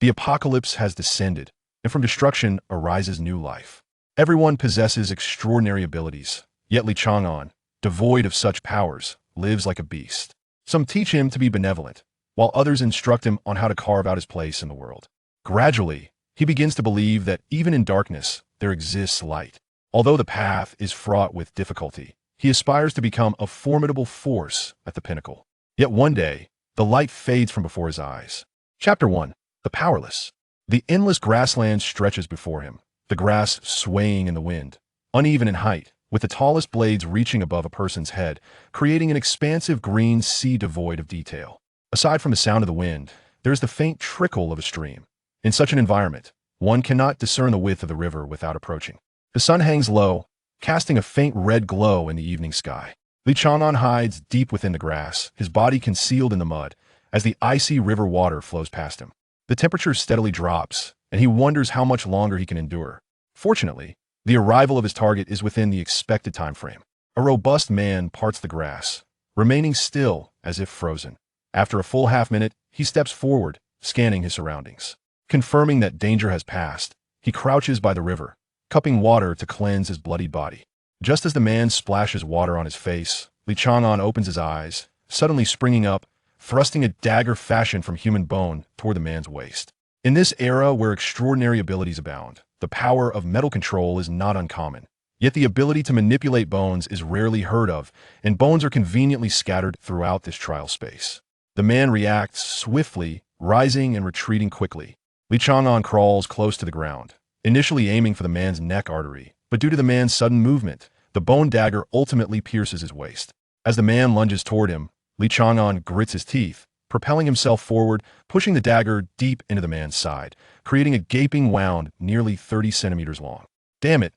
The apocalypse has descended, and from destruction arises new life. Everyone possesses extraordinary abilities, yet Li Chang'an, devoid of such powers, lives like a beast. Some teach him to be benevolent, while others instruct him on how to carve out his place in the world. Gradually, he begins to believe that even in darkness, there exists light. Although the path is fraught with difficulty, he aspires to become a formidable force at the pinnacle. Yet one day, the light fades from before his eyes. Chapter 1. The Powerless. The endless grassland stretches before him, the grass swaying in the wind, uneven in height, with the tallest blades reaching above a person's head, creating an expansive green sea devoid of detail. Aside from the sound of the wind, there is the faint trickle of a stream. In such an environment, one cannot discern the width of the river without approaching. The sun hangs low, casting a faint red glow in the evening sky. Li Chang'an hides deep within the grass, his body concealed in the mud, as the icy river water flows past him. The temperature steadily drops, and he wonders how much longer he can endure. Fortunately, the arrival of his target is within the expected time frame. A robust man parts the grass, remaining still as if frozen. After a full half-minute, he steps forward, scanning his surroundings. Confirming that danger has passed, he crouches by the river, cupping water to cleanse his bloodied body. Just as the man splashes water on his face, Li Chang'an opens his eyes, suddenly springing up, thrusting a dagger fashioned from human bone toward the man's waist. In this era where extraordinary abilities abound, the power of metal control is not uncommon. Yet the ability to manipulate bones is rarely heard of, and bones are conveniently scattered throughout this trial space. The man reacts swiftly, rising and retreating quickly. Li Chang'an crawls close to the ground, initially aiming for the man's neck artery, but due to the man's sudden movement, the bone dagger ultimately pierces his waist. As the man lunges toward him, Li Chang'an grits his teeth, propelling himself forward, pushing the dagger deep into the man's side, creating a gaping wound nearly 30 centimeters long. "Damn it!"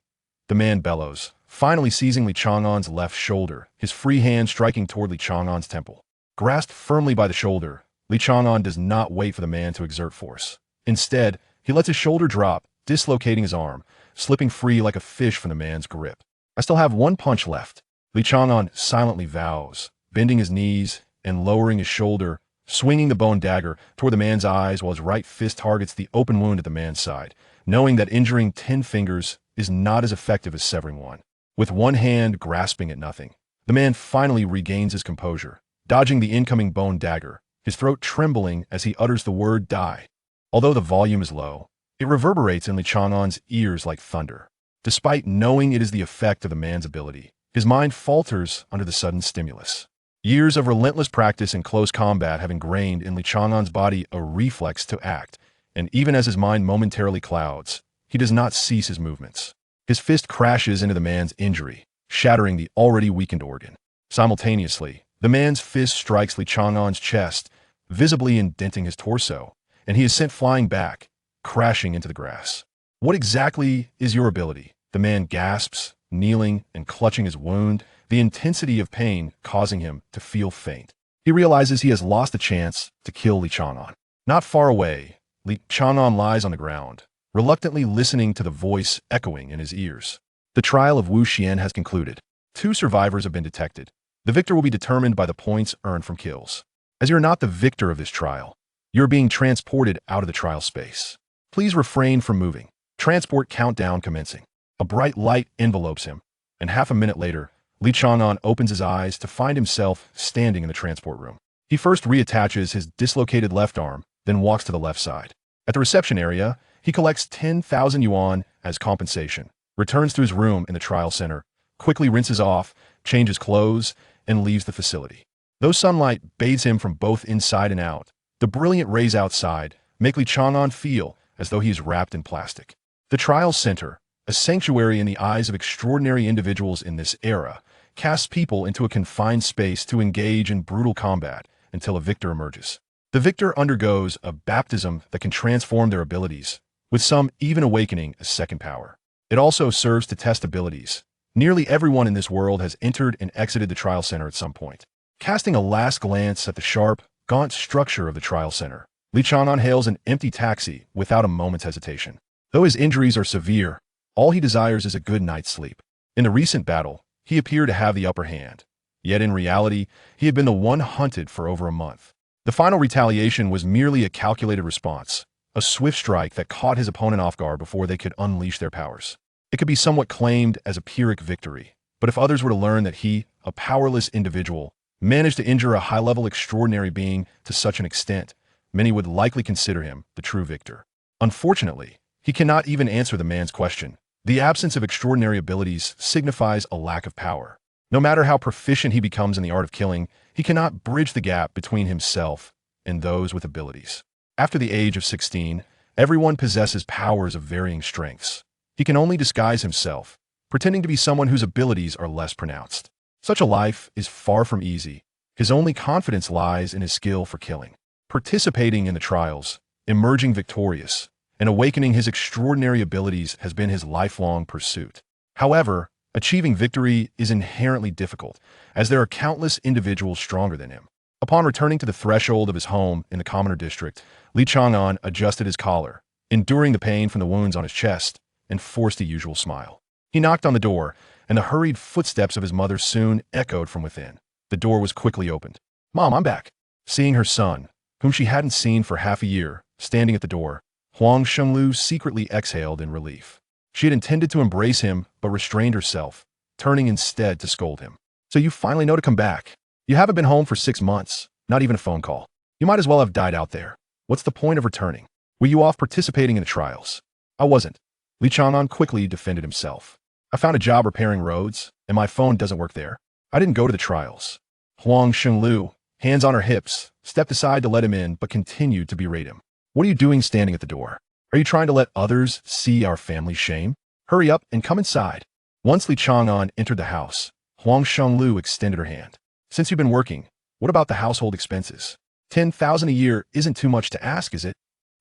the man bellows, finally seizing Li Chang'an's left shoulder, his free hand striking toward Li Chang'an's temple. Grasped firmly by the shoulder, Li Chang'an does not wait for the man to exert force. Instead, he lets his shoulder drop, dislocating his arm, slipping free like a fish from the man's grip. "I still have one punch left," Li Chang'an silently vows, bending his knees and lowering his shoulder, swinging the bone dagger toward the man's eyes while his right fist targets the open wound at the man's side, knowing that injuring 10 fingers is not as effective as severing one. With one hand grasping at nothing, the man finally regains his composure, dodging the incoming bone dagger, his throat trembling as he utters the word "die." Although the volume is low, it reverberates in Li Chang'an's ears like thunder. Despite knowing it is the effect of the man's ability, his mind falters under the sudden stimulus. Years of relentless practice in close combat have ingrained in Li Chang'an's body a reflex to act, and even as his mind momentarily clouds, he does not cease his movements. His fist crashes into the man's injury, shattering the already weakened organ. Simultaneously, the man's fist strikes Li Chang'an's chest, visibly indenting his torso, and he is sent flying back, crashing into the grass. "What exactly is your ability?" the man gasps, kneeling and clutching his wound, the intensity of pain causing him to feel faint. He realizes he has lost the chance to kill Li Chang'an. Not far away, Li Chang'an lies on the ground, reluctantly listening to the voice echoing in his ears. The trial of Wu Xian has concluded. 2 survivors have been detected. The victor will be determined by the points earned from kills. As you're not the victor of this trial, you're being transported out of the trial space. Please refrain from moving. Transport countdown commencing. A bright light envelopes him, and half a minute later, Li Chang'an opens his eyes to find himself standing in the transport room. He first reattaches his dislocated left arm, then walks to the left side. At the reception area, he collects 10,000 yuan as compensation, returns to his room in the trial center, quickly rinses off, changes clothes, and leaves the facility. Though sunlight bathes him from both inside and out, the brilliant rays outside make Li Chang'an feel as though he is wrapped in plastic. The trial center, a sanctuary in the eyes of extraordinary individuals in this era, casts people into a confined space to engage in brutal combat until a victor emerges. The victor undergoes a baptism that can transform their abilities, with some even awakening a second power. It also serves to test abilities. Nearly everyone in this world has entered and exited the trial center at some point. Casting a last glance at the sharp, gaunt structure of the trial center, Li Chang'an hails an empty taxi without a moment's hesitation. Though his injuries are severe, all he desires is a good night's sleep. In the recent battle, he appeared to have the upper hand. Yet in reality, he had been the one hunted for over a month. The final retaliation was merely a calculated response, a swift strike that caught his opponent off guard before they could unleash their powers. It could be somewhat claimed as a Pyrrhic victory, but if others were to learn that he, a powerless individual, managed to injure a high-level extraordinary being to such an extent, many would likely consider him the true victor. Unfortunately, he cannot even answer the man's question. The absence of extraordinary abilities signifies a lack of power. No matter how proficient he becomes in the art of killing, he cannot bridge the gap between himself and those with abilities. After the age of 16, everyone possesses powers of varying strengths. He can only disguise himself, pretending to be someone whose abilities are less pronounced. Such a life is far from easy. His only confidence lies in his skill for killing. Participating in the trials, emerging victorious, and awakening his extraordinary abilities has been his lifelong pursuit. However, achieving victory is inherently difficult, as there are countless individuals stronger than him. Upon returning to the threshold of his home in the Commoner District, Li Chang'an adjusted his collar, enduring the pain from the wounds on his chest, and forced a usual smile. He knocked on the door, and the hurried footsteps of his mother soon echoed from within. The door was quickly opened. "Mom, I'm back." Seeing her son, whom she hadn't seen for half a year, standing at the door, Huang Shenglu secretly exhaled in relief. She had intended to embrace him, but restrained herself, turning instead to scold him. "So you finally know to come back? You haven't been home for 6 months, not even a phone call. You might as well have died out there. What's the point of returning? Were you off participating in the trials?" "I wasn't." Li Chang'an quickly defended himself. "I found a job repairing roads, and my phone doesn't work there. I didn't go to the trials." Huang Shenglu, hands on her hips, stepped aside to let him in but continued to berate him. "What are you doing standing at the door? Are you trying to let others see our family's shame? Hurry up and come inside." Once Li Chang'an entered the house, Huang Shenglu extended her hand. "Since you've been working, what about the household expenses? 10,000 a year isn't too much to ask, is it?"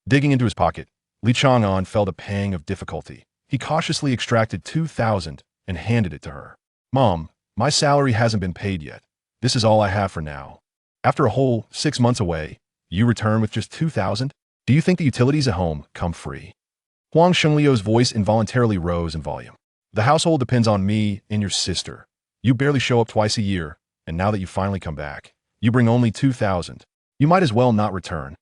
Digging into his pocket, Li Chang'an felt a pang of difficulty. He cautiously extracted 2,000 and handed it to her. "Mom, my salary hasn't been paid yet. This is all I have for now. After a whole 6 months away, you return with just 2,000? Do you think the utilities at home come free?" Huang Shenglio's voice involuntarily rose in volume. "The household depends on me and your sister. You barely show up twice a year, and now that you finally come back, you bring only 2,000. You might as well not return.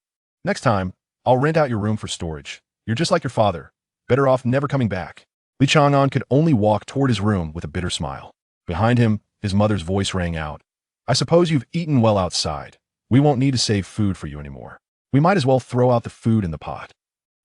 Next time, I'll rent out your room for storage. You're just like your father. Better off never coming back." Li Chang'an could only walk toward his room with a bitter smile. Behind him, his mother's voice rang out. "I suppose you've eaten well outside. We won't need to save food for you anymore. We might as well throw out the food in the pot."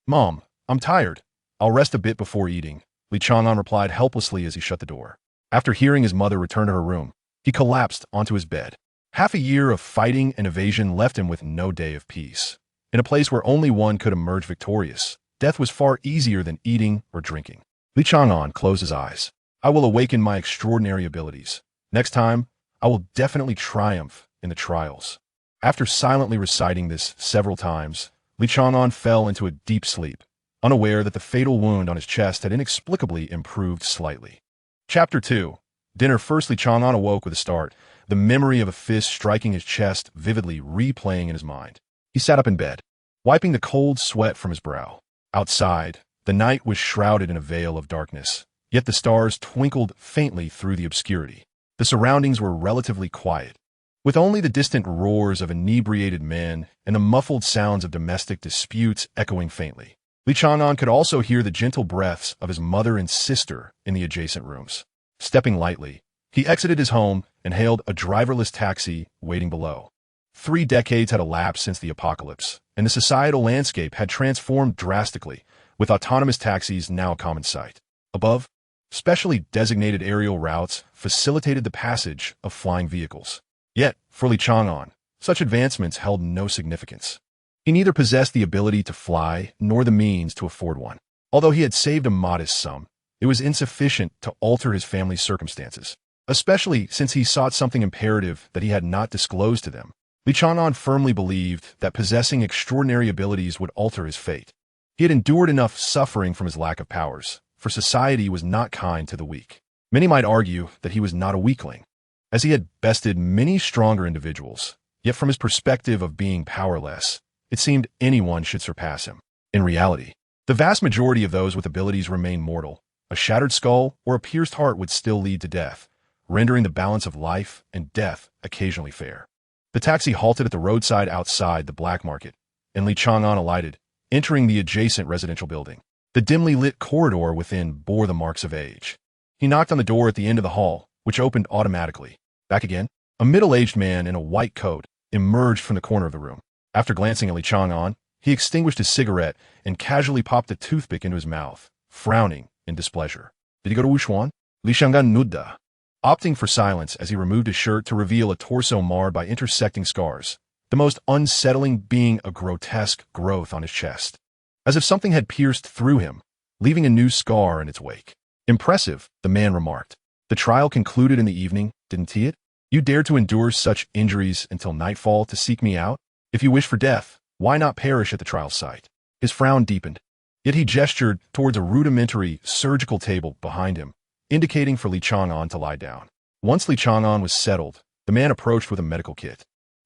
"Mom, I'm tired. I'll rest a bit before eating," Li Chang'an replied helplessly as he shut the door. After hearing his mother return to her room, he collapsed onto his bed. Half a year of fighting and evasion left him with no day of peace. In a place where only one could emerge victorious, death was far easier than eating or drinking. Li Chang'an closed his eyes. "I will awaken my extraordinary abilities. Next time, I will definitely triumph in the trials." After silently reciting this several times, Li Chang'an fell into a deep sleep, unaware that the fatal wound on his chest had inexplicably improved slightly. Chapter 2. Dinner. First, Li Chang'an awoke with a start, the memory of a fist striking his chest vividly replaying in his mind. He sat up in bed, wiping the cold sweat from his brow. Outside, the night was shrouded in a veil of darkness, yet the stars twinkled faintly through the obscurity. The surroundings were relatively quiet, with only the distant roars of inebriated men and the muffled sounds of domestic disputes echoing faintly. Li Chang'an could also hear the gentle breaths of his mother and sister in the adjacent rooms. Stepping lightly, he exited his home and hailed a driverless taxi waiting below. 3 decades had elapsed since the apocalypse, and the societal landscape had transformed drastically, with autonomous taxis now a common sight. Above, specially designated aerial routes facilitated the passage of flying vehicles. Yet, for Li Chang'an, such advancements held no significance. He neither possessed the ability to fly nor the means to afford one. Although he had saved a modest sum, it was insufficient to alter his family's circumstances, especially since he sought something imperative that he had not disclosed to them. Li Chang'an firmly believed that possessing extraordinary abilities would alter his fate. He had endured enough suffering from his lack of powers, for society was not kind to the weak. Many might argue that he was not a weakling, as he had bested many stronger individuals, yet from his perspective of being powerless, it seemed anyone should surpass him. In reality, the vast majority of those with abilities remain mortal. A shattered skull or a pierced heart would still lead to death, rendering the balance of life and death occasionally fair. The taxi halted at the roadside outside the black market, and Li Chang'an alighted, entering the adjacent residential building. The dimly lit corridor within bore the marks of age. He knocked on the door at the end of the hall, which opened automatically. Back again? A middle-aged man in a white coat emerged from the corner of the room. After glancing at Li Chang'an, he extinguished his cigarette and casually popped a toothpick into his mouth, frowning in displeasure. Did he go to Wuxuan? Li Chang'an nudda, opting for silence as he removed his shirt to reveal a torso marred by intersecting scars, the most unsettling being a grotesque growth on his chest, as if something had pierced through him, leaving a new scar in its wake. Impressive, the man remarked. The trial concluded in the evening, didn't it? You dared to endure such injuries until nightfall to seek me out? If you wish for death, why not perish at the trial site? His frown deepened. Yet he gestured towards a rudimentary surgical table behind him, indicating for Li Chang'an to lie down. Once Li Chang'an was settled, the man approached with a medical kit.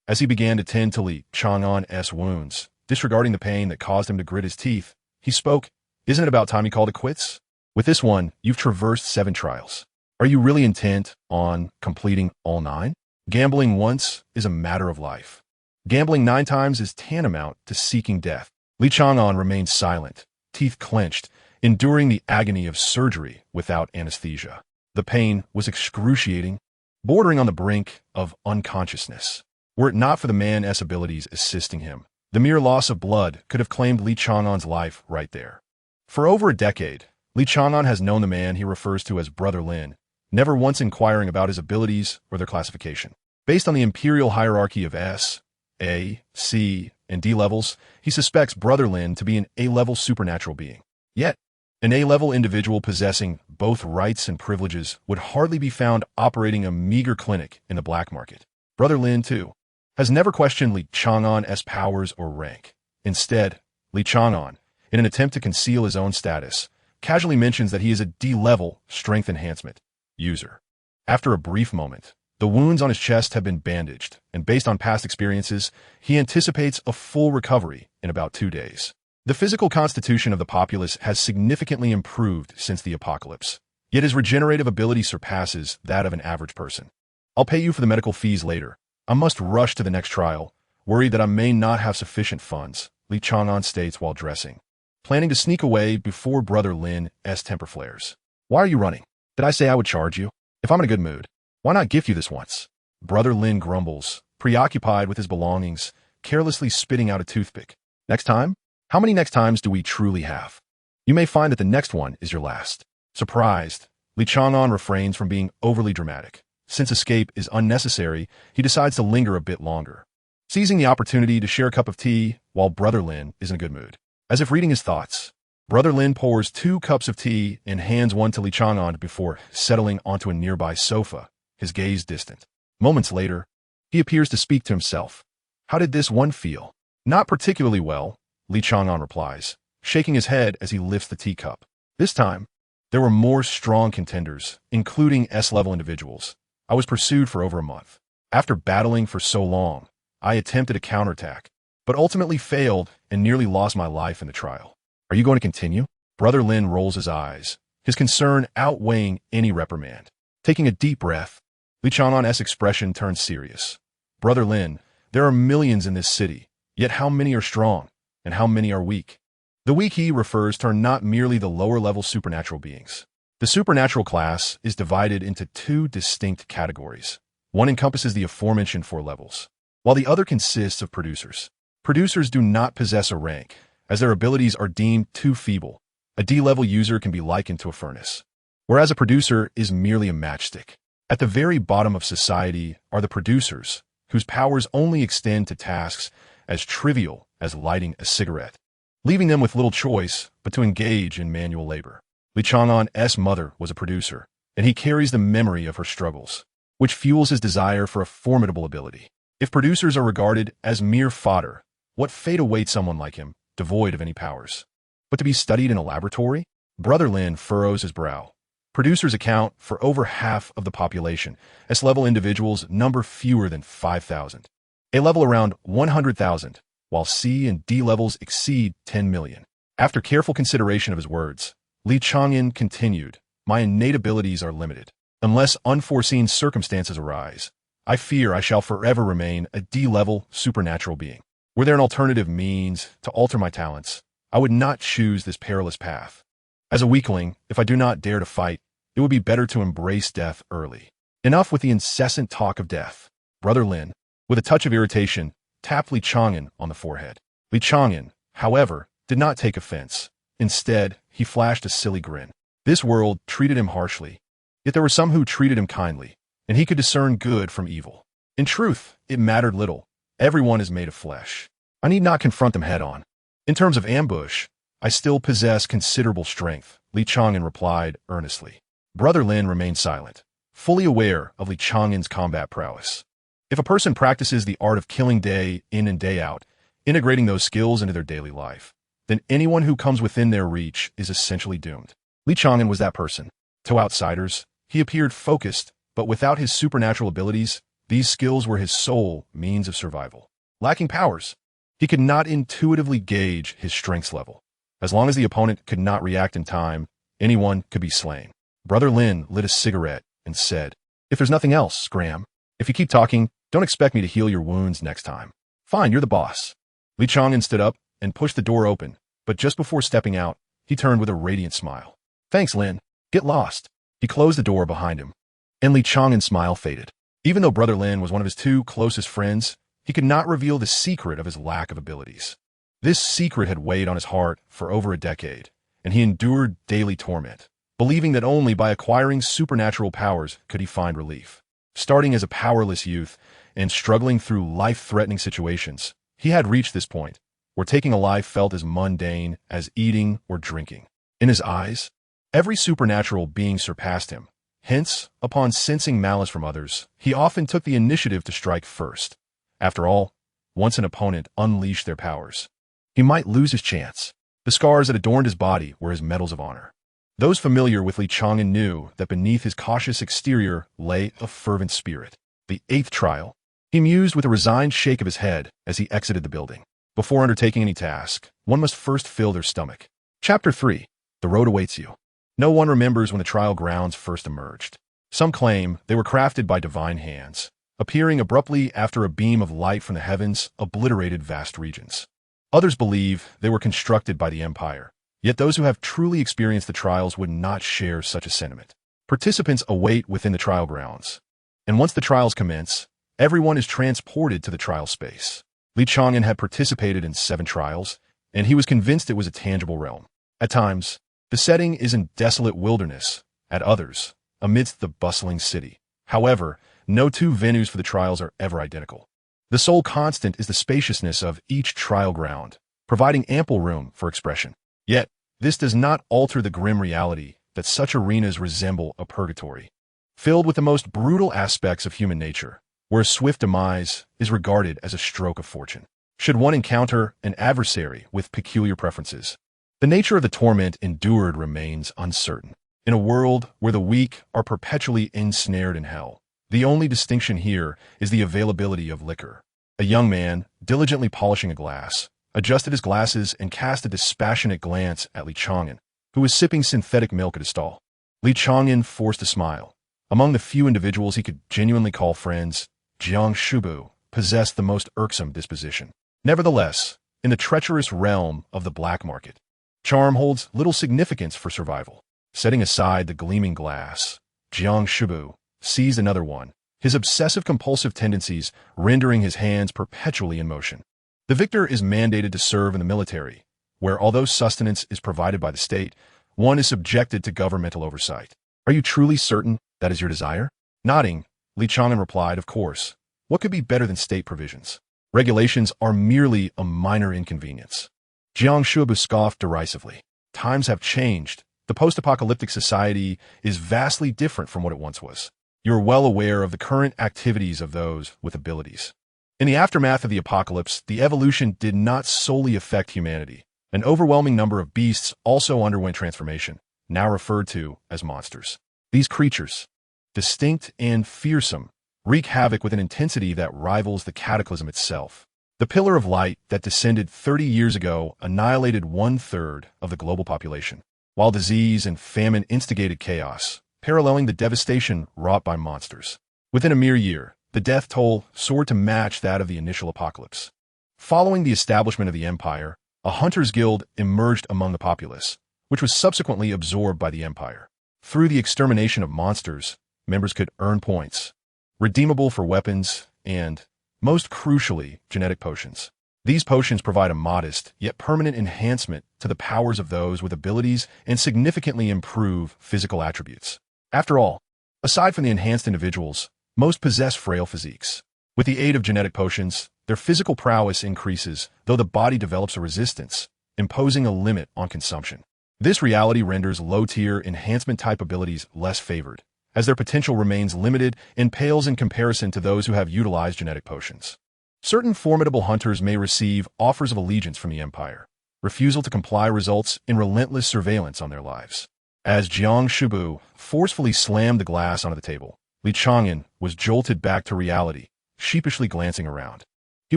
As he began to tend to Li Chang'an's wounds, disregarding the pain that caused him to grit his teeth, he spoke, "Isn't it about time you called it quits? With this one, you've traversed 7 trials. Are you really intent on completing all 9? Gambling once is a matter of life. Gambling 9 times is tantamount to seeking death." Li Chang'an remained silent, teeth clenched, enduring the agony of surgery without anesthesia. The pain was excruciating, bordering on the brink of unconsciousness. Were it not for the man's abilities assisting him, the mere loss of blood could have claimed Li Chang'an's life right there. For over a decade, Li Chang'an has known the man he refers to as Brother Lin, never once inquiring about his abilities or their classification. Based on the imperial hierarchy of S, A, C, and D levels, he suspects Brother Lin to be an A-level supernatural being. Yet, an A-level individual possessing both rights and privileges would hardly be found operating a meager clinic in the black market. Brother Lin, too, has never questioned Li Chang'an's powers or rank. Instead, Li Chang'an, in an attempt to conceal his own status, casually mentions that he is a D-level strength enhancement user. After a brief moment, the wounds on his chest have been bandaged, and based on past experiences, he anticipates a full recovery in about 2 days. The physical constitution of the populace has significantly improved since the apocalypse, yet his regenerative ability surpasses that of an average person. "I'll pay you for the medical fees later. I must rush to the next trial, worried that I may not have sufficient funds," Li Chang'an states while dressing, planning to sneak away before Brother Lin's temper flares. "Why are you running? Did I say I would charge you? If I'm in a good mood, why not gift you this once?" Brother Lin grumbles, preoccupied with his belongings, carelessly spitting out a toothpick. "Next time? How many next times do we truly have? You may find that the next one is your last." Surprised, Li Chang'an refrains from being overly dramatic. Since escape is unnecessary, he decides to linger a bit longer, seizing the opportunity to share a cup of tea while Brother Lin is in a good mood. As if reading his thoughts, Brother Lin pours 2 cups of tea and hands one to Li Chang'an before settling onto a nearby sofa, his gaze distant. Moments later, he appears to speak to himself. "How did this one feel?" "Not particularly well," Li Chang'an replies, shaking his head as he lifts the teacup. This time, there were more strong contenders, including S-level individuals. "I was pursued for over a month. After battling for so long, I attempted a counterattack, but ultimately failed and nearly lost my life in the trial." "Are you going to continue?" Brother Lin rolls his eyes, his concern outweighing any reprimand. Taking a deep breath, Li Chang'an's expression turns serious. "Brother Lin, there are millions in this city, yet how many are strong, and how many are weak?" The weak he refers to are not merely the lower-level supernatural beings. The supernatural class is divided into 2 distinct categories. One encompasses the aforementioned 4 levels, while the other consists of producers. Producers do not possess a rank, as their abilities are deemed too feeble. A D-level user can be likened to a furnace, whereas a producer is merely a matchstick. At the very bottom of society are the producers, whose powers only extend to tasks as trivial as lighting a cigarette, leaving them with little choice but to engage in manual labor. Li Chang'an's mother was a producer, and he carries the memory of her struggles, which fuels his desire for a formidable ability. If producers are regarded as mere fodder, what fate awaits someone like him, devoid of any powers? But to be studied in a laboratory? Brother Lin furrows his brow. Producers account for over half of the population. S-level individuals number fewer than 5,000. A-level around 100,000, while C and D levels exceed 10 million. After careful consideration of his words, Li Chang'an continued, "My innate abilities are limited. Unless unforeseen circumstances arise, I fear I shall forever remain a D-level supernatural being. Were there an alternative means to alter my talents, I would not choose this perilous path. As a weakling, if I do not dare to fight, it would be better to embrace death early. Enough with the incessant talk of death. Brother Lin, with a touch of irritation, tapped Li Chang'an on the forehead. Li Chang'an, however, did not take offense. Instead, he flashed a silly grin. This world treated him harshly, yet there were some who treated him kindly, and he could discern good from evil. In truth, it mattered little. Everyone is made of flesh. I need not confront them head-on. In terms of ambush, I still possess considerable strength, Li Chang'an replied earnestly. Brother Lin remained silent, fully aware of Li Chang'an's combat prowess. If a person practices the art of killing day in and day out, integrating those skills into their daily life, then anyone who comes within their reach is essentially doomed. Li Chang'an was that person. To outsiders, he appeared focused, but without his supernatural abilities, these skills were his sole means of survival. Lacking powers, he could not intuitively gauge his strengths level. As long as the opponent could not react in time, anyone could be slain. Brother Lin lit a cigarette and said, "If there's nothing else, Scram, if you keep talking, don't expect me to heal your wounds next time. Fine, you're the boss." Li Chang'an stood up and pushed the door open, but just before stepping out, he turned with a radiant smile. "Thanks, Lin. Get lost." He closed the door behind him, and Li Chang'an's smile faded. Even though Brother Lin was one of his two closest friends, he could not reveal the secret of his lack of abilities. This secret had weighed on his heart for over a decade, and he endured daily torment, believing that only by acquiring supernatural powers could he find relief. Starting as a powerless youth and struggling through life-threatening situations, he had reached this point, where taking a life felt as mundane as eating or drinking. In his eyes, every supernatural being surpassed him. Hence, upon sensing malice from others, he often took the initiative to strike first. After all, once an opponent unleashed their powers, he might lose his chance. The scars that adorned his body were his medals of honor. Those familiar with Li Chang'an knew that beneath his cautious exterior lay a fervent spirit. The 8th trial. He mused with a resigned shake of his head as he exited the building. Before undertaking any task, one must first fill their stomach. Chapter 3. The road awaits you. No one remembers when the trial grounds first emerged. Some claim they were crafted by divine hands, appearing abruptly after a beam of light from the heavens obliterated vast regions. Others believe they were constructed by the Empire, yet those who have truly experienced the trials would not share such a sentiment. Participants await within the trial grounds, and once the trials commence, everyone is transported to the trial space. Li Chang'an had participated in 7 trials, and he was convinced it was a tangible realm. At times, the setting is in desolate wilderness, at others, amidst the bustling city. However, no two venues for the trials are ever identical. The sole constant is the spaciousness of each trial ground, providing ample room for expression. Yet, this does not alter the grim reality that such arenas resemble a purgatory, filled with the most brutal aspects of human nature, where a swift demise is regarded as a stroke of fortune. Should one encounter an adversary with peculiar preferences, the nature of the torment endured remains uncertain. In a world where the weak are perpetually ensnared in hell, the only distinction here is the availability of liquor. A young man, diligently polishing a glass, adjusted his glasses and cast a dispassionate glance at Li Chang'an, who was sipping synthetic milk at his stall. Li Chang'an forced a smile. Among the few individuals he could genuinely call friends, Jiang Shubu possessed the most irksome disposition. Nevertheless, in the treacherous realm of the black market, charm holds little significance for survival. Setting aside the gleaming glass, Jiang Shubu seized another one, his obsessive-compulsive tendencies rendering his hands perpetually in motion. The victor is mandated to serve in the military, where although sustenance is provided by the state, one is subjected to governmental oversight. Are you truly certain that is your desire? Nodding, Li Chang'an replied, "Of course. What could be better than state provisions? Regulations are merely a minor inconvenience." Jiang Shubu scoffed derisively. Times have changed. The post-apocalyptic society is vastly different from what it once was. You are well aware of the current activities of those with abilities. In the aftermath of the apocalypse, the evolution did not solely affect humanity. An overwhelming number of beasts also underwent transformation, now referred to as monsters. These creatures, distinct and fearsome, wreak havoc with an intensity that rivals the cataclysm itself. The pillar of light that descended 30 years ago annihilated 1/3 of the global population, while disease and famine instigated chaos, paralleling the devastation wrought by monsters. Within a mere year, the death toll soared to match that of the initial apocalypse. Following the establishment of the empire, A hunters' guild emerged among the populace, which was subsequently absorbed by the empire. Through the extermination of monsters, members could earn points, redeemable for weapons and, most crucially, genetic potions. These potions provide a modest, yet permanent enhancement to the powers of those with abilities and significantly improve physical attributes. After all, aside from the enhanced individuals, most possess frail physiques. With the aid of genetic potions, their physical prowess increases, though the body develops a resistance, imposing a limit on consumption. This reality renders low-tier enhancement-type abilities less favored, as their potential remains limited and pales in comparison to those who have utilized genetic potions. Certain formidable hunters may receive offers of allegiance from the Empire. Refusal to comply results in relentless surveillance on their lives. As Jiang Shubu forcefully slammed the glass onto the table, Li Chang'an was jolted back to reality, sheepishly glancing around. He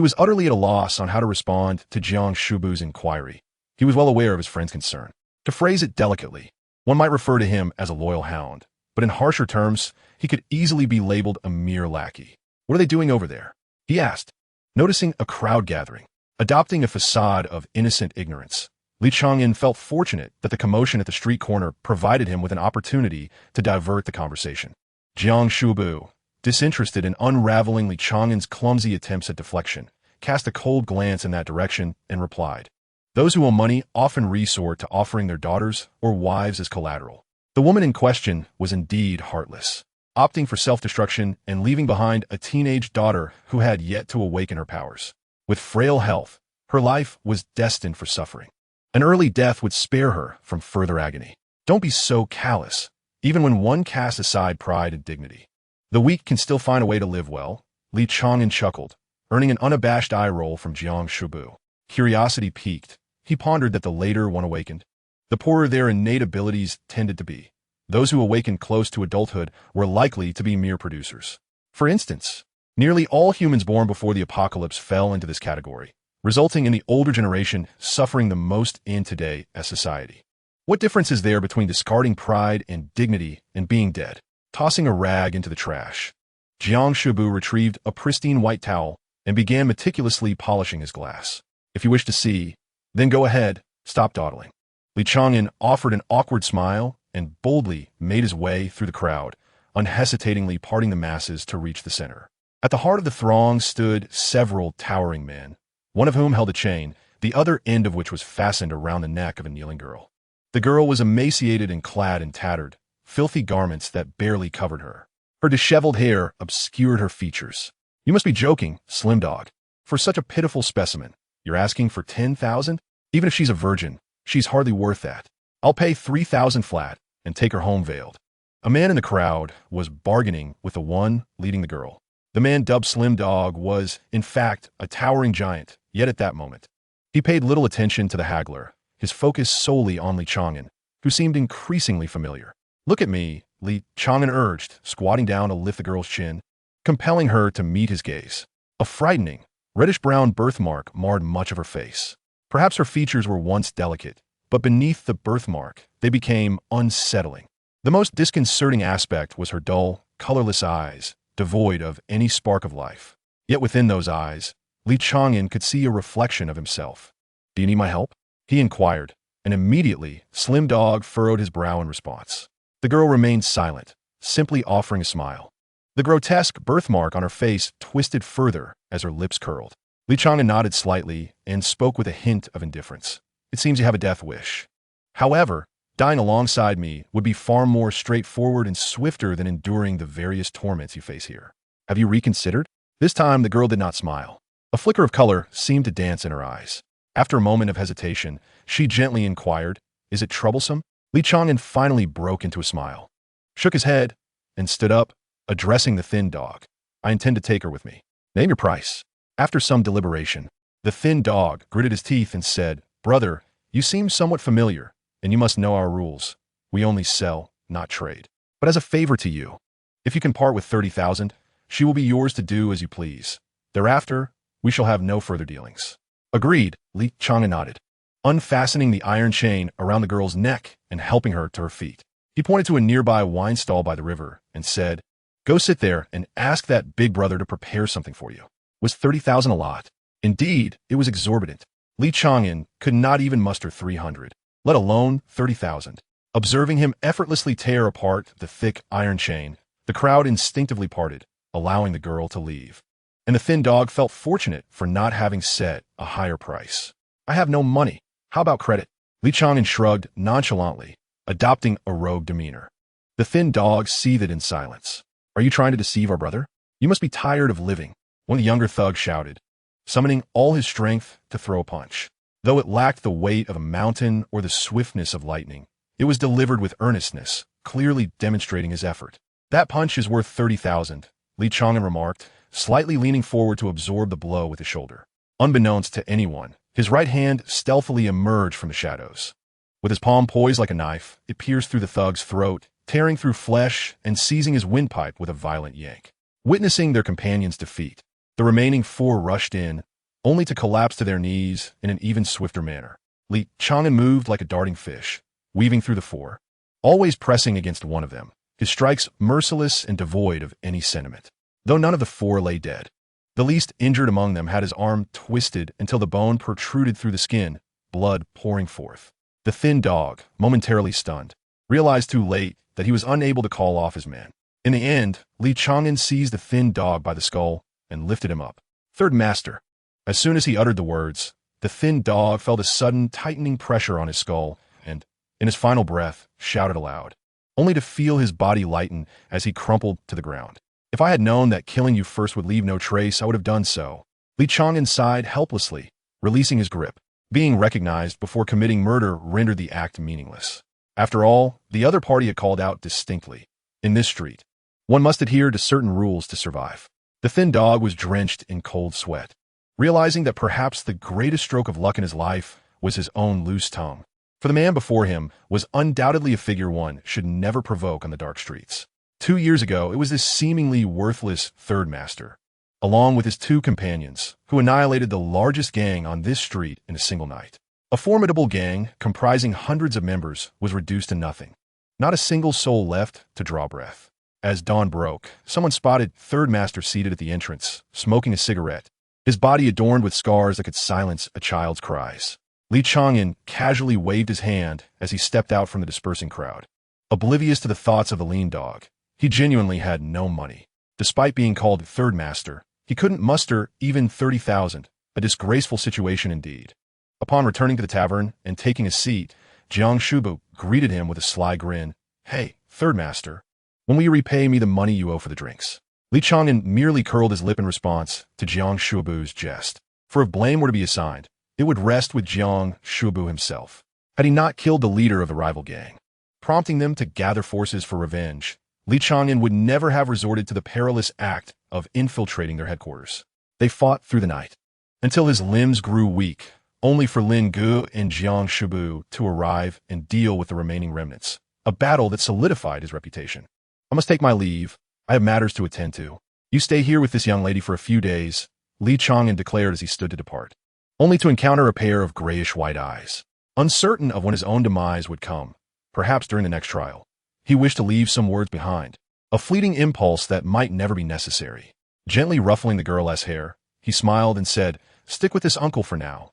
was utterly at a loss on how to respond to Jiang Shubu's inquiry. He was well aware of his friend's concern. To phrase it delicately, one might refer to him as a loyal hound, but in harsher terms, he could easily be labeled a mere lackey. "What are they doing over there?" he asked. Noticing a crowd gathering, adopting a facade of innocent ignorance, Li Chang'an felt fortunate that the commotion at the street corner provided him with an opportunity to divert the conversation. Jiang Shubu, disinterested in unraveling Li Chang'an's clumsy attempts at deflection, cast a cold glance in that direction and replied, "Those who owe money often resort to offering their daughters or wives as collateral." The woman in question was indeed heartless, opting for self-destruction and leaving behind a teenage daughter who had yet to awaken her powers. With frail health, her life was destined for suffering. An early death would spare her from further agony. Don't be so callous, even when one casts aside pride and dignity. The weak can still find a way to live well, Li Chang'an chuckled, earning an unabashed eye roll from Jiang Shubu. Curiosity piqued. He pondered that the later one awakened, the poorer their innate abilities tended to be. Those who awakened close to adulthood were likely to be mere producers. For instance, nearly all humans born before the apocalypse fell into this category, resulting in the older generation suffering the most in today as society. What difference is there between discarding pride and dignity and being dead? Tossing a rag into the trash. Jiang Shubu retrieved a pristine white towel and began meticulously polishing his glass. "If you wish to see, then go ahead, stop dawdling." Li Chang'an offered an awkward smile and boldly made his way through the crowd, unhesitatingly parting the masses to reach the center. At the heart of the throng stood several towering men, one of whom held a chain, the other end of which was fastened around the neck of a kneeling girl. The girl was emaciated and clad in tattered, filthy garments that barely covered her. Her disheveled hair obscured her features. "You must be joking, Slim Dog. For such a pitiful specimen, you're asking for 10,000? Even if she's a virgin, she's hardly worth that. I'll pay 3,000 flat and take her home veiled." A man in the crowd was bargaining with the one leading the girl. The man dubbed Slim Dog was, in fact, a towering giant, yet at that moment, he paid little attention to the haggler, his focus solely on Li Chang'an, who seemed increasingly familiar. "Look at me," Li Chang'an urged, squatting down to lift the girl's chin, compelling her to meet his gaze. A frightening, reddish-brown birthmark marred much of her face. Perhaps her features were once delicate, but beneath the birthmark, they became unsettling. The most disconcerting aspect was her dull, colorless eyes, devoid of any spark of life. Yet within those eyes, Li Chang'an could see a reflection of himself. "Do you need my help?" he inquired, and immediately Slim Dog furrowed his brow in response. The girl remained silent, simply offering a smile. The grotesque birthmark on her face twisted further as her lips curled. Li Chang'an nodded slightly and spoke with a hint of indifference. "It seems you have a death wish. However, dying alongside me would be far more straightforward and swifter than enduring the various torments you face here. Have you reconsidered?" This time the girl did not smile. A flicker of color seemed to dance in her eyes. After a moment of hesitation, she gently inquired, "Is it troublesome?" Li Chang'an finally broke into a smile, shook his head, and stood up, addressing the thin dog. "I intend to take her with me. Name your price." After some deliberation, the thin dog gritted his teeth and said, "Brother, you seem somewhat familiar, and you must know our rules. We only sell, not trade. But as a favor to you, if you can part with 30,000, she will be yours to do as you please. Thereafter, we shall have no further dealings." "Agreed," Li Chang'an nodded, unfastening the iron chain around the girl's neck and helping her to her feet. He pointed to a nearby wine stall by the river and said, "Go sit there and ask that big brother to prepare something for you." Was 30,000 a lot? Indeed, it was exorbitant. Li Chang'an could not even muster 300, let alone 30,000. Observing him effortlessly tear apart the thick iron chain, the crowd instinctively parted, allowing the girl to leave. And the thin dog felt fortunate for not having set a higher price. I have no money. How about credit? Li Chang'an shrugged nonchalantly, adopting a rogue demeanor. The thin dog seethed in silence. Are you trying to deceive our brother? You must be tired of living, one of the younger thugs shouted, summoning all his strength to throw a punch. Though it lacked the weight of a mountain or the swiftness of lightning, it was delivered with earnestness, clearly demonstrating his effort. That punch is worth 30,000, Li Chang'an remarked, slightly leaning forward to absorb the blow with his shoulder. Unbeknownst to anyone, his right hand stealthily emerged from the shadows. With his palm poised like a knife, it pierced through the thug's throat, tearing through flesh and seizing his windpipe with a violent yank. Witnessing their companion's defeat, the remaining four rushed in, only to collapse to their knees in an even swifter manner. Li Chang'an moved like a darting fish, weaving through the four, always pressing against one of them, his strikes merciless and devoid of any sentiment. Though none of the four lay dead, the least injured among them had his arm twisted until the bone protruded through the skin, blood pouring forth. The thin dog, momentarily stunned, realized too late that he was unable to call off his man. In the end, Li Chang'an seized the thin dog by the skull and lifted him up. Third master. As soon as he uttered the words, the thin dog felt a sudden tightening pressure on his skull and, in his final breath, shouted aloud, only to feel his body lighten as he crumpled to the ground. If I had known that killing you first would leave no trace, I would have done so. Li Chang'an sighed helplessly, releasing his grip. Being recognized before committing murder rendered the act meaningless. After all, the other party had called out distinctly, in this street, one must adhere to certain rules to survive. The thin dog was drenched in cold sweat, realizing that perhaps the greatest stroke of luck in his life was his own loose tongue. For the man before him was undoubtedly a figure one should never provoke on the dark streets. 2 years ago, it was this seemingly worthless third master, along with his two companions, who annihilated the largest gang on this street in a single night. A formidable gang comprising hundreds of members was reduced to nothing. Not a single soul left to draw breath. As dawn broke, someone spotted Third Master seated at the entrance, smoking a cigarette, his body adorned with scars that could silence a child's cries. Li Chang'an casually waved his hand as he stepped out from the dispersing crowd. Oblivious to the thoughts of the lean dog, he genuinely had no money. Despite being called Third Master, he couldn't muster even 30,000, a disgraceful situation indeed. Upon returning to the tavern and taking a seat, Jiang Shubu greeted him with a sly grin. Hey, Third Master, when will you repay me the money you owe for the drinks? Li Chang'an merely curled his lip in response to Jiang Shubu's jest. For if blame were to be assigned, it would rest with Jiang Shubu himself, had he not killed the leader of the rival gang. Prompting them to gather forces for revenge, Li Chang'an would never have resorted to the perilous act of infiltrating their headquarters. They fought through the night, until his limbs grew weak, only for Lin Gu and Jiang Shubu to arrive and deal with the remaining remnants, a battle that solidified his reputation. I must take my leave. I have matters to attend to. You stay here with this young lady for a few days, Li Chang'an declared as he stood to depart, only to encounter a pair of grayish-white eyes. Uncertain of when his own demise would come, perhaps during the next trial, he wished to leave some words behind, a fleeting impulse that might never be necessary. Gently ruffling the girl's hair, he smiled and said, Stick with this uncle for now,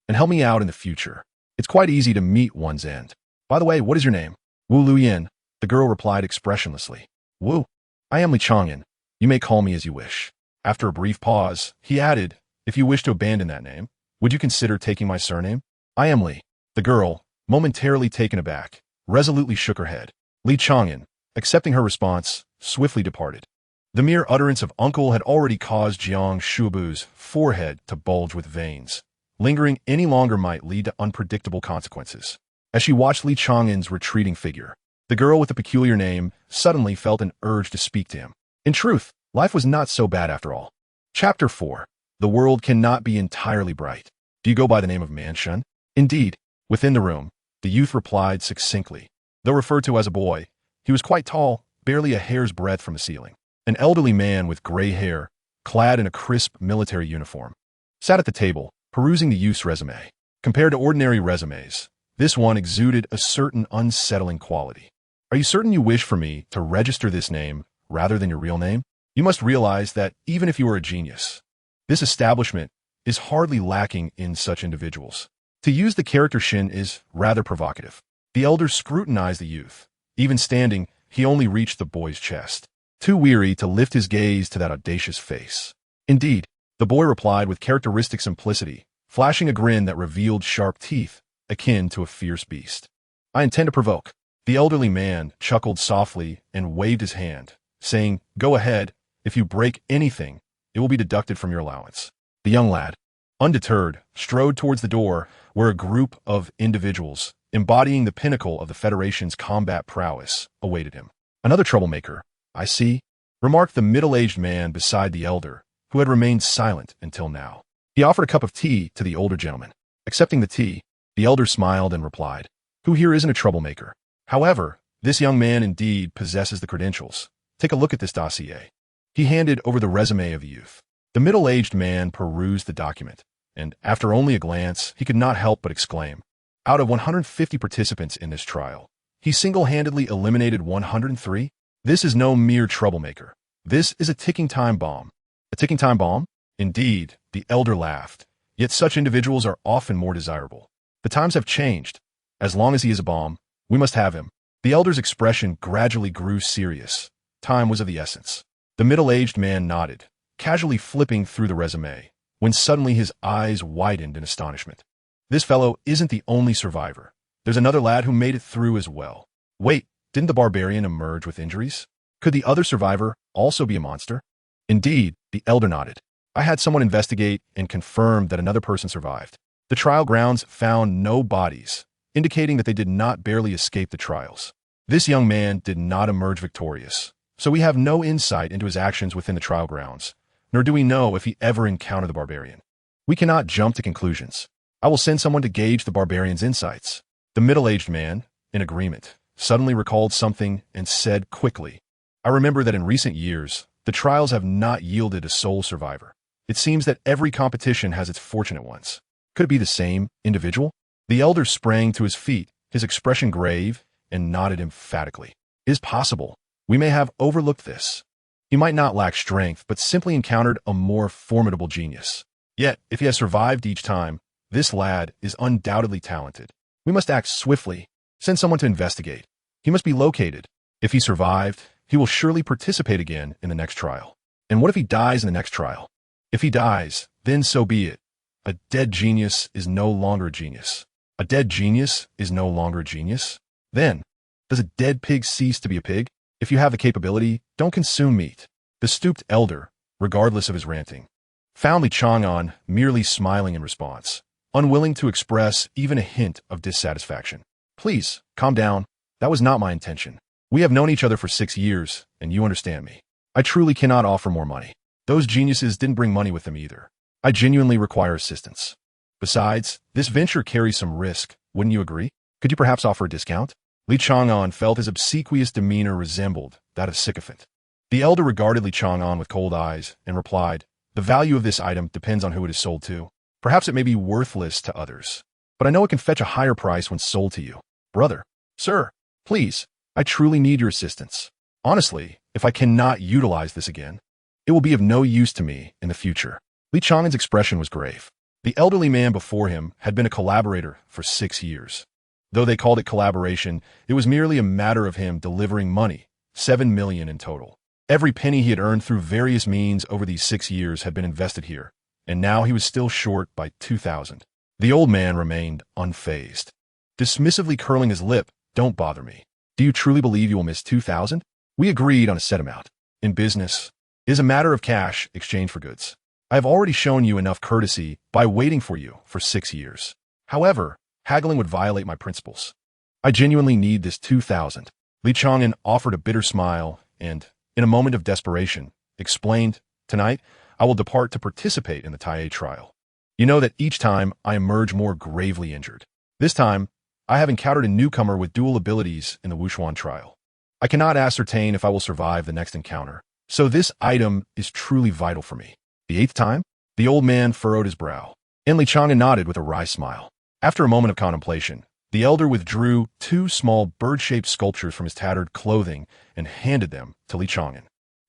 and help me out in the future. It's quite easy to meet one's end. By the way, what is your name? Wu Luyin, the girl replied expressionlessly. Wu, I am Li Chang'an. You may call me as you wish. After a brief pause, he added, If you wish to abandon that name, would you consider taking my surname? I am Li. The girl, momentarily taken aback, resolutely shook her head. Li Chang'an, accepting her response, swiftly departed. The mere utterance of uncle had already caused Jiang Shubu's forehead to bulge with veins. Lingering any longer might lead to unpredictable consequences. As she watched Li Chang'an's retreating figure, the girl with the peculiar name suddenly felt an urge to speak to him. In truth, life was not so bad after all. Chapter 4. The world cannot be entirely bright. Do you go by the name of Manshun? Indeed. Within the room, the youth replied succinctly. Though referred to as a boy, he was quite tall, barely a hair's breadth from the ceiling. An elderly man with gray hair, clad in a crisp military uniform, sat at the table, perusing the youth's resume. Compared to ordinary resumes, this one exuded a certain unsettling quality. Are you certain you wish for me to register this name rather than your real name? You must realize that even if you are a genius, this establishment is hardly lacking in such individuals. To use the character Shin is rather provocative. The elder scrutinized the youth. Even standing, he only reached the boy's chest, too weary to lift his gaze to that audacious face. Indeed, the boy replied with characteristic simplicity, flashing a grin that revealed sharp teeth, akin to a fierce beast. I intend to provoke. The elderly man chuckled softly and waved his hand, saying, "Go ahead. If you break anything, it will be deducted from your allowance." The young lad, undeterred, strode towards the door where a group of individuals, embodying the pinnacle of the Federation's combat prowess, awaited him. "Another troublemaker, I see," remarked the middle-aged man beside the elder, who had remained silent until now. He offered a cup of tea to the older gentleman. Accepting the tea, the elder smiled and replied, "Who here isn't a troublemaker? However, this young man indeed possesses the credentials. Take a look at this dossier." He handed over the resume of the youth. The middle-aged man perused the document, and after only a glance, he could not help but exclaim, "Out of 150 participants in this trial, he single-handedly eliminated 103? This is no mere troublemaker. This is a ticking time bomb." "A ticking time bomb?" "Indeed," the elder laughed. "Yet such individuals are often more desirable. The times have changed. As long as he is a bomb, we must have him." The elder's expression gradually grew serious. Time was of the essence. The middle-aged man nodded, casually flipping through the resume, when suddenly his eyes widened in astonishment. "This fellow isn't the only survivor. There's another lad who made it through as well." "Wait, didn't the barbarian emerge with injuries? Could the other survivor also be a monster?" "Indeed," the elder nodded. "I had someone investigate and confirm that another person survived. The trial grounds found no bodies, indicating that they did not barely escape the trials. This young man did not emerge victorious, so we have no insight into his actions within the trial grounds, nor do we know if he ever encountered the barbarian. We cannot jump to conclusions. I will send someone to gauge the barbarian's insights." The middle-aged man, in agreement, suddenly recalled something and said quickly, "I remember that in recent years, the trials have not yielded a sole survivor. It seems that every competition has its fortunate ones. Could it be the same individual?" The elder sprang to his feet, his expression grave, and nodded emphatically. "It is possible. We may have overlooked this. He might not lack strength, but simply encountered a more formidable genius. Yet, if he has survived each time, this lad is undoubtedly talented. We must act swiftly. Send someone to investigate. He must be located. If he survived, he will surely participate again in the next trial. And what if he dies in the next trial? If he dies, then so be it. A dead genius is no longer a genius. A dead genius is no longer a genius? Then, does a dead pig cease to be a pig? If you have the capability, don't consume meat." The stooped elder, regardless of his ranting, found Li Chang'an merely smiling in response, unwilling to express even a hint of dissatisfaction. "Please, calm down. That was not my intention. We have known each other for 6 years, and you understand me. I truly cannot offer more money. Those geniuses didn't bring money with them either. I genuinely require assistance. Besides, this venture carries some risk, wouldn't you agree? Could you perhaps offer a discount?" Li Chang'an felt his obsequious demeanor resembled that of a sycophant. The elder regarded Li Chang'an with cold eyes and replied, "The value of this item depends on who it is sold to. Perhaps it may be worthless to others, but I know it can fetch a higher price when sold to you. Brother, sir, please, I truly need your assistance. Honestly, if I cannot utilize this again, it will be of no use to me in the future." Li Chang'an's expression was grave. The elderly man before him had been a collaborator for 6 years. Though they called it collaboration, it was merely a matter of him delivering money, 7 million in total. Every penny he had earned through various means over these 6 years had been invested here, and now he was still short by 2,000. The old man remained unfazed, dismissively curling his lip. "Don't bother me. Do you truly believe you will miss 2,000? We agreed on a set amount. In business, it is a matter of cash exchange for goods. I have already shown you enough courtesy by waiting for you for 6 years. However, haggling would violate my principles. I genuinely need this 2,000. Li Chang'an offered a bitter smile and, in a moment of desperation, explained, "Tonight, I will depart to participate in the Taiyé trial. You know that each time I emerge more gravely injured. This time, I have encountered a newcomer with dual abilities in the Wushuan trial. I cannot ascertain if I will survive the next encounter, so this item is truly vital for me." "The 8th time?" The old man furrowed his brow, and Li Chang'an nodded with a wry smile. After a moment of contemplation, the elder withdrew 2 small bird-shaped sculptures from his tattered clothing and handed them to Li Chang'an.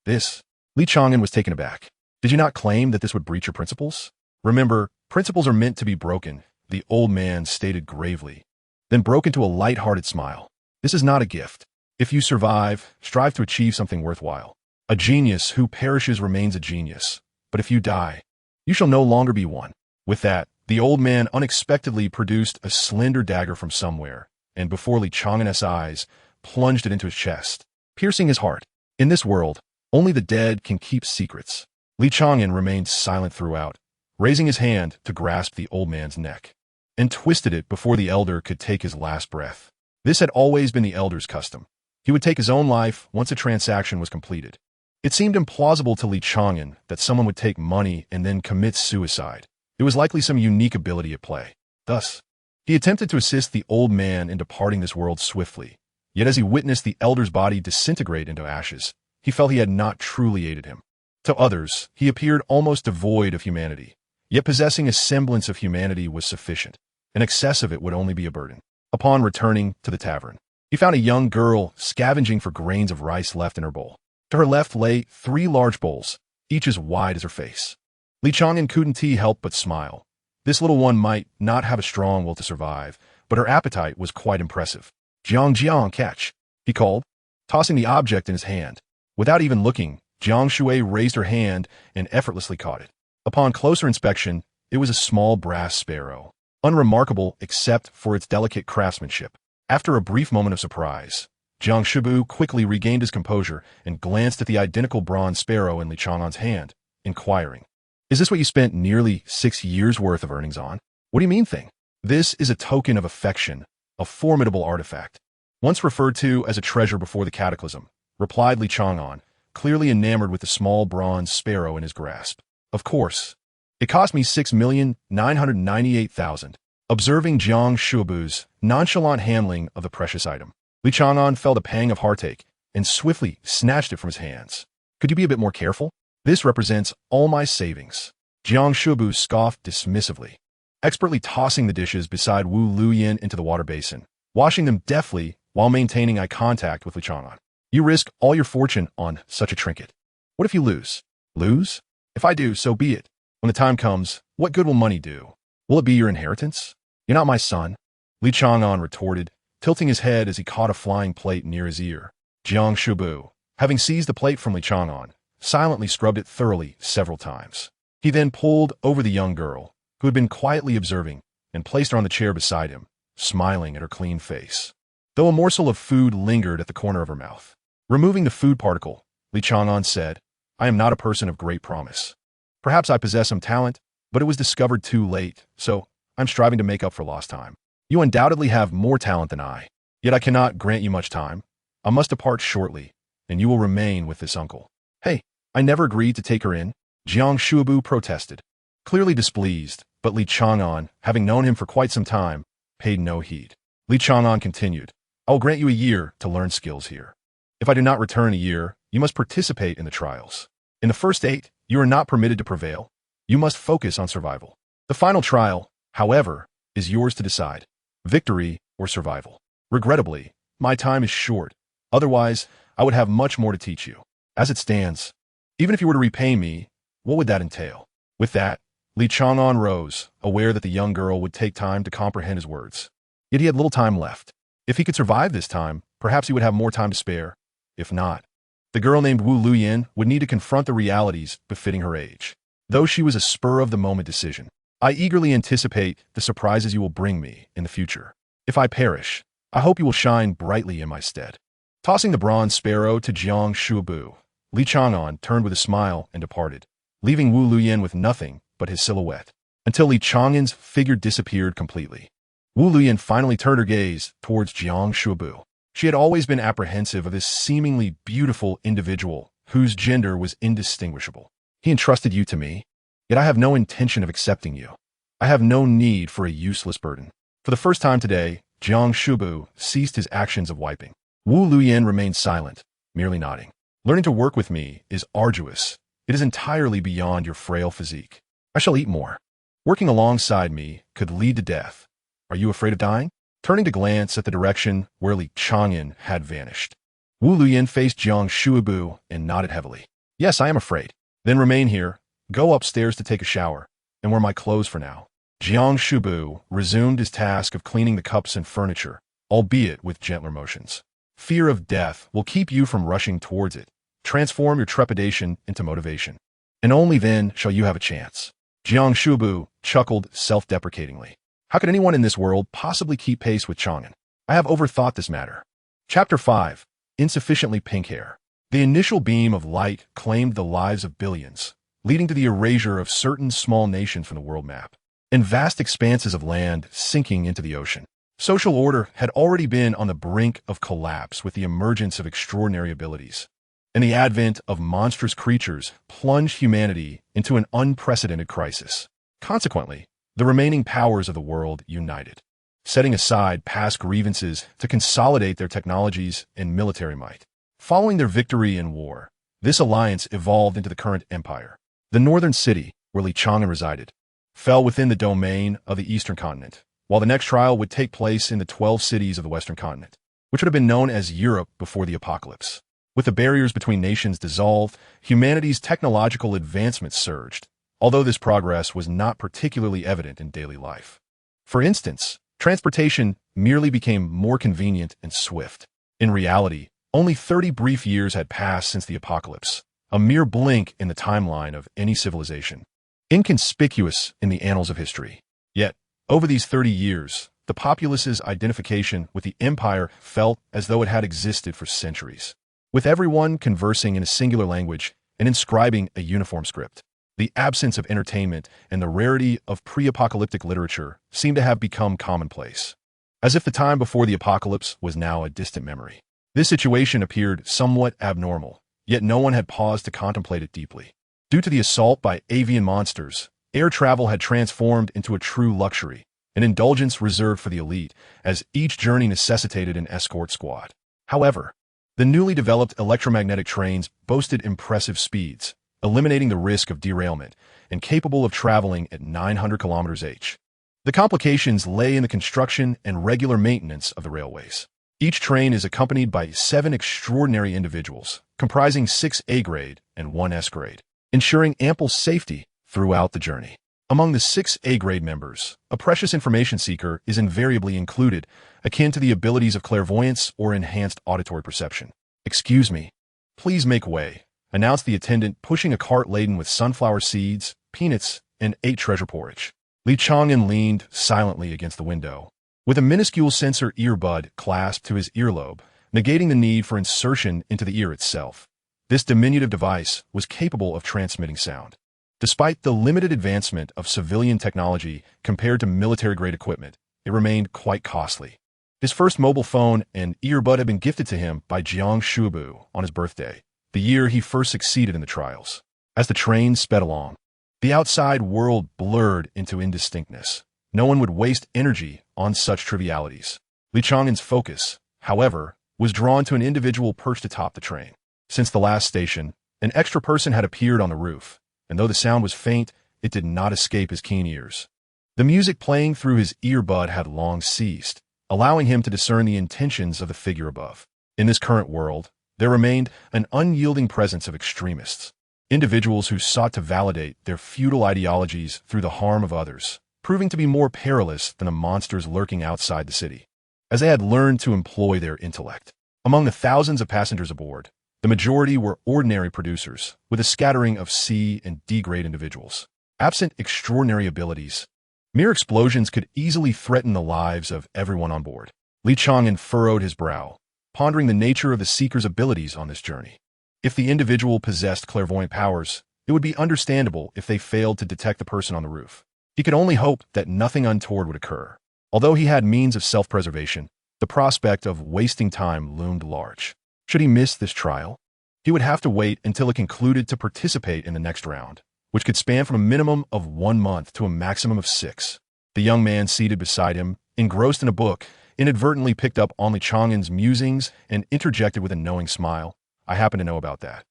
"This?" Li Chang'an was taken aback. "Did you not claim that this would breach your principles?" Remember, principles are meant to be broken, the old man stated gravely, then broke into a light-hearted smile. This is not a gift. If you survive, strive to achieve something worthwhile. A genius who perishes remains a genius, but if you die, you shall no longer be one. With that, the old man unexpectedly produced a slender dagger from somewhere, and before Li Chang'an's eyes, plunged it into his chest, piercing his heart. In this world, only the dead can keep secrets. Li Chang'an remained silent throughout, raising his hand to grasp the old man's neck, and twisted it before the elder could take his last breath. This had always been the elder's custom. He would take his own life once a transaction was completed. It seemed implausible to Li Chang'an that someone would take money and then commit suicide. It was likely some unique ability at play. Thus, he attempted to assist the old man in departing this world swiftly. Yet as he witnessed the elder's body disintegrate into ashes, he felt he had not truly aided him. To others, he appeared almost devoid of humanity. Yet possessing a semblance of humanity was sufficient. An excess of it would only be a burden. Upon returning to the tavern, he found a young girl scavenging for grains of rice left in her bowl. To her left lay 3 large bowls, each as wide as her face. Li Chang'an couldn't help but smile. This little one might not have a strong will to survive, but her appetite was quite impressive. Jiang, catch, he called, tossing the object in his hand. Without even looking, Jiang Shui raised her hand and effortlessly caught it. Upon closer inspection, it was a small brass sparrow, unremarkable except for its delicate craftsmanship. After a brief moment of surprise, Jiang Shibu quickly regained his composure and glanced at the identical bronze sparrow in Li Chang'an's hand, inquiring, "Is this what you spent nearly 6 years' worth of earnings on?" "What do you mean, thing?" "This is a token of affection, a formidable artifact, once referred to as a treasure before the cataclysm," replied Li Chang'an, clearly enamored with the small bronze sparrow in his grasp. "Of course. It cost me 6,998,000. Observing Jiang Shuibu's nonchalant handling of the precious item, Li Chang'an felt a pang of heartache and swiftly snatched it from his hands. "Could you be a bit more careful? This represents all my savings." Jiang Shuibu scoffed dismissively, expertly tossing the dishes beside Wu Luyan into the water basin, washing them deftly while maintaining eye contact with Li Chang'an. "You risk all your fortune on such a trinket. What if you lose?" "Lose? If I do, so be it. When the time comes, what good will money do? Will it be your inheritance? You're not my son," Li Chang'an retorted, tilting his head as he caught a flying plate near his ear. Jiang Shubu, having seized the plate from Li Chang'an, silently scrubbed it thoroughly several times. He then pulled over the young girl, who had been quietly observing, and placed her on the chair beside him, smiling at her clean face, though a morsel of food lingered at the corner of her mouth. Removing the food particle, Li Chang'an said, "I am not a person of great promise. Perhaps I possess some talent, but it was discovered too late, so I'm striving to make up for lost time. You undoubtedly have more talent than I, yet I cannot grant you much time. I must depart shortly, and you will remain with this uncle." "Hey, I never agreed to take her in," Jiang Shuibu protested, clearly displeased, but Li Chang'an, having known him for quite some time, paid no heed. Li Chang'an continued, "I will grant you a year to learn skills here. If I do not return a year, you must participate in the trials. In the first 8, you are not permitted to prevail. You must focus on survival. The final trial, however, is yours to decide, victory or survival. Regrettably, my time is short. Otherwise, I would have much more to teach you. As it stands, even if you were to repay me, what would that entail?" With that, Li Chang'an rose, aware that the young girl would take time to comprehend his words. Yet he had little time left. If he could survive this time, perhaps he would have more time to spare. If not, the girl named Wu Luyan would need to confront the realities befitting her age. Though she was a spur-of-the-moment decision, "I eagerly anticipate the surprises you will bring me in the future. If I perish, I hope you will shine brightly in my stead." Tossing the bronze sparrow to Jiang Shuibu, Li Chang'an turned with a smile and departed, leaving Wu Luyan with nothing but his silhouette, until Li Chang'an's figure disappeared completely. Wu Luyan finally turned her gaze towards Jiang Shuibu. She had always been apprehensive of this seemingly beautiful individual whose gender was indistinguishable. "He entrusted you to me, yet I have no intention of accepting you. I have no need for a useless burden." For the first time today, Jiang Shuibu ceased his actions of wiping. Wu Luyan remained silent, merely nodding. "Learning to work with me is arduous. It is entirely beyond your frail physique. I shall eat more. Working alongside me could lead to death. Are you afraid of dying?" Turning to glance at the direction where Li Chang'an had vanished, Wu Luyan faced Jiang Shuibu and nodded heavily. "Yes, I am afraid." "Then remain here, go upstairs to take a shower, and wear my clothes for now. Jiang Shubu resumed his task of cleaning the cups and furniture, albeit with gentler motions. Fear of death will keep you from rushing towards it. Transform your trepidation into motivation. And only then shall you have a chance. Jiang Shubu chuckled self-deprecatingly. How could anyone in this world possibly keep pace with Chang'an? I have overthought this matter. Chapter 5. Insufficiently pink hair. The initial beam of light claimed the lives of billions, leading to the erasure of certain small nations from the world map, and vast expanses of land sinking into the ocean. Social order had already been on the brink of collapse with the emergence of extraordinary abilities, and the advent of monstrous creatures plunged humanity into an unprecedented crisis. Consequently, the remaining powers of the world united, setting aside past grievances to consolidate their technologies and military might. Following their victory in war, this alliance evolved into the current empire. The northern city, where Li Chang'an resided, fell within the domain of the eastern continent, while the next trial would take place in the 12 cities of the western continent, which would have been known as Europe before the apocalypse. With the barriers between nations dissolved, humanity's technological advancement surged, although this progress was not particularly evident in daily life. For instance, transportation merely became more convenient and swift. In reality, only 30 brief years had passed since the apocalypse, a mere blink in the timeline of any civilization, inconspicuous in the annals of history. Yet, over these 30 years, the populace's identification with the empire felt as though it had existed for centuries, with everyone conversing in a singular language and inscribing a uniform script. The absence of entertainment and the rarity of pre-apocalyptic literature seemed to have become commonplace, as if the time before the apocalypse was now a distant memory. This situation appeared somewhat abnormal, yet no one had paused to contemplate it deeply. Due to the assault by avian monsters, air travel had transformed into a true luxury, an indulgence reserved for the elite, as each journey necessitated an escort squad. However, the newly developed electromagnetic trains boasted impressive speeds, eliminating the risk of derailment, and capable of traveling at 900 km/h. The complications lay in the construction and regular maintenance of the railways. Each train is accompanied by 7 extraordinary individuals, comprising 6 A-grade and 1 S-grade, ensuring ample safety throughout the journey. Among the 6 A-grade members, a precious information seeker is invariably included, akin to the abilities of clairvoyance or enhanced auditory perception. "Excuse me. Please make way," announced the attendant, pushing a cart laden with sunflower seeds, peanuts, and 8 treasure porridge. Li Chang'an leaned silently against the window, with a minuscule sensor earbud clasped to his earlobe, negating the need for insertion into the ear itself. This diminutive device was capable of transmitting sound. Despite the limited advancement of civilian technology compared to military-grade equipment, it remained quite costly. His first mobile phone and earbud had been gifted to him by Jiang Shubu on his birthday, the year he first succeeded in the trials. As the train sped along, the outside world blurred into indistinctness. No one would waste energy on such trivialities. Li Chang'an's focus, however, was drawn to an individual perched atop the train. Since the last station, an extra person had appeared on the roof, and though the sound was faint, it did not escape his keen ears. The music playing through his earbud had long ceased, allowing him to discern the intentions of the figure above. In this current world, there remained an unyielding presence of extremists, individuals who sought to validate their feudal ideologies through the harm of others, proving to be more perilous than the monsters lurking outside the city, as they had learned to employ their intellect. Among the thousands of passengers aboard, the majority were ordinary producers, with a scattering of C and D-grade individuals. Absent extraordinary abilities, mere explosions could easily threaten the lives of everyone on board. Li Chang'an furrowed his brow, pondering the nature of the seeker's abilities on this journey. If the individual possessed clairvoyant powers, it would be understandable if they failed to detect the person on the roof. He could only hope that nothing untoward would occur. Although he had means of self-preservation, the prospect of wasting time loomed large. Should he miss this trial, he would have to wait until it concluded to participate in the next round, which could span from a minimum of 1 month to a maximum of 6. The young man seated beside him, engrossed in a book, inadvertently picked up on Li Chang'an's musings and interjected with a knowing smile. "I happen to know about that.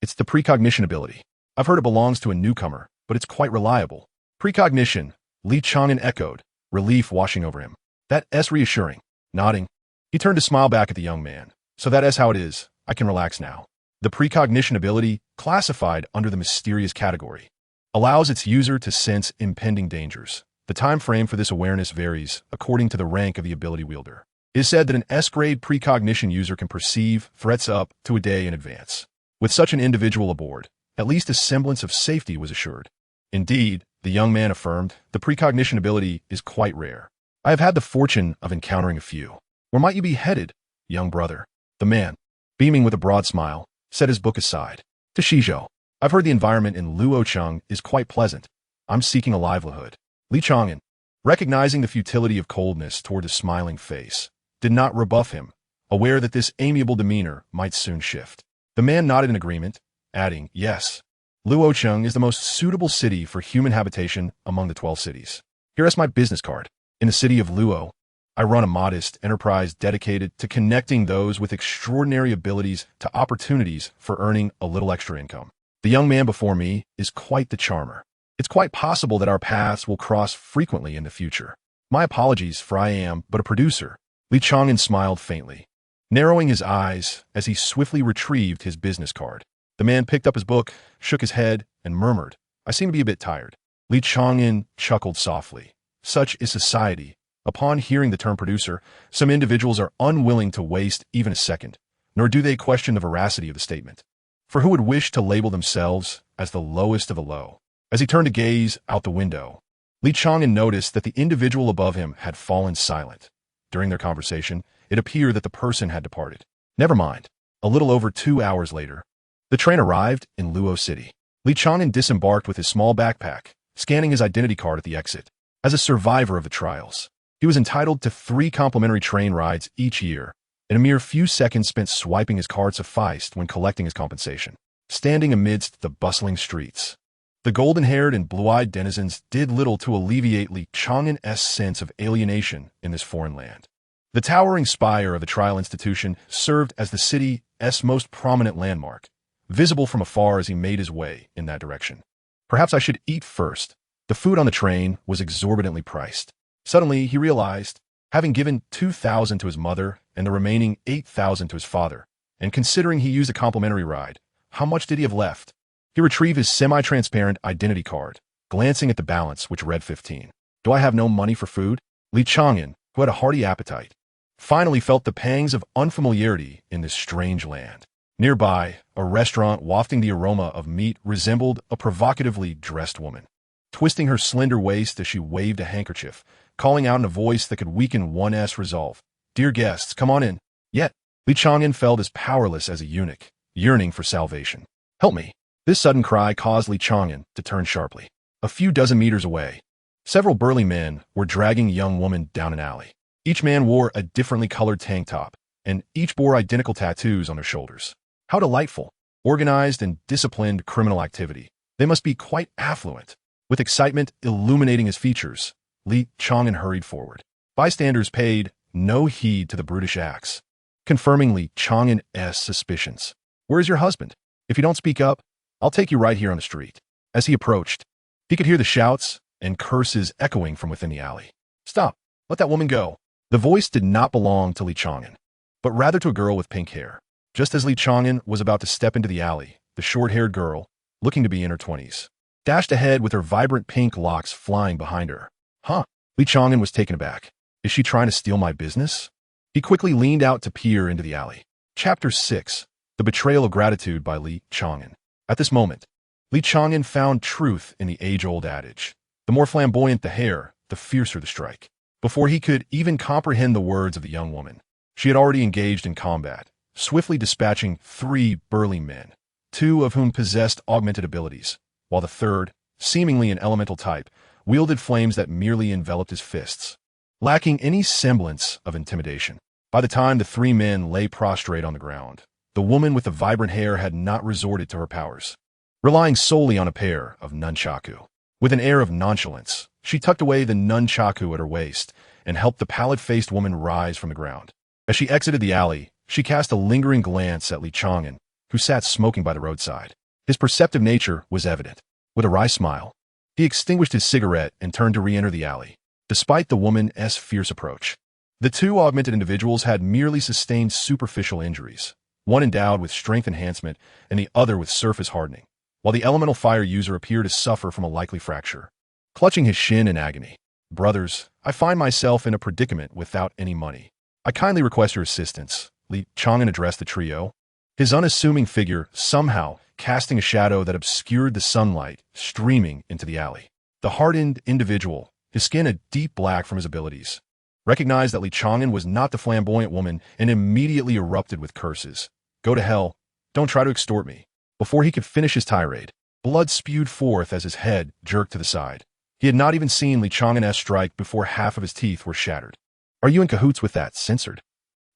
It's the precognition ability. I've heard it belongs to a newcomer, but it's quite reliable." "Precognition," Li Chang'an echoed, relief washing over him. "That's reassuring." Nodding, he turned to smile back at the young man. "So that is how it is. I can relax now." The precognition ability classified under the mysterious category. allows its user to sense impending dangers. The time frame for this awareness varies according to the rank of the ability wielder. It is said that an S-grade precognition user can perceive threats up to a day in advance. With such an individual aboard, at least a semblance of safety was assured. Indeed, the young man affirmed, the precognition ability is quite rare. I have had the fortune of encountering a few. Where might you be headed, young brother? The man, beaming with a broad smile, set his book aside. To Shizhou. I've heard the environment in Luocheng is quite pleasant. I'm seeking a livelihood. Li Chang'an, recognizing the futility of coldness toward his smiling face, did not rebuff him, aware that this amiable demeanor might soon shift. The man nodded in agreement, adding, yes, Luocheng is the most suitable city for human habitation among the 12 cities. Here is my business card. In the city of Luo, I run a modest enterprise dedicated to connecting those with extraordinary abilities to opportunities for earning a little extra income. The young man before me is quite the charmer. It's quite possible that our paths will cross frequently in the future. My apologies, for I am but a producer. Li Chang'an smiled faintly, narrowing his eyes as he swiftly retrieved his business card. The man picked up his book, shook his head, and murmured, I seem to be a bit tired. Li Chang'an chuckled softly. Such is society. Upon hearing the term producer, some individuals are unwilling to waste even a second, nor do they question the veracity of the statement. For who would wish to label themselves as the lowest of the low? As he turned to gaze out the window, Li Chang'an noticed that the individual above him had fallen silent. During their conversation, it appeared that the person had departed. Never mind. A little over 2 hours later, the train arrived in Luo City. Li Chang'an disembarked with his small backpack, scanning his identity card at the exit. As a survivor of the trials, he was entitled to 3 complimentary train rides each year, and a mere few seconds spent swiping his card sufficed when collecting his compensation. Standing amidst the bustling streets, the golden-haired and blue-eyed denizens did little to alleviate Li Chang'an's sense of alienation in this foreign land. The towering spire of the trial institution served as the city's most prominent landmark, visible from afar as he made his way in that direction. Perhaps I should eat first. The food on the train was exorbitantly priced. Suddenly, he realized, having given 2,000 to his mother and the remaining 8,000 to his father, and considering he used a complimentary ride, how much did he have left? He retrieved his semi-transparent identity card, glancing at the balance, which read 15. Do I have no money for food? Li Chang'an, who had a hearty appetite, finally felt the pangs of unfamiliarity in this strange land. Nearby, a restaurant wafting the aroma of meat resembled a provocatively dressed woman, twisting her slender waist as she waved a handkerchief, calling out in a voice that could weaken one's resolve. Dear guests, come on in. Yet, Li Chang'an felt as powerless as a eunuch, yearning for salvation. Help me. This sudden cry caused Li Chang'an to turn sharply. A few dozen meters away, several burly men were dragging a young woman down an alley. Each man wore a differently colored tank top, and each bore identical tattoos on their shoulders. How delightful. Organized and disciplined criminal activity. They must be quite affluent. With excitement illuminating his features, Li Chang'an hurried forward. Bystanders paid no heed to the brutish acts, confirming Li Chang'an's suspicions. Where is your husband? If you don't speak up, I'll take you right here on the street. As he approached, he could hear the shouts and curses echoing from within the alley. Stop! Let that woman go! The voice did not belong to Li Chang'an, but rather to a girl with pink hair. Just as Li Chang'an was about to step into the alley, the short-haired girl, looking to be in her 20s, dashed ahead with her vibrant pink locks flying behind her. Huh? Li Chang'an was taken aback. Is she trying to steal my business? He quickly leaned out to peer into the alley. Chapter 6. The Betrayal of Gratitude by Li Chang'an. At this moment, Li Chang'an found truth in the age-old adage. The more flamboyant the hair, the fiercer the strike. Before he could even comprehend the words of the young woman, she had already engaged in combat, swiftly dispatching 3 burly men, 2 of whom possessed augmented abilities, while the third, seemingly an elemental type, wielded flames that merely enveloped his fists, lacking any semblance of intimidation. By the time the 3 men lay prostrate on the ground, the woman with the vibrant hair had not resorted to her powers, relying solely on a pair of nunchaku. With an air of nonchalance, she tucked away the nunchaku at her waist and helped the pallid-faced woman rise from the ground. As she exited the alley, she cast a lingering glance at Li Chang'an, who sat smoking by the roadside. His perceptive nature was evident. With a wry smile, he extinguished his cigarette and turned to re-enter the alley. Despite the woman's fierce approach, the 2 augmented individuals had merely sustained superficial injuries, one endowed with strength enhancement and the other with surface hardening. while the elemental fire user appeared to suffer from a likely fracture, clutching his shin in agony. "Brothers, I find myself in a predicament without any money. I kindly request your assistance," Li Chang'an addressed the trio, his unassuming figure somehow casting a shadow that obscured the sunlight streaming into the alley. The hardened individual, his skin a deep black from his abilities, recognized that Li Chang'an was not the flamboyant woman and immediately erupted with curses. "Go to hell. Don't try to extort me." Before he could finish his tirade, blood spewed forth as his head jerked to the side. He had not even seen Li Chang'an strike before half of his teeth were shattered. "Are you in cahoots with that?" censored.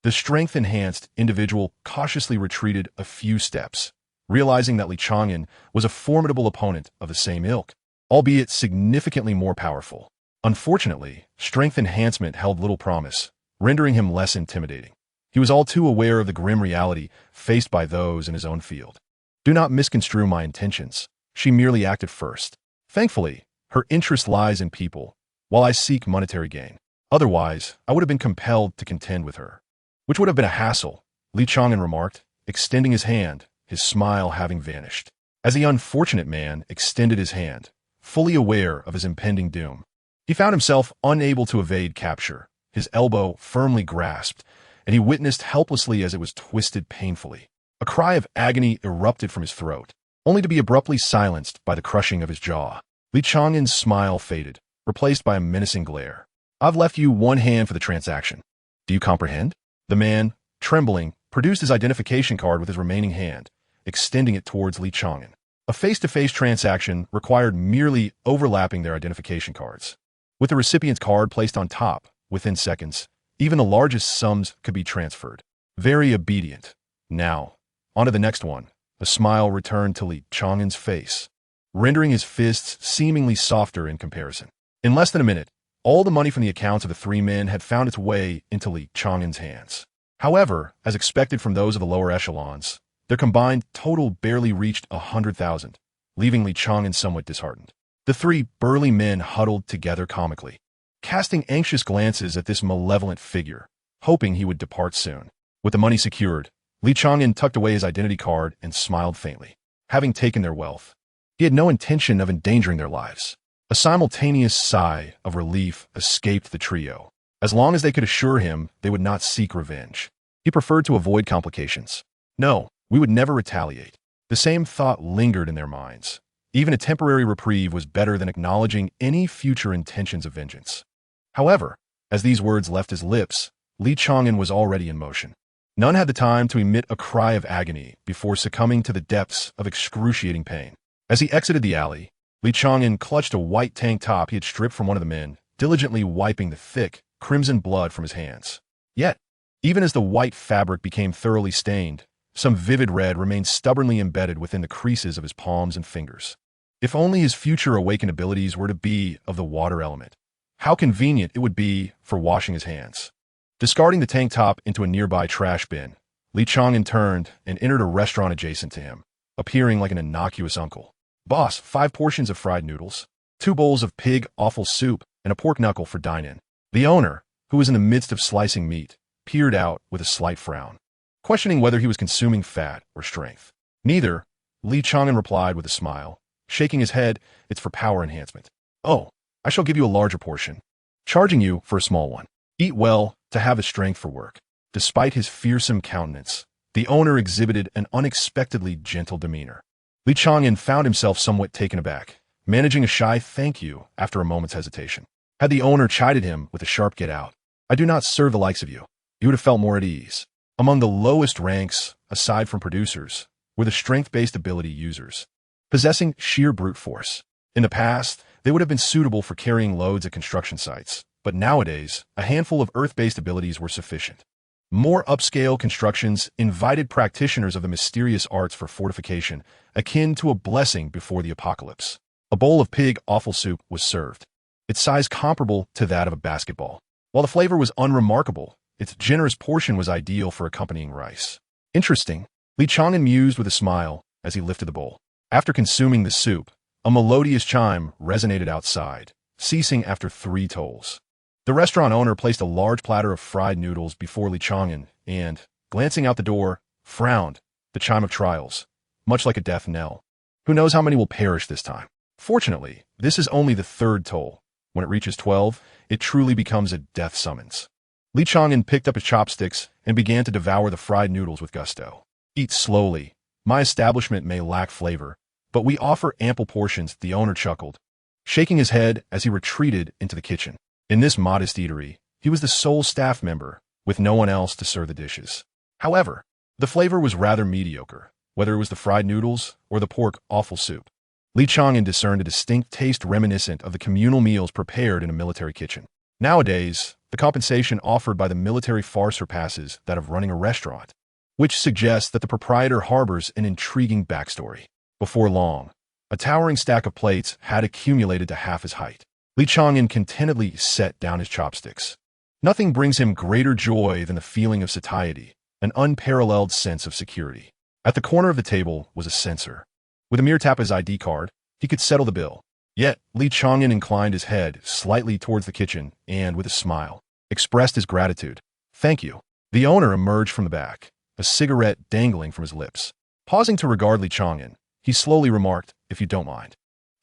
The strength-enhanced individual cautiously retreated a few steps, realizing that Li Chang'an was a formidable opponent of the same ilk, albeit significantly more powerful. Unfortunately, strength enhancement held little promise, rendering him less intimidating. He was all too aware of the grim reality faced by those in his own field. "Do not misconstrue my intentions. She merely acted first. Thankfully, her interest lies in people, while I seek monetary gain. Otherwise, I would have been compelled to contend with her, which would have been a hassle," Li Chang'an remarked, extending his hand, his smile having vanished. As the unfortunate man extended his hand, fully aware of his impending doom, he found himself unable to evade capture, his elbow firmly grasped, and he witnessed helplessly as it was twisted painfully. A cry of agony erupted from his throat, only to be abruptly silenced by the crushing of his jaw. Li Chang'an's smile faded, replaced by a menacing glare. "I've left you one hand for the transaction. Do you comprehend?" The man, trembling, produced his identification card with his remaining hand, extending it towards Li Chang'an. A face-to-face transaction required merely overlapping their identification cards. With the recipient's card placed on top, within seconds, even the largest sums could be transferred. Very obedient. "Now, on to the next one." A smile returned to Li Chang'an's face, rendering his fists seemingly softer in comparison. In less than a minute, all the money from the accounts of the three men had found its way into Li Chang'an's hands. However, as expected from those of the lower echelons, their combined total barely reached 100,000, leaving Li Chang'an somewhat disheartened. The three burly men huddled together comically, casting anxious glances at this malevolent figure, hoping he would depart soon. With the money secured, Li Chang'an tucked away his identity card and smiled faintly. Having taken their wealth, he had no intention of endangering their lives. A simultaneous sigh of relief escaped the trio. As long as they could assure him they would not seek revenge, he preferred to avoid complications. "No, we would never retaliate." The same thought lingered in their minds. Even a temporary reprieve was better than acknowledging any future intentions of vengeance. However, as these words left his lips, Li Chang'an was already in motion. None had the time to emit a cry of agony before succumbing to the depths of excruciating pain. As he exited the alley, Li Chang'an clutched a white tank top he had stripped from one of the men, diligently wiping the thick, crimson blood from his hands. Yet, even as the white fabric became thoroughly stained, some vivid red remained stubbornly embedded within the creases of his palms and fingers. If only his future awakened abilities were to be of the water element, how convenient it would be for washing his hands. Discarding the tank top into a nearby trash bin, Li Chang'an turned and entered a restaurant adjacent to him, appearing like an innocuous uncle. "Boss, 5 portions of fried noodles, 2 bowls of pig offal soup, and a pork knuckle for dine-in." The owner, who was in the midst of slicing meat, peered out with a slight frown, questioning whether he was consuming fat or strength. "Neither," Li Chang'an replied with a smile, shaking his head. "It's for power enhancement." "Oh, I shall give you a larger portion, charging you for a small one. Eat well to have the strength for work." Despite his fearsome countenance, the owner exhibited an unexpectedly gentle demeanor. Li Chang'an found himself somewhat taken aback, managing a shy "thank you" after a moment's hesitation. Had the owner chided him with a sharp "get out, I do not serve the likes of you," he would have felt more at ease. Among the lowest ranks, aside from producers, were the strength-based ability users, possessing sheer brute force. In the past, they would have been suitable for carrying loads at construction sites, but nowadays, a handful of earth-based abilities were sufficient. More upscale constructions invited practitioners of the mysterious arts for fortification, akin to a blessing before the apocalypse. A bowl of pig offal soup was served, its size comparable to that of a basketball. While the flavor was unremarkable, its generous portion was ideal for accompanying rice. "Interesting," Li Chang'an mused with a smile as he lifted the bowl. After consuming the soup, a melodious chime resonated outside, ceasing after 3 tolls. The restaurant owner placed a large platter of fried noodles before Li Chang'an and, glancing out the door, frowned, the chime of trials, much like a death knell. Who knows how many will perish this time? Fortunately, this is only the third toll. When it reaches 12, it truly becomes a death summons. Li Chang'an picked up his chopsticks and began to devour the fried noodles with gusto. Eat slowly. My establishment may lack flavor, but we offer ample portions, the owner chuckled, shaking his head as he retreated into the kitchen. In this modest eatery, he was the sole staff member, with no one else to serve the dishes. However, the flavor was rather mediocre, whether it was the fried noodles or the pork offal soup. Li Chang'an discerned a distinct taste reminiscent of the communal meals prepared in a military kitchen. Nowadays, the compensation offered by the military far surpasses that of running a restaurant, which suggests that the proprietor harbors an intriguing backstory. Before long, a towering stack of plates had accumulated to half his height. Li Chang'an contentedly set down his chopsticks. Nothing brings him greater joy than the feeling of satiety, an unparalleled sense of security. At the corner of the table was a censor. With a mere tap of his ID card, he could settle the bill. Yet, Li Chang'an inclined his head slightly towards the kitchen and, with a smile, expressed his gratitude. Thank you. The owner emerged from the back, a cigarette dangling from his lips. Pausing to regard Li Chang'an, he slowly remarked, if you don't mind,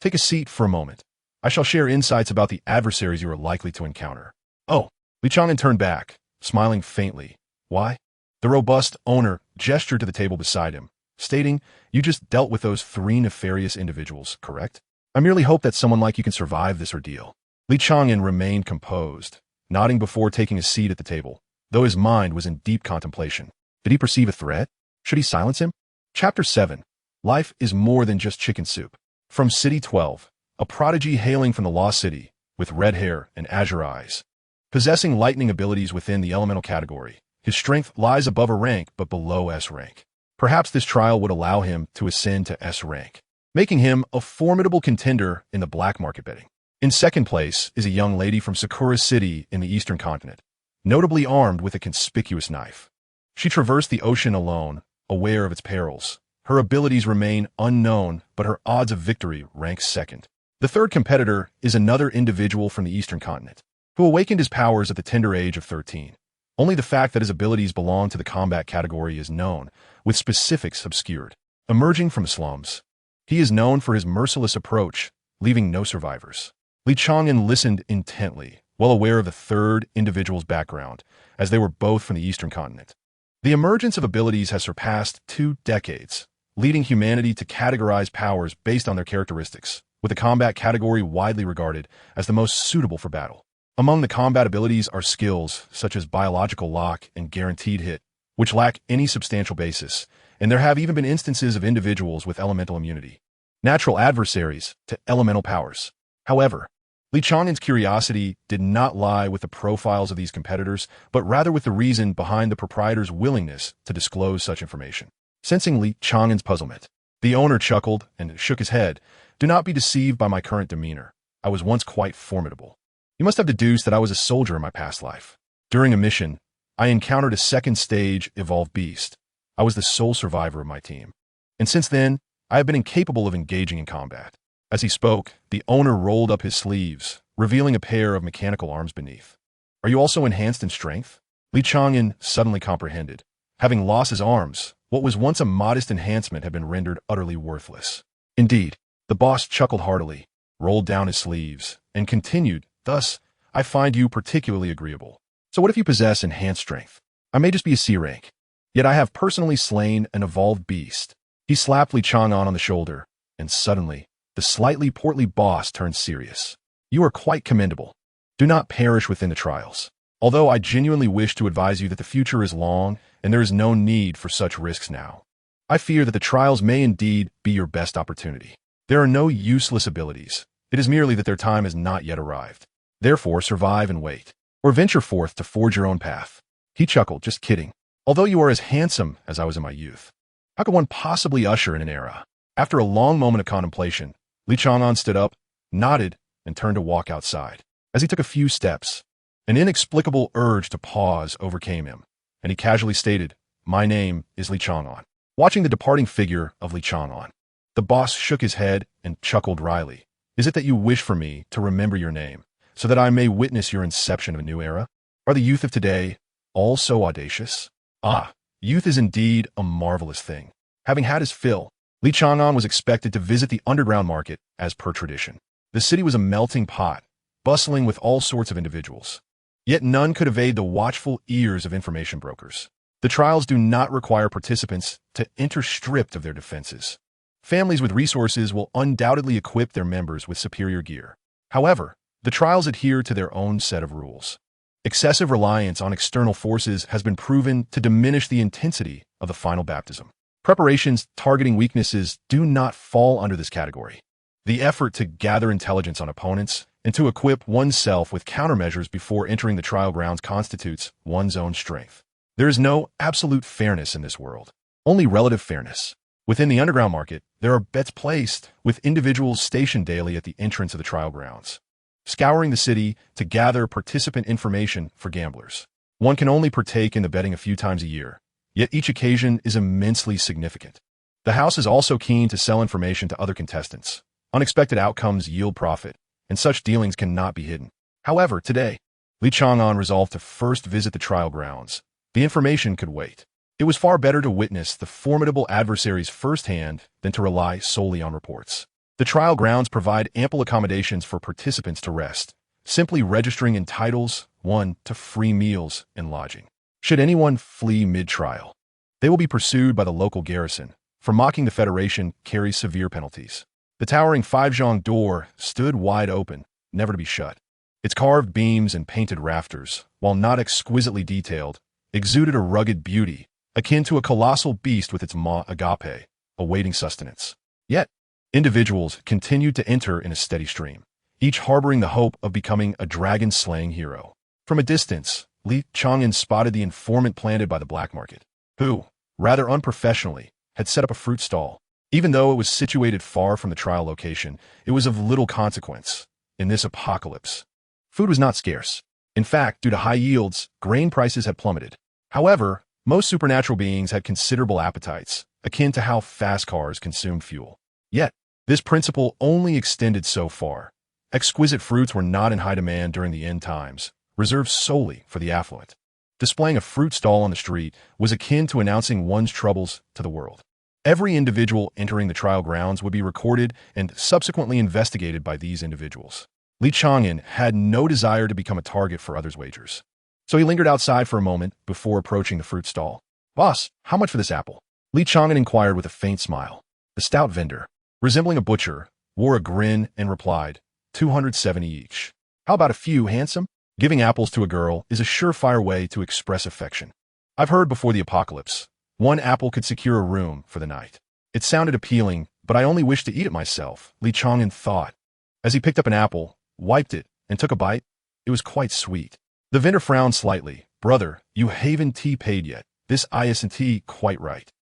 take a seat for a moment. I shall share insights about the adversaries you are likely to encounter. Oh, Li Chang'an turned back, smiling faintly. Why? The robust owner gestured to the table beside him, stating, you just dealt with those 3 nefarious individuals, correct? I merely hope that someone like you can survive this ordeal. Li Chang'an remained composed, nodding before taking a seat at the table, though his mind was in deep contemplation. Did he perceive a threat? Should he silence him? Chapter 7. Life is more than just chicken soup. From City 12, a prodigy hailing from the Lost City, with red hair and azure eyes. Possessing lightning abilities within the elemental category, his strength lies above a rank but below S rank. Perhaps this trial would allow him to ascend to S rank, making him a formidable contender in the black market betting. In second place is a young lady from Sakura City in the eastern continent, notably armed with a conspicuous knife. She traversed the ocean alone, aware of its perils. Her abilities remain unknown, but her odds of victory rank second. The third competitor is another individual from the eastern continent, who awakened his powers at the tender age of 13. Only the fact that his abilities belong to the combat category is known, with specifics obscured. Emerging from the slums, he is known for his merciless approach, leaving no survivors. Li Chang'an listened intently, well aware of the third individual's background, as they were both from the eastern continent. The emergence of abilities has surpassed 2 decades, leading humanity to categorize powers based on their characteristics, with the combat category widely regarded as the most suitable for battle. Among the combat abilities are skills such as biological lock and guaranteed hit, which lack any substantial basis, and there have even been instances of individuals with elemental immunity, natural adversaries to elemental powers. However, Li Chang'an's curiosity did not lie with the profiles of these competitors, but rather with the reason behind the proprietor's willingness to disclose such information. Sensing Li Chang'an's puzzlement, the owner chuckled and shook his head. Do not be deceived by my current demeanor. I was once quite formidable. You must have deduced that I was a soldier in my past life. During a mission, I encountered a second stage evolved beast. I was the sole survivor of my team. And since then, I have been incapable of engaging in combat. As he spoke, the owner rolled up his sleeves, revealing a pair of mechanical arms beneath. Are you also enhanced in strength? Li Chang'an suddenly comprehended. Having lost his arms, what was once a modest enhancement had been rendered utterly worthless. Indeed, the boss chuckled heartily, rolled down his sleeves, and continued, thus, I find you particularly agreeable. So what if you possess enhanced strength? I may just be a C rank, yet I have personally slain an evolved beast. He slapped Li Chang'an on the shoulder, and suddenly, the slightly portly boss turned serious. You are quite commendable. Do not perish within the trials. Although I genuinely wish to advise you that the future is long, and there is no need for such risks now. I fear that the trials may indeed be your best opportunity. There are no useless abilities. It is merely that their time has not yet arrived. Therefore, survive and wait, or venture forth to forge your own path. He chuckled, just kidding. Although you are as handsome as I was in my youth, how could one possibly usher in an era? After a long moment of contemplation, Li Chang'an stood up, nodded, and turned to walk outside. As he took a few steps, an inexplicable urge to pause overcame him, and he casually stated, my name is Li Chang'an. Watching the departing figure of Li Chang'an, the boss shook his head and chuckled wryly. Is it that you wish for me to remember your name, so that I may witness your inception of a new era? Are the youth of today all so audacious? Ah, youth is indeed a marvelous thing. Having had his fill, Li Chang'an was expected to visit the underground market as per tradition. The city was a melting pot, bustling with all sorts of individuals. Yet none could evade the watchful ears of information brokers. The trials do not require participants to enter stripped of their defenses. Families with resources will undoubtedly equip their members with superior gear. However, the trials adhere to their own set of rules. Excessive reliance on external forces has been proven to diminish the intensity of the final baptism. Preparations targeting weaknesses do not fall under this category. The effort to gather intelligence on opponents and to equip oneself with countermeasures before entering the trial grounds constitutes one's own strength. There is no absolute fairness in this world, only relative fairness. Within the underground market, there are bets placed, with individuals stationed daily at the entrance of the trial grounds, scouring the city to gather participant information for gamblers. One can only partake in the betting a few times a year, yet each occasion is immensely significant. The house is also keen to sell information to other contestants. Unexpected outcomes yield profit, and such dealings cannot be hidden. However, today, Li Chang'an resolved to first visit the trial grounds. The information could wait. It was far better to witness the formidable adversaries firsthand than to rely solely on reports. The trial grounds provide ample accommodations for participants to rest, simply registering entitles one to free meals and lodging. Should anyone flee mid-trial, they will be pursued by the local garrison. For mocking the Federation carries severe penalties. The towering five-zhang door stood wide open, never to be shut. Its carved beams and painted rafters, while not exquisitely detailed, exuded a rugged beauty, akin to a colossal beast with its maw agape, awaiting sustenance. Yet, individuals continued to enter in a steady stream, each harboring the hope of becoming a dragon-slaying hero. From a distance, Li Chang'an spotted the informant planted by the black market, who, rather unprofessionally, had set up a fruit stall. Even though it was situated far from the trial location, it was of little consequence. In this apocalypse, food was not scarce. In fact, due to high yields, grain prices had plummeted. However, most supernatural beings had considerable appetites, akin to how fast cars consumed fuel. Yet, this principle only extended so far. Exquisite fruits were not in high demand during the end times, reserved solely for the affluent. Displaying a fruit stall on the street was akin to announcing one's troubles to the world. Every individual entering the trial grounds would be recorded and subsequently investigated by these individuals. Li Chang'an had no desire to become a target for others' wagers. So he lingered outside for a moment before approaching the fruit stall. "Boss, how much for this apple?" Li Chang'an inquired with a faint smile. The stout vendor, resembling a butcher, wore a grin and replied, 270 each. "How about a few, handsome?" Giving apples to a girl is a surefire way to express affection. I've heard before the apocalypse, one apple could secure a room for the night. It sounded appealing, but I only wished to eat it myself, Li Chang'an thought. As he picked up an apple, wiped it, and took a bite, it was quite sweet. The vendor frowned slightly. "Brother, you haven't tea paid yet. This isn't quite right."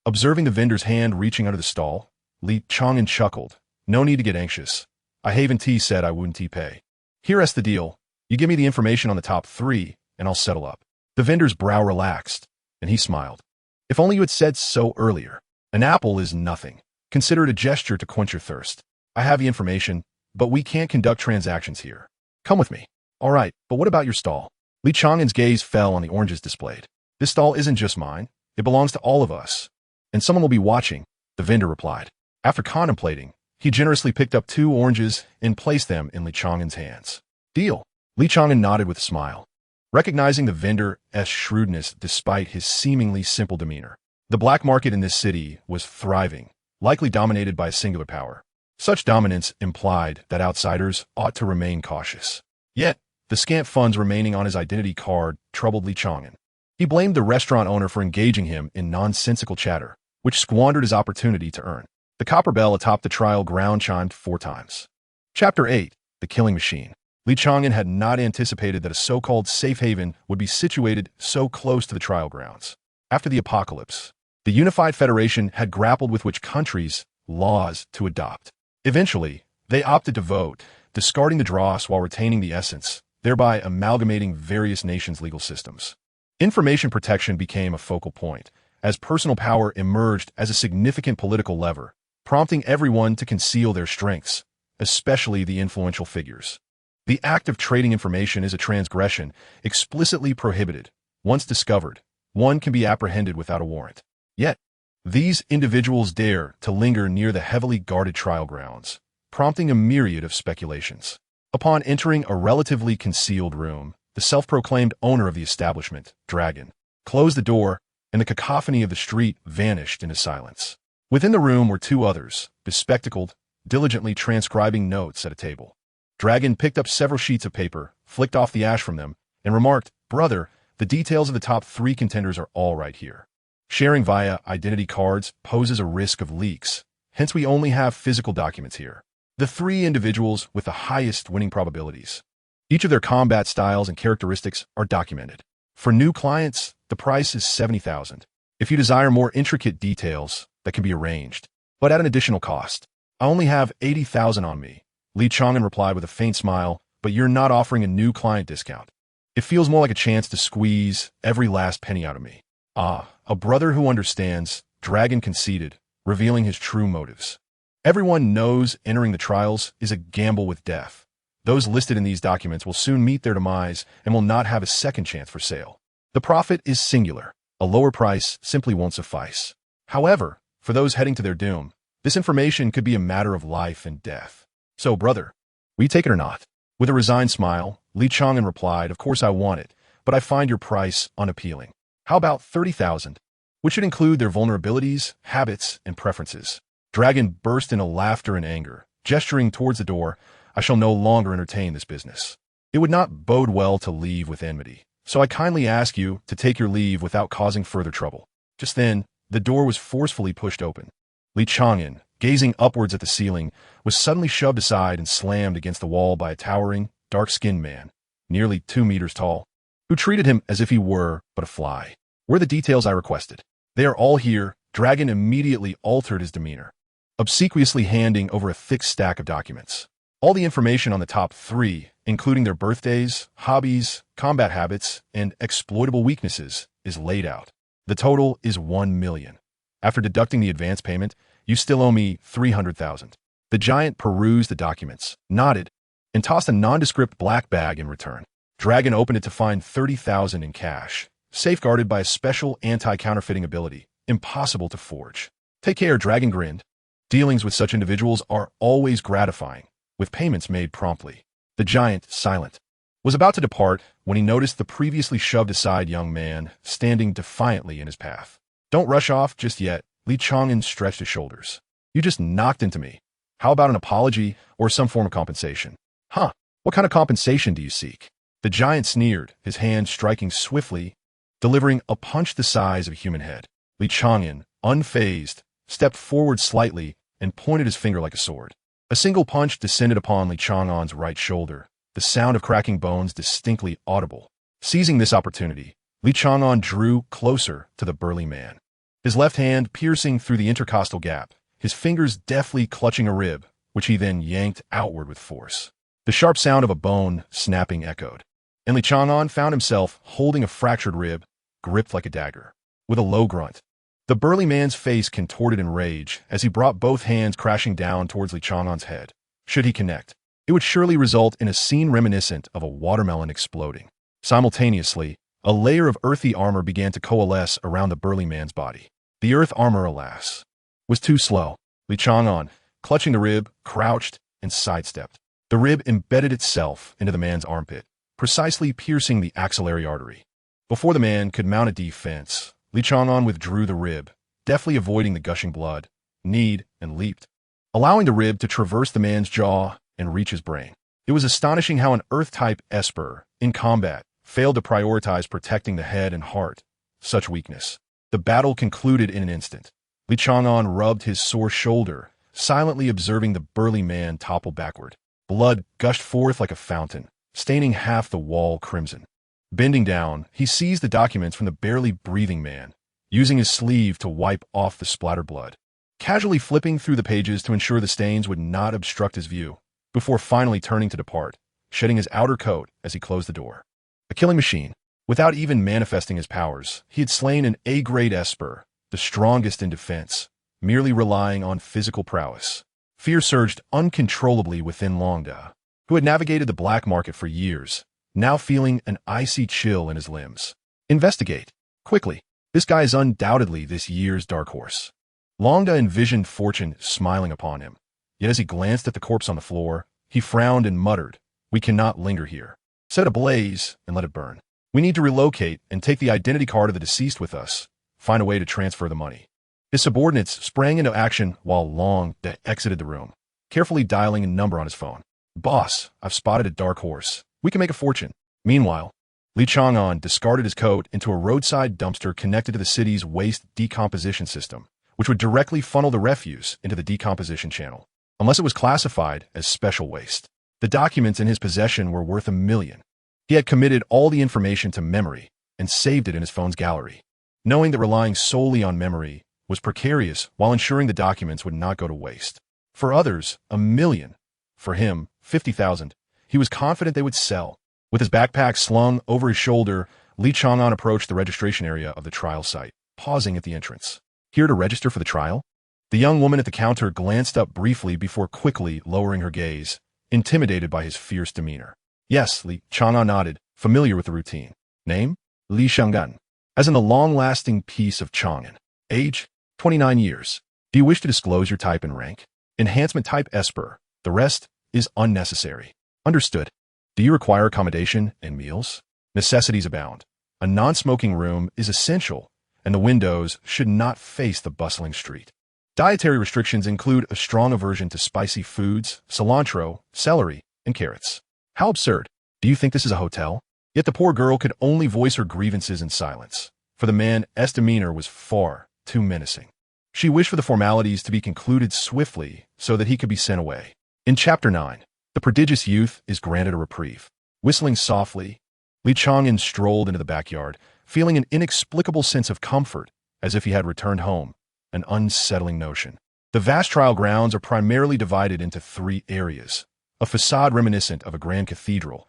Observing the vendor's hand reaching under the stall, Li Chang'an chuckled. "No need to get anxious. I haven't said I wouldn't pay. Here's the deal. You give me the information on the top 3, and I'll settle up." The vendor's brow relaxed, and he smiled. "If only you had said so earlier. An apple is nothing. Consider it a gesture to quench your thirst. I have the information, but we can't conduct transactions here. Come with me." "All right, but what about your stall?" Li Chang'an's gaze fell on the oranges displayed. "This stall isn't just mine. It belongs to all of us. And someone will be watching," the vendor replied. After contemplating, he generously picked up 2 oranges and placed them in Li Chang'an's hands. "Deal." Li Chang'an nodded with a smile, recognizing the vendor's shrewdness despite his seemingly simple demeanor. The black market in this city was thriving, likely dominated by a singular power. Such dominance implied that outsiders ought to remain cautious. Yet, the scant funds remaining on his identity card troubled Li Chang'an. He blamed the restaurant owner for engaging him in nonsensical chatter, which squandered his opportunity to earn. The copper bell atop the trial ground chimed 4 times. Chapter 8. The Killing Machine. Li Chang'an had not anticipated that a so-called safe haven would be situated so close to the trial grounds. After the apocalypse, the Unified Federation had grappled with which countries' laws to adopt. Eventually, they opted to vote, discarding the dross while retaining the essence, thereby amalgamating various nations' legal systems. Information protection became a focal point, as personal power emerged as a significant political lever, prompting everyone to conceal their strengths, especially the influential figures. The act of trading information is a transgression explicitly prohibited. Once discovered, one can be apprehended without a warrant. Yet, These individuals dare to linger near the heavily guarded trial grounds, prompting a myriad of speculations. Upon entering a relatively concealed room, the self-proclaimed owner of the establishment, Dragon, closed the door, and the cacophony of the street vanished into silence. Within the room were two others, bespectacled, diligently transcribing notes at a table. Dragon picked up several sheets of paper, flicked off the ash from them, and remarked, "Brother, the details of the top 3 contenders are all right here. Sharing via identity cards poses a risk of leaks, hence we only have physical documents here. The 3 individuals with the highest winning probabilities. Each of their combat styles and characteristics are documented. For new clients, the price is 70,000. If you desire more intricate details, that can be arranged, but at an additional cost. I only have 80,000 on me." Li Chang'an replied with a faint smile, "But you're not offering a new client discount. It feels more like a chance to squeeze every last penny out of me." "Ah, a brother who understands," Dragon conceded, revealing his true motives. "Everyone knows entering the trials is a gamble with death. Those listed in these documents will soon meet their demise and will not have a second chance for sale. The profit is singular. A lower price simply won't suffice. However, for those heading to their doom, this information could be a matter of life and death. So, brother, will you take it or not?" With a resigned smile, Li Chang'an replied, "Of course I want it, but I find your price unappealing. How about 30,000? Which should include their vulnerabilities, habits, and preferences." Dragon burst into laughter and anger, gesturing towards the door. "I shall no longer entertain this business. It would not bode well to leave with enmity, so I kindly ask you to take your leave without causing further trouble." Just then, the door was forcefully pushed open. Li Chang'an, gazing upwards at the ceiling, was suddenly shoved aside and slammed against the wall by a towering, dark-skinned man, nearly 2 meters tall, who treated him as if he were but a fly. "Were the details I requested? They are all here." Dragon immediately altered his demeanor, obsequiously handing over a thick stack of documents. All the information on the top 3, including their birthdays, hobbies, combat habits, and exploitable weaknesses, is laid out. The total is 1 million. After deducting the advance payment, you still owe me 300,000. The giant perused the documents, nodded, and tossed a nondescript black bag in return. Dragon opened it to find 30,000 in cash, safeguarded by a special anti-counterfeiting ability, impossible to forge. "Take care," Dragon grinned. Dealings with such individuals are always gratifying, with payments made promptly. The giant, silent, was about to depart when he noticed the previously shoved-aside young man standing defiantly in his path. "Don't rush off just yet." Li Chang'an stretched his shoulders. "You just knocked into me. How about an apology or some form of compensation?" "Huh, what kind of compensation do you seek?" The giant sneered, his hand striking swiftly, delivering a punch the size of a human head. Li Chang'an, unfazed, stepped forward slightly and pointed his finger like a sword. A single punch descended upon Li Chang'an's right shoulder, the sound of cracking bones distinctly audible. Seizing this opportunity, Li Chang'an drew closer to the burly man, his left hand piercing through the intercostal gap, his fingers deftly clutching a rib, which he then yanked outward with force. The sharp sound of a bone snapping echoed, and Li Chang'an found himself holding a fractured rib, gripped like a dagger. With a low grunt, the burly man's face contorted in rage as he brought both hands crashing down towards Li Chang'an's head. Should he connect, it would surely result in a scene reminiscent of a watermelon exploding. Simultaneously, a layer of earthy armor began to coalesce around the burly man's body. The earth armor, alas, was too slow. Li Chang'an, clutching the rib, crouched and sidestepped. The rib embedded itself into the man's armpit, precisely piercing the axillary artery. Before the man could mount a defense, Li Chang'an withdrew the rib, deftly avoiding the gushing blood, kneed, and leaped, allowing the rib to traverse the man's jaw and reach his brain. It was astonishing how an Earth-type Esper, in combat, failed to prioritize protecting the head and heart. Such weakness. The battle concluded in an instant. Li Chang'an rubbed his sore shoulder, silently observing the burly man topple backward. Blood gushed forth like a fountain, staining half the wall crimson. Bending down, he seized the documents from the barely breathing man, using his sleeve to wipe off the splattered blood, casually flipping through the pages to ensure the stains would not obstruct his view, before finally turning to depart, shedding his outer coat as he closed the door. A killing machine. Without even manifesting his powers, he had slain an A-grade Esper, the strongest in defense, merely relying on physical prowess. Fear surged uncontrollably within Longda, who had navigated the black market for years, now feeling an icy chill in his limbs. "Investigate. Quickly." This guy is undoubtedly this year's dark horse. Longda envisioned fortune smiling upon him. Yet as he glanced at the corpse on the floor, he frowned and muttered, "We cannot linger here. Set a blaze and let it burn. We need to relocate and take the identity card of the deceased with us. Find a way to transfer the money." His subordinates sprang into action while Longda exited the room, carefully dialing a number on his phone. "Boss, I've spotted a dark horse. We can make a fortune." Meanwhile, Li Chang'an discarded his coat into a roadside dumpster connected to the city's waste decomposition system, which would directly funnel the refuse into the decomposition channel, unless it was classified as special waste. The documents in his possession were worth $1 million. He had committed all the information to memory and saved it in his phone's gallery, knowing that relying solely on memory was precarious while ensuring the documents would not go to waste. For others, $1 million. For him, 50,000. He was confident they would sell. With his backpack slung over his shoulder, Li Chang'an approached the registration area of the trial site, pausing at the entrance. "Here to register for the trial?" The young woman at the counter glanced up briefly before quickly lowering her gaze, intimidated by his fierce demeanor. "Yes," Li Chang'an nodded, familiar with the routine. "Name?" "Li Chang'an." As in the long-lasting peace of Chang'an. "Age?" 29 years. "Do you wish to disclose your type and rank?" "Enhancement type Esper. The rest is unnecessary." "Understood." "Do you require accommodation and meals?" "Necessities abound. A non-smoking room is essential, and the windows should not face the bustling street. Dietary restrictions include a strong aversion to spicy foods, cilantro, celery, and carrots." "How absurd. Do you think this is a hotel?" Yet the poor girl could only voice her grievances in silence, for the man's demeanor was far too menacing. She wished for the formalities to be concluded swiftly so that he could be sent away. In Chapter 9, the prodigious youth is granted a reprieve. Whistling softly, Li Chang'an strolled into the backyard, feeling an inexplicable sense of comfort, as if he had returned home, an unsettling notion. The vast trial grounds are primarily divided into 3 areas: a facade reminiscent of a grand cathedral,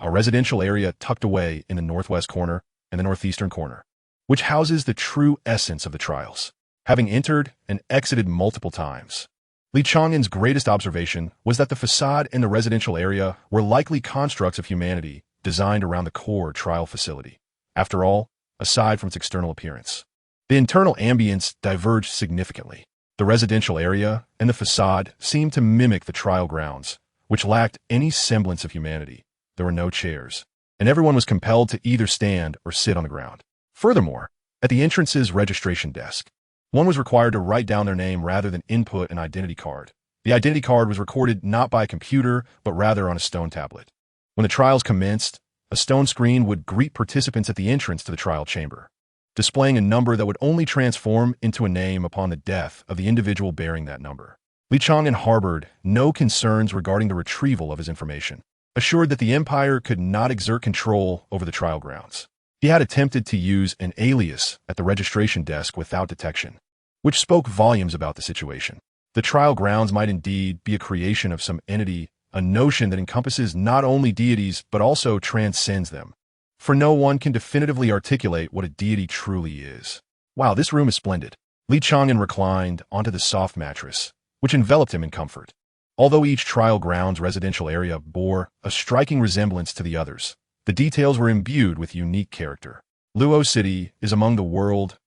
a residential area tucked away in the northwest corner and the northeastern corner, which houses the true essence of the trials. Having entered and exited multiple times, Li Chang'an's greatest observation was that the facade and the residential area were likely constructs of humanity designed around the core trial facility. After all, aside from its external appearance, the internal ambience diverged significantly. The residential area and the facade seemed to mimic the trial grounds, which lacked any semblance of humanity. There were no chairs, and everyone was compelled to either stand or sit on the ground. Furthermore, at the entrance's registration desk, one was required to write down their name rather than input an identity card. The identity card was recorded not by a computer, but rather on a stone tablet. When the trials commenced, a stone screen would greet participants at the entrance to the trial chamber, displaying a number that would only transform into a name upon the death of the individual bearing that number. Li Chang'an harbored no concerns regarding the retrieval of his information, assured that the Empire could not exert control over the trial grounds. He had attempted to use an alias at the registration desk without detection, which spoke volumes about the situation. The trial grounds might indeed be a creation of some entity, a notion that encompasses not only deities but also transcends them. For no one can definitively articulate what a deity truly is. "Wow, this room is splendid." Li Chang'an reclined onto the soft mattress, which enveloped him in comfort. Although each trial grounds residential area bore a striking resemblance to the others, the details were imbued with unique character. Luo City is among the world's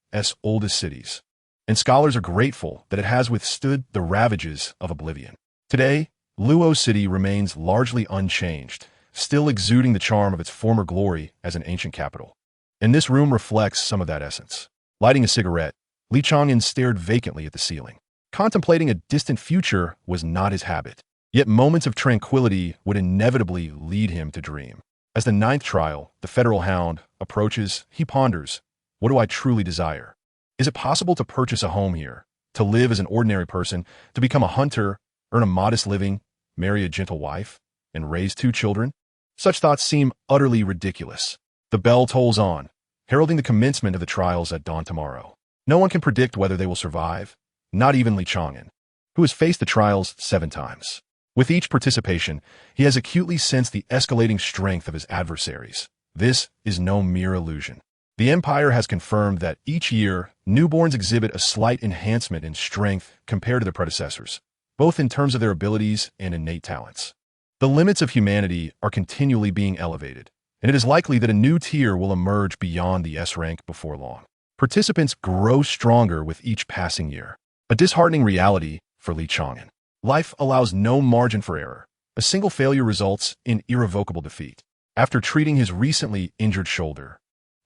oldest cities, and scholars are grateful that it has withstood the ravages of oblivion. Today, Luo City remains largely unchanged, still exuding the charm of its former glory as an ancient capital. And this room reflects some of that essence. Lighting a cigarette, Li Chang'an stared vacantly at the ceiling. Contemplating a distant future was not his habit, yet moments of tranquility would inevitably lead him to dream. As the 9th trial, the federal hound, approaches, he ponders, what do I truly desire? Is it possible to purchase a home here, to live as an ordinary person, to become a hunter, earn a modest living, marry a gentle wife, and raise 2 children? Such thoughts seem utterly ridiculous. The bell tolls on, heralding the commencement of the trials at dawn tomorrow. No one can predict whether they will survive, not even Li Chang'an, who has faced the trials 7 times. With each participation, he has acutely sensed the escalating strength of his adversaries. This is no mere illusion. The Empire has confirmed that each year, newborns exhibit a slight enhancement in strength compared to their predecessors, both in terms of their abilities and innate talents. The limits of humanity are continually being elevated, and it is likely that a new tier will emerge beyond the S rank before long. Participants grow stronger with each passing year. A disheartening reality for Li Chang'an. Life allows no margin for error. A single failure results in irrevocable defeat. After treating his recently injured shoulder,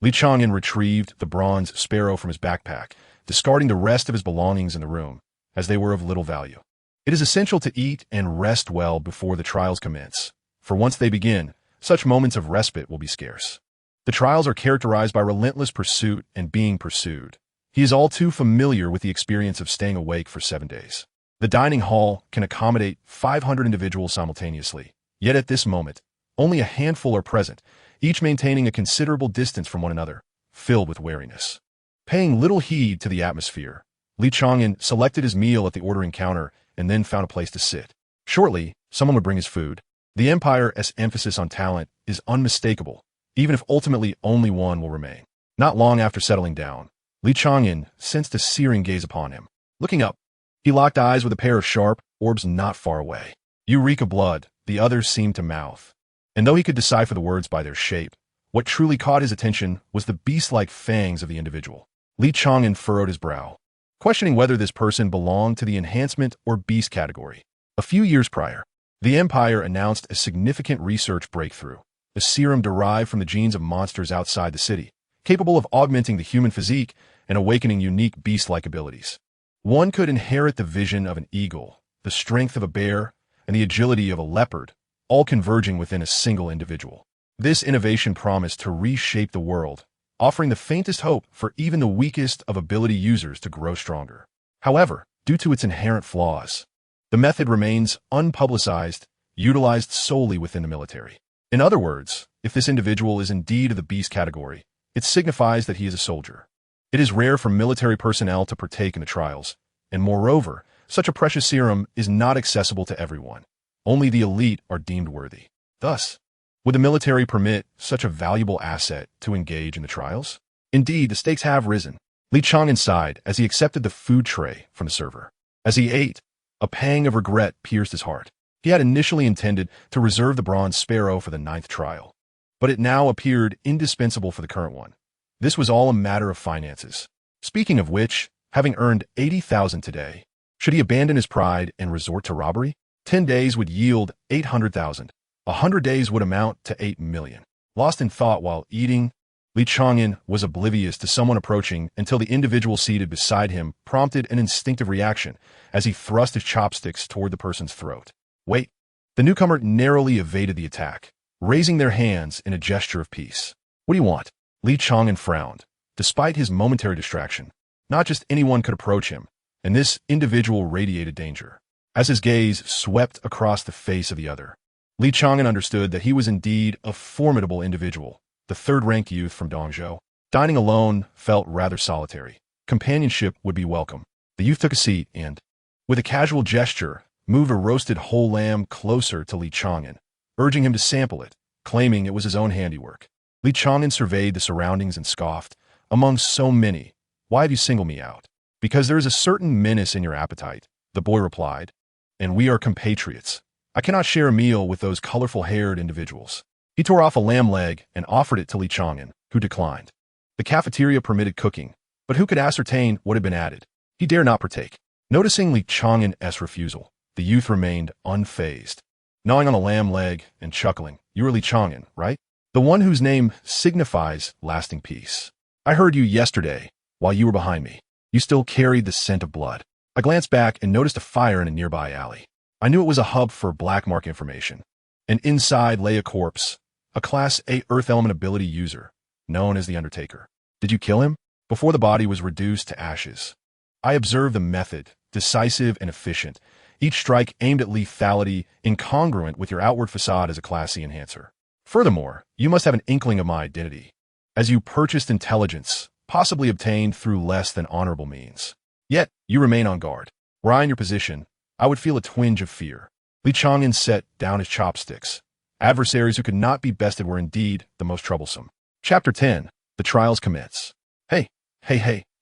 Li Chang'an retrieved the bronze sparrow from his backpack, discarding the rest of his belongings in the room, as they were of little value. It is essential to eat and rest well before the trials commence, for once they begin, such moments of respite will be scarce. The trials are characterized by relentless pursuit and being pursued. He is all too familiar with the experience of staying awake for 7 days. The dining hall can accommodate 500 individuals simultaneously, yet at this moment, only a handful are present, each maintaining a considerable distance from one another, filled with wariness. Paying little heed to the atmosphere, Li Chang'an selected his meal at the ordering counter and then found a place to sit. Shortly, someone would bring his food. The Empire's emphasis on talent is unmistakable, even if ultimately only one will remain. Not long after settling down, Li Chang'an sensed a searing gaze upon him. Looking up, he locked eyes with a pair of sharp orbs not far away. "You reek of blood," the others seemed to mouth. And though he could decipher the words by their shape, what truly caught his attention was the beast-like fangs of the individual. Li Chang'an furrowed his brow, questioning whether this person belonged to the enhancement or beast category. A few years prior, the Empire announced a significant research breakthrough, a serum derived from the genes of monsters outside the city, capable of augmenting the human physique and awakening unique beast-like abilities. One could inherit the vision of an eagle, the strength of a bear, and the agility of a leopard, all converging within a single individual. This innovation promised to reshape the world, offering the faintest hope for even the weakest of ability users to grow stronger. However, due to its inherent flaws, the method remains unpublicized, utilized solely within the military. In other words, if this individual is indeed of the beast category, it signifies that he is a soldier. It is rare for military personnel to partake in the trials, and moreover, such a precious serum is not accessible to everyone. Only the elite are deemed worthy. Thus, would the military permit such a valuable asset to engage in the trials? Indeed, the stakes have risen. Li Chang'an sighed as he accepted the food tray from the server. As he ate, a pang of regret pierced his heart. He had initially intended to reserve the bronze sparrow for the 9th trial, but it now appeared indispensable for the current one. This was all a matter of finances. Speaking of which, having earned 80,000 today, should he abandon his pride and resort to robbery? 10 days would yield 800,000. 100 days would amount to 8 million. Lost in thought while eating, Li Chang'an was oblivious to someone approaching until the individual seated beside him prompted an instinctive reaction as he thrust his chopsticks toward the person's throat. Wait! The newcomer narrowly evaded the attack, raising their hands in a gesture of peace. What do you want? Li Chang'an frowned. Despite his momentary distraction, not just anyone could approach him, and this individual radiated danger. As his gaze swept across the face of the other, Li Chang'an understood that he was indeed a formidable individual, the third-ranked youth from Dongzhou. Dining alone felt rather solitary. Companionship would be welcome. The youth took a seat and, with a casual gesture, moved a roasted whole lamb closer to Li Chang'an, urging him to sample it, claiming it was his own handiwork. Li Chang'an surveyed the surroundings and scoffed. Among so many, why have you singled me out? Because there is a certain menace in your appetite, the boy replied, and we are compatriots. I cannot share a meal with those colorful-haired individuals. He tore off a lamb leg and offered it to Li Chang'an, who declined. The cafeteria permitted cooking, but who could ascertain what had been added? He dare not partake. Noticing Li Chang'an's refusal, the youth remained unfazed, gnawing on a lamb leg and chuckling. You are Li Chang'an, right? The one whose name signifies lasting peace. I heard you yesterday, while you were behind me. You still carried the scent of blood. I glanced back and noticed a fire in a nearby alley. I knew it was a hub for black mark information, and inside lay a corpse, a Class A Earth Element ability user, known as the Undertaker. Did you kill him? Before the body was reduced to ashes. I observed the method, decisive and efficient, each strike aimed at lethality incongruent with your outward facade as a Class C enhancer. Furthermore, you must have an inkling of my identity, as you purchased intelligence, possibly obtained through less than honorable means. Yet, you remain on guard. Were I in your position, I would feel a twinge of fear. Li Chang'an set down his chopsticks. Adversaries who could not be bested were indeed the most troublesome. Chapter 10. The Trials Commence. Hey,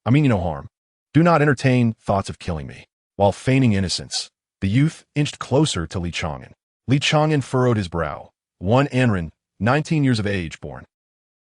I mean you no harm. Do not entertain thoughts of killing me. While feigning innocence, the youth inched closer to Li Chang'an. Li Chang'an furrowed his brow. One Anren, 19 years of age, born.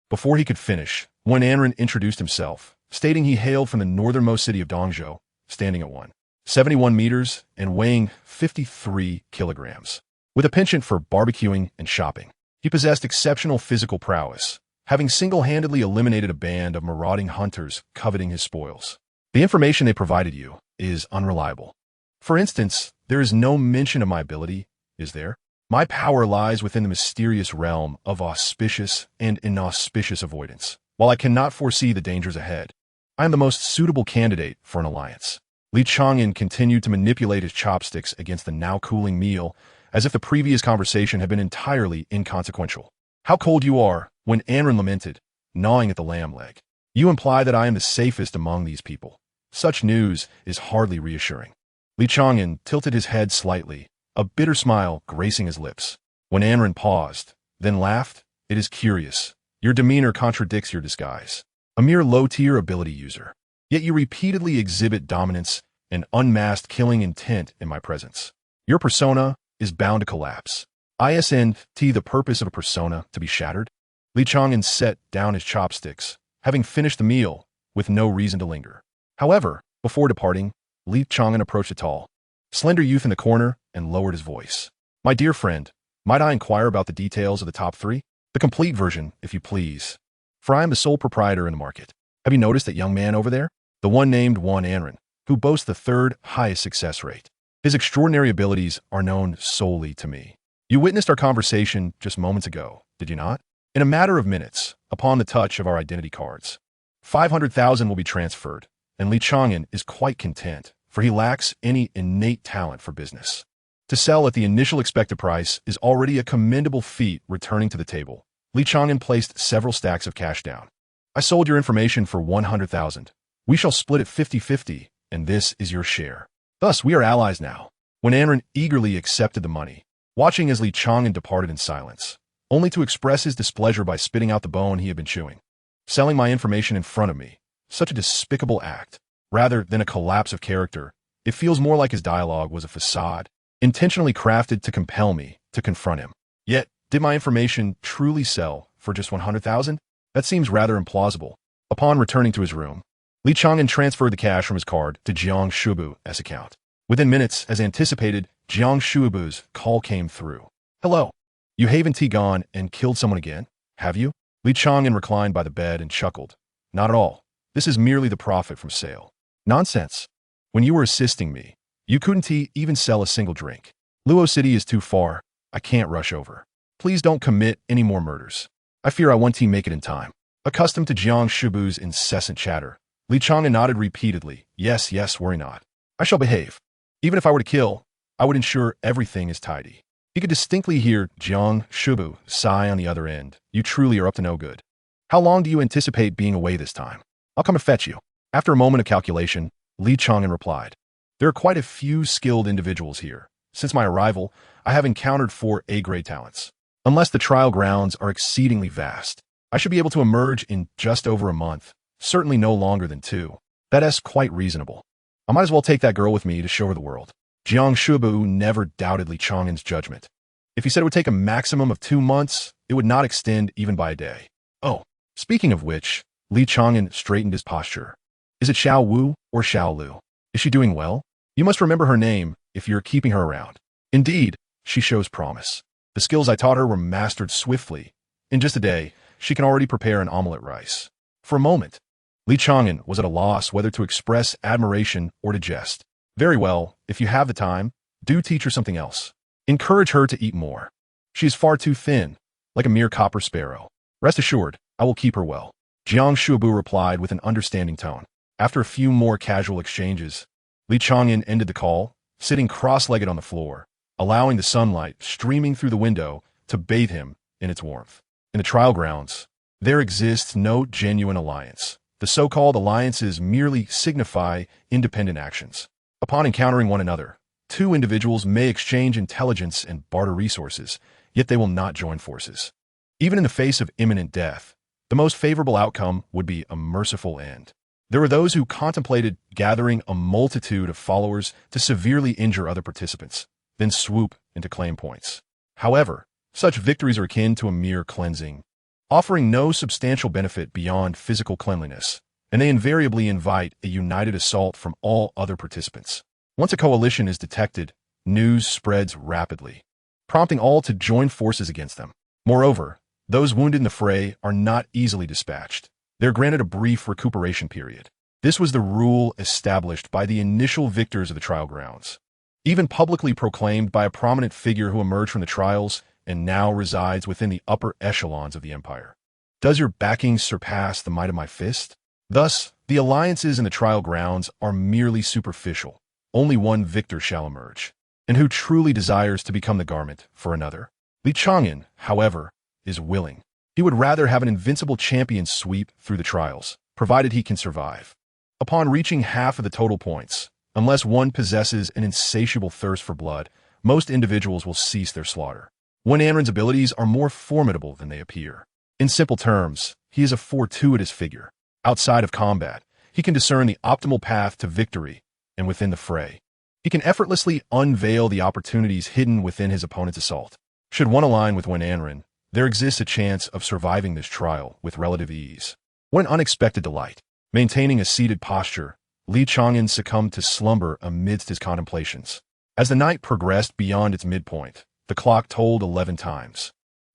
Before he could finish, one Anren introduced himself, stating he hailed from the northernmost city of Dongzhou, standing at 171 meters and weighing 53 kilograms. With a penchant for barbecuing and shopping, he possessed exceptional physical prowess, having single-handedly eliminated a band of marauding hunters coveting his spoils. The information they provided you is unreliable. For instance, there is no mention of my ability, is there? My power lies within the mysterious realm of auspicious and inauspicious avoidance. While I cannot foresee the dangers ahead, I am the most suitable candidate for an alliance. Li Chang'an continued to manipulate his chopsticks against the now-cooling meal, as if the previous conversation had been entirely inconsequential. How cold you are, when Anren lamented, gnawing at the lamb leg. You imply that I am the safest among these people. Such news is hardly reassuring. Li Chang'an tilted his head slightly, a bitter smile gracing his lips. When Anren paused, then laughed, it is curious. Your demeanor contradicts your disguise. A mere low-tier ability user. Yet you repeatedly exhibit dominance and unmasked killing intent in my presence. Your persona is bound to collapse. Isn't the purpose of a persona to be shattered? Li Chang'an set down his chopsticks, having finished the meal, with no reason to linger. However, before departing, Li Chang'an approached a tall, slender youth in the corner and lowered his voice. My dear friend, might I inquire about the details of the top 3? The complete version, if you please. For I am the sole proprietor in the market. Have you noticed that young man over there? The one named Anren, who boasts the 3rd highest success rate. His extraordinary abilities are known solely to me. You witnessed our conversation just moments ago, did you not? In a matter of minutes, upon the touch of our identity cards, 500,000 will be transferred, and Li Chang'an is quite content, for he lacks any innate talent for business. To sell at the initial expected price is already a commendable feat. Returning to the table, Li Chang'an placed several stacks of cash down. I sold your information for 100,000. We shall split it 50-50, and this is your share. Thus, we are allies now. When Anren eagerly accepted the money, watching as Li Chang'an departed in silence, only to express his displeasure by spitting out the bone he had been chewing. Selling my information in front of me, such a despicable act. Rather than a collapse of character, it feels more like his dialogue was a facade, intentionally crafted to compel me to confront him. Yet, did my information truly sell for just 100,000? That seems rather implausible. Upon returning to his room, Li Chang'an transferred the cash from his card to Jiang Shubu's account. Within minutes, as anticipated, Jiang Shubu's call came through. Hello. You haven't gone and killed someone again, have you? Li Chang'an reclined by the bed and chuckled. Not at all. This is merely the profit from sale. Nonsense. When you were assisting me, you couldn't even sell a single drink. Luo City is too far. I can't rush over. Please don't commit any more murders. I fear I won't make it in time. Accustomed to Jiang Shubu's incessant chatter, Li Chang'an nodded repeatedly. Yes, worry not. I shall behave. Even if I were to kill, I would ensure everything is tidy. He could distinctly hear Jiang Shubu sigh on the other end. You truly are up to no good. How long do you anticipate being away this time? I'll come and fetch you. After a moment of calculation, Li Chang'an replied. There are quite a few skilled individuals here. Since my arrival, I have encountered 4 A-grade talents. Unless the trial grounds are exceedingly vast, I should be able to emerge in just over a month, certainly no longer than 2. That is quite reasonable. I might as well take that girl with me to show her the world. Jiang Shubu never doubted Li Chang'an's judgment. If he said it would take a maximum of 2 months, it would not extend even by a day. Oh, speaking of which, Li Chang'an straightened his posture. Is it Xiao Wu or Xiao Lu? Is she doing well? You must remember her name if you're keeping her around. Indeed, she shows promise. The skills I taught her were mastered swiftly. In just a day, she can already prepare an omelette rice. For a moment, Li Chang'an was at a loss whether to express admiration or to jest. Very well, if you have the time, do teach her something else. Encourage her to eat more. She is far too thin, like a mere copper sparrow. Rest assured, I will keep her well. Jiang Shubu replied with an understanding tone. After a few more casual exchanges, Li Chang'an ended the call, sitting cross-legged on the floor, allowing the sunlight streaming through the window to bathe him in its warmth. In the trial grounds, there exists no genuine alliance. The so-called alliances merely signify independent actions. Upon encountering one another, 2 individuals may exchange intelligence and barter resources, yet they will not join forces. Even in the face of imminent death, the most favorable outcome would be a merciful end. There were those who contemplated gathering a multitude of followers to severely injure other participants, then swoop into claim points. However, such victories are akin to a mere cleansing, offering no substantial benefit beyond physical cleanliness. and they invariably invite a united assault from all other participants. Once a coalition is detected, news spreads rapidly, prompting all to join forces against them. Moreover, those wounded in the fray are not easily dispatched. They're granted a brief recuperation period. This was the rule established by the initial victors of the trial grounds, even publicly proclaimed by a prominent figure who emerged from the trials and now resides within the upper echelons of the empire. Does your backing surpass the might of my fist? Thus, the alliances in the trial grounds are merely superficial. Only one victor shall emerge. And who truly desires to become the garment for another? Li Chang'an, however, is willing. He would rather have an invincible champion sweep through the trials, provided he can survive. Upon reaching half of the total points, unless one possesses an insatiable thirst for blood, most individuals will cease their slaughter. Wen Anren's abilities are more formidable than they appear. In simple terms, he is a fortuitous figure. Outside of combat, he can discern the optimal path to victory, and within the fray, he can effortlessly unveil the opportunities hidden within his opponent's assault. Should one align with Wen Anren, there exists a chance of surviving this trial with relative ease. What an unexpected delight! Maintaining a seated posture, Li Chang'an succumbed to slumber amidst his contemplations. As the night progressed beyond its midpoint, the clock tolled 11 times,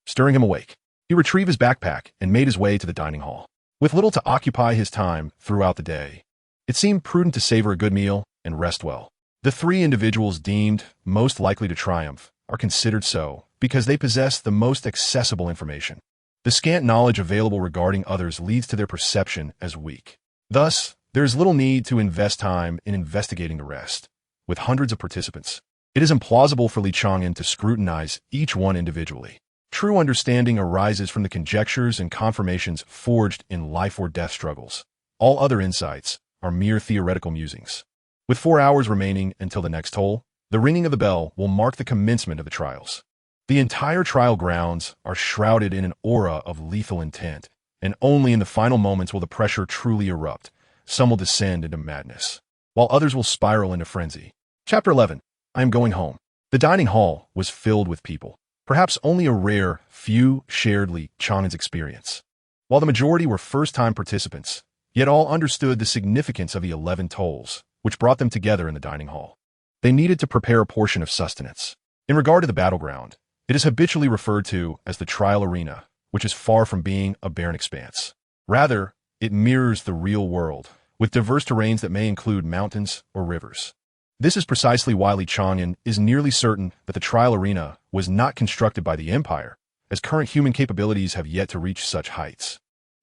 stirring him awake. He retrieved his backpack and made his way to the dining hall. With little to occupy his time throughout the day, it seemed prudent to savor a good meal and rest well. The three individuals deemed most likely to triumph are considered so because they possess the most accessible information. The scant knowledge available regarding others leads to their perception as weak. Thus, there is little need to invest time in investigating the rest. With hundreds of participants, it is implausible for Li Chang'an to scrutinize each one individually. True understanding arises from the conjectures and confirmations forged in life-or-death struggles. All other insights are mere theoretical musings. With 4 hours remaining until the next toll, the ringing of the bell will mark the commencement of the trials. The entire trial grounds are shrouded in an aura of lethal intent, and only in the final moments will the pressure truly erupt. Some will descend into madness, while others will spiral into frenzy. Chapter 11. I am going home. The dining hall was filled with people. Perhaps only a rare few shared Li Chang'an's experience. While the majority were first-time participants, yet all understood the significance of the 11 tolls, which brought them together in the dining hall. They needed to prepare a portion of sustenance. In regard to the battleground, it is habitually referred to as the trial arena, which is far from being a barren expanse. Rather, it mirrors the real world, with diverse terrains that may include mountains or rivers. This is precisely why Li Chang'an is nearly certain that the trial arena was not constructed by the Empire, as current human capabilities have yet to reach such heights.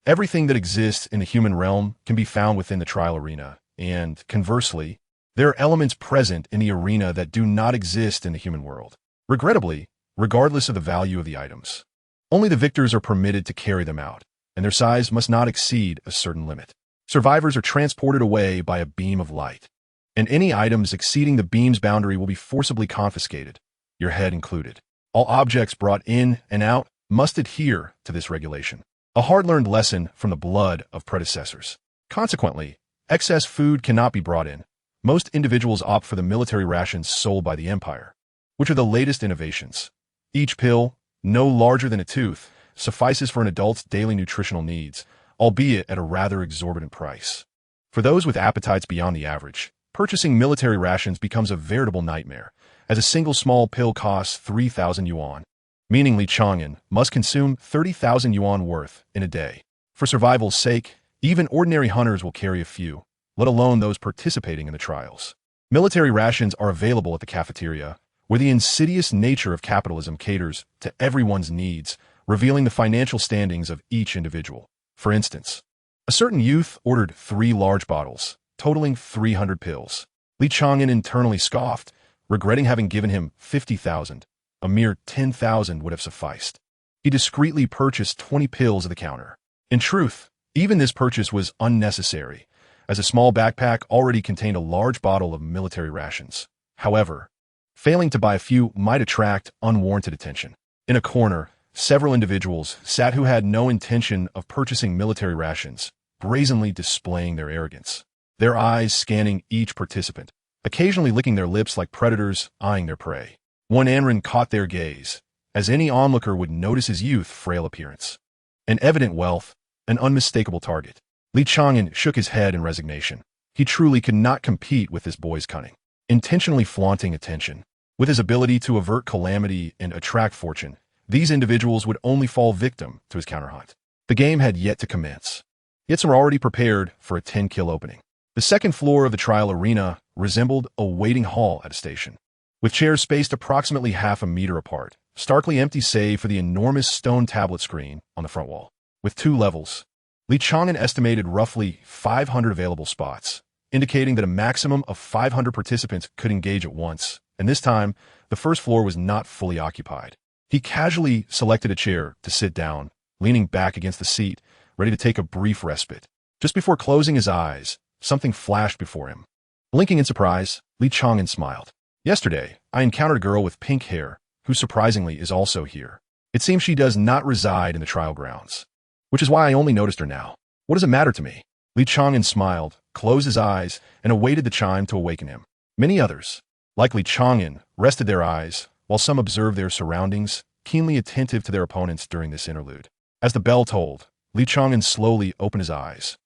Everything that exists in the human realm can be found within the trial arena, and, conversely, there are elements present in the arena that do not exist in the human world. Regrettably, regardless of the value of the items, only the victors are permitted to carry them out, and their size must not exceed a certain limit. Survivors are transported away by a beam of light, and any items exceeding the beam's boundary will be forcibly confiscated, your head included. All objects brought in and out must adhere to this regulation, a hard-learned lesson from the blood of predecessors. Consequently, excess food cannot be brought in. Most individuals opt for the military rations sold by the Empire, which are the latest innovations. Each pill, no larger than a tooth, suffices for an adult's daily nutritional needs, albeit at a rather exorbitant price. For those with appetites beyond the average, purchasing military rations becomes a veritable nightmare, as a single small pill costs 3,000 yuan, meaning Li Chang'an must consume 30,000 yuan worth in a day. For survival's sake, even ordinary hunters will carry a few, let alone those participating in the trials. Military rations are available at the cafeteria, where the insidious nature of capitalism caters to everyone's needs, revealing the financial standings of each individual. For instance, a certain youth ordered 3 large bottles, totaling 300 pills. Li Chang'an internally scoffed, regretting having given him 50,000. A mere 10,000 would have sufficed. He discreetly purchased 20 pills at the counter. In truth, even this purchase was unnecessary, as a small backpack already contained a large bottle of military rations. However, failing to buy a few might attract unwarranted attention. In a corner, several individuals sat who had no intention of purchasing military rations, brazenly displaying their arrogance, their eyes scanning each participant, occasionally licking their lips like predators eyeing their prey. Wen Anren caught their gaze, as any onlooker would notice his frail appearance. An evident wealth, an unmistakable target. Li Chang'an shook his head in resignation. He truly could not compete with this boy's cunning, intentionally flaunting attention. With his ability to avert calamity and attract fortune, these individuals would only fall victim to his counterhunt. The game had yet to commence. Yet some were already prepared for a 10-kill opening. The second floor of the trial arena resembled a waiting hall at a station, with chairs spaced approximately half a meter apart, starkly empty save for the enormous stone tablet screen on the front wall. With 2 levels, Li Chang'an estimated roughly 500 available spots, indicating that a maximum of 500 participants could engage at once, and this time, the first floor was not fully occupied. He casually selected a chair to sit down, leaning back against the seat, ready to take a brief respite. Just before closing his eyes, something flashed before him. Blinking in surprise, Li Chang'an smiled. Yesterday, I encountered a girl with pink hair, who surprisingly is also here. It seems she does not reside in the trial grounds, which is why I only noticed her now. What does it matter to me? Li Chang'an smiled, closed his eyes, and awaited the chime to awaken him. Many others, like Li Chang'an, rested their eyes, while some observed their surroundings, keenly attentive to their opponents during this interlude. As the bell tolled, Li Chang'an slowly opened his eyes.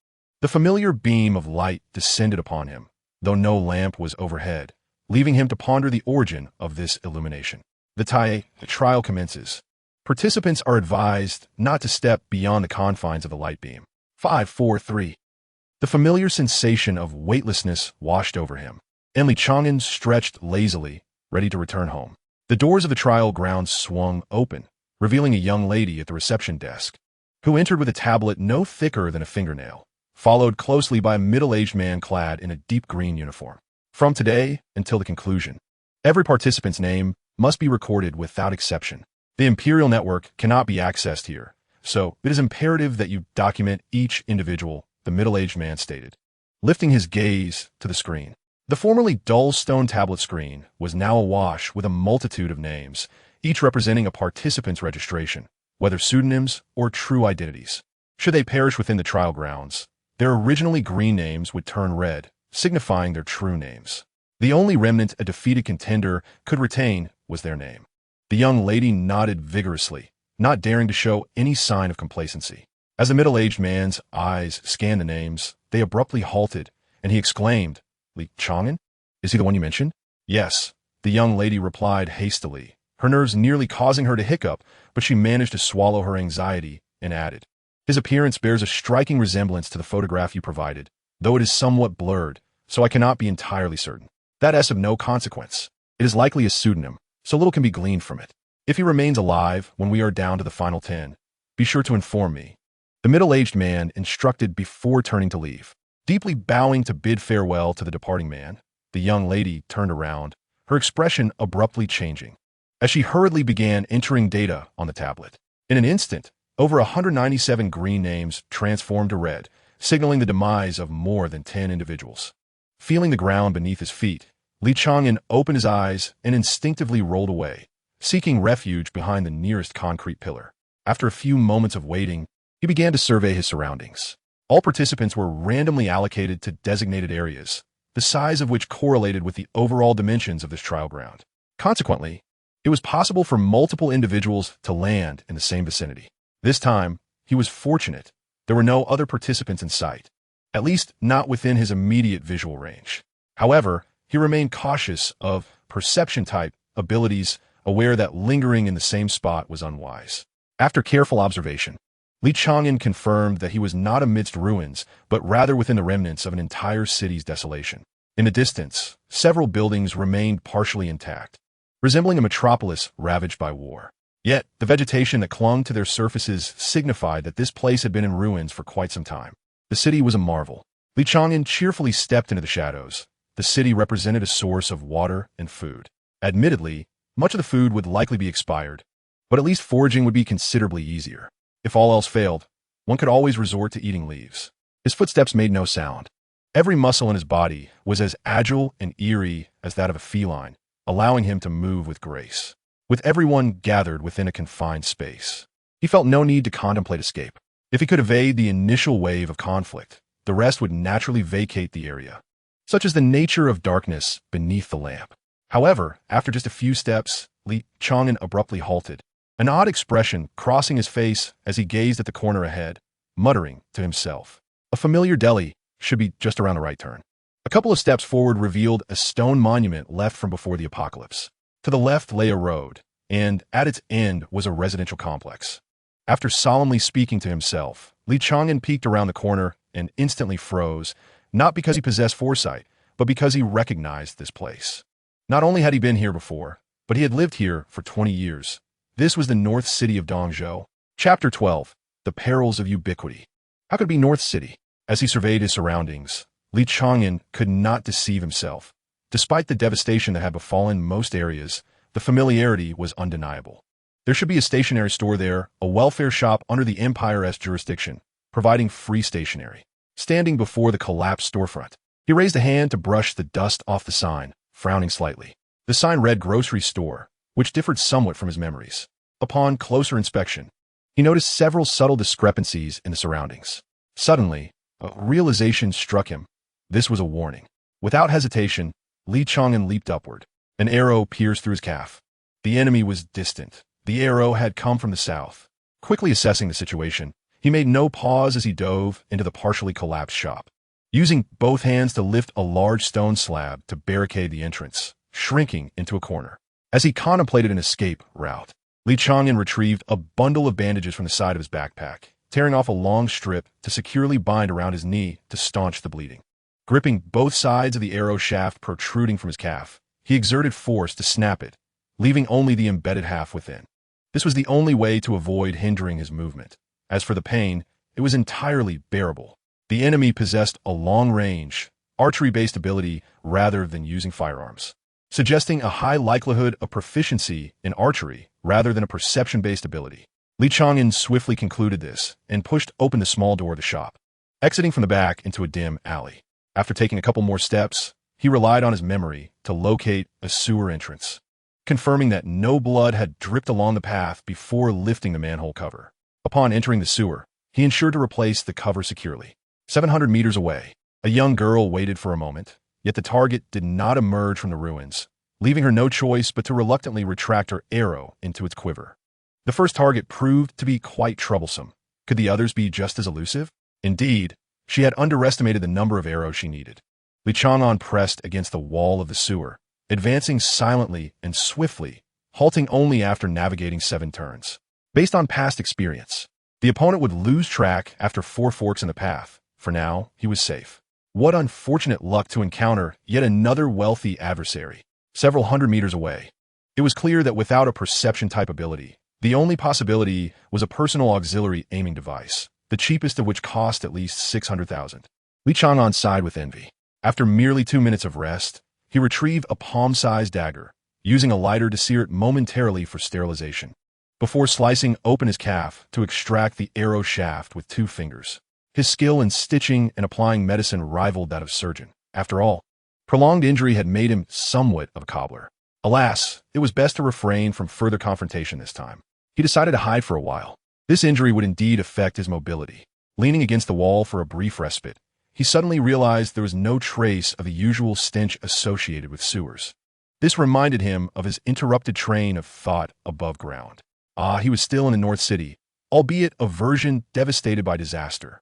The familiar beam of light descended upon him, though no lamp was overhead, leaving him to ponder the origin of this illumination. The trial commences. Participants are advised not to step beyond the confines of the light beam. 5, 4, 3. The familiar sensation of weightlessness washed over him, and Li Chang'an stretched lazily, ready to return home. The doors of the trial grounds swung open, revealing a young lady at the reception desk, who entered with a tablet no thicker than a fingernail, followed closely by a middle-aged man clad in a deep green uniform. From today until the conclusion, every participant's name must be recorded without exception. The Imperial Network cannot be accessed here, so it is imperative that you document each individual, the middle-aged man stated, lifting his gaze to the screen. The formerly dull stone tablet screen was now awash with a multitude of names, each representing a participant's registration, whether pseudonyms or true identities. Should they perish within the trial grounds, their originally green names would turn red, signifying their true names. The only remnant a defeated contender could retain was their name. The young lady nodded vigorously, not daring to show any sign of complacency. As the middle-aged man's eyes scanned the names, they abruptly halted, and he exclaimed, "Li Chang'an? Is he the one you mentioned?" "Yes," the young lady replied hastily, her nerves nearly causing her to hiccup, but she managed to swallow her anxiety and added, "His appearance bears a striking resemblance to the photograph you provided, though it is somewhat blurred, so I cannot be entirely certain. That is of no consequence. It is likely a pseudonym, so little can be gleaned from it. If he remains alive when we are down to the final 10, be sure to inform me." The middle-aged man instructed before turning to leave. Deeply bowing to bid farewell to the departing man, the young lady turned around, her expression abruptly changing, as she hurriedly began entering data on the tablet. In an instant, over 197 green names transformed to red, signaling the demise of more than 10 individuals. Feeling the ground beneath his feet, Li Chang'an opened his eyes and instinctively rolled away, seeking refuge behind the nearest concrete pillar. After a few moments of waiting, he began to survey his surroundings. All participants were randomly allocated to designated areas, the size of which correlated with the overall dimensions of this trial ground. Consequently, it was possible for multiple individuals to land in the same vicinity. This time, he was fortunate. There were no other participants in sight, at least not within his immediate visual range. However, he remained cautious of perception-type abilities, aware that lingering in the same spot was unwise. After careful observation, Li Chang'an confirmed that he was not amidst ruins, but rather within the remnants of an entire city's desolation. In the distance, several buildings remained partially intact, resembling a metropolis ravaged by war. Yet, the vegetation that clung to their surfaces signified that this place had been in ruins for quite some time. The city was a marvel. Li Chang'an cheerfully stepped into the shadows. The city represented a source of water and food. Admittedly, much of the food would likely be expired, but at least foraging would be considerably easier. If all else failed, one could always resort to eating leaves. His footsteps made no sound. Every muscle in his body was as agile and eerie as that of a feline, allowing him to move with grace. With everyone gathered within a confined space, he felt no need to contemplate escape. If he could evade the initial wave of conflict, the rest would naturally vacate the area, such as the nature of darkness beneath the lamp. However, after just a few steps, Li Chang'an abruptly halted, an odd expression crossing his face as he gazed at the corner ahead, muttering to himself, A familiar deli should be just around the right turn. A couple of steps forward revealed a stone monument left from before the apocalypse. To the left lay a road, and at its end was a residential complex. After solemnly speaking to himself, Li Chang'an peeked around the corner and instantly froze, not because he possessed foresight, but because he recognized this place. Not only had he been here before, but he had lived here for 20 years. This was the North City of Dongzhou. Chapter 12. The Perils of Ubiquity. How could it be North City? As he surveyed his surroundings, Li Chang'an could not deceive himself. Despite the devastation that had befallen most areas, the familiarity was undeniable. There should be a stationery store there, a welfare shop under the Empire's jurisdiction, providing free stationery. Standing before the collapsed storefront, he raised a hand to brush the dust off the sign, frowning slightly. The sign read grocery store, which differed somewhat from his memories. Upon closer inspection, he noticed several subtle discrepancies in the surroundings. Suddenly, a realization struck him. This was a warning. Without hesitation, Li Chang'an leaped upward. An arrow pierced through his calf. The enemy was distant. The arrow had come from the south. Quickly assessing the situation, he made no pause as he dove into the partially collapsed shop. Using both hands to lift a large stone slab to barricade the entrance, shrinking into a corner. As he contemplated an escape route, Li Chang'an retrieved a bundle of bandages from the side of his backpack, tearing off a long strip to securely bind around his knee to staunch the bleeding. Gripping both sides of the arrow shaft protruding from his calf, he exerted force to snap it, leaving only the embedded half within. This was the only way to avoid hindering his movement. As for the pain, it was entirely bearable. The enemy possessed a long-range, archery-based ability rather than using firearms, suggesting a high likelihood of proficiency in archery rather than a perception-based ability. Li Chang'an swiftly concluded this and pushed open the small door of the shop, exiting from the back into a dim alley. After taking a couple more steps, he relied on his memory to locate a sewer entrance, confirming that no blood had dripped along the path before lifting the manhole cover. Upon entering the sewer, he ensured to replace the cover securely. 700 meters away, a young girl waited for a moment, yet the target did not emerge from the ruins, leaving her no choice but to reluctantly retract her arrow into its quiver. The first target proved to be quite troublesome. Could the others be just as elusive? Indeed, she had underestimated the number of arrows she needed. Li Chang'an pressed against the wall of the sewer, advancing silently and swiftly, halting only after navigating 7 turns. Based on past experience, the opponent would lose track after 4 forks in the path. For now, he was safe. What unfortunate luck to encounter yet another wealthy adversary, several hundred meters away. It was clear that without a perception-type ability, the only possibility was a personal auxiliary aiming device, the cheapest of which cost at least 600,000. Li Chang'an sighed with envy. After merely 2 minutes of rest, he retrieved a palm-sized dagger, using a lighter to sear it momentarily for sterilization, before slicing open his calf to extract the arrow shaft with 2 fingers. His skill in stitching and applying medicine rivaled that of surgeon. After all, prolonged injury had made him somewhat of a cobbler. Alas, it was best to refrain from further confrontation this time. He decided to hide for a while. This injury would indeed affect his mobility. Leaning against the wall for a brief respite, he suddenly realized there was no trace of the usual stench associated with sewers. This reminded him of his interrupted train of thought above ground. He was still in the North City, albeit a version devastated by disaster.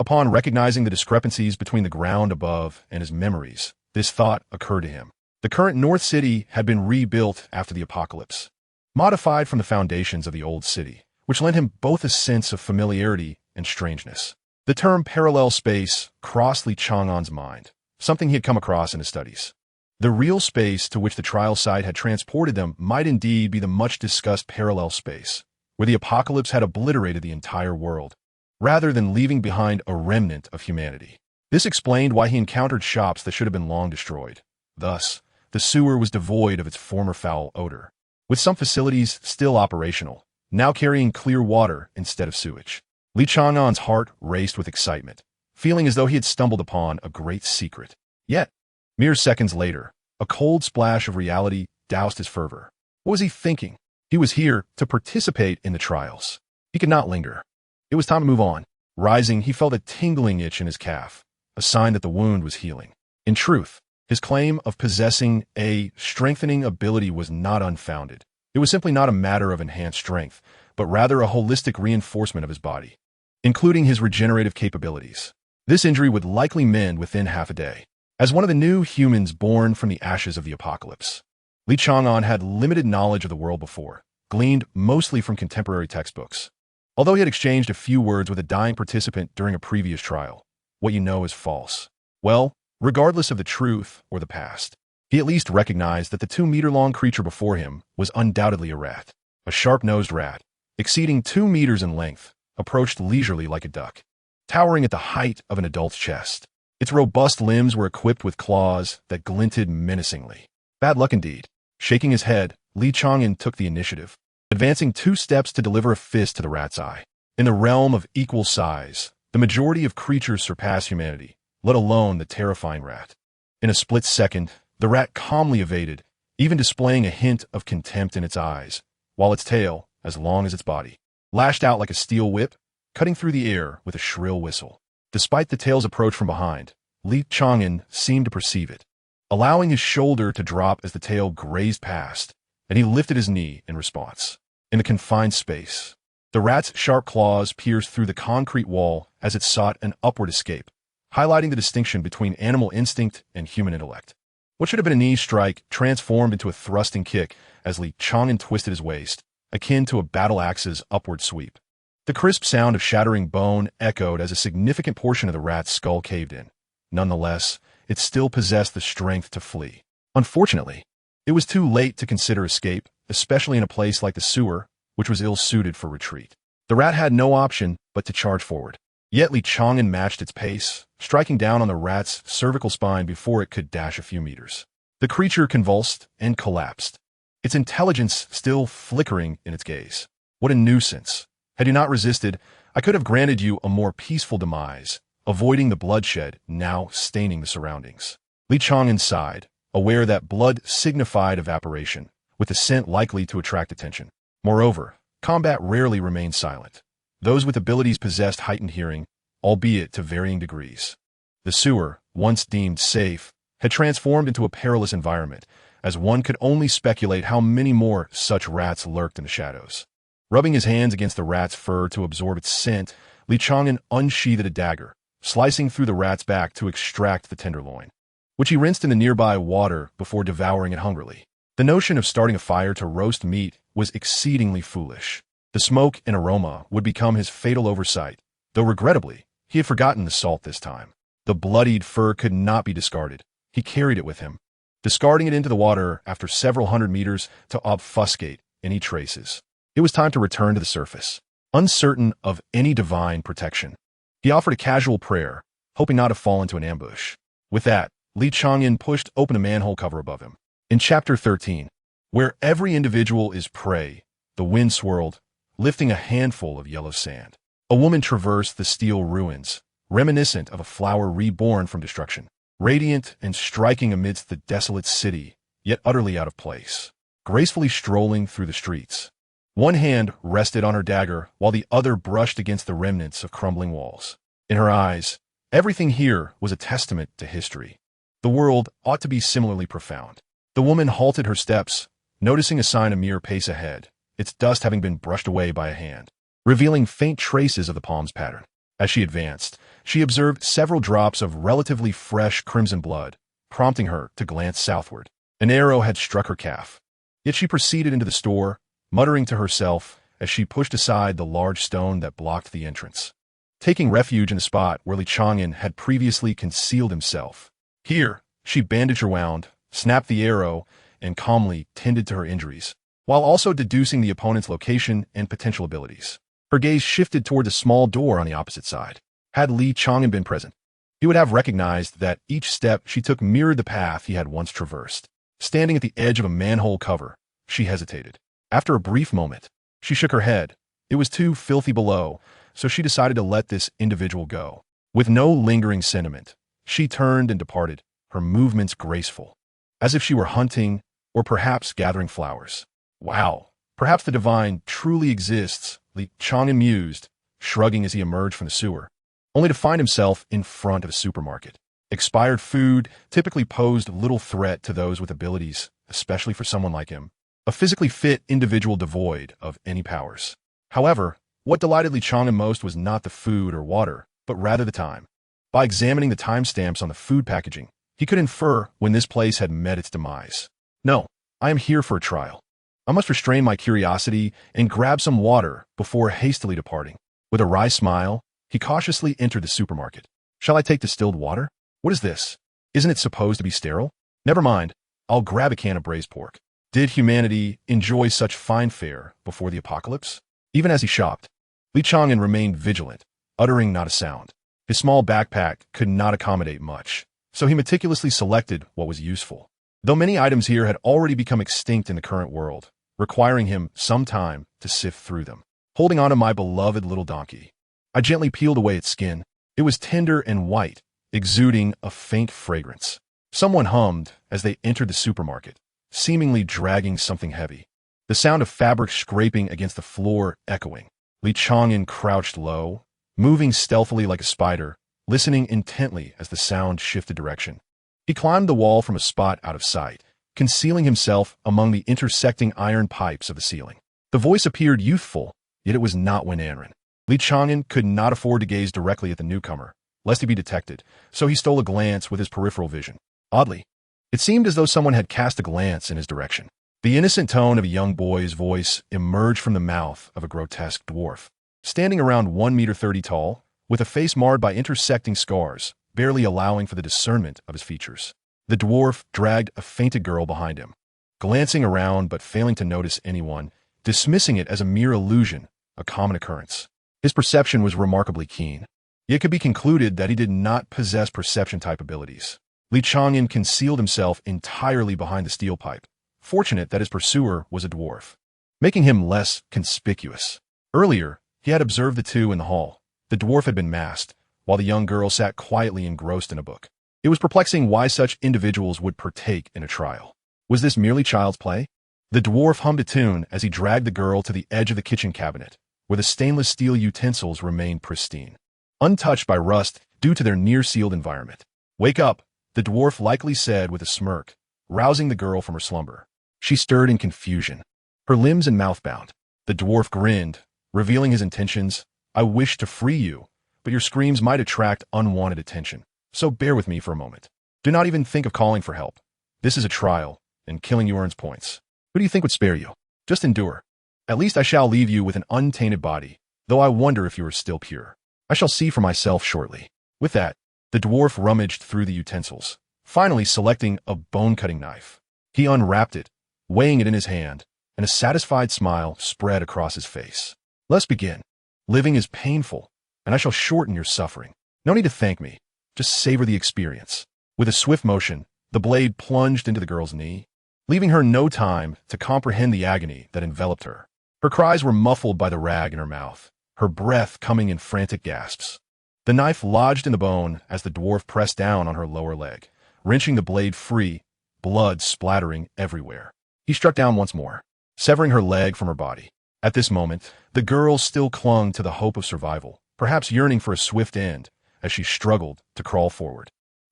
Upon recognizing the discrepancies between the ground above and his memories, this thought occurred to him. The current North City had been rebuilt after the apocalypse, modified from the foundations of the old city, which lent him both a sense of familiarity and strangeness. The term parallel space crossed Li Chang'an's mind, something he had come across in his studies. The real space to which the trial site had transported them might indeed be the much-discussed parallel space, where the apocalypse had obliterated the entire world, rather than leaving behind a remnant of humanity. This explained why he encountered shops that should have been long destroyed. Thus, the sewer was devoid of its former foul odor, with some facilities still operational, now carrying clear water instead of sewage. Li Chang'an's heart raced with excitement, feeling as though he had stumbled upon a great secret. Yet, mere seconds later, a cold splash of reality doused his fervor. What was he thinking? He was here to participate in the trials. He could not linger. It was time to move on. Rising, he felt a tingling itch in his calf, a sign that the wound was healing. In truth, his claim of possessing a strengthening ability was not unfounded. It was simply not a matter of enhanced strength, but rather a holistic reinforcement of his body, including his regenerative capabilities. This injury would likely mend within half a day. As one of the new humans born from the ashes of the apocalypse, Li Chang'an had limited knowledge of the world before, gleaned mostly from contemporary textbooks. Although he had exchanged a few words with a dying participant during a previous trial, what you know is false. Well, regardless of the truth or the past, he at least recognized that the 2-meter-long creature before him was undoubtedly a rat. A sharp-nosed rat, exceeding 2 meters in length, approached leisurely like a duck, towering at the height of an adult's chest. Its robust limbs were equipped with claws that glinted menacingly. Bad luck indeed. Shaking his head, Li Chang'an took the initiative, advancing 2 steps to deliver a fist to the rat's eye. In the realm of equal size, the majority of creatures surpass humanity, let alone the terrifying rat. In a split second, the rat calmly evaded, even displaying a hint of contempt in its eyes, while its tail, as long as its body, lashed out like a steel whip, cutting through the air with a shrill whistle. Despite the tail's approach from behind, Li Chang'an seemed to perceive it, allowing his shoulder to drop as the tail grazed past, and he lifted his knee in response. In the confined space, the rat's sharp claws pierced through the concrete wall as it sought an upward escape, highlighting the distinction between animal instinct and human intellect. What should have been a knee strike transformed into a thrusting kick as Li Chang'an twisted his waist, akin to a battle axe's upward sweep. The crisp sound of shattering bone echoed as a significant portion of the rat's skull caved in. Nonetheless, it still possessed the strength to flee. Unfortunately, it was too late to consider escape, especially in a place like the sewer, which was ill-suited for retreat. The rat had no option but to charge forward. Yet Li Chang'an matched its pace, striking down on the rat's cervical spine before it could dash a few meters. The creature convulsed and collapsed, its intelligence still flickering in its gaze. What a nuisance. Had you not resisted, I could have granted you a more peaceful demise, avoiding the bloodshed now staining the surroundings. Li Chang'an sighed, aware that blood signified evaporation, with the scent likely to attract attention. Moreover, combat rarely remained silent. Those with abilities possessed heightened hearing, albeit to varying degrees. The sewer, once deemed safe, had transformed into a perilous environment, as one could only speculate how many more such rats lurked in the shadows. Rubbing his hands against the rat's fur to absorb its scent, Li Chang'an unsheathed a dagger, slicing through the rat's back to extract the tenderloin, which he rinsed in the nearby water before devouring it hungrily. The notion of starting a fire to roast meat was exceedingly foolish. The smoke and aroma would become his fatal oversight, though regrettably, he had forgotten the salt this time. The bloodied fur could not be discarded. He carried it with him, discarding it into the water after several hundred meters to obfuscate any traces. It was time to return to the surface, uncertain of any divine protection. He offered a casual prayer, hoping not to fall into an ambush. With that, Li Chang'an pushed open a manhole cover above him. In Chapter 13, where every individual is prey, the wind swirled, lifting a handful of yellow sand. A woman traversed the steel ruins, reminiscent of a flower reborn from destruction, radiant and striking amidst the desolate city, yet utterly out of place, gracefully strolling through the streets. One hand rested on her dagger while the other brushed against the remnants of crumbling walls. In her eyes, everything here was a testament to history. The world ought to be similarly profound. The woman halted her steps, noticing a sign a mere pace ahead, its dust having been brushed away by a hand, revealing faint traces of the palm's pattern. As she advanced, she observed several drops of relatively fresh crimson blood, prompting her to glance southward. An arrow had struck her calf. Yet she proceeded into the store, muttering to herself as she pushed aside the large stone that blocked the entrance, taking refuge in the spot where Li Chang'an had previously concealed himself. Here, she bandaged her wound, snapped the arrow, and calmly tended to her injuries, while also deducing the opponent's location and potential abilities. Her gaze shifted toward the small door on the opposite side. Had Li Chang'an been present, he would have recognized that each step she took mirrored the path he had once traversed. Standing at the edge of a manhole cover, she hesitated. After a brief moment, she shook her head. It was too filthy below, so she decided to let this individual go. With no lingering sentiment, she turned and departed, her movements graceful, as if she were hunting or perhaps gathering flowers. Wow, perhaps the divine truly exists, Li Chang'an mused, shrugging as he emerged from the sewer, only to find himself in front of a supermarket. Expired food typically posed little threat to those with abilities, especially for someone like him, a physically fit individual devoid of any powers. However, what delighted Li Chang'an most was not the food or water, but rather the time. By examining the timestamps on the food packaging, he could infer when this place had met its demise. No, I am here for a trial. I must restrain my curiosity and grab some water before hastily departing. With a wry smile, he cautiously entered the supermarket. Shall I take distilled water? What is this? Isn't it supposed to be sterile? Never mind, I'll grab a can of braised pork. Did humanity enjoy such fine fare before the apocalypse? Even as he shopped, Li Chang'an remained vigilant, uttering not a sound. His small backpack could not accommodate much, so he meticulously selected what was useful. Though many items here had already become extinct in the current world, requiring him some time to sift through them. Holding on to my beloved little donkey, I gently peeled away its skin. It was tender and white, exuding a faint fragrance. Someone hummed as they entered the supermarket, seemingly dragging something heavy. The sound of fabric scraping against the floor echoing. Li Chang'an crouched low, moving stealthily like a spider, listening intently as the sound shifted direction. He climbed the wall from a spot out of sight, concealing himself among the intersecting iron pipes of the ceiling. The voice appeared youthful, yet it was not Wenanren. Li Chang'an could not afford to gaze directly at the newcomer, lest he be detected, so he stole a glance with his peripheral vision. Oddly, it seemed as though someone had cast a glance in his direction. The innocent tone of a young boy's voice emerged from the mouth of a grotesque dwarf. Standing around 1.30 meters tall, with a face marred by intersecting scars, barely allowing for the discernment of his features. The dwarf dragged a fainted girl behind him, glancing around but failing to notice anyone, dismissing it as a mere illusion, a common occurrence. His perception was remarkably keen. It could be concluded that he did not possess perception-type abilities. Li Chang'an concealed himself entirely behind the steel pipe, fortunate that his pursuer was a dwarf, making him less conspicuous. Earlier, he had observed the two in the hall. The dwarf had been masked, while the young girl sat quietly engrossed in a book. It was perplexing why such individuals would partake in a trial. Was this merely child's play? The dwarf hummed a tune as he dragged the girl to the edge of the kitchen cabinet, where the stainless steel utensils remained pristine, untouched by rust due to their near-sealed environment. "Wake up," the dwarf likely said with a smirk, rousing the girl from her slumber. She stirred in confusion, her limbs and mouth bound. The dwarf grinned, revealing his intentions. "I wish to free you, but your screams might attract unwanted attention, so bear with me for a moment. Do not even think of calling for help. This is a trial, and killing you earns points. Who do you think would spare you? Just endure. At least I shall leave you with an untainted body, though I wonder if you are still pure. I shall see for myself shortly." With that, the dwarf rummaged through the utensils, finally selecting a bone-cutting knife. He unwrapped it, weighing it in his hand, and a satisfied smile spread across his face. "Let's begin. Living is painful, and I shall shorten your suffering. No need to thank me. Just savor the experience." With a swift motion, the blade plunged into the girl's knee, leaving her no time to comprehend the agony that enveloped her. Her cries were muffled by the rag in her mouth, her breath coming in frantic gasps. The knife lodged in the bone as the dwarf pressed down on her lower leg, wrenching the blade free, blood splattering everywhere. He struck down once more, severing her leg from her body. At this moment, the girl still clung to the hope of survival, perhaps yearning for a swift end as she struggled to crawl forward.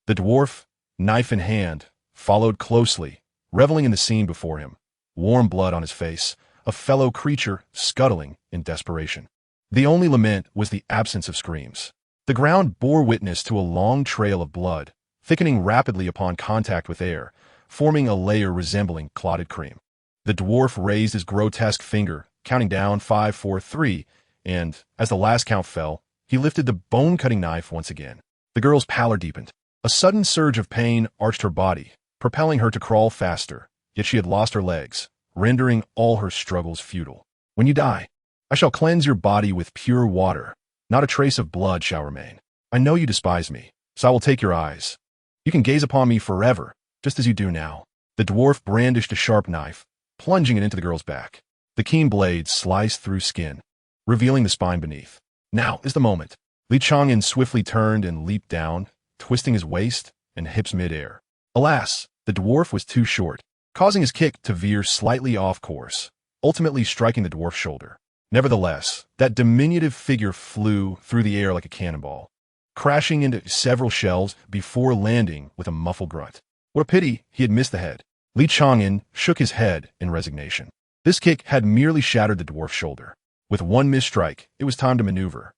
The dwarf, knife in hand, followed closely, reveling in the scene before him, warm blood on his face, a fellow creature scuttling in desperation. The only lament was the absence of screams. The ground bore witness to a long trail of blood, thickening rapidly upon contact with air, forming a layer resembling clotted cream. The dwarf raised his grotesque finger, counting down 5, 4, 3, and, as the last count fell, he lifted the bone-cutting knife once again. The girl's pallor deepened. A sudden surge of pain arched her body, propelling her to crawl faster, yet she had lost her legs, rendering all her struggles futile. "When you die, I shall cleanse your body with pure water. Not a trace of blood shall remain. I know you despise me, so I will take your eyes. You can gaze upon me forever, just as you do now." The dwarf brandished a sharp knife, plunging it into the girl's back. The keen blade sliced through skin, revealing the spine beneath. Now is the moment. Li Chang'an swiftly turned and leaped down, twisting his waist and hips mid-air. Alas, the dwarf was too short, causing his kick to veer slightly off course, ultimately striking the dwarf's shoulder. Nevertheless, that diminutive figure flew through the air like a cannonball, crashing into several shelves before landing with a muffled grunt. What a pity he had missed the head. Li Chang'an shook his head in resignation. This kick had merely shattered the dwarf's shoulder. With one misstrike, it was time to maneuver.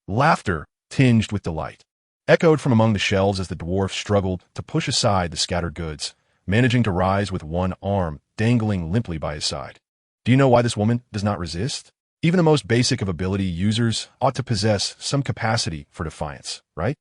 Laughter tinged with delight. echoed from among the shelves as the dwarf struggled to push aside the scattered goods, managing to rise with one arm dangling limply by his side. Do you know why this woman does not resist? Even the most basic of ability users ought to possess some capacity for defiance, right?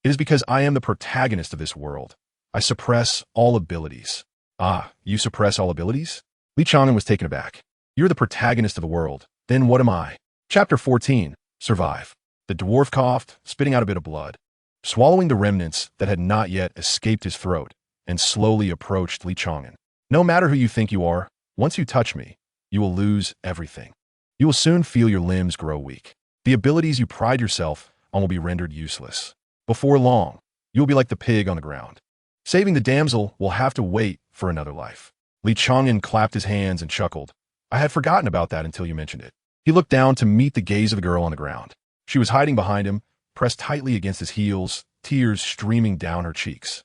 It is because I am the protagonist of this world. I suppress all abilities. Ah, you suppress all abilities? Li Chang'an was taken aback. You're the protagonist of the world. Then what am I? Chapter 14. Survive. The dwarf coughed, spitting out a bit of blood. Swallowing the remnants that had not yet escaped his throat, and slowly approached Li Chang'an. No matter who you think you are, once you touch me, you will lose everything. You will soon feel your limbs grow weak. The abilities you pride yourself on will be rendered useless. Before long, you will be like the pig on the ground. Saving the damsel will have to wait for another life. Li Chang'an clapped his hands and chuckled. I had forgotten about that until you mentioned it. He looked down to meet the gaze of the girl on the ground. She was hiding behind him, pressed tightly against his heels, tears streaming down her cheeks.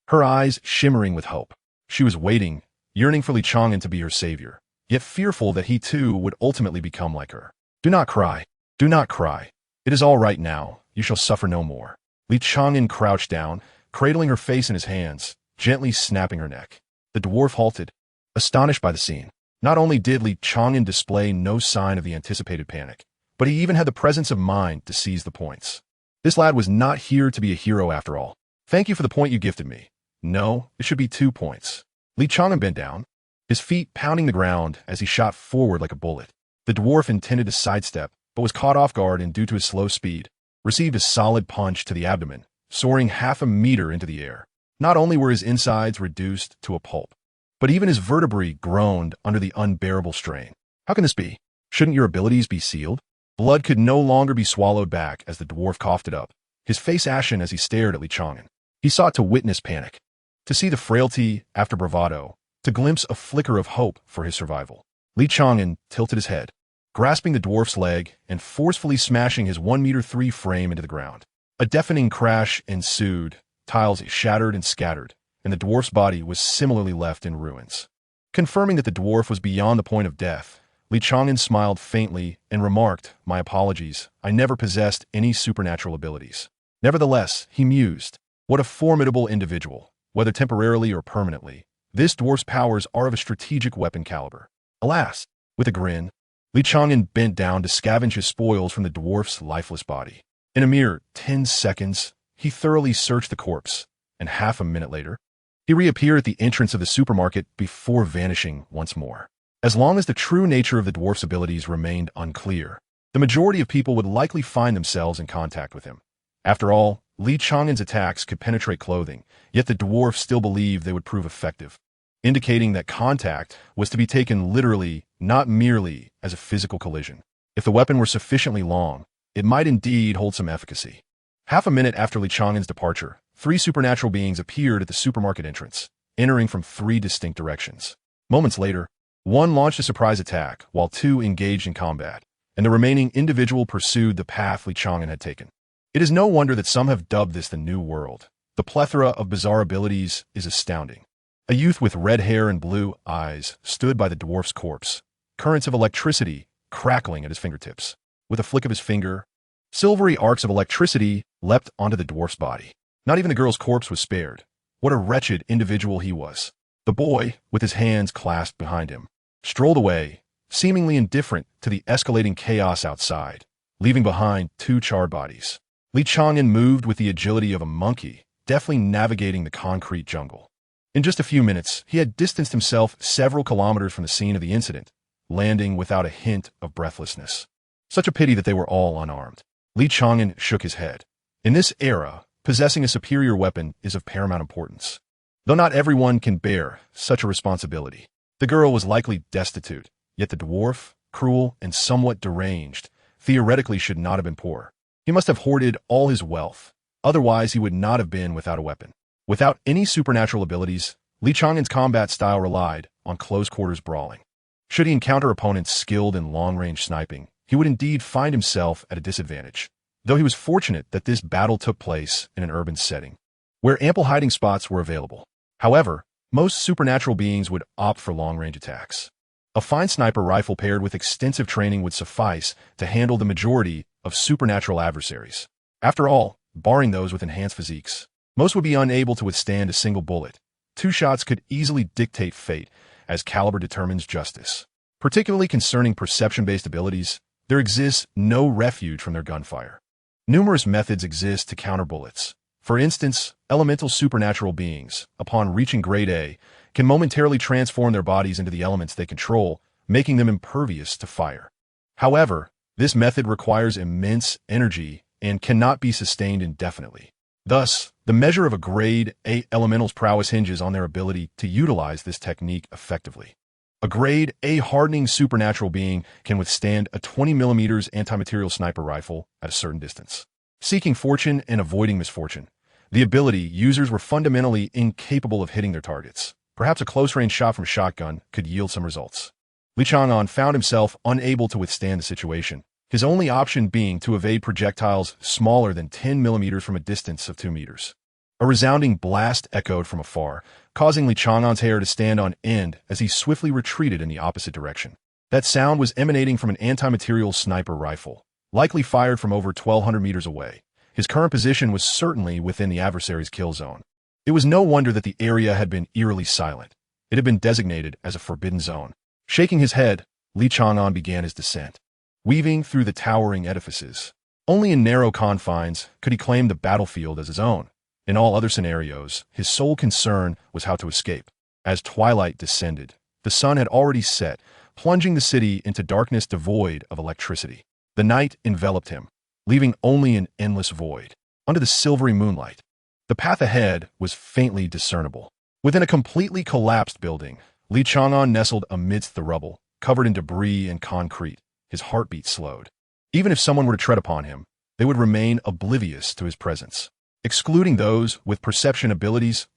Her eyes shimmering with hope. She was waiting, yearning for Li Chang'an to be her savior, yet fearful that he too would ultimately become like her. Do not cry. Do not cry. It is all right now. You shall suffer no more. Li Chang'an crouched down, cradling her face in his hands, gently snapping her neck. The dwarf halted, astonished by the scene. Not only did Li Chang'an display no sign of the anticipated panic, but he even had the presence of mind to seize the points. This lad was not here to be a hero after all. Thank you for the point you gifted me. No, it should be 2 points. Li Chang'an bent down, his feet pounding the ground as he shot forward like a bullet. The dwarf intended to sidestep, but was caught off guard and, due to his slow speed, received a solid punch to the abdomen, soaring half a meter into the air. Not only were his insides reduced to a pulp, but even his vertebrae groaned under the unbearable strain. How can this be? Shouldn't your abilities be sealed? Blood could no longer be swallowed back as the dwarf coughed it up, his face ashen as he stared at Li Chang'an. He sought to witness panic, to see the frailty after bravado, to glimpse a flicker of hope for his survival. Li Chang'an tilted his head, grasping the dwarf's leg and forcefully smashing his 1-meter-3 frame into the ground. A deafening crash ensued, tiles shattered and scattered, and the dwarf's body was similarly left in ruins. Confirming that the dwarf was beyond the point of death, Li Chang'an smiled faintly and remarked, "My apologies, I never possessed any supernatural abilities." Nevertheless, he mused, what a formidable individual, whether temporarily or permanently. This dwarf's powers are of a strategic weapon caliber. Alas, with a grin, Li Chang'an bent down to scavenge his spoils from the dwarf's lifeless body. In a mere 10 seconds, he thoroughly searched the corpse, and half a minute later, he reappeared at the entrance of the supermarket before vanishing once more. As long as the true nature of the dwarf's abilities remained unclear, the majority of people would likely find themselves in contact with him. After all, Li Chang'an's attacks could penetrate clothing, yet the dwarf still believed they would prove effective, indicating that contact was to be taken literally, not merely as a physical collision. If the weapon were sufficiently long, it might indeed hold some efficacy. Half a minute after Li Chang'an's departure, 3 supernatural beings appeared at the supermarket entrance, entering from 3 distinct directions. Moments later, one launched a surprise attack, while 2 engaged in combat, and the remaining individual pursued the path Li Chang'an had taken. It is no wonder that some have dubbed this the New World. The plethora of bizarre abilities is astounding. A youth with red hair and blue eyes stood by the dwarf's corpse, currents of electricity crackling at his fingertips. With a flick of his finger, silvery arcs of electricity leapt onto the dwarf's body. Not even the girl's corpse was spared. What a wretched individual he was. The boy, with his hands clasped behind him, strolled away, seemingly indifferent to the escalating chaos outside, leaving behind 2 charred bodies. Li Chang'an moved with the agility of a monkey, deftly navigating the concrete jungle. In just a few minutes, he had distanced himself several kilometers from the scene of the incident, landing without a hint of breathlessness. Such a pity that they were all unarmed. Li Chang'an shook his head. In this era, possessing a superior weapon is of paramount importance. Though not everyone can bear such a responsibility. The girl was likely destitute, yet the dwarf, cruel and somewhat deranged, theoretically should not have been poor. He must have hoarded all his wealth, otherwise he would not have been without a weapon. Without any supernatural abilities, Li Chang'an's combat style relied on close-quarters brawling. Should he encounter opponents skilled in long-range sniping, he would indeed find himself at a disadvantage, though he was fortunate that this battle took place in an urban setting, where ample hiding spots were available. However, most supernatural beings would opt for long-range attacks. A fine sniper rifle paired with extensive training would suffice to handle the majority of supernatural adversaries. After all, barring those with enhanced physiques. Most would be unable to withstand a single bullet. 2 shots could easily dictate fate, as caliber determines justice. Particularly concerning perception-based abilities, there exists no refuge from their gunfire. Numerous methods exist to counter bullets. For instance, elemental supernatural beings, upon reaching grade A, can momentarily transform their bodies into the elements they control, making them impervious to fire. However, this method requires immense energy and cannot be sustained indefinitely. Thus, the measure of a grade A elemental's prowess hinges on their ability to utilize this technique effectively. A grade A hardening supernatural being can withstand a 20mm anti-material sniper rifle at a certain distance. Seeking fortune and avoiding misfortune, the ability users were fundamentally incapable of hitting their targets. Perhaps a close-range shot from a shotgun could yield some results. Li Chang'an found himself unable to withstand the situation, his only option being to evade projectiles smaller than 10mm from a distance of 2 meters. A resounding blast echoed from afar, causing Li Chang'an's hair to stand on end as he swiftly retreated in the opposite direction. That sound was emanating from an anti-material sniper rifle, likely fired from over 1,200 meters away. His current position was certainly within the adversary's kill zone. It was no wonder that the area had been eerily silent. It had been designated as a forbidden zone. Shaking his head, Li Chang'an began his descent, weaving through the towering edifices. Only in narrow confines could he claim the battlefield as his own. In all other scenarios, his sole concern was how to escape. As twilight descended, the sun had already set, plunging the city into darkness devoid of electricity. The night enveloped him, leaving only an endless void. Under the silvery moonlight, the path ahead was faintly discernible. Within a completely collapsed building, Li Chang'an nestled amidst the rubble, covered in debris and concrete. His heartbeat slowed. Even if someone were to tread upon him, they would remain oblivious to his presence. Excluding those with perception abilities,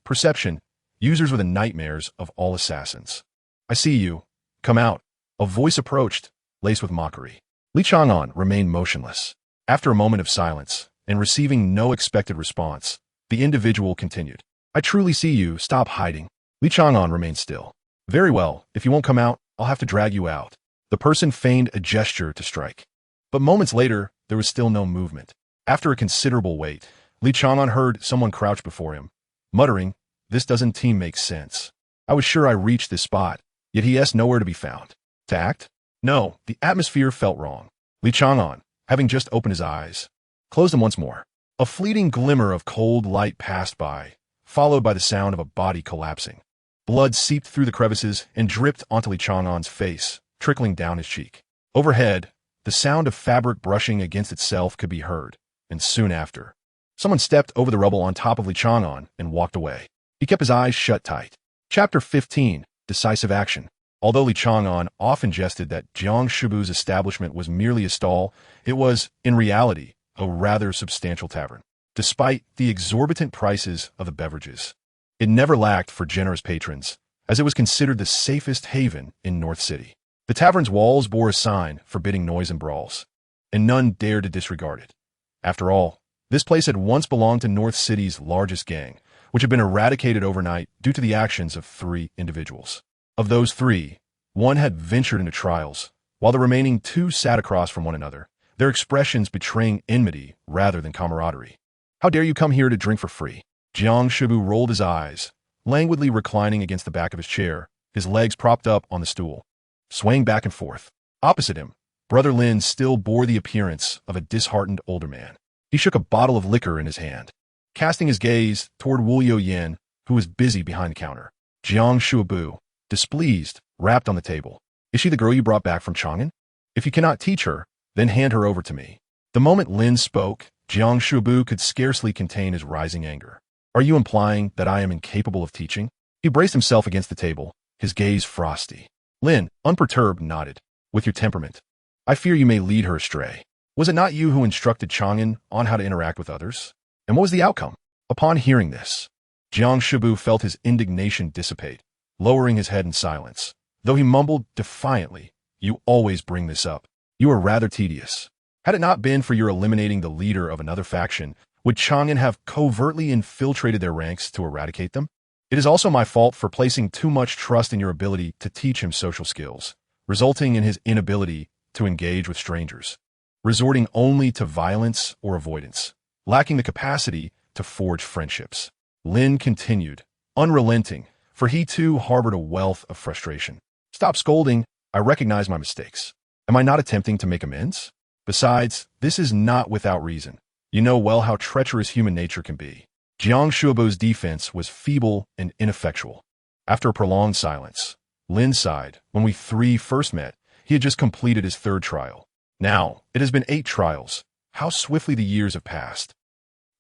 users were the nightmares of all assassins. "I see you. Come out." A voice approached, laced with mockery. Li Chang'an remained motionless. After a moment of silence, and receiving no expected response, the individual continued. "I truly see you. Stop hiding." Li Chang'an remained still. "Very well. If you won't come out, I'll have to drag you out." The person feigned a gesture to strike. But moments later, there was still no movement. After a considerable wait, Li Chang'an heard someone crouch before him, muttering, "This doesn't make sense. I was sure I reached this spot, yet he is nowhere to be found." To act? No, the atmosphere felt wrong. Li Chang'an, having just opened his eyes, closed them once more. A fleeting glimmer of cold light passed by, followed by the sound of a body collapsing. Blood seeped through the crevices and dripped onto Li Chang'an's face, trickling down his cheek. Overhead, the sound of fabric brushing against itself could be heard, and soon after, someone stepped over the rubble on top of Li Chang'an and walked away. He kept his eyes shut tight. Chapter 15, Decisive Action. Although Li Chang'an often jested that Jiang Shibu's establishment was merely a stall, it was, in reality, a rather substantial tavern. Despite the exorbitant prices of the beverages, it never lacked for generous patrons, as it was considered the safest haven in North City. The tavern's walls bore a sign forbidding noise and brawls, and none dared to disregard it. After all, this place had once belonged to North City's largest gang, which had been eradicated overnight due to the actions of 3 individuals. Of those 3, one had ventured into trials, while the remaining 2 sat across from one another, their expressions betraying enmity rather than camaraderie. "How dare you come here to drink for free?" Jiang Shibu rolled his eyes, languidly reclining against the back of his chair, his legs propped up on the stool, swaying back and forth. Opposite him, Brother Lin still bore the appearance of a disheartened older man. He shook a bottle of liquor in his hand, casting his gaze toward Wu Yin, who was busy behind the counter. Jiang Shibu, displeased, rapped on the table. "Is she the girl you brought back from Chang'an? If you cannot teach her, then hand her over to me." The moment Lin spoke, Jiang Shibu could scarcely contain his rising anger. "Are you implying that I am incapable of teaching?" He braced himself against the table, his gaze frosty. Lin, unperturbed, nodded. "With your temperament, I fear you may lead her astray. Was it not you who instructed Chang'an on how to interact with others? And what was the outcome?" Upon hearing this, Jiang Shibu felt his indignation dissipate, lowering his head in silence, though he mumbled defiantly, "You always bring this up. You are rather tedious. Had it not been for your eliminating the leader of another faction, would Chang'an have covertly infiltrated their ranks to eradicate them? It is also my fault for placing too much trust in your ability to teach him social skills, resulting in his inability to engage with strangers, resorting only to violence or avoidance." lacking the capacity to forge friendships. Lin continued, unrelenting, for he too harbored a wealth of frustration. Stop scolding. I recognize my mistakes. Am I not attempting to make amends? Besides, this is not without reason. You know well how treacherous human nature can be. Jiang Shuobu's defense was feeble and ineffectual. After a prolonged silence, Lin sighed. When we three first met, he had just completed his third trial. Now, it has been 8 trials. How swiftly the years have passed.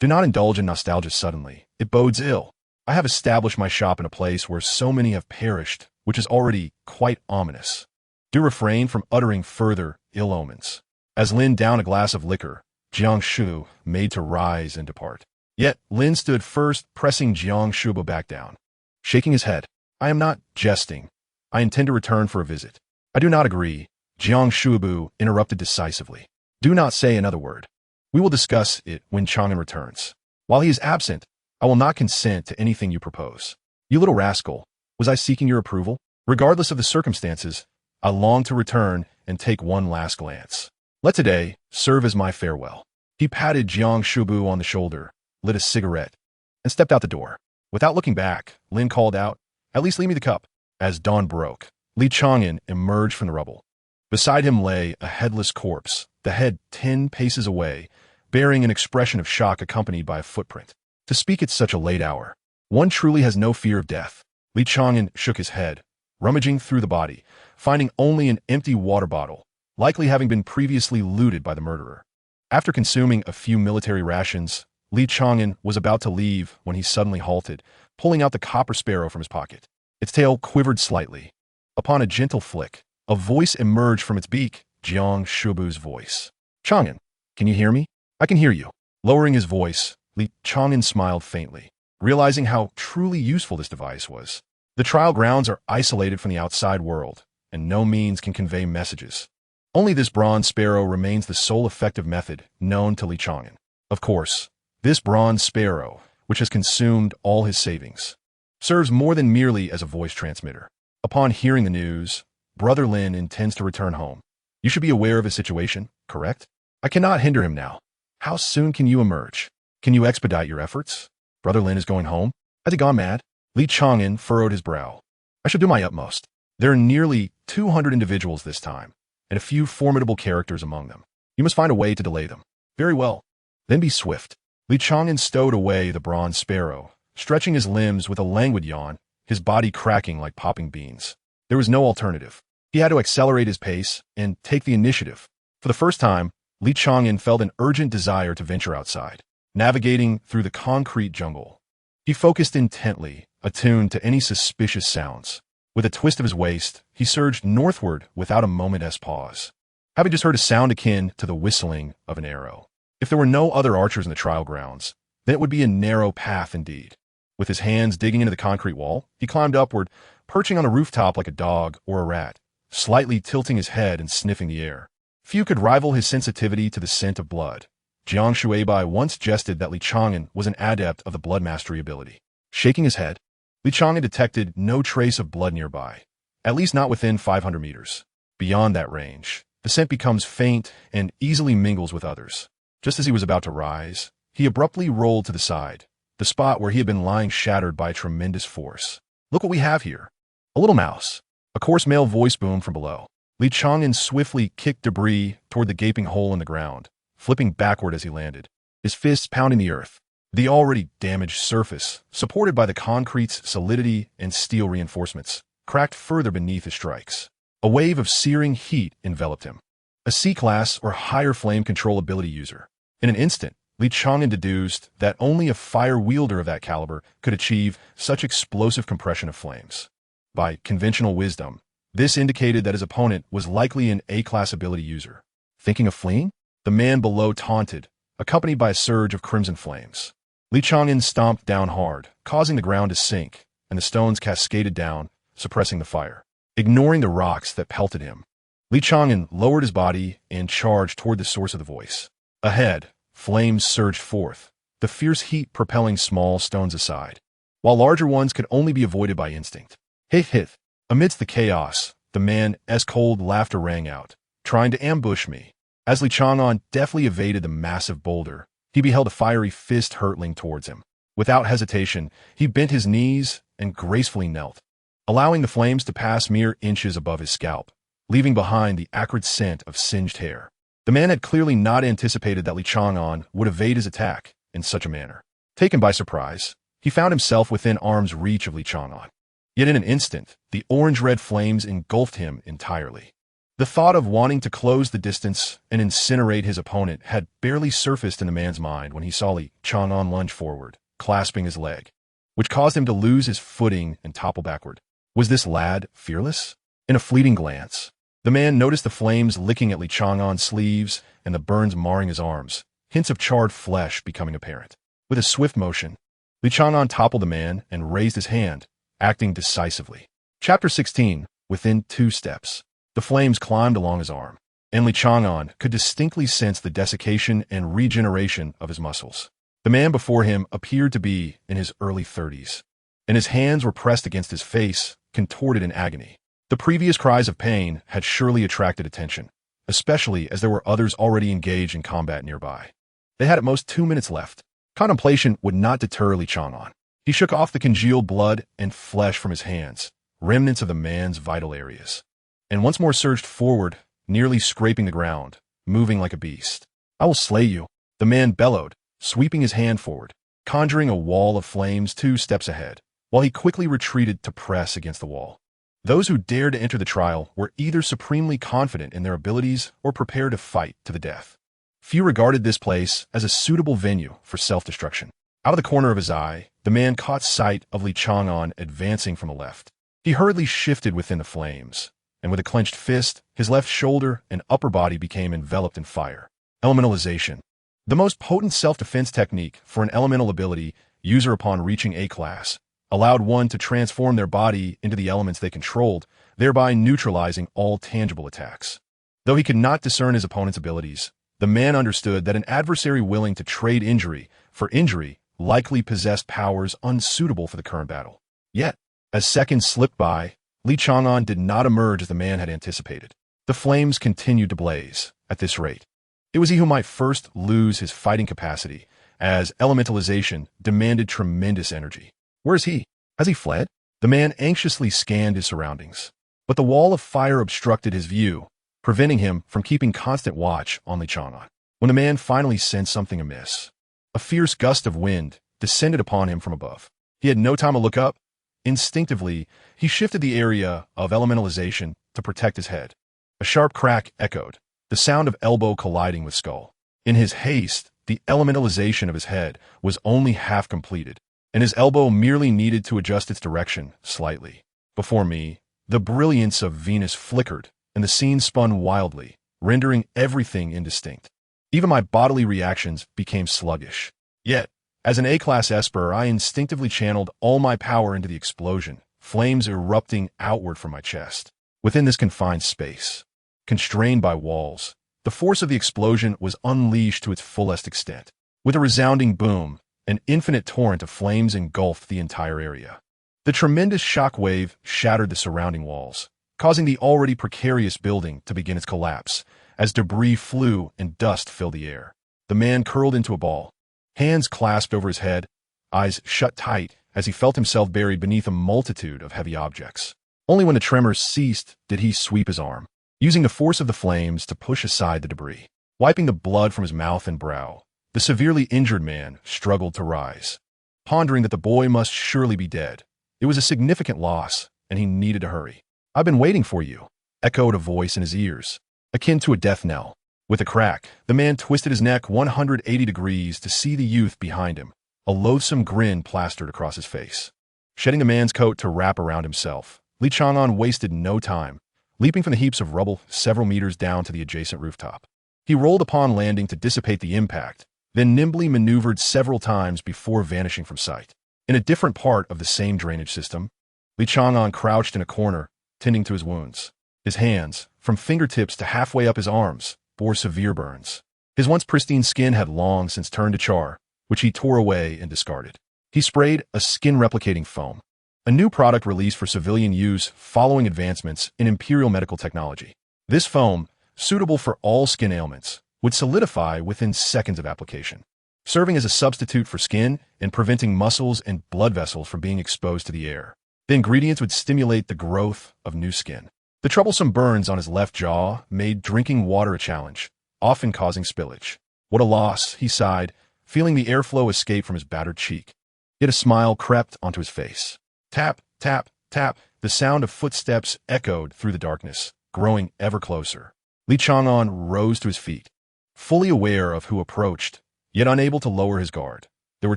Do not indulge in nostalgia suddenly. It bodes ill. I have established my shop in a place where so many have perished, which is already quite ominous. Do refrain from uttering further ill omens. As Lin downed a glass of liquor, Jiang Shu made to rise and depart. Yet Lin stood first, pressing Jiang Shubo back down. Shaking his head, I am not jesting. I intend to return for a visit. I do not agree, Jiang Shubu interrupted decisively. Do not say another word. We will discuss it when Chang'an returns. While he is absent, I will not consent to anything you propose. You little rascal, was I seeking your approval? Regardless of the circumstances, I long to return and take one last glance. Let today serve as my farewell. He patted Jiang Shubu on the shoulder, lit a cigarette, and stepped out the door. Without looking back, Lin called out, At least leave me the cup. As dawn broke, Li Chang'an emerged from the rubble. Beside him lay a headless corpse, the head 10 paces away, bearing an expression of shock accompanied by a footprint. To speak at such a late hour, one truly has no fear of death. Li Chang'an shook his head, rummaging through the body, finding only an empty water bottle, likely having been previously looted by the murderer. After consuming a few military rations, Li Chang'an was about to leave when he suddenly halted, pulling out the copper sparrow from his pocket. Its tail quivered slightly. Upon a gentle flick, a voice emerged from its beak, Jiang Shubu's voice. Chang'an, can you hear me? I can hear you. Lowering his voice, Li Chang'an smiled faintly, realizing how truly useful this device was. The trial grounds are isolated from the outside world, and no means can convey messages. Only this bronze sparrow remains the sole effective method known to Li Chang'an. Of course, this bronze sparrow, which has consumed all his savings, serves more than merely as a voice transmitter. Upon hearing the news, Brother Lin intends to return home. You should be aware of his situation, correct? I cannot hinder him now. How soon can you emerge? Can you expedite your efforts? Brother Lin is going home? Has he gone mad? Li Chang'an furrowed his brow. I shall do my utmost. There are nearly 200 individuals this time, and a few formidable characters among them. You must find a way to delay them. Very well. Then be swift. Li Chang'an stowed away the bronze sparrow, stretching his limbs with a languid yawn, his body cracking like popping beans. There was no alternative. He had to accelerate his pace and take the initiative. For the first time, Li Chang'an felt an urgent desire to venture outside, navigating through the concrete jungle. He focused intently, attuned to any suspicious sounds. With a twist of his waist, he surged northward without a moment's pause, having just heard a sound akin to the whistling of an arrow. If there were no other archers in the trial grounds, then it would be a narrow path indeed. With his hands digging into the concrete wall, he climbed upward, perching on a rooftop like a dog or a rat, slightly tilting his head and sniffing the air. Few could rival his sensitivity to the scent of blood. Jiang Shuibai once jested that Li Chang'an was an adept of the blood mastery ability. Shaking his head, Li Chang'an detected no trace of blood nearby, at least not within 500 meters. Beyond that range, the scent becomes faint and easily mingles with others. Just as he was about to rise, he abruptly rolled to the side, the spot where he had been lying shattered by a tremendous force. Look what we have here. A little mouse. A coarse male voice boomed from below. Li Chang'an swiftly kicked debris toward the gaping hole in the ground, flipping backward as he landed, his fists pounding the earth. The already damaged surface, supported by the concrete's solidity and steel reinforcements, cracked further beneath his strikes. A wave of searing heat enveloped him. A C-class or higher flame control ability user. In an instant, Li Chang'an deduced that only a fire wielder of that caliber could achieve such explosive compression of flames. By conventional wisdom, this indicated that his opponent was likely an A-class ability user. Thinking of fleeing? The man below taunted, accompanied by a surge of crimson flames. Li Chang'an stomped down hard, causing the ground to sink, and the stones cascaded down, suppressing the fire. Ignoring the rocks that pelted him, Li Chang'an lowered his body and charged toward the source of the voice. Ahead, flames surged forth, the fierce heat propelling small stones aside, while larger ones could only be avoided by instinct. Hith hith. Amidst the chaos, the man's cold laughter rang out, trying to ambush me. As Li Chang'an deftly evaded the massive boulder, he beheld a fiery fist hurtling towards him. Without hesitation, he bent his knees and gracefully knelt, allowing the flames to pass mere inches above his scalp, leaving behind the acrid scent of singed hair. The man had clearly not anticipated that Li Chang'an would evade his attack in such a manner. Taken by surprise, he found himself within arm's reach of Li Chang'an. Yet in an instant, the orange-red flames engulfed him entirely. The thought of wanting to close the distance and incinerate his opponent had barely surfaced in the man's mind when he saw Li Chang'an lunge forward, clasping his leg, which caused him to lose his footing and topple backward. Was this lad fearless? In a fleeting glance, the man noticed the flames licking at Li Chang'an's sleeves and the burns marring his arms, hints of charred flesh becoming apparent. With a swift motion, Li Chang'an toppled the man and raised his hand, acting decisively. Chapter 16. Within 2 steps. The flames climbed along his arm, and Li Chang'an could distinctly sense the desiccation and regeneration of his muscles. The man before him appeared to be in his early 30s, and his hands were pressed against his face, contorted in agony. The previous cries of pain had surely attracted attention, especially as there were others already engaged in combat nearby. They had at most 2 minutes left. Contemplation would not deter Li Chang'an. He shook off the congealed blood and flesh from his hands, remnants of the man's vital areas, and once more surged forward, nearly scraping the ground, moving like a beast. "I will slay you," the man bellowed, sweeping his hand forward, conjuring a wall of flames 2 steps ahead, while he quickly retreated to press against the wall. Those who dared to enter the trial were either supremely confident in their abilities or prepared to fight to the death. Few regarded this place as a suitable venue for self-destruction. Out of the corner of his eye, the man caught sight of Li Chang'an advancing from the left. He hurriedly shifted within the flames, and with a clenched fist, his left shoulder and upper body became enveloped in fire. Elementalization. The most potent self-defense technique for an elemental ability user upon reaching A class allowed one to transform their body into the elements they controlled, thereby neutralizing all tangible attacks. Though he could not discern his opponent's abilities, the man understood that an adversary willing to trade injury for injury likely possessed powers unsuitable for the current battle. Yet, as seconds slipped by, Li Chang'an did not emerge as the man had anticipated. The flames continued to blaze. At this rate, it was he who might first lose his fighting capacity, as elementalization demanded tremendous energy. Where is he? Has he fled? The man anxiously scanned his surroundings, but the wall of fire obstructed his view, preventing him from keeping constant watch on Li Chang'an. When the man finally sensed something amiss, a fierce gust of wind descended upon him from above. He had no time to look up. Instinctively, he shifted the area of elementalization to protect his head. A sharp crack echoed, the sound of elbow colliding with skull. In his haste, the elementalization of his head was only half completed, and his elbow merely needed to adjust its direction slightly. Before me, the brilliance of Venus flickered, and the scene spun wildly, rendering everything indistinct. Even my bodily reactions became sluggish. Yet, as an A-class Esper, I instinctively channeled all my power into the explosion, flames erupting outward from my chest. Within this confined space, constrained by walls, the force of the explosion was unleashed to its fullest extent. With a resounding boom, an infinite torrent of flames engulfed the entire area. The tremendous shock wave shattered the surrounding walls, causing the already precarious building to begin its collapse, as debris flew and dust filled the air. The man curled into a ball, hands clasped over his head, eyes shut tight as he felt himself buried beneath a multitude of heavy objects. Only when the tremors ceased did he sweep his arm, using the force of the flames to push aside the debris. Wiping the blood from his mouth and brow, the severely injured man struggled to rise, pondering that the boy must surely be dead. It was a significant loss, and he needed to hurry. "I've been waiting for you," echoed a voice in his ears, akin to a death knell. With a crack, the man twisted his neck 180 degrees to see the youth behind him, a loathsome grin plastered across his face. Shedding the man's coat to wrap around himself, Li Chang'an wasted no time, leaping from the heaps of rubble several meters down to the adjacent rooftop. He rolled upon landing to dissipate the impact, then nimbly maneuvered several times before vanishing from sight. In a different part of the same drainage system, Li Chang'an crouched in a corner, tending to his wounds. His hands, from fingertips to halfway up his arms, bore severe burns. His once pristine skin had long since turned to char, which he tore away and discarded. He sprayed a skin-replicating foam, a new product released for civilian use following advancements in imperial medical technology. This foam, suitable for all skin ailments, would solidify within seconds of application. serving as a substitute for skin and preventing muscles and blood vessels from being exposed to the air. The ingredients would stimulate the growth of new skin. The troublesome burns on his left jaw made drinking water a challenge, often causing spillage. What a loss, he sighed, feeling the airflow escape from his battered cheek. Yet a smile crept onto his face. Tap, tap, tap. The sound of footsteps echoed through the darkness, growing ever closer. Li Chang'an rose to his feet, fully aware of who approached, yet unable to lower his guard. There were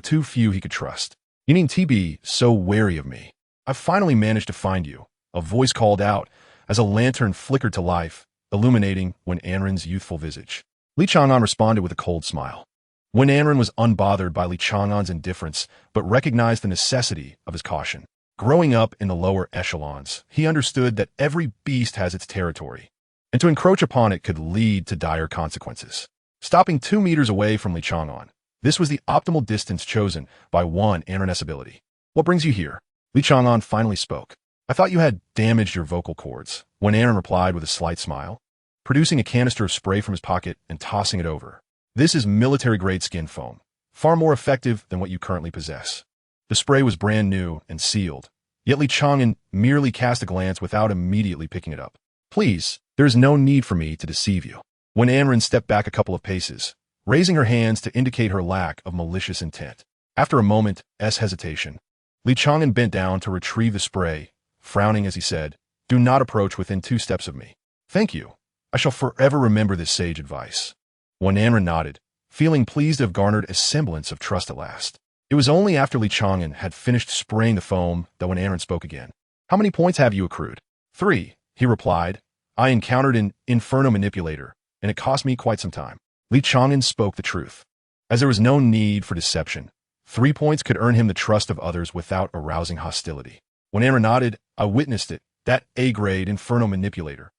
too few he could trust. You needn't be so wary of me. I've finally managed to find you, a voice called out as a lantern flickered to life, illuminating Wen Anren's youthful visage. Li Chang'an responded with a cold smile. Wen Anren was unbothered by Li Chang'an's indifference, but recognized the necessity of his caution. Growing up in the lower echelons, he understood that every beast has its territory, and to encroach upon it could lead to dire consequences. Stopping 2 meters away from Li Chang'an, this was the optimal distance chosen by Wen Anren's ability. What brings you here? Li Chang'an finally spoke. I thought you had damaged your vocal cords, Wen Anren replied with a slight smile, producing a canister of spray from his pocket and tossing it over. This is military-grade skin foam, far more effective than what you currently possess. The spray was brand new and sealed, yet Li Chang'an merely cast a glance without immediately picking it up. Please, there is no need for me to deceive you. Wen Anren stepped back a couple of paces, raising her hands to indicate her lack of malicious intent. After a moment's hesitation, Li Chang'an bent down to retrieve the spray, frowning as he said, "Do not approach within 2 steps of me." "Thank you. I shall forever remember this sage advice." Wen Anren nodded, feeling pleased to have garnered a semblance of trust at last. It was only after Li Chang'an had finished spraying the foam that Wen Anren spoke again. "How many points have you accrued?" 3, he replied. "I encountered an inferno manipulator, and it cost me quite some time." Li Chang'an spoke the truth. As there was no need for deception, 3 points could earn him the trust of others without arousing hostility. Wen Anren nodded. "I witnessed it, that A-grade inferno manipulator.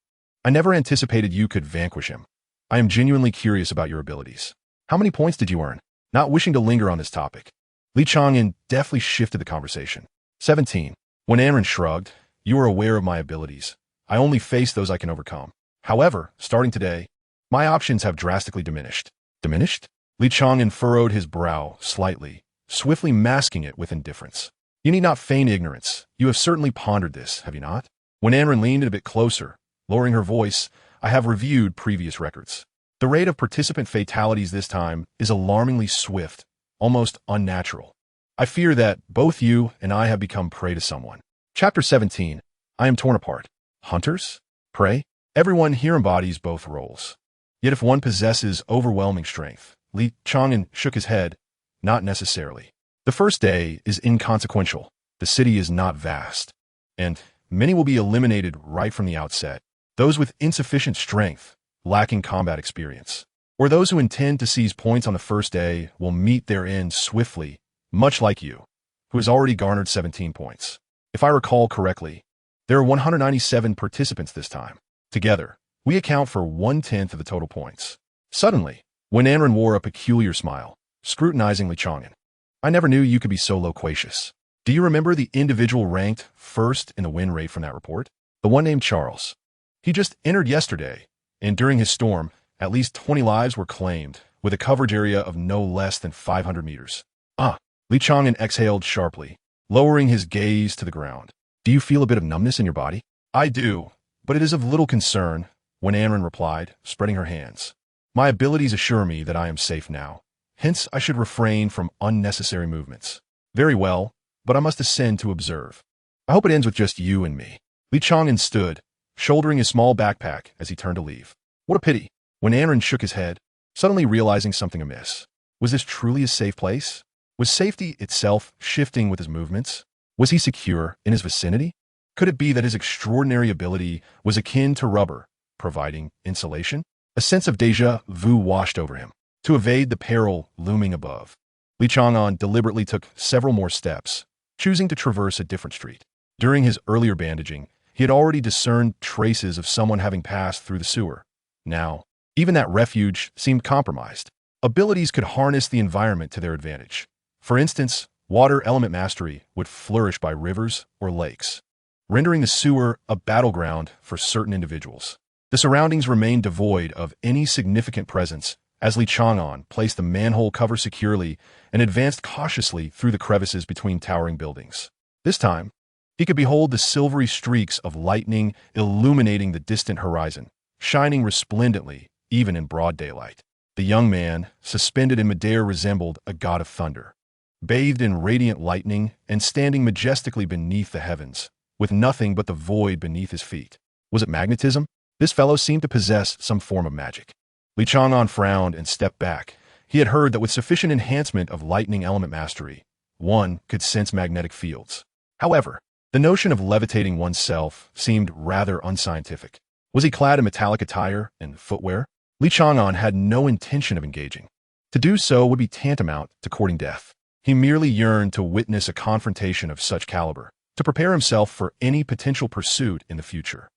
I never anticipated you could vanquish him. I am genuinely curious about your abilities. How many points did you earn?" Not wishing to linger on this topic, Li Chang'an deftly shifted the conversation. 17. Wen Anren shrugged. "You are aware of my abilities. I only face those I can overcome. However, starting today, my options have drastically diminished." "Diminished?" Li Chang'an furrowed his brow slightly, swiftly masking it with indifference. "You need not feign ignorance. You have certainly pondered this, have you not?" Wen Anren leaned a bit closer, lowering her voice. "I have reviewed previous records. The rate of participant fatalities this time is alarmingly swift, almost unnatural. I fear that both you and I have become prey to someone." Chapter 17. I am torn apart. Hunters? Prey? Everyone here embodies both roles. Yet if one possesses overwhelming strength, Li Chang'an shook his head, not necessarily. The first day is inconsequential. The city is not vast, and many will be eliminated right from the outset. Those with insufficient strength, lacking combat experience, or those who intend to seize points on the first day will meet their end swiftly, much like you, who has already garnered 17 points. If I recall correctly, there are 197 participants this time. Together, we account for 1/10 of the total points. Suddenly, Wen Anren wore a peculiar smile, scrutinizing Li Chang'an. "I never knew you could be so loquacious. Do you remember the individual ranked first in the win rate from that report? The one named Charles. He just entered yesterday, and during his storm, at least 20 lives were claimed, with a coverage area of no less than 500 meters. Ah, Li Chang'an exhaled sharply, lowering his gaze to the ground. "Do you feel a bit of numbness in your body?" "I do, but it is of little concern," Wen Anren replied, spreading her hands. "My abilities assure me that I am safe now. Hence, I should refrain from unnecessary movements." "Very well, but I must ascend to observe. I hope it ends with just you and me." Li Chang'an stood, shouldering his small backpack as he turned to leave. What a pity. Wen Anren shook his head, suddenly realizing something amiss. Was this truly a safe place? Was safety itself shifting with his movements? Was he secure in his vicinity? Could it be that his extraordinary ability was akin to rubber, providing insulation? A sense of déjà vu washed over him. To evade the peril looming above, Li Chang'an deliberately took several more steps, choosing to traverse a different street. During his earlier bandaging, he had already discerned traces of someone having passed through the sewer. Now, even that refuge seemed compromised. Abilities could harness the environment to their advantage. For instance, water element mastery would flourish by rivers or lakes, rendering the sewer a battleground for certain individuals. The surroundings remained devoid of any significant presence as Li Chang'an placed the manhole cover securely and advanced cautiously through the crevices between towering buildings. This time, he could behold the silvery streaks of lightning illuminating the distant horizon, shining resplendently even in broad daylight. The young man, suspended in midair, resembled a god of thunder, bathed in radiant lightning and standing majestically beneath the heavens, with nothing but the void beneath his feet. Was it magnetism? This fellow seemed to possess some form of magic. Li Chang'an frowned and stepped back. He had heard that with sufficient enhancement of lightning element mastery, one could sense magnetic fields. However, the notion of levitating oneself seemed rather unscientific. Was he clad in metallic attire and footwear? Li Chang'an had no intention of engaging. To do so would be tantamount to courting death. He merely yearned to witness a confrontation of such caliber, to prepare himself for any potential pursuit in the future.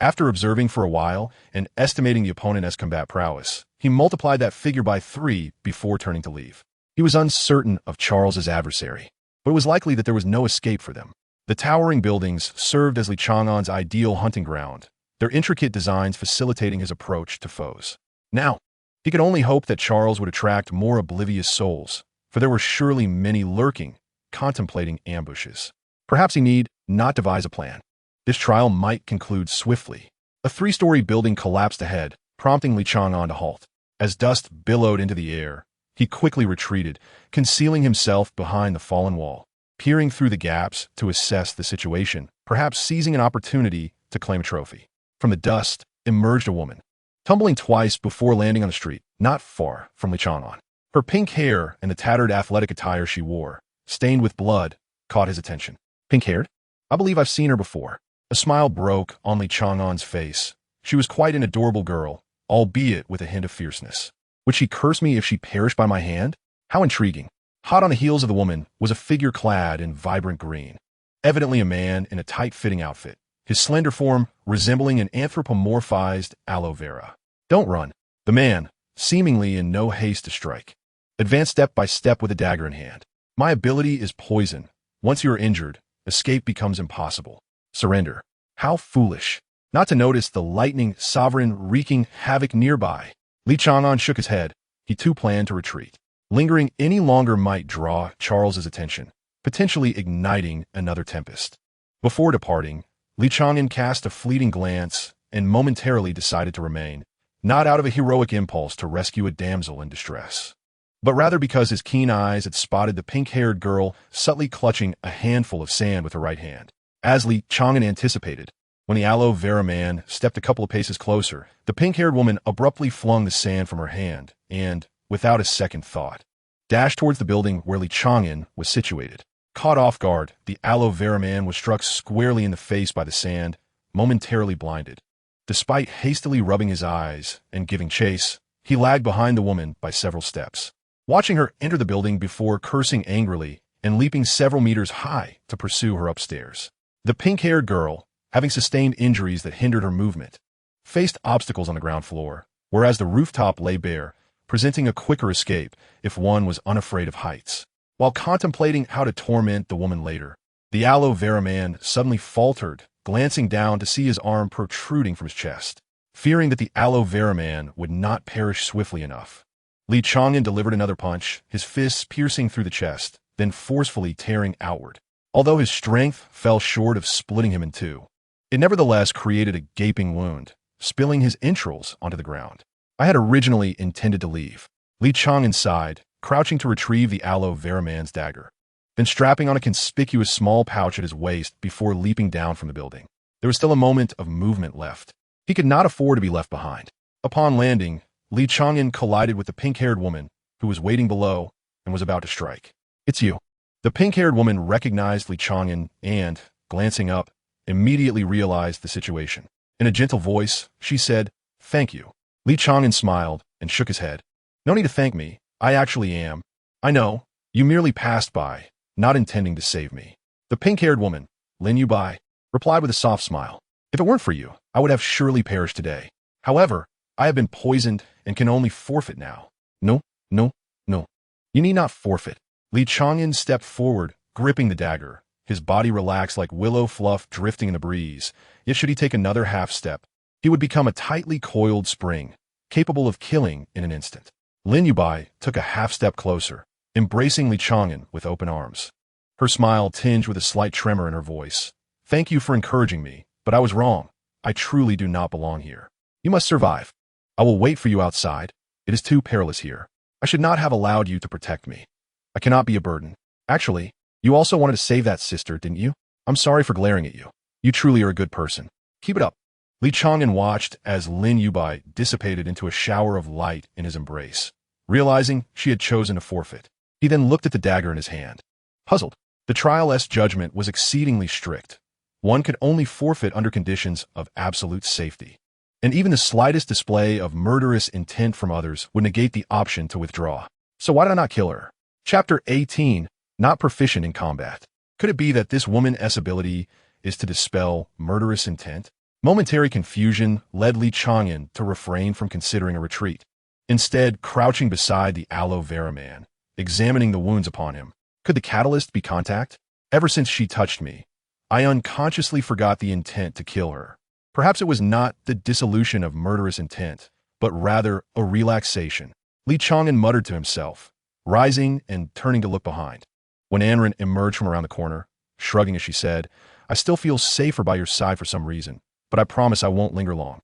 After observing for a while and estimating the opponent as combat prowess, he multiplied that figure by 3 before turning to leave. He was uncertain of Charles's adversary, but it was likely that there was no escape for them. The towering buildings served as Li Chang'an's ideal hunting ground, their intricate designs facilitating his approach to foes. Now, he could only hope that Charles would attract more oblivious souls, for there were surely many lurking, contemplating ambushes. Perhaps he need not devise a plan. This trial might conclude swiftly. A 3-story building collapsed ahead, prompting Li Chang'an to halt. As dust billowed into the air, he quickly retreated, concealing himself behind the fallen wall, peering through the gaps to assess the situation, perhaps seizing an opportunity to claim a trophy. From the dust emerged a woman, tumbling twice before landing on the street, not far from Li Chang'an. Her pink hair and the tattered athletic attire she wore, stained with blood, caught his attention. Pink-haired? I believe I've seen her before. A smile broke on Li Chang'an's face. She was quite an adorable girl, albeit with a hint of fierceness. Would she curse me if she perished by my hand? How intriguing. Hot on the heels of the woman was a figure clad in vibrant green, evidently a man in a tight-fitting outfit, his slender form resembling an anthropomorphized aloe vera. Don't run. The man, seemingly in no haste to strike, advanced step by step with a dagger in hand. My ability is poison. Once you are injured, escape becomes impossible. Surrender. How foolish. Not to notice the lightning sovereign wreaking havoc nearby. Li Chang'an shook his head. He too planned to retreat. Lingering any longer might draw Charles's attention, potentially igniting another tempest. Before departing, Li Chang'an cast a fleeting glance and momentarily decided to remain, not out of a heroic impulse to rescue a damsel in distress, but rather because his keen eyes had spotted the pink-haired girl subtly clutching a handful of sand with her right hand. As Li Chang'an anticipated, when the aloe vera man stepped a couple of paces closer, the pink-haired woman abruptly flung the sand from her hand and, without a second thought, dashed towards the building where Li Chang'an was situated. Caught off guard, the aloe vera man was struck squarely in the face by the sand, momentarily blinded. Despite hastily rubbing his eyes and giving chase, he lagged behind the woman by several steps, watching her enter the building before cursing angrily and leaping several meters high to pursue her upstairs. The pink-haired girl, having sustained injuries that hindered her movement, faced obstacles on the ground floor, whereas the rooftop lay bare, presenting a quicker escape if one was unafraid of heights. While contemplating how to torment the woman later, the aloe vera man suddenly faltered, glancing down to see his arm protruding from his chest. Fearing that the aloe vera man would not perish swiftly enough, Li Chang'an delivered another punch, his fists piercing through the chest, then forcefully tearing outward. Although his strength fell short of splitting him in two, it nevertheless created a gaping wound, spilling his entrails onto the ground. I had originally intended to leave. Li Chang'an sighed, crouching to retrieve the aloe vera man's dagger, then strapping on a conspicuous small pouch at his waist before leaping down from the building. There was still a moment of movement left. He could not afford to be left behind. Upon landing, Li Chang'an collided with the pink-haired woman, who was waiting below and was about to strike. It's you. The pink-haired woman recognized Li Chang'an and, glancing up, immediately realized the situation. In a gentle voice, she said, "Thank you." Li Chang'an smiled and shook his head. "No need to thank me. I actually am. I know. You merely passed by, not intending to save me." The pink-haired woman, Lin Yu Bai, replied with a soft smile. "If it weren't for you, I would have surely perished today. However, I have been poisoned and can only forfeit now." No, no, no. You need not forfeit." Li Chang'an stepped forward, gripping the dagger, his body relaxed like willow fluff drifting in the breeze. Yet should he take another half step, he would become a tightly coiled spring, capable of killing in an instant. Lin Yubai took a half-step closer, embracing Li Chang'an with open arms. Her smile tinged with a slight tremor in her voice. "Thank you for encouraging me, but I was wrong. I truly do not belong here. You must survive. I will wait for you outside. It is too perilous here. I should not have allowed you to protect me. I cannot be a burden. Actually, you also wanted to save that sister, didn't you? I'm sorry for glaring at you. You truly are a good person. Keep it up." Li Chang'an watched as Lin Yubai dissipated into a shower of light in his embrace. Realizing she had chosen to forfeit, he then looked at the dagger in his hand. Puzzled, the trial's judgment was exceedingly strict. One could only forfeit under conditions of absolute safety. And even the slightest display of murderous intent from others would negate the option to withdraw. So why did I not kill her? Chapter 18. Not proficient in combat. Could it be that this woman's ability is to dispel murderous intent? Momentary confusion led Li Chang'an to refrain from considering a retreat. Instead, crouching beside the aloe vera man, examining the wounds upon him. Could the catalyst be contact? Ever since she touched me, I unconsciously forgot the intent to kill her. Perhaps it was not the dissolution of murderous intent, but rather a relaxation. Li Chang'an muttered to himself, rising and turning to look behind. When Anren emerged from around the corner, shrugging as she said, "I still feel safer by your side for some reason, but I promise I won't linger long."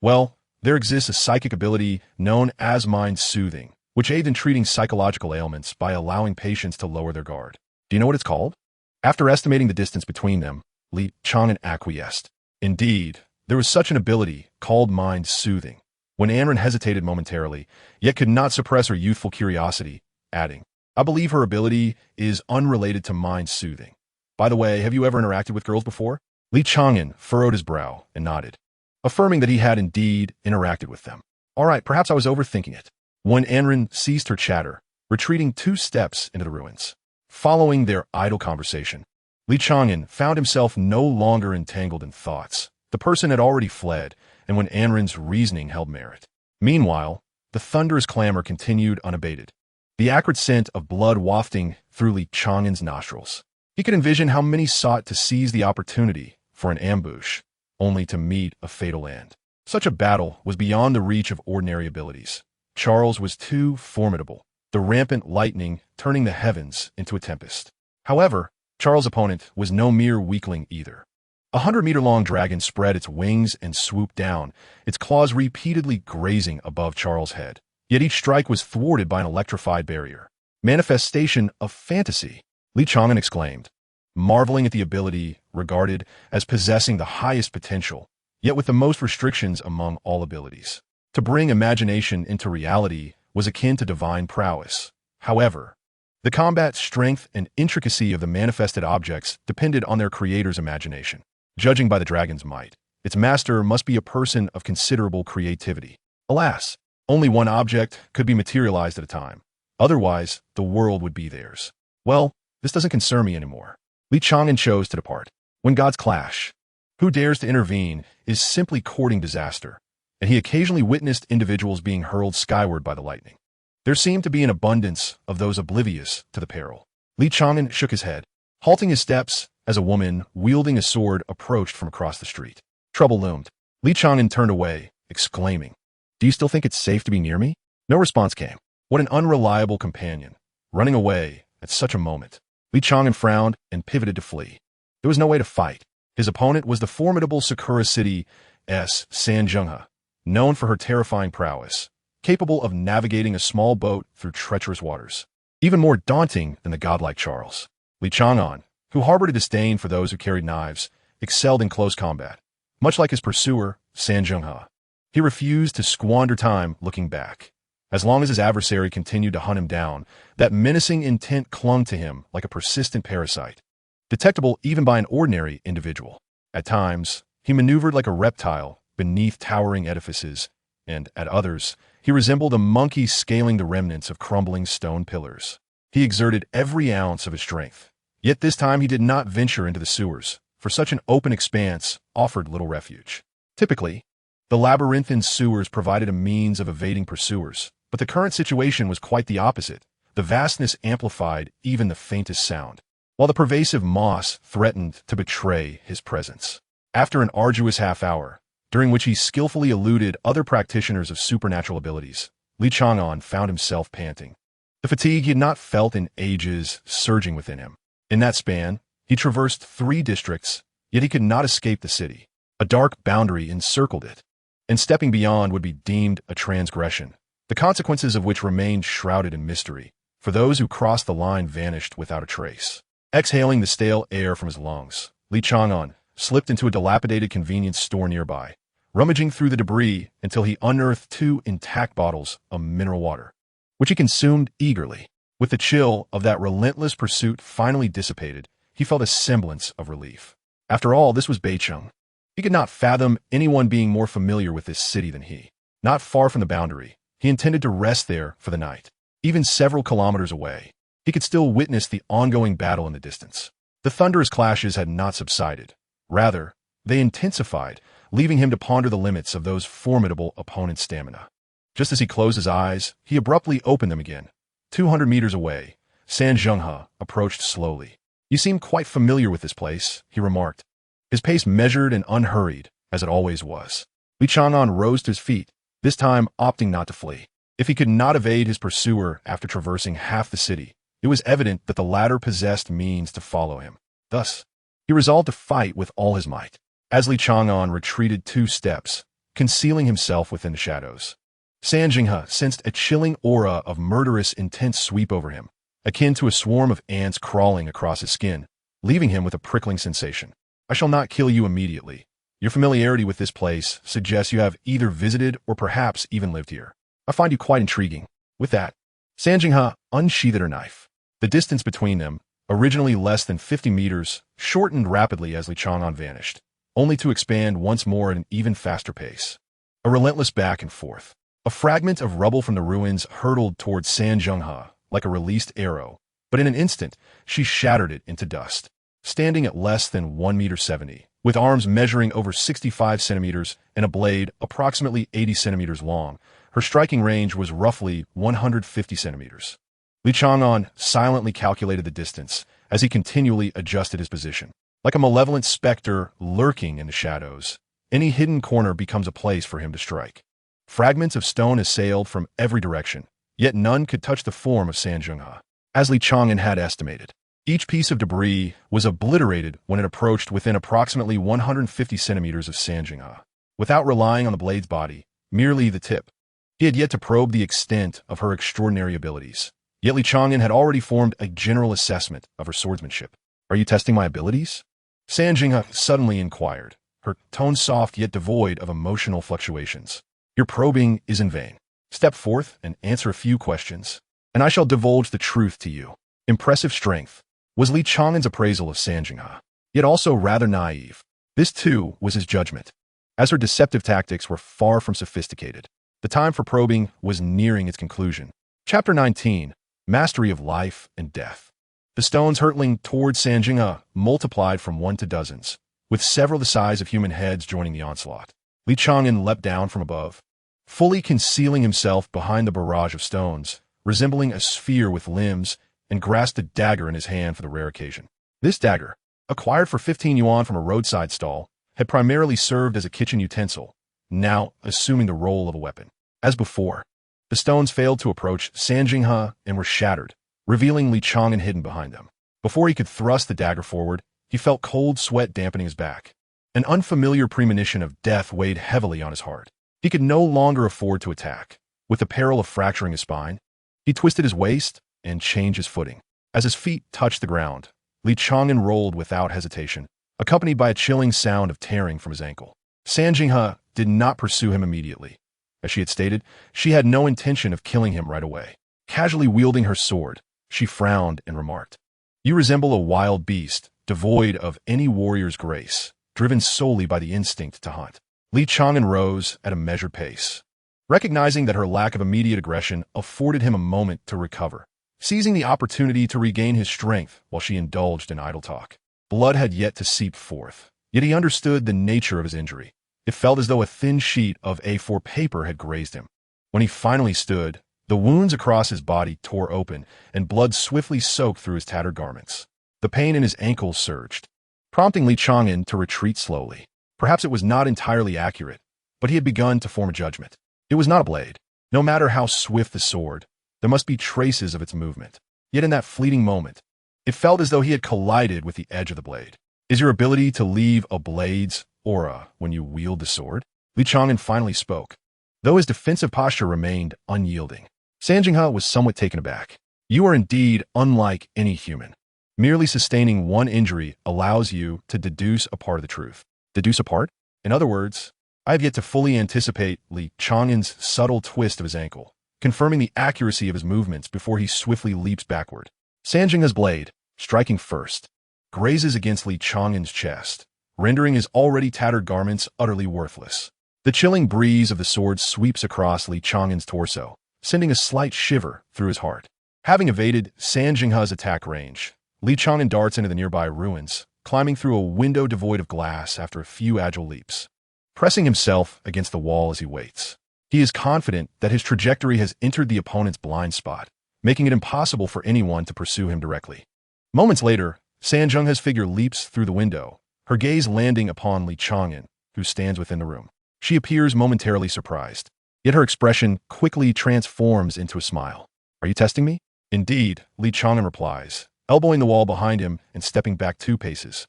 Well, there exists a psychic ability known as mind soothing, which aids in treating psychological ailments by allowing patients to lower their guard. Do you know what it's called? After estimating the distance between them, Li Chang'an acquiesced. Indeed, there was such an ability called mind soothing. When Anren hesitated momentarily, yet could not suppress her youthful curiosity, adding, "I believe her ability is unrelated to mind soothing. By the way, have you ever interacted with girls before?" Li Chang'an furrowed his brow and nodded, affirming that he had indeed interacted with them. "All right, perhaps I was overthinking it." When Anren ceased her chatter, retreating 2 steps into the ruins. Following their idle conversation, Li Chang'an found himself no longer entangled in thoughts. The person had already fled, and when Anren's reasoning held merit. Meanwhile, the thunderous clamor continued unabated, the acrid scent of blood wafting through Li Chang'an's nostrils. He could envision how many sought to seize the opportunity for an ambush, only to meet a fatal end. Such a battle was beyond the reach of ordinary abilities. Charles was too formidable, the rampant lightning turning the heavens into a tempest. However, Charles' opponent was no mere weakling either. 100-meter-long dragon spread its wings and swooped down, its claws repeatedly grazing above Charles' head. Yet each strike was thwarted by an electrified barrier. "Manifestation of fantasy," Li Chang'an exclaimed, marveling at the ability regarded as possessing the highest potential, yet with the most restrictions among all abilities. To bring imagination into reality was akin to divine prowess. However, the combat strength and intricacy of the manifested objects depended on their creator's imagination. Judging by the dragon's might, its master must be a person of considerable creativity. Alas, only one object could be materialized at a time. Otherwise, the world would be theirs. Well, this doesn't concern me anymore. Li Chang'an chose to depart. When gods clash, who dares to intervene is simply courting disaster, and he occasionally witnessed individuals being hurled skyward by the lightning. There seemed to be an abundance of those oblivious to the peril. Li Chang'an shook his head, halting his steps as a woman wielding a sword approached from across the street. Trouble loomed. Li Chang'an turned away, exclaiming, "Do you still think it's safe to be near me?" No response came. What an unreliable companion, running away at such a moment. Li Chang'an frowned and pivoted to flee. There was no way to fight. His opponent was the formidable Sakura City's Sanjungha, known for her terrifying prowess, capable of navigating a small boat through treacherous waters. Even more daunting than the godlike Charles. Li Chang'an, who harbored a disdain for those who carried knives, excelled in close combat. Much like his pursuer, Sanjungha, he refused to squander time looking back. As long as his adversary continued to hunt him down, that menacing intent clung to him like a persistent parasite, detectable even by an ordinary individual. At times, he maneuvered like a reptile beneath towering edifices, and at others, he resembled a monkey scaling the remnants of crumbling stone pillars. He exerted every ounce of his strength. Yet this time he did not venture into the sewers, for such an open expanse offered little refuge. Typically, the labyrinthine sewers provided a means of evading pursuers, but the current situation was quite the opposite. The vastness amplified even the faintest sound, while the pervasive moss threatened to betray his presence. After an arduous half-hour, during which he skillfully eluded other practitioners of supernatural abilities, Li Chang'an found himself panting. The fatigue he had not felt in ages surging within him. In that span, he traversed 3 districts, yet he could not escape the city. A dark boundary encircled it, and stepping beyond would be deemed a transgression, the consequences of which remained shrouded in mystery, for those who crossed the line vanished without a trace. Exhaling the stale air from his lungs, Li Chang'an slipped into a dilapidated convenience store nearby, rummaging through the debris until he unearthed 2 intact bottles of mineral water, which he consumed eagerly. With the chill of that relentless pursuit finally dissipated, he felt a semblance of relief. After all, this was Beicheng. He could not fathom anyone being more familiar with this city than he. Not far from the boundary, he intended to rest there for the night. Even several kilometers away, he could still witness the ongoing battle in the distance. The thunderous clashes had not subsided. Rather, they intensified, leaving him to ponder the limits of those formidable opponents' stamina. Just as he closed his eyes, he abruptly opened them again. 200 meters away, San Zhenghe approached slowly. "You seem quite familiar with this place," he remarked. His pace measured and unhurried, as it always was. Li Chang'an rose to his feet, this time opting not to flee. If he could not evade his pursuer after traversing half the city, it was evident that the latter possessed means to follow him. Thus, he resolved to fight with all his might. As Li Chang'an retreated 2 steps, concealing himself within the shadows, San Zhenghe sensed a chilling aura of murderous intent sweep over him, akin to a swarm of ants crawling across his skin, leaving him with a prickling sensation. "I shall not kill you immediately. Your familiarity with this place suggests you have either visited or perhaps even lived here. I find you quite intriguing." With that, San Zhenghe unsheathed her knife. The distance between them, originally less than 50 meters, shortened rapidly as Li Chang'an vanished, only to expand once more at an even faster pace. A relentless back and forth. A fragment of rubble from the ruins hurtled towards San Zhenghe like a released arrow, but in an instant, she shattered it into dust. Standing at less than 1.70 meters, with arms measuring over 65 centimeters and a blade approximately 80 centimeters long, her striking range was roughly 150 centimeters. Li Chang'an silently calculated the distance as he continually adjusted his position. Like a malevolent specter lurking in the shadows, any hidden corner becomes a place for him to strike. Fragments of stone assailed from every direction, yet none could touch the form of San Zhenghe. As Li Chang'an had estimated, each piece of debris was obliterated when it approached within approximately 150 centimeters of San Zhenghe. Without relying on the blade's body, merely the tip, he had yet to probe the extent of her extraordinary abilities. Yet Li Chang'an had already formed a general assessment of her swordsmanship. "Are you testing my abilities?" San Zhenghe suddenly inquired, her tone soft yet devoid of emotional fluctuations. "Your probing is in vain. Step forth and answer a few questions, and I shall divulge the truth to you." Impressive strength was Li Chang'an's appraisal of San Zhenghe, yet also rather naive. This, too, was his judgment, as her deceptive tactics were far from sophisticated. The time for probing was nearing its conclusion. Chapter 19, Mastery of Life and Death. The stones hurtling towards San Zhenghe multiplied from 1 to dozens, with several the size of human heads joining the onslaught. Li Chang'an leapt down from above, fully concealing himself behind the barrage of stones, resembling a sphere with limbs, and grasped a dagger in his hand for the rare occasion. This dagger, acquired for 15 yuan from a roadside stall, had primarily served as a kitchen utensil, now assuming the role of a weapon. As before, the stones failed to approach San Zhenghe and were shattered, revealing Li Chang'an hidden behind them. Before he could thrust the dagger forward, he felt cold sweat dampening his back. An unfamiliar premonition of death weighed heavily on his heart. He could no longer afford to attack. With the peril of fracturing his spine, he twisted his waist and changed his footing. As his feet touched the ground, Li Chang'an rolled without hesitation, accompanied by a chilling sound of tearing from his ankle. San Zhenghe did not pursue him immediately. As she had stated, she had no intention of killing him right away. Casually wielding her sword, she frowned and remarked, "You resemble a wild beast, devoid of any warrior's grace, driven solely by the instinct to hunt." Li Chang'an rose at a measured pace, recognizing that her lack of immediate aggression afforded him a moment to recover, seizing the opportunity to regain his strength while she indulged in idle talk. Blood had yet to seep forth, yet he understood the nature of his injury. It felt as though a thin sheet of A4 paper had grazed him. When he finally stood, the wounds across his body tore open, and blood swiftly soaked through his tattered garments. The pain in his ankles surged, prompting Li Chang'an to retreat slowly. Perhaps it was not entirely accurate, but he had begun to form a judgment. It was not a blade. No matter how swift the sword, there must be traces of its movement. Yet in that fleeting moment, it felt as though he had collided with the edge of the blade. Is your ability to leave a blade's aura when you wield the sword? Li Chang'an finally spoke, though his defensive posture remained unyielding. Sanjinghe was somewhat taken aback. You are indeed unlike any human. Merely sustaining one injury allows you to deduce a part of the truth. Deduce a part? In other words, I have yet to fully anticipate Li Chang'an's subtle twist of his ankle, confirming the accuracy of his movements before he swiftly leaps backward. Sanjinghe's blade, striking first, grazes against Li Chang'an's chest, rendering his already tattered garments utterly worthless. The chilling breeze of the sword sweeps across Li Chang'an's torso, sending a slight shiver through his heart. Having evaded Sanjinghe's attack range, Li Chang'an darts into the nearby ruins, climbing through a window devoid of glass after a few agile leaps. Pressing himself against the wall as he waits, he is confident that his trajectory has entered the opponent's blind spot, making it impossible for anyone to pursue him directly. Moments later, Sanjinghe's figure leaps through the window, her gaze landing upon Li Chang'an, who stands within the room. She appears momentarily surprised, yet her expression quickly transforms into a smile. Are you testing me? Indeed, Li Chang'an replies, elbowing the wall behind him and stepping back 2 paces.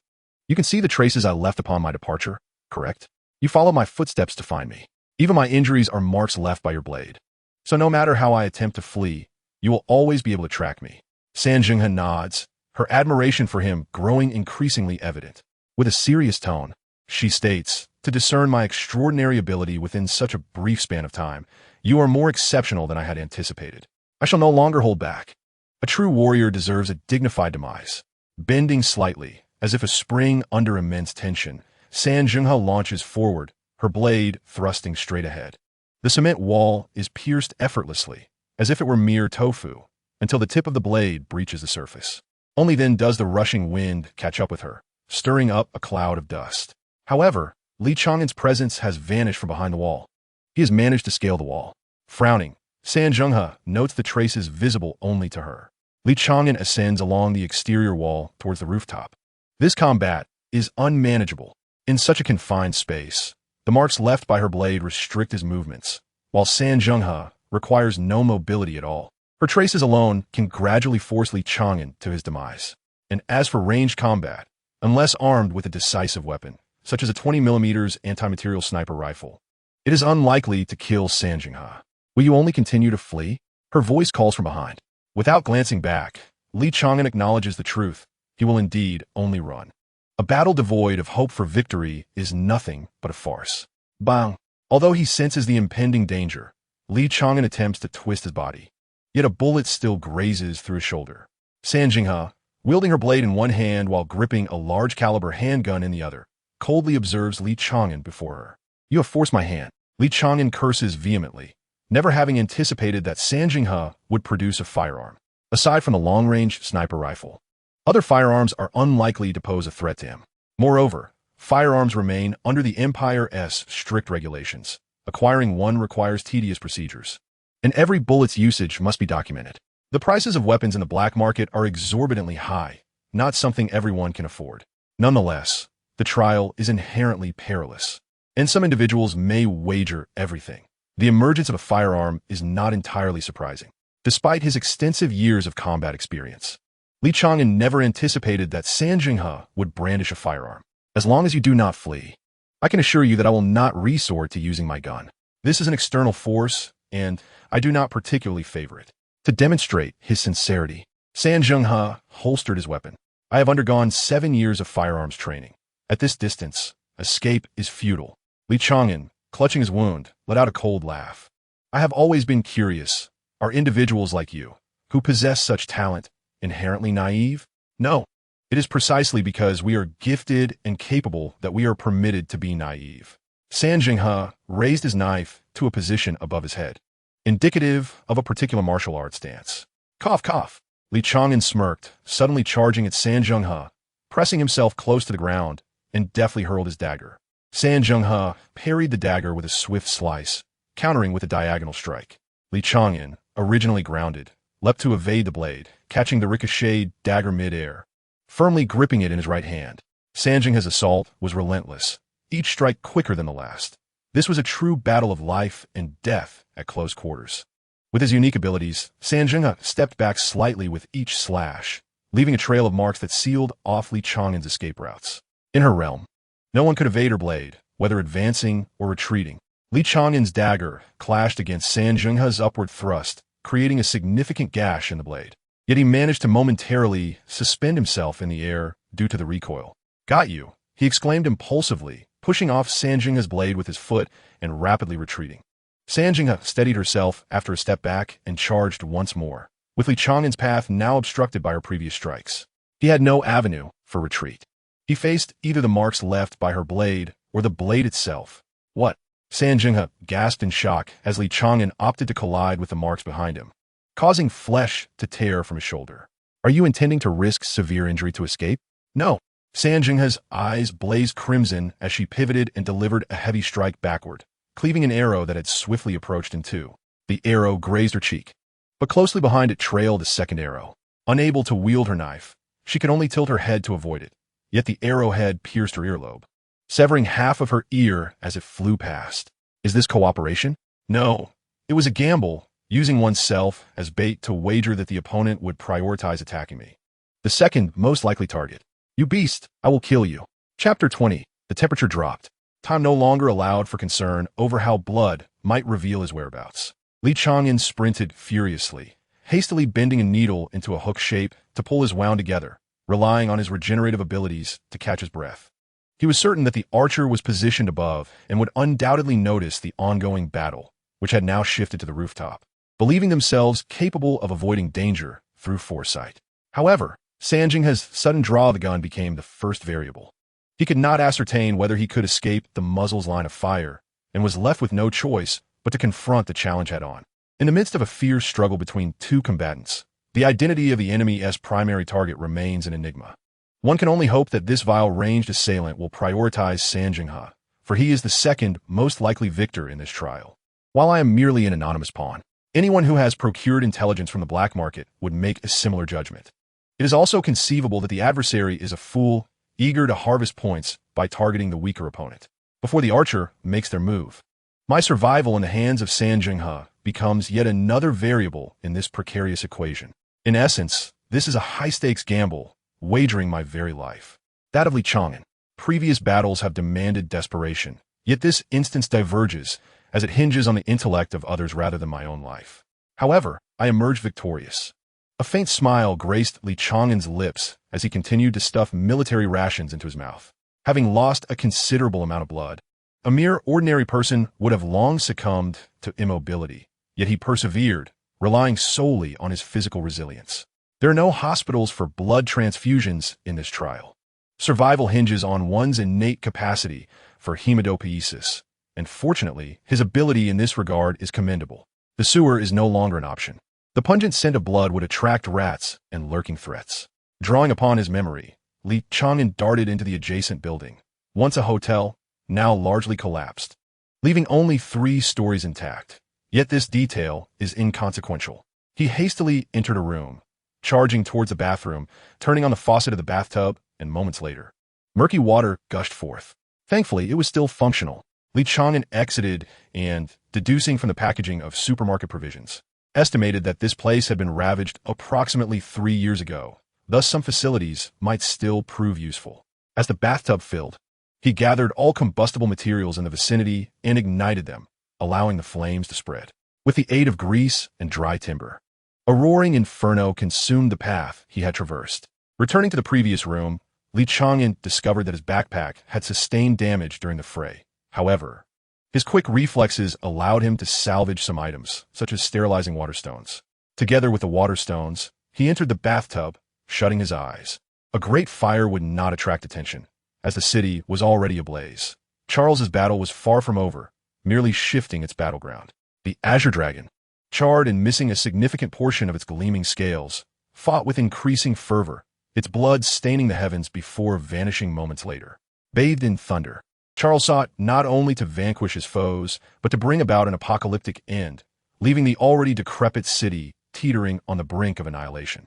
You can see the traces I left upon my departure, correct? You follow my footsteps to find me. Even my injuries are marks left by your blade. So no matter how I attempt to flee, you will always be able to track me. Sanjinghe nods, her admiration for him growing increasingly evident. With a serious tone, she states, to discern my extraordinary ability within such a brief span of time, you are more exceptional than I had anticipated. I shall no longer hold back. A true warrior deserves a dignified demise. Bending slightly, as if a spring under immense tension, Sanjinghe launches forward, her blade thrusting straight ahead. The cement wall is pierced effortlessly, as if it were mere tofu, until the tip of the blade breaches the surface. Only then does the rushing wind catch up with her, stirring up a cloud of dust. However, Li Chang'an's presence has vanished from behind the wall. He has managed to scale the wall. Frowning, Sanjinghe notes the traces visible only to her. Li Chang'an ascends along the exterior wall towards the rooftop. This combat is unmanageable. In such a confined space, the marks left by her blade restrict his movements, while Sanjinghe requires no mobility at all. Her traces alone can gradually force Li Chang'an to his demise. And as for ranged combat, unless armed with a decisive weapon, such as a 20mm anti-material sniper rifle, it is unlikely to kill Sanjinghe. Will you only continue to flee? Her voice calls from behind. Without glancing back, Li Chang'an acknowledges the truth. He will indeed only run. A battle devoid of hope for victory is nothing but a farce. Bang! Although he senses the impending danger, Li Chang'an attempts to twist his body. Yet a bullet still grazes through his shoulder. Sanjinghe, wielding her blade in one hand while gripping a large-caliber handgun in the other, coldly observes Li Chang'an before her. You have forced my hand. Li Chang'an curses vehemently, never having anticipated that Sanjinghe would produce a firearm. Aside from the long-range sniper rifle, other firearms are unlikely to pose a threat to him. Moreover, firearms remain under the Empire's strict regulations. Acquiring one requires tedious procedures, and every bullet's usage must be documented. The prices of weapons in the black market are exorbitantly high, not something everyone can afford. Nonetheless, the trial is inherently perilous, and some individuals may wager everything. The emergence of a firearm is not entirely surprising. Despite his extensive years of combat experience, Li Chang'an never anticipated that Sanjinghe would brandish a firearm. As long as you do not flee, I can assure you that I will not resort to using my gun. This is an external force, and I do not particularly favor it. To demonstrate his sincerity, Sanjinghe holstered his weapon. I have undergone 7 years of firearms training. At this distance, escape is futile. Li Chang'an, clutching his wound, let out a cold laugh. I have always been curious. Are individuals like you, who possess such talent, inherently naive? No. It is precisely because we are gifted and capable that we are permitted to be naive. Sanjinghe raised his knife to a position above his head, indicative of a particular martial arts stance. Cough, cough. Li Chang'an smirked, suddenly charging at Sanjinghe, pressing himself close to the ground, and deftly hurled his dagger. Sanjinghe parried the dagger with a swift slice, countering with a diagonal strike. Li Chang'an, originally grounded, leapt to evade the blade, catching the ricocheted dagger mid-air, firmly gripping it in his right hand. Sanjinghe's assault was relentless, each strike quicker than the last. This was a true battle of life and death at close quarters. With his unique abilities, San Zhenghe stepped back slightly with each slash, leaving a trail of marks that sealed off Li Chang'an's escape routes. In her realm, no one could evade her blade, whether advancing or retreating. Li Chang'an's dagger clashed against San Zhenghe's upward thrust, creating a significant gash in the blade. Yet he managed to momentarily suspend himself in the air due to the recoil. "Got you," he exclaimed impulsively, pushing off San Zhenghe's blade with his foot and rapidly retreating. San Zhenghe steadied herself after a step back and charged once more, with Li Chang'an's path now obstructed by her previous strikes. He had no avenue for retreat. He faced either the marks left by her blade or the blade itself. "What?" San Zhenghe gasped in shock as Li Chang'an opted to collide with the marks behind him, causing flesh to tear from his shoulder. "Are you intending to risk severe injury to escape?" "No." San Zhenghe's eyes blazed crimson as she pivoted and delivered a heavy strike backward, cleaving an arrow that had swiftly approached in two. The arrow grazed her cheek, but closely behind it trailed a second arrow. Unable to wield her knife, she could only tilt her head to avoid it, yet the arrowhead pierced her earlobe, severing half of her ear as it flew past. "Is this cooperation?" "No. It was a gamble, using oneself as bait to wager that the opponent would prioritize attacking me. The second most likely target. You beast, I will kill you." Chapter 20. The temperature dropped. Time no longer allowed for concern over how blood might reveal his whereabouts. Li Chang'an sprinted furiously, hastily bending a needle into a hook shape to pull his wound together, relying on his regenerative abilities to catch his breath. He was certain that the archer was positioned above and would undoubtedly notice the ongoing battle, which had now shifted to the rooftop, believing themselves capable of avoiding danger through foresight. However, San Zhenghe's sudden draw of the gun became the first variable. He could not ascertain whether he could escape the muzzle's line of fire, and was left with no choice but to confront the challenge head-on. In the midst of a fierce struggle between two combatants, the identity of the enemy's primary target remains an enigma. One can only hope that this vile ranged assailant will prioritize San Zhenghe, for he is the second most likely victor in this trial. While I am merely an anonymous pawn, anyone who has procured intelligence from the black market would make a similar judgment. It is also conceivable that the adversary is a fool, eager to harvest points by targeting the weaker opponent before the archer makes their move. My survival in the hands of San Zhenghe becomes yet another variable in this precarious equation. In essence, this is a high-stakes gamble, wagering my very life. That of Li Chang'an. Previous battles have demanded desperation, yet this instance diverges, as it hinges on the intellect of others rather than my own life. However, I emerged victorious. A faint smile graced Li Chang'an's lips as he continued to stuff military rations into his mouth. Having lost a considerable amount of blood, a mere ordinary person would have long succumbed to immobility, yet he persevered, relying solely on his physical resilience. There are no hospitals for blood transfusions in this trial. Survival hinges on one's innate capacity for hematopoiesis, and fortunately, his ability in this regard is commendable. The sewer is no longer an option. The pungent scent of blood would attract rats and lurking threats. Drawing upon his memory, Li Chang'an darted into the adjacent building, once a hotel, now largely collapsed, leaving only 3 stories intact. Yet this detail is inconsequential. He hastily entered a room, charging towards the bathroom, turning on the faucet of the bathtub, and moments later, murky water gushed forth. Thankfully, it was still functional. Li Chang'an exited and, deducing from the packaging of supermarket provisions, estimated that this place had been ravaged approximately 3 years ago. Thus, some facilities might still prove useful. As the bathtub filled, he gathered all combustible materials in the vicinity and ignited them, allowing the flames to spread. With the aid of grease and dry timber, a roaring inferno consumed the path he had traversed. Returning to the previous room, Li Chang'an discovered that his backpack had sustained damage during the fray. However, his quick reflexes allowed him to salvage some items, such as sterilizing water stones. Together with the water stones, he entered the bathtub, shutting his eyes. A great fire would not attract attention, as the city was already ablaze. Charles's battle was far from over, merely shifting its battleground. The Azure Dragon, charred and missing a significant portion of its gleaming scales, fought with increasing fervor, its blood staining the heavens before vanishing moments later. Bathed in thunder, Charles sought not only to vanquish his foes, but to bring about an apocalyptic end, leaving the already decrepit city teetering on the brink of annihilation.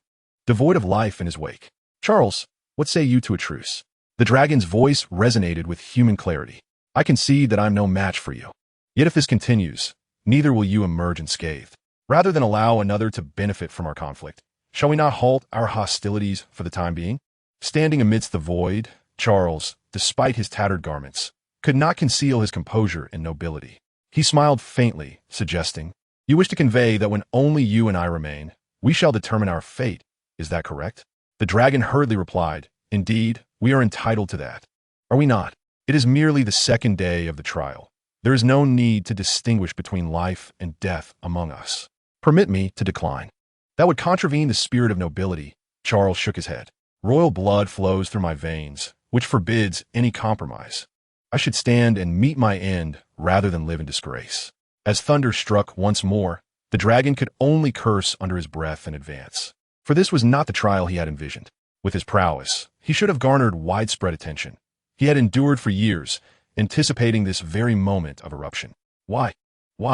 Devoid of life in his wake. "Charles, what say you to a truce?" The dragon's voice resonated with human clarity. "I concede that I'm no match for you. Yet if this continues, neither will you emerge unscathed. Rather than allow another to benefit from our conflict, shall we not halt our hostilities for the time being? Standing amidst the void, Charles, despite his tattered garments, could not conceal his composure and nobility. He smiled faintly, suggesting, "You wish to convey that when only you and I remain, we shall determine our fate. Is that correct?" The dragon hurriedly replied, "Indeed, we are entitled to that. Are we not? It is merely the second day of the trial. There is no need to distinguish between life and death among us. Permit me to decline." "That would contravene the spirit of nobility." Charles shook his head. "Royal blood flows through my veins, which forbids any compromise. I should stand and meet my end rather than live in disgrace." As thunder struck once more, the dragon could only curse under his breath and advance. For this was not the trial he had envisioned. With his prowess, he should have garnered widespread attention. He had endured for years, anticipating this very moment of eruption. Why? Li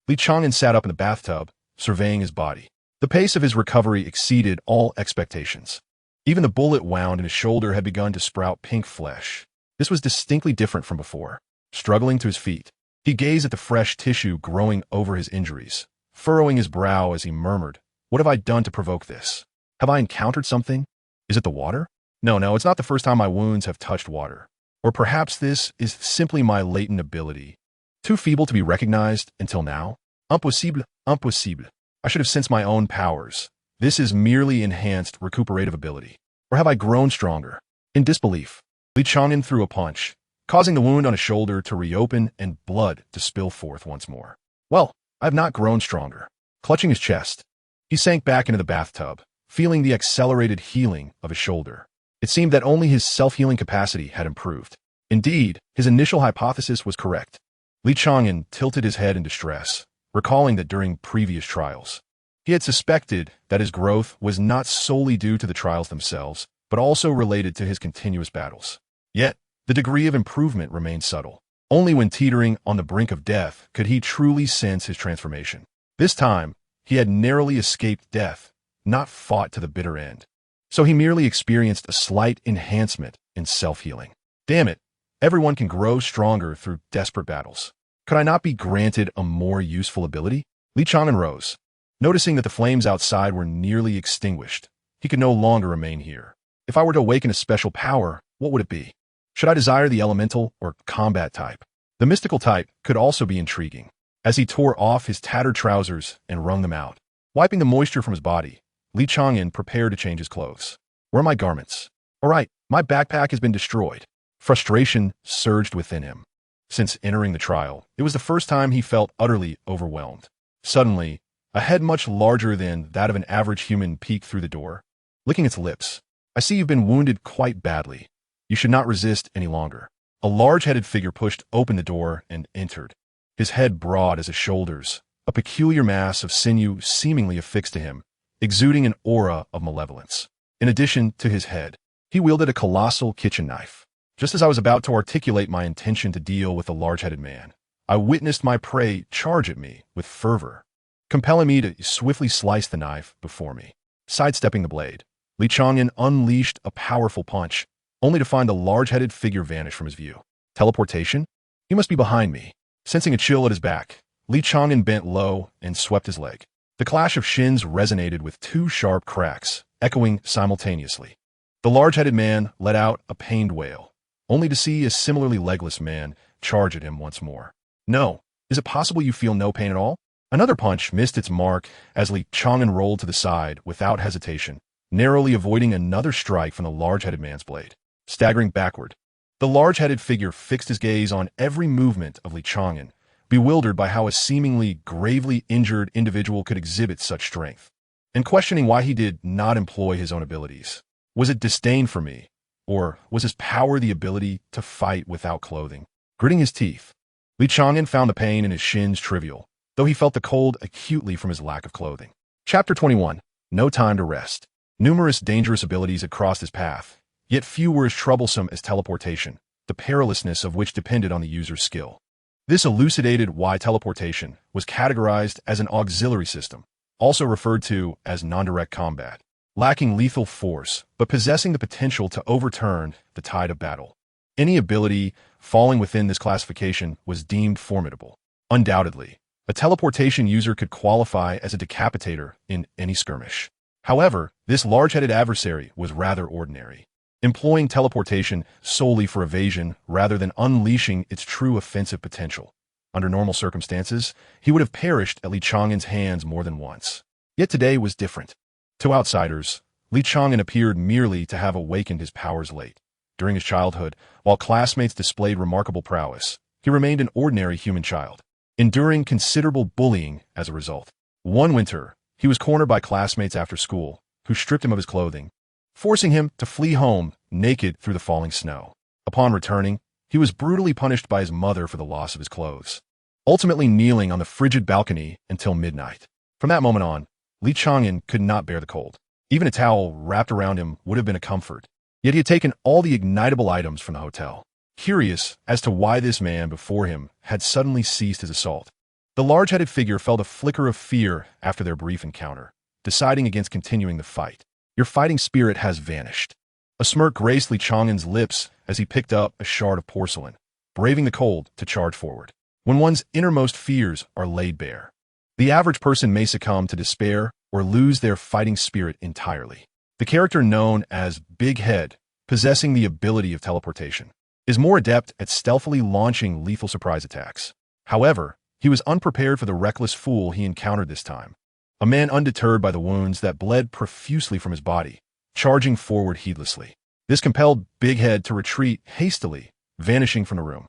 Chang'an sat up in the bathtub, surveying his body. The pace of his recovery exceeded all expectations. Even the bullet wound in his shoulder had begun to sprout pink flesh. This was distinctly different from before. Struggling to his feet, he gazed at the fresh tissue growing over his injuries, furrowing his brow as he murmured, "What have I done to provoke this? Have I encountered something? Is it the water? No, it's not the first time my wounds have touched water. Or perhaps this is simply my latent ability, too feeble to be recognized until now. Impossible. I should have sensed my own powers. This is merely enhanced recuperative ability. Or have I grown stronger?" In disbelief, Li Chang'an threw a punch, causing the wound on his shoulder to reopen and blood to spill forth once more. "Well, I have not grown stronger." Clutching his chest, he sank back into the bathtub, feeling the accelerated healing of his shoulder. It seemed that only his self-healing capacity had improved. Indeed, his initial hypothesis was correct. Li Chang'an tilted his head in distress, recalling that during previous trials, he had suspected that his growth was not solely due to the trials themselves, but also related to his continuous battles. Yet, the degree of improvement remained subtle. Only when teetering on the brink of death could he truly sense his transformation. This time, he had narrowly escaped death, not fought to the bitter end. So he merely experienced a slight enhancement in self-healing. Damn it, everyone can grow stronger through desperate battles. Could I not be granted a more useful ability? Li Chang'an rose. Noticing that the flames outside were nearly extinguished, he could no longer remain here. If I were to awaken a special power, what would it be? Should I desire the elemental or combat type? The mystical type could also be intriguing. As he tore off his tattered trousers and wrung them out, wiping the moisture from his body, Li Chang'an prepared to change his clothes. "Where are my garments? All right, my backpack has been destroyed." Frustration surged within him. Since entering the trial, it was the first time he felt utterly overwhelmed. Suddenly, a head much larger than that of an average human peeked through the door, licking its lips. "I see you've been wounded quite badly. You should not resist any longer." A large-headed figure pushed open the door and entered. His head broad as his shoulders, a peculiar mass of sinew seemingly affixed to him, exuding an aura of malevolence. In addition to his head, he wielded a colossal kitchen knife. Just as I was about to articulate my intention to deal with the large-headed man, I witnessed my prey charge at me with fervor, compelling me to swiftly slice the knife before me. Sidestepping the blade, Li Chang'an unleashed a powerful punch, only to find the large-headed figure vanish from his view. Teleportation? He must be behind me. Sensing a chill at his back, Li Chang'an bent low and swept his leg. The clash of shins resonated with two sharp cracks, echoing simultaneously. The large-headed man let out a pained wail, only to see a similarly legless man charge at him once more. "No, is it possible you feel no pain at all?" Another punch missed its mark as Li Chang'an rolled to the side without hesitation, narrowly avoiding another strike from the large-headed man's blade. Staggering backward, the large-headed figure fixed his gaze on every movement of Li Chang'an, bewildered by how a seemingly gravely injured individual could exhibit such strength, and questioning why he did not employ his own abilities. Was it disdain for me, or was his power the ability to fight without clothing? Gritting his teeth, Li Chang'an found the pain in his shins trivial, though he felt the cold acutely from his lack of clothing. Chapter 21. No time to rest. Numerous dangerous abilities had crossed his path, yet few were as troublesome as teleportation, the perilousness of which depended on the user's skill. This elucidated why teleportation was categorized as an auxiliary system, also referred to as non-direct combat, lacking lethal force, but possessing the potential to overturn the tide of battle. Any ability falling within this classification was deemed formidable. Undoubtedly, a teleportation user could qualify as a decapitator in any skirmish. However, this large-headed adversary was rather ordinary, employing teleportation solely for evasion rather than unleashing its true offensive potential. Under normal circumstances, he would have perished at Li Chang'an's hands more than once. Yet today was different. To outsiders, Li Chang'an appeared merely to have awakened his powers late. During his childhood, while classmates displayed remarkable prowess, he remained an ordinary human child, enduring considerable bullying as a result. One winter, he was cornered by classmates after school, who stripped him of his clothing, forcing him to flee home naked through the falling snow. Upon returning, he was brutally punished by his mother for the loss of his clothes, ultimately kneeling on the frigid balcony until midnight. From that moment on, Li Chang'an could not bear the cold. Even a towel wrapped around him would have been a comfort. Yet he had taken all the ignitable items from the hotel. Curious as to why this man before him had suddenly ceased his assault, the large-headed figure felt a flicker of fear after their brief encounter, deciding against continuing the fight. Your fighting spirit has vanished. A smirk graced Li Chang'an's lips as he picked up a shard of porcelain, braving the cold to charge forward. When one's innermost fears are laid bare, the average person may succumb to despair or lose their fighting spirit entirely. The character known as Big Head, possessing the ability of teleportation, is more adept at stealthily launching lethal surprise attacks. However, he was unprepared for the reckless fool he encountered this time. A man undeterred by the wounds that bled profusely from his body, charging forward heedlessly. This compelled Big Head to retreat hastily, vanishing from the room.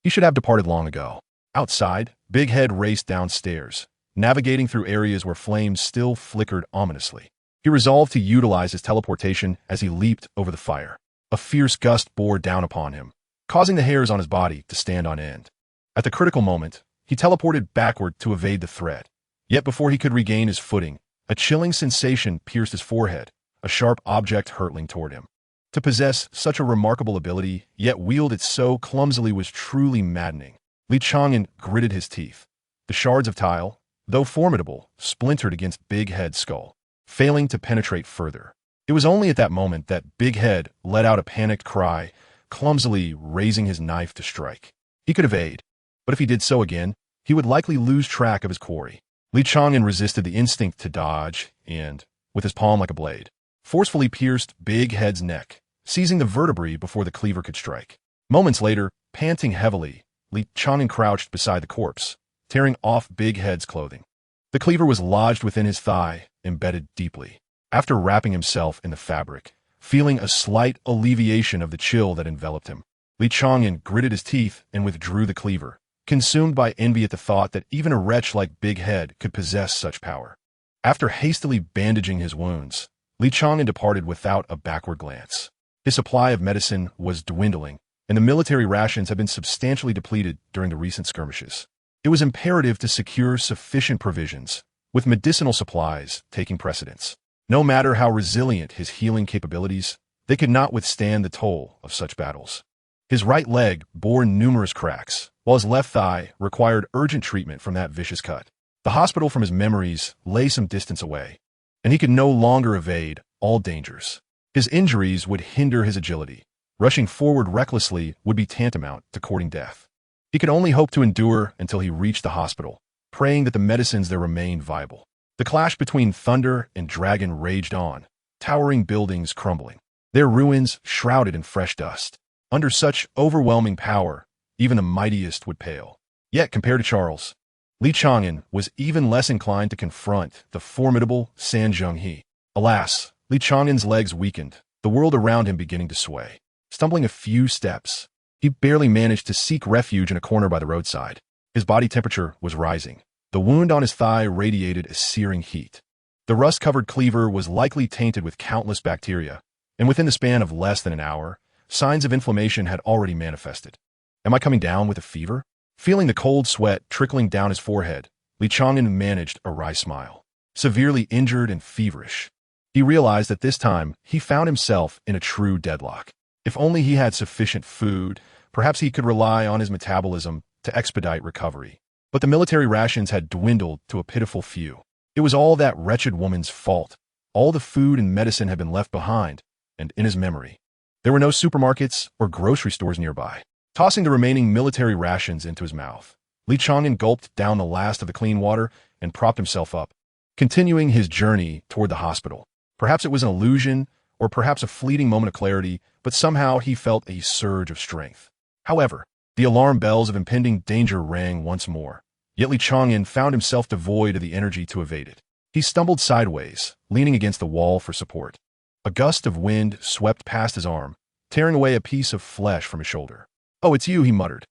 He should have departed long ago. Outside, Big Head raced downstairs, navigating through areas where flames still flickered ominously. He resolved to utilize his teleportation as he leaped over the fire. A fierce gust bore down upon him, causing the hairs on his body to stand on end. At the critical moment, he teleported backward to evade the threat. Yet before he could regain his footing, a chilling sensation pierced his forehead, a sharp object hurtling toward him. To possess such a remarkable ability, yet wield it so clumsily, was truly maddening. Li Chang'an gritted his teeth. The shards of tile, though formidable, splintered against Big Head's skull, failing to penetrate further. It was only at that moment that Big Head let out a panicked cry, clumsily raising his knife to strike. He could evade, but if he did so again, he would likely lose track of his quarry. Li Chang'an resisted the instinct to dodge and, with his palm like a blade, forcefully pierced Big Head's neck, seizing the vertebrae before the cleaver could strike. Moments later, panting heavily, Li Chang'an crouched beside the corpse, tearing off Big Head's clothing. The cleaver was lodged within his thigh, embedded deeply. After wrapping himself in the fabric, feeling a slight alleviation of the chill that enveloped him, Li Chang'an gritted his teeth and withdrew the cleaver, consumed by envy at the thought that even a wretch like Big Head could possess such power. After hastily bandaging his wounds, Li Chang'an departed without a backward glance. His supply of medicine was dwindling, and the military rations had been substantially depleted during the recent skirmishes. It was imperative to secure sufficient provisions, with medicinal supplies taking precedence. No matter how resilient his healing capabilities, they could not withstand the toll of such battles. His right leg bore numerous cracks, while his left thigh required urgent treatment from that vicious cut. The hospital from his memories lay some distance away, and he could no longer evade all dangers. His injuries would hinder his agility. Rushing forward recklessly would be tantamount to courting death. He could only hope to endure until he reached the hospital, praying that the medicines there remained viable. The clash between thunder and dragon raged on, towering buildings crumbling, their ruins shrouded in fresh dust. Under such overwhelming power, even the mightiest would pale. Yet, compared to Charles, Li Chang'an was even less inclined to confront the formidable San Zhenghe. Alas, Li Chang'an's legs weakened, the world around him beginning to sway. Stumbling a few steps, he barely managed to seek refuge in a corner by the roadside. His body temperature was rising. The wound on his thigh radiated a searing heat. The rust-covered cleaver was likely tainted with countless bacteria, and within the span of less than an hour, signs of inflammation had already manifested. Am I coming down with a fever? Feeling the cold sweat trickling down his forehead, Li Chang'an managed a wry smile. Severely injured and feverish, he realized that this time he found himself in a true deadlock. If only he had sufficient food, perhaps he could rely on his metabolism to expedite recovery. But the military rations had dwindled to a pitiful few. It was all that wretched woman's fault. All the food and medicine had been left behind, and in his memory. There were no supermarkets or grocery stores nearby. Tossing the remaining military rations into his mouth, Li Chang'an gulped down the last of the clean water and propped himself up, continuing his journey toward the hospital. Perhaps it was an illusion, or perhaps a fleeting moment of clarity, but somehow he felt a surge of strength. However, the alarm bells of impending danger rang once more, yet Li Chang'an found himself devoid of the energy to evade it. He stumbled sideways, leaning against the wall for support. A gust of wind swept past his arm, tearing away a piece of flesh from his shoulder. "Oh, it's you," he muttered.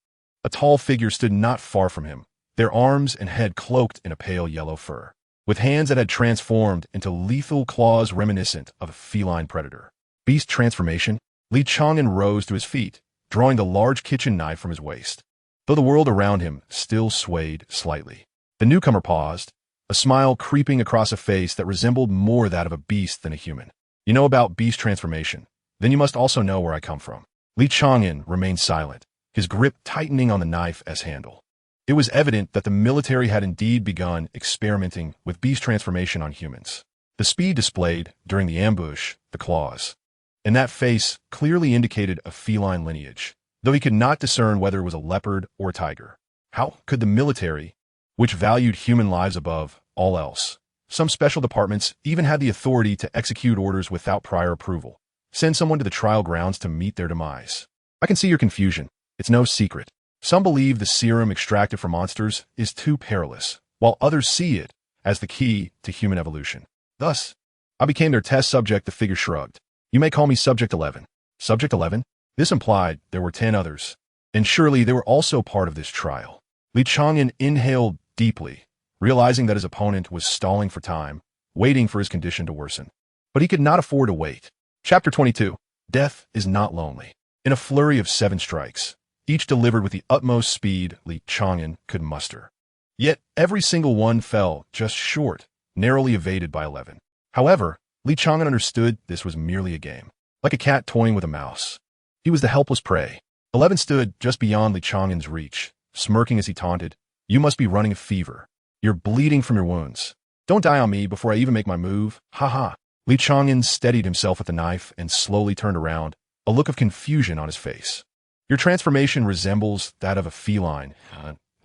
A tall figure stood not far from him, their arms and head cloaked in a pale yellow fur, with hands that had transformed into lethal claws reminiscent of a feline predator. Beast transformation? Li Chang'an rose to his feet, drawing the large kitchen knife from his waist, though the world around him still swayed slightly. The newcomer paused, a smile creeping across a face that resembled more that of a beast than a human. "You know about beast transformation? Then you must also know where I come from." Li Chang'an remained silent, his grip tightening on the knife as handle. It was evident that the military had indeed begun experimenting with beast transformation on humans. The speed displayed during the ambush, the claws, and that face clearly indicated a feline lineage, though he could not discern whether it was a leopard or a tiger. How could the military, which valued human lives above all else, some special departments even had the authority to execute orders without prior approval, send someone to the trial grounds to meet their demise? I can see your confusion. It's no secret. Some believe the serum extracted from monsters is too perilous, while others see it as the key to human evolution. Thus, I became their test subject. The figure shrugged. "You may call me Subject 11. Subject 11? This implied there were 10 others, and surely they were also part of this trial. Li Chang'an inhaled deeply, realizing that his opponent was stalling for time, waiting for his condition to worsen. But he could not afford to wait. Chapter 22. Death is not lonely. In a flurry of 7 strikes, each delivered with the utmost speed Li Chang'an could muster. Yet every single one fell just short, narrowly evaded by 11. However, Li Chang'an understood this was merely a game, like a cat toying with a mouse. He was the helpless prey. 11 stood just beyond Li Chang'an's reach, smirking as he taunted, "You must be running a fever. You're bleeding from your wounds. Don't die on me before I even make my move. Ha ha." Li Chang'an steadied himself with the knife and slowly turned around, a look of confusion on his face. "Your transformation resembles that of a feline.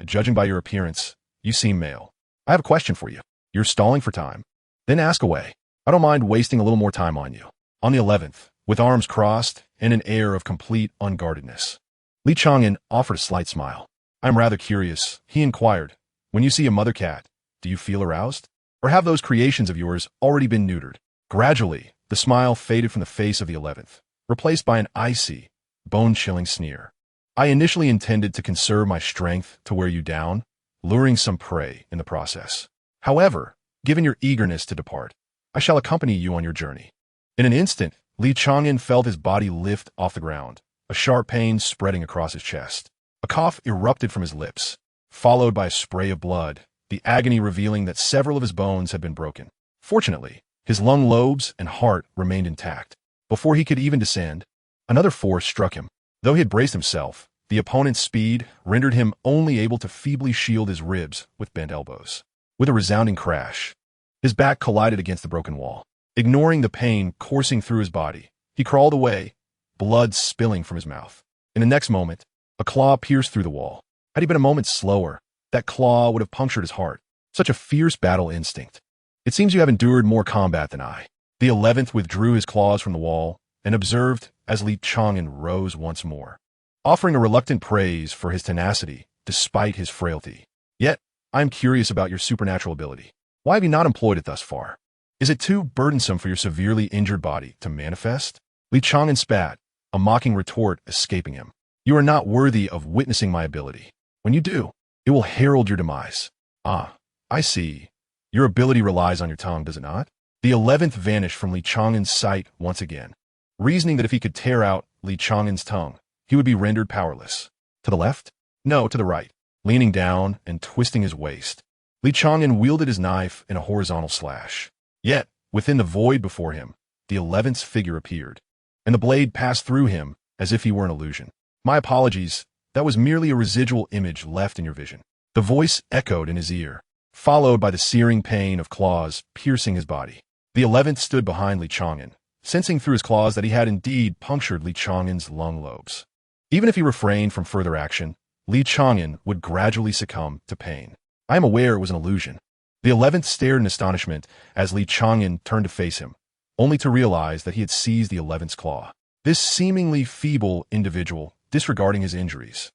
Judging by your appearance, you seem male. I have a question for you. You're stalling for time? Then ask away. I don't mind wasting a little more time on you." On the 11th, with arms crossed and an air of complete unguardedness, Li Chang'an offered a slight smile. "I'm rather curious," he inquired. "When you see a mother cat, do you feel aroused? Or have those creations of yours already been neutered?" Gradually, the smile faded from the face of the 11th, replaced by an icy, bone-chilling sneer. "I initially intended to conserve my strength to wear you down, luring some prey in the process. However, given your eagerness to depart, I shall accompany you on your journey." In an instant, Li Chang'an felt his body lift off the ground, a sharp pain spreading across his chest. A cough erupted from his lips, followed by a spray of blood, the agony revealing that several of his bones had been broken. Fortunately, his lung lobes and heart remained intact. Before he could even descend, another force struck him. Though he had braced himself, the opponent's speed rendered him only able to feebly shield his ribs with bent elbows. With a resounding crash, his back collided against the broken wall. Ignoring the pain coursing through his body, he crawled away, blood spilling from his mouth. In the next moment, a claw pierced through the wall. Had he been a moment slower, that claw would have punctured his heart. Such a fierce battle instinct. "It seems you have endured more combat than I." The 11th withdrew his claws from the wall and observed as Li Chang'an rose once more, offering a reluctant praise for his tenacity despite his frailty. "Yet, I am curious about your supernatural ability. Why have you not employed it thus far? Is it too burdensome for your severely injured body to manifest?" Li Chang'an spat, a mocking retort escaping him. "You are not worthy of witnessing my ability. When you do, it will herald your demise." "Ah, I see. Your ability relies on your tongue, does it not?" The 11th vanished from Li Chang'an's sight once again, reasoning that if he could tear out Li Chang'an's tongue, he would be rendered powerless. To the left? No, to the right. Leaning down and twisting his waist, Li Chang'an wielded his knife in a horizontal slash. Yet, within the void before him, the 11th's figure appeared, and the blade passed through him as if he were an illusion. "My apologies, that was merely a residual image left in your vision." The voice echoed in his ear, followed by the searing pain of claws piercing his body. The 11th stood behind Li Chang'an, sensing through his claws that he had indeed punctured Li Chang'an's lung lobes. Even if he refrained from further action, Li Chang'an would gradually succumb to pain. I am aware it was an illusion. The 11th stared in astonishment as Li Chang'an turned to face him, only to realize that he had seized the 11th's claw. This seemingly feeble individual, disregarding his injuries,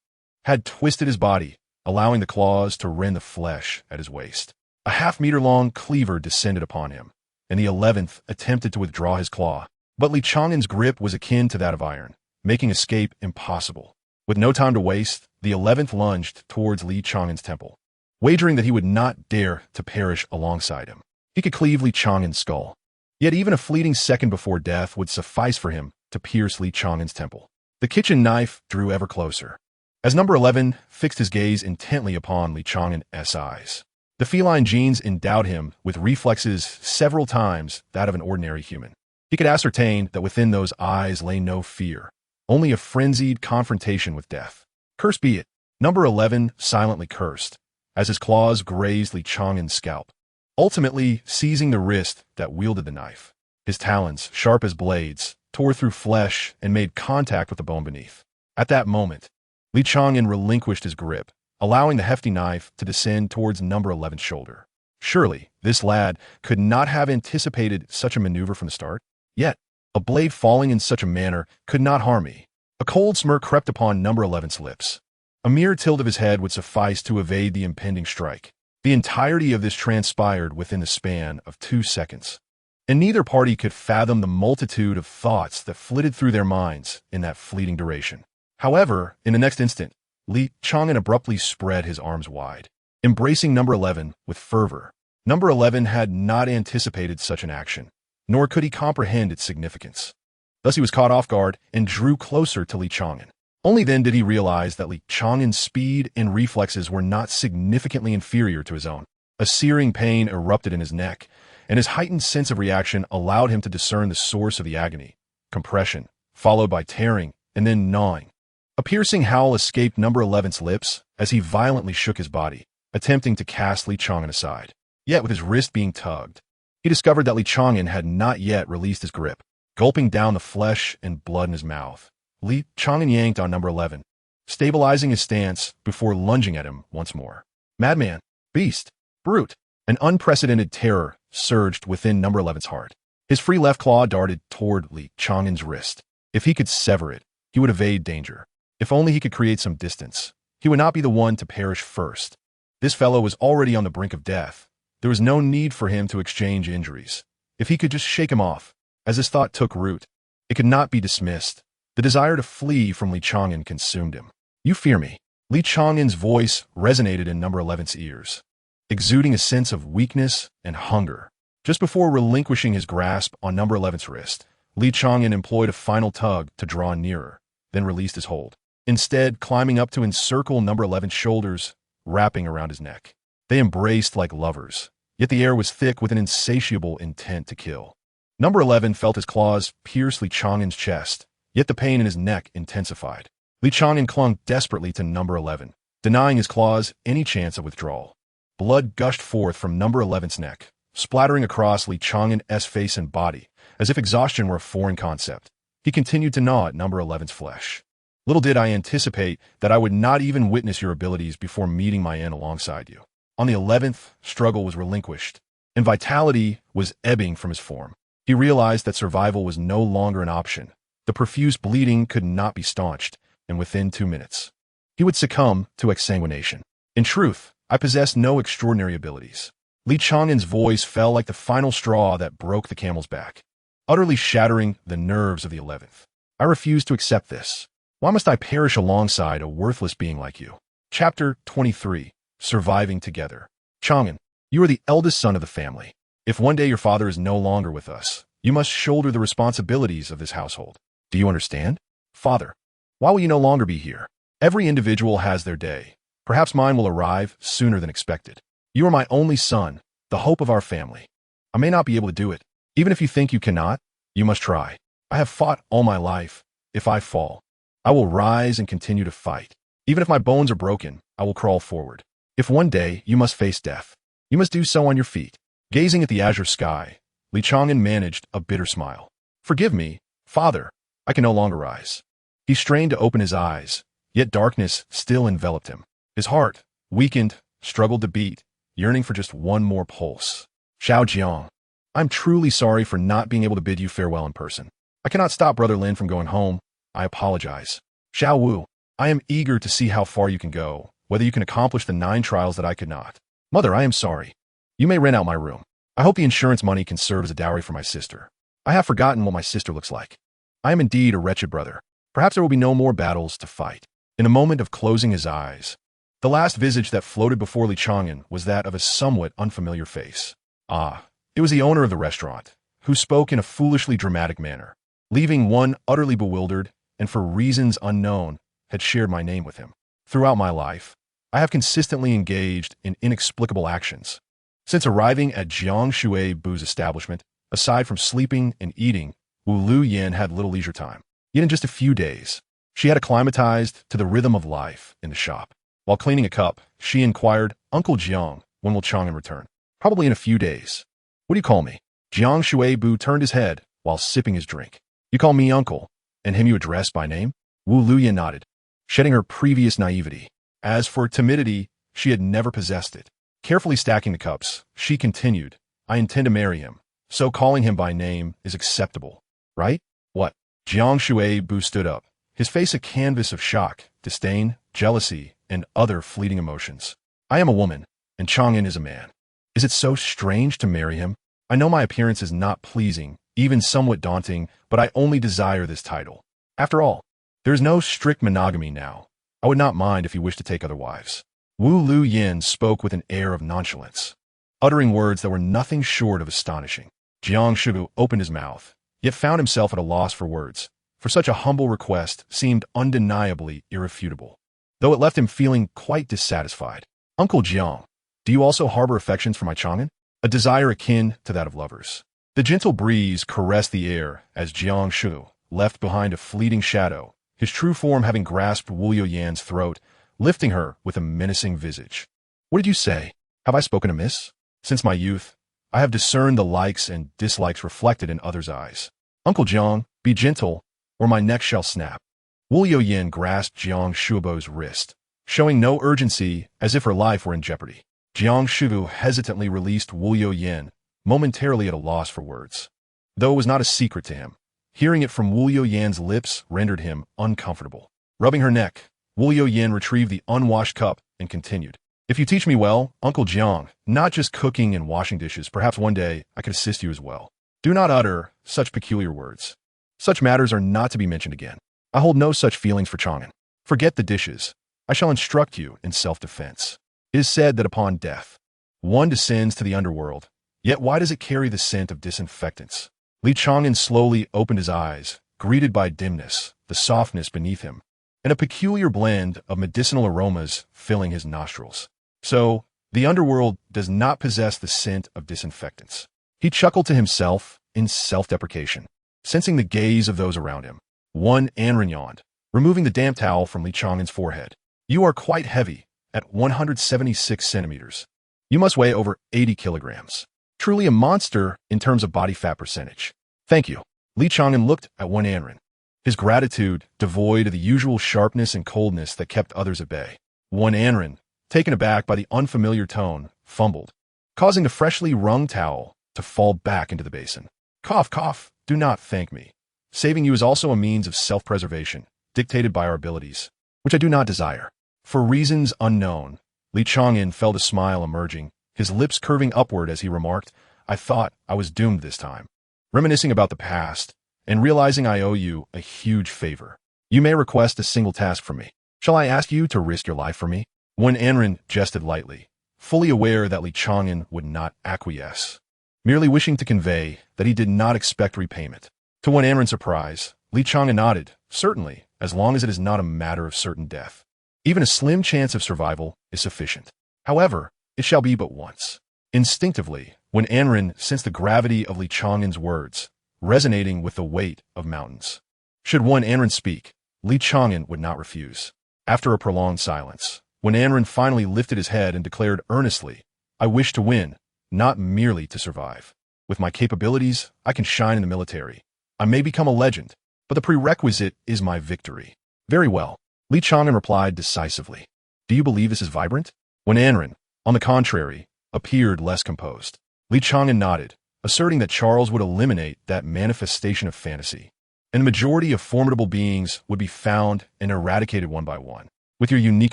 had twisted his body, allowing the claws to rend the flesh at his waist. A half-meter-long cleaver descended upon him, and the 11th attempted to withdraw his claw, but Li Chang'an's grip was akin to that of iron, making escape impossible. With no time to waste, the 11th lunged towards Li Chang'an's temple, wagering that he would not dare to perish alongside him. He could cleave Li Chang'an's skull. Yet even a fleeting second before death would suffice for him to pierce Li Chang'an's temple. The kitchen knife drew ever closer, as number 11 fixed his gaze intently upon Li Chang'an's eyes. The feline genes endowed him with reflexes several times that of an ordinary human. He could ascertain that within those eyes lay no fear, only a frenzied confrontation with death. Cursed be it, number 11 silently cursed, as his claws grazed Li Chang'an's scalp, ultimately seizing the wrist that wielded the knife. His talons, sharp as blades, tore through flesh and made contact with the bone beneath. At that moment, Li Chang'an relinquished his grip, allowing the hefty knife to descend towards number 11's shoulder. Surely, this lad could not have anticipated such a maneuver from the start. Yet, a blade falling in such a manner could not harm me. A cold smirk crept upon number 11's lips. A mere tilt of his head would suffice to evade the impending strike. The entirety of this transpired within the span of 2 seconds, and neither party could fathom the multitude of thoughts that flitted through their minds in that fleeting duration. However, in the next instant, Li Chang'an abruptly spread his arms wide, embracing number 11 with fervor. Number 11 had not anticipated such an action, nor could he comprehend its significance. Thus he was caught off guard and drew closer to Li Chang'an. Only then did he realize that Li Chang'an's speed and reflexes were not significantly inferior to his own. A searing pain erupted in his neck, and his heightened sense of reaction allowed him to discern the source of the agony: compression, followed by tearing, and then gnawing. A piercing howl escaped number 11's lips as he violently shook his body, attempting to cast Li Chang'an aside. Yet with his wrist being tugged, he discovered that Li Chang'an had not yet released his grip. Gulping down the flesh and blood in his mouth, Li Chang'an yanked on number 11, stabilizing his stance before lunging at him once more. Madman, beast, brute! An unprecedented terror surged within number 11's heart. His free left claw darted toward Li Chang'an's wrist. If he could sever it, he would evade danger. If only he could create some distance, he would not be the one to perish first. This fellow was already on the brink of death. There was no need for him to exchange injuries. If he could just shake him off. As this thought took root, it could not be dismissed. The desire to flee from Li Chang'an consumed him. You fear me. Li Chang'an's voice resonated in number 11's ears, exuding a sense of weakness and hunger. Just before relinquishing his grasp on number 11's wrist, Li Chang'an employed a final tug to draw nearer, then released his hold, instead climbing up to encircle number 11's shoulders, wrapping around his neck. They embraced like lovers, yet the air was thick with an insatiable intent to kill. Number 11 felt his claws pierce Li Chang'an's chest, yet the pain in his neck intensified. Li Chang'an clung desperately to number 11, denying his claws any chance of withdrawal. Blood gushed forth from number 11's neck, splattering across Li Chang'an's face and body, as if exhaustion were a foreign concept. He continued to gnaw at number 11's flesh. Little did I anticipate that I would not even witness your abilities before meeting my end alongside you. On the 11th, struggle was relinquished, and vitality was ebbing from his form. He realized that survival was no longer an option. The profuse bleeding could not be staunched, and within 2 minutes, he would succumb to exsanguination. In truth, I possessed no extraordinary abilities. Li Chang'an's voice fell like the final straw that broke the camel's back, utterly shattering the nerves of the 11th. I refuse to accept this. Why must I perish alongside a worthless being like you? Chapter 23. Surviving Together. Chang'an, you are the eldest son of the family. If one day your father is no longer with us, you must shoulder the responsibilities of this household. Do you understand? Father, why will you no longer be here? Every individual has their day. Perhaps mine will arrive sooner than expected. You are my only son, the hope of our family. I may not be able to do it. Even if you think you cannot, you must try. I have fought all my life. If I fall, I will rise and continue to fight. Even if my bones are broken, I will crawl forward. If one day you must face death, you must do so on your feet. Gazing at the azure sky, Li Chang'an managed a bitter smile. Forgive me, father. I can no longer rise. He strained to open his eyes, yet darkness still enveloped him. His heart, weakened, struggled to beat, yearning for just one more pulse. Xiao Jiang, I'm truly sorry for not being able to bid you farewell in person. I cannot stop Brother Lin from going home. I apologize. Xiao Wu, I am eager to see how far you can go, whether you can accomplish the 9 trials that I could not. Mother, I am sorry. You may rent out my room. I hope the insurance money can serve as a dowry for my sister. I have forgotten what my sister looks like. I am indeed a wretched brother. Perhaps there will be no more battles to fight. In a moment of closing his eyes, the last visage that floated before Li Chang'an was that of a somewhat unfamiliar face. Ah, it was the owner of the restaurant, who spoke in a foolishly dramatic manner, leaving one utterly bewildered and for reasons unknown had shared my name with him. Throughout my life, I have consistently engaged in inexplicable actions. Since arriving at Jiang Shui Bu's establishment, aside from sleeping and eating, Wu Lu Yin had little leisure time. Yet in just a few days, she had acclimatized to the rhythm of life in the shop. While cleaning a cup, she inquired, Uncle Jiang, when will Chang'an return? Probably in a few days. What do you call me? Jiang Shui Bu turned his head while sipping his drink. You call me uncle, and him you address by name? Wu Luyan nodded, shedding her previous naivety. As for timidity, she had never possessed it. Carefully stacking the cups, she continued, I intend to marry him, so calling him by name is acceptable, right? What? Jiang Shui Bu stood up, his face a canvas of shock, disdain, jealousy, and other fleeting emotions. I am a woman, and Chang'an is a man. Is it so strange to marry him? I know my appearance is not pleasing, even somewhat daunting, but I only desire this title. After all, there is no strict monogamy now. I would not mind if you wish to take other wives. Wu Lu Yin spoke with an air of nonchalance, uttering words that were nothing short of astonishing. Jiang Shui opened his mouth, yet found himself at a loss for words, for such a humble request seemed undeniably irrefutable, though it left him feeling quite dissatisfied. Uncle Jiang, do you also harbor affections for my Chang'an? A desire akin to that of lovers. The gentle breeze caressed the air as Jiang Shui left behind a fleeting shadow, his true form having grasped Wu Yuyan's throat, lifting her with a menacing visage. What did you say? Have I spoken amiss? Since my youth, I have discerned the likes and dislikes reflected in others' eyes. Uncle Jiang, be gentle, or my neck shall snap. Wu Yuyan grasped Jiang Shui's wrist, showing no urgency as if her life were in jeopardy. Jiang Shui hesitantly released Wu Yuyan, momentarily at a loss for words. Though it was not a secret to him, hearing it from Wu Yuyan's lips rendered him uncomfortable. Rubbing her neck, Wu Yuyan retrieved the unwashed cup and continued. If you teach me well, Uncle Jiang, not just cooking and washing dishes, perhaps one day I could assist you as well. Do not utter such peculiar words. Such matters are not to be mentioned again. I hold no such feelings for Chang'an. Forget the dishes. I shall instruct you in self-defense. It is said that upon death, one descends to the underworld, yet why does it carry the scent of disinfectants? Li Chang'an slowly opened his eyes, greeted by dimness, the softness beneath him, and a peculiar blend of medicinal aromas filling his nostrils. So, the underworld does not possess the scent of disinfectants. He chuckled to himself in self-deprecation, sensing the gaze of those around him. One Anren yawned, removing the damp towel from Li Chang'an's forehead. You are quite heavy, at 176 centimeters. You must weigh over 80 kilograms. Truly a monster in terms of body fat percentage. Thank you. Li Chang'an looked at one Anren, his gratitude devoid of the usual sharpness and coldness that kept others at bay. One Anren, taken aback by the unfamiliar tone, fumbled, causing the freshly wrung towel to fall back into the basin. Cough, cough, do not thank me. Saving you is also a means of self-preservation, dictated by our abilities, which I do not desire. For reasons unknown, Li Chang'an felt a smile emerging, his lips curving upward as he remarked, I thought I was doomed this time. Reminiscing about the past, and realizing I owe you a huge favor. You may request a single task from me. Shall I ask you to risk your life for me? One Anren jested lightly, fully aware that Li Chang'an would not acquiesce, merely wishing to convey that he did not expect repayment. To one Anren's surprise, Li Chang'an nodded, certainly, as long as it is not a matter of certain death. Even a slim chance of survival is sufficient. However, it shall be but once. Instinctively, when Anren sensed the gravity of Li Chang'an's words, resonating with the weight of mountains. Should one Anren speak, Li Chang'an would not refuse. After a prolonged silence, when Anren finally lifted his head and declared earnestly, I wish to win, not merely to survive. With my capabilities, I can shine in the military. I may become a legend, but the prerequisite is my victory. Very well, Li Chang'an replied decisively. Do you believe this is vibrant? When Anren, on the contrary, appeared less composed, Li Chang'an nodded, asserting that Charles would eliminate that manifestation of fantasy, and the majority of formidable beings would be found and eradicated one by one. With your unique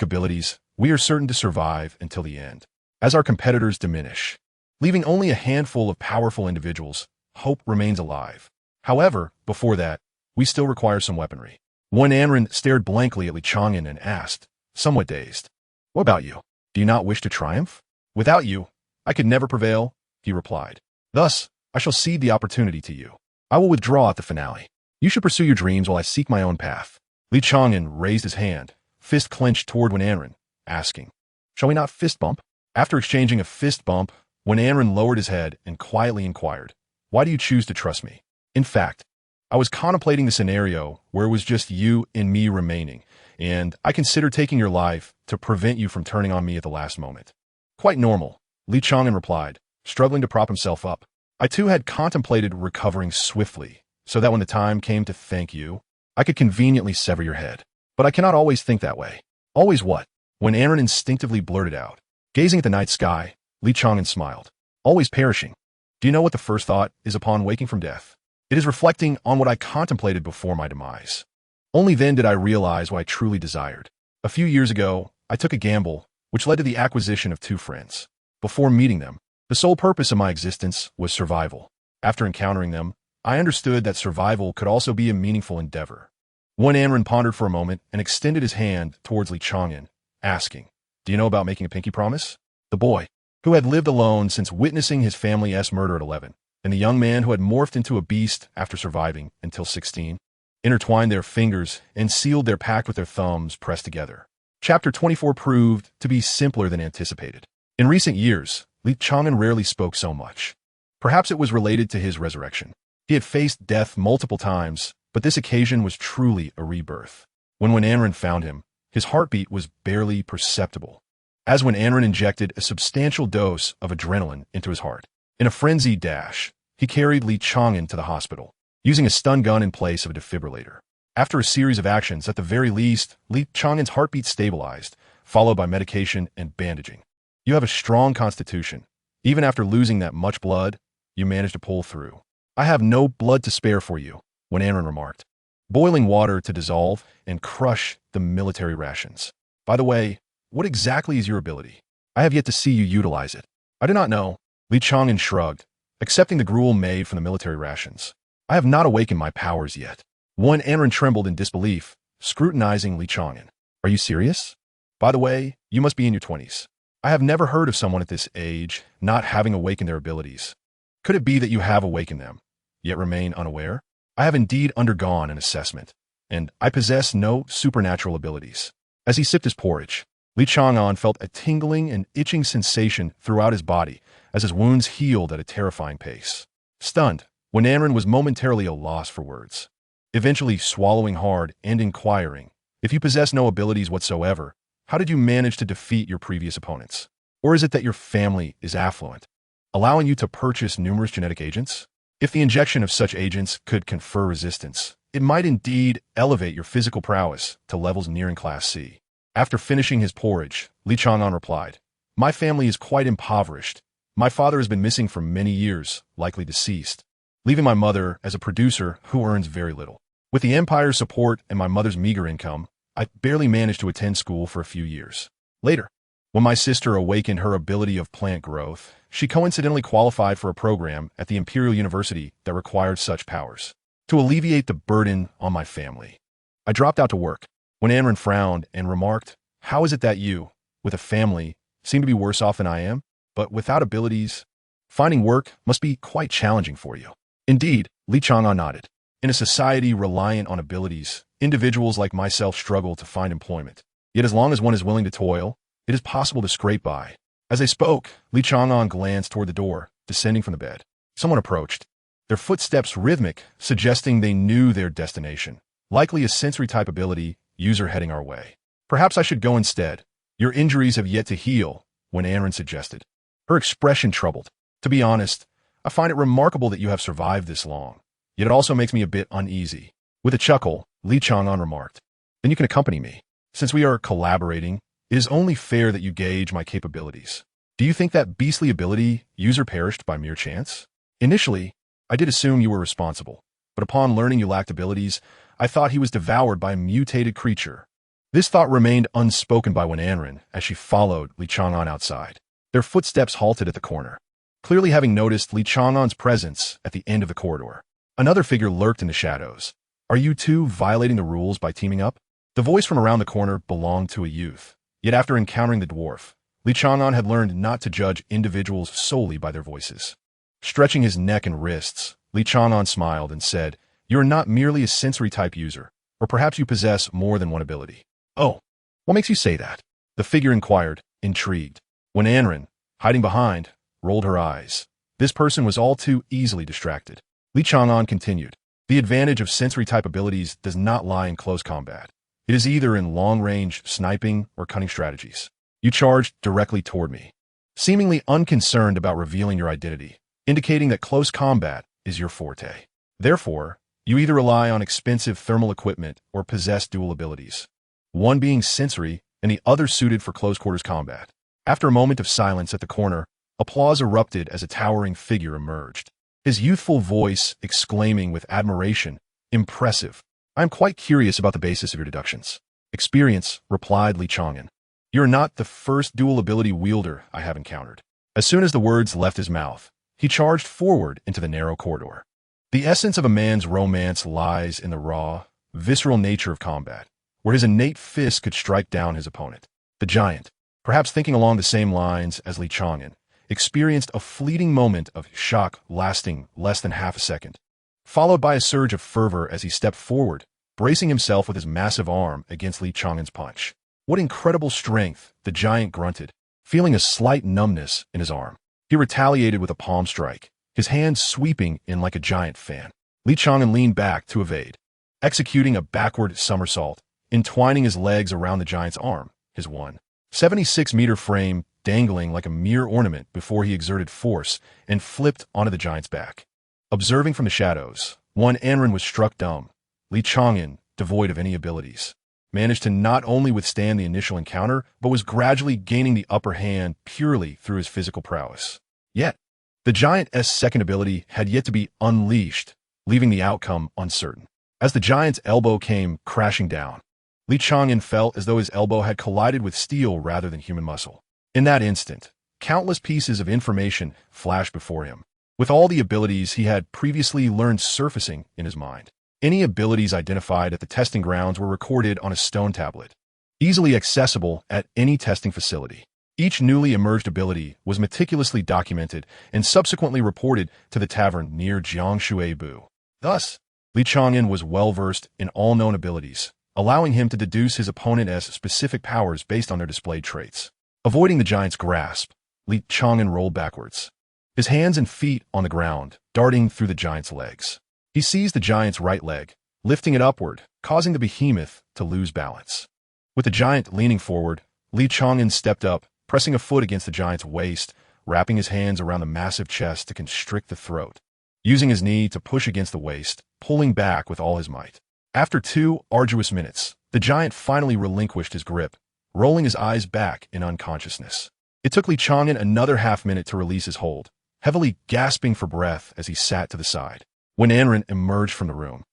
abilities, we are certain to survive until the end. As our competitors diminish, leaving only a handful of powerful individuals, hope remains alive. However, before that, we still require some weaponry. One Anren stared blankly at Li Chang'an and asked, somewhat dazed, what about you? Do you not wish to triumph? Without you, I could never prevail, he replied. Thus, I shall cede the opportunity to you. I will withdraw at the finale. You should pursue your dreams while I seek my own path. Li Chang'an raised his hand, fist clenched toward Wen Anren, asking, shall we not fist bump? After exchanging a fist bump, Wen Anren lowered his head and quietly inquired, why do you choose to trust me? In fact, I was contemplating the scenario where it was just you and me remaining, and I considered taking your life to prevent you from turning on me at the last moment. Quite normal, Li Chang'an replied, struggling to prop himself up. I too had contemplated recovering swiftly, so that when the time came to thank you, I could conveniently sever your head. But I cannot always think that way. Always what? When Anren instinctively blurted out. Gazing at the night sky, Li Chang'an smiled. Always perishing. Do you know what the first thought is upon waking from death? It is reflecting on what I contemplated before my demise. Only then did I realize what I truly desired. A few years ago, I took a gamble, which led to the acquisition of 2 friends. Before meeting them, the sole purpose of my existence was survival. After encountering them, I understood that survival could also be a meaningful endeavor. One Anren pondered for a moment and extended his hand towards Li Chang'an, asking, do you know about making a pinky promise? The boy, who had lived alone since witnessing his family's murder at 11, and the young man who had morphed into a beast after surviving until 16, intertwined their fingers and sealed their pact with their thumbs pressed together. Chapter 24 proved to be simpler than anticipated. In recent years, Li Chang'an rarely spoke so much. Perhaps it was related to his resurrection. He had faced death multiple times, but this occasion was truly a rebirth. When Anren found him, his heartbeat was barely perceptible, as when Anren injected a substantial dose of adrenaline into his heart. In a frenzied dash, he carried Li Chang'an to the hospital, using a stun gun in place of a defibrillator. After a series of actions, at the very least, Li Chang'an's heartbeat stabilized, followed by medication and bandaging. You have a strong constitution. Even after losing that much blood, you managed to pull through. I have no blood to spare for you, Wen Anren remarked. Boiling water to dissolve and crush the military rations. By the way, what exactly is your ability? I have yet to see you utilize it. I do not know. Li Chang'an shrugged, accepting the gruel made from the military rations. I have not awakened my powers yet. One Anren trembled in disbelief, scrutinizing Li Chang'an. Are you serious? By the way, you must be in your 20s. I have never heard of someone at this age not having awakened their abilities. Could it be that you have awakened them, yet remain unaware? I have indeed undergone an assessment, and I possess no supernatural abilities. As he sipped his porridge, Li Chang'an felt a tingling and itching sensation throughout his body as his wounds healed at a terrifying pace. Stunned, Wen Anren was momentarily at a loss for words, eventually swallowing hard and inquiring, if you possess no abilities whatsoever, how did you manage to defeat your previous opponents? Or is it that your family is affluent, allowing you to purchase numerous genetic agents? If the injection of such agents could confer resistance, it might indeed elevate your physical prowess to levels nearing Class C. After finishing his porridge, Li Chang'an replied, my family is quite impoverished. My father has been missing for many years, likely deceased, leaving my mother as a producer who earns very little. With the Empire's support and my mother's meager income, I barely managed to attend school for a few years. Later, when my sister awakened her ability of plant growth, she coincidentally qualified for a program at the Imperial University that required such powers. To alleviate the burden on my family, I dropped out to work. When Anren frowned and remarked, how is it that you, with a family, seem to be worse off than I am, but without abilities? Finding work must be quite challenging for you. Indeed, Li Chang'an nodded. In a society reliant on abilities, individuals like myself struggle to find employment. Yet as long as one is willing to toil, it is possible to scrape by. As they spoke, Li Chang'an glanced toward the door, descending from the bed. Someone approached, their footsteps rhythmic, suggesting they knew their destination. Likely a sensory-type ability, user heading our way. Perhaps I should go instead. Your injuries have yet to heal, Wen Anren suggested. Her expression troubled. To be honest, I find it remarkable that you have survived this long. yet it also makes me a bit uneasy. With a chuckle, Li Chang'an remarked, "Then you can accompany me. Since we are collaborating, it is only fair that you gauge my capabilities. Do you think that beastly ability user perished by mere chance? Initially, I did assume you were responsible, but upon learning you lacked abilities, I thought he was devoured by a mutated creature." This thought remained unspoken by Wan'anren as she followed Li Chang'an outside. Their footsteps halted at the corner, clearly having noticed Li Chang'an's presence at the end of the corridor. Another figure lurked in the shadows. "Are you two violating the rules by teaming up?" The voice from around the corner belonged to a youth. Yet after encountering the dwarf, Li Chang'an had learned not to judge individuals solely by their voices. Stretching his neck and wrists, Li Chang'an smiled and said, "You are not merely a sensory-type user, or perhaps you possess more than one ability." "Oh, what makes you say that?" the figure inquired, intrigued. When Anren, hiding behind, rolled her eyes. This person was all too easily distracted. Li Chang'an continued, "The advantage of sensory-type abilities does not lie in close combat. It is either in long-range sniping or cunning strategies. You charged directly toward me, seemingly unconcerned about revealing your identity, indicating that close combat is your forte. Therefore, you either rely on expensive thermal equipment or possess dual abilities, one being sensory and the other suited for close-quarters combat." After a moment of silence at the corner, applause erupted as a towering figure emerged, his youthful voice exclaiming with admiration, "Impressive. I am quite curious about the basis of your deductions." "Experience," replied Li Chang'an. "You're not the first dual ability wielder I have encountered." As soon as the words left his mouth, he charged forward into the narrow corridor. The essence of a man's romance lies in the raw, visceral nature of combat, where his innate fist could strike down his opponent. The giant, perhaps thinking along the same lines as Li Chang'an, experienced a fleeting moment of shock lasting less than half a second, followed by a surge of fervor as he stepped forward, bracing himself with his massive arm against Li Chang'an's punch. "What incredible strength," the giant grunted, feeling a slight numbness in his arm. He retaliated with a palm strike, his hand sweeping in like a giant fan. Li Chang'an leaned back to evade, executing a backward somersault, entwining his legs around the giant's arm, his 176-meter frame dangling like a mere ornament before he exerted force and flipped onto the giant's back. Observing from the shadows, Wan'anren was struck dumb. Li Chang'an, devoid of any abilities, managed to not only withstand the initial encounter, but was gradually gaining the upper hand purely through his physical prowess. Yet, the giant's second ability had yet to be unleashed, leaving the outcome uncertain. As the giant's elbow came crashing down, Li Chang'an felt as though his elbow had collided with steel rather than human muscle. In that instant, countless pieces of information flashed before him, with all the abilities he had previously learned surfacing in his mind. Any abilities identified at the testing grounds were recorded on a stone tablet, easily accessible at any testing facility. Each newly emerged ability was meticulously documented and subsequently reported to the tavern near Jiangshuibu. Thus, Li Chang'an was well-versed in all known abilities, allowing him to deduce his opponent's specific powers based on their displayed traits. Avoiding the giant's grasp, Li Chang'an rolled backwards, his hands and feet on the ground, darting through the giant's legs. He seized the giant's right leg, lifting it upward, causing the behemoth to lose balance. With the giant leaning forward, Li Chang'an stepped up, pressing a foot against the giant's waist, wrapping his hands around the massive chest to constrict the throat, using his knee to push against the waist, pulling back with all his might. After 2 arduous minutes, the giant finally relinquished his grip, rolling his eyes back in unconsciousness. It took Li Chang'an another half-minute to release his hold, heavily gasping for breath as he sat to the side. When Anren emerged from the room,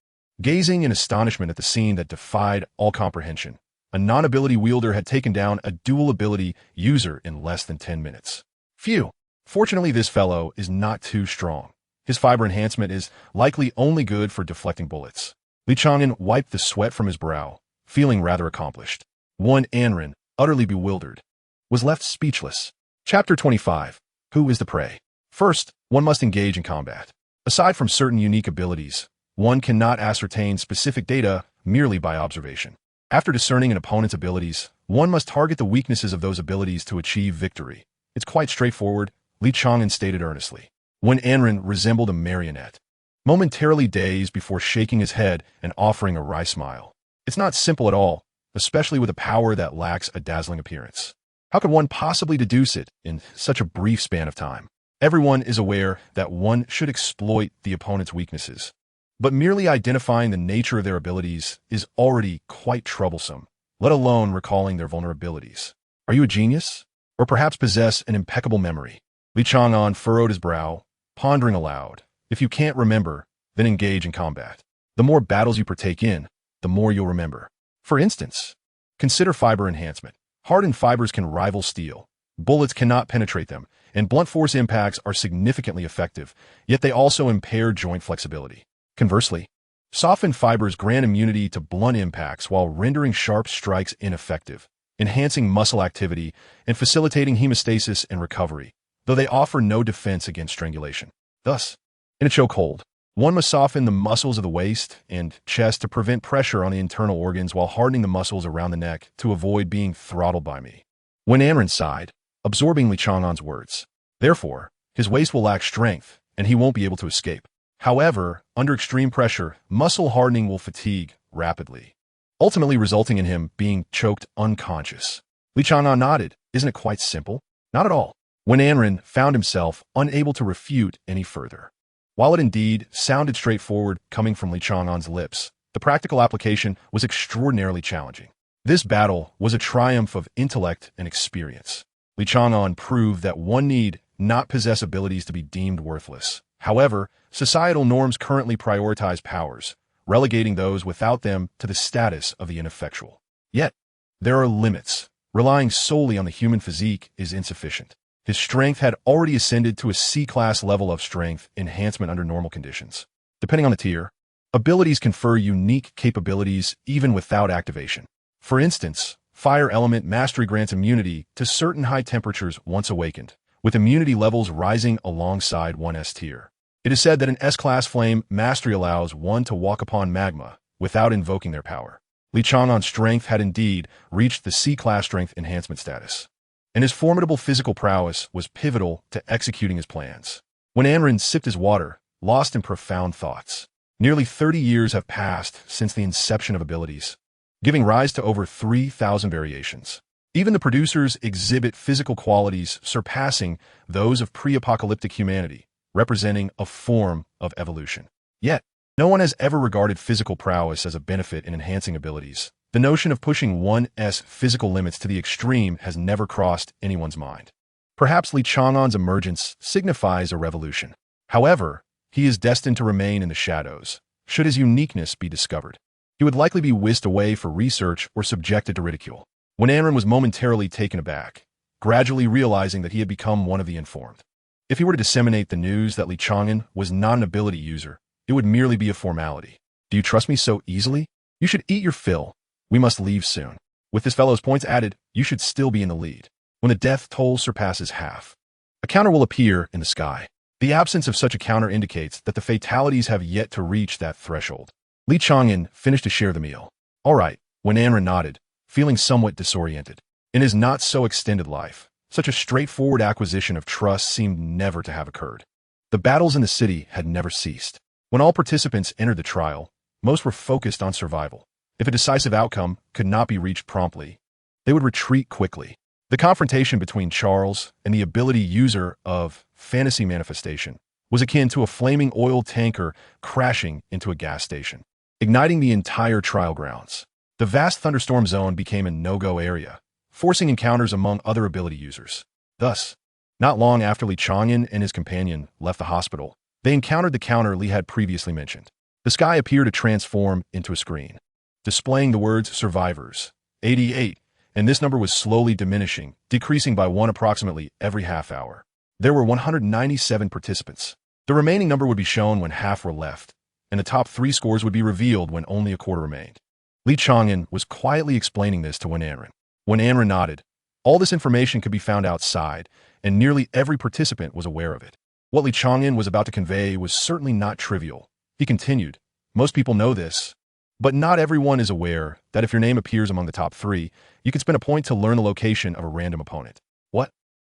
gazing in astonishment at the scene that defied all comprehension, a non-ability wielder had taken down a dual-ability user in less than 10 minutes. Phew! Fortunately, this fellow is not too strong. His fiber enhancement is likely only good for deflecting bullets. Li Chang'an wiped the sweat from his brow, feeling rather accomplished. Anren, utterly bewildered, was left speechless. Chapter 25. Who is the prey? First, one must engage in combat. Aside from certain unique abilities, one cannot ascertain specific data merely by observation. After discerning an opponent's abilities, one must target the weaknesses of those abilities to achieve victory. It's quite straightforward, Li Chang'an stated earnestly. Anren resembled a marionette, momentarily dazed before shaking his head and offering a wry smile. It's not simple at all, especially with a power that lacks a dazzling appearance. How could one possibly deduce it in such a brief span of time? Everyone is aware that one should exploit the opponent's weaknesses, But merely identifying the nature of their abilities is already quite troublesome, let alone recalling their vulnerabilities. Are you a genius? Or perhaps possess an impeccable memory? Li Chang'an furrowed his brow, pondering aloud. If you can't remember, then engage in combat. The more battles you partake in, the more you'll remember. For instance, consider fiber enhancement. Hardened fibers can rival steel. Bullets cannot penetrate them, and blunt force impacts are significantly effective, yet they also impair joint flexibility. Conversely, softened fibers grant immunity to blunt impacts while rendering sharp strikes ineffective, enhancing muscle activity and facilitating hemostasis and recovery, though they offer no defense against strangulation. Thus, in a chokehold, one must soften the muscles of the waist and chest to prevent pressure on the internal organs while hardening the muscles around the neck to avoid being throttled by me. Wen Anren sighed, absorbing Li Chang'an's words. Therefore, his waist will lack strength, and he won't be able to escape. However, under extreme pressure, muscle hardening will fatigue rapidly, ultimately resulting in him being choked unconscious. Li Chang'an nodded. Isn't it quite simple? Not at all. Wen Anren found himself unable to refute any further. While it indeed sounded straightforward coming from Li Chang'an's lips, the practical application was extraordinarily challenging. This battle was a triumph of intellect and experience. Li Chang'an proved that one need not possess abilities to be deemed worthless. However, societal norms currently prioritize powers, relegating those without them to the status of the ineffectual. Yet, there are limits. Relying solely on the human physique is insufficient. His strength had already ascended to a C-class level of strength enhancement under normal conditions. Depending on the tier, abilities confer unique capabilities even without activation. For instance, Fire Element Mastery grants immunity to certain high temperatures once awakened, with immunity levels rising alongside one S tier. It is said that an S-class Flame Mastery allows one to walk upon magma without invoking their power. Li Chang'an's strength had indeed reached the C-class strength enhancement status, and his formidable physical prowess was pivotal to executing his plans. When Anren sipped his water, lost in profound thoughts. Nearly 30 years have passed since the inception of abilities, giving rise to over 3,000 variations. Even the producers exhibit physical qualities surpassing those of pre-apocalyptic humanity, representing a form of evolution. Yet, no one has ever regarded physical prowess as a benefit in enhancing abilities. The notion of pushing one's physical limits to the extreme has never crossed anyone's mind. Perhaps Li Chang'an's emergence signifies a revolution. However, he is destined to remain in the shadows. Should his uniqueness be discovered, he would likely be whisked away for research or subjected to ridicule. When Anren was momentarily taken aback, gradually realizing that he had become one of the informed. If he were to disseminate the news that Li Chang'an was not an ability user, it would merely be a formality. Do you trust me so easily? You should eat your fill. We must leave soon. With this fellow's points added, you should still be in the lead. When the death toll surpasses half, a counter will appear in the sky. The absence of such a counter indicates that the fatalities have yet to reach that threshold. Li Chang'an finished to share the meal. All right, when Anren nodded, feeling somewhat disoriented. In his not-so-extended life, such a straightforward acquisition of trust seemed never to have occurred. The battles in the city had never ceased. When all participants entered the trial, most were focused on survival. If a decisive outcome could not be reached promptly, they would retreat quickly. The confrontation between Charles and the ability user of Fantasy Manifestation was akin to a flaming oil tanker crashing into a gas station, igniting the entire trial grounds. The vast thunderstorm zone became a no-go area, forcing encounters among other ability users. Thus, not long after Li Chang'an and his companion left the hospital, they encountered the counter Li had previously mentioned. The sky appeared to transform into a screen, displaying the words Survivors, 88, and this number was slowly diminishing, decreasing by one approximately every half hour. There were 197 participants. The remaining number would be shown when half were left, and the top 3 scores would be revealed when only a quarter remained. Li Chang'an was quietly explaining this to Wen Anren. When Anren nodded, all this information could be found outside, and nearly every participant was aware of it. What Li Chang'an was about to convey was certainly not trivial. He continued, most people know this, but not everyone is aware that if your name appears among the top 3, you can spend a point to learn the location of a random opponent. What?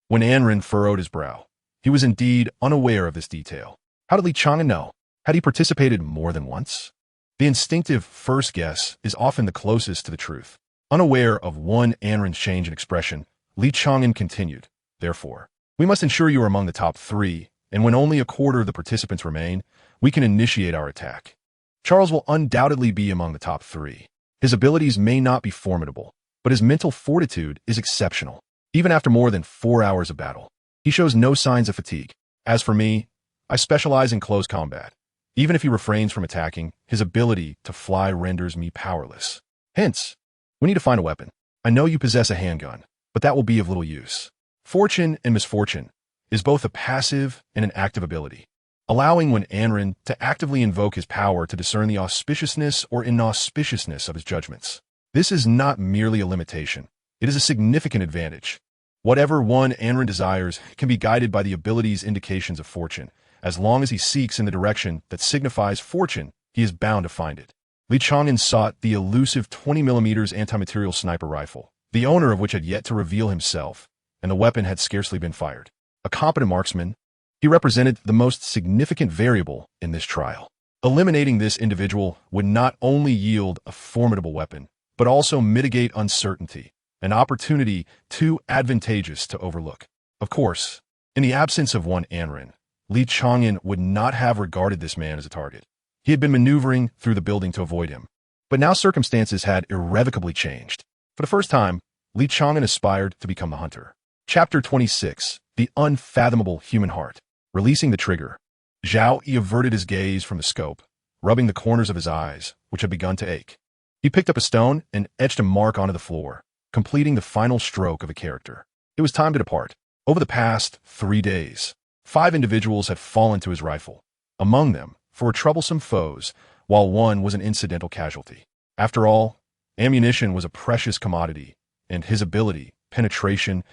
When Anren furrowed his brow, he was indeed unaware of this detail. How did Li Chang'an know? Had he participated more than once? The instinctive first guess is often the closest to the truth. Unaware of one Anren's change in expression, Li Chang'an continued, therefore, we must ensure you are among the top 3, and when only a quarter of the participants remain, we can initiate our attack. Charles will undoubtedly be among the top 3. His abilities may not be formidable, but his mental fortitude is exceptional. Even after more than 4 hours of battle, he shows no signs of fatigue. As for me, I specialize in close combat. Even if he refrains from attacking, his ability to fly renders me powerless. Hence, we need to find a weapon. I know you possess a handgun, but that will be of little use. Fortune and misfortune is both a passive and an active ability, allowing Wen Anren to actively invoke his power to discern the auspiciousness or inauspiciousness of his judgments. This is not merely a limitation. It is a significant advantage. Whatever Wen Anren desires can be guided by the ability's indications of fortune. As long as he seeks in the direction that signifies fortune, he is bound to find it. Li Chang'an sought the elusive 20mm anti-material sniper rifle, the owner of which had yet to reveal himself, and the weapon had scarcely been fired. A competent marksman, he represented the most significant variable in this trial. Eliminating this individual would not only yield a formidable weapon, but also mitigate uncertainty, an opportunity too advantageous to overlook. Of course, in the absence of Wen Anren, Li Chang'an would not have regarded this man as a target. He had been maneuvering through the building to avoid him. But now circumstances had irrevocably changed. For the first time, Li Chang'an aspired to become the hunter. Chapter 26, The Unfathomable Human Heart. Releasing the trigger, Zhao Yi averted his gaze from the scope, rubbing the corners of his eyes, which had begun to ache. He picked up a stone and etched a mark onto the floor, completing the final stroke of a character. It was time to depart. Over the past 3 days, 5 individuals had fallen to his rifle. Among them, 4 troublesome foes, while 1 was an incidental casualty. After all, ammunition was a precious commodity, and his ability, penetration,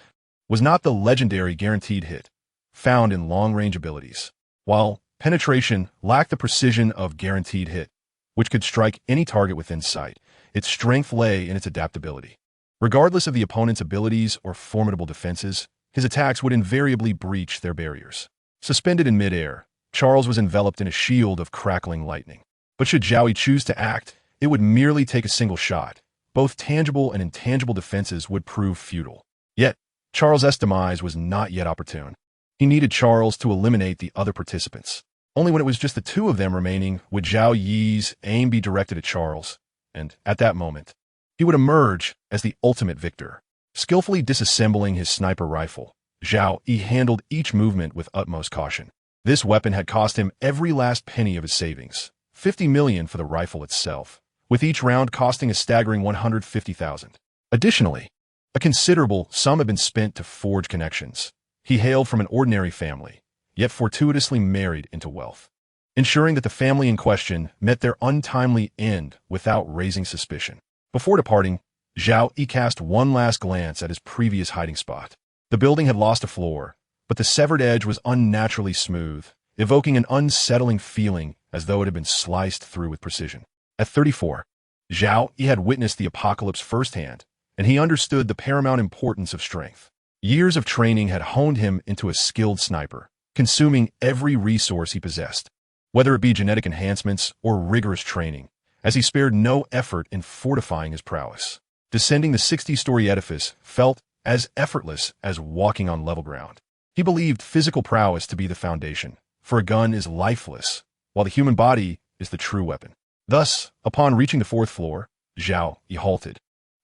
was not the legendary guaranteed hit found in long-range abilities. While penetration lacked the precision of guaranteed hit, which could strike any target within sight, its strength lay in its adaptability. Regardless of the opponent's abilities or formidable defenses, his attacks would invariably breach their barriers. Suspended in midair, Charles was enveloped in a shield of crackling lightning. But should Zhao Yi choose to act, it would merely take a single shot. Both tangible and intangible defenses would prove futile. Yet, Charles' demise was not yet opportune. He needed Charles to eliminate the other participants. Only when it was just the 2 of them remaining would Zhao Yi's aim be directed at Charles, and at that moment, he would emerge as the ultimate victor. Skillfully disassembling his sniper rifle, Zhao Yi handled each movement with utmost caution. This weapon had cost him every last penny of his savings, 50 million for the rifle itself, with each round costing a staggering 150,000. Additionally, a considerable sum had been spent to forge connections. He hailed from an ordinary family, yet fortuitously married into wealth, ensuring that the family in question met their untimely end without raising suspicion. Before departing, Zhao Yi cast one last glance at his previous hiding spot. The building had lost a floor, but the severed edge was unnaturally smooth, evoking an unsettling feeling as though it had been sliced through with precision. At 34, Zhao Yi had witnessed the apocalypse firsthand, and he understood the paramount importance of strength. Years of training had honed him into a skilled sniper, consuming every resource he possessed, whether it be genetic enhancements or rigorous training, as he spared no effort in fortifying his prowess. Descending the 60-story edifice felt as effortless as walking on level ground. He believed physical prowess to be the foundation, for a gun is lifeless, while the human body is the true weapon. Thus, upon reaching the 4th floor, Zhao Yi halted,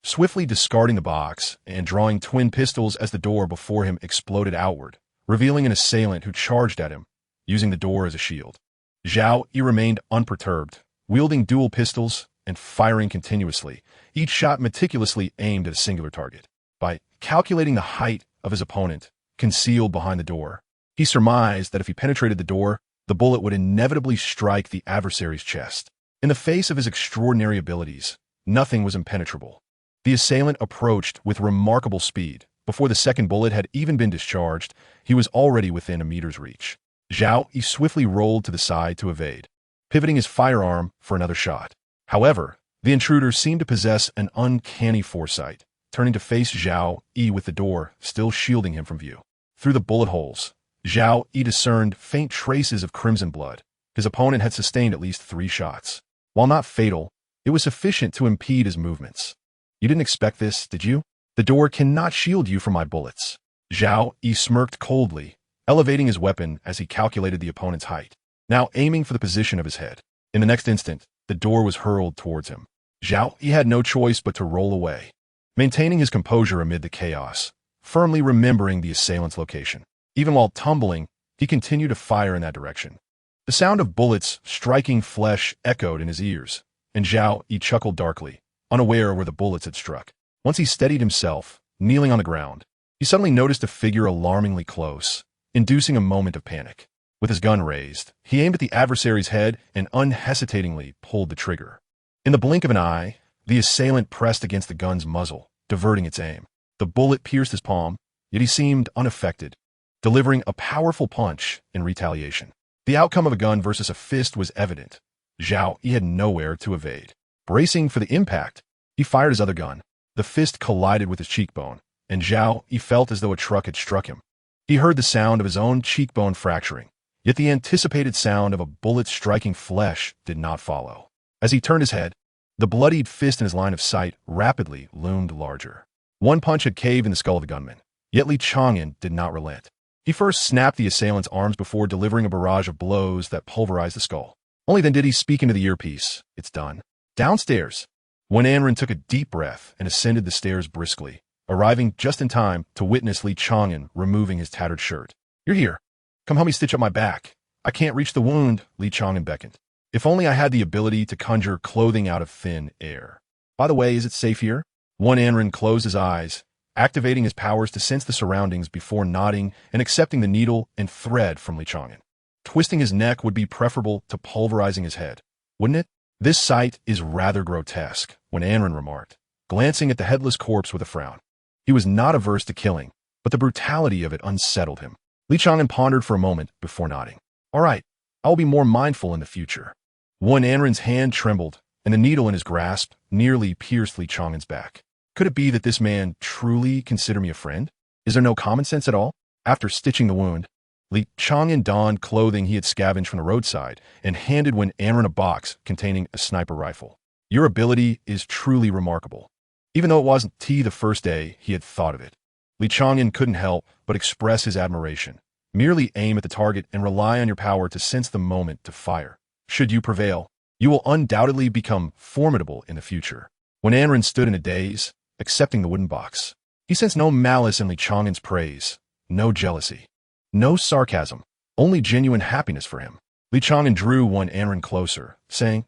swiftly discarding the box and drawing twin pistols as the door before him exploded outward, revealing an assailant who charged at him, using the door as a shield. Zhao Yi remained unperturbed, wielding dual pistols and firing continuously, each shot meticulously aimed at a singular target. By calculating the height of his opponent, concealed behind the door, he surmised that if he penetrated the door, the bullet would inevitably strike the adversary's chest. In the face of his extraordinary abilities, nothing was impenetrable. The assailant approached with remarkable speed. Before the second bullet had even been discharged, he was already within a meter's reach. Zhao Yi swiftly rolled to the side to evade, pivoting his firearm for another shot. However, the intruder seemed to possess an uncanny foresight, turning to face Zhao Yi with the door still shielding him from view. Through the bullet holes, Zhao Yi discerned faint traces of crimson blood. His opponent had sustained at least 3 shots. While not fatal, it was sufficient to impede his movements. "You didn't expect this, did you? The door cannot shield you from my bullets." Zhao Yi smirked coldly, elevating his weapon as he calculated the opponent's height, now aiming for the position of his head. In the next instant, the door was hurled towards him. He had no choice but to roll away, maintaining his composure amid the chaos, firmly remembering the assailant's location. Even while tumbling, he continued to fire in that direction. The sound of bullets striking flesh echoed in his ears, and he chuckled darkly, unaware where the bullets had struck. Once he steadied himself, kneeling on the ground, he suddenly noticed a figure alarmingly close, inducing a moment of panic. With his gun raised, he aimed at the adversary's head and unhesitatingly pulled the trigger. In the blink of an eye, the assailant pressed against the gun's muzzle, diverting its aim. The bullet pierced his palm, yet he seemed unaffected, delivering a powerful punch in retaliation. The outcome of a gun versus a fist was evident. He had nowhere to evade. Bracing for the impact, he fired his other gun. The fist collided with his cheekbone, and he felt as though a truck had struck him. He heard the sound of his own cheekbone fracturing, yet the anticipated sound of a bullet striking flesh did not follow. As he turned his head, the bloodied fist in his line of sight rapidly loomed larger. One punch had caved in the skull of the gunman, yet Li Chang'an did not relent. He first snapped the assailant's arms before delivering a barrage of blows that pulverized the skull. Only then did he speak into the earpiece. "It's done." Downstairs, Wen Anren took a deep breath and ascended the stairs briskly, arriving just in time to witness Li Chang'an removing his tattered shirt. "You're here. Come help me stitch up my back. I can't reach the wound," Li Chang'an beckoned. "If only I had the ability to conjure clothing out of thin air. By the way, is it safe here?" Wen Anren closed his eyes, activating his powers to sense the surroundings before nodding and accepting the needle and thread from Li Chang'an. Twisting his neck would be preferable to pulverizing his head, wouldn't it? "This sight is rather grotesque," Wen Anren remarked, glancing at the headless corpse with a frown. He was not averse to killing, but the brutality of it unsettled him. Li Chang'an pondered for a moment before nodding. "All right, I will be more mindful in the future." Wen Anren's hand trembled, and the needle in his grasp nearly pierced Li Chang'an's back. Could it be that this man truly considered me a friend? Is there no common sense at all? After stitching the wound, Li Chang'an donned clothing he had scavenged from the roadside and handed Wen Anren a box containing a sniper rifle. "Your ability is truly remarkable." Even though it wasn't the first day he had thought of it, Li Chang'an couldn't help but express his admiration. Merely aim at the target and rely on your power to sense the moment to fire. Should you prevail, you will undoubtedly become formidable in the future. Wen Anren stood in a daze, accepting the wooden box. He sensed no malice in Li Chang'an's praise, no jealousy, no sarcasm, only genuine happiness for him. Li Chang'an drew Wen Anren closer, saying,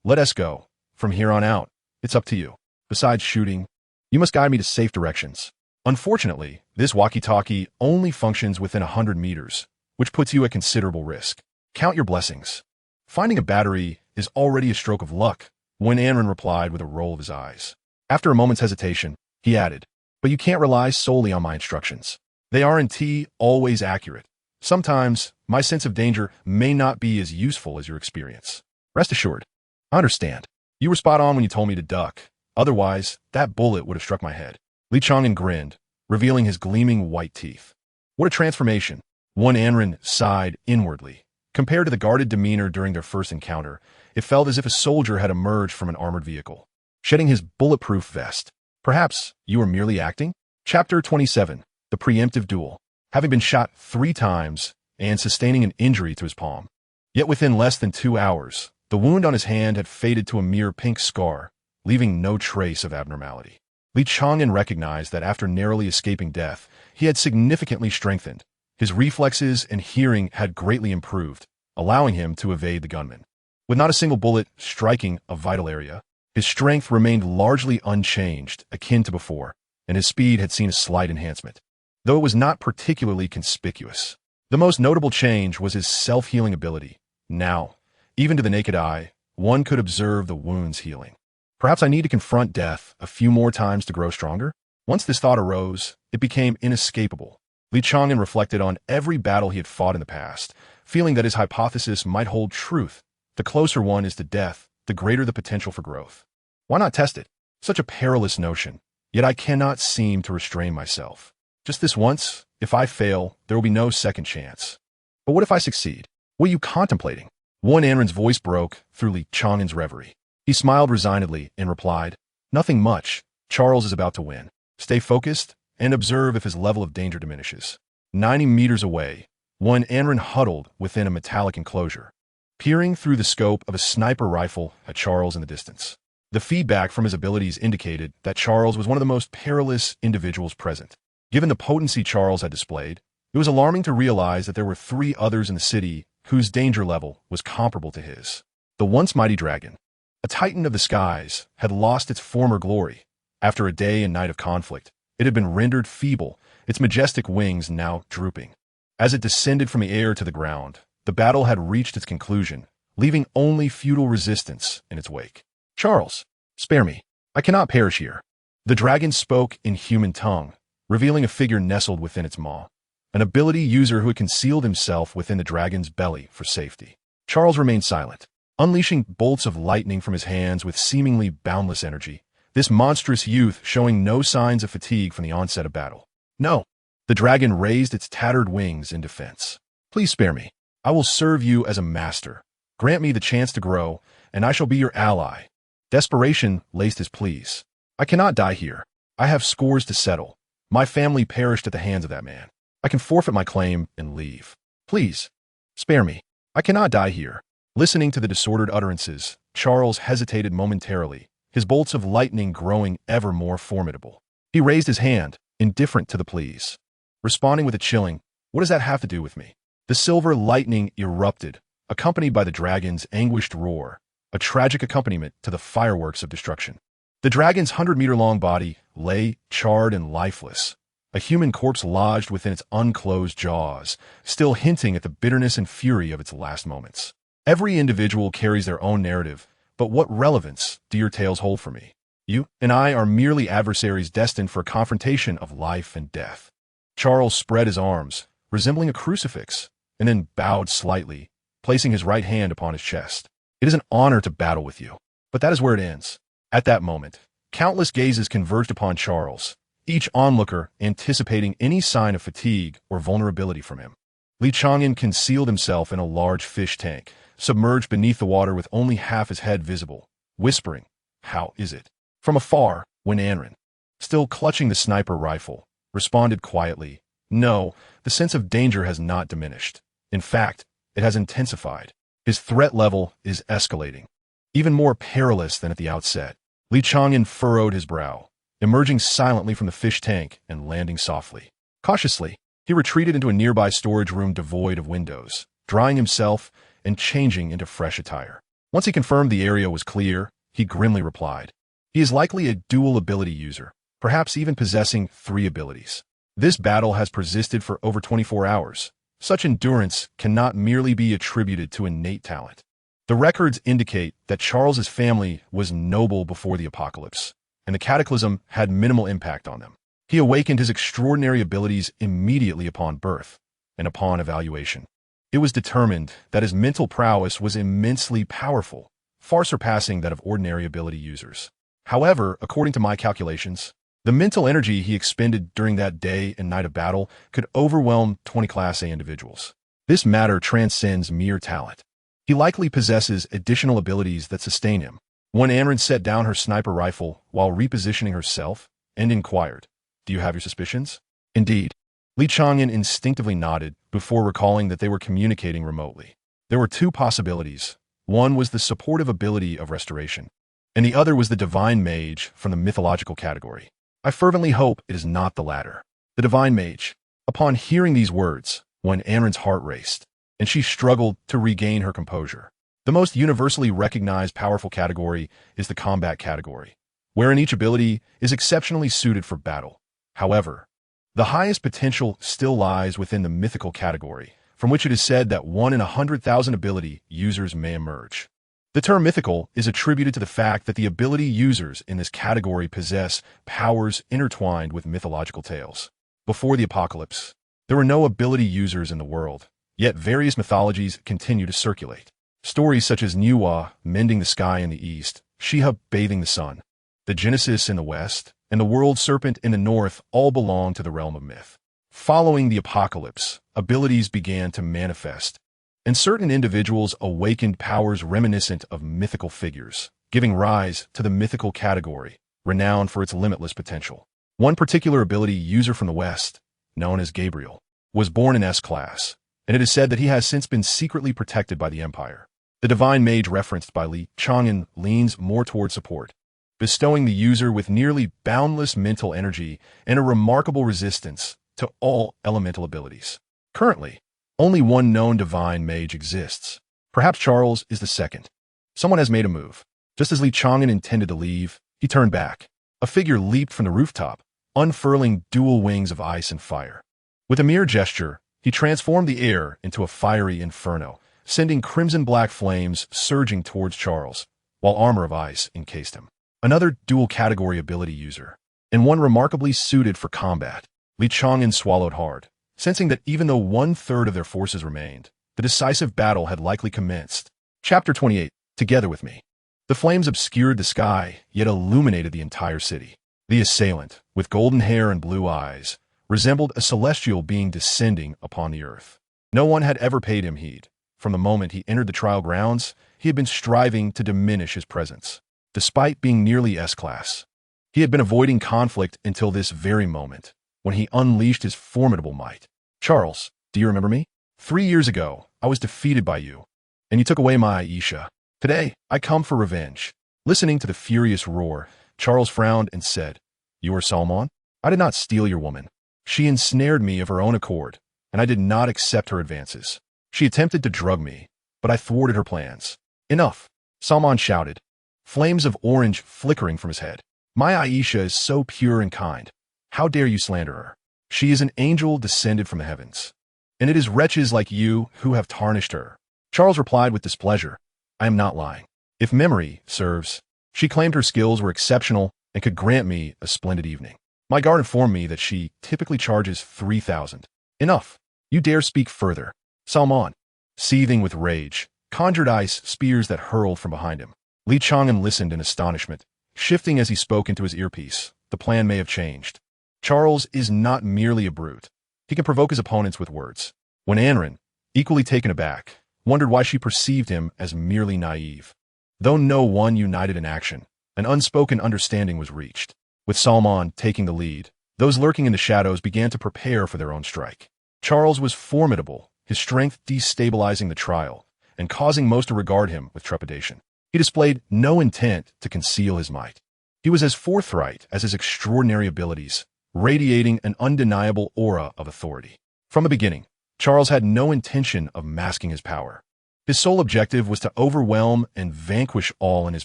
"Let us go. From here on out, it's up to you. Besides shooting, you must guide me to safe directions." Unfortunately, this walkie-talkie only functions within 100 meters, which puts you at considerable risk. "Count your blessings. Finding a battery is already a stroke of luck," Wen Anren replied with a roll of his eyes. After a moment's hesitation, he added, "But you can't rely solely on my instructions. They aren't always accurate. Sometimes, my sense of danger may not be as useful as your experience. Rest assured, I understand. You were spot on when you told me to duck. Otherwise, that bullet would have struck my head." Li Chang'an grinned, revealing his gleaming white teeth. What a transformation! Wen Anren sighed inwardly. Compared to the guarded demeanor during their first encounter, it felt as if a soldier had emerged from an armored vehicle, shedding his bulletproof vest. "Perhaps you were merely acting?" Chapter 27, The Preemptive Duel. Having been shot 3 times and sustaining an injury to his palm, yet within less than 2 hours, the wound on his hand had faded to a mere pink scar, leaving no trace of abnormality. Li Chang'an recognized that after narrowly escaping death, he had significantly strengthened. His reflexes and hearing had greatly improved, allowing him to evade the gunman. With not a single bullet striking a vital area, his strength remained largely unchanged, akin to before, and his speed had seen a slight enhancement, though it was not particularly conspicuous. The most notable change was his self-healing ability. Now, even to the naked eye, one could observe the wound's healing. Perhaps I need to confront death a few more times to grow stronger? Once this thought arose, it became inescapable. Li Chang'an reflected on every battle he had fought in the past, feeling that his hypothesis might hold truth. The closer one is to death, the greater the potential for growth. Why not test it? Such a perilous notion, yet I cannot seem to restrain myself. Just this once, if I fail, there will be no second chance. But what if I succeed? What are you contemplating? Wen Anren's voice broke through Li Chang'an's reverie. He smiled resignedly and replied, "Nothing much. Charles is about to win. Stay focused and observe if his level of danger diminishes." 90 meters away, Wen Anren huddled within a metallic enclosure. peering through the scope of a sniper rifle at Charles in the distance. The feedback from his abilities indicated that Charles was one of the most perilous individuals present. Given the potency Charles had displayed, it was alarming to realize that there were 3 others in the city whose danger level was comparable to his. The once mighty dragon, a titan of the skies, had lost its former glory. After a day and night of conflict, it had been rendered feeble, its majestic wings now drooping. As it descended from the air to the ground, the battle had reached its conclusion, leaving only futile resistance in its wake. "Charles, spare me. I cannot perish here." The dragon spoke in human tongue, revealing a figure nestled within its maw, an ability user who had concealed himself within the dragon's belly for safety. Charles remained silent, unleashing bolts of lightning from his hands with seemingly boundless energy, this monstrous youth showing no signs of fatigue from the onset of battle. "No." The dragon raised its tattered wings in defense. "Please spare me. I will serve you as a master. Grant me the chance to grow, and I shall be your ally." Desperation laced his pleas. "I cannot die here. I have scores to settle. My family perished at the hands of that man. I can forfeit my claim and leave. Please, spare me. I cannot die here." Listening to the disordered utterances, Charles hesitated momentarily, his bolts of lightning growing ever more formidable. He raised his hand, indifferent to the pleas, responding with a chilling, "What does that have to do with me?" The silver lightning erupted, accompanied by the dragon's anguished roar, a tragic accompaniment to the fireworks of destruction. The dragon's 100-meter-long body lay charred and lifeless, a human corpse lodged within its unclosed jaws, still hinting at the bitterness and fury of its last moments. Every individual carries their own narrative, but what relevance do your tales hold for me? You and I are merely adversaries destined for a confrontation of life and death. Charles spread his arms, resembling a crucifix, and then bowed slightly, placing his right hand upon his chest. "It is an honor to battle with you, but that is where it ends." At that moment, countless gazes converged upon Charles, each onlooker anticipating any sign of fatigue or vulnerability from him. Li Chang'an concealed himself in a large fish tank, submerged beneath the water with only half his head visible, whispering, "How is it?" From afar, Anren, still clutching the sniper rifle, responded quietly, "No, the sense of danger has not diminished. In fact, it has intensified. His threat level is escalating, even more perilous than at the outset." Li Chang'an furrowed his brow, emerging silently from the fish tank and landing softly. Cautiously, he retreated into a nearby storage room devoid of windows, drying himself and changing into fresh attire. Once he confirmed the area was clear, he grimly replied, "He is likely a dual ability user, perhaps even possessing 3 abilities. This battle has persisted for over 24 hours. Such endurance cannot merely be attributed to innate talent." The records indicate that Charles's family was noble before the apocalypse, and the cataclysm had minimal impact on them. He awakened his extraordinary abilities immediately upon birth and upon evaluation. It was determined that his mental prowess was immensely powerful, far surpassing that of ordinary ability users. However, according to my calculations, the mental energy he expended during that day and night of battle could overwhelm 20 Class A individuals. This matter transcends mere talent. He likely possesses additional abilities that sustain him. Anren set down her sniper rifle while repositioning herself and inquired, "Do you have your suspicions?" "Indeed." Li Chang'an instinctively nodded before recalling that they were communicating remotely. There were 2 possibilities. One was the supportive ability of restoration, and the other was the divine mage from the mythological category. I fervently hope it is not the latter. The divine mage. Upon hearing these words, Anren's heart raced, and she struggled to regain her composure. The most universally recognized powerful category is the combat category, wherein each ability is exceptionally suited for battle. However, the highest potential still lies within the mythical category, from which it is said that 1 in 100,000 ability users may emerge. The term mythical is attributed to the fact that the ability users in this category possess powers intertwined with mythological tales. Before the apocalypse, there were no ability users in the world, yet various mythologies continue to circulate. Stories such as Nuwa mending the sky in the east, Shihab bathing the sun, the Genesis in the west, and the world serpent in the north all belong to the realm of myth. Following the apocalypse, abilities began to manifest, and certain individuals awakened powers reminiscent of mythical figures, giving rise to the mythical category, renowned for its limitless potential. One particular ability user from the west, known as Gabriel, was born in S-Class, and it is said that he has since been secretly protected by the Empire. The divine mage referenced by Li Chang'an leans more toward support, bestowing the user with nearly boundless mental energy and a remarkable resistance to all elemental abilities. Currently, only one known divine mage exists. Perhaps Charles is the second. Someone has made a move. Just as Li Chang'an intended to leave, he turned back. A figure leaped from the rooftop, unfurling dual wings of ice and fire. With a mere gesture, he transformed the air into a fiery inferno, sending crimson-black flames surging towards Charles, while armor of ice encased him. Another dual-category ability user, and one remarkably suited for combat. Li Chang'an swallowed hard, sensing that even though one-third of their forces remained, the decisive battle had likely commenced. Chapter 28. Together with me. The flames obscured the sky, yet illuminated the entire city. The assailant, with golden hair and blue eyes, resembled a celestial being descending upon the earth. No one had ever paid him heed. From the moment he entered the trial grounds, he had been striving to diminish his presence. Despite being nearly S-class, he had been avoiding conflict until this very moment, when he unleashed his formidable might. Charles, do you remember me? 3 years ago, I was defeated by you, and you took away my Aisha. Today, I come for revenge. Listening to the furious roar, Charles frowned and said, You are Salmon? I did not steal your woman. She ensnared me of her own accord, and I did not accept her advances. She attempted to drug me, but I thwarted her plans. Enough, Salmon shouted, flames of orange flickering from his head. My Aisha is so pure and kind. How dare you slander her? She is an angel descended from the heavens, and it is wretches like you who have tarnished her. Charles replied with displeasure, I am not lying. If memory serves, she claimed her skills were exceptional and could grant me a splendid evening. My guard informed me that she typically charges 3,000. Enough. You dare speak further. Salmon, seething with rage, conjured ice spears that hurled from behind him. Li Chang'an listened in astonishment, shifting as he spoke into his earpiece. The plan may have changed. Charles is not merely a brute. He can provoke his opponents with words. When Anrin, equally taken aback, wondered why she perceived him as merely naive. Though no one united in action, an unspoken understanding was reached. With Salmon taking the lead, those lurking in the shadows began to prepare for their own strike. Charles was formidable, his strength destabilizing the trial, and causing most to regard him with trepidation. He displayed no intent to conceal his might. He was as forthright as his extraordinary abilities, radiating an undeniable aura of authority. From the beginning, Charles had no intention of masking his power. His sole objective was to overwhelm and vanquish all in his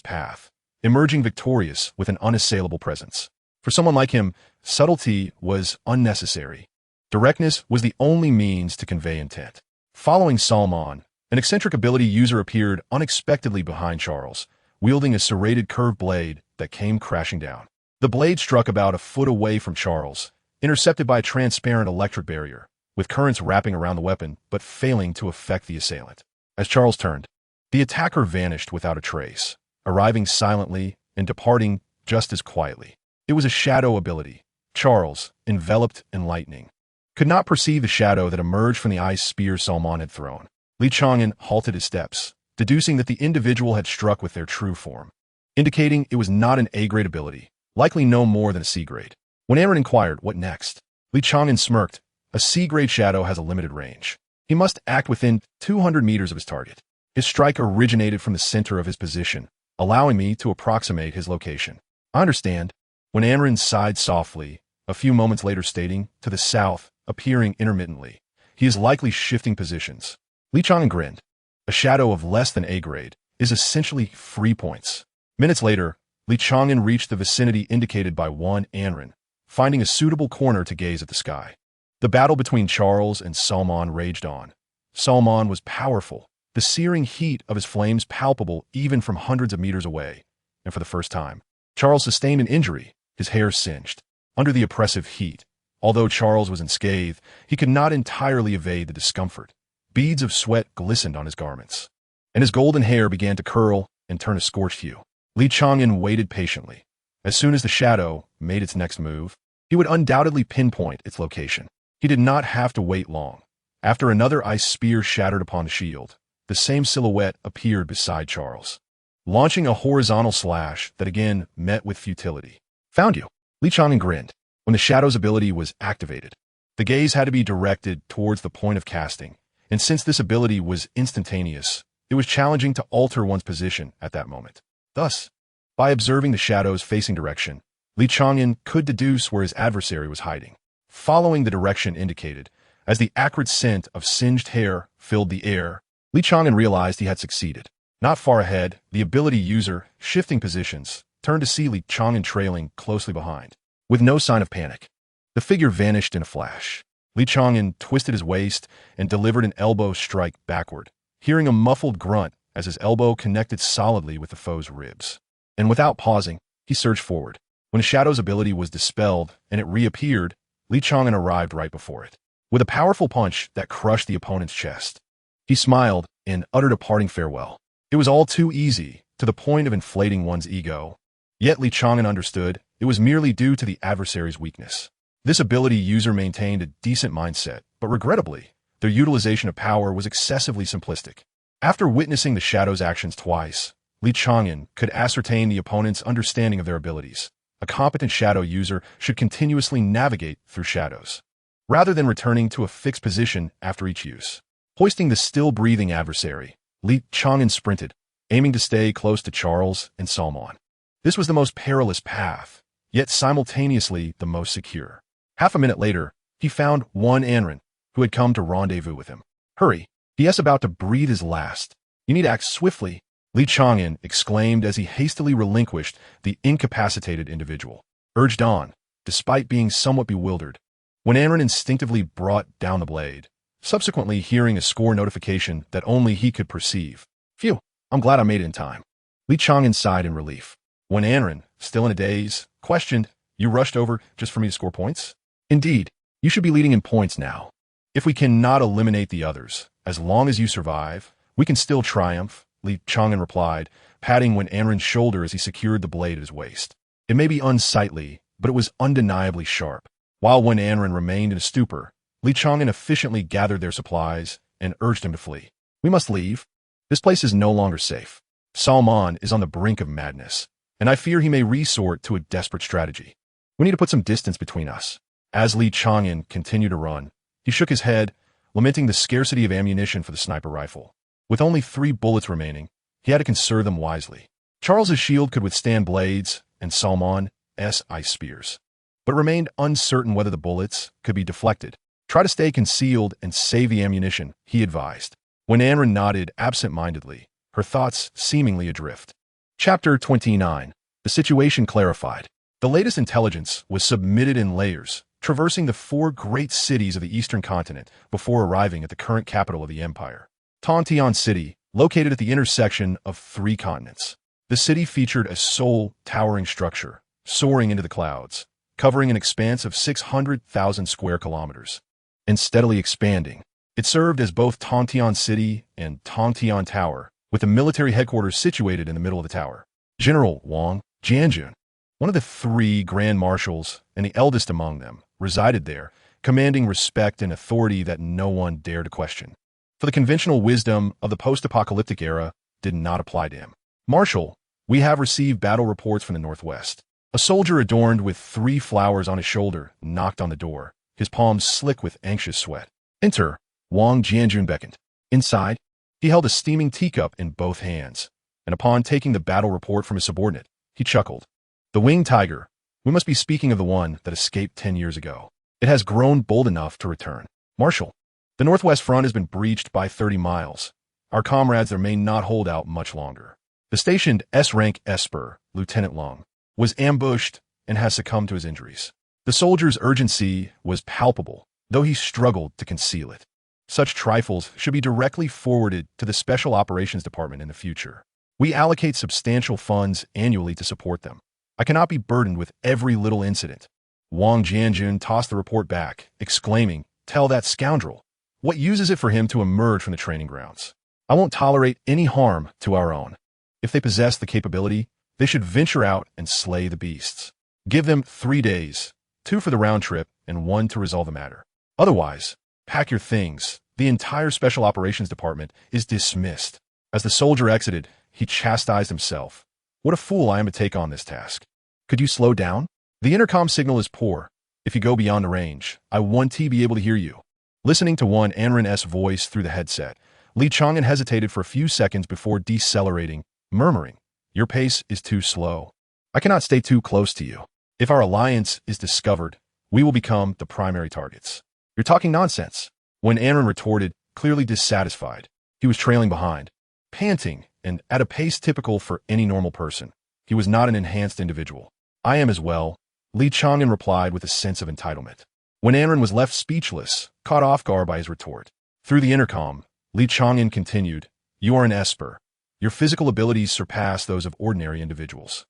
path, emerging victorious with an unassailable presence. For someone like him, subtlety was unnecessary. Directness was the only means to convey intent. Following Salmon, an eccentric ability user appeared unexpectedly behind Charles, wielding a serrated curved blade that came crashing down. The blade struck about a foot away from Charles, intercepted by a transparent electric barrier, with currents wrapping around the weapon but failing to affect the assailant. As Charles turned, the attacker vanished without a trace, arriving silently and departing just as quietly. It was a shadow ability. Charles, enveloped in lightning, could not perceive the shadow that emerged from the ice spear Salmon had thrown. Li Chang'an halted his steps, deducing that the individual had struck with their true form, indicating it was not an A-grade ability, likely no more than a C-grade. When Aaron inquired, what next? Li Chang'an smirked. A C-grade shadow has a limited range. He must act within 200 meters of his target. His strike originated from the center of his position, allowing me to approximate his location. I understand. When Aaron sighed softly, a few moments later stating, to the south, appearing intermittently, he is likely shifting positions. Li Chang'an grinned. A shadow of less than A-grade is essentially free points. Minutes later, Li Chang'an reached the vicinity indicated by one Anrin, finding a suitable corner to gaze at the sky. The battle between Charles and Salmon raged on. Salmon was powerful, the searing heat of his flames palpable even from hundreds of meters away, and for the first time, Charles sustained an injury, his hair singed. Under the oppressive heat, although Charles was unscathed, he could not entirely evade the discomfort. Beads of sweat glistened on his garments, and his golden hair began to curl and turn a scorched hue. Li Chang'an waited patiently. As soon as the shadow made its next move, he would undoubtedly pinpoint its location. He did not have to wait long. After another ice spear shattered upon the shield, the same silhouette appeared beside Charles, launching a horizontal slash that again met with futility. Found you. Li Chang'an grinned. When the shadow's ability was activated, the gaze had to be directed towards the point of casting, and since this ability was instantaneous, it was challenging to alter one's position at that moment. Thus, by observing the shadow's facing direction, Li Chang'an could deduce where his adversary was hiding. Following the direction indicated, as the acrid scent of singed hair filled the air, Li Chang'an realized he had succeeded. Not far ahead, the ability user, shifting positions, turned to see Li Chang'an trailing closely behind. With no sign of panic, the figure vanished in a flash. Li Chang'an twisted his waist and delivered an elbow strike backward, hearing a muffled grunt as his elbow connected solidly with the foe's ribs. And without pausing, he surged forward. When the shadow's ability was dispelled and it reappeared, Li Chang'an arrived right before it. With a powerful punch that crushed the opponent's chest, he smiled and uttered a parting farewell. It was all too easy, to the point of inflating one's ego. Yet Li Chang'an understood it was merely due to the adversary's weakness. This ability user maintained a decent mindset, but regrettably, their utilization of power was excessively simplistic. After witnessing the shadow's actions twice, Li Chang'an could ascertain the opponent's understanding of their abilities. A competent shadow user should continuously navigate through shadows, rather than returning to a fixed position after each use. Hoisting the still-breathing adversary, Li Chang'an sprinted, aiming to stay close to Charles and Salmon. This was the most perilous path, yet simultaneously the most secure. Half a minute later, he found one Anren, who had come to rendezvous with him. "Hurry," he is about to breathe his last. "You need to act swiftly," Li Chang'an exclaimed as he hastily relinquished the incapacitated individual. Urged on, despite being somewhat bewildered, when Anren instinctively brought down the blade, subsequently hearing a score notification that only he could perceive. "Phew, I'm glad I made it in time." Li Chang'an sighed in relief. When Anren, still in a daze, questioned, "You rushed over just for me to score points?" "Indeed, you should be leading in points now. If we cannot eliminate the others, as long as you survive, we can still triumph," Li Chang'an replied, patting Anren's shoulder as he secured the blade at his waist. It may be unsightly, but it was undeniably sharp. While Anren remained in a stupor, Li Chang'an efficiently gathered their supplies and urged him to flee. "We must leave. This place is no longer safe. Salmon is on the brink of madness, and I fear he may resort to a desperate strategy. We need to put some distance between us." As Li Chang'an continued to run, he shook his head, lamenting the scarcity of ammunition for the sniper rifle. With only 3 bullets remaining, he had to conserve them wisely. Charles's shield could withstand blades, and Salmon's ice spears, but remained uncertain whether the bullets could be deflected. "Try to stay concealed and save the ammunition," he advised. When Anren nodded absent-mindedly, her thoughts seemingly adrift. Chapter 29. The situation clarified. The latest intelligence was submitted in layers, traversing the 4 great cities of the eastern continent before arriving at the current capital of the empire, Tontian City, located at the intersection of 3 continents. The city featured a sole, towering structure, soaring into the clouds, covering an expanse of 600,000 square kilometers, and steadily expanding. It served as both Tontian City and Tontian Tower, with the military headquarters situated in the middle of the tower. General Wang Jianjun, one of the 3 grand marshals and the eldest among them, resided there, commanding respect and authority that no one dared to question. For the conventional wisdom of the post-apocalyptic era did not apply to him. "Marshal, we have received battle reports from the northwest." A soldier adorned with 3 flowers on his shoulder knocked on the door, his palms slick with anxious sweat. "Enter," Wang Jianjun beckoned. Inside, he held a steaming teacup in both hands, and upon taking the battle report from his subordinate, he chuckled. "The winged tiger. We must be speaking of the one that escaped 10 years ago. It has grown bold enough to return. Marshal, the northwest front has been breached by 30 miles. Our comrades there may not hold out much longer." The stationed S-rank Esper, Lieutenant Long, was ambushed and has succumbed to his injuries. The soldier's urgency was palpable, though he struggled to conceal it. Such trifles should be directly forwarded to the Special Operations Department in the future. We allocate substantial funds annually to support them. I cannot be burdened with every little incident. Wang Jianjun tossed the report back, exclaiming, "Tell that scoundrel. What use is it for him to emerge from the training grounds? I won't tolerate any harm to our own. If they possess the capability, they should venture out and slay the beasts. Give them 3 days, 2 for the round trip and 1 to resolve the matter. Otherwise, pack your things. The entire Special Operations Department is dismissed." As the soldier exited, he chastised himself. "What a fool I am to take on this task. Could you slow down? The intercom signal is poor. If you go beyond the range, I want to be able to hear you." Listening to one Anren's voice through the headset, Li Chang'an hesitated for a few seconds before decelerating, murmuring, "Your pace is too slow. I cannot stay too close to you. If our alliance is discovered, we will become the primary targets." "You're talking nonsense." When Anren retorted, clearly dissatisfied. He was trailing behind, panting, and at a pace typical for any normal person. He was not an enhanced individual. "I am as well," Li Chang'an replied with a sense of entitlement. When Anren was left speechless, caught off guard by his retort. Through the intercom, Li Chang'an continued, "You are an esper. Your physical abilities surpass those of ordinary individuals.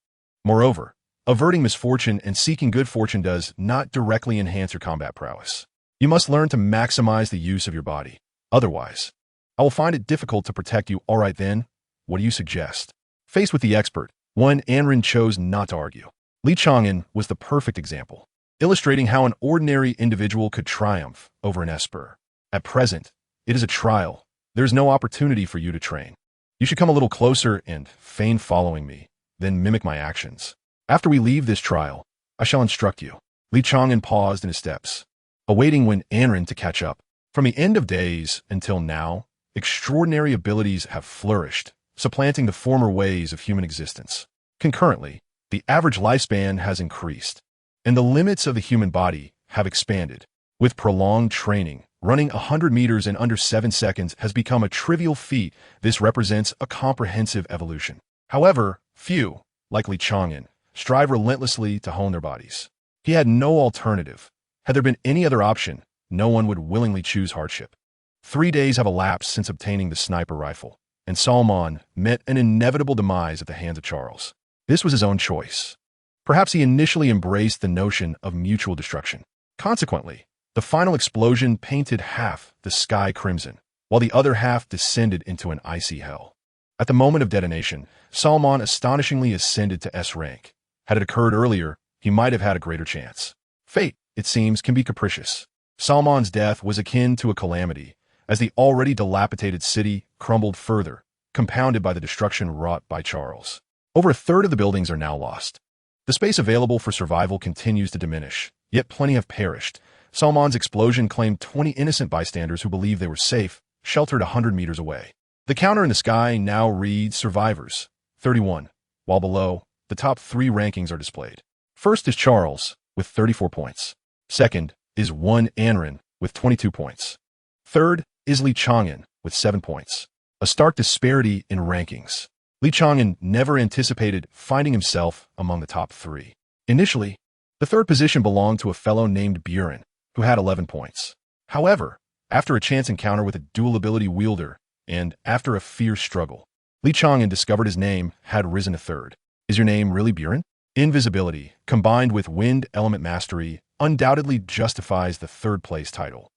Moreover, averting misfortune and seeking good fortune does not directly enhance your combat prowess. You must learn to maximize the use of your body. Otherwise, I will find it difficult to protect you. All right then, what do you suggest?" Faced with the expert, Anren chose not to argue. Li Chang'an was the perfect example, illustrating how an ordinary individual could triumph over an esper. "At present, it is a trial. There is no opportunity for you to train. You should come a little closer and feign following me, then mimic my actions. After we leave this trial, I shall instruct you." Li Chang'an paused in his steps, awaiting Anren to catch up. From the end of days until now, extraordinary abilities have flourished, supplanting the former ways of human existence. Concurrently, the average lifespan has increased, and the limits of the human body have expanded. With prolonged training, running 100 meters in under 7 seconds has become a trivial feat. This represents a comprehensive evolution. However, few, like Li Chang'an, strive relentlessly to hone their bodies. He had no alternative. Had there been any other option, no one would willingly choose hardship. 3 days have elapsed since obtaining the sniper rifle, and Salman met an inevitable demise at the hands of Charles. This was his own choice. Perhaps he initially embraced the notion of mutual destruction. Consequently, the final explosion painted half the sky crimson, while the other half descended into an icy hell. At the moment of detonation, Salman astonishingly ascended to S rank. Had it occurred earlier, he might have had a greater chance. Fate, it seems, can be capricious. Salman's death was akin to a calamity, as the already dilapidated city crumbled further, compounded by the destruction wrought by Charles. Over a third of the buildings are now lost. The space available for survival continues to diminish, yet plenty have perished. Salman's explosion claimed 20 innocent bystanders who believed they were safe, sheltered 100 meters away. The counter in the sky now reads survivors, 31, while below, the top 3 rankings are displayed. First is Charles, with 34 points. Second is Anren, with 22 points. Third is Li Chang'an, with 7 points. A stark disparity in rankings. Li Chang'an never anticipated finding himself among the top 3. Initially, the third position belonged to a fellow named Buren, who had 11 points. However, after a chance encounter with a dual ability wielder, and after a fierce struggle, Li Chang'an discovered his name had risen to third. Is your name really Buren? Invisibility, combined with wind element mastery, undoubtedly justifies the third-place title.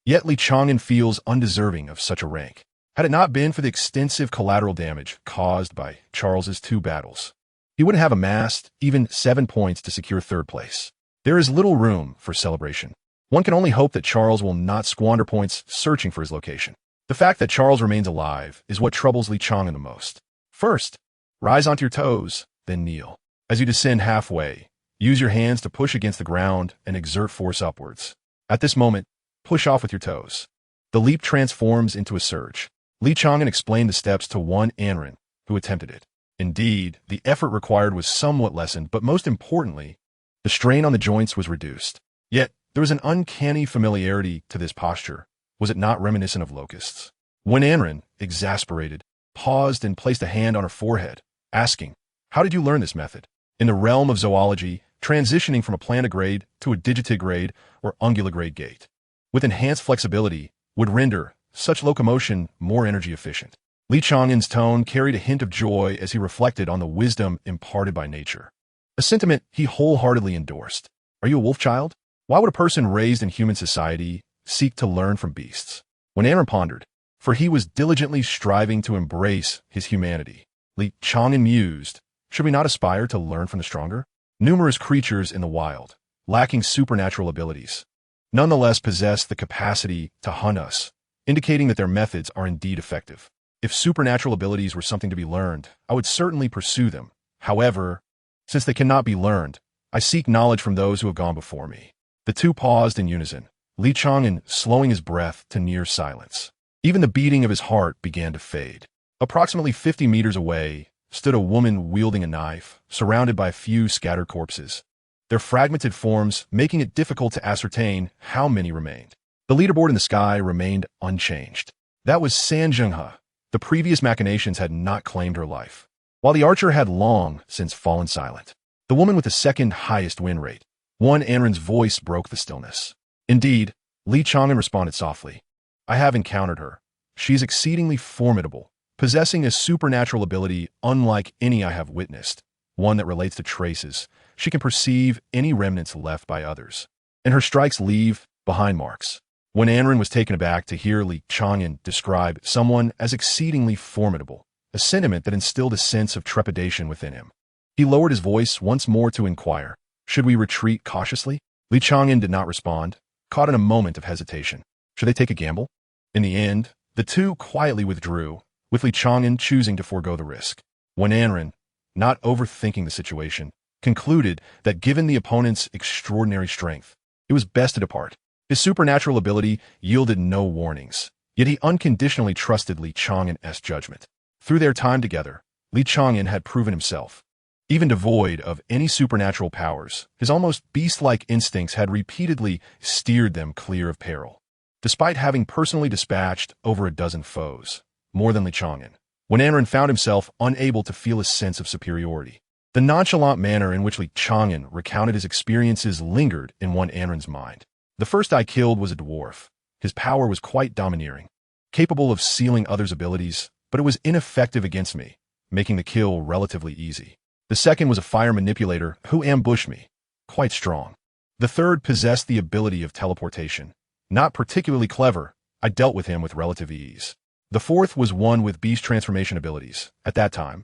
Yet Li Chang'an feels undeserving of such a rank. Had it not been for the extensive collateral damage caused by Charles's 2 battles, he would have amassed even 7 points to secure third place. There is little room for celebration. One can only hope that Charles will not squander points searching for his location. The fact that Charles remains alive is what troubles Li Chang'an the most. First, rise onto your toes, then kneel. As you descend halfway, use your hands to push against the ground and exert force upwards. At this moment, push off with your toes. The leap transforms into a surge. Li Chang'an explained the steps to Anren, who attempted it. Indeed, the effort required was somewhat lessened, but most importantly, the strain on the joints was reduced. Yet, there was an uncanny familiarity to this posture. Was it not reminiscent of locusts? Anren, exasperated, paused and placed a hand on her forehead, asking, "How did you learn this method?" In the realm of zoology, transitioning from a plantigrade to a digitigrade or unguligrade gait, with enhanced flexibility, would render such locomotion more energy efficient. Li Chang'an's tone carried a hint of joy as he reflected on the wisdom imparted by nature. A sentiment he wholeheartedly endorsed. Are you a wolf child? Why would a person raised in human society seek to learn from beasts? Anren pondered, for he was diligently striving to embrace his humanity. Li Chang'an mused, should we not aspire to learn from the stronger? Numerous creatures in the wild, lacking supernatural abilities, nonetheless possess the capacity to hunt us, indicating that their methods are indeed effective. If supernatural abilities were something to be learned, I would certainly pursue them. However, since they cannot be learned, I seek knowledge from those who have gone before me. The two paused in unison, Li Chang'an slowing his breath to near silence. Even the beating of his heart began to fade. Approximately 50 meters away stood a woman wielding a knife, surrounded by a few scattered corpses, their fragmented forms making it difficult to ascertain how many remained. The leaderboard in the sky remained unchanged. That was Sanjungha. The previous machinations had not claimed her life, while the archer had long since fallen silent. The woman with the second highest win rate. One Anren's voice broke the stillness. Indeed, Li Chang'an responded softly. I have encountered her. She is exceedingly formidable, possessing a supernatural ability unlike any I have witnessed, one that relates to traces. She can perceive any remnants left by others, and her strikes leave behind marks. When Anren was taken aback to hear Li Chang'an describe someone as exceedingly formidable, a sentiment that instilled a sense of trepidation within him. He lowered his voice once more to inquire, should we retreat cautiously? Li Chang'an did not respond, caught in a moment of hesitation. Should they take a gamble? In the end, the two quietly withdrew, with Li Chang'an choosing to forego the risk. When Anren, not overthinking the situation, concluded that given the opponent's extraordinary strength, it was best to depart. His supernatural ability yielded no warnings, yet he unconditionally trusted Li Chang'an's judgment. Through their time together, Li Chang'an had proven himself. Even devoid of any supernatural powers, his almost beast-like instincts had repeatedly steered them clear of peril. Despite having personally dispatched over a dozen foes, more than Li Chang'an, when Anren found himself unable to feel a sense of superiority, the nonchalant manner in which Li Chang'an recounted his experiences lingered in one Anren's mind. The first I killed was a dwarf. His power was quite domineering, capable of sealing others' abilities, but it was ineffective against me, making the kill relatively easy. The second was a fire manipulator who ambushed me, quite strong. The third possessed the ability of teleportation. Not particularly clever, I dealt with him with relative ease. The fourth was one with beast transformation abilities. At that time,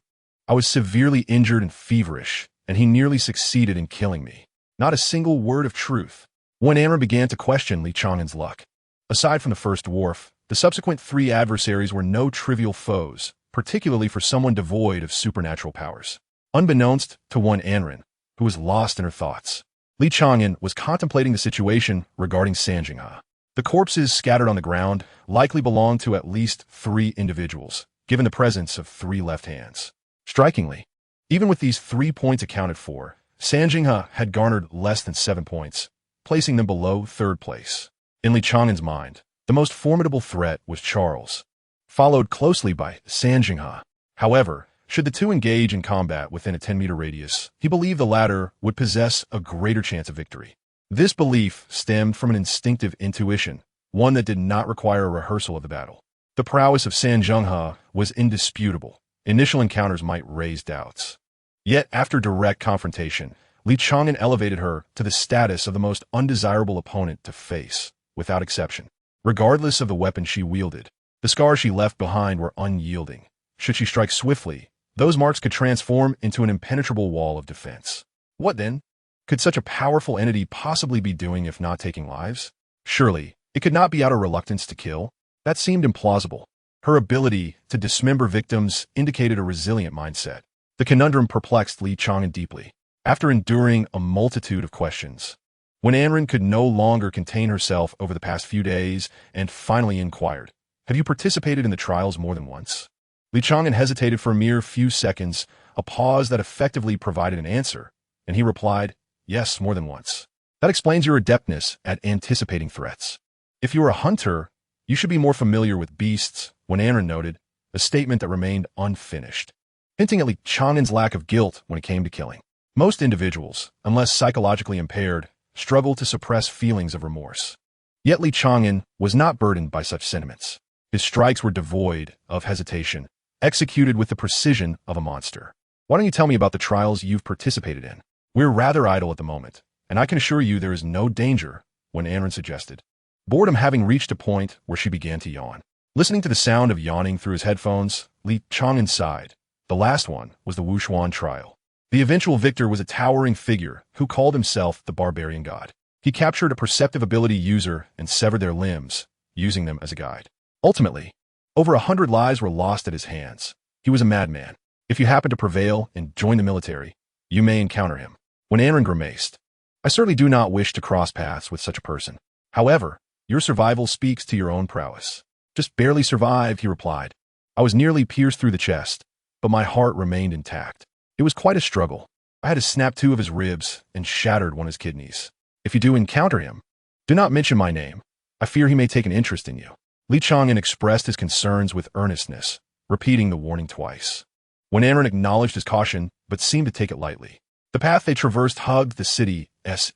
I was severely injured and feverish, and he nearly succeeded in killing me. Not a single word of truth. When Anren began to question Li Chang'an's luck. Aside from the first dwarf, the subsequent three adversaries were no trivial foes, particularly for someone devoid of supernatural powers. Unbeknownst to one Anren, who was lost in her thoughts, Li Chang'an was contemplating the situation regarding Sanjungha. The corpses scattered on the ground likely belonged to at least 3 individuals, given the presence of 3 left hands. Strikingly, even with these 3 points accounted for, Sanjungha had garnered less than 7 points, placing them below 3rd place. In Li Chang'an's mind, the most formidable threat was Charles, followed closely by Sanjungha. However, should the two engage in combat within a 10-meter radius, he believed the latter would possess a greater chance of victory. This belief stemmed from an instinctive intuition, one that did not require a rehearsal of the battle. The prowess of Sanjungha was indisputable. Initial encounters might raise doubts. Yet, after direct confrontation, Li Chang'an elevated her to the status of the most undesirable opponent to face, without exception. Regardless of the weapon she wielded, the scars she left behind were unyielding. Should she strike swiftly, those marks could transform into an impenetrable wall of defense. What then? Could such a powerful entity possibly be doing if not taking lives? Surely, it could not be out of reluctance to kill. That seemed implausible. Her ability to dismember victims indicated a resilient mindset. The conundrum perplexed Li Chang'an deeply. After enduring a multitude of questions, when Anren could no longer contain herself over the past few days and finally inquired, have you participated in the trials more than once? Li Chang'an hesitated for a mere few seconds, a pause that effectively provided an answer, and he replied, yes, more than once. That explains your adeptness at anticipating threats. If you are a hunter, you should be more familiar with beasts, when Anren noted, a statement that remained unfinished, hinting at Li Chang'an's lack of guilt when it came to killing. Most individuals, unless psychologically impaired, struggle to suppress feelings of remorse. Yet Li Chang'an was not burdened by such sentiments. His strikes were devoid of hesitation, executed with the precision of a monster. Why don't you tell me about the trials you've participated in? We're rather idle at the moment, and I can assure you there is no danger, when Anren suggested. Boredom having reached a point where she began to yawn. Listening to the sound of yawning through his headphones, Li Chang'an sighed. The last one was the Wushuan trial. The eventual victor was a towering figure who called himself the Barbarian God. He captured a perceptive ability user and severed their limbs, using them as a guide. Ultimately, over 100 lives were lost at his hands. He was a madman. If you happen to prevail and join the military, you may encounter him. When Anren grimaced, I certainly do not wish to cross paths with such a person. However, your survival speaks to your own prowess. Just barely survived, he replied. I was nearly pierced through the chest, but my heart remained intact. It was quite a struggle. I had to snap 2 of his ribs and shattered 1 of his kidneys. If you do encounter him, do not mention my name. I fear he may take an interest in you. Li Chang'an expressed his concerns with earnestness, repeating the warning twice. When Anren acknowledged his caution, but seemed to take it lightly. The path they traversed hugged the city's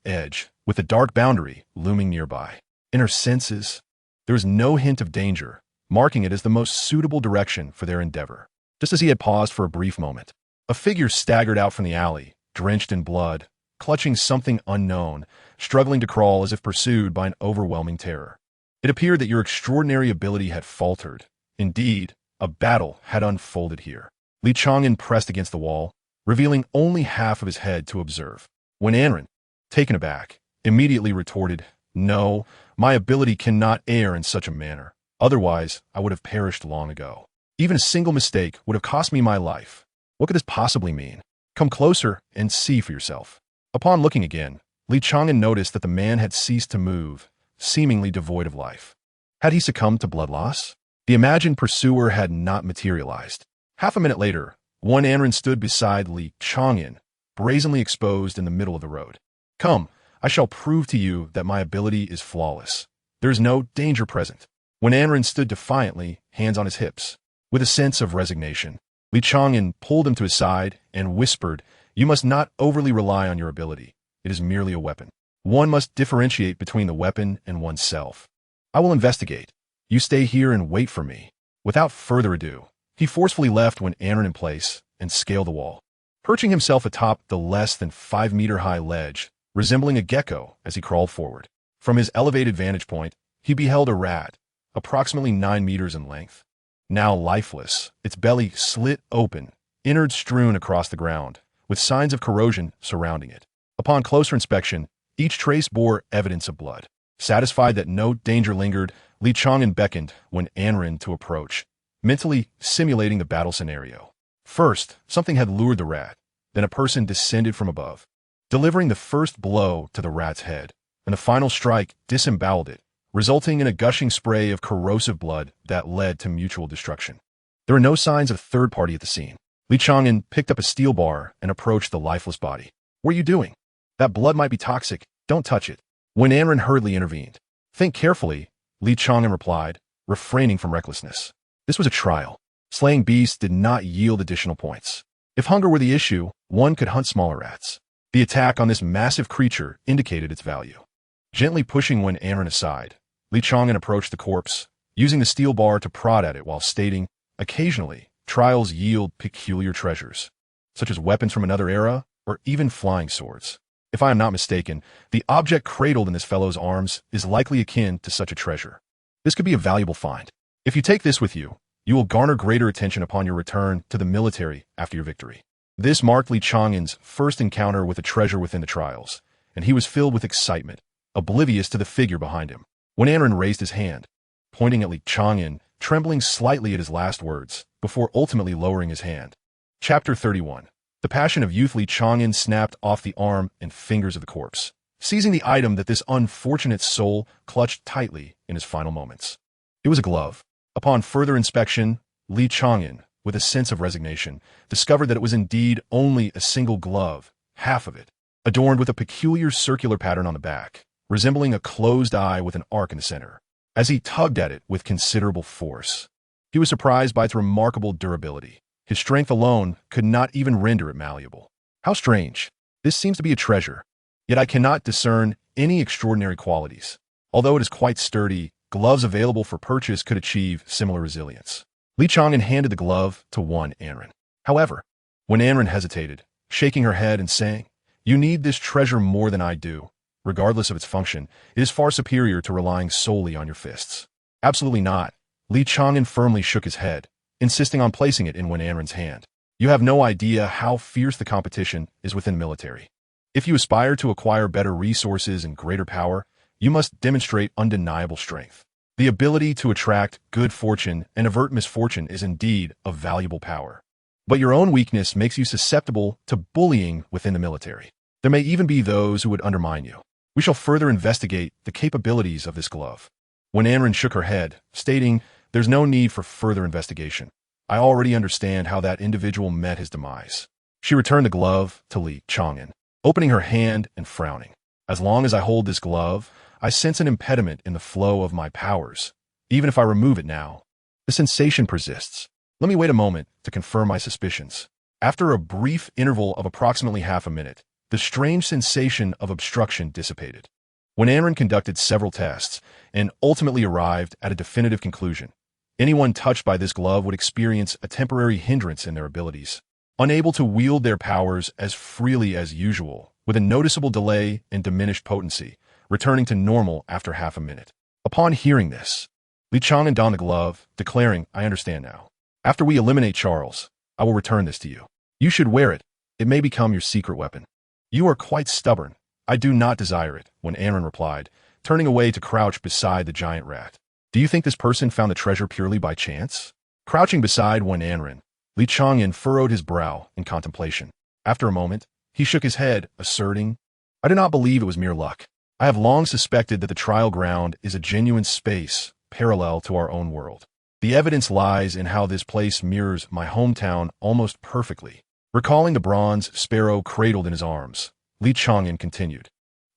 edge, with a dark boundary looming nearby. In her senses, there was no hint of danger, marking it as the most suitable direction for their endeavor. Just as he had paused for a brief moment, a figure staggered out from the alley, drenched in blood, clutching something unknown, struggling to crawl as if pursued by an overwhelming terror. It appeared that your extraordinary ability had faltered. Indeed, a battle had unfolded here. Li Chang'an pressed against the wall, revealing only half of his head to observe. When Anren, taken aback, immediately retorted, "No, my ability cannot err in such a manner. Otherwise, I would have perished long ago. Even a single mistake would have cost me my life. What could this possibly mean? Come closer and see for yourself." Upon looking again, Li Chang'an noticed that the man had ceased to move, seemingly devoid of life. Had he succumbed to blood loss? The imagined pursuer had not materialized. Half a minute later, one Anren stood beside Li Chang'an, brazenly exposed in the middle of the road. "Come, I shall prove to you that my ability is flawless. There is no danger present." When Anren stood defiantly, hands on his hips, with a sense of resignation, Li Chang'an pulled him to his side and whispered, "You must not overly rely on your ability. It is merely a weapon. One must differentiate between the weapon and oneself. I will investigate. You stay here and wait for me." Without further ado, he forcefully left when Anren in place and scaled the wall. Perching himself atop the less than 5-meter-high ledge, resembling a gecko as he crawled forward. From his elevated vantage point, he beheld a rat, approximately 9 meters in length. Now lifeless, its belly slit open, innards strewn across the ground, with signs of corrosion surrounding it. Upon closer inspection, each trace bore evidence of blood. Satisfied that no danger lingered, Li Chang'an beckoned when Anren to approach, mentally simulating the battle scenario. First, something had lured the rat, then a person descended from above, delivering the first blow to the rat's head, and the final strike disemboweled it, resulting in a gushing spray of corrosive blood that led to mutual destruction. There were no signs of a third party at the scene. Li Chang'an picked up a steel bar and approached the lifeless body. "What are you doing? That blood might be toxic. Don't touch it." When Anren hurriedly intervened. "Think carefully," Li Chang'an replied, refraining from recklessness. This was a trial. Slaying beasts did not yield additional points. If hunger were the issue, one could hunt smaller rats. The attack on this massive creature indicated its value. Gently pushing when Anren aside, Li Chang'an approached the corpse, using the steel bar to prod at it while stating, "Occasionally, trials yield peculiar treasures, such as weapons from another era or even flying swords. If I am not mistaken, the object cradled in this fellow's arms is likely akin to such a treasure. This could be a valuable find. If you take this with you, you will garner greater attention upon your return to the military after your victory." This marked Li Chang'an's first encounter with a treasure within the trials, and he was filled with excitement, oblivious to the figure behind him. When Anren raised his hand, pointing at Li Chang'an, trembling slightly at his last words, before ultimately lowering his hand. Chapter 31. The passion of youth. Li Chang'an snapped off the arm and fingers of the corpse, seizing the item that this unfortunate soul clutched tightly in his final moments. It was a glove. Upon further inspection, Li Chang'an, with a sense of resignation, discovered that it was indeed only a single glove, half of it, adorned with a peculiar circular pattern on the back, resembling a closed eye with an arc in the center. As he tugged at it with considerable force, he was surprised by its remarkable durability. His strength alone could not even render it malleable. How strange. This seems to be a treasure, yet I cannot discern any extraordinary qualities. Although it is quite sturdy, gloves available for purchase could achieve similar resilience. Li Chang'an handed the glove to one Anren. However, when Anren hesitated, shaking her head and saying, "You need this treasure more than I do. Regardless of its function, it is far superior to relying solely on your fists." "Absolutely not." Li Chang'an firmly shook his head, insisting on placing it in one Anren's hand. "You have no idea how fierce the competition is within the military. If you aspire to acquire better resources and greater power, you must demonstrate undeniable strength. The ability to attract good fortune and avert misfortune is indeed a valuable power. But your own weakness makes you susceptible to bullying within the military. There may even be those who would undermine you. We shall further investigate the capabilities of this glove." When Anren shook her head, stating, There's no need for further investigation. I already understand how that individual met his demise. She returned the glove to Li Chang'an, opening her hand and frowning. As long as I hold this glove, I sense an impediment in the flow of my powers. Even if I remove it now, the sensation persists. Let me wait a moment to confirm my suspicions. After a brief interval of approximately half a minute, the strange sensation of obstruction dissipated. When Anren conducted several tests and ultimately arrived at a definitive conclusion, anyone touched by this glove would experience a temporary hindrance in their abilities, unable to wield their powers as freely as usual, with a noticeable delay and diminished potency, returning to normal after half a minute. Upon hearing this, Li Chang'an donned the glove, declaring, "I understand now. After we eliminate Charles, I will return this to you. You should wear it. It may become your secret weapon." "You are quite stubborn. I do not desire it," when Anren replied, turning away to crouch beside the giant rat. "Do you think this person found the treasure purely by chance?" Crouching beside one Anren, Li Chang'an furrowed his brow in contemplation. After a moment, he shook his head, asserting, "I do not believe it was mere luck. I have long suspected that the trial ground is a genuine space parallel to our own world. The evidence lies in how this place mirrors my hometown almost perfectly." Recalling the bronze sparrow cradled in his arms, Li Chang'an continued,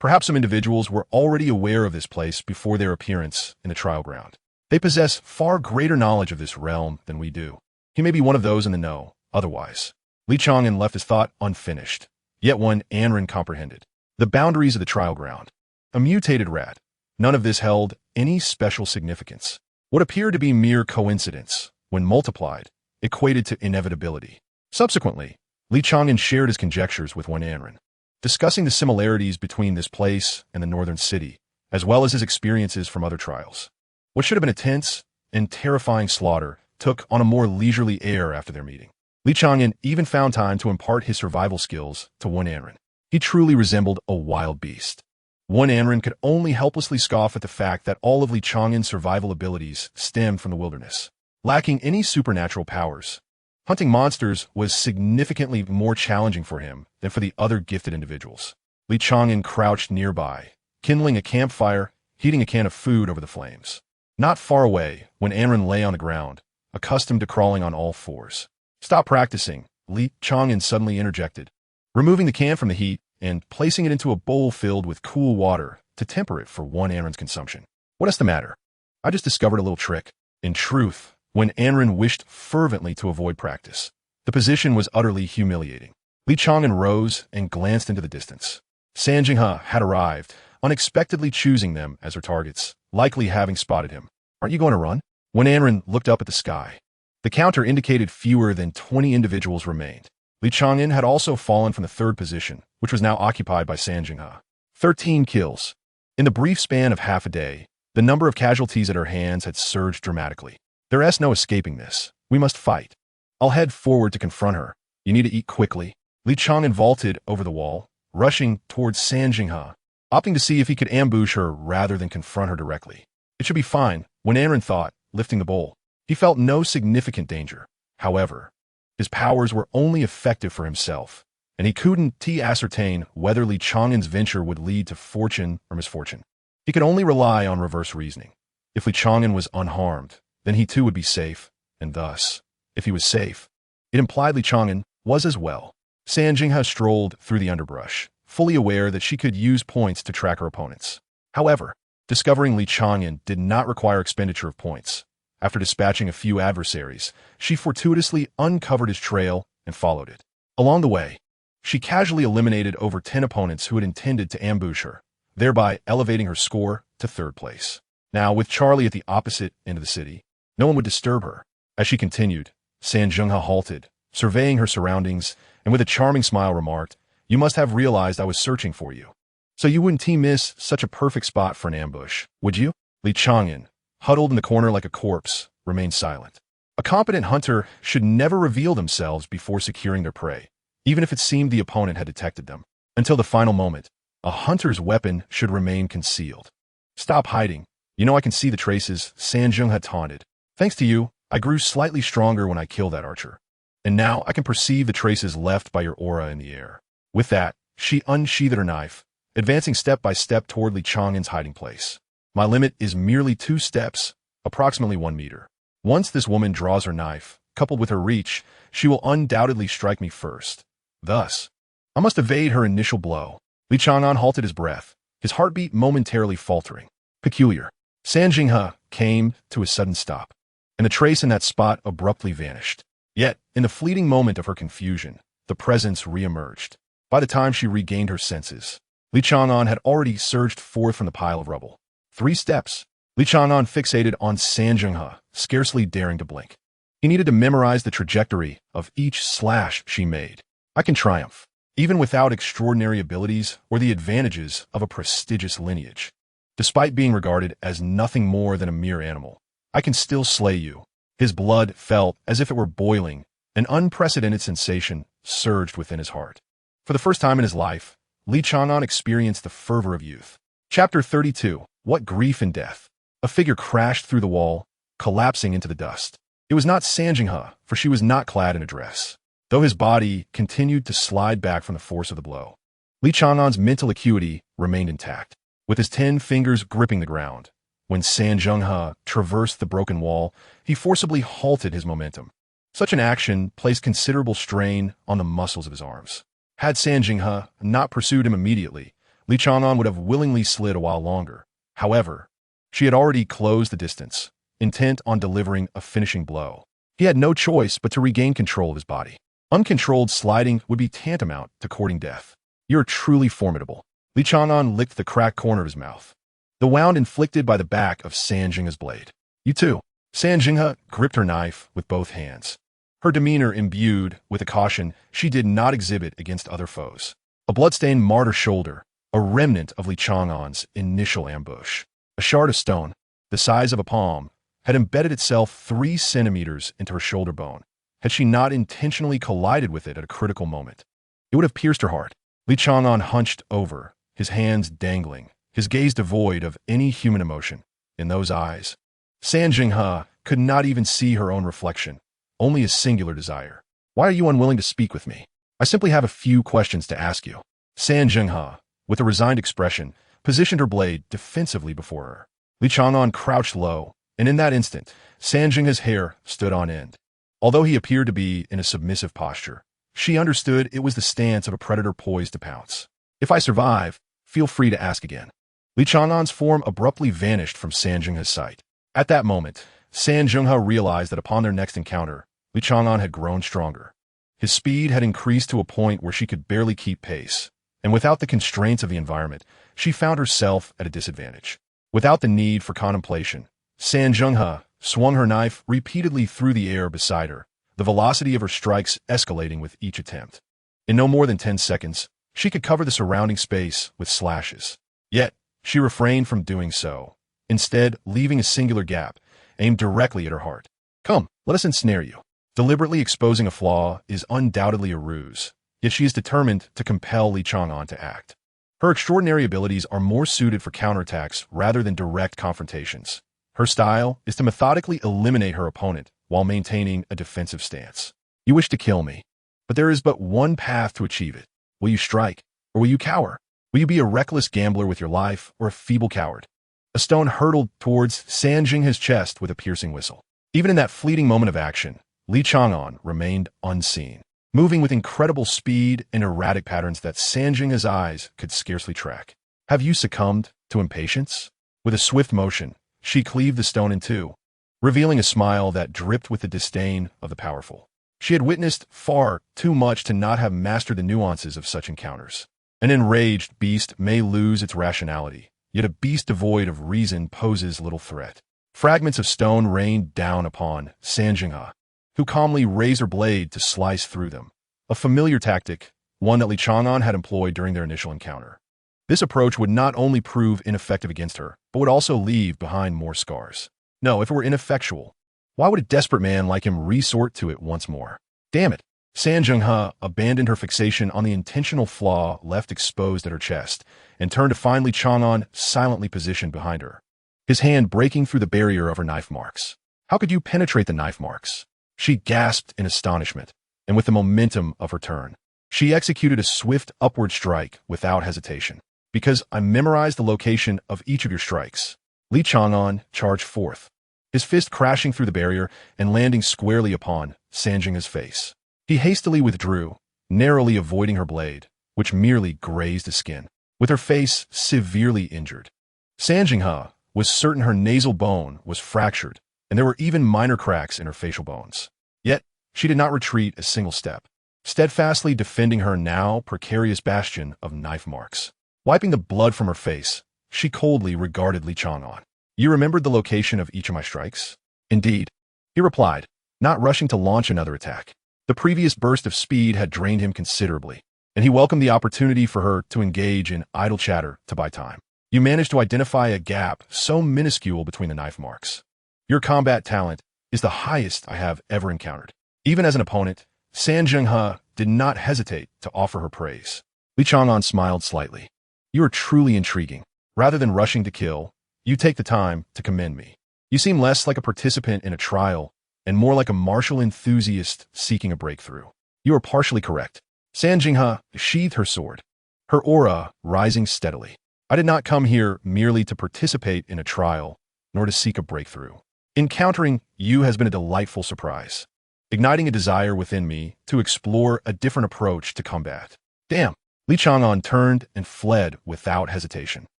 "Perhaps some individuals were already aware of this place before their appearance in the trial ground. They possess far greater knowledge of this realm than we do. He may be one of those in the know, otherwise." Li Chang'an left his thought unfinished, yet one Anren comprehended. The boundaries of the trial ground. A mutated rat. None of this held any special significance. What appeared to be mere coincidence, when multiplied, equated to inevitability. Subsequently, Li Chang'an shared his conjectures with one Anren, discussing the similarities between this place and the northern city, as well as his experiences from other trials. What should have been a tense and terrifying slaughter took on a more leisurely air after their meeting. Li Chang'an even found time to impart his survival skills to one Anren. He truly resembled a wild beast. One Anren could only helplessly scoff at the fact that all of Li Chang'an's survival abilities stemmed from the wilderness. Lacking any supernatural powers, hunting monsters was significantly more challenging for him than for the other gifted individuals. Li Chang'an crouched nearby, kindling a campfire, heating a can of food over the flames. Not far away, when Anren lay on the ground, accustomed to crawling on all fours. "Stop practicing," Li Chang'an suddenly interjected, removing the can from the heat and placing it into a bowl filled with cool water to temper it for one Anren's consumption. "What is the matter?" "I just discovered a little trick." In truth, when Anren wished fervently to avoid practice, the position was utterly humiliating. Li Chang'an rose and glanced into the distance. Sanjinghe had arrived, unexpectedly choosing them as her targets, likely having spotted him. "Aren't you going to run?" When Anren looked up at the sky, the counter indicated fewer than 20 individuals remained. Li Chang'an had also fallen from the third position, which was now occupied by Sanjinghe. 13 kills. In the brief span of half a day, the number of casualties at her hands had surged dramatically. "There's no escaping this. We must fight. I'll head forward to confront her. You need to eat quickly." Li Chang'an vaulted over the wall, rushing towards Sanjinghe, opting to see if he could ambush her rather than confront her directly. It should be fine, when Anren thought, lifting the bowl. He felt no significant danger. However, his powers were only effective for himself, and he couldn't ascertain whether Li Chang'an's venture would lead to fortune or misfortune. He could only rely on reverse reasoning. If Li Chang'an was unharmed, then he too would be safe, and thus, if he was safe, it implied Li Chang'an was as well. Sanjinghe strolled through the underbrush, fully aware that she could use points to track her opponents. However, discovering Li Chang'an did not require expenditure of points. After dispatching a few adversaries, she fortuitously uncovered his trail and followed it. Along the way, she casually eliminated over 10 opponents who had intended to ambush her, thereby elevating her score to third place. Now, with Charlie at the opposite end of the city, no one would disturb her. As she continued, Sanjinghe halted, surveying her surroundings, and with a charming smile remarked, "You must have realized I was searching for you. So you wouldn't miss such a perfect spot for an ambush, would you?" Li Chang'an, huddled in the corner like a corpse, remained silent. A competent hunter should never reveal themselves before securing their prey, even if it seemed the opponent had detected them. Until the final moment, a hunter's weapon should remain concealed. "Stop hiding. You know I can see the traces," Sanjinghe taunted. "Thanks to you, I grew slightly stronger when I killed that archer. And now I can perceive the traces left by your aura in the air." With that, she unsheathed her knife, advancing step by step toward Li Chang'an's hiding place. "My limit is merely 2 steps, approximately 1 meter. Once this woman draws her knife, coupled with her reach, she will undoubtedly strike me first. Thus, I must evade her initial blow. Li Chang'an halted his breath, his heartbeat momentarily faltering. Peculiar. San Jinghe came to a sudden stop, and the trace in that spot abruptly vanished. Yet, in the fleeting moment of her confusion, the presence re-emerged. By the time she regained her senses, Li Chang'an had already surged forth from the pile of rubble. 3 steps. Li Chang'an fixated on San Jinghe, scarcely daring to blink. He needed to memorize the trajectory of each slash she made. I can triumph, even without extraordinary abilities or the advantages of a prestigious lineage. Despite being regarded as nothing more than a mere animal, I can still slay you. His blood felt as if it were boiling. An unprecedented sensation surged within his heart. For the first time in his life, Li Chang'an experienced the fervor of youth. Chapter 32. What grief and death. A figure crashed through the wall, collapsing into the dust. It was not San Jinghe, for she was not clad in a dress, though his body continued to slide back from the force of the blow. Li Chang'an's mental acuity remained intact, with his 10 fingers gripping the ground. When San Jinghe traversed the broken wall, he forcibly halted his momentum. Such an action placed considerable strain on the muscles of his arms. Had San Jinghe not pursued him immediately, Li Chang'an would have willingly slid a while longer. However, she had already closed the distance, intent on delivering a finishing blow. He had no choice but to regain control of his body. Uncontrolled sliding would be tantamount to courting death. You're truly formidable. Li Chang'an licked the cracked corner of his mouth, the wound inflicted by the back of San Jinghe's blade. You too. San Jinghe gripped her knife with both hands, her demeanor imbued with a caution she did not exhibit against other foes. A bloodstained martyr shoulder, a remnant of Li Chang'an's initial ambush. A shard of stone, the size of a palm, had embedded itself 3 centimeters into her shoulder bone. Had she not intentionally collided with it at a critical moment, it would have pierced her heart. Li Chang'an hunched over, his hands dangling, his gaze devoid of any human emotion. In those eyes, San Jinghe could not even see her own reflection, only a singular desire. Why are you unwilling to speak with me? I simply have a few questions to ask you. San Jinghe, with a resigned expression, positioned her blade defensively before her. Li Chang'an crouched low, and in that instant, San Jinghe's hair stood on end. Although he appeared to be in a submissive posture, she understood it was the stance of a predator poised to pounce. If I survive, feel free to ask again. Li Chang'an's form abruptly vanished from San Jinghe's sight. At that moment, San Jinghe realized that upon their next encounter, Li Chang'an had grown stronger. His speed had increased to a point where she could barely keep pace, and without the constraints of the environment, she found herself at a disadvantage. Without the need for contemplation, San Jinghe swung her knife repeatedly through the air beside her, the velocity of her strikes escalating with each attempt. In no more than 10 seconds, she could cover the surrounding space with slashes. Yet, she refrained from doing so, instead leaving a singular gap, aimed directly at her heart. Come, let us ensnare you. Deliberately exposing a flaw is undoubtedly a ruse, yet she is determined to compel Li Chang'an to act. Her extraordinary abilities are more suited for counterattacks rather than direct confrontations. Her style is to methodically eliminate her opponent while maintaining a defensive stance. You wish to kill me, but there is but one path to achieve it. Will you strike, or will you cower? Will you be a reckless gambler with your life, or a feeble coward? A stone hurtled towards San Jinghe's chest with a piercing whistle. Even in that fleeting moment of action, Li Chang'an remained unseen, moving with incredible speed and erratic patterns that San Jinghe's eyes could scarcely track. Have you succumbed to impatience? With a swift motion, she cleaved the stone in two, revealing a smile that dripped with the disdain of the powerful. She had witnessed far too much to not have mastered the nuances of such encounters. An enraged beast may lose its rationality, yet a beast devoid of reason poses little threat. Fragments of stone rained down upon San Jinghe, who calmly raised her blade to slice through them. A familiar tactic, one that Li Chang'an had employed during their initial encounter. This approach would not only prove ineffective against her, but would also leave behind more scars. No, if it were ineffectual, why would a desperate man like him resort to it once more? Damn it! San Jinghe abandoned her fixation on the intentional flaw left exposed at her chest and turned to find Li Chang'an silently positioned behind her, his hand breaking through the barrier of her knife marks. How could you penetrate the knife marks? She gasped in astonishment, and with the momentum of her turn, she executed a swift upward strike without hesitation. Because I memorized the location of each of your strikes. Li Chang'an charged forth, his fist crashing through the barrier and landing squarely upon Sanjingha's face. He hastily withdrew, narrowly avoiding her blade, which merely grazed his skin, with her face severely injured. Sanjingha was certain her nasal bone was fractured, and there were even minor cracks in her facial bones. Yet, she did not retreat a single step, steadfastly defending her now precarious bastion of knife marks. Wiping the blood from her face, she coldly regarded Li Chang'an. "You remembered the location of each of my strikes?" "Indeed," he replied, not rushing to launch another attack. The previous burst of speed had drained him considerably, and he welcomed the opportunity for her to engage in idle chatter to buy time. "You managed to identify a gap so minuscule between the knife marks. Your combat talent is the highest I have ever encountered." Even as an opponent, Sanjingha did not hesitate to offer her praise. Li Chang'an smiled slightly. "You are truly intriguing. Rather than rushing to kill, you take the time to commend me. You seem less like a participant in a trial and more like a martial enthusiast seeking a breakthrough." "You are partially correct." Sanjingha sheathed her sword, her aura rising steadily. "I did not come here merely to participate in a trial, nor to seek a breakthrough. Encountering you has been a delightful surprise, igniting a desire within me to explore a different approach to combat." "Damn!" Li Chang'an turned and fled without hesitation,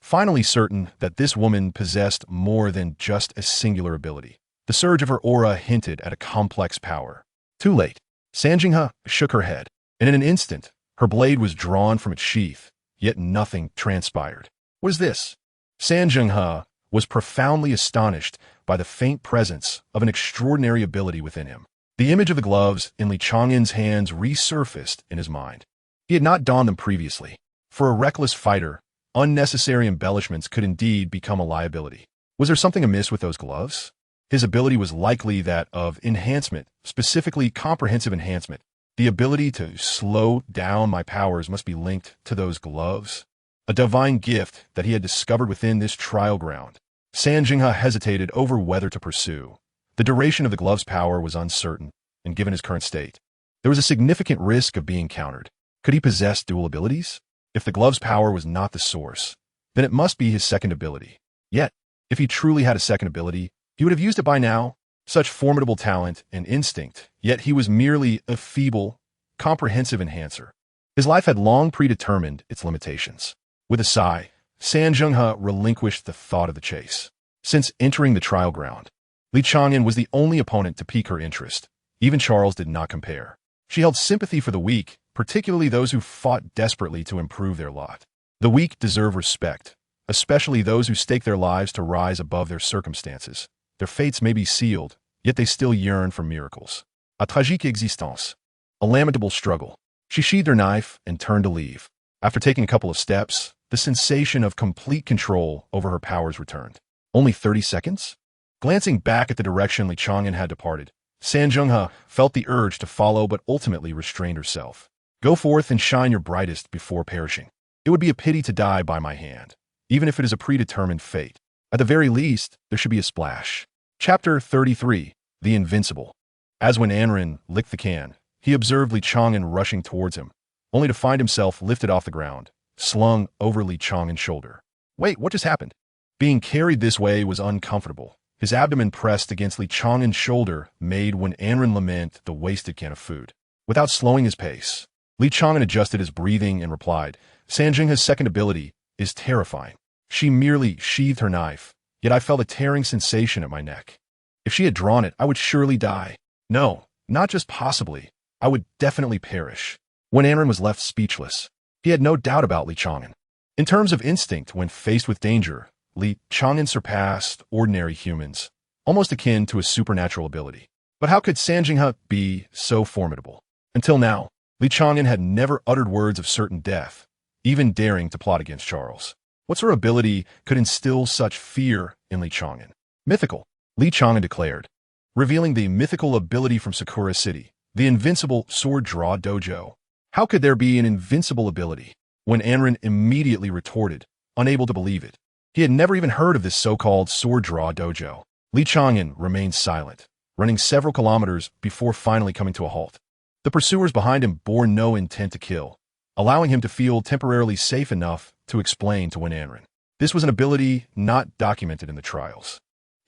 finally certain that this woman possessed more than just a singular ability. The surge of her aura hinted at a complex power. Too late. Sanjingha shook her head, and in an instant, her blade was drawn from its sheath, yet nothing transpired. "What is this?" Sanjingha was profoundly astonished by the faint presence of an extraordinary ability within him. The image of the gloves in Li Chang'an's hands resurfaced in his mind. He had not donned them previously. For a reckless fighter, unnecessary embellishments could indeed become a liability. Was there something amiss with those gloves? His ability was likely that of enhancement, specifically comprehensive enhancement. The ability to slow down my powers must be linked to those gloves. A divine gift that he had discovered within this trial ground. Sanjingha hesitated over whether to pursue. The duration of the glove's power was uncertain, and given his current state, there was a significant risk of being countered. Could he possess dual abilities? If the glove's power was not the source, then it must be his second ability. Yet, if he truly had a second ability, he would have used it by now. Such formidable talent and instinct, yet he was merely a feeble, comprehensive enhancer. His life had long predetermined its limitations. With a sigh, Sanjingha relinquished the thought of the chase. Since entering the trial ground, Li Chang'an was the only opponent to pique her interest. Even Charles did not compare. She held sympathy for the weak, particularly those who fought desperately to improve their lot. The weak deserve respect, especially those who stake their lives to rise above their circumstances. Their fates may be sealed, yet they still yearn for miracles. A tragique existence. A lamentable struggle. She sheathed her knife and turned to leave. After taking a couple of steps, the sensation of complete control over her powers returned. Only 30 seconds? Glancing back at the direction Li Chang'an had departed, Sanjingha felt the urge to follow but ultimately restrained herself. "Go forth and shine your brightest before perishing. It would be a pity to die by my hand, even if it is a predetermined fate. At the very least, there should be a splash." Chapter 33. The Invincible. As when Anren licked the can, he observed Li Chang'an rushing towards him, only to find himself lifted off the ground, slung over Li Chang'an's shoulder. Wait, what just happened? Being carried this way was uncomfortable. His abdomen pressed against Li Chang'an's shoulder made when Anren lamented the wasted can of food. Without slowing his pace, Li Chang'an adjusted his breathing and replied, "Sanjingha's second ability is terrifying." She merely sheathed her knife, yet I felt a tearing sensation at my neck. If she had drawn it, I would surely die. No, not just possibly. I would definitely perish. When Anren was left speechless, he had no doubt about Li Chang'an. In terms of instinct, when faced with danger, Li Chang'an surpassed ordinary humans, almost akin to a supernatural ability. But how could Sanjingha be so formidable? Until now, Li Chang'an had never uttered words of certain death, even daring to plot against Charles. What sort of ability could instill such fear in Li Chang'an? Mythical, Li Chang'an declared, revealing the mythical ability from Sakura City, the invincible sword draw dojo. How could there be an invincible ability? When Anren immediately retorted, unable to believe it. He had never even heard of this so-called sword draw dojo. Li Chang'an remained silent, running several kilometers before finally coming to a halt. The pursuers behind him bore no intent to kill, allowing him to feel temporarily safe enough to explain to Anren. This was an ability not documented in the trials.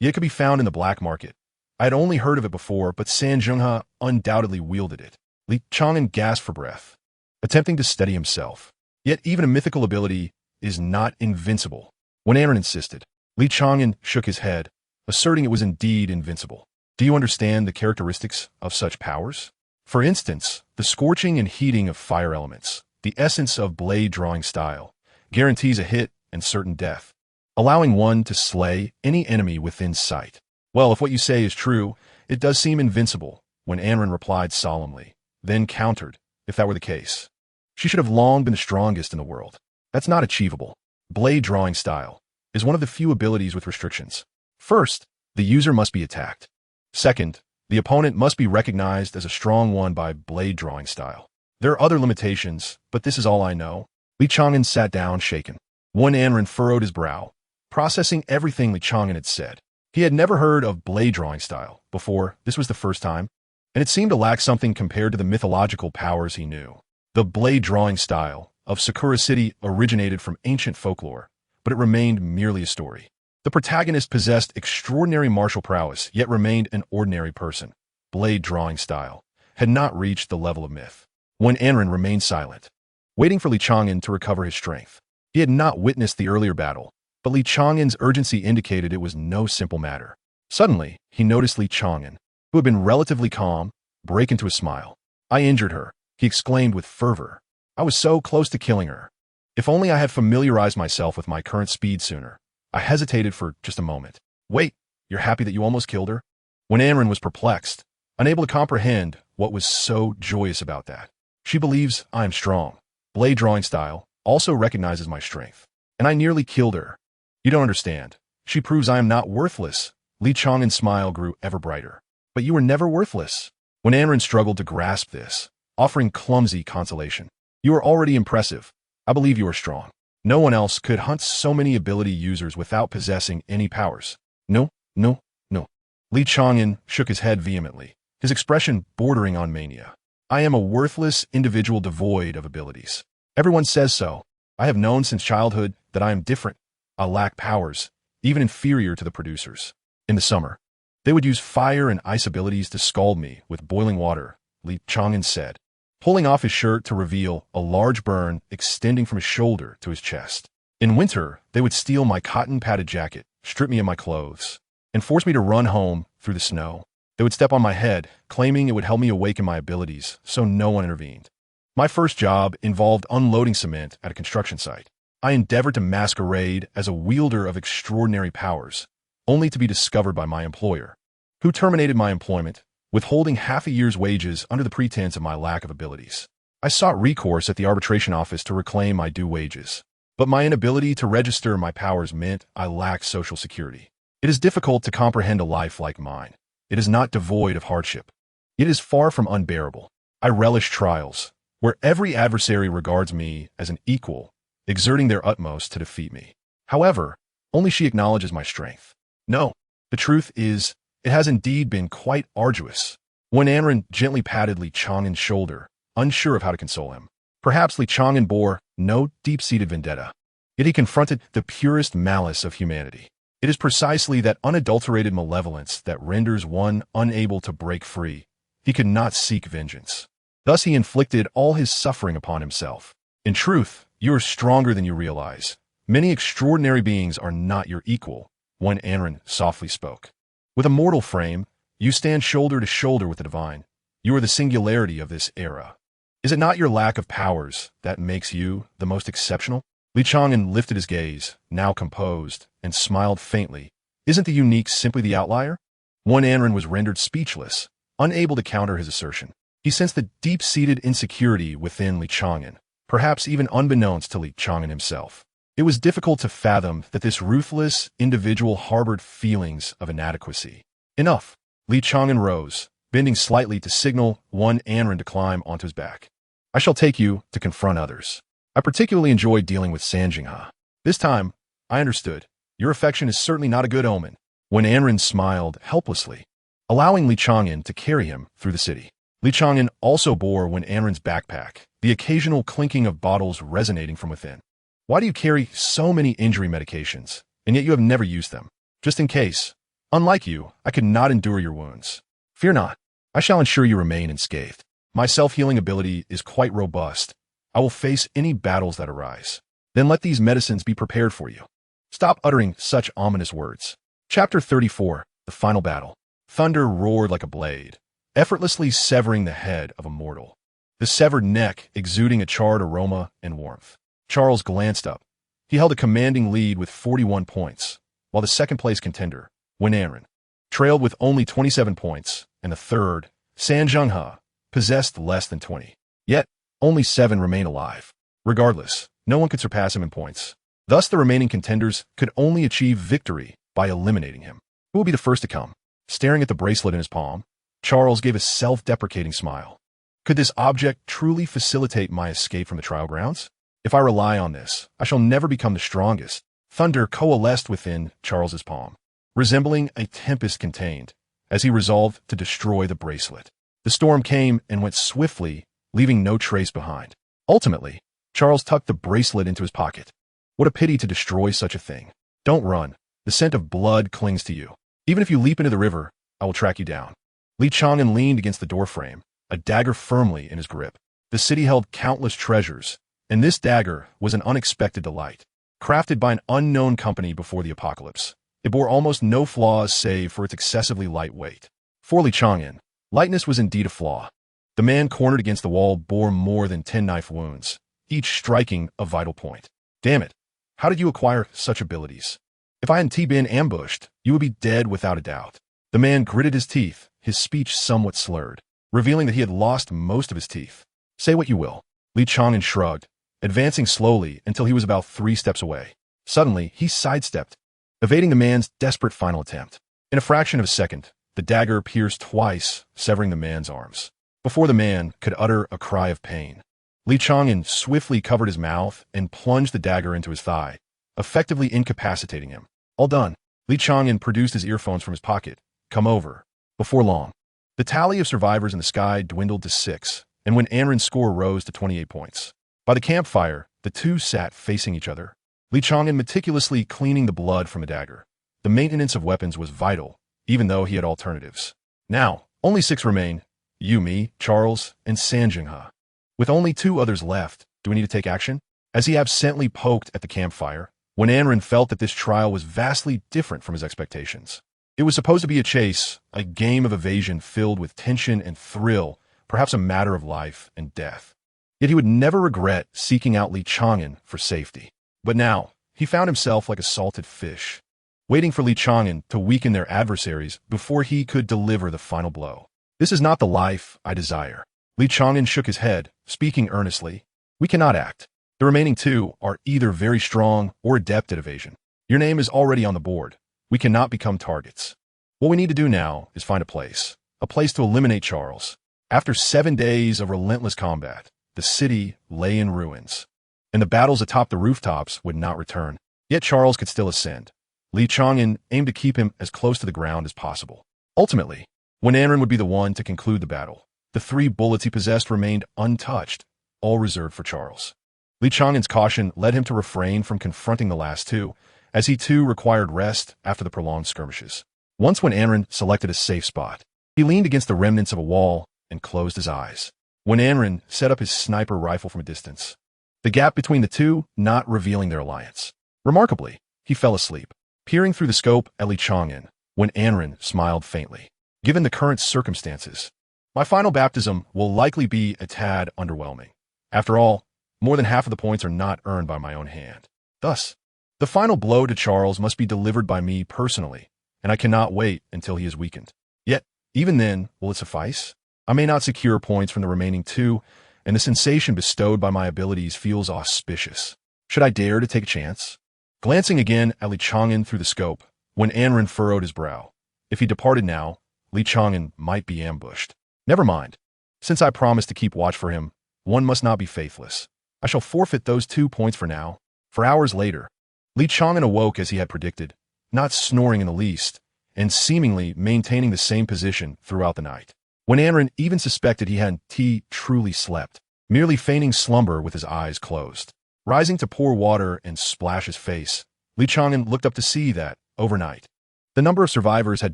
yet it could be found in the black market. I had only heard of it before, but San Zhenghe undoubtedly wielded it. Li Chang'an gasped for breath, attempting to steady himself. Yet even a mythical ability is not invincible. When Anren insisted, Li Chang'an shook his head, asserting it was indeed invincible. Do you understand the characteristics of such powers? For instance, the scorching and heating of fire elements, the essence of blade drawing style, guarantees a hit and certain death, allowing one to slay any enemy within sight. Well, if what you say is true, it does seem invincible, when Anren replied solemnly, then countered, if that were the case. She should have long been the strongest in the world. That's not achievable. Blade drawing style is one of the few abilities with restrictions. First, the user must be attacked. Second, the opponent must be recognized as a strong one by blade drawing style. There are other limitations, but this is all I know. Li Chang'an sat down, shaken. One Anren furrowed his brow, processing everything Li Chang'an had said. He had never heard of blade drawing style before. This was the first time, and it seemed to lack something compared to the mythological powers he knew. The blade drawing style of Sakura City originated from ancient folklore, but it remained merely a story. The protagonist possessed extraordinary martial prowess, yet remained an ordinary person. Blade drawing style had not reached the level of myth. When Anren remained silent, waiting for Li Chang'an to recover his strength. He had not witnessed the earlier battle, but Li Chang'an's urgency indicated it was no simple matter. Suddenly, he noticed Li Chang'an, who had been relatively calm, break into a smile. I injured her, he exclaimed with fervor. I was so close to killing her. If only I had familiarized myself with my current speed sooner. I hesitated for just a moment. Wait, you're happy that you almost killed her? When Anren was perplexed, unable to comprehend what was so joyous about that. She believes I am strong. Blade drawing style also recognizes my strength. And I nearly killed her. You don't understand. She proves I am not worthless. Li Chang'an's smile grew ever brighter. But you were never worthless. When Anren struggled to grasp this, offering clumsy consolation. You are already impressive. I believe you are strong. No one else could hunt so many ability users without possessing any powers. No, no, no. Li Chang'an shook his head vehemently, his expression bordering on mania. I am a worthless individual devoid of abilities. Everyone says so. I have known since childhood that I am different. I lack powers, even inferior to the producers. In the summer, they would use fire and ice abilities to scald me with boiling water, Li Chang'an said, pulling off his shirt to reveal a large burn extending from his shoulder to his chest. In winter, they would steal my cotton-padded jacket, strip me of my clothes, and force me to run home through the snow. They would step on my head, claiming it would help me awaken my abilities, so no one intervened. My first job involved unloading cement at a construction site. I endeavored to masquerade as a wielder of extraordinary powers, only to be discovered by my employer, who terminated my employment, withholding half a year's wages under the pretense of my lack of abilities. I sought recourse at the arbitration office to reclaim my due wages, but my inability to register my powers meant I lacked social security. It is difficult to comprehend a life like mine. It is not devoid of hardship. It is far from unbearable. I relish trials, where every adversary regards me as an equal, exerting their utmost to defeat me. However, only she acknowledges my strength. No, the truth is, it has indeed been quite arduous. When Anren gently patted Li Chang'an's shoulder, unsure of how to console him. Perhaps Li Chang'an bore no deep-seated vendetta. Yet he confronted the purest malice of humanity. It is precisely that unadulterated malevolence that renders one unable to break free. He could not seek vengeance. Thus he inflicted all his suffering upon himself. In truth, you are stronger than you realize. Many extraordinary beings are not your equal, when Anren softly spoke. With a mortal frame, you stand shoulder to shoulder with the divine. You are the singularity of this era. Is it not your lack of powers that makes you the most exceptional? Li Chang'an lifted his gaze, now composed, and smiled faintly. Isn't the unique simply the outlier? One Anren was rendered speechless, unable to counter his assertion. He sensed the deep-seated insecurity within Li Chang'an, perhaps even unbeknownst to Li Chang'an himself. It was difficult to fathom that this ruthless individual harbored feelings of inadequacy. Enough. Li Chang'an rose, bending slightly to signal one Anren to climb onto his back. I shall take you to confront others. I particularly enjoyed dealing with San Zhenghe. This time, I understood. Your affection is certainly not a good omen. When Anren smiled helplessly, allowing Li Chang'an to carry him through the city. Li Chang'an also bore when Anren's backpack, the occasional clinking of bottles resonating from within. Why do you carry so many injury medications, and yet you have never used them? Just in case. Unlike you, I could not endure your wounds. Fear not. I shall ensure you remain unscathed. My self-healing ability is quite robust. I will face any battles that arise. Then let these medicines be prepared for you. Stop uttering such ominous words. Chapter 34, The Final Battle. Thunder roared like a blade, effortlessly severing the head of a mortal. The severed neck exuding a charred aroma and warmth. Charles glanced up. He held a commanding lead with 41 points, while the second-place contender, Wen Anren, trailed with only 27 points, and the third, San Zhenghe, possessed less than 20. Yet, only 7 remain alive. Regardless, no one could surpass him in points. Thus, the remaining contenders could only achieve victory by eliminating him. Who will be the first to come? Staring at the bracelet in his palm, Charles gave a self-deprecating smile. Could this object truly facilitate my escape from the trial grounds? If I rely on this, I shall never become the strongest. Thunder coalesced within Charles's palm, resembling a tempest contained, as he resolved to destroy the bracelet. The storm came and went swiftly, leaving no trace behind. Ultimately, Charles tucked the bracelet into his pocket. What a pity to destroy such a thing. Don't run. The scent of blood clings to you. Even if you leap into the river, I will track you down. Li Chang'an leaned against the doorframe, a dagger firmly in his grip. The city held countless treasures, and this dagger was an unexpected delight. Crafted by an unknown company before the apocalypse, it bore almost no flaws save for its excessively light weight. For Li Chang'an, lightness was indeed a flaw. The man cornered against the wall bore more than 10 knife wounds, each striking a vital point. Damn it, how did you acquire such abilities? If I hadn't been ambushed, you would be dead without a doubt. The man gritted his teeth, his speech somewhat slurred, revealing that he had lost most of his teeth. Say what you will. Li Chang'an shrugged, advancing slowly until he was about 3 steps away. Suddenly, he sidestepped, evading the man's desperate final attempt. In a fraction of a second, the dagger pierced twice, severing the man's arms. Before the man could utter a cry of pain, Li Chang'an swiftly covered his mouth and plunged the dagger into his thigh, effectively incapacitating him. All done. Li Chang'an produced his earphones from his pocket. Come over. Before long, the tally of survivors in the sky dwindled to 6, and when Anren's score rose to 28 points. By the campfire, the two sat facing each other, Li Chang'an meticulously cleaning the blood from the dagger. The maintenance of weapons was vital, even though he had alternatives. Now, only 6 remain: you, me, Charles, and San Zhenghe. With only 2 others left, do we need to take action? As he absently poked at the campfire, Wen Anren felt that this trial was vastly different from his expectations. It was supposed to be a chase, a game of evasion filled with tension and thrill, perhaps a matter of life and death. Yet he would never regret seeking out Li Chang'an for safety. But now, he found himself like a salted fish, waiting for Li Chang'an to weaken their adversaries before he could deliver the final blow. This is not the life I desire. Li Chang'an shook his head, speaking earnestly. We cannot act. The remaining 2 are either very strong or adept at evasion. Your name is already on the board. We cannot become targets. What we need to do now is find a place to eliminate Charles. After 7 days of relentless combat, the city lay in ruins, and the battles atop the rooftops would not return. Yet Charles could still ascend. Li Chang'an aimed to keep him as close to the ground as possible. Ultimately, Wen Anren would be the one to conclude the battle. The 3 bullets he possessed remained untouched, all reserved for Charles. Li Chang'an's caution led him to refrain from confronting the last 2, as he too required rest after the prolonged skirmishes. Once Wen Anren selected a safe spot, he leaned against the remnants of a wall and closed his eyes. Wen Anren set up his sniper rifle from a distance, the gap between the 2 not revealing their alliance. Remarkably, he fell asleep. Peering through the scope at Li Chang'an, Wen Anren smiled faintly. Given the current circumstances, my final baptism will likely be a tad underwhelming. After all, more than half of the points are not earned by my own hand. Thus, the final blow to Charles must be delivered by me personally, and I cannot wait until he is weakened. Yet, even then, will it suffice? I may not secure points from the remaining 2, and the sensation bestowed by my abilities feels auspicious. Should I dare to take a chance? Glancing again at Li Chang'an through the scope, Wen Anren furrowed his brow. If he departed now, Li Chang'an might be ambushed. Never mind. Since I promised to keep watch for him, one must not be faithless. I shall forfeit those 2 points for now. For hours later, Li Chang'an awoke as he had predicted, not snoring in the least, and seemingly maintaining the same position throughout the night. Wen Anren even suspected he hadn't truly slept, merely feigning slumber with his eyes closed. Rising to pour water and splash his face, Li Chang'an looked up to see that, overnight, The number of survivors had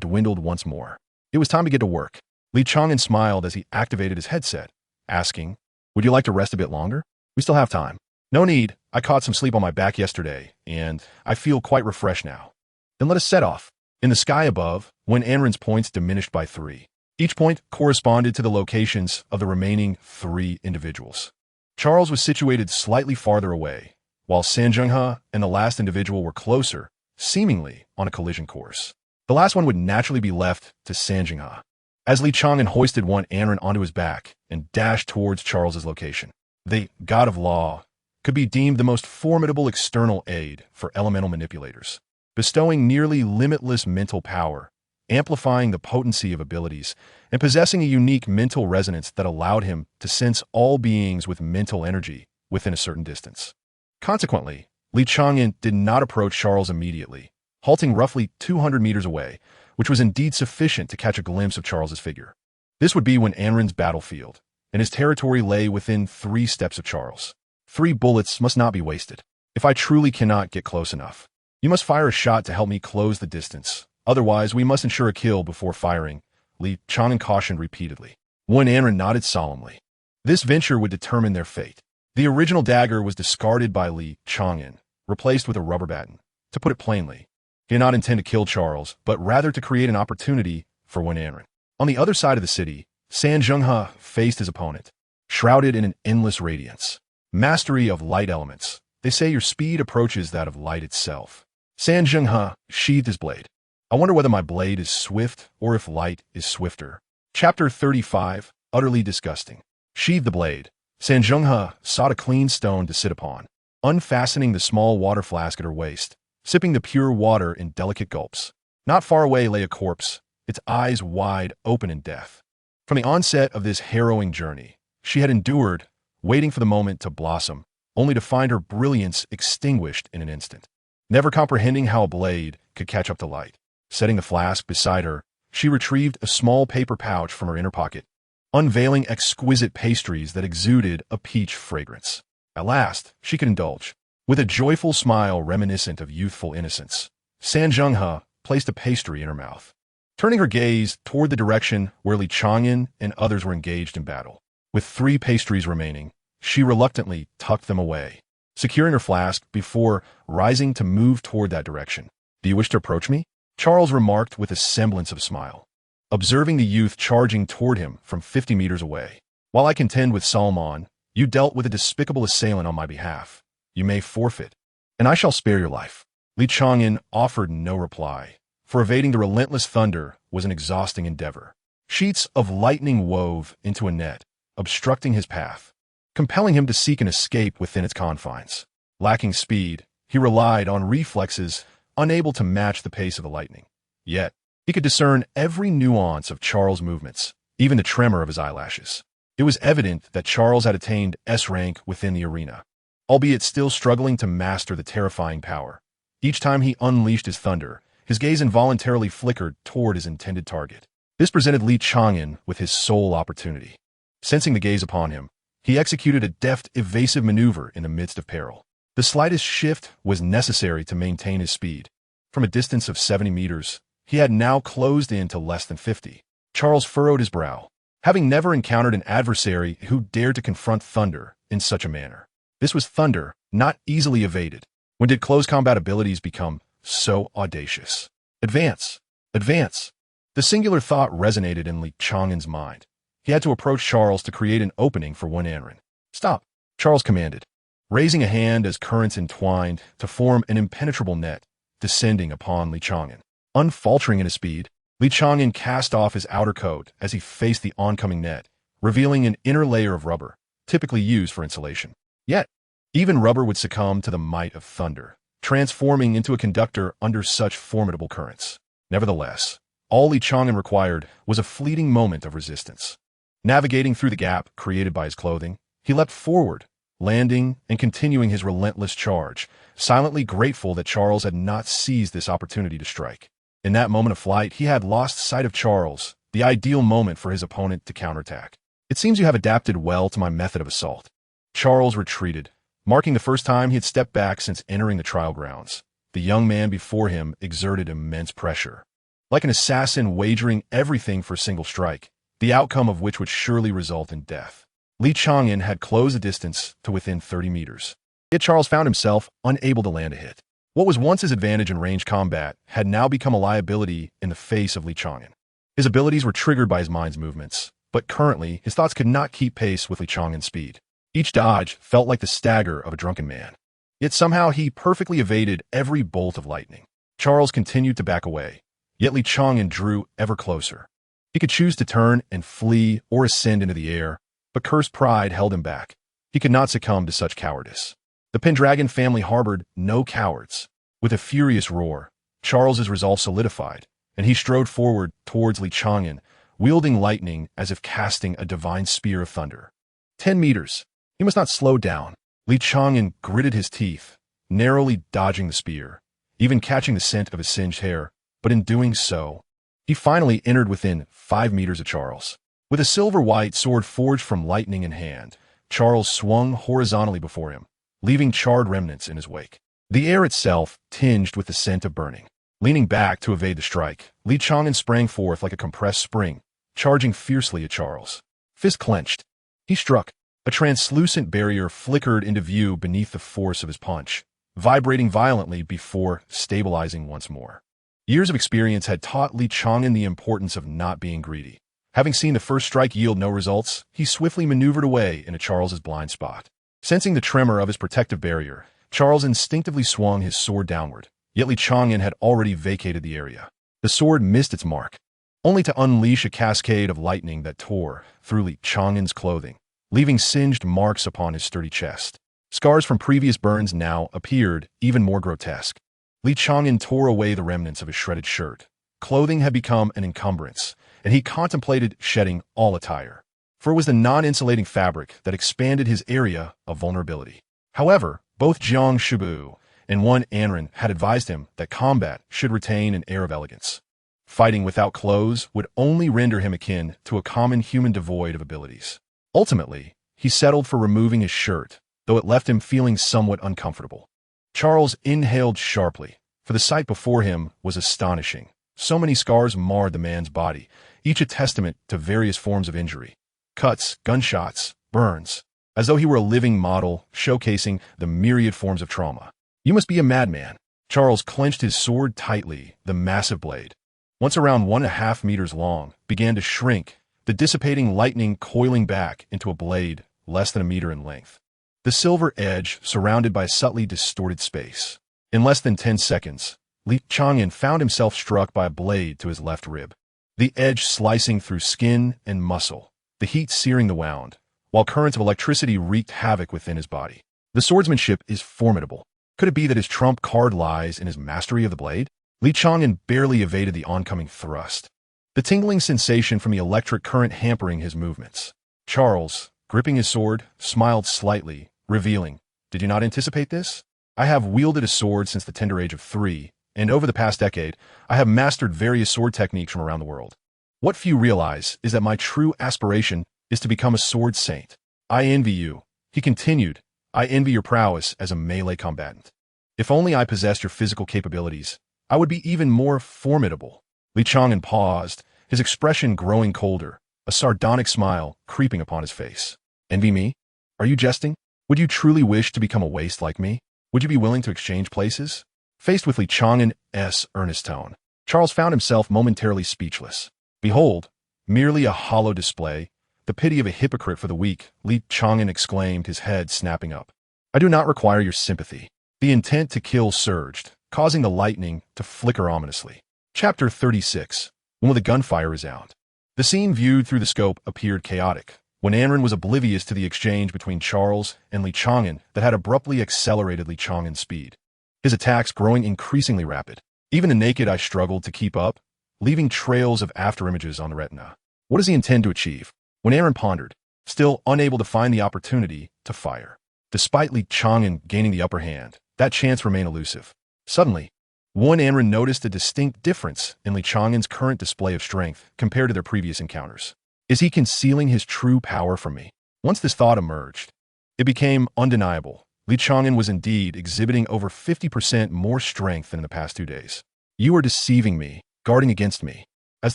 dwindled once more. It was time to get to work. Li Chang'an smiled as he activated his headset, asking, "Would you like to rest a bit longer? We still have time." "No need. I caught some sleep on my back yesterday, and I feel quite refreshed now." "Then let us set off." In the sky above, Wen Anren's points diminished by 3. Each point corresponded to the locations of the remaining 3 individuals. Charles was situated slightly farther away, while Sanjungha and the last individual were closer, seemingly on a collision course. The last one would naturally be left to Sanjungha. As Li Chang'an hoisted Wen Anren onto his back and dashed towards Charles's location, the God of Law could be deemed the most formidable external aid for elemental manipulators, bestowing nearly limitless mental power, amplifying the potency of abilities, and possessing a unique mental resonance that allowed him to sense all beings with mental energy within a certain distance. Consequently, Li Chang'an did not approach Charles immediately, halting roughly 200 meters away, which was indeed sufficient to catch a glimpse of Charles's figure. This would be Wen Anren's battlefield, and his territory lay within 3 steps of Charles. 3 bullets must not be wasted. If I truly cannot get close enough, you must fire a shot to help me close the distance. Otherwise, we must ensure a kill before firing, Li Chang'an cautioned repeatedly. Wen Anren nodded solemnly. This venture would determine their fate. The original dagger was discarded by Li Chang'an, replaced with a rubber baton. To put it plainly, he did not intend to kill Charles, but rather to create an opportunity for Wen Anren. On the other side of the city, Sanjungha faced his opponent, shrouded in an endless radiance. Mastery of light elements. They say your speed approaches that of light itself. Sanjungha sheathed his blade. I wonder whether my blade is swift or if light is swifter. Chapter 35, Utterly Disgusting. Sheathe the blade. Sanjungha sought a clean stone to sit upon, unfastening the small water flask at her waist, sipping the pure water in delicate gulps. Not far away lay a corpse, its eyes wide open in death. From the onset of this harrowing journey, she had endured, waiting for the moment to blossom, only to find her brilliance extinguished in an instant. Never comprehending how a blade could catch up to light, setting the flask beside her, she retrieved a small paper pouch from her inner pocket, unveiling exquisite pastries that exuded a peach fragrance. At last, she could indulge. With a joyful smile reminiscent of youthful innocence, Sanjungha placed a pastry in her mouth, turning her gaze toward the direction where Li Chang'an and others were engaged in battle. With 3 pastries remaining, she reluctantly tucked them away, securing her flask before rising to move toward that direction. "Do you wish to approach me?" Charles remarked with a semblance of a smile, observing the youth charging toward him from 50 meters away. "While I contend with Salmon, you dealt with a despicable assailant on my behalf. You may forfeit, and I shall spare your life." Li Chang'an offered no reply, for evading the relentless thunder was an exhausting endeavor. Sheets of lightning wove into a net, obstructing his path, compelling him to seek an escape within its confines. Lacking speed, he relied on reflexes, unable to match the pace of the lightning. Yet, he could discern every nuance of Charles' movements, even the tremor of his eyelashes. It was evident that Charles had attained S rank within the arena, albeit still struggling to master the terrifying power. Each time he unleashed his thunder, his gaze involuntarily flickered toward his intended target. This presented Li Chang'an with his sole opportunity. Sensing the gaze upon him, he executed a deft, evasive maneuver in the midst of peril. The slightest shift was necessary to maintain his speed. From a distance of 70 meters, he had now closed in to less than 50. Charles furrowed his brow, having never encountered an adversary who dared to confront thunder in such a manner. This was thunder, not easily evaded. When did close combat abilities become so audacious? Advance! Advance! The singular thought resonated in Li Chang'an's mind. He had to approach Charles to create an opening for Wen Anren. "Stop!" Charles commanded, raising a hand as currents entwined to form an impenetrable net, descending upon Li Chang'an. Unfaltering in his speed, Li Chang'an cast off his outer coat as he faced the oncoming net, revealing an inner layer of rubber, typically used for insulation. Yet, even rubber would succumb to the might of thunder, transforming into a conductor under such formidable currents. Nevertheless, all Li Chang'an required was a fleeting moment of resistance. Navigating through the gap created by his clothing, he leapt forward, landing and continuing his relentless charge, silently grateful that Charles had not seized this opportunity to strike. In that moment of flight, he had lost sight of Charles, the ideal moment for his opponent to counterattack. "It seems you have adapted well to my method of assault." Charles retreated, marking the first time he had stepped back since entering the trial grounds. The young man before him exerted immense pressure, like an assassin wagering everything for a single strike, the outcome of which would surely result in death. Li Chang'an had closed the distance to within 30 meters. Yet Charles found himself unable to land a hit. What was once his advantage in ranged combat had now become a liability in the face of Li Chang'an. His abilities were triggered by his mind's movements, but currently his thoughts could not keep pace with Li Chang'an's speed. Each dodge felt like the stagger of a drunken man. Yet somehow he perfectly evaded every bolt of lightning. Charles continued to back away, yet Li Chang'an drew ever closer. He could choose to turn and flee or ascend into the air, but cursed pride held him back. He could not succumb to such cowardice. The Pendragon family harbored no cowards. With a furious roar, Charles's resolve solidified, and he strode forward towards Li Chang'an, wielding lightning as if casting a divine spear of thunder. 10 meters. He must not slow down. Li Chang'an gritted his teeth, narrowly dodging the spear, even catching the scent of his singed hair, but in doing so, he finally entered within 5 meters of Charles. With a silver-white sword forged from lightning in hand, Charles swung horizontally before him, leaving charred remnants in his wake. The air itself tinged with the scent of burning. Leaning back to evade the strike, Li Chang'an sprang forth like a compressed spring, charging fiercely at Charles. Fist clenched, he struck. A translucent barrier flickered into view beneath the force of his punch, vibrating violently before stabilizing once more. Years of experience had taught Li Chang'an the importance of not being greedy. Having seen the first strike yield no results, he swiftly maneuvered away into Charles's blind spot. Sensing the tremor of his protective barrier, Charles instinctively swung his sword downward, yet Li Chang'an had already vacated the area. The sword missed its mark, only to unleash a cascade of lightning that tore through Li Chang'an's clothing, leaving singed marks upon his sturdy chest. Scars from previous burns now appeared even more grotesque. Li Chang'an tore away the remnants of his shredded shirt. Clothing had become an encumbrance, and he contemplated shedding all attire, for it was the non-insulating fabric that expanded his area of vulnerability. However, both Jiang Shibu and one Anren had advised him that combat should retain an air of elegance. Fighting without clothes would only render him akin to a common human devoid of abilities. Ultimately, he settled for removing his shirt, though it left him feeling somewhat uncomfortable. Charles inhaled sharply, for the sight before him was astonishing. So many scars marred the man's body, each a testament to various forms of injury. Cuts, gunshots, burns, as though he were a living model showcasing the myriad forms of trauma. You must be a madman. Charles clenched his sword tightly. The massive blade, once around 1.5 meters long, began to shrink, the dissipating lightning coiling back into a blade less than a meter in length. The silver edge surrounded by subtly distorted space. In less than 10 seconds, Li Chang'an found himself struck by a blade to his left rib, the edge slicing through skin and muscle, the heat searing the wound, while currents of electricity wreaked havoc within his body. The swordsmanship is formidable. Could it be that his trump card lies in his mastery of the blade? Li Chang'an barely evaded the oncoming thrust, the tingling sensation from the electric current hampering his movements. Charles, gripping his sword, smiled slightly, revealing, "Did you not anticipate this? I have wielded a sword since the tender age of 3, and over the past decade, I have mastered various sword techniques from around the world. What few realize is that my true aspiration is to become a sword saint. I envy you," he continued. "I envy your prowess as a melee combatant. If only I possessed your physical capabilities, I would be even more formidable." Li Chang'an paused, his expression growing colder, a sardonic smile creeping upon his face. "Envy me? Are you jesting? Would you truly wish to become a waste like me? Would you be willing to exchange places?" Faced with Li Chang'an's earnest tone, Charles found himself momentarily speechless. "Behold, merely a hollow display, the pity of a hypocrite for the weak," Li Chang'an exclaimed, his head snapping up. "I do not require your sympathy." The intent to kill surged, causing the lightning to flicker ominously. Chapter 36. When will the gunfire resound? The scene viewed through the scope appeared chaotic, when Anren was oblivious to the exchange between Charles and Li Chang'an that had abruptly accelerated Li Chang'an's speed, his attacks growing increasingly rapid. Even the naked eye struggled to keep up, leaving trails of afterimages on the retina. What does he intend to achieve? When Anren pondered, still unable to find the opportunity to fire. Despite Li Chang'an gaining the upper hand, that chance remained elusive. Suddenly, one Anren noticed a distinct difference in Li Chang'an's current display of strength compared to their previous encounters. Is he concealing his true power from me? Once this thought emerged, it became undeniable. Li Chang'an was indeed exhibiting over 50% more strength than in the past 2 days. "You are deceiving me," guarding against me. As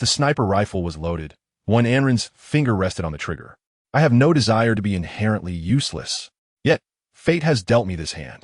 the sniper rifle was loaded, Wan Anren's finger rested on the trigger. I have no desire to be inherently useless. Yet, fate has dealt me this hand.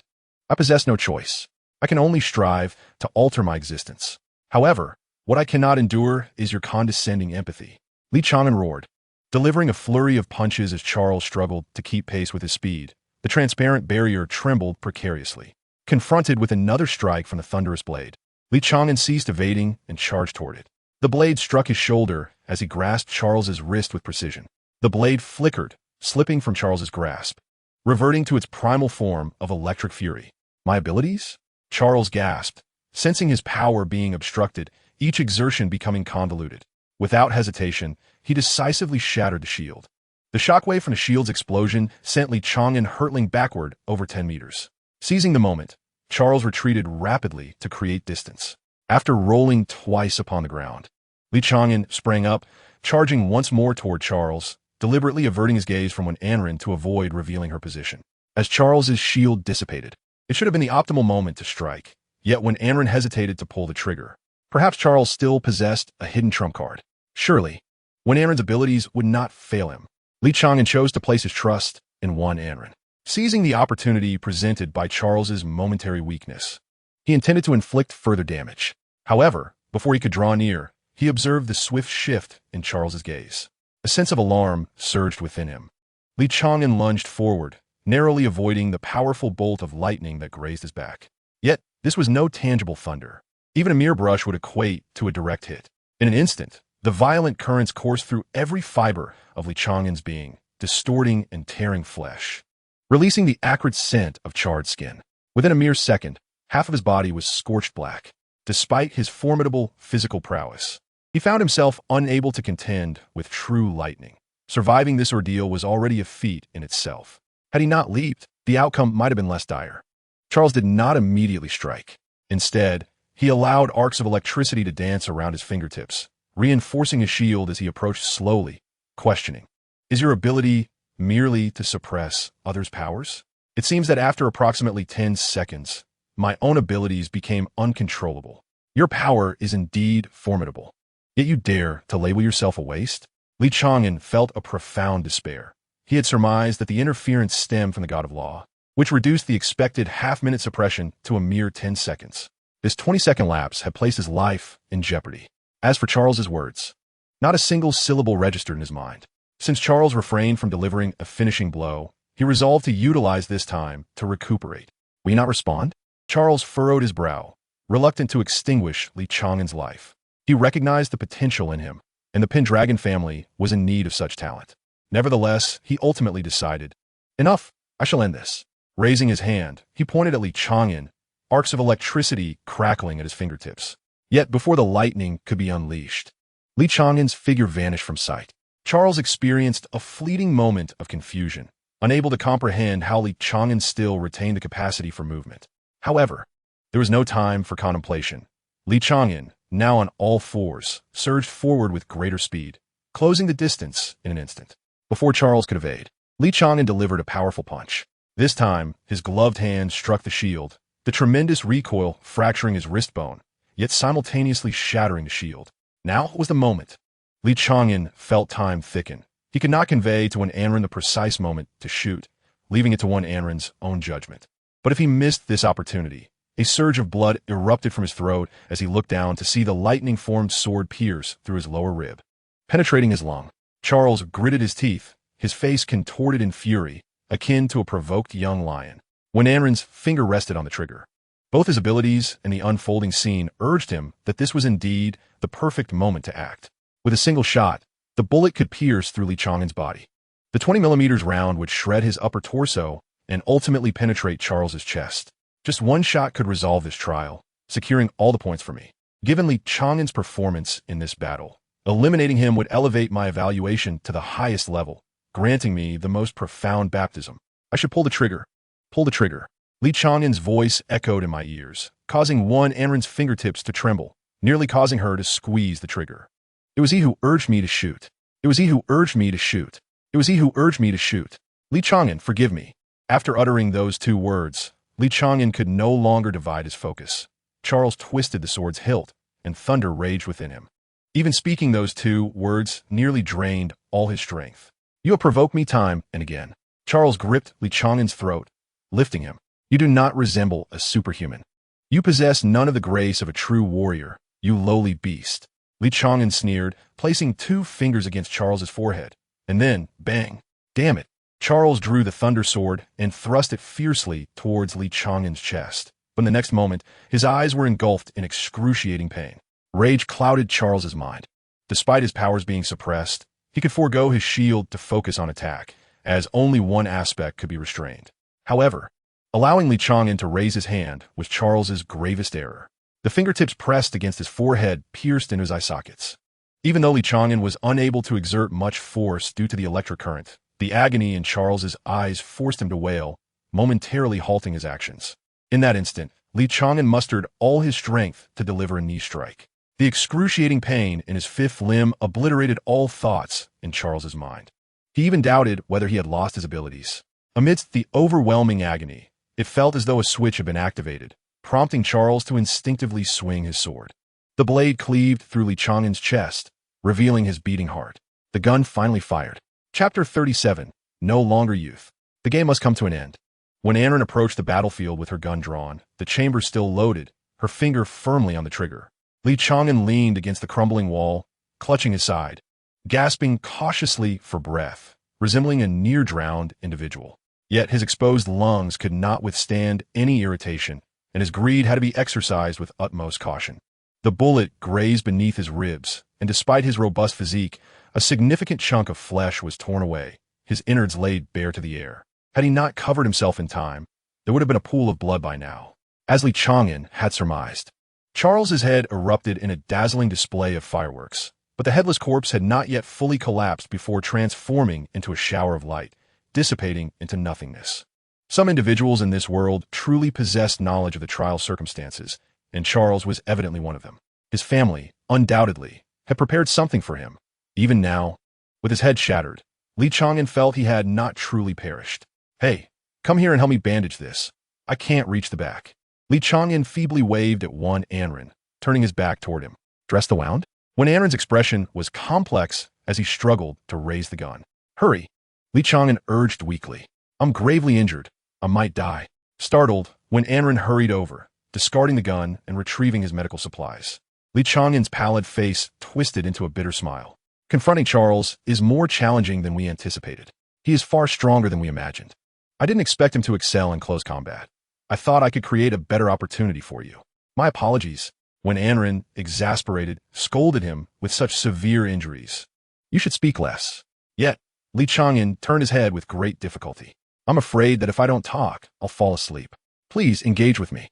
I possess no choice. I can only strive to alter my existence. However, what I cannot endure is your condescending empathy. Li Chang'an roared, delivering a flurry of punches as Charles struggled to keep pace with his speed. The transparent barrier trembled precariously. Confronted with another strike from the thunderous blade, Li Chang'an ceased evading and charged toward it. The blade struck his shoulder as he grasped Charles's wrist with precision. The blade flickered, slipping from Charles's grasp, reverting to its primal form of electric fury. My abilities? Charles gasped, sensing his power being obstructed, each exertion becoming convoluted. Without hesitation, he decisively shattered the shield. The shockwave from the shield's explosion sent Li Chang'an hurtling backward over 10 meters. Seizing the moment, Charles retreated rapidly to create distance. After rolling twice upon the ground, Li Chang'an sprang up, charging once more toward Charles, deliberately averting his gaze from Wan Anren to avoid revealing her position. As Charles's shield dissipated, it should have been the optimal moment to strike, yet Wan Anren hesitated to pull the trigger. Perhaps Charles still possessed a hidden trump card. Surely, Wan Anren's abilities would not fail him. Li Chang'an chose to place his trust in Wan Anren. Seizing the opportunity presented by Charles's momentary weakness, he intended to inflict further damage. However, before he could draw near, he observed the swift shift in Charles's gaze. A sense of alarm surged within him. Li Chang'an lunged forward, narrowly avoiding the powerful bolt of lightning that grazed his back. Yet, this was no tangible thunder. Even a mere brush would equate to a direct hit. In an instant, the violent currents coursed through every fiber of Li Chang'an's being, distorting and tearing flesh, releasing the acrid scent of charred skin. Within a mere second, half of his body was scorched black. Despite his formidable physical prowess, he found himself unable to contend with true lightning. Surviving this ordeal was already a feat in itself. Had he not leaped, the outcome might have been less dire. Charles did not immediately strike. Instead, he allowed arcs of electricity to dance around his fingertips, reinforcing his shield as he approached slowly, questioning, "Is your ability merely to suppress others' powers?" It seems that after approximately 10 seconds, my own abilities became uncontrollable. Your power is indeed formidable. Yet you dare to label yourself a waste? Li Chang'an felt a profound despair. He had surmised that the interference stemmed from the god of law, which reduced the expected half-minute suppression to a mere 10 seconds. This 20-second lapse had placed his life in jeopardy. As for Charles's words, not a single syllable registered in his mind. Since Charles refrained from delivering a finishing blow, he resolved to utilize this time to recuperate. Will you not respond? Charles furrowed his brow, reluctant to extinguish Li Chang'an's life. He recognized the potential in him, and the Pendragon family was in need of such talent. Nevertheless, he ultimately decided, enough, I shall end this. Raising his hand, he pointed at Li Chang'an, arcs of electricity crackling at his fingertips. Yet before the lightning could be unleashed, Li Chang'an's figure vanished from sight. Charles experienced a fleeting moment of confusion, unable to comprehend how Li Chang'an still retained the capacity for movement. However, there was no time for contemplation. Li Chang'an, now on all fours, surged forward with greater speed, closing the distance in an instant. Before Charles could evade, Li Chang'an delivered a powerful punch. This time, his gloved hand struck the shield, the tremendous recoil fracturing his wrist bone, yet simultaneously shattering the shield. Now was the moment. Li Chang'an felt time thicken. He could not convey to Wan Anren the precise moment to shoot, leaving it to Wan Anren's own judgment. But if he missed this opportunity, a surge of blood erupted from his throat as he looked down to see the lightning-formed sword pierce through his lower rib, penetrating his lung. Charles gritted his teeth, his face contorted in fury, akin to a provoked young lion. Wan Anren's finger rested on the trigger. Both his abilities and the unfolding scene urged him that this was indeed the perfect moment to act. With a single shot, the bullet could pierce through Li Chang'an's body. The 20mm round would shred his upper torso and ultimately penetrate Charles's chest. Just one shot could resolve this trial, securing all the points for me. Given Li Chang'an's performance in this battle, eliminating him would elevate my evaluation to the highest level, granting me the most profound baptism. I should pull the trigger. Pull the trigger. Li Chang'an's voice echoed in my ears, causing Wan Anren's fingertips to tremble, nearly causing her to squeeze the trigger. It was he who urged me to shoot. It was he who urged me to shoot. It was he who urged me to shoot. Li Chang'an, forgive me. After uttering those two words, Li Chang'an could no longer divide his focus. Charles twisted the sword's hilt, and thunder raged within him. Even speaking those 2 words nearly drained all his strength. You have provoked me time and again. Charles gripped Li Chang'an's throat, lifting him. You do not resemble a superhuman. You possess none of the grace of a true warrior, you lowly beast. Li Chang'an sneered, placing 2 fingers against Charles's forehead. And then, bang! Damn it! Charles drew the thunder sword and thrust it fiercely towards Li Chang'an's chest. But in the next moment, his eyes were engulfed in excruciating pain. Rage clouded Charles's mind. Despite his powers being suppressed, he could forego his shield to focus on attack, as only one aspect could be restrained. However, allowing Li Chang'an to raise his hand was Charles's gravest error. The fingertips pressed against his forehead pierced into his eye sockets. Even though Li Chang'an was unable to exert much force due to the electric current, the agony in Charles's eyes forced him to wail, momentarily halting his actions. In that instant, Li Chang'an mustered all his strength to deliver a knee strike. The excruciating pain in his 5th limb obliterated all thoughts in Charles's mind. He even doubted whether he had lost his abilities. Amidst the overwhelming agony, it felt as though a switch had been activated, prompting Charles to instinctively swing his sword. The blade cleaved through Li Chang'an's chest, revealing his beating heart. The gun finally fired. Chapter 37. No longer youth. The game must come to an end. When Anren approached the battlefield with her gun drawn, the chamber still loaded, her finger firmly on the trigger. Li Chang'an leaned against the crumbling wall, clutching his side, gasping cautiously for breath, resembling a near-drowned individual. Yet his exposed lungs could not withstand any irritation, and his greed had to be exercised with utmost caution. The bullet grazed beneath his ribs, and despite his robust physique, a significant chunk of flesh was torn away, his innards laid bare to the air. Had he not covered himself in time, there would have been a pool of blood by now, as Li Chang'an had surmised. Charles's head erupted in a dazzling display of fireworks, but the headless corpse had not yet fully collapsed before transforming into a shower of light, dissipating into nothingness. Some individuals in this world truly possessed knowledge of the trial circumstances, and Charles was evidently one of them. His family, undoubtedly, had prepared something for him. Even now, with his head shattered, Li Chang'an felt he had not truly perished. Hey, come here and help me bandage this. I can't reach the back. Li Chang'an feebly waved at one Anren, turning his back toward him. Dress the wound? When Anren's expression was complex as he struggled to raise the gun. Hurry, Li Chang'an urged weakly. I'm gravely injured. I might die. Startled, when Anren hurried over, discarding the gun and retrieving his medical supplies. Li Chang'an's pallid face twisted into a bitter smile. Confronting Charles is more challenging than we anticipated. He is far stronger than we imagined. I didn't expect him to excel in close combat. I thought I could create a better opportunity for you. My apologies. When Anren, exasperated, scolded him with such severe injuries. You should speak less. Yet, Li Chang'an turned his head with great difficulty. I'm afraid that if I don't talk, I'll fall asleep. Please engage with me.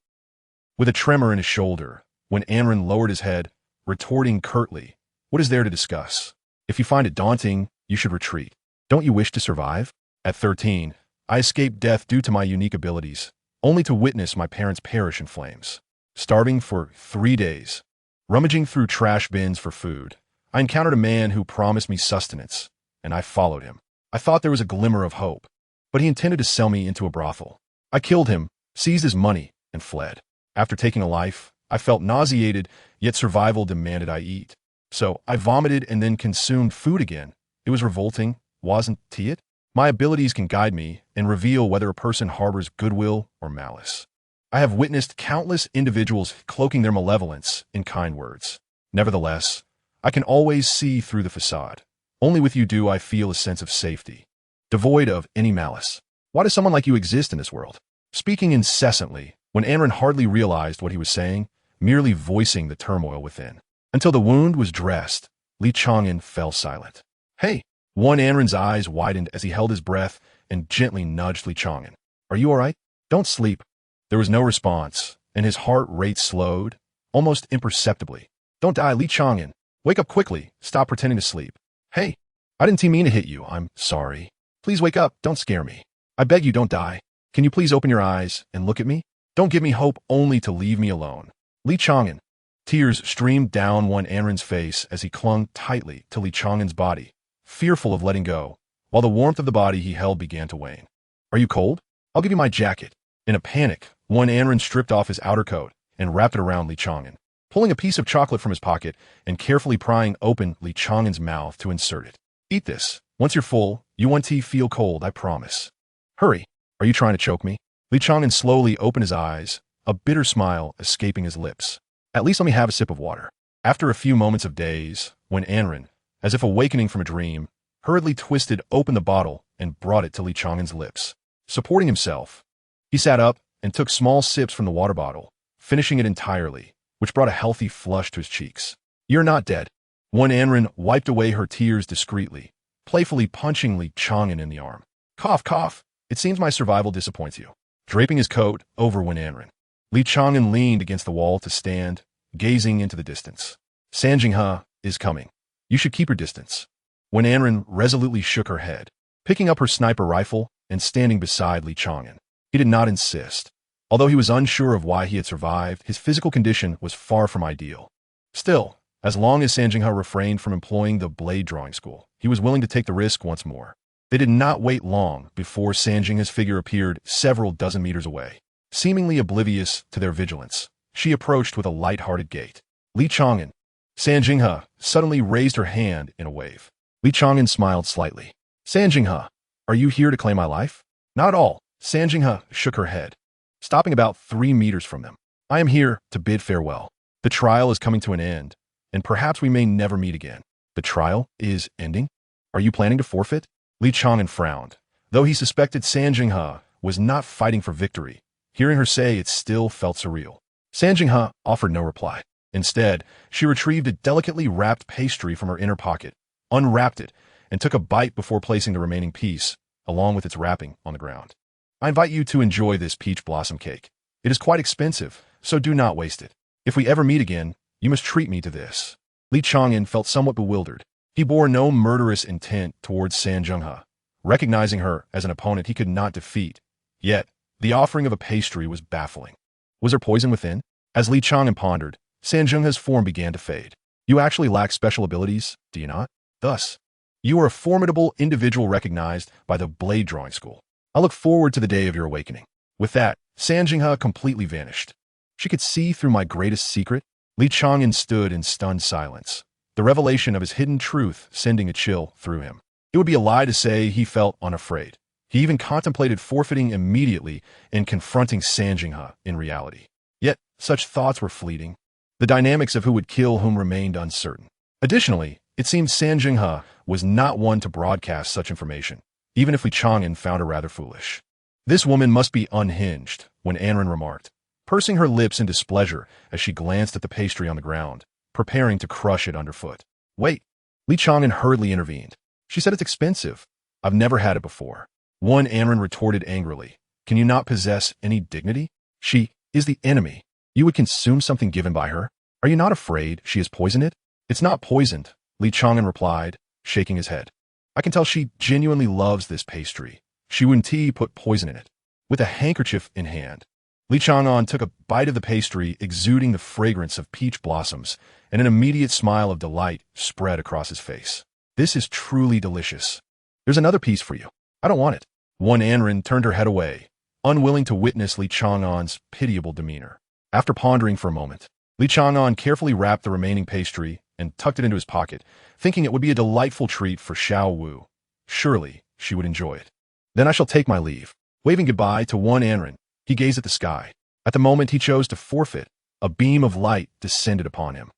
With a tremor in his shoulder, when Anren lowered his head, retorting curtly, what is there to discuss? If you find it daunting, you should retreat. Don't you wish to survive? At 13, I escaped death due to my unique abilities, only to witness my parents perish in flames. Starving for 3 days, rummaging through trash bins for food, I encountered a man who promised me sustenance, and I followed him. I thought there was a glimmer of hope, but he intended to sell me into a brothel. I killed him, seized his money, and fled. After taking a life, I felt nauseated, yet survival demanded I eat. So I vomited and then consumed food again. It was revolting, wasn't it? My abilities can guide me and reveal whether a person harbors goodwill or malice. I have witnessed countless individuals cloaking their malevolence in kind words. Nevertheless, I can always see through the facade. Only with you do I feel a sense of safety, devoid of any malice. Why does someone like you exist in this world? Speaking incessantly, when Anren hardly realized what he was saying, merely voicing the turmoil within. Until the wound was dressed, Li Chang'an fell silent. Hey! One Anren's eyes widened as he held his breath and gently nudged Li Chang'an. Are you all right? Don't sleep. There was no response, and his heart rate slowed, almost imperceptibly. Don't die, Li Chang'an. Wake up quickly. Stop pretending to sleep. Hey! I didn't mean to hit you. I'm sorry. Please wake up. Don't scare me. I beg you, don't die. Can you please open your eyes and look at me? Don't give me hope only to leave me alone. Li Chang'an. Tears streamed down one Anren's face as he clung tightly to Li Chang'an's body, fearful of letting go, while the warmth of the body he held began to wane. Are you cold? I'll give you my jacket. In a panic, one Anren stripped off his outer coat and wrapped it around Li Chang'an. pulling a piece of chocolate from his pocket and carefully prying open Li Chang'an's mouth to insert it. Eat this. Once you're full, you won't feel cold, I promise. Hurry. Are you trying to choke me? Li Chang'an slowly opened his eyes, a bitter smile escaping his lips. At least let me have a sip of water. After a few moments of daze, when Anren, as if awakening from a dream, hurriedly twisted open the bottle and brought it to Li Chang'an's lips. Supporting himself, he sat up and took small sips from the water bottle, finishing it entirely, which brought a healthy flush to his cheeks. You're not dead. One Anren wiped away her tears discreetly, playfully punching Li Chang'an in the arm. Cough, cough. It seems my survival disappoints you. Draping his coat over Wen Anren, Li Chang'an leaned against the wall to stand, gazing into the distance. San Jinghe is coming. You should keep your distance. Wen Anren resolutely shook her head, picking up her sniper rifle and standing beside Li Chang'an. He did not insist. Although he was unsure of why he had survived, his physical condition was far from ideal. Still, as long as San Jinghe refrained from employing the blade drawing school, he was willing to take the risk once more. They did not wait long before San Jinghe's figure appeared several dozen meters away. Seemingly oblivious to their vigilance, she approached with a light-hearted gait. Li Chang'an. San Jinghe suddenly raised her hand in a wave. Li Chang'an smiled slightly. San Jinghe, are you here to claim my life? Not at all. San Jinghe shook her head, stopping about 3 meters from them. I am here to bid farewell. The trial is coming to an end, and perhaps we may never meet again. The trial is ending? Are you planning to forfeit? Li Chang'an frowned. Though he suspected San Jinghe was not fighting for victory, hearing her say it still felt surreal. San Jinghe offered no reply. Instead, she retrieved a delicately wrapped pastry from her inner pocket, unwrapped it, and took a bite before placing the remaining piece, along with its wrapping, on the ground. I invite you to enjoy this peach blossom cake. It is quite expensive, so do not waste it. If we ever meet again, you must treat me to this. Li Chang'an felt somewhat bewildered. He bore no murderous intent towards San Jinghe, recognizing her as an opponent he could not defeat. Yet, the offering of a pastry was baffling. Was there poison within? As Li Chang'an pondered, San Jinghe's form began to fade. You actually lack special abilities, do you not? Thus, you are a formidable individual recognized by the blade drawing school. I look forward to the day of your awakening. With that, San Jinghe completely vanished. She could see through my greatest secret? Li Chang'an stood in stunned silence, the revelation of his hidden truth sending a chill through him. It would be a lie to say he felt unafraid. He even contemplated forfeiting immediately and confronting San Jinghe in reality. Yet, such thoughts were fleeting. The dynamics of who would kill whom remained uncertain. Additionally, it seemed San Jinghe was not one to broadcast such information, even if Li Chang'an found her rather foolish. This woman must be unhinged, when Anren remarked, pursing her lips in displeasure as she glanced at the pastry on the ground, preparing to crush it underfoot. Wait, Li Chang'an hurriedly intervened. She said it's expensive. I've never had it before. One Anren retorted angrily. Can you not possess any dignity? She is the enemy. You would consume something given by her? Are you not afraid she has poisoned it? It's not poisoned, Li Chang'an replied, shaking his head. I can tell she genuinely loves this pastry. She wouldn't put poison in it. With a handkerchief in hand, Li Chang'an took a bite of the pastry, exuding the fragrance of peach blossoms, and an immediate smile of delight spread across his face. This is truly delicious. There's another piece for you. I don't want it. One Anren turned her head away, unwilling to witness Li Chang'an's pitiable demeanor. After pondering for a moment, Li Chang'an carefully wrapped the remaining pastry and tucked it into his pocket, thinking it would be a delightful treat for Xiao Wu. Surely, she would enjoy it. Then I shall take my leave. Waving goodbye to one Anren, he gazed at the sky. At the moment he chose to forfeit, a beam of light descended upon him.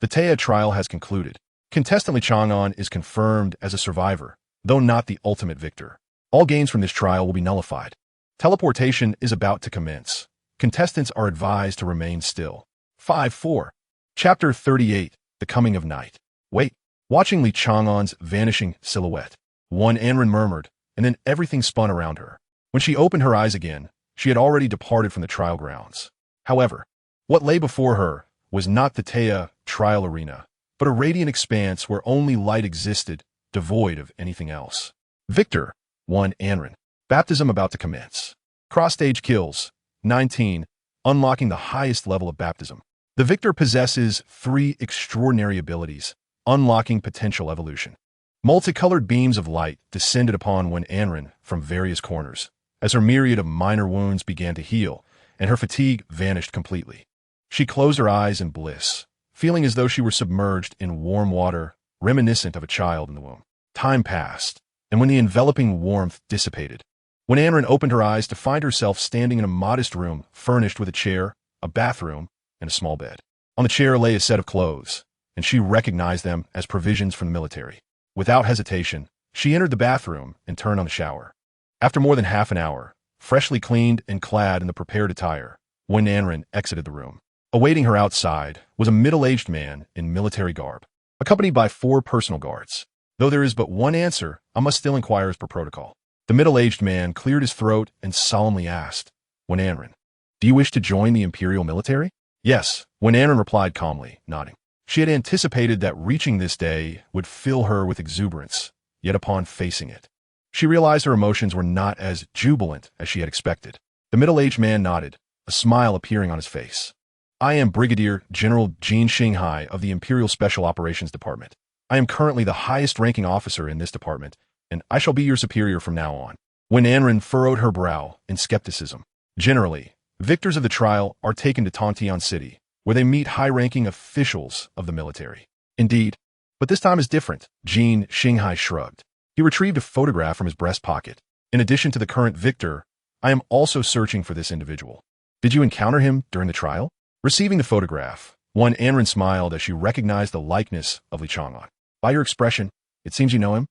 The Taya trial has concluded. Contestant Li Chang'an is confirmed as a survivor, though not the ultimate victor. All gains from this trial will be nullified. Teleportation is about to commence. Contestants are advised to remain still. 5-4. Chapter 38, The Coming of Night. Wait. Watching Li Chang'an's vanishing silhouette, one Anren murmured, and then everything spun around her. When she opened her eyes again, she had already departed from the trial grounds. However, what lay before her was not the Taya trial arena, but a radiant expanse where only light existed, devoid of anything else. Victor, one Anren. Baptism about to commence. Cross-stage kills. 19. Unlocking the highest level of baptism. The victor possesses 3 extraordinary abilities, unlocking potential evolution. Multicolored beams of light descended upon one Anren from various corners, as her myriad of minor wounds began to heal, and her fatigue vanished completely. She closed her eyes in bliss, feeling as though she were submerged in warm water, reminiscent of a child in the womb. Time passed, and when the enveloping warmth dissipated, when Anren opened her eyes to find herself standing in a modest room furnished with a chair, a bathroom, and a small bed. On the chair lay a set of clothes, and she recognized them as provisions from the military. Without hesitation, she entered the bathroom and turned on the shower. After more than half an hour, freshly cleaned and clad in the prepared attire, when Anren exited the room, awaiting her outside was a middle-aged man in military garb, accompanied by 4 personal guards. Though there is but one answer, I must still inquire as per protocol. The middle-aged man cleared his throat and solemnly asked, when Anren, "Do you wish to join the Imperial military?" "Yes," when Anren replied calmly, nodding. She had anticipated that reaching this day would fill her with exuberance, yet upon facing it, she realized her emotions were not as jubilant as she had expected. The middle-aged man nodded, a smile appearing on his face. "I am Brigadier General Li Chang'an of the Imperial Special Operations Department. I am currently the highest-ranking officer in this department, and I shall be your superior from now on." When Anren furrowed her brow in skepticism. Generally, victors of the trial are taken to Tontian City, where they meet high-ranking officials of the military. Indeed, but this time is different. Li Chang'an shrugged. He retrieved a photograph from his breast pocket. "In addition to the current victor, I am also searching for this individual. Did you encounter him during the trial?" Receiving the photograph, one Anren smiled as she recognized the likeness of Li Chang'an. "By your expression, it seems you know him?"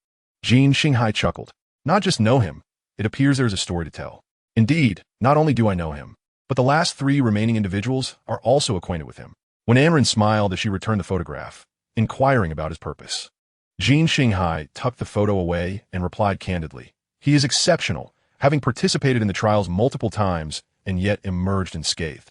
Li Chang'an chuckled. "Not just know him, it appears there is a story to tell. Indeed, not only do I know him, but the last 3 remaining individuals are also acquainted with him." When Anren smiled as she returned the photograph, inquiring about his purpose, Li Chang'an tucked the photo away and replied candidly, "He is exceptional, having participated in the trials multiple times and yet emerged unscathed.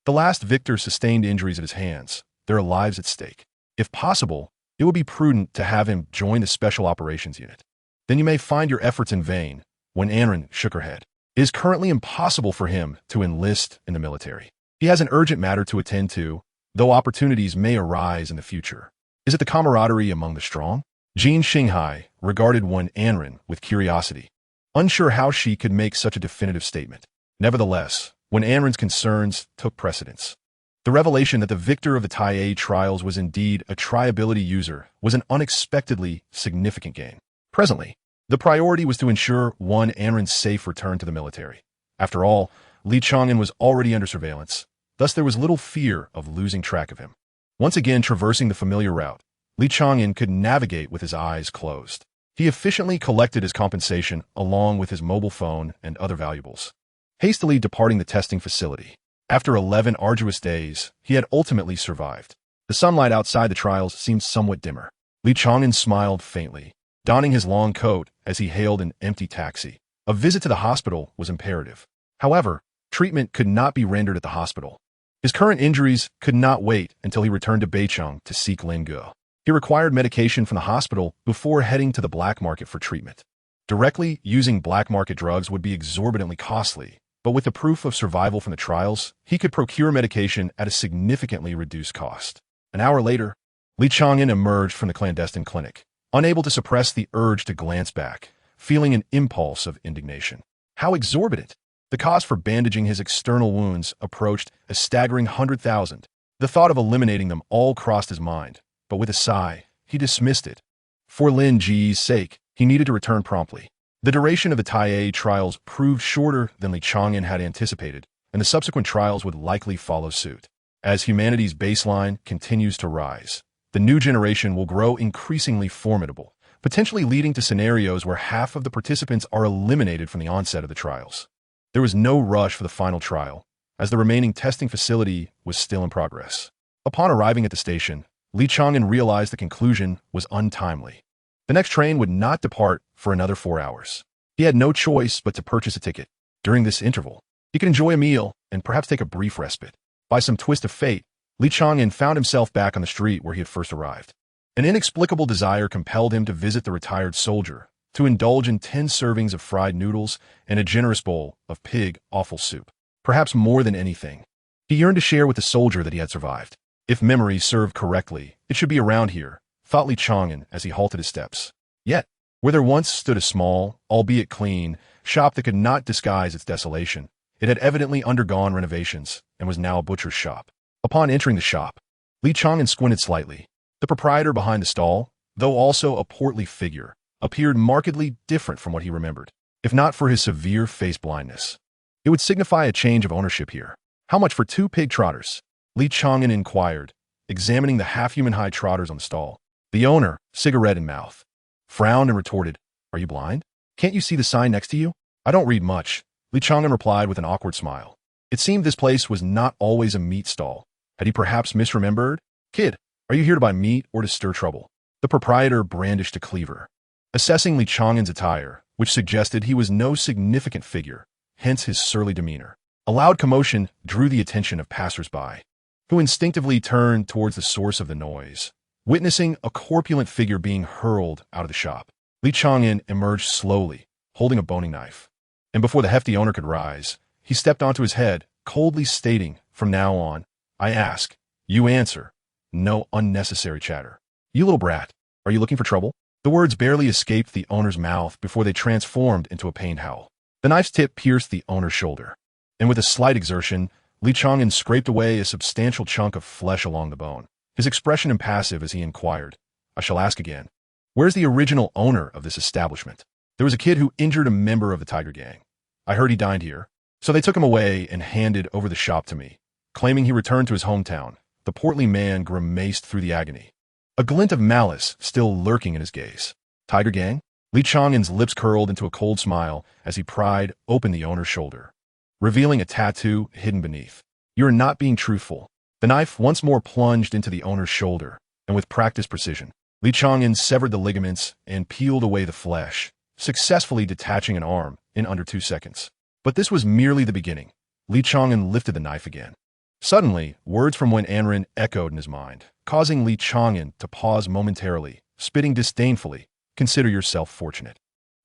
The last victor sustained injuries at his hands. There are lives at stake. If possible, it would be prudent to have him join the Special Operations Unit. Then you may find your efforts in vain." When Anren shook her head, "It is currently impossible for him to enlist in the military. He has an urgent matter to attend to, though opportunities may arise in the future. Is it the camaraderie among the strong?" Li Chang'an regarded one Anren with curiosity, unsure how she could make such a definitive statement. Nevertheless, when Anren's concerns took precedence, the revelation that the victor of the TIA trials was indeed a tri-ability user was an unexpectedly significant gain. Presently, the priority was to ensure one Anren's safe return to the military. After all, Li Chang'an was already under surveillance, thus there was little fear of losing track of him. Once again traversing the familiar route, Li Chang'an could navigate with his eyes closed. He efficiently collected his compensation along with his mobile phone and other valuables, hastily departing the testing facility. After 11 arduous days, he had ultimately survived. The sunlight outside the trials seemed somewhat dimmer. Li Chang'an smiled faintly, donning his long coat as he hailed an empty taxi. A visit to the hospital was imperative. However, treatment could not be rendered at the hospital. His current injuries could not wait until he returned to Beicheng to seek Ling Ge. He required medication from the hospital before heading to the black market for treatment. Directly using black market drugs would be exorbitantly costly, but with the proof of survival from the trials, he could procure medication at a significantly reduced cost. An hour later, Li Chang'an emerged from the clandestine clinic, unable to suppress the urge to glance back, feeling an impulse of indignation. How exorbitant! The cost for bandaging his external wounds approached a staggering 100,000. The thought of eliminating them all crossed his mind, but with a sigh, he dismissed it. For Lin Ji's sake, he needed to return promptly. The duration of the TIA trials proved shorter than Li Chang'an had anticipated, and the subsequent trials would likely follow suit. As humanity's baseline continues to rise, the new generation will grow increasingly formidable, potentially leading to scenarios where half of the participants are eliminated from the onset of the trials. There was no rush for the final trial, as the remaining testing facility was still in progress. Upon arriving at the station, Li Chang'an realized the conclusion was untimely. The next train would not depart for another 4 hours. He had no choice but to purchase a ticket. During this interval, he could enjoy a meal and perhaps take a brief respite. By some twist of fate, Li Chang'an found himself back on the street where he had first arrived. An inexplicable desire compelled him to visit the retired soldier, to indulge in 10 servings of fried noodles and a generous bowl of pig offal soup. Perhaps more than anything, he yearned to share with the soldier that he had survived. If memory served correctly, it should be around here, thought Li Chang'an as he halted his steps. Yet, where there once stood a small, albeit clean, shop that could not disguise its desolation, it had evidently undergone renovations and was now a butcher's shop. Upon entering the shop, Li Chang'an squinted slightly. The proprietor behind the stall, though also a portly figure, appeared markedly different from what he remembered. If not for his severe face blindness, it would signify a change of ownership here. How much for 2 pig trotters? Li Chang'an inquired, examining the half-human-high trotters on the stall. The owner, cigarette in mouth, frowned and retorted, "Are you blind? Can't you see the sign next to you?" "I don't read much," Li Chang'an replied with an awkward smile. It seemed this place was not always a meat stall. Had he perhaps misremembered? "Kid, are you here to buy meat or to stir trouble?" The proprietor brandished a cleaver, assessing Li Chang'an's attire, which suggested he was no significant figure, hence his surly demeanor. A loud commotion drew the attention of passers-by, who instinctively turned towards the source of the noise. Witnessing a corpulent figure being hurled out of the shop, Li Chang'an emerged slowly, holding a boning knife. And before the hefty owner could rise, he stepped onto his head, coldly stating, "From now on, I ask, you answer. No unnecessary chatter." "You little brat, are you looking for trouble?" The words barely escaped the owner's mouth before they transformed into a pained howl. The knife's tip pierced the owner's shoulder, and with a slight exertion, Li Chang'an scraped away a substantial chunk of flesh along the bone, his expression impassive as he inquired, "I shall ask again. Where's the original owner of this establishment?" "There was a kid who injured a member of the Tiger Gang. I heard he dined here, so they took him away and handed over the shop to me, claiming he returned to his hometown." The portly man grimaced through the agony, a glint of malice still lurking in his gaze. "Tiger Gang?" Li Chang'an's lips curled into a cold smile as he pried open the owner's shoulder, revealing a tattoo hidden beneath. "You are not being truthful." The knife once more plunged into the owner's shoulder, and with practiced precision, Li Chang'an severed the ligaments and peeled away the flesh, successfully detaching an arm in under 2 seconds. But this was merely the beginning. Li Chang'an lifted the knife again. Suddenly, words from Wen Anren echoed in his mind, causing Li Chang'an to pause momentarily, spitting disdainfully, "Consider yourself fortunate."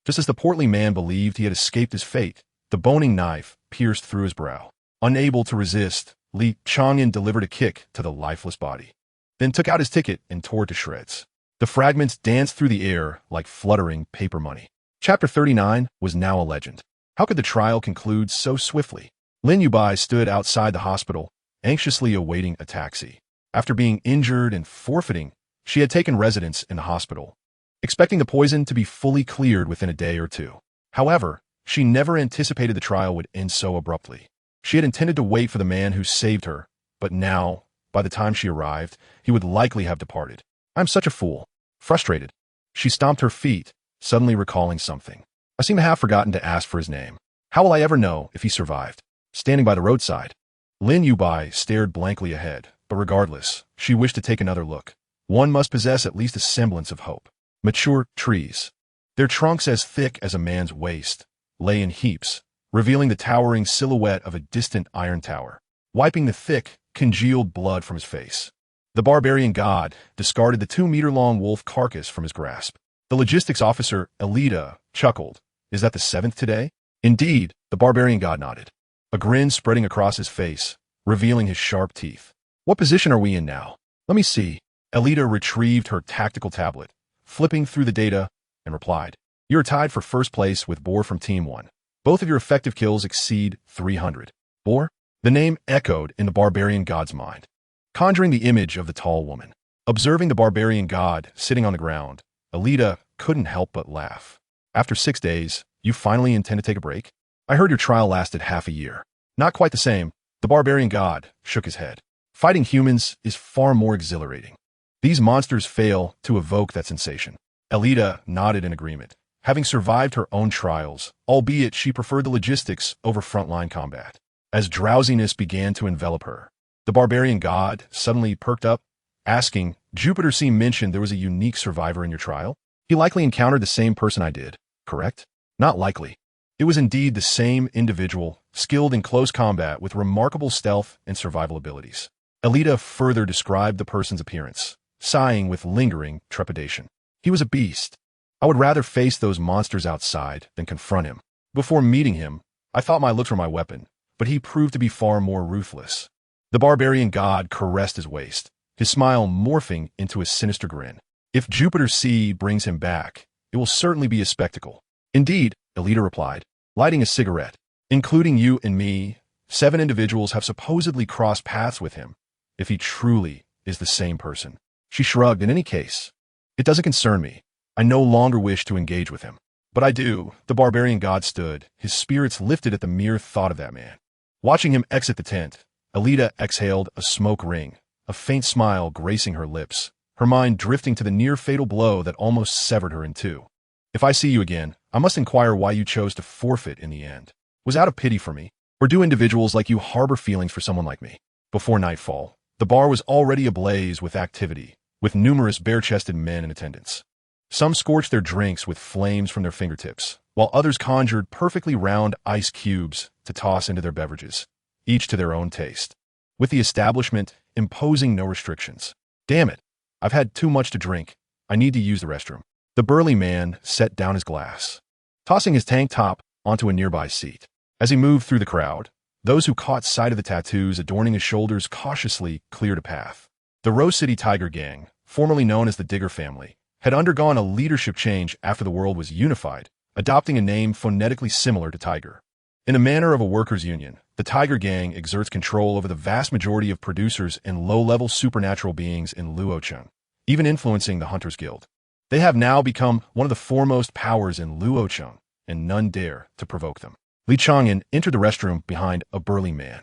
Just as the portly man believed he had escaped his fate, the boning knife pierced through his brow. Unable to resist, Li Chang'an delivered a kick to the lifeless body, then took out his ticket and tore it to shreds. The fragments danced through the air like fluttering paper money. Chapter 39 was now a legend. How could the trial conclude so swiftly? Lin Yubai stood outside the hospital, anxiously awaiting a taxi. After being injured and forfeiting, she had taken residence in the hospital, expecting the poison to be fully cleared within a day or 2. However, she never anticipated the trial would end so abruptly. She had intended to wait for the man who saved her, but now, by the time she arrived, he would likely have departed. "I'm such a fool." Frustrated, she stomped her feet, suddenly recalling something. "I seem to have forgotten to ask for his name. How will I ever know if he survived?" Standing by the roadside, Lin Yubai stared blankly ahead, but regardless, she wished to take another look. One must possess at least a semblance of hope. Mature trees, their trunks as thick as a man's waist, lay in heaps, revealing the towering silhouette of a distant iron tower. Wiping the thick, congealed blood from his face, the barbarian god discarded the 2-meter-long wolf carcass from his grasp. The logistics officer, Elida, chuckled. "Is that the 7th today?" "Indeed," the barbarian god nodded, a grin spreading across his face, revealing his sharp teeth. "What position are we in now? Let me see." Elida retrieved her tactical tablet, flipping through the data, and replied, "You're tied for first place with Boar from Team 1. Both of your effective kills exceed 300. Boar?" The name echoed in the barbarian god's mind, conjuring the image of the tall woman. Observing the barbarian god sitting on the ground, Elida couldn't help but laugh. "After 6 days, you finally intend to take a break? I heard your trial lasted half a year." "Not quite the same." The barbarian god shook his head. "Fighting humans is far more exhilarating. These monsters fail to evoke that sensation." Elida nodded in agreement, having survived her own trials, albeit she preferred the logistics over frontline combat. As drowsiness began to envelop her, the barbarian god suddenly perked up, asking, "Jupiter seemed mentioned there was a unique survivor in your trial? He likely encountered the same person I did, correct?" "Not likely. It was indeed the same individual, skilled in close combat with remarkable stealth and survival abilities." Elida further described the person's appearance, sighing with lingering trepidation. "He was a beast. I would rather face those monsters outside than confront him. Before meeting him, I thought my looks were my weapon, but he proved to be far more ruthless." The barbarian god caressed his waist, his smile morphing into a sinister grin. "If Jupiter's sea brings him back, it will certainly be a spectacle." "Indeed," Elida replied, lighting a cigarette. "Including you and me, 7 individuals have supposedly crossed paths with him, if he truly is the same person. She shrugged. In any case, it doesn't concern me. I no longer wish to engage with him. But I do. The barbarian god stood, his spirits lifted at the mere thought of that man. Watching him exit the tent, Alida exhaled a smoke ring, a faint smile gracing her lips, her mind drifting to the near-fatal blow that almost severed her in two. If I see you again, I must inquire why you chose to forfeit in the end. Was out of pity for me? Or do individuals like you harbor feelings for someone like me? Before nightfall, the bar was already ablaze with activity, with numerous bare-chested men in attendance. Some scorched their drinks with flames from their fingertips, while others conjured perfectly round ice cubes to toss into their beverages, each to their own taste, with the establishment imposing no restrictions. Damn it, I've had too much to drink. I need to use the restroom. The burly man set down his glass, tossing his tank top onto a nearby seat. As he moved through the crowd, those who caught sight of the tattoos adorning his shoulders cautiously cleared a path. The Rose City Tiger Gang, formerly known as the Digger family, had undergone a leadership change after the world was unified, adopting a name phonetically similar to Tiger. In the manner of a workers' union, the Tiger Gang exerts control over the vast majority of producers and low-level supernatural beings in Li Chang'an, even influencing the Hunters Guild. They have now become one of the foremost powers in Li Chang'an, and none dare to provoke them. Li Chang'an entered the restroom behind a burly man.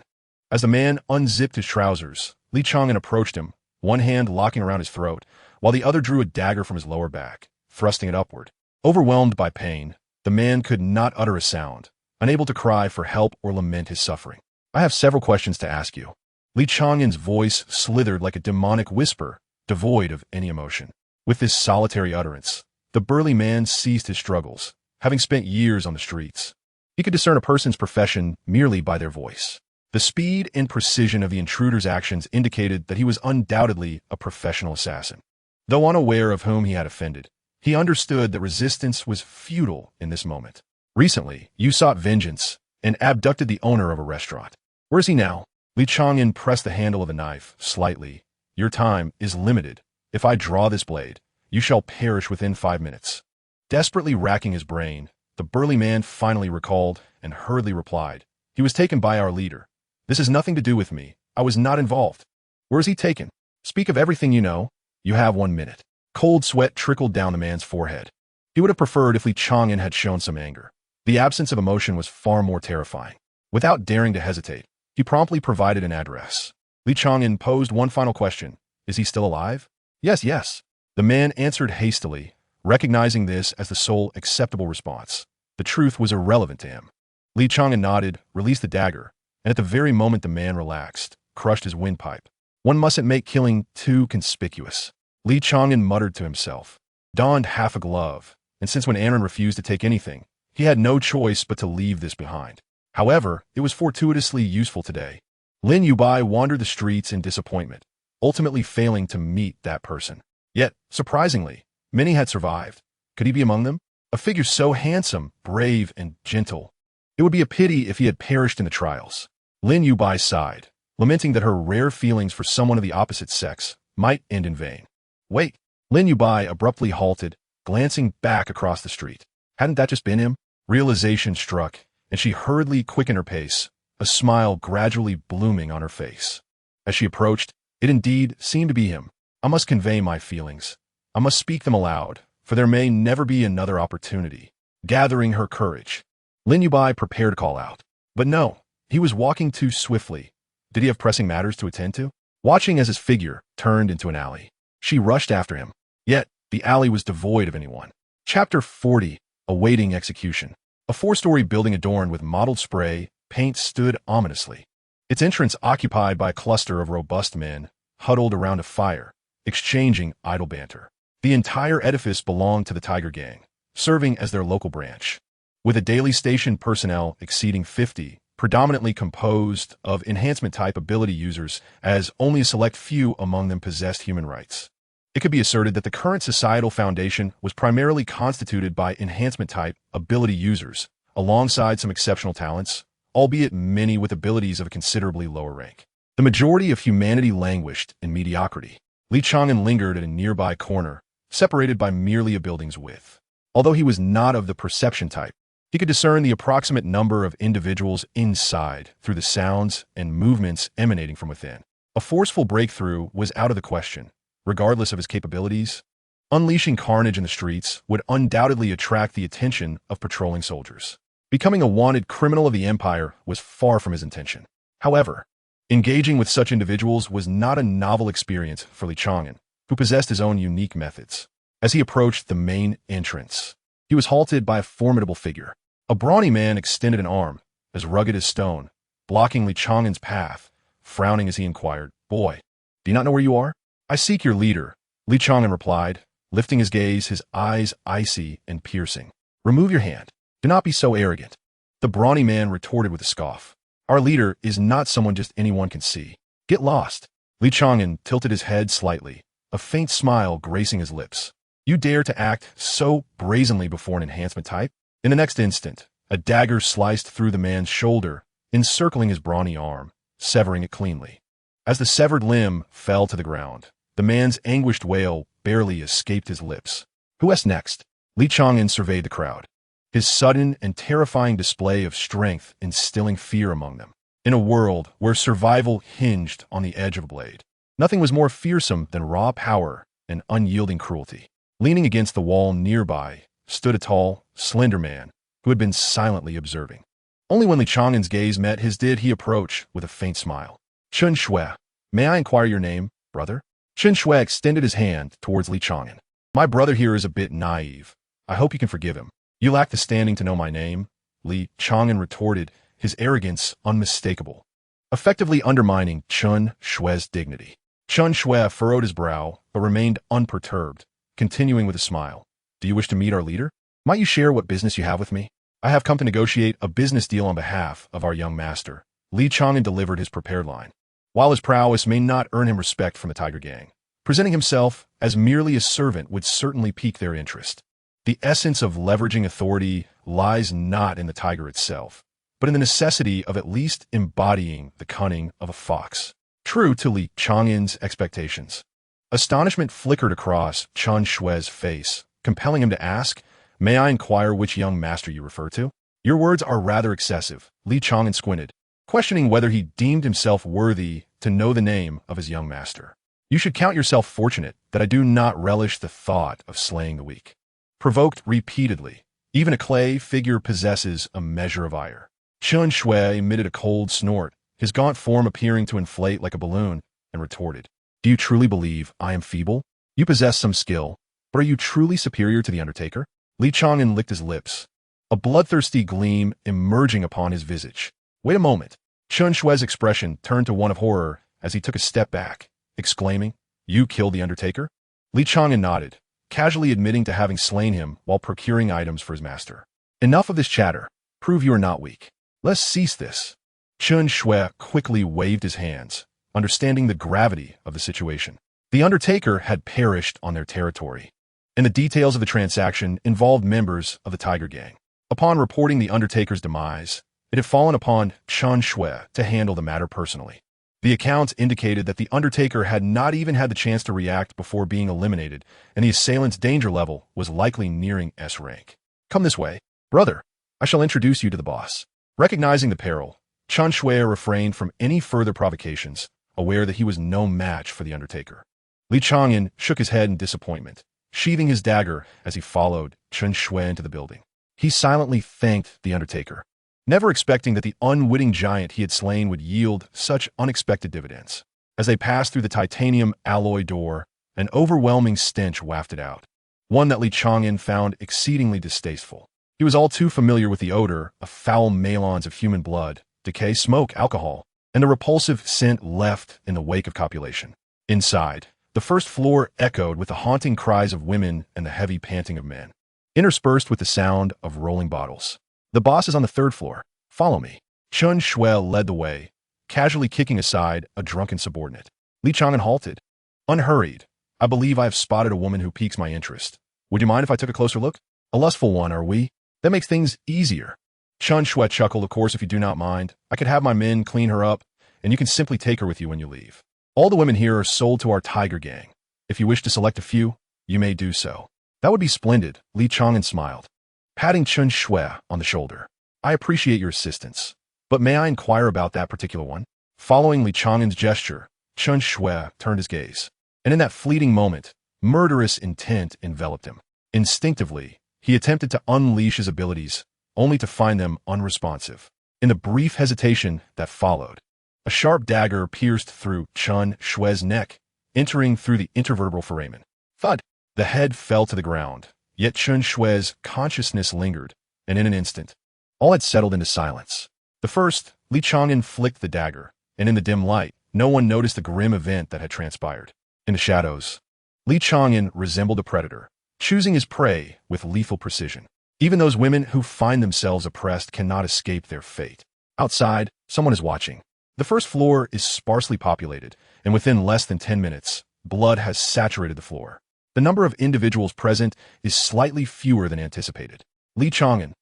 As the man unzipped his trousers, Li Chang'an approached him, one hand locking around his throat, while the other drew a dagger from his lower back, thrusting it upward. Overwhelmed by pain, the man could not utter a sound, unable to cry for help or lament his suffering. I have several questions to ask you. Li Chang'an's voice slithered like a demonic whisper, devoid of any emotion. With this solitary utterance, the burly man ceased his struggles, having spent years on the streets. He could discern a person's profession merely by their voice. The speed and precision of the intruder's actions indicated that he was undoubtedly a professional assassin. Though unaware of whom he had offended, he understood that resistance was futile in this moment. Recently, you sought vengeance and abducted the owner of a restaurant. Where is he now? Li Chang'an pressed the handle of the knife slightly. Your time is limited. If I draw this blade, you shall perish within 5 minutes. Desperately racking his brain, the burly man finally recalled and hurriedly replied. He was taken by our leader. This has nothing to do with me. I was not involved. Where is he taken? Speak of everything you know. You have 1 minute. Cold sweat trickled down the man's forehead. He would have preferred if Li Chang'an had shown some anger. The absence of emotion was far more terrifying. Without daring to hesitate, he promptly provided an address. Li Chang'an posed one final question. Is he still alive? Yes. The man answered hastily, recognizing this as the sole acceptable response. The truth was irrelevant to him. Li Chang'an nodded, released the dagger, and at the very moment the man relaxed, crushed his windpipe. One mustn't make killing too conspicuous. Li Chang'an muttered to himself, donned half a glove, and since when Aaron refused to take anything, he had no choice but to leave this behind. However, it was fortuitously useful today. Lin Yubai wandered the streets in disappointment, ultimately failing to meet that person. Yet, surprisingly, many had survived. Could he be among them? A figure so handsome, brave, and gentle. It would be a pity if he had perished in the trials. Lin Yubai sighed, lamenting that her rare feelings for someone of the opposite sex might end in vain. Wait! Lin Yubai abruptly halted, glancing back across the street. Hadn't that just been him? Realization struck, and she hurriedly quickened her pace, a smile gradually blooming on her face. As she approached, it indeed seemed to be him. I must convey my feelings. I must speak them aloud, for there may never be another opportunity. Gathering her courage, Lin Yubai prepared to call out. But no, he was walking too swiftly. Did he have pressing matters to attend to? Watching as his figure turned into an alley, she rushed after him. Yet, the alley was devoid of anyone. Chapter 40, Awaiting Execution. A 4-story building adorned with mottled spray paint stood ominously, its entrance occupied by a cluster of robust men, huddled around a fire, exchanging idle banter. The entire edifice belonged to the Tiger Gang, serving as their local branch. With a daily station personnel exceeding 50, predominantly composed of enhancement-type ability users, as only a select few among them possessed human rights. It could be asserted that the current societal foundation was primarily constituted by enhancement-type ability users, alongside some exceptional talents, albeit many with abilities of a considerably lower rank. The majority of humanity languished in mediocrity. Li Chang'an lingered at a nearby corner, separated by merely a building's width. Although he was not of the perception type, he could discern the approximate number of individuals inside through the sounds and movements emanating from within. A forceful breakthrough was out of the question, regardless of his capabilities. Unleashing carnage in the streets would undoubtedly attract the attention of patrolling soldiers. Becoming a wanted criminal of the empire was far from his intention. However, engaging with such individuals was not a novel experience for Li Chang'an, who possessed his own unique methods. As he approached the main entrance, he was halted by a formidable figure. A brawny man extended an arm, as rugged as stone, blocking Li Chang'an's path, frowning as he inquired, "Boy, do you not know where you are?" "I seek your leader," Li Chang'an replied, lifting his gaze, his eyes icy and piercing. "Remove your hand. Do not be so arrogant." The brawny man retorted with a scoff. "Our leader is not someone just anyone can see. Get lost." Li Chang'an tilted his head slightly, a faint smile gracing his lips. "You dare to act so brazenly before an enhancement type?" In the next instant, a dagger sliced through the man's shoulder, encircling his brawny arm, severing it cleanly. As the severed limb fell to the ground, the man's anguished wail barely escaped his lips. "Who is next?" Li Chang'an surveyed the crowd, his sudden and terrifying display of strength instilling fear among them. In a world where survival hinged on the edge of a blade, nothing was more fearsome than raw power and unyielding cruelty. Leaning against the wall nearby stood a tall, slender man who had been silently observing. Only when Li Chang'an's gaze met his did he approach with a faint smile. "Chen Shui, may I inquire your name, brother?" Chen Shui extended his hand towards Li Chang'an. "My brother here is a bit naive. I hope you can forgive him." "You lack the standing to know my name," Li Chang'an retorted, his arrogance unmistakable, effectively undermining Chen Shui's dignity. Chen Shui furrowed his brow, but remained unperturbed, continuing with a smile. "Do you wish to meet our leader? Might you share what business you have with me?" "I have come to negotiate a business deal on behalf of our young master." Li Chang'an delivered his prepared line. While his prowess may not earn him respect from the Tiger Gang, presenting himself as merely a servant would certainly pique their interest. The essence of leveraging authority lies not in the tiger itself, but in the necessity of at least embodying the cunning of a fox. True to Li Chang'an's expectations, astonishment flickered across Chen Shui's face, compelling him to ask, "May I inquire which young master you refer to?" "Your words are rather excessive," Li Chang'an squinted, questioning whether he deemed himself worthy to know the name of his young master. "You should count yourself fortunate that I do not relish the thought of slaying the weak." Provoked repeatedly, even a clay figure possesses a measure of ire. Chen Shui emitted a cold snort, his gaunt form appearing to inflate like a balloon, and retorted, "Do you truly believe I am feeble? You possess some skill, but are you truly superior to the Undertaker?" Li Chang'an licked his lips, a bloodthirsty gleam emerging upon his visage. "Wait a moment." Chen Shui's expression turned to one of horror as he took a step back, exclaiming, "You killed the Undertaker?" Li Chang'an nodded, casually admitting to having slain him while procuring items for his master. "Enough of this chatter. Prove you are not weak. Let's cease this." Chen Shui quickly waved his hands, understanding the gravity of the situation. The Undertaker had perished on their territory, and the details of the transaction involved members of the Tiger Gang. Upon reporting the Undertaker's demise, it had fallen upon Chen Shui to handle the matter personally. The accounts indicated that the Undertaker had not even had the chance to react before being eliminated, and the assailant's danger level was likely nearing S rank. "Come this way, brother. I shall introduce you to the boss." Recognizing the peril, Chen Shui refrained from any further provocations, aware that he was no match for the Undertaker. Li Chang'an shook his head in disappointment, sheathing his dagger as he followed Chen Shui into the building. He silently thanked the Undertaker, never expecting that the unwitting giant he had slain would yield such unexpected dividends. As they passed through the titanium alloy door, an overwhelming stench wafted out, one that Li Chang'an found exceedingly distasteful. He was all too familiar with the odor of foul melons of human blood, decay, smoke, alcohol, and the repulsive scent left in the wake of copulation. Inside, the first floor echoed with the haunting cries of women and the heavy panting of men, interspersed with the sound of rolling bottles. "The boss is on the third floor. Follow me." Chen Shui led the way, casually kicking aside a drunken subordinate. Li Chang'an halted, unhurried. "I believe I have spotted a woman who piques my interest. Would you mind if I took a closer look?" "A lustful one, are we? That makes things easier." Chen Shui chuckled. "Of course, if you do not mind, I could have my men clean her up, and you can simply take her with you when you leave. All the women here are sold to our Tiger Gang. If you wish to select a few, you may do so." "That would be splendid," Li Chang'an smiled, patting Chen Shui on the shoulder. "I appreciate your assistance, but may I inquire about that particular one?" Following Li Chang'an's gesture, Chen Shui turned his gaze, and in that fleeting moment, murderous intent enveloped him. Instinctively, he attempted to unleash his abilities, only to find them unresponsive. In the brief hesitation that followed, a sharp dagger pierced through Chen Shui's neck, entering through the intervertebral foramen. Thud! The head fell to the ground, yet Chen Shui's consciousness lingered, and in an instant, all had settled into silence. The first, Li Chang'an flicked the dagger, and in the dim light, no one noticed the grim event that had transpired. In the shadows, Li Chang'an resembled a predator, choosing his prey with lethal precision. Even those women who find themselves oppressed cannot escape their fate. Outside, someone is watching. The first floor is sparsely populated, and within less than 10 minutes, blood has saturated the floor. The number of individuals present is slightly fewer than anticipated. Li Chang'an,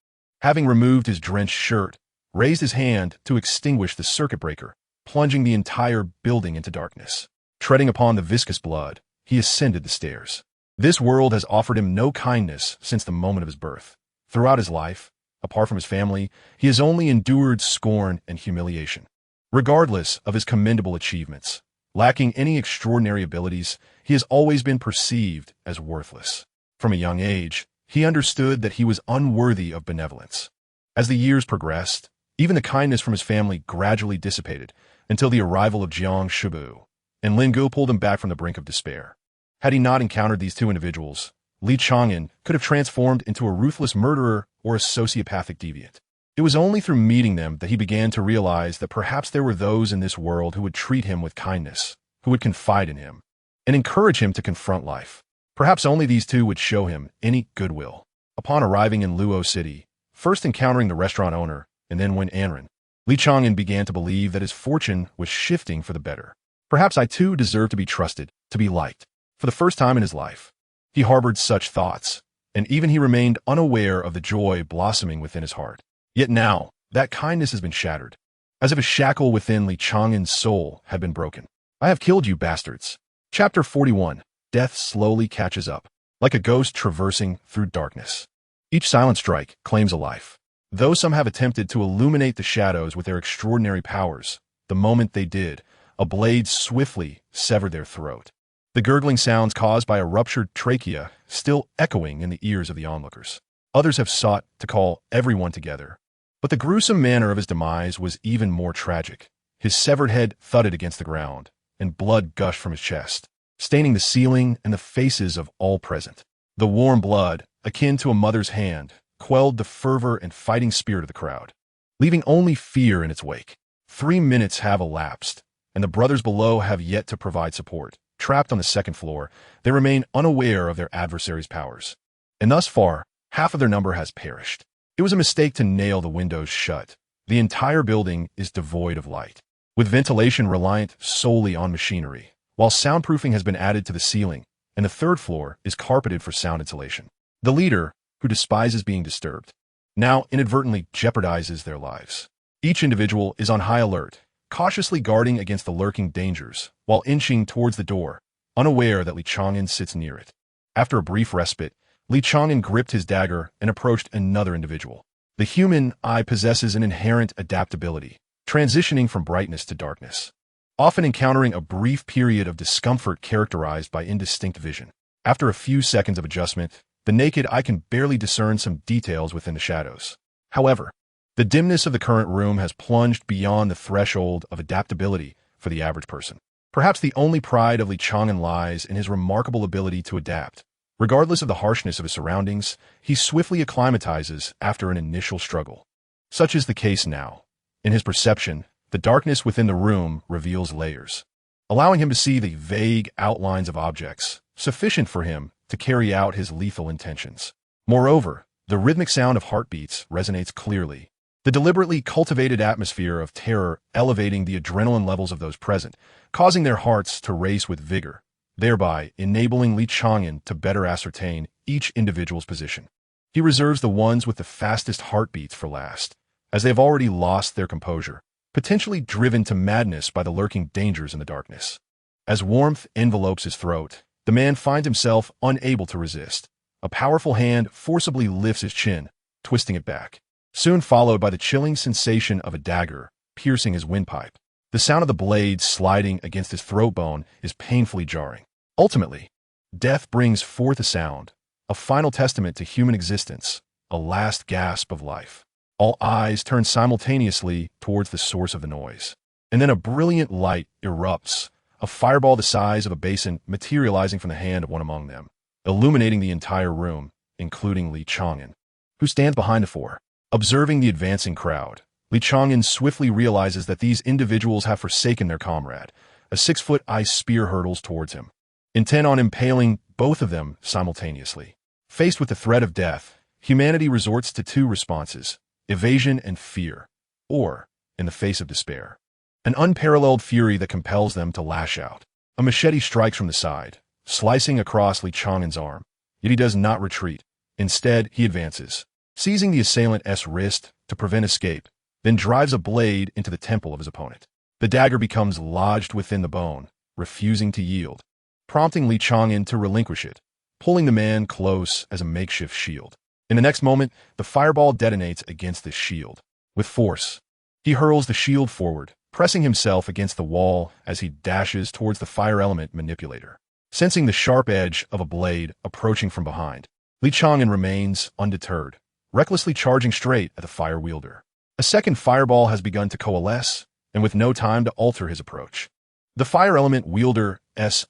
having removed his drenched shirt, raised his hand to extinguish the circuit breaker, plunging the entire building into darkness. Treading upon the viscous blood, he ascended the stairs. This world has offered him no kindness since the moment of his birth. Throughout his life, apart from his family, he has only endured scorn and humiliation. Regardless of his commendable achievements, lacking any extraordinary abilities, he has always been perceived as worthless. From a young age, he understood that he was unworthy of benevolence. As the years progressed, even the kindness from his family gradually dissipated until the arrival of Jiang Shibu, and Lin Gu pulled him back from the brink of despair. Had he not encountered these two individuals, Li Chang'an could have transformed into a ruthless murderer or a sociopathic deviant. It was only through meeting them that he began to realize that perhaps there were those in this world who would treat him with kindness, who would confide in him, and encourage him to confront life. Perhaps only these two would show him any goodwill. Upon arriving in Luo City, first encountering the restaurant owner, and then Wen Anren, Li Chang'an began to believe that his fortune was shifting for the better. Perhaps I too deserve to be trusted, to be liked. For the first time in his life, he harbored such thoughts, and even he remained unaware of the joy blossoming within his heart. Yet now, that kindness has been shattered, as if a shackle within Li Chang'an's soul had been broken. I have killed you, bastards. Chapter 41. Death slowly catches up, like a ghost traversing through darkness. Each silent strike claims a life. Though some have attempted to illuminate the shadows with their extraordinary powers, the moment they did, a blade swiftly severed their throat. The gurgling sounds caused by a ruptured trachea still echoing in the ears of the onlookers. Others have sought to call everyone together, but the gruesome manner of his demise was even more tragic. His severed head thudded against the ground, and blood gushed from his chest, staining the ceiling and the faces of all present. The warm blood, akin to a mother's hand, quelled the fervor and fighting spirit of the crowd, leaving only fear in its wake. 3 minutes have elapsed, and the brothers below have yet to provide support. Trapped on the second floor, they remain unaware of their adversaries' powers. And thus far, half of their number has perished. It was a mistake to nail the windows shut. The entire building is devoid of light, with ventilation reliant solely on machinery, while soundproofing has been added to the ceiling, and the third floor is carpeted for sound insulation. The leader, who despises being disturbed, now inadvertently jeopardizes their lives. Each individual is on high alert, cautiously guarding against the lurking dangers, while inching towards the door, unaware that Li Chang'an sits near it. After a brief respite, Li Chang'an gripped his dagger and approached another individual. The human eye possesses an inherent adaptability, transitioning from brightness to darkness, often encountering a brief period of discomfort characterized by indistinct vision. After a few seconds of adjustment, the naked eye can barely discern some details within the shadows. However, the dimness of the current room has plunged beyond the threshold of adaptability for the average person. Perhaps the only pride of Li Chang'an lies in his remarkable ability to adapt. Regardless of the harshness of his surroundings, he swiftly acclimatizes after an initial struggle. Such is the case now. In his perception, the darkness within the room reveals layers, allowing him to see the vague outlines of objects, sufficient for him to carry out his lethal intentions. Moreover, the rhythmic sound of heartbeats resonates clearly, the deliberately cultivated atmosphere of terror elevating the adrenaline levels of those present, causing their hearts to race with vigor, thereby enabling Li Chang'an to better ascertain each individual's position. He reserves the ones with the fastest heartbeats for last, as they have already lost their composure, potentially driven to madness by the lurking dangers in the darkness. As warmth envelopes his throat, the man finds himself unable to resist. A powerful hand forcibly lifts his chin, twisting it back, soon followed by the chilling sensation of a dagger piercing his windpipe. The sound of the blade sliding against his throat bone is painfully jarring. Ultimately, death brings forth a sound, a final testament to human existence, a last gasp of life. All eyes turn simultaneously towards the source of the noise. And then a brilliant light erupts, a fireball the size of a basin materializing from the hand of one among them, illuminating the entire room, including Li Chang'an, who stands behind the four. Observing the advancing crowd, Li Chang'an swiftly realizes that these individuals have forsaken their comrade. A 6-foot ice spear hurtles towards him, intent on impaling both of them simultaneously. Faced with the threat of death, humanity resorts to two responses: evasion and fear, or, in the face of despair, an unparalleled fury that compels them to lash out. A machete strikes from the side, slicing across Li Chang'an's arm, yet he does not retreat. Instead, he advances, seizing the assailant's wrist to prevent escape, then drives a blade into the temple of his opponent. The dagger becomes lodged within the bone, refusing to yield, prompting Li Chang'an to relinquish it, pulling the man close as a makeshift shield. In the next moment, the fireball detonates against this shield. With force, he hurls the shield forward, pressing himself against the wall as he dashes towards the fire element manipulator. Sensing the sharp edge of a blade approaching from behind, Li Chang'an remains undeterred, recklessly charging straight at the fire wielder. A second fireball has begun to coalesce, and with no time to alter his approach. The fire element wielder's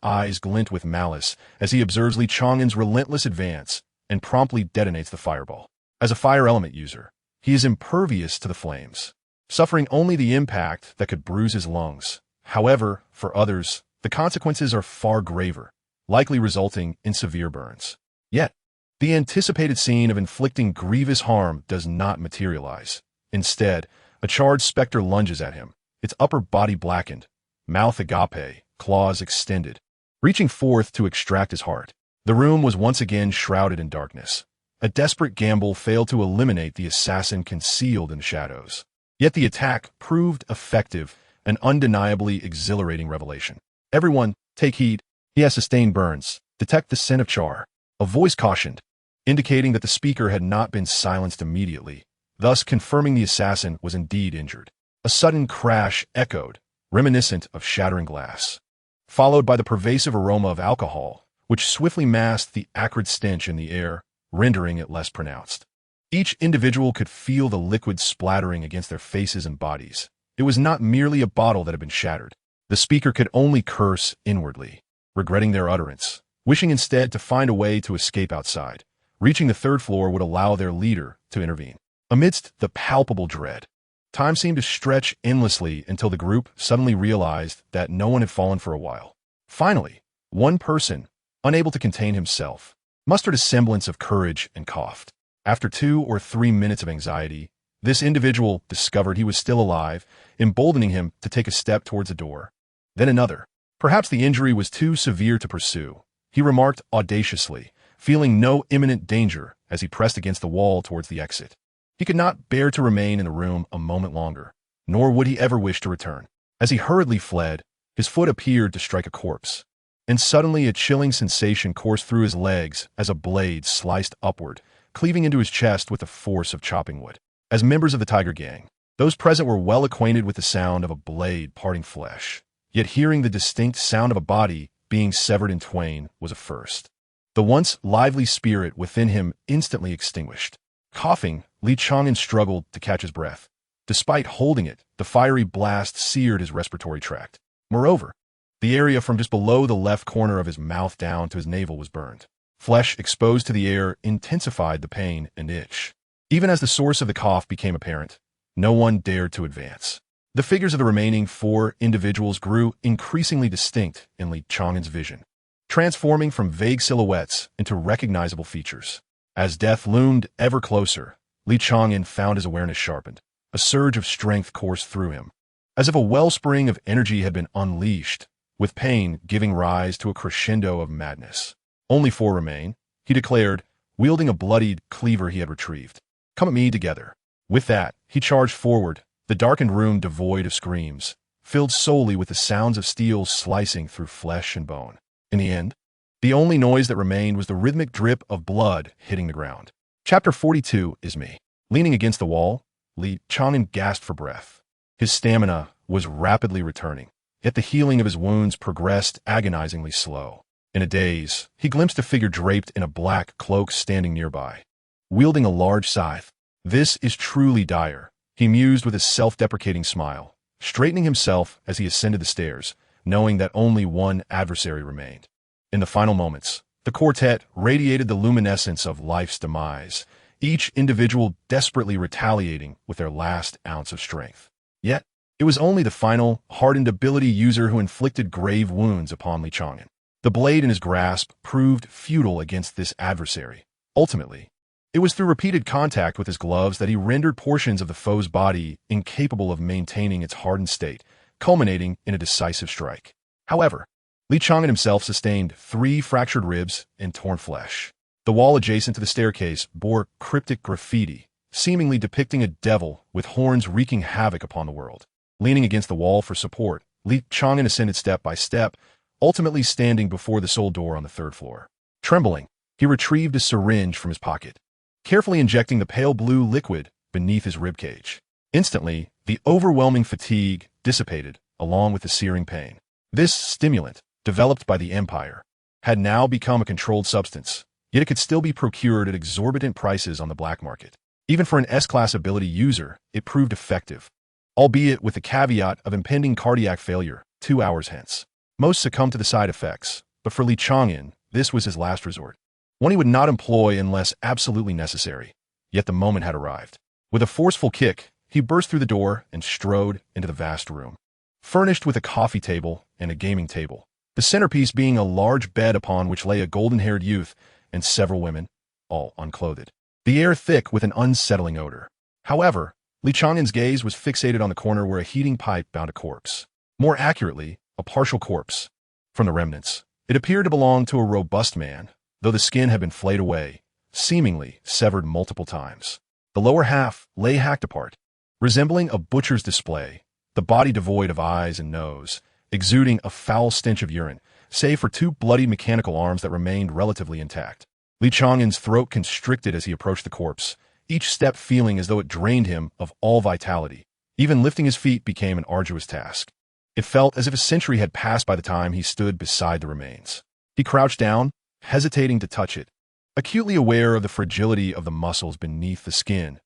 eyes glint with malice as he observes Li Chang'an's relentless advance and promptly detonates the fireball. As a fire element user, he is impervious to the flames, suffering only the impact that could bruise his lungs. However, for others, the consequences are far graver, likely resulting in severe burns. Yet, the anticipated scene of inflicting grievous harm does not materialize. Instead, a charged specter lunges at him, its upper body blackened, mouth agape, claws extended, reaching forth to extract his heart. The room was once again shrouded in darkness. A desperate gamble failed to eliminate the assassin concealed in the shadows. Yet the attack proved effective, an undeniably exhilarating revelation. Everyone, take heed. He has sustained burns. Detect the scent of char. A voice cautioned, indicating that the speaker had not been silenced immediately, thus confirming the assassin was indeed injured. A sudden crash echoed, reminiscent of shattering glass, followed by the pervasive aroma of alcohol, which swiftly masked the acrid stench in the air, rendering it less pronounced. Each individual could feel the liquid splattering against their faces and bodies. It was not merely a bottle that had been shattered. The speaker could only curse inwardly, regretting their utterance, wishing instead to find a way to escape outside. Reaching the third floor would allow their leader to intervene. Amidst the palpable dread, time seemed to stretch endlessly until the group suddenly realized that no one had fallen for a while. Finally, one person, unable to contain himself, mustered a semblance of courage and coughed. After 2 or 3 minutes of anxiety, this individual discovered he was still alive, emboldening him to take a step towards the door. Then another. Perhaps the injury was too severe to pursue, he remarked audaciously, feeling no imminent danger as he pressed against the wall towards the exit. He could not bear to remain in the room a moment longer, nor would he ever wish to return. As he hurriedly fled, his foot appeared to strike a corpse, and suddenly a chilling sensation coursed through his legs as a blade sliced upward, cleaving into his chest with the force of chopping wood. As members of the Tiger Gang, those present were well acquainted with the sound of a blade parting flesh, yet hearing the distinct sound of a body being severed in twain was a first. The once lively spirit within him instantly extinguished. Coughing, Li Chang'an struggled to catch his breath. Despite holding it, the fiery blast seared his respiratory tract. Moreover, the area from just below the left corner of his mouth down to his navel was burned. Flesh exposed to the air intensified the pain and itch. Even as the source of the cough became apparent, no one dared to advance. The figures of the remaining 4 individuals grew increasingly distinct in Li Chang'an's vision, transforming from vague silhouettes into recognizable features. As death loomed ever closer, Li Chang'an found his awareness sharpened. A surge of strength coursed through him, as if a wellspring of energy had been unleashed, with pain giving rise to a crescendo of madness. Only 4 remain, he declared, wielding a bloodied cleaver he had retrieved. Come at me together. With that, he charged forward, the darkened room devoid of screams, filled solely with the sounds of steel slicing through flesh and bone. In the end, the only noise that remained was the rhythmic drip of blood hitting the ground. Chapter 42 is me. Leaning against the wall, Li Chang'an gasped for breath. His stamina was rapidly returning, yet the healing of his wounds progressed agonizingly slow. In a daze, he glimpsed a figure draped in a black cloak standing nearby, wielding a large scythe. "This is truly dire," he mused with a self-deprecating smile, straightening himself as he ascended the stairs, knowing that only one adversary remained. In the final moments, the quartet radiated the luminescence of life's demise, each individual desperately retaliating with their last ounce of strength. Yet, it was only the final, hardened ability user who inflicted grave wounds upon Li Chang'an. The blade in his grasp proved futile against this adversary. Ultimately, it was through repeated contact with his gloves that he rendered portions of the foe's body incapable of maintaining its hardened state, culminating in a decisive strike. However, Li Chang'an himself sustained 3 fractured ribs and torn flesh. The wall adjacent to the staircase bore cryptic graffiti, seemingly depicting a devil with horns wreaking havoc upon the world. Leaning against the wall for support, Li Chang'an ascended step by step, ultimately standing before the sole door on the 3rd floor. Trembling, he retrieved a syringe from his pocket, carefully injecting the pale blue liquid beneath his ribcage. Instantly, the overwhelming fatigue dissipated, along with the searing pain. This stimulant, developed by the Empire, had now become a controlled substance, yet it could still be procured at exorbitant prices on the black market. Even for an S-class ability user, it proved effective, albeit with the caveat of impending cardiac failure 2 hours hence. Most succumbed to the side effects, but for Li Chang'an, this was his last resort, one he would not employ unless absolutely necessary. Yet the moment had arrived. With a forceful kick, he burst through the door and strode into the vast room, furnished with a coffee table and a gaming table, the centerpiece being a large bed upon which lay a golden-haired youth and several women, all unclothed. The air thick with an unsettling odor. However, Li Chang'an's gaze was fixated on the corner where a heating pipe bound a corpse. More accurately, a partial corpse. From the remnants, it appeared to belong to a robust man, though the skin had been flayed away, seemingly severed multiple times. The lower half lay hacked apart, resembling a butcher's display, the body devoid of eyes and nose, exuding a foul stench of urine, save for 2 bloody mechanical arms that remained relatively intact. Li Chang'an's throat constricted as he approached the corpse, each step feeling as though it drained him of all vitality. Even lifting his feet became an arduous task. It felt as if a century had passed by the time he stood beside the remains. He crouched down, hesitating to touch it, acutely aware of the fragility of the muscles beneath the skin.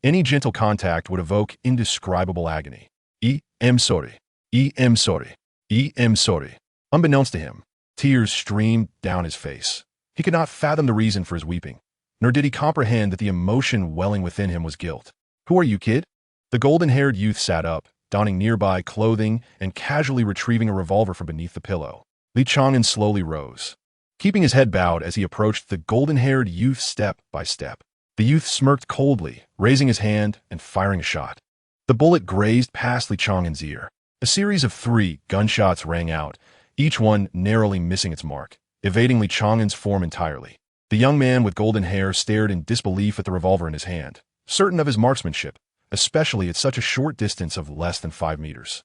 Any gentle contact would evoke indescribable agony. I'm sorry. I'm sorry. I'm sorry. Unbeknownst to him, tears streamed down his face. He could not fathom the reason for his weeping, nor did he comprehend that the emotion welling within him was guilt. "Who are you, kid?" The golden-haired youth sat up, donning nearby clothing and casually retrieving a revolver from beneath the pillow. Li Chang'an slowly rose, keeping his head bowed as he approached the golden-haired youth step by step. The youth smirked coldly, raising his hand and firing a shot. The bullet grazed past Li Chang'an's ear. A series of 3 gunshots rang out, each one narrowly missing its mark, evading Li Chang'an's form entirely. The young man with golden hair stared in disbelief at the revolver in his hand, certain of his marksmanship, especially at such a short distance of less than 5 meters.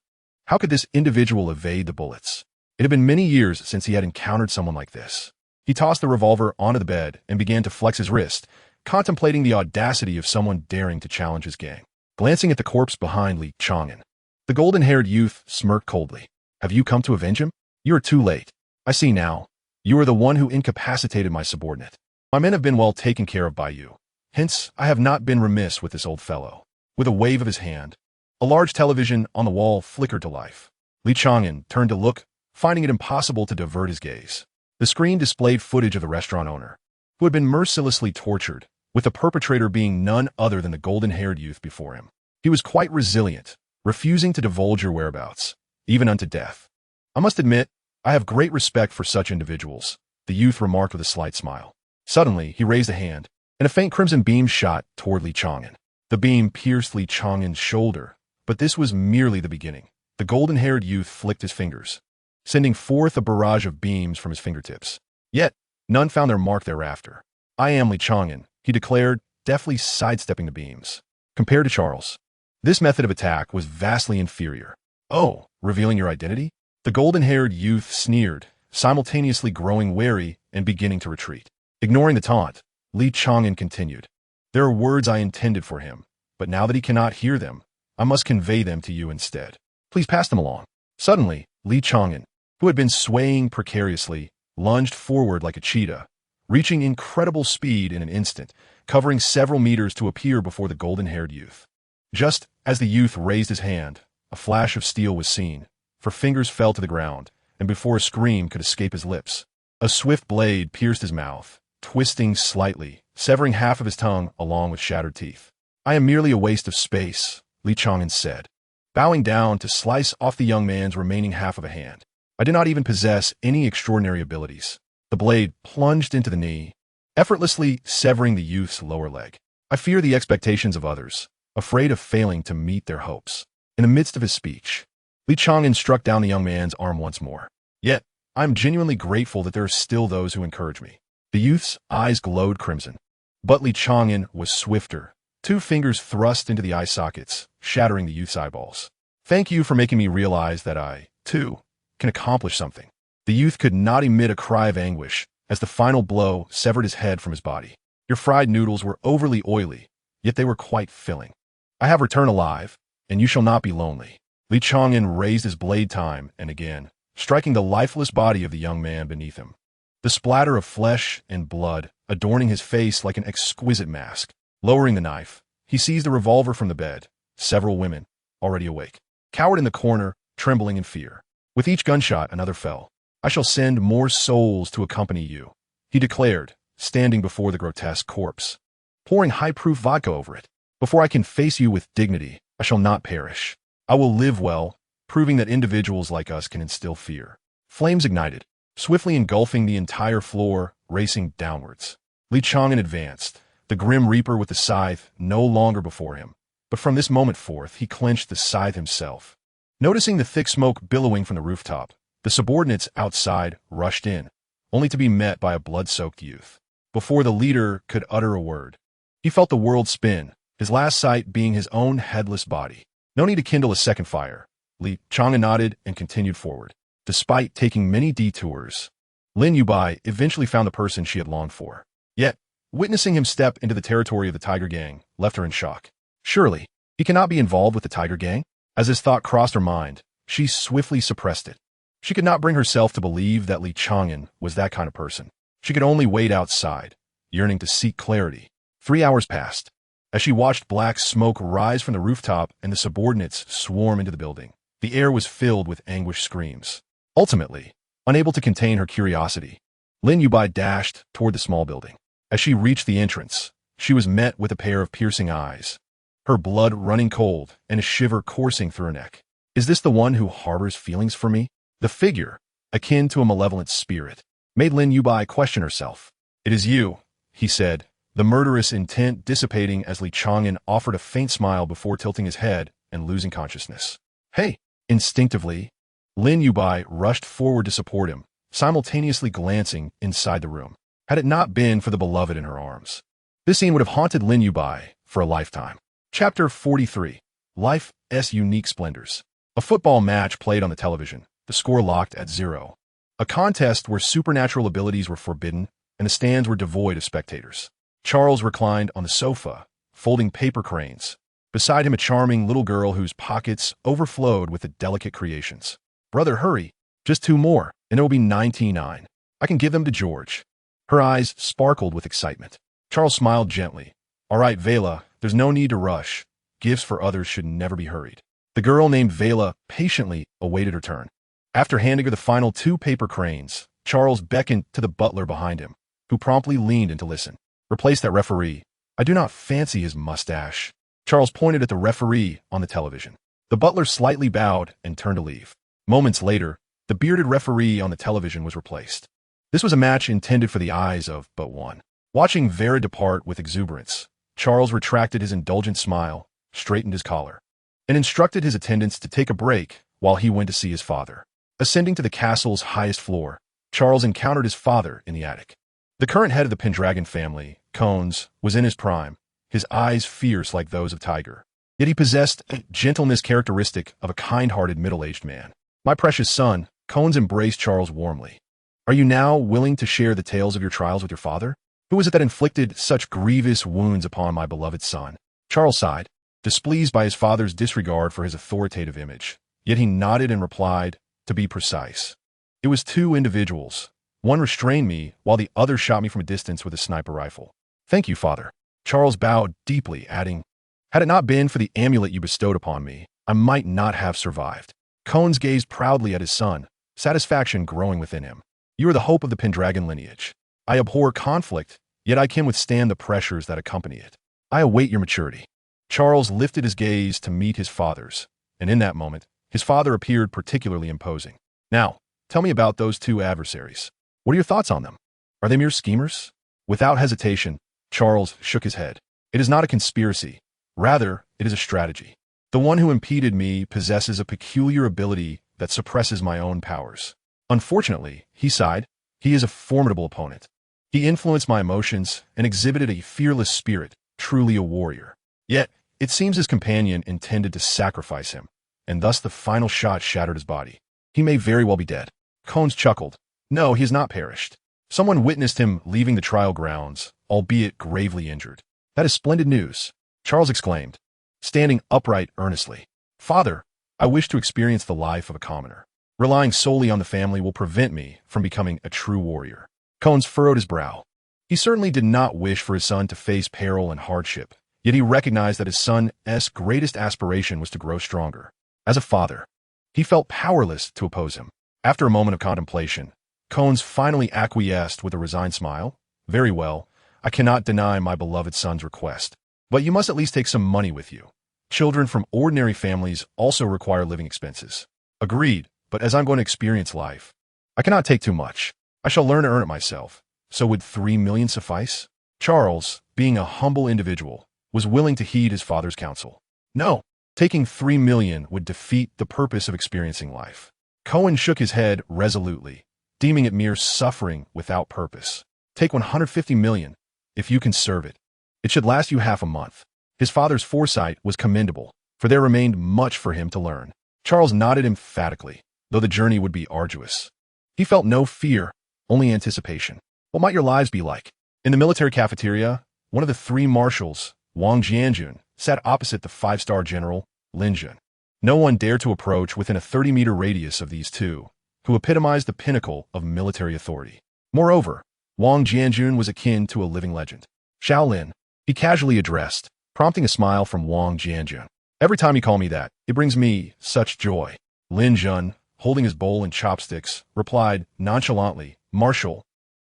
How could this individual evade the bullets? It had been many years since he had encountered someone like this. He tossed the revolver onto the bed and began to flex his wrist, contemplating the audacity of someone daring to challenge his gang. Glancing at the corpse behind Li Chang'an, the golden-haired youth smirked coldly. "Have you come to avenge him? You are too late. I see now. You are the one who incapacitated my subordinate. My men have been well taken care of by you. Hence, I have not been remiss with this old fellow." With a wave of his hand, a large television on the wall flickered to life. Li Chang'an turned to look, finding it impossible to divert his gaze. The screen displayed footage of the restaurant owner, who had been mercilessly tortured, with the perpetrator being none other than the golden-haired youth before him. He was quite resilient, refusing to divulge your whereabouts, even unto death. "I must admit, I have great respect for such individuals," the youth remarked with a slight smile. Suddenly, he raised a hand, and a faint crimson beam shot toward Li Chang'an. The beam pierced Li Chang'an's shoulder, but this was merely the beginning. The golden-haired youth flicked his fingers, sending forth a barrage of beams from his fingertips. Yet, none found their mark thereafter. "I am Li Chang'an," he declared, deftly sidestepping the beams. Compared to Charles, this method of attack was vastly inferior. "Oh, revealing your identity?" The golden-haired youth sneered, simultaneously growing wary and beginning to retreat. Ignoring the taunt, Li Chang'an continued. "There are words I intended for him, but now that he cannot hear them, I must convey them to you instead. Please pass them along." Suddenly, Li Chang'an, who had been swaying precariously, lunged forward like a cheetah, reaching incredible speed in an instant, covering several meters to appear before the golden-haired youth. Just as the youth raised his hand, a flash of steel was seen, for fingers fell to the ground, and before a scream could escape his lips, a swift blade pierced his mouth, twisting slightly, severing half of his tongue along with shattered teeth. "I am merely a waste of space," Li Chang'an said, bowing down to slice off the young man's remaining half of a hand. "I do not even possess any extraordinary abilities." The blade plunged into the knee, effortlessly severing the youth's lower leg. "I fear the expectations of others, afraid of failing to meet their hopes." In the midst of his speech, Li Chang'an struck down the young man's arm once more. "Yet, I am genuinely grateful that there are still those who encourage me." The youth's eyes glowed crimson. But Li Chang'an was swifter, 2 fingers thrust into the eye sockets, shattering the youth's eyeballs. "Thank you for making me realize that I, too, can accomplish something." The youth could not emit a cry of anguish as the final blow severed his head from his body. "Your fried noodles were overly oily, yet they were quite filling. I have returned alive, and you shall not be lonely." Li Chang'an raised his blade time and again, striking the lifeless body of the young man beneath him. The splatter of flesh and blood adorning his face like an exquisite mask. Lowering the knife, he seized a revolver from the bed. Several women, already awake, cowered in the corner, trembling in fear. With each gunshot, another fell. "I shall send more souls to accompany you," he declared, standing before the grotesque corpse, pouring high-proof vodka over it. "Before I can face you with dignity, I shall not perish. I will live well, proving that individuals like us can instill fear." Flames ignited, swiftly engulfing the entire floor, racing downwards. Li Chang'an advanced, the grim reaper with the scythe no longer before him. But from this moment forth, he clenched the scythe himself. Noticing the thick smoke billowing from the rooftop, the subordinates outside rushed in, only to be met by a blood-soaked youth. Before the leader could utter a word, he felt the world spin, his last sight being his own headless body. No need to kindle a second fire. Li Chang'an nodded and continued forward. Despite taking many detours, Lin Yubai eventually found the person she had longed for. Yet, witnessing him step into the territory of the Tiger Gang left her in shock. Surely, he cannot be involved with the Tiger Gang? As this thought crossed her mind, she swiftly suppressed it. She could not bring herself to believe that Li Chang'an was that kind of person. She could only wait outside, yearning to seek clarity. 3 hours passed. As she watched black smoke rise from the rooftop and the subordinates swarm into the building, the air was filled with anguished screams. Ultimately, unable to contain her curiosity, Lin Yubai dashed toward the small building. As she reached the entrance, she was met with a pair of piercing eyes, her blood running cold and a shiver coursing through her neck. "Is this the one who harbors feelings for me?" The figure, akin to a malevolent spirit, made Lin Yubai question herself. "It is you," he said, the murderous intent dissipating as Li Chang'an offered a faint smile before tilting his head and losing consciousness. "Hey!" Instinctively, Lin Yubai rushed forward to support him, simultaneously glancing inside the room. Had it not been for the beloved in her arms, this scene would have haunted Lin Yubai for a lifetime. Chapter 43. Life's Unique Splendors. A football match played on the television, the score locked at 0. A contest where supernatural abilities were forbidden and the stands were devoid of spectators. Charles reclined on the sofa, folding paper cranes. Beside him a charming little girl whose pockets overflowed with the delicate creations. "Brother, hurry. Just 2 more, and it will be 99. I can give them to George." Her eyes sparkled with excitement. Charles smiled gently. "All right, Vela, there's no need to rush. Gifts for others should never be hurried." The girl named Vela patiently awaited her turn. After handing her the final 2 paper cranes, Charles beckoned to the butler behind him, who promptly leaned in to listen. "Replace that referee. I do not fancy his mustache." Charles pointed at the referee on the television. The butler slightly bowed and turned to leave. Moments later, the bearded referee on the television was replaced. This was a match intended for the eyes of but one. Watching Vera depart with exuberance, Charles retracted his indulgent smile, straightened his collar, and instructed his attendants to take a break while he went to see his father. Ascending to the castle's highest floor, Charles encountered his father in the attic. The current head of the Pendragon family, Cones, was in his prime, his eyes fierce like those of Tiger. Yet he possessed a gentleness characteristic of a kind-hearted middle-aged man. "My precious son," Cones embraced Charles warmly. "Are you now willing to share the tales of your trials with your father? Who is it that inflicted such grievous wounds upon my beloved son?" Charles sighed. displeased by his father's disregard for his authoritative image. Yet he nodded and replied, to be precise. It was two individuals. One restrained me, while the other shot me from a distance with a sniper rifle. Thank you, father. Charles bowed deeply, adding, had it not been for the amulet you bestowed upon me, I might not have survived. Cones gazed proudly at his son, satisfaction growing within him. You are the hope of the Pendragon lineage. I abhor conflict, yet I can withstand the pressures that accompany it. I await your maturity. Charles lifted his gaze to meet his father's, and in that moment, his father appeared particularly imposing. Now, tell me about those two adversaries. What are your thoughts on them? Are they mere schemers? Without hesitation, Charles shook his head. It is not a conspiracy. Rather, it is a strategy. The one who impeded me possesses a peculiar ability that suppresses my own powers. Unfortunately, he sighed, he is a formidable opponent. He influenced my emotions and exhibited a fearless spirit, truly a warrior. Yet, it seems his companion intended to sacrifice him, and thus the final shot shattered his body. He may very well be dead. Cones chuckled. No, he has not perished. Someone witnessed him leaving the trial grounds, albeit gravely injured. That is splendid news, Charles exclaimed, standing upright earnestly. Father, I wish to experience the life of a commoner. Relying solely on the family will prevent me from becoming a true warrior. Cones furrowed his brow. He certainly did not wish for his son to face peril and hardship, yet he recognized that his son's greatest aspiration was to grow stronger. As a father, he felt powerless to oppose him. After a moment of contemplation, Cones finally acquiesced with a resigned smile. Very well, I cannot deny my beloved son's request, but you must at least take some money with you. Children from ordinary families also require living expenses. Agreed, but as I'm going to experience life, I cannot take too much. I shall learn to earn it myself. So would 3 million suffice? Charles, being a humble individual, was willing to heed his father's counsel. No, taking 3 million would defeat the purpose of experiencing life. Cohen shook his head resolutely, deeming it mere suffering without purpose. Take 150 million, if you can serve it. It should last you half a month. His father's foresight was commendable, for there remained much for him to learn. Charles nodded emphatically, though the journey would be arduous. He felt no fear, only anticipation. What might your lives be like? In the military cafeteria, one of the three marshals, Wang Jianjun, sat opposite the 5-star general, Li Chang'an. No one dared to approach within a 30-meter radius of these two, who epitomized the pinnacle of military authority. Moreover, Wang Jianjun was akin to a living legend. Shaolin, he casually addressed, prompting a smile from Wang Jianjun. Every time you call me that, it brings me such joy. Li Chang'an, holding his bowl and chopsticks, replied nonchalantly, Marshal,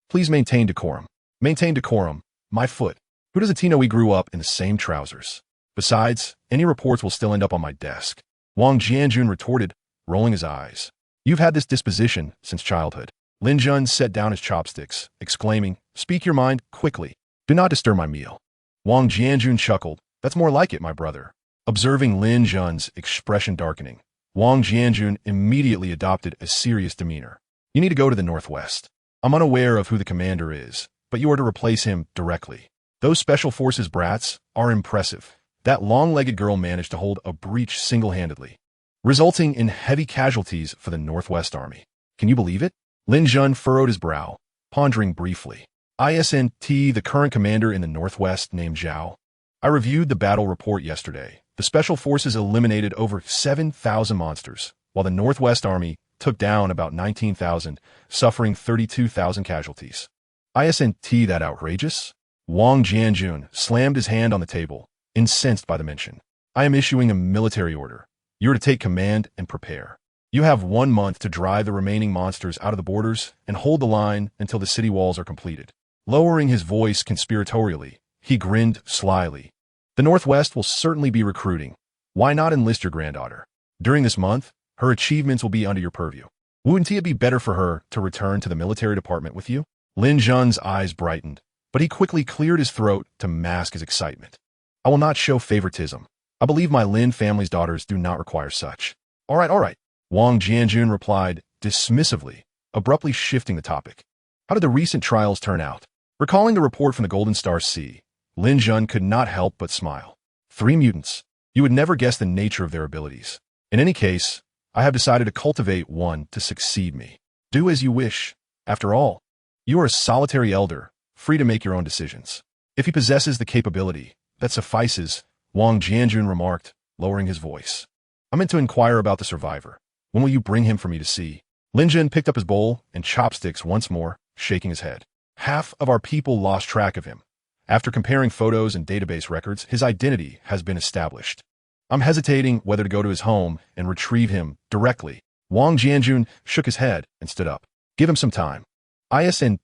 please maintain decorum. Maintain decorum, my foot. Who does it know we grew up in the same trousers? Besides, any reports will still end up on my desk. Wang Jianjun retorted, rolling his eyes. You've had this disposition since childhood. Li Chang'an set down his chopsticks, exclaiming, speak your mind, quickly. Do not disturb my meal. Wang Jianjun chuckled, that's more like it, my brother. Observing Li Chang'an's expression darkening, Wang Jianjun immediately adopted a serious demeanor. You need to go to the northwest. I'm unaware of who the commander is, but you are to replace him directly. Those special forces brats are impressive. That long-legged girl managed to hold a breach single-handedly, resulting in heavy casualties for the Northwest Army. Can you believe it? Li Chang'an furrowed his brow, pondering briefly. Isn't the current commander in the Northwest named Zhao? I reviewed the battle report yesterday. The special forces eliminated over 7,000 monsters, while the Northwest Army took down about 19,000, suffering 32,000 casualties. Isn't that outrageous? Wang Jianjun slammed his hand on the table, incensed by the mention. I am issuing a military order. You are to take command and prepare. You have 1 month to drive the remaining monsters out of the borders and hold the line until the city walls are completed. Lowering his voice conspiratorially, he grinned slyly. The Northwest will certainly be recruiting. Why not enlist your granddaughter? During this month, her achievements will be under your purview. Wouldn't it be better for her to return to the military department with you? Li Chang'an's eyes brightened, but he quickly cleared his throat to mask his excitement. I will not show favoritism. I believe my Lin family's daughters do not require such. All right. Wang Jianjun replied dismissively, abruptly shifting the topic. How did the recent trials turn out? Recalling the report from the Golden Star Sea, Li Chang'an could not help but smile. 3 mutants. You would never guess the nature of their abilities. In any case, I have decided to cultivate one to succeed me. Do as you wish. After all, you are a solitary elder, free to make your own decisions. If he possesses the capability, that suffices. Wang Jianjun remarked, lowering his voice. "I meant to inquire about the survivor. When will you bring him for me to see?" Lin Jin picked up his bowl and chopsticks once more, shaking his head. "Half of our people lost track of him. After comparing photos and database records, his identity has been established. I'm hesitating whether to go to his home and retrieve him directly." Wang Jianjun shook his head and stood up. "Give him some time. Isn't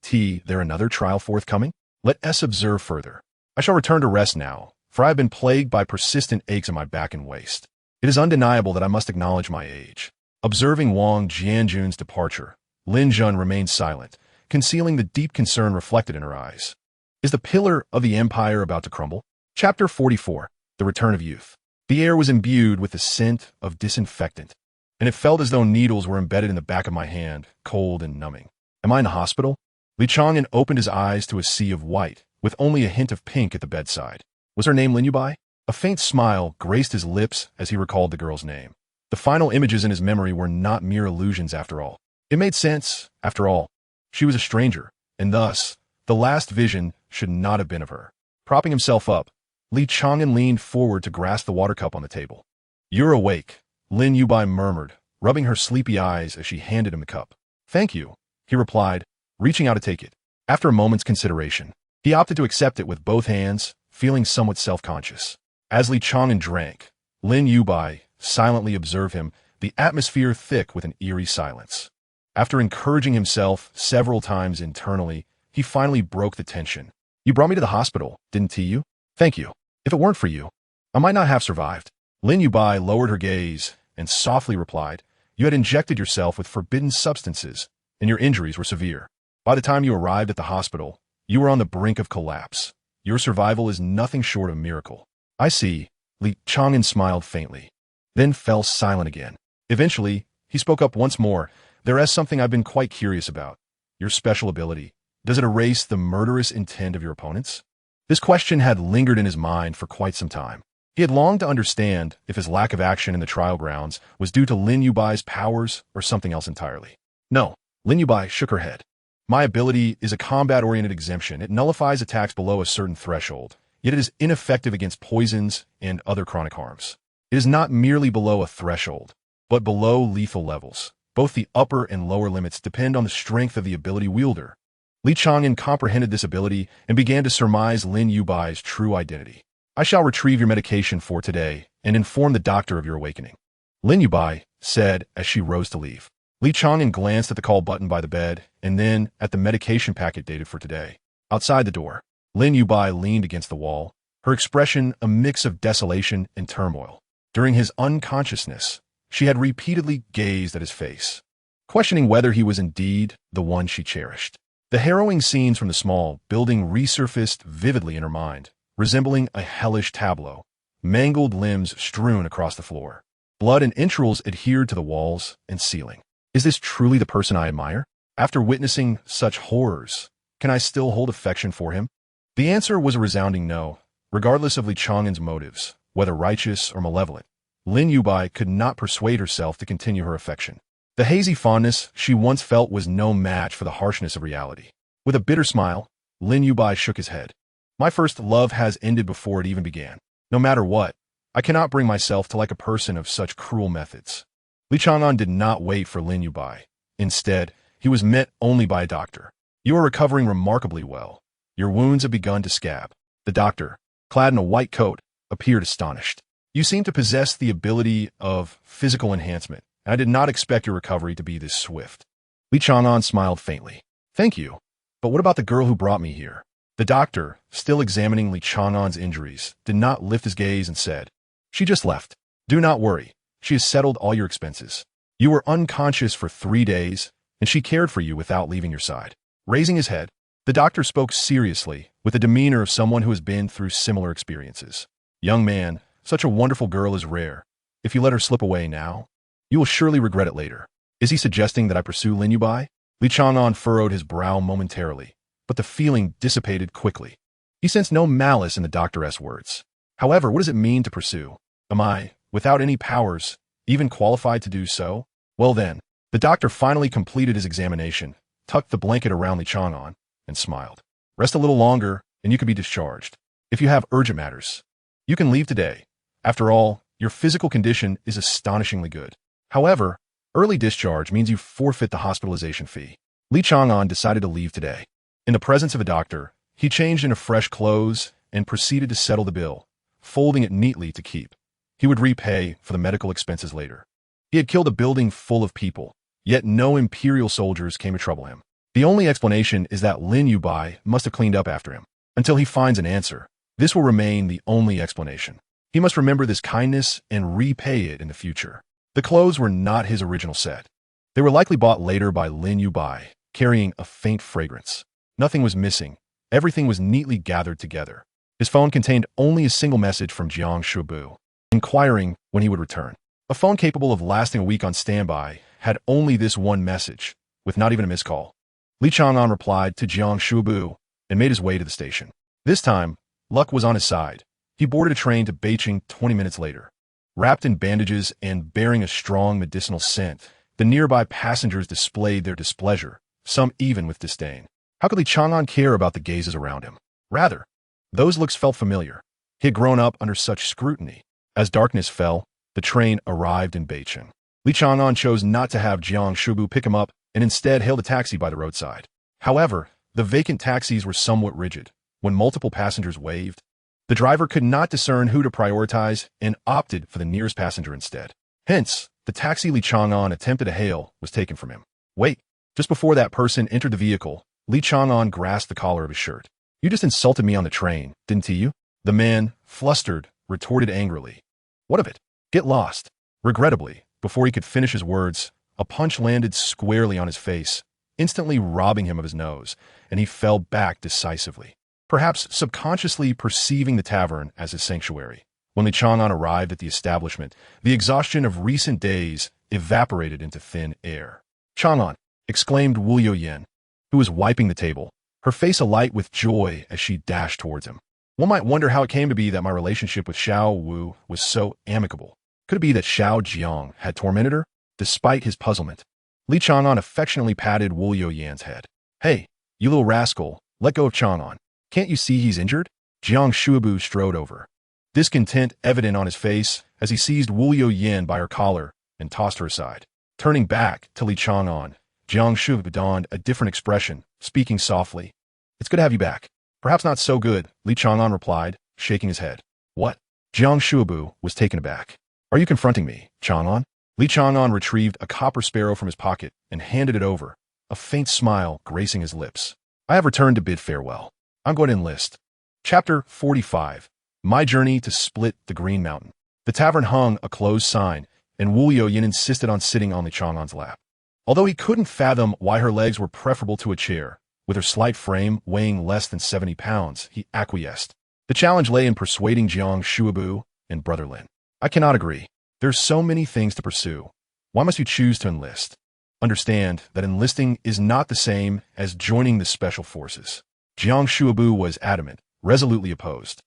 there another trial forthcoming? Let us observe further. I shall return to rest now, for I have been plagued by persistent aches in my back and waist. It is undeniable that I must acknowledge my age." Observing Wang Jianjun's departure, Lin Jun remained silent, concealing the deep concern reflected in her eyes. Is the pillar of the empire about to crumble? Chapter 44, The Return of Youth. The air was imbued with the scent of disinfectant, and it felt as though needles were embedded in the back of my hand, cold and numbing. Am I in the hospital? Li Chang'an opened his eyes to a sea of white, with only a hint of pink at the bedside. Was her name Lin Yubai? A faint smile graced his lips as he recalled the girl's name. The final images in his memory were not mere illusions after all. It made sense, after all. She was a stranger, and thus, the last vision should not have been of her. Propping himself up, Li Chang'an leaned forward to grasp the water cup on the table. "You're awake," Lin Yubai murmured, rubbing her sleepy eyes as she handed him the cup. "Thank you," he replied, reaching out to take it. After a moment's consideration, he opted to accept it with both hands, feeling somewhat self-conscious. As Li Chang'an drank, Lin Yubai silently observed him, the atmosphere thick with an eerie silence. After encouraging himself several times internally, he finally broke the tension. "You brought me to the hospital, didn't you? Thank you. If it weren't for you, I might not have survived." Lin Yubai lowered her gaze and softly replied, "You had injected yourself with forbidden substances, and your injuries were severe. By the time you arrived at the hospital, you were on the brink of collapse. Your survival is nothing short of a miracle." "I see." Li Chang'an smiled faintly, then fell silent again. Eventually, he spoke up once more. "There is something I've been quite curious about. Your special ability. Does it erase the murderous intent of your opponents?" This question had lingered in his mind for quite some time. He had longed to understand if his lack of action in the trial grounds was due to Lin Yubai's powers or something else entirely. "No." Lin Yubai shook her head. "My ability is a combat-oriented exemption. It nullifies attacks below a certain threshold, yet it is ineffective against poisons and other chronic harms. It is not merely below a threshold, but below lethal levels. Both the upper and lower limits depend on the strength of the ability wielder." Li Chang'an comprehended this ability and began to surmise Lin Yubai's true identity. "I shall retrieve your medication for today and inform the doctor of your awakening," Lin Yubai said as she rose to leave. Li Chang'an glanced at the call button by the bed and then at the medication packet dated for today. Outside the door, Lin Yubai leaned against the wall, her expression a mix of desolation and turmoil. During his unconsciousness, she had repeatedly gazed at his face, questioning whether he was indeed the one she cherished. The harrowing scenes from the small building resurfaced vividly in her mind, resembling a hellish tableau, mangled limbs strewn across the floor. Blood and entrails adhered to the walls and ceiling. Is this truly the person I admire? After witnessing such horrors, can I still hold affection for him? The answer was a resounding no. Regardless of Li Chang'an's motives, whether righteous or malevolent, Lin Yubai could not persuade herself to continue her affection. The hazy fondness she once felt was no match for the harshness of reality. With a bitter smile, Lin Yubai shook his head. "My first love has ended before it even began. No matter what, I cannot bring myself to like a person of such cruel methods." Li Chang'an did not wait for Lin Yubai. Instead, he was met only by a doctor. "You are recovering remarkably well. Your wounds have begun to scab." The doctor, clad in a white coat, appeared astonished. "You seem to possess the ability of physical enhancement, and I did not expect your recovery to be this swift." Li Chang'an smiled faintly. "Thank you. But what about the girl who brought me here?" The doctor, still examining Li Chang'an's injuries, did not lift his gaze and said, "She just left. Do not worry. She has settled all your expenses. You were unconscious for 3 days, and she cared for you without leaving your side." Raising his head, the doctor spoke seriously, with the demeanor of someone who has been through similar experiences. "Young man, such a wonderful girl is rare. If you let her slip away now, you will surely regret it later." Is he suggesting that I pursue Lin Yubai? Li Chang'an furrowed his brow momentarily, but the feeling dissipated quickly. He sensed no malice in the doctor's words. However, what does it mean to pursue? Am I, without any powers, even qualified to do so? Well then, the doctor finally completed his examination, tucked the blanket around Li Chang'an, and smiled. "Rest a little longer, and you can be discharged. If you have urgent matters, You can leave today. After all, your physical condition is astonishingly good. However, early discharge means you forfeit the hospitalization fee. Li Chang'an decided to leave today. In the presence of a doctor, he changed into fresh clothes and proceeded to settle the bill, folding it neatly to keep. He would repay for the medical expenses later. He had killed a building full of people, yet no imperial soldiers came to trouble him. The only explanation is that Lin Yubai must have cleaned up after him. Until he finds an answer, this will remain the only explanation. He must remember this kindness and repay it in the future. The clothes were not his original set. They were likely bought later by Lin Yubai, carrying a faint fragrance. Nothing was missing. Everything was neatly gathered together. His phone contained only a single message from Jiang Shubu, inquiring when he would return. A phone capable of lasting a week on standby had only this one message, with not even a missed call. Li Chang'an replied to Jiang Shubu and made his way to the station. This time, luck was on his side. He boarded a train to Beijing 20 minutes later. Wrapped in bandages and bearing a strong medicinal scent, the nearby passengers displayed their displeasure, some even with disdain. How could Li Chang'an care about the gazes around him? Rather, those looks felt familiar. He had grown up under such scrutiny. As darkness fell, the train arrived in Beijing. Li Chang'an chose not to have Jiang Shubu pick him up and instead hailed a taxi by the roadside. However, the vacant taxis were somewhat rigid. When multiple passengers waved, the driver could not discern who to prioritize and opted for the nearest passenger instead. Hence, the taxi Li Chang'an attempted to hail was taken from him. Wait, just before that person entered the vehicle, Li Chang'an grasped the collar of his shirt. You just insulted me on the train, didn't you? The man, flustered, retorted angrily. What of it? Get lost. Regrettably, before he could finish his words, a punch landed squarely on his face, instantly robbing him of his nose, and he fell back decisively, perhaps subconsciously perceiving the tavern as his sanctuary. When Li Chang'an arrived at the establishment, the exhaustion of recent days evaporated into thin air. Chang'an, exclaimed Wu Yuyin, who was wiping the table, her face alight with joy as she dashed towards him. One might wonder how it came to be that my relationship with Xiao Wu was so amicable. Could it be that Xiao Jiang had tormented her? Despite his puzzlement, Li Chang'an affectionately patted Wu Yuyin's head. Hey, you little rascal, let go of Chang'an. Can't you see he's injured? Jiang Shubu strode over, discontent evident on his face as he seized Wu Yuyin by her collar and tossed her aside. Turning back to Li Chang'an, Jiang Shubu donned a different expression, speaking softly. It's good to have you back. Perhaps not so good, Li Chang'an replied, shaking his head. What? Jiang Shubu was taken aback. Are you confronting me, Chang'an? Li Chang'an retrieved a copper sparrow from his pocket and handed it over, a faint smile gracing his lips. I have returned to bid farewell. I'm going to enlist. Chapter 45. My Journey to Split the Green Mountain. The tavern hung a closed sign, and Wu Yuyin insisted on sitting on Li Chang'an's lap. Although he couldn't fathom why her legs were preferable to a chair, with her slight frame weighing less than 70 pounds, he acquiesced. The challenge lay in persuading Jiang Shubu and Brother Lin. I cannot agree. There's so many things to pursue. Why must you choose to enlist? Understand that enlisting is not the same as joining the special forces. Jiang Shubu was adamant, resolutely opposed.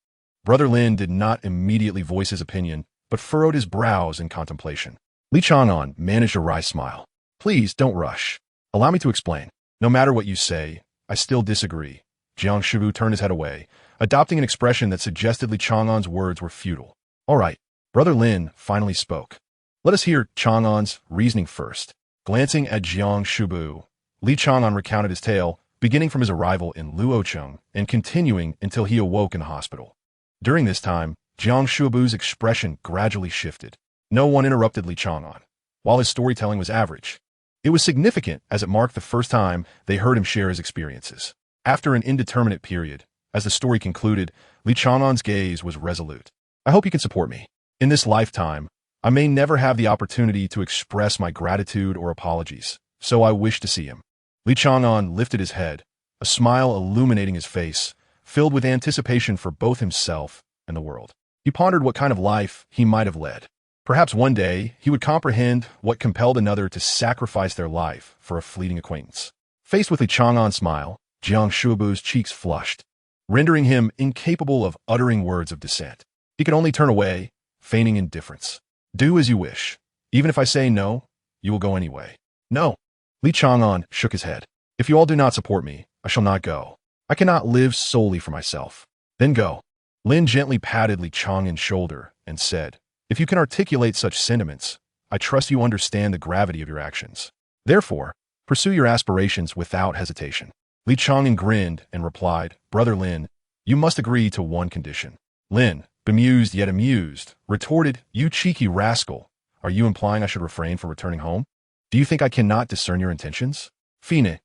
Brother Lin did not immediately voice his opinion, but furrowed his brows in contemplation. Li Chang'an managed a wry smile. Please don't rush. Allow me to explain. No matter what you say, I still disagree. Jiang Shubu turned his head away, adopting an expression that suggested Li Chang'an's words were futile. All right. Brother Lin finally spoke. Let us hear Chang'an's reasoning first. Glancing at Jiang Shubu, Li Chang'an recounted his tale, beginning from his arrival in Luocheng and continuing until he awoke in the hospital. During this time, Jiang Shubu's expression gradually shifted. No one interrupted Li Chang'an, while his storytelling was average. It was significant as it marked the first time they heard him share his experiences. After an indeterminate period, as the story concluded, Li Chang'an's gaze was resolute. I hope you can support me. In this lifetime, I may never have the opportunity to express my gratitude or apologies, so I wish to see him. Li Chang'an lifted his head, a smile illuminating his face, filled with anticipation for both himself and the world. He pondered what kind of life he might have led. Perhaps one day he would comprehend what compelled another to sacrifice their life for a fleeting acquaintance. Faced with Li Chang'an's smile, Jiang Shubu's cheeks flushed, rendering him incapable of uttering words of dissent. He could only turn away, feigning indifference. Do as you wish. Even if I say no, you will go anyway. No. Li Chang'an shook his head. If you all do not support me, I shall not go. I cannot live solely for myself. Then go. Lin gently patted Li Chang'an's shoulder and said, "If you can articulate such sentiments, I trust you understand the gravity of your actions. Therefore, pursue your aspirations without hesitation." Li Chang'an grinned and replied, "Brother Lin, you must agree to one condition." Lin, bemused yet amused, retorted, "You cheeky rascal, are you implying I should refrain from returning home? Do you think I cannot discern your intentions?" Fine,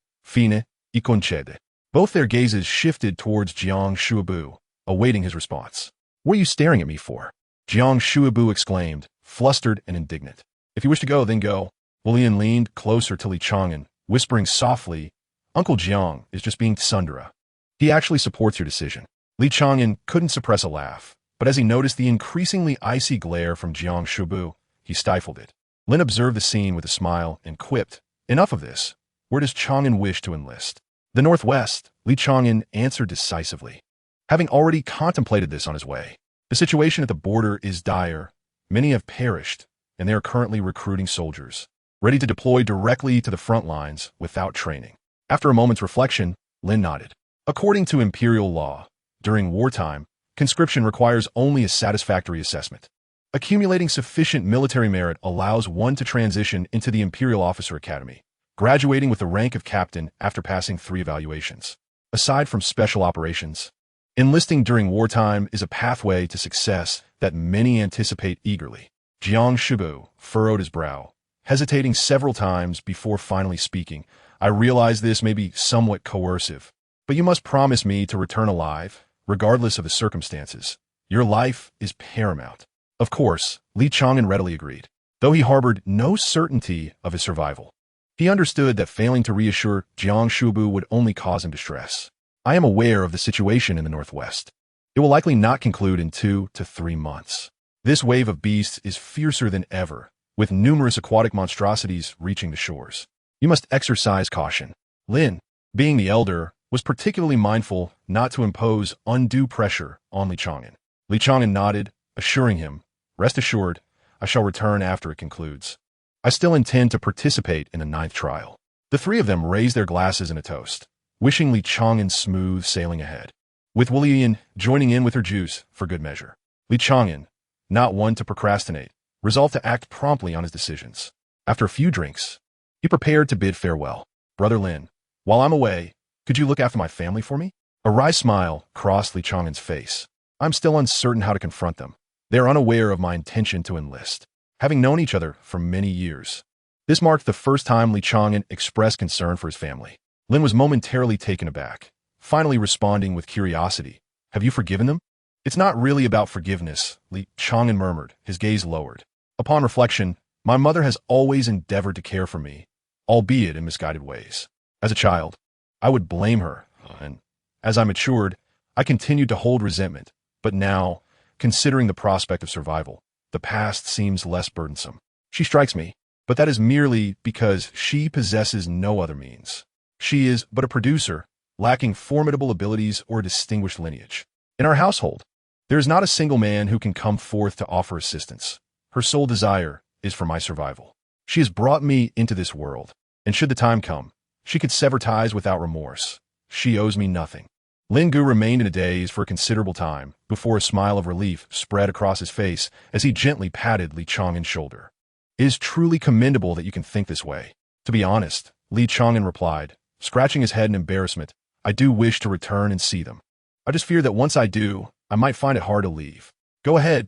y concede. Both their gazes shifted towards Jiang Shuabu, awaiting his response. "What are you staring at me for?" Jiang Shuabu exclaimed, flustered and indignant. "If you wish to go, then go." Lin leaned closer to Li Chang'an, whispering softly, "Uncle Jiang is just being tsundere. He actually supports your decision." Li Chang'an couldn't suppress a laugh, but as he noticed the increasingly icy glare from Jiang Shuabu, he stifled it. Lin observed the scene with a smile and quipped, "Enough of this. Where does Chang'an wish to enlist?" "The Northwest," Li Chang'an answered decisively, having already contemplated this on his way. "The situation at the border is dire. Many have perished, and they are currently recruiting soldiers, ready to deploy directly to the front lines without training." After a moment's reflection, Lin nodded. According to imperial law, during wartime, conscription requires only a satisfactory assessment. Accumulating sufficient military merit allows one to transition into the Imperial Officer Academy, graduating with the rank of captain after passing 3 evaluations. Aside from special operations, enlisting during wartime is a pathway to success that many anticipate eagerly. Jiang Shubu furrowed his brow, hesitating several times before finally speaking. "I realize this may be somewhat coercive, but you must promise me to return alive, regardless of the circumstances. Your life is paramount." Of course, Li Chang'an readily agreed, though he harbored no certainty of his survival. He understood that failing to reassure Jiang Shubu would only cause him distress. "I am aware of the situation in the Northwest. It will likely not conclude in 2 to 3 months. This wave of beasts is fiercer than ever, with numerous aquatic monstrosities reaching the shores. You must exercise caution." Lin, being the elder, was particularly mindful not to impose undue pressure on Li Chang'an. Li Chang'an nodded, assuring him, "Rest assured, I shall return after it concludes. I still intend to participate in the 9th trial." The 3 of them raised their glasses in a toast, wishing Li Chang'an smooth sailing ahead, with Wu joining in with her juice for good measure. Li Chang'an, not one to procrastinate, resolved to act promptly on his decisions. After a few drinks, he prepared to bid farewell. "Brother Lin, while I'm away, could you look after my family for me?" A wry smile crossed Li Chang'an's face. "I'm still uncertain how to confront them. They are unaware of my intention to enlist, having known each other for many years." This marked the first time Li Chang'an expressed concern for his family. Lin was momentarily taken aback, finally responding with curiosity, "Have you forgiven them?" "It's not really about forgiveness," Li Chang'an murmured, his gaze lowered. "Upon reflection, my mother has always endeavored to care for me, albeit in misguided ways. As a child, I would blame her, and as I matured, I continued to hold resentment. But now, considering the prospect of survival, the past seems less burdensome. She strikes me, but that is merely because she possesses no other means. She is but a producer, lacking formidable abilities or a distinguished lineage. In our household, there is not a single man who can come forth to offer assistance. Her sole desire is for my survival. She has brought me into this world, and should the time come, she could sever ties without remorse. She owes me nothing." Lin Gu remained in a daze for a considerable time before a smile of relief spread across his face as he gently patted Li Chang'an's shoulder. "It is truly commendable that you can think this way." "To be honest," Li Chang'an replied, scratching his head in embarrassment, "I do wish to return and see them. I just fear that once I do, I might find it hard to leave." Go ahead,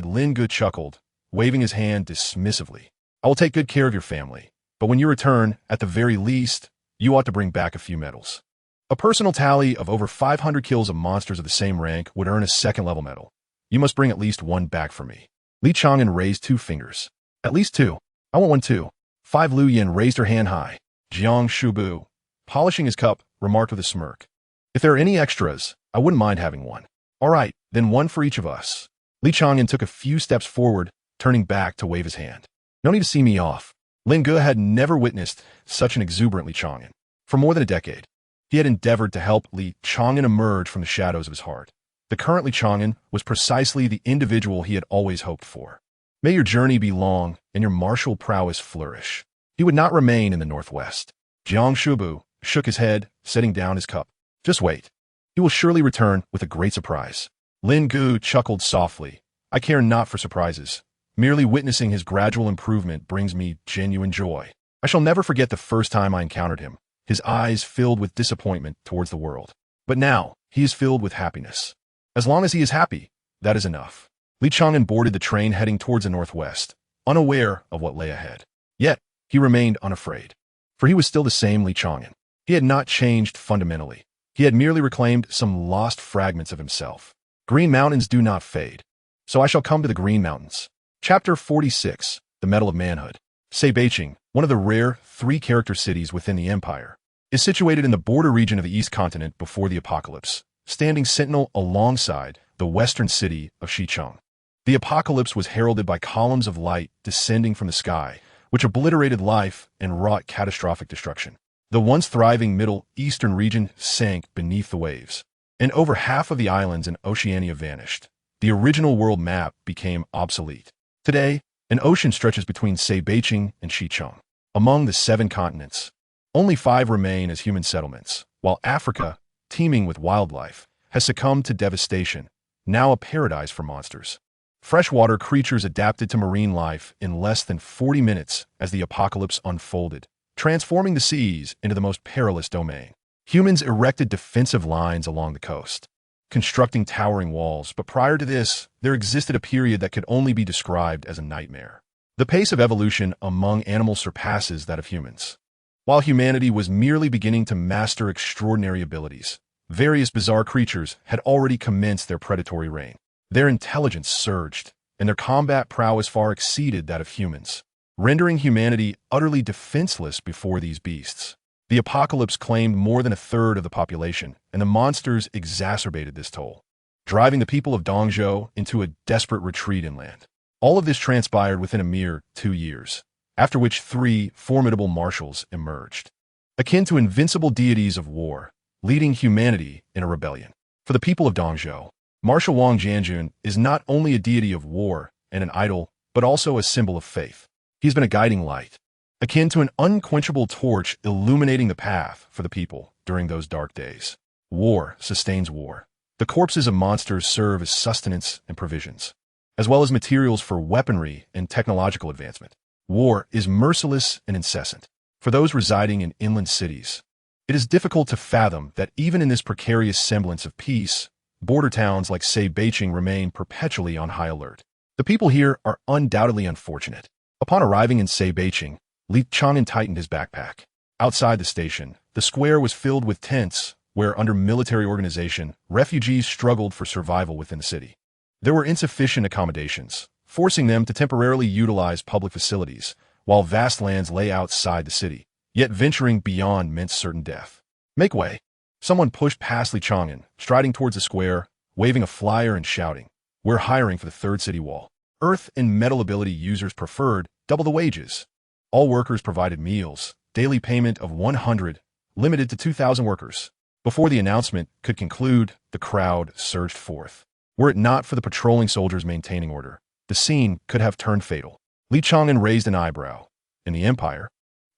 Lin Gu chuckled, waving his hand dismissively. "I will take good care of your family, but when you return, at the very least, you ought to bring back a few medals. A personal tally of over 500 kills of monsters of the same rank would earn a 2nd-level medal. You must bring at least 1 back for me." Li Chang'an raised 2 fingers. "At least 2. I want 1 too." 5 Lu Yin raised her hand high. Jiang Shubu, polishing his cup, remarked with a smirk, "If there are any extras, I wouldn't mind having 1. "All right, then 1 for each of us." Li Chang'an took a few steps forward, turning back to wave his hand. "No need to see me off." Lin Gu had never witnessed such an exuberant Li Chang'an. For more than a decade, he had endeavored to help Li Chang'an emerge from the shadows of his heart. The current Li Chang'an was precisely the individual he had always hoped for. "May your journey be long and your martial prowess flourish." He would not remain in the Northwest. Jiang Shubu shook his head, setting down his cup. "Just wait. He will surely return with a great surprise." Lin Gu chuckled softly. I care not for surprises. Merely witnessing his gradual improvement brings me genuine joy. I shall never forget the first time I encountered him, his eyes filled with disappointment towards the world. But now, he is filled with happiness. As long as he is happy, that is enough. Li Chang'an boarded the train heading towards the northwest, unaware of what lay ahead. Yet, he remained unafraid. For he was still the same Li Chang'an. He had not changed fundamentally. He had merely reclaimed some lost fragments of himself. Green mountains do not fade. So I shall come to the Green Mountains. Chapter 46, The Medal of Manhood. Beijing, one of the rare three-character cities within the empire, is situated in the border region of the East Continent before the apocalypse, standing sentinel alongside the western city of Xicheng. The apocalypse was heralded by columns of light descending from the sky, which obliterated life and wrought catastrophic destruction. The once thriving Middle Eastern region sank beneath the waves, and over half of the islands in Oceania vanished. The original world map became obsolete. Today, an ocean stretches between Beijing and Xicheng. Among the 7 continents, only 5 remain as human settlements, while Africa, teeming with wildlife, has succumbed to devastation, now a paradise for monsters. Freshwater creatures adapted to marine life in less than 40 minutes as the apocalypse unfolded, transforming the seas into the most perilous domain. Humans erected defensive lines along the coast, constructing towering walls, but prior to this, there existed a period that could only be described as a nightmare. The pace of evolution among animals surpasses that of humans. While humanity was merely beginning to master extraordinary abilities, various bizarre creatures had already commenced their predatory reign. Their intelligence surged, and their combat prowess far exceeded that of humans, rendering humanity utterly defenseless before these beasts. The apocalypse claimed more than a third of the population, and the monsters exacerbated this toll, driving the people of Dongzhou into a desperate retreat inland. All of this transpired within a mere 2 years, after which 3 formidable marshals emerged, akin to invincible deities of war, leading humanity in a rebellion. For the people of Dongzhou, Marshal Wang Jianjun is not only a deity of war and an idol, but also a symbol of faith. He's been a guiding light, akin to an unquenchable torch illuminating the path for the people during those dark days. War sustains war. The corpses of monsters serve as sustenance and provisions, as well as materials for weaponry and technological advancement. War is merciless and incessant. For those residing in inland cities, it is difficult to fathom that even in this precarious semblance of peace, border towns like Beijing remain perpetually on high alert. The people here are undoubtedly unfortunate. Upon arriving in Beijing, Li Chang'an tightened his backpack. Outside the station, the square was filled with tents where, under military organization, refugees struggled for survival within the city. There were insufficient accommodations, forcing them to temporarily utilize public facilities, while vast lands lay outside the city. Yet venturing beyond meant certain death. Make way. Someone pushed past Li Chang'an, striding towards the square, waving a flyer and shouting, "We're hiring for the 3rd city wall. Earth and metal ability users preferred, double the wages. All workers provided meals, daily payment of 100, limited to 2,000 workers." Before the announcement could conclude, the crowd surged forth. Were it not for the patrolling soldiers maintaining order, the scene could have turned fatal. Li Chang'an raised an eyebrow. In the empire,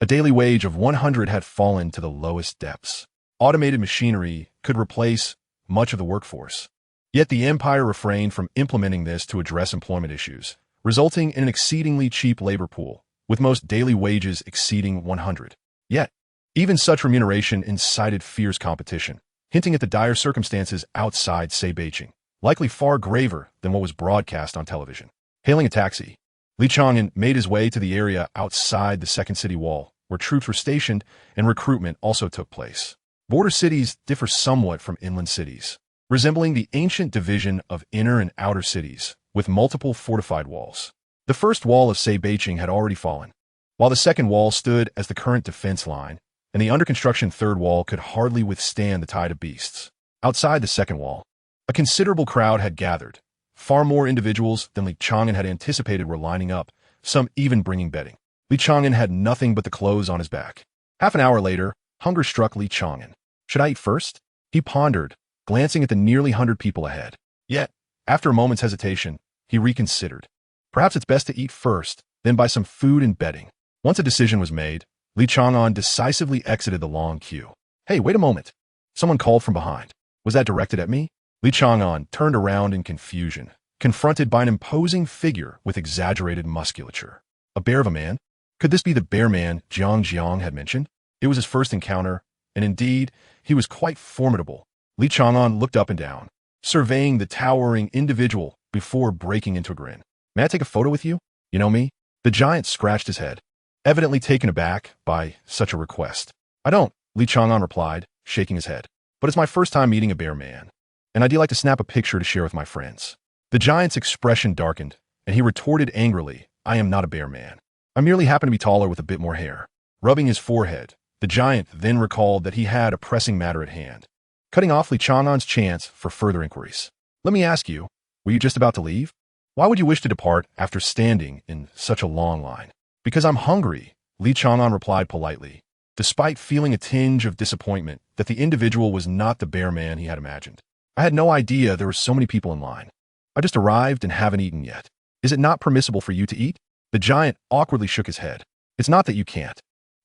a daily wage of 100 had fallen to the lowest depths. Automated machinery could replace much of the workforce. Yet the empire refrained from implementing this to address employment issues, resulting in an exceedingly cheap labor pool, with most daily wages exceeding 100. Yet, even such remuneration incited fierce competition, hinting at the dire circumstances outside Beijing, likely far graver than what was broadcast on television. Hailing a taxi, Li Chang'an made his way to the area outside the 2nd city wall, where troops were stationed and recruitment also took place. Border cities differ somewhat from inland cities, resembling the ancient division of inner and outer cities, with multiple fortified walls. The first wall of Beijing had already fallen, while the second wall stood as the current defense line, and the under-construction third wall could hardly withstand the tide of beasts. Outside the second wall, a considerable crowd had gathered. Far more individuals than Li Chang'an had anticipated were lining up, some even bringing bedding. Li Chang'an had nothing but the clothes on his back. Half an hour later, hunger struck Li Chang'an. Should I eat first? He pondered, glancing at the nearly 100 people ahead. Yet, after a moment's hesitation, he reconsidered. Perhaps it's best to eat first, then buy some food and bedding. Once a decision was made, Li Chang'an decisively exited the long queue. "Hey, wait a moment." Someone called from behind. Was that directed at me? Li Chang'an turned around in confusion, confronted by an imposing figure with exaggerated musculature. A bear of a man? Could this be the bear man Jiang had mentioned? It was his first encounter, and indeed, he was quite formidable. Li Chang'an looked up and down, surveying the towering individual before breaking into a grin. May I take a photo with you? You know me? The giant scratched his head, evidently taken aback by such a request. I don't, Li Chang'an replied, shaking his head. But it's my first time meeting a bear man, and I'd like to snap a picture to share with my friends. The giant's expression darkened, and he retorted angrily, I am not a bear man. I merely happen to be taller with a bit more hair. Rubbing his forehead, the giant then recalled that he had a pressing matter at hand, cutting off Li Chang'an's chance for further inquiries. Let me ask you, were you just about to leave? Why would you wish to depart after standing in such a long line? Because I'm hungry, Li Chang'an replied politely, despite feeling a tinge of disappointment that the individual was not the bear man he had imagined. I had no idea there were so many people in line. I just arrived and haven't eaten yet. Is it not permissible for you to eat? The giant awkwardly shook his head. It's not that you can't.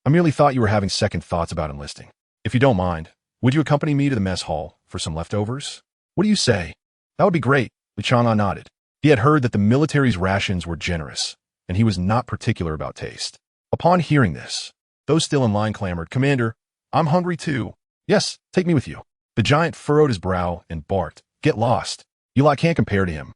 I merely thought you were having second thoughts about enlisting. If you don't mind, would you accompany me to the mess hall for some leftovers? What do you say? That would be great, Li Chang'an nodded. He had heard that the military's rations were generous, and he was not particular about taste. Upon hearing this, those still in line clamored, Commander, I'm hungry too. Yes, take me with you. The giant furrowed his brow and barked, Get lost. You lot can't compare to him.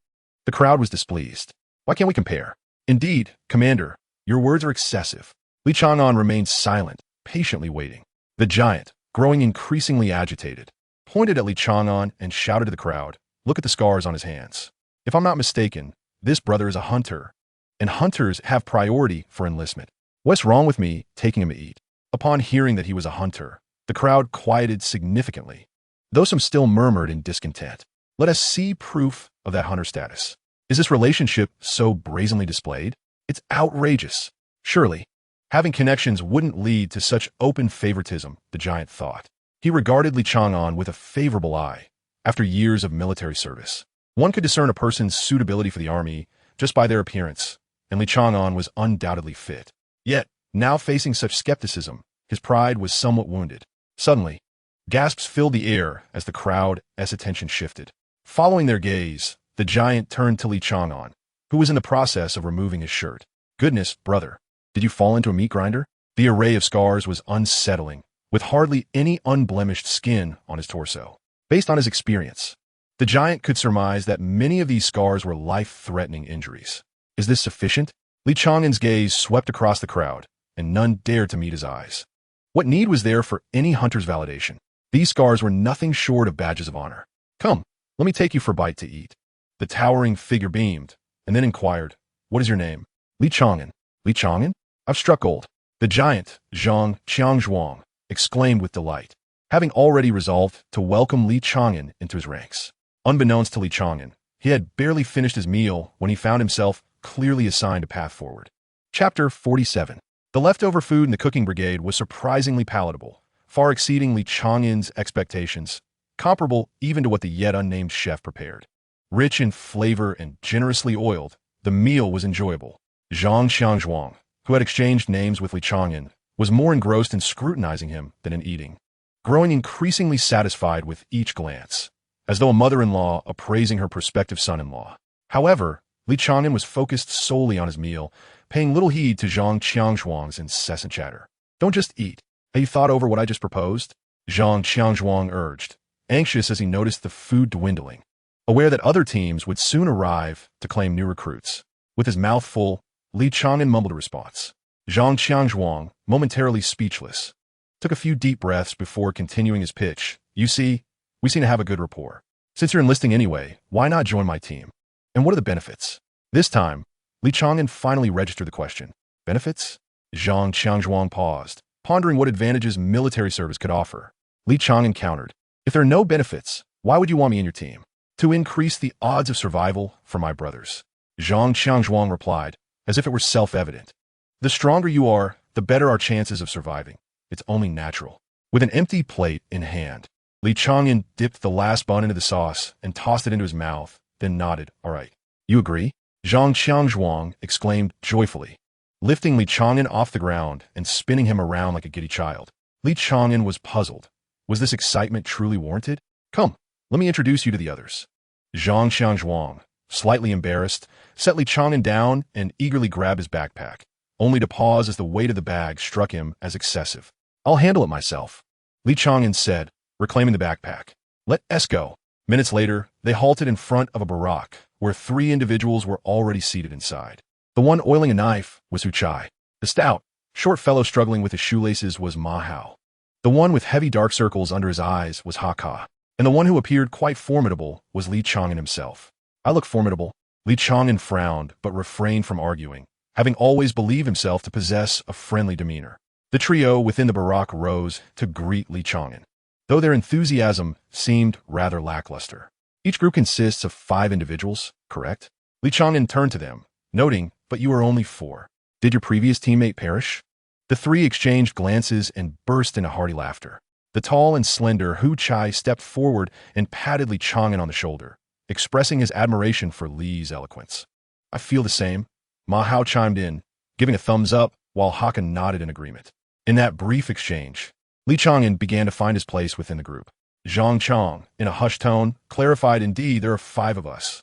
The crowd was displeased. Why can't we compare? Indeed, Commander, your words are excessive. Li Chang'an remained silent, patiently waiting. The giant, growing increasingly agitated, pointed at Li Chang'an and shouted to the crowd, Look at the scars on his hands. If I'm not mistaken, this brother is a hunter, and hunters have priority for enlistment. What's wrong with me taking him to eat? Upon hearing that he was a hunter, the crowd quieted significantly, though some still murmured in discontent. Let us see proof of that hunter status. Is this relationship so brazenly displayed? It's outrageous. Surely, having connections wouldn't lead to such open favoritism, the giant thought. He regarded Li Chang'an with a favorable eye. After years of military service, one could discern a person's suitability for the army just by their appearance, and Li Chang'an was undoubtedly fit. Yet, now facing such skepticism, his pride was somewhat wounded. Suddenly, gasps filled the air as the crowd's attention shifted. Following their gaze, the giant turned to Li Chang'an, who was in the process of removing his shirt. Goodness, brother, did you fall into a meat grinder? The array of scars was unsettling, with hardly any unblemished skin on his torso. Based on his experience, the giant could surmise that many of these scars were life-threatening injuries. Is this sufficient? Li Chang'an's gaze swept across the crowd, and none dared to meet his eyes. What need was there for any hunter's validation? These scars were nothing short of badges of honor. Come, let me take you for a bite to eat. The towering figure beamed, and then inquired, What is your name? Li Chang'an. Li Chang'an? I've struck gold. The giant, Zhang Qiangzhuang, exclaimed with delight, having already resolved to welcome Li Chang'an into his ranks. Unbeknownst to Li Chang'an, he had barely finished his meal when he found himself clearly assigned a path forward. Chapter 47. The leftover food in the cooking brigade was surprisingly palatable, far exceeding Li Chang'an's expectations, comparable even to what the yet unnamed chef prepared. Rich in flavor and generously oiled, the meal was enjoyable. Zhang Qiangzhuang, who had exchanged names with Li Chang'an, was more engrossed in scrutinizing him than in eating, growing increasingly satisfied with each glance, as though a mother-in-law appraising her prospective son-in-law. However, Li Chang'an was focused solely on his meal, paying little heed to Zhang Qiangzhuang's incessant chatter. Don't just eat. Have you thought over what I just proposed? Zhang Qiangzhuang urged, anxious as he noticed the food dwindling, aware that other teams would soon arrive to claim new recruits. With his mouth full, Li Chang'an mumbled a response. Zhang Qiangzhuang, momentarily speechless, took a few deep breaths before continuing his pitch. You see, we seem to have a good rapport. Since you're enlisting anyway, why not join my team? And what are the benefits? This time, Li Chang'an finally registered the question. Benefits? Zhang Qiangzhuang paused, pondering what advantages military service could offer. Li Chang'an countered. If there are no benefits, why would you want me in your team? To increase the odds of survival for my brothers. Zhang Qiangzhuang replied, as if it were self-evident. The stronger you are, the better our chances of surviving. It's only natural. With an empty plate in hand, Li Chang'an dipped the last bun into the sauce and tossed it into his mouth, then nodded. All right. You agree? Zhang Qiangzhuang exclaimed joyfully, lifting Li Chang'an off the ground and spinning him around like a giddy child. Li Chang'an was puzzled. Was this excitement truly warranted? Come, Let me introduce you to the others. Zhang Xiangzhuang, slightly embarrassed, set Li Chang'an down and eagerly grabbed his backpack, only to pause as the weight of the bag struck him as excessive. I'll handle it myself, Li Chang'an said, reclaiming the backpack. Let us go. Minutes later, they halted in front of a barack, where 3 individuals were already seated inside. The one oiling a knife was Hu Chai. The stout, short fellow struggling with his shoelaces was Ma Hao. The one with heavy dark circles under his eyes was Ha Ka. And the one who appeared quite formidable was Li Chang'an himself. I look formidable. Li Chang'an frowned, but refrained from arguing, having always believed himself to possess a friendly demeanor. The trio within the barack rose to greet Li Chang'an, though their enthusiasm seemed rather lackluster. Each group consists of 5 individuals, correct? Li Chang'an turned to them, noting, but you are only 4. Did your previous teammate perish? The 3 exchanged glances and burst into hearty laughter. The tall and slender Hu Chai stepped forward and patted Li Chang'an on the shoulder, expressing his admiration for Li's eloquence. I feel the same, Ma Hao chimed in, giving a thumbs up while Hakan nodded in agreement. In that brief exchange, Li Chang'an began to find his place within the group. Zhang Chang, in a hushed tone, clarified, indeed, there are 5 of us,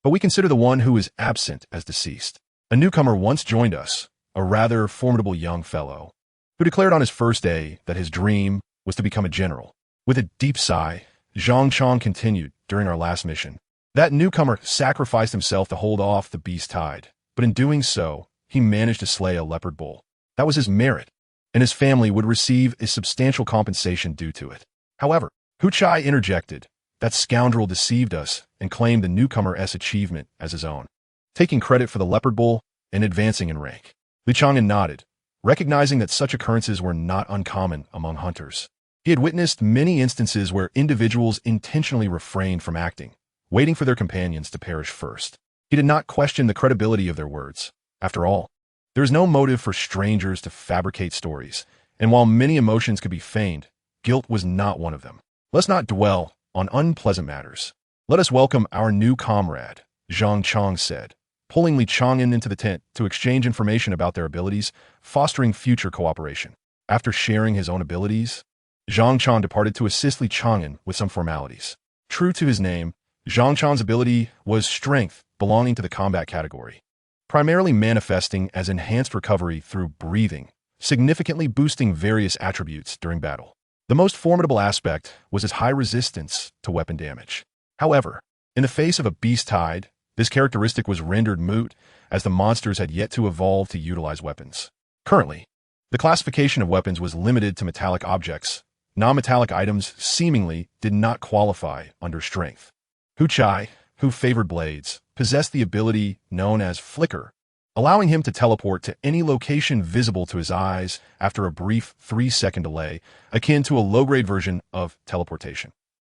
but we consider the one who is absent as deceased. A newcomer once joined us, a rather formidable young fellow, who declared on his first day that his dream was to become a general. With a deep sigh, Zhang Chang continued, during our last mission, that newcomer sacrificed himself to hold off the beast tide, but in doing so, he managed to slay a leopard bull. That was his merit, and his family would receive a substantial compensation due to it. However, Hu Chai interjected, that scoundrel deceived us and claimed the newcomer's achievement as his own, taking credit for the leopard bull and advancing in rank. Li Chang'an nodded, recognizing that such occurrences were not uncommon among hunters. He had witnessed many instances where individuals intentionally refrained from acting, waiting for their companions to perish first. He did not question the credibility of their words. After all, there is no motive for strangers to fabricate stories, and while many emotions could be feigned, guilt was not one of them. Let's not dwell on unpleasant matters. Let us welcome our new comrade, Zhang Chang said, pulling Li Chang'an into the tent to exchange information about their abilities, fostering future cooperation. After sharing his own abilities, Zhang Chang departed to assist Li Chang'an with some formalities. True to his name, Zhang Chang's ability was strength, belonging to the combat category, primarily manifesting as enhanced recovery through breathing, significantly boosting various attributes during battle. The most formidable aspect was his high resistance to weapon damage. However, in the face of a beast tide, this characteristic was rendered moot as the monsters had yet to evolve to utilize weapons. Currently, the classification of weapons was limited to metallic objects. Non-metallic items seemingly did not qualify under strength. Hu Chai, who favored blades, possessed the ability known as flicker, allowing him to teleport to any location visible to his eyes after a brief 3-second delay, akin to a low-grade version of teleportation.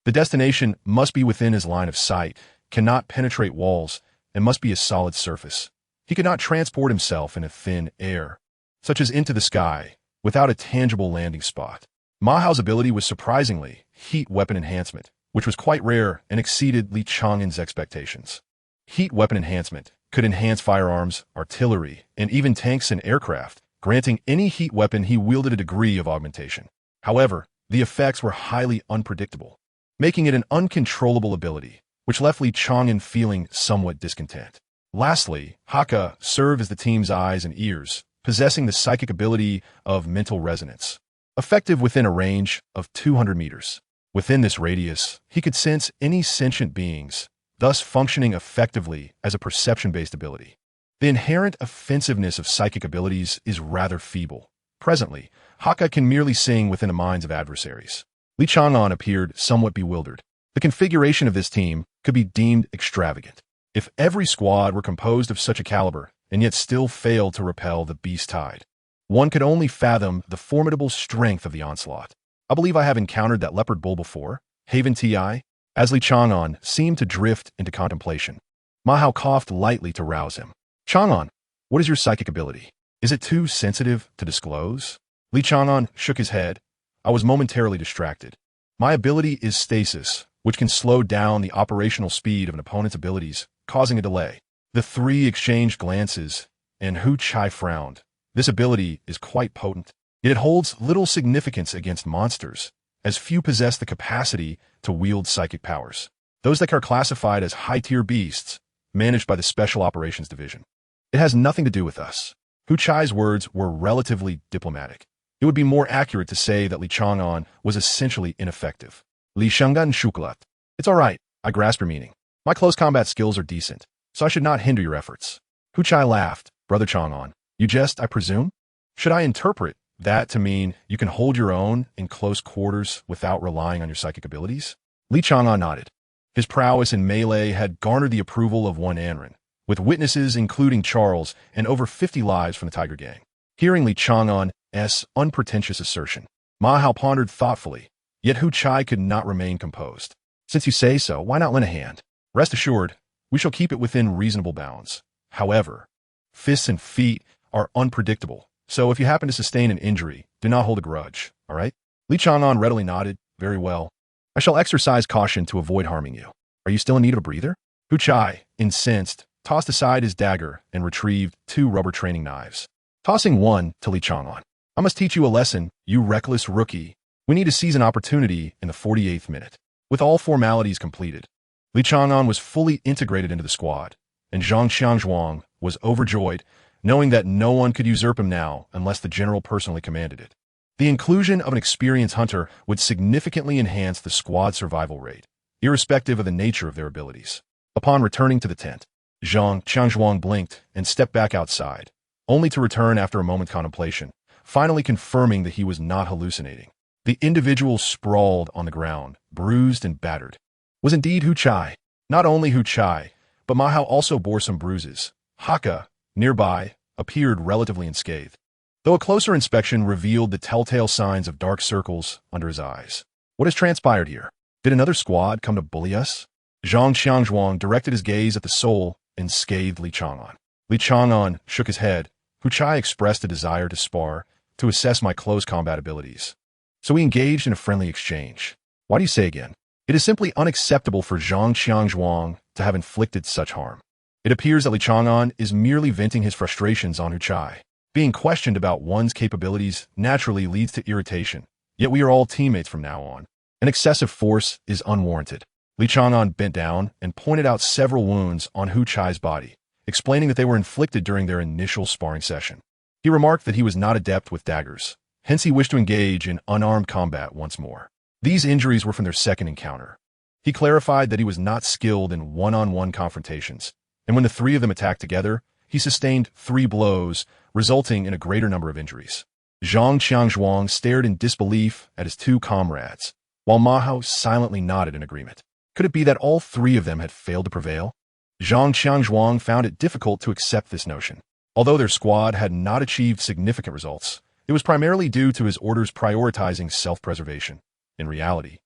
The destination must be within his line of sight, cannot penetrate walls, and must be a solid surface. He could not transport himself in a thin air, such as into the sky, without a tangible landing spot. Ma Hao's ability was surprisingly heat weapon enhancement, which was quite rare and exceeded Li Chang'an's expectations. Heat weapon enhancement could enhance firearms, artillery, and even tanks and aircraft, granting any heat weapon he wielded a degree of augmentation. However, the effects were highly unpredictable, making it an uncontrollable ability, which left Li Chang'an feeling somewhat discontent. Lastly, Haka served as the team's eyes and ears, possessing the psychic ability of mental resonance, effective within a range of 200 meters. Within this radius, he could sense any sentient beings, thus functioning effectively as a perception-based ability. The inherent offensiveness of psychic abilities is rather feeble. Presently, Haka can merely sing within the minds of adversaries. Li Chang'an appeared somewhat bewildered. The configuration of this team could be deemed extravagant. If every squad were composed of such a caliber and yet still failed to repel the beast tide, one could only fathom the formidable strength of the onslaught. I believe I have encountered that leopard bull before, Haven Ti, as Li Chang'an seemed to drift into contemplation. Ma Hao coughed lightly to rouse him. Chang'an, what is your psychic ability? Is it too sensitive to disclose? Li Chang'an shook his head. I was momentarily distracted. My ability is stasis, which can slow down the operational speed of an opponent's abilities, causing a delay. The 3 exchanged glances, and Hu Chai frowned. This ability is quite potent, yet it holds little significance against monsters, as few possess the capacity to wield psychic powers. Those that are classified as high-tier beasts, managed by the Special Operations Division. It has nothing to do with us. Hu Chai's words were relatively diplomatic. It would be more accurate to say that Li Chang'an was essentially ineffective. Li Chang'an shukulat. It's all right, I grasp your meaning. My close combat skills are decent, so I should not hinder your efforts. Hu Chai laughed. Brother Chang'an, you jest, I presume? Should I interpret that to mean you can hold your own in close quarters without relying on your psychic abilities? Li Chang'an nodded. His prowess in melee had garnered the approval of one Anren, with witnesses including Charles and over 50 lives from the Tiger Gang. Hearing Li Chang'an's unpretentious assertion, Ma Hao pondered thoughtfully, yet Hu Chai could not remain composed. Since you say so, why not lend a hand? Rest assured, we shall keep it within reasonable bounds. However, fists and feet are unpredictable, so if you happen to sustain an injury, do not hold a grudge, all right? Li Chang'an readily nodded. Very well. I shall exercise caution to avoid harming you. Are you still in need of a breather? Hu Chai, incensed, tossed aside his dagger and retrieved 2 rubber training knives. Tossing one to Li Chang'an. I must teach you a lesson, you reckless rookie. We need to seize an opportunity in the 48th minute. With all formalities completed, Li Chang'an was fully integrated into the squad, and Zhang Xiangzhuang was overjoyed, knowing that no one could usurp him now unless the general personally commanded it. The inclusion of an experienced hunter would significantly enhance the squad survival rate, irrespective of the nature of their abilities. Upon returning to the tent, Zhang Xiangzhuang blinked and stepped back outside, only to return after a moment's contemplation, finally confirming that he was not hallucinating. The individual sprawled on the ground, bruised and battered, was indeed Hu Chai. Not only Hu Chai, but Ma Hao also bore some bruises. Haka, nearby, appeared relatively unscathed, though a closer inspection revealed the telltale signs of dark circles under his eyes. What has transpired here? Did another squad come to bully us? Zhang Xiangzhuang directed his gaze at the soul and scathed Li Chang'an. Li Chang'an shook his head. Hu Chai expressed a desire to spar, to assess my close combat abilities. So we engaged in a friendly exchange. Why do you say again? It is simply unacceptable for Zhang Xiangzhuang to have inflicted such harm. It appears that Li Chang'an is merely venting his frustrations on Hu Chai. Being questioned about one's capabilities naturally leads to irritation, yet we are all teammates from now on. An excessive force is unwarranted. Li Chang'an bent down and pointed out several wounds on Hu Chai's body, explaining that they were inflicted during their initial sparring session. He remarked that he was not adept with daggers, hence he wished to engage in unarmed combat once more. These injuries were from their second encounter. He clarified that he was not skilled in one-on-one confrontations, and when the 3 of them attacked together, he sustained 3 blows, resulting in a greater number of injuries. Zhang Xiangzhuang stared in disbelief at his 2 comrades, while Ma Hao silently nodded in agreement. Could it be that all 3 of them had failed to prevail? Zhang Xiangzhuang found it difficult to accept this notion. Although their squad had not achieved significant results, it was primarily due to his orders prioritizing self-preservation. In reality,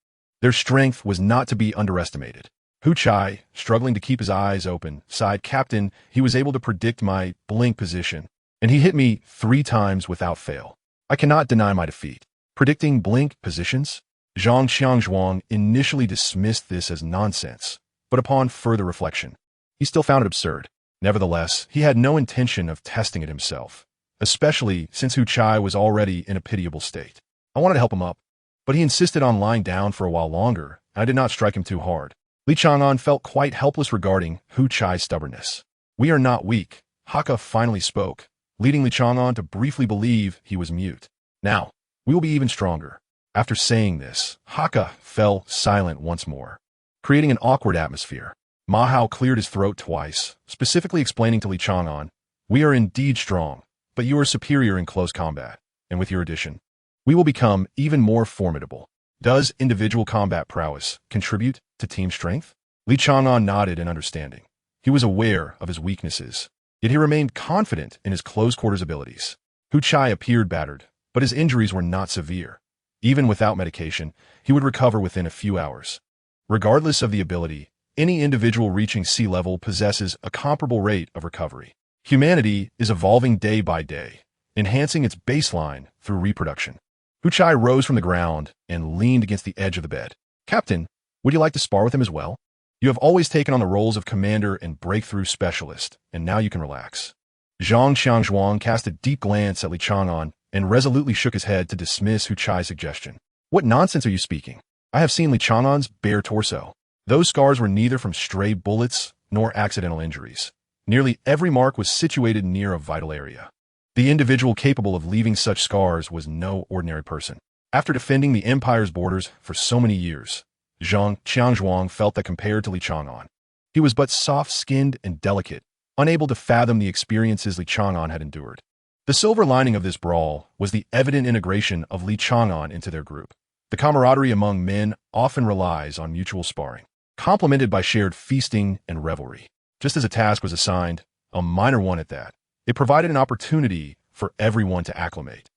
their strength was not to be underestimated. Hu Chai, struggling to keep his eyes open, sighed, Captain, he was able to predict my blink position, and he hit me 3 times without fail. I cannot deny my defeat. Predicting blink positions? Zhang Xiangzhuang initially dismissed this as nonsense, but upon further reflection, he still found it absurd. Nevertheless, he had no intention of testing it himself, especially since Hu Chai was already in a pitiable state. I wanted to help him up, but he insisted on lying down for a while longer, and I did not strike him too hard. Li Chang'an felt quite helpless regarding Hu Chai's stubbornness. We are not weak, Haka finally spoke, leading Li Chang'an to briefly believe he was mute. Now, we will be even stronger. After saying this, Haka fell silent once more, creating an awkward atmosphere. Ma Hao cleared his throat twice, specifically explaining to Li Chang'an, we are indeed strong, but you are superior in close combat, and with your addition, we will become even more formidable. Does individual combat prowess contribute to team strength? Li Chang'an nodded in understanding. He was aware of his weaknesses, yet he remained confident in his close-quarters abilities. Hu Chai appeared battered, but his injuries were not severe. Even without medication, he would recover within a few hours. Regardless of the ability, any individual reaching sea level possesses a comparable rate of recovery. Humanity is evolving day by day, enhancing its baseline through reproduction. Hu Chai rose from the ground and leaned against the edge of the bed. Captain, would you like to spar with him as well? You have always taken on the roles of commander and breakthrough specialist, and now you can relax. Zhang Xiangzhuang cast a deep glance at Li Chang'an and resolutely shook his head to dismiss Hu Chai's suggestion. What nonsense are you speaking? I have seen Li Chang'an's bare torso. Those scars were neither from stray bullets nor accidental injuries. Nearly every mark was situated near a vital area. The individual capable of leaving such scars was no ordinary person. After defending the empire's borders for so many years, Zhang Qianzhuang felt that compared to Li Chang'an, he was but soft-skinned and delicate, unable to fathom the experiences Li Chang'an had endured. The silver lining of this brawl was the evident integration of Li Chang'an into their group. The camaraderie among men often relies on mutual sparring, complemented by shared feasting and revelry. Just as a task was assigned, a minor one at that, it provided an opportunity for everyone to acclimate.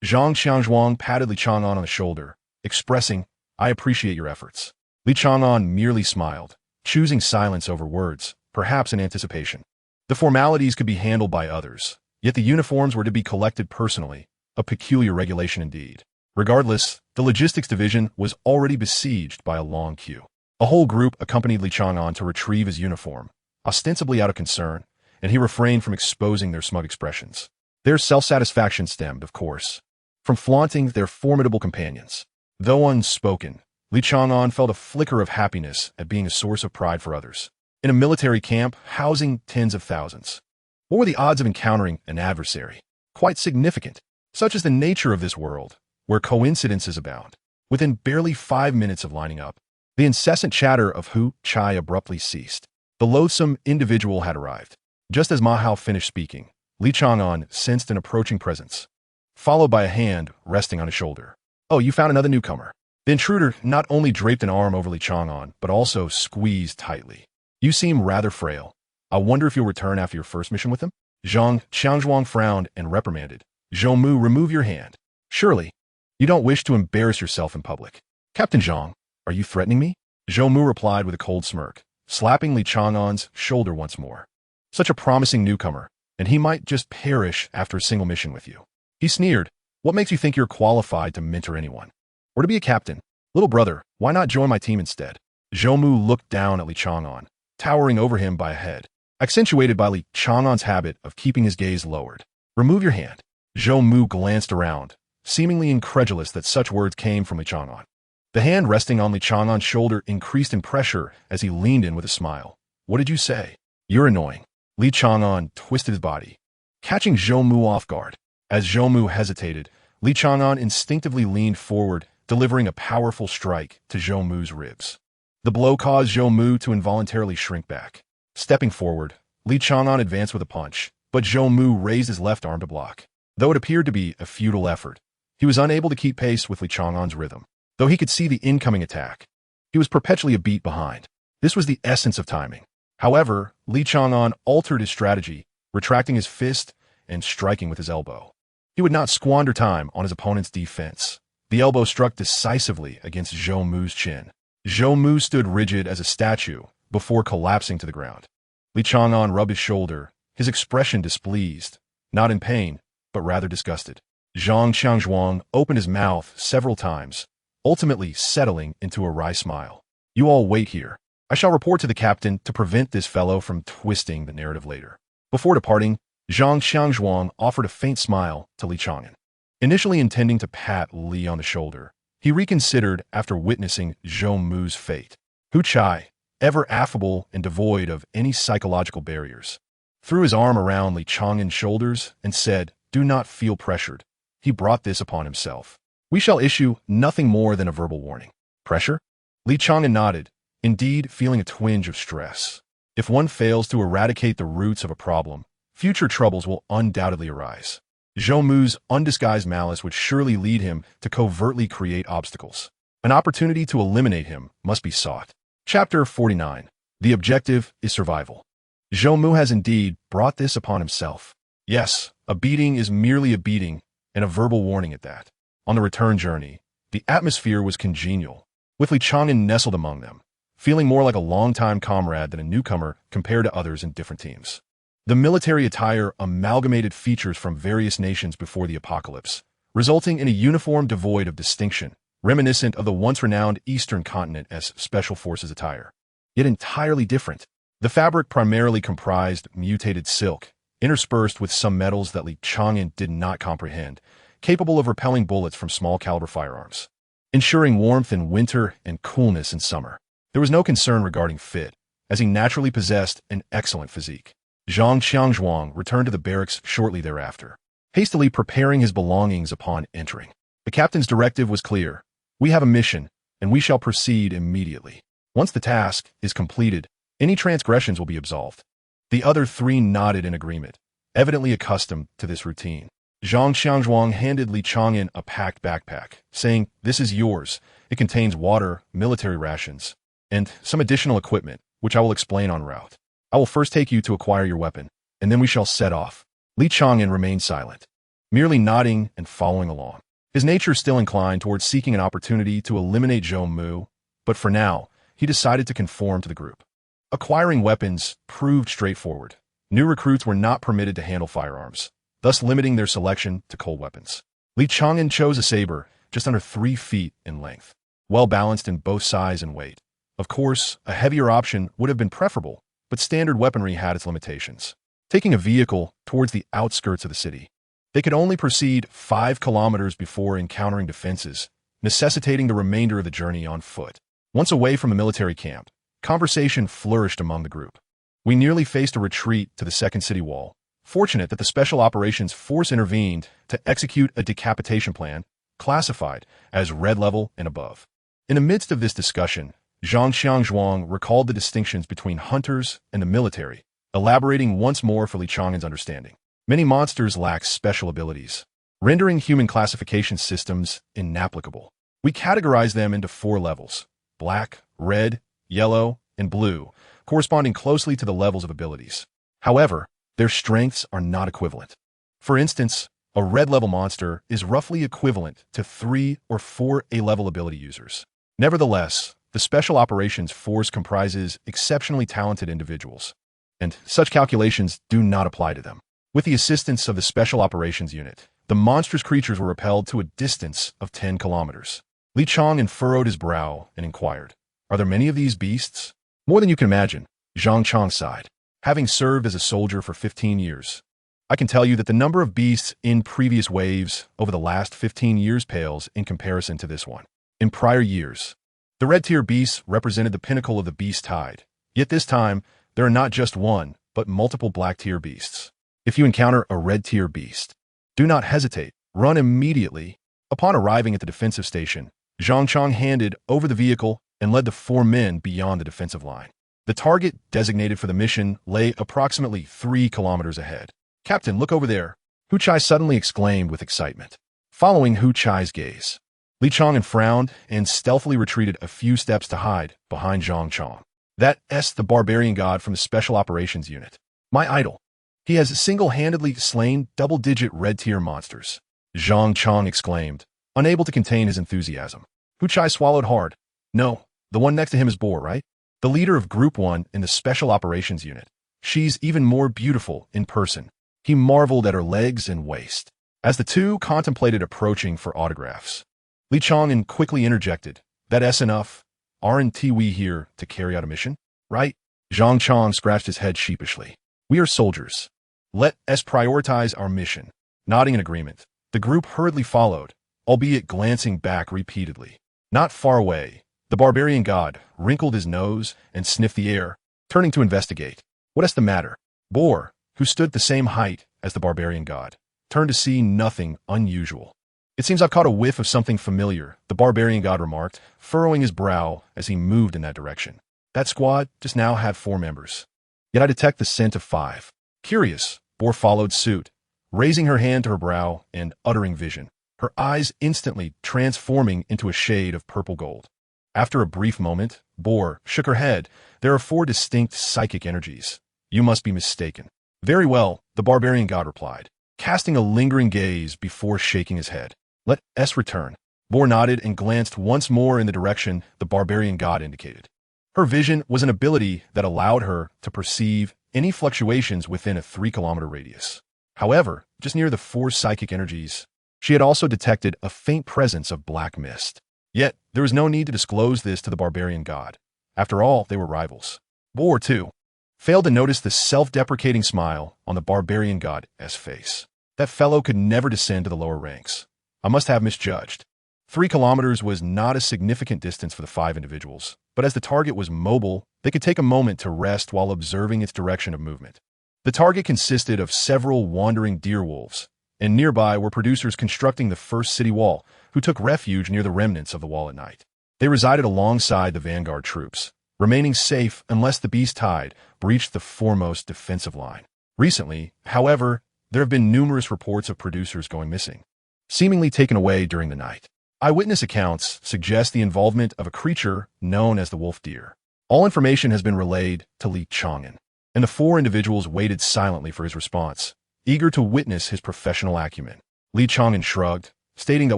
Zhang Qianzhuang patted Li Chang'an on the shoulder, expressing, "I appreciate your efforts." Li Chang'an merely smiled, choosing silence over words, perhaps in anticipation. The formalities could be handled by others, yet the uniforms were to be collected personally, a peculiar regulation indeed. Regardless, the logistics division was already besieged by a long queue. A whole group accompanied Li Chang'an to retrieve his uniform, ostensibly out of concern, and he refrained from exposing their smug expressions. Their self-satisfaction stemmed, of course, from flaunting their formidable companions. Though unspoken, Li Chang'an felt a flicker of happiness at being a source of pride for others. In a military camp housing tens of thousands, what were the odds of encountering an adversary? Quite significant. Such is the nature of this world, where coincidences abound. Within barely 5 minutes of lining up, the incessant chatter of Hu Chai abruptly ceased. The loathsome individual had arrived. Just as Ma Hao finished speaking, Li Chang'an sensed an approaching presence, followed by a hand resting on his shoulder. "Oh, you found another newcomer." The intruder not only draped an arm over Li Chang'an, but also squeezed tightly. "You seem rather frail. I wonder if you'll return after your first mission with him?" Zhang Qianzhuang frowned and reprimanded. "Zhou Mu, remove your hand. Surely, you don't wish to embarrass yourself in public." "Captain Zhang, are you threatening me?" Zhou Mu replied with a cold smirk, slapping Li Chang'an's shoulder once more. "Such a promising newcomer, and he might just perish after a single mission with you." He sneered. "What makes you think you're qualified to mentor anyone? Or to be a captain? Little brother, why not join my team instead?" Zhou Mu looked down at Li Chang'an, towering over him by a head, accentuated by Li Chang'an's habit of keeping his gaze lowered. "Remove your hand." Zhou Mu glanced around, seemingly incredulous that such words came from Li Chang'an. The hand resting on Li Chang'an's shoulder increased in pressure as he leaned in with a smile. "What did you say?" "You're annoying." Li Chang'an twisted his body, catching Zhou Mu off guard. As Zhou Mu hesitated, Li Chang'an instinctively leaned forward, delivering a powerful strike to Zhou Mu's ribs. The blow caused Zhou Mu to involuntarily shrink back. Stepping forward, Li Chang'an advanced with a punch, but Zhou Mu raised his left arm to block. Though it appeared to be a futile effort, he was unable to keep pace with Li Chang'an's rhythm. Though he could see the incoming attack, he was perpetually a beat behind. This was the essence of timing. However, Li Chang'an altered his strategy, retracting his fist and striking with his elbow. He would not squander time on his opponent's defense. The elbow struck decisively against Zhou Mu's chin. Zhou Mu stood rigid as a statue before collapsing to the ground. Li Chang'an rubbed his shoulder, his expression displeased, not in pain, but rather disgusted. Zhang Qianzhuang opened his mouth several times, ultimately settling into a wry smile. "You all wait here. I shall report to the captain to prevent this fellow from twisting the narrative later." Before departing, Zhang Qianzhuang offered a faint smile to Li Chang'an. Initially intending to pat Li on the shoulder, he reconsidered after witnessing Zhou Mu's fate. Hu Chai, ever affable and devoid of any psychological barriers, threw his arm around Li Chang'an's shoulders and said, "Do not feel pressured. He brought this upon himself. We shall issue nothing more than a verbal warning." "Pressure?" Li Chang'an nodded, indeed feeling a twinge of stress. If one fails to eradicate the roots of a problem, future troubles will undoubtedly arise. Zhou Mu's undisguised malice would surely lead him to covertly create obstacles. An opportunity to eliminate him must be sought. Chapter 49. The objective is survival. Zhou Mu has indeed brought this upon himself. Yes, a beating is merely a beating, and a verbal warning at that. On the return journey, the atmosphere was congenial, with Li Chang'an nestled among them, feeling more like a longtime comrade than a newcomer compared to others in different teams. The military attire amalgamated features from various nations before the apocalypse, resulting in a uniform devoid of distinction, reminiscent of the once-renowned Eastern continent as Special Forces attire. Yet entirely different. The fabric primarily comprised mutated silk, interspersed with some metals that Li Chang'an did not comprehend, capable of repelling bullets from small-caliber firearms. ensuring warmth in winter and coolness in summer. There was no concern regarding fit, as he naturally possessed an excellent physique. Zhang Xiangzhuang returned to the barracks shortly thereafter, hastily preparing his belongings upon entering. The captain's directive was clear. We have a mission, and we shall proceed immediately. Once the task is completed, any transgressions will be absolved. The other three nodded in agreement, evidently accustomed to this routine. Zhang Xiangzhuang handed Li Chang'an a packed backpack, saying, "This is yours. It contains water, military rations, and some additional equipment, which I will explain en route. I will first take you to acquire your weapon, and then we shall set off." Li Chang'an remained silent, merely nodding and following along. His nature still inclined towards seeking an opportunity to eliminate Zhou Mu, but for now, he decided to conform to the group. Acquiring weapons proved straightforward. New recruits were not permitted to handle firearms, thus limiting their selection to cold weapons. Li Chang'an chose a saber just under 3 feet in length, well-balanced in both size and weight. Of course, a heavier option would have been preferable, but standard weaponry had its limitations. Taking a vehicle towards the outskirts of the city, they could only proceed 5 kilometers before encountering defenses, necessitating the remainder of the journey on foot. Once away from the military camp, conversation flourished among the group. We nearly faced a retreat to the second city wall. Fortunate that the Special Operations Force intervened to execute a decapitation plan classified as red level and above. In the midst of this discussion, Zhang Xiangzhuang recalled the distinctions between hunters and the military, elaborating once more for Li Chang'an's understanding. Many monsters lack special abilities, rendering human classification systems inapplicable. We categorize them into 4 levels: black, red, yellow, and blue, corresponding closely to the levels of abilities. However, their strengths are not equivalent. For instance, a red-level monster is roughly equivalent to 3 or 4 A-level ability users. Nevertheless, the Special Operations Force comprises exceptionally talented individuals, and such calculations do not apply to them. With the assistance of the Special Operations Unit, the monstrous creatures were repelled to a distance of 10 kilometers. Li Chang'an furrowed his brow and inquired, "Are there many of these beasts?" "More than you can imagine," Zhang Chang sighed. "Having served as a soldier for 15 years, I can tell you that the number of beasts in previous waves over the last 15 years pales in comparison to this one. In prior years, the red-tier beasts represented the pinnacle of the beast tide. Yet this time, there are not just one, but multiple black-tier beasts. If you encounter a red-tier beast, do not hesitate. Run immediately." Upon arriving at the defensive station, Zhang Chang handed over the vehicle and led the 4 men beyond the defensive line. The target designated for the mission lay approximately 3 kilometers ahead. "Captain, look over there," Hu Chai suddenly exclaimed with excitement. Following Hu Chai's gaze, Li Chang'an frowned and stealthily retreated a few steps to hide behind Zhang Chang. "That's the barbarian god from the Special Operations Unit. My idol. He has single-handedly slain double-digit red-tier monsters," Zhang Chang exclaimed, unable to contain his enthusiasm. Hu Chai swallowed hard. "No, the one next to him is Boar, right? The leader of Group 1 in the Special Operations Unit. She's even more beautiful in person." He marveled at her legs and waist. As the two contemplated approaching for autographs, Li Chang'an quickly interjected, "That's enough. Aren't we here to carry out a mission, right?" Zhang Chang scratched his head sheepishly. "We are soldiers. Let us prioritize our mission." Nodding in agreement, the group hurriedly followed, albeit glancing back repeatedly. Not far away, the barbarian god wrinkled his nose and sniffed the air, turning to investigate. "What's the matter?" Boar, who stood the same height as the barbarian god, turned to see nothing unusual. "It seems I've caught a whiff of something familiar," the barbarian god remarked, furrowing his brow as he moved in that direction. "That squad just now had 4 members. Yet I detect the scent of 5. Curious, Boar followed suit, raising her hand to her brow and uttering vision, her eyes instantly transforming into a shade of purple gold. After a brief moment, Boar shook her head. "There are 4 distinct psychic energies. You must be mistaken." "Very well," the barbarian god replied, casting a lingering gaze before shaking his head. "Let us return." Boar nodded and glanced once more in the direction the barbarian god indicated. Her vision was an ability that allowed her to perceive any fluctuations within a 3-kilometer radius. However, just near the 4 psychic energies, she had also detected a faint presence of black mist. Yet, there was no need to disclose this to the barbarian god. After all, they were rivals. Boar, too, failed to notice the self-deprecating smile on the barbarian god's face. "That fellow could never descend to the lower ranks. I must have misjudged." 3 kilometers was not a significant distance for the 5 individuals, but as the target was mobile, they could take a moment to rest while observing its direction of movement. The target consisted of several wandering deer wolves, and nearby were producers constructing the first city wall, who took refuge near the remnants of the wall at night. They resided alongside the vanguard troops, remaining safe unless the beast tide breached the foremost defensive line. Recently, however, there have been numerous reports of producers going missing, seemingly taken away during the night. Eyewitness accounts suggest the involvement of a creature known as the wolf deer. All information has been relayed to Li Chang'an, and the 4 individuals waited silently for his response, eager to witness his professional acumen. Li Chang'an shrugged, stating that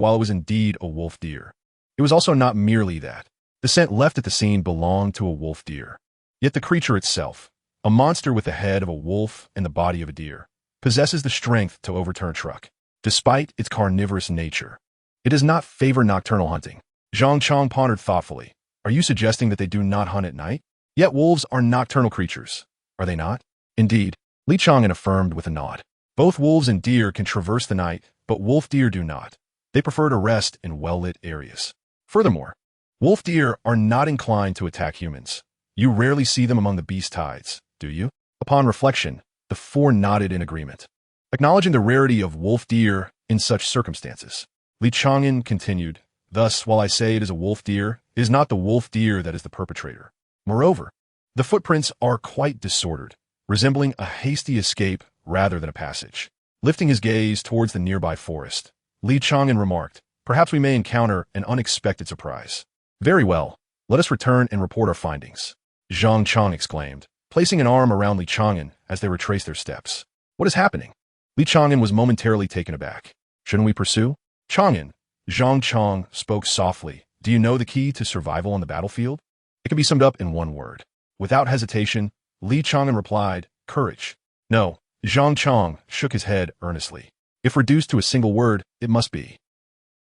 while it was indeed a wolf deer, it was also not merely that. The scent left at the scene belonged to a wolf deer. Yet the creature itself, a monster with the head of a wolf and the body of a deer, possesses the strength to overturn a truck. Despite its carnivorous nature, it does not favor nocturnal hunting. Zhang Chang pondered thoughtfully. Are you suggesting that they do not hunt at night? Yet wolves are nocturnal creatures, are they not? Indeed, Li Chang'an affirmed with a nod. Both wolves and deer can traverse the night, but wolf deer do not. They prefer to rest in well-lit areas. Furthermore, wolf deer are not inclined to attack humans. You rarely see them among the beast tides, do you? Upon reflection, the 4 nodded in agreement, acknowledging the rarity of wolf deer in such circumstances. Li Chang'an continued, thus, while I say it is a wolf deer, it is not the wolf deer that is the perpetrator. Moreover, the footprints are quite disordered, resembling a hasty escape rather than a passage. Lifting his gaze towards the nearby forest, Li Chang'an remarked, perhaps we may encounter an unexpected surprise. Very well, let us return and report our findings. Zhang Chang exclaimed, placing an arm around Li Chang'an as they retraced their steps. What is happening? Li Chang'an was momentarily taken aback. Shouldn't we pursue? Chang'an, Zhang Chang spoke softly. Do you know the key to survival on the battlefield? It can be summed up in one word. Without hesitation, Li Chang'an replied, courage. No, Zhang Chang shook his head earnestly. If reduced to a single word, it must be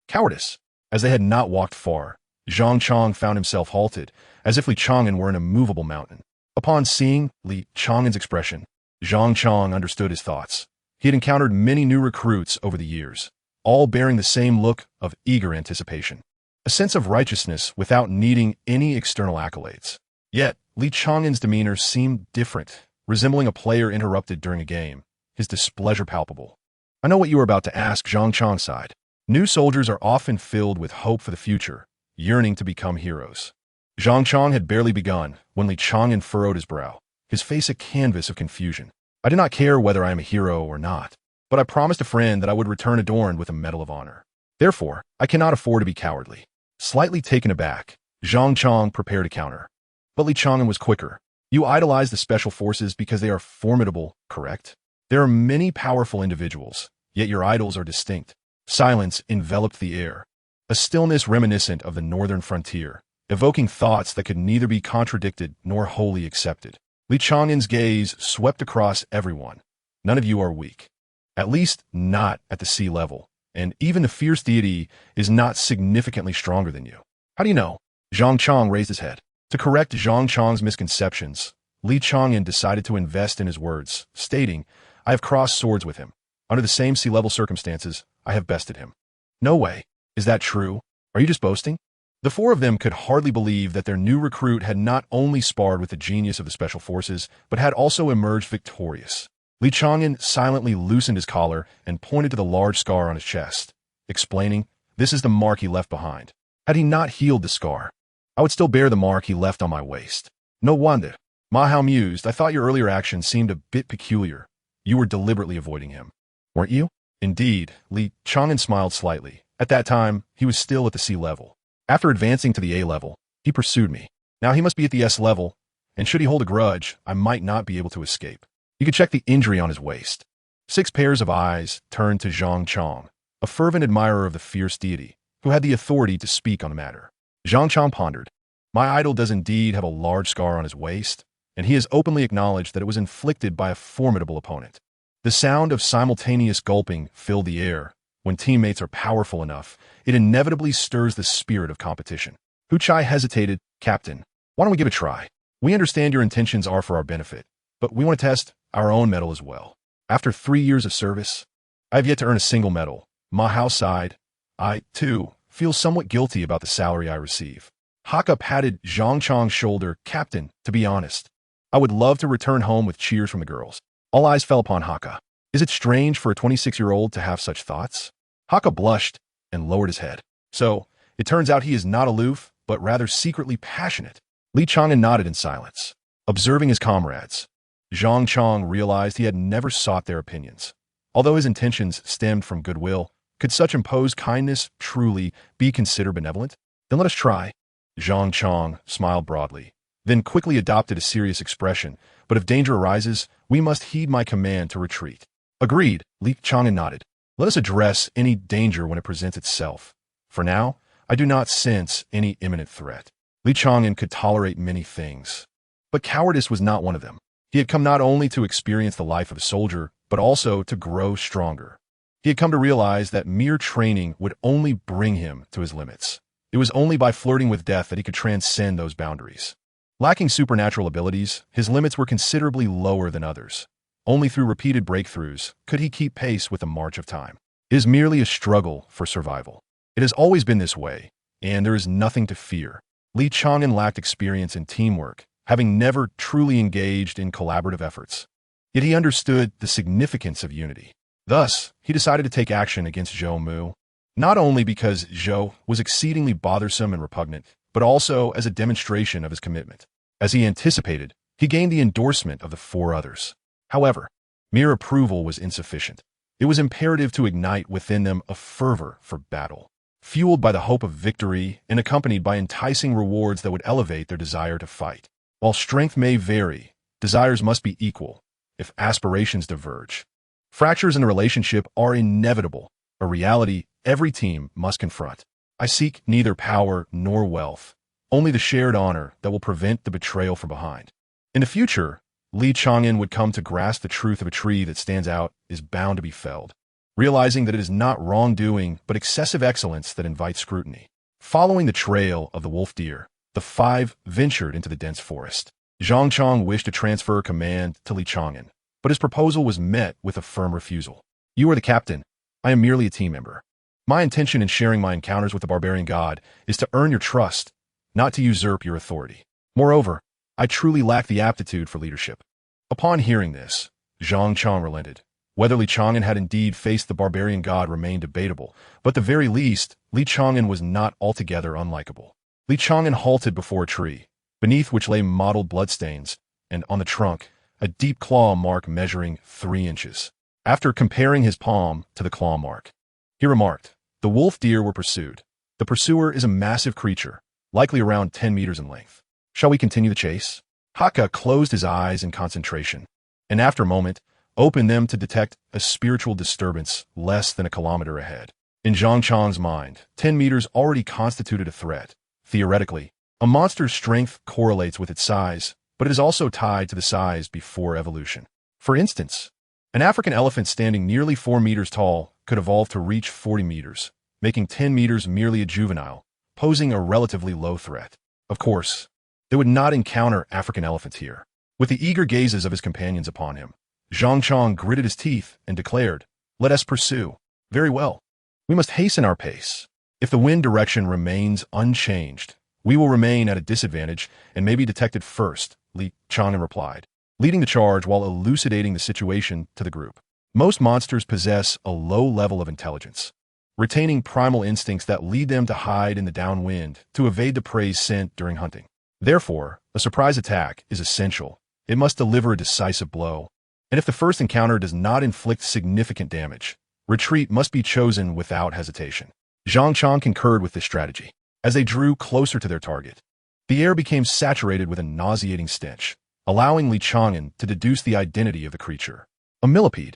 cowardice. As they had not walked far, Zhang Chang found himself halted, as if Li Chang'an were an immovable mountain. Upon seeing Li Chang'an's expression, Zhang Chang understood his thoughts. He had encountered many new recruits over the years, all bearing the same look of eager anticipation, a sense of righteousness without needing any external accolades. Yet, Li Chang'an's demeanor seemed different, resembling a player interrupted during a game, his displeasure palpable. I know what you are about to ask, Zhang Chang sighed. New soldiers are often filled with hope for the future, yearning to become heroes. Zhang Chang had barely begun when Li Chang'an furrowed his brow, his face a canvas of confusion. I do not care whether I am a hero or not, but I promised a friend that I would return adorned with a Medal of Honor. Therefore, I cannot afford to be cowardly. Slightly taken aback, Zhang Chang prepared a counter. But Li Chang'an was quicker. You idolize the special forces because they are formidable, correct? There are many powerful individuals, yet your idols are distinct. Silence enveloped the air, a stillness reminiscent of the northern frontier, evoking thoughts that could neither be contradicted nor wholly accepted. Li Chang'an's gaze swept across everyone. None of you are weak. At least not at the sea level, and even the fierce deity is not significantly stronger than you. How do you know? Zhang Chang raised his head. To correct Zhang Chang's misconceptions, Li Chang'an decided to invest in his words, stating, I have crossed swords with him. Under the same sea-level circumstances, I have bested him. No way. Is that true? Are you just boasting? The 4 of them could hardly believe that their new recruit had not only sparred with the genius of the Special Forces, but had also emerged victorious. Li Chang'an silently loosened his collar and pointed to the large scar on his chest, explaining, this is the mark he left behind. Had he not healed the scar, I would still bear the mark he left on my waist. No wonder. Ma, how amused. I thought your earlier action seemed a bit peculiar. You were deliberately avoiding him, weren't you? Indeed, Li Chang'an smiled slightly. At that time, he was still at the sea level. After advancing to the A level, he pursued me. Now he must be at the S level, and should he hold a grudge, I might not be able to escape. You could check the injury on his waist. 6 pairs of eyes turned to Zhang Chang, a fervent admirer of the fierce deity, who had the authority to speak on the matter. Zhang Chang pondered. My idol does indeed have a large scar on his waist, and he has openly acknowledged that it was inflicted by a formidable opponent. The sound of simultaneous gulping filled the air. When teammates are powerful enough, it inevitably stirs the spirit of competition. Hu Chai hesitated. Captain, why don't we give it a try? We understand your intentions are for our benefit, but we want to test our own medal as well. After 3 years of service, I have yet to earn a single medal. Ma Hao sighed. I, too, feel somewhat guilty about the salary I receive. Haka patted Zhang Chang's shoulder. Captain, to be honest, I would love to return home with cheers from the girls. All eyes fell upon Haka. Is it strange for a 26-year-old to have such thoughts? Haka blushed and lowered his head. So, it turns out he is not aloof, but rather secretly passionate. Li Chang'an nodded in silence. Observing his comrades, Zhang Chang realized he had never sought their opinions. Although his intentions stemmed from goodwill, could such imposed kindness truly be considered benevolent? Then let us try. Zhang Chang smiled broadly, then quickly adopted a serious expression. But if danger arises, we must heed my command to retreat. Agreed, Li Chang'an nodded. Let us address any danger when it presents itself. For now, I do not sense any imminent threat. Li Chang'an could tolerate many things, but cowardice was not one of them. He had come not only to experience the life of a soldier, but also to grow stronger. He had come to realize that mere training would only bring him to his limits. It was only by flirting with death that he could transcend those boundaries. Lacking supernatural abilities, his limits were considerably lower than others. Only through repeated breakthroughs could he keep pace with the march of time. It is merely a struggle for survival. It has always been this way, and there is nothing to fear. Li Chang'an lacked experience in teamwork, having never truly engaged in collaborative efforts. Yet he understood the significance of unity. Thus, he decided to take action against Zhou Mu, not only because Zhou was exceedingly bothersome and repugnant, but also as a demonstration of his commitment. As he anticipated, he gained the endorsement of the 4 others. However, mere approval was insufficient. It was imperative to ignite within them a fervor for battle, fueled by the hope of victory and accompanied by enticing rewards that would elevate their desire to fight. While strength may vary, desires must be equal. If aspirations diverge, fractures in a relationship are inevitable, a reality every team must confront. I seek neither power nor wealth, only the shared honor that will prevent the betrayal from behind. In the future, Li Chang'an would come to grasp the truth of a tree that stands out is bound to be felled, realizing that it is not wrongdoing but excessive excellence that invites scrutiny. Following the trail of the wolf deer, the 5 ventured into the dense forest. Zhang Chang wished to transfer command to Li Chang'an, but his proposal was met with a firm refusal. You are the captain. I am merely a team member. My intention in sharing my encounters with the barbarian god is to earn your trust, not to usurp your authority. Moreover, I truly lack the aptitude for leadership. Upon hearing this, Zhang Chang relented. Whether Li Chang'an had indeed faced the barbarian god remained debatable, but at the very least, Li Chang'an was not altogether unlikable. Li Chang'an halted before a tree, beneath which lay mottled bloodstains, and on the trunk, a deep claw mark measuring 3 inches. After comparing his palm to the claw mark, he remarked, the wolf deer were pursued. The pursuer is a massive creature, likely around 10 meters in length. Shall we continue the chase? Haka closed his eyes in concentration, and after a moment, opened them to detect a spiritual disturbance less than a kilometer ahead. In Zhang Chang's mind, 10 meters already constituted a threat. Theoretically, a monster's strength correlates with its size, but it is also tied to the size before evolution. For instance, an African elephant standing nearly 4 meters tall could evolve to reach 40 meters, making 10 meters merely a juvenile, posing a relatively low threat. Of course, they would not encounter African elephants here. With the eager gazes of his companions upon him, Zhang Chang gritted his teeth and declared, let us pursue. Very well. We must hasten our pace. If the wind direction remains unchanged, we will remain at a disadvantage and may be detected first, Li Chang'an replied, leading the charge while elucidating the situation to the group. Most monsters possess a low level of intelligence, retaining primal instincts that lead them to hide in the downwind to evade the prey's scent during hunting. Therefore, a surprise attack is essential. It must deliver a decisive blow, and if the first encounter does not inflict significant damage, retreat must be chosen without hesitation. Zhang Chang concurred with this strategy. As they drew closer to their target, the air became saturated with a nauseating stench, allowing Li Chang'an to deduce the identity of the creature. A millipede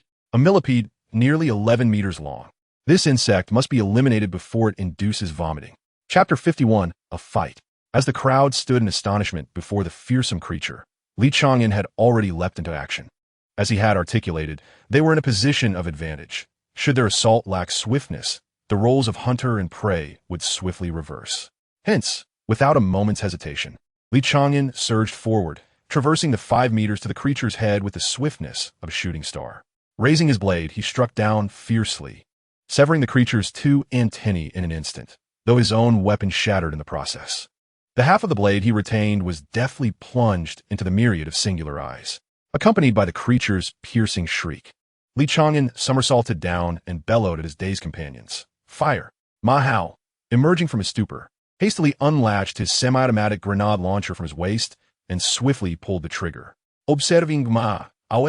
nearly 11 meters long. This insect must be eliminated before it induces vomiting. Chapter 51, A Fight. As the crowd stood in astonishment before the fearsome creature, Li Chang'an had already leapt into action. As he had articulated, they were in a position of advantage. Should their assault lack swiftness, the roles of hunter and prey would swiftly reverse. Hence, without a moment's hesitation, Li Chang'an surged forward, traversing the 5 meters to the creature's head with the swiftness of a shooting star. Raising his blade, he struck down fiercely, severing the creature's 2 antennae in an instant. though his own weapon shattered in the process. The half of the blade he retained was deftly plunged into the myriad of singular eyes, accompanied by the creature's piercing shriek. Li Chang'an somersaulted down and bellowed at his dazed companions. Fire! Ma Hao, emerging from his stupor, hastily unlatched his semi-automatic grenade launcher from his waist and swiftly pulled the trigger. Observing Ma Hao,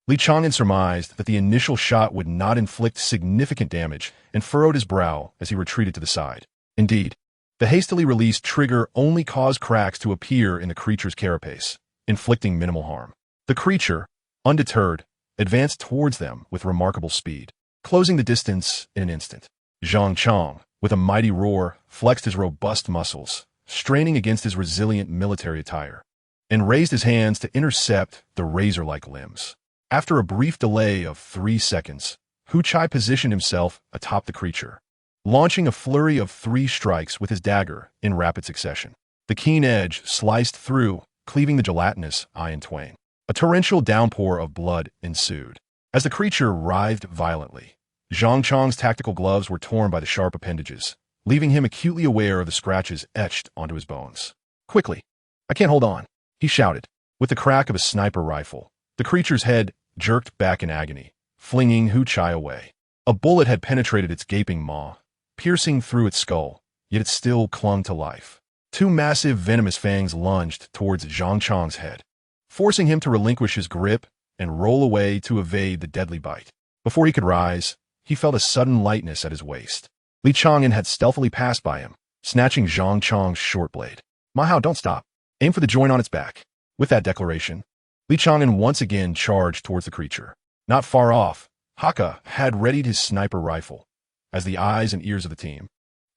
Li Chang'an surmised that the initial shot would not inflict significant damage and furrowed his brow as he retreated to the side. Indeed, the hastily released trigger only caused cracks to appear in the creature's carapace, inflicting minimal harm. The creature, undeterred, advanced towards them with remarkable speed, closing the distance in an instant. Zhang Chang, with a mighty roar, flexed his robust muscles, straining against his resilient military attire, and raised his hands to intercept the razor-like limbs. After a brief delay of 3 seconds, Hu Chai positioned himself atop the creature, launching a flurry of 3 strikes with his dagger in rapid succession. The keen edge sliced through, cleaving the gelatinous eye in twain. A torrential downpour of blood ensued. As the creature writhed violently, Zhang Chang's tactical gloves were torn by the sharp appendages, leaving him acutely aware of the scratches etched onto his bones. Quickly! I can't hold on, he shouted. With the crack of a sniper rifle, the creature's head jerked back in agony, flinging Hu Chai away. A bullet had penetrated its gaping maw, piercing through its skull, yet it still clung to life. 2 massive venomous fangs lunged towards Zhang Chang's head, forcing him to relinquish his grip and roll away to evade the deadly bite. Before he could rise, he felt a sudden lightness at his waist. Li Chang'an had stealthily passed by him, snatching Zhang Chang's short blade. Ma Hao, don't stop. Aim for the joint on its back. With that declaration, Li Chang'an once again charged towards the creature. Not far off, Haka had readied his sniper rifle, as the eyes and ears of the team.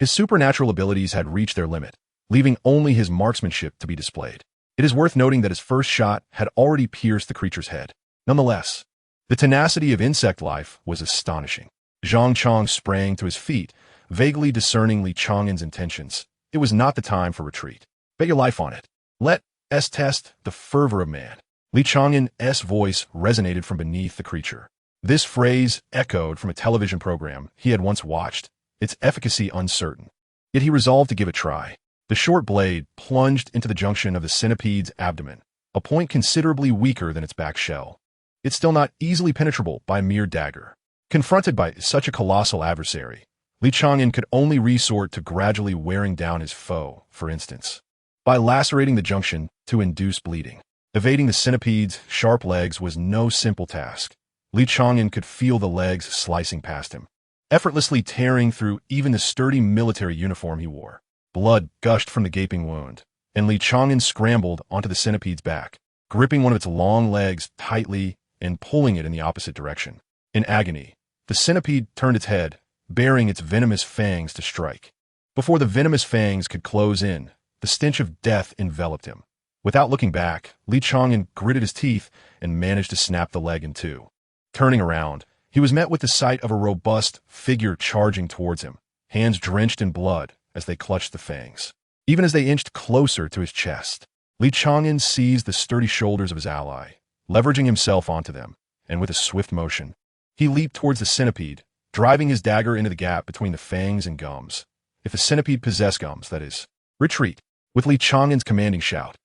His supernatural abilities had reached their limit, leaving only his marksmanship to be displayed. It is worth noting that his first shot had already pierced the creature's head. Nonetheless, the tenacity of insect life was astonishing. Zhang Chang sprang to his feet, vaguely discerning Li Chang'an's intentions. It was not the time for retreat. Bet your life on it. Let us test the fervor of man. Li Chang'an's voice resonated from beneath the creature. This phrase echoed from a television program he had once watched, its efficacy uncertain. Yet he resolved to give it a try. The short blade plunged into the junction of the centipede's abdomen, a point considerably weaker than its back shell. It's still not easily penetrable by a mere dagger. Confronted by such a colossal adversary, Li Chang'an could only resort to gradually wearing down his foe, for instance, by lacerating the junction to induce bleeding. Evading the centipede's sharp legs was no simple task. Li Chang'an could feel the legs slicing past him, effortlessly tearing through even the sturdy military uniform he wore. Blood gushed from the gaping wound, and Li Chang'an scrambled onto the centipede's back, gripping one of its long legs tightly and pulling it in the opposite direction. In agony, the centipede turned its head, baring its venomous fangs to strike. Before the venomous fangs could close in, the stench of death enveloped him. Without looking back, Li Chang'an gritted his teeth and managed to snap the leg in 2. Turning around, he was met with the sight of a robust figure charging towards him, hands drenched in blood as they clutched the fangs. Even as they inched closer to his chest, Li Chang'an seized the sturdy shoulders of his ally, leveraging himself onto them, and with a swift motion, he leaped towards the centipede, driving his dagger into the gap between the fangs and gums. If the centipede possessed gums, that is. Retreat! With Li Chang'an's commanding shout.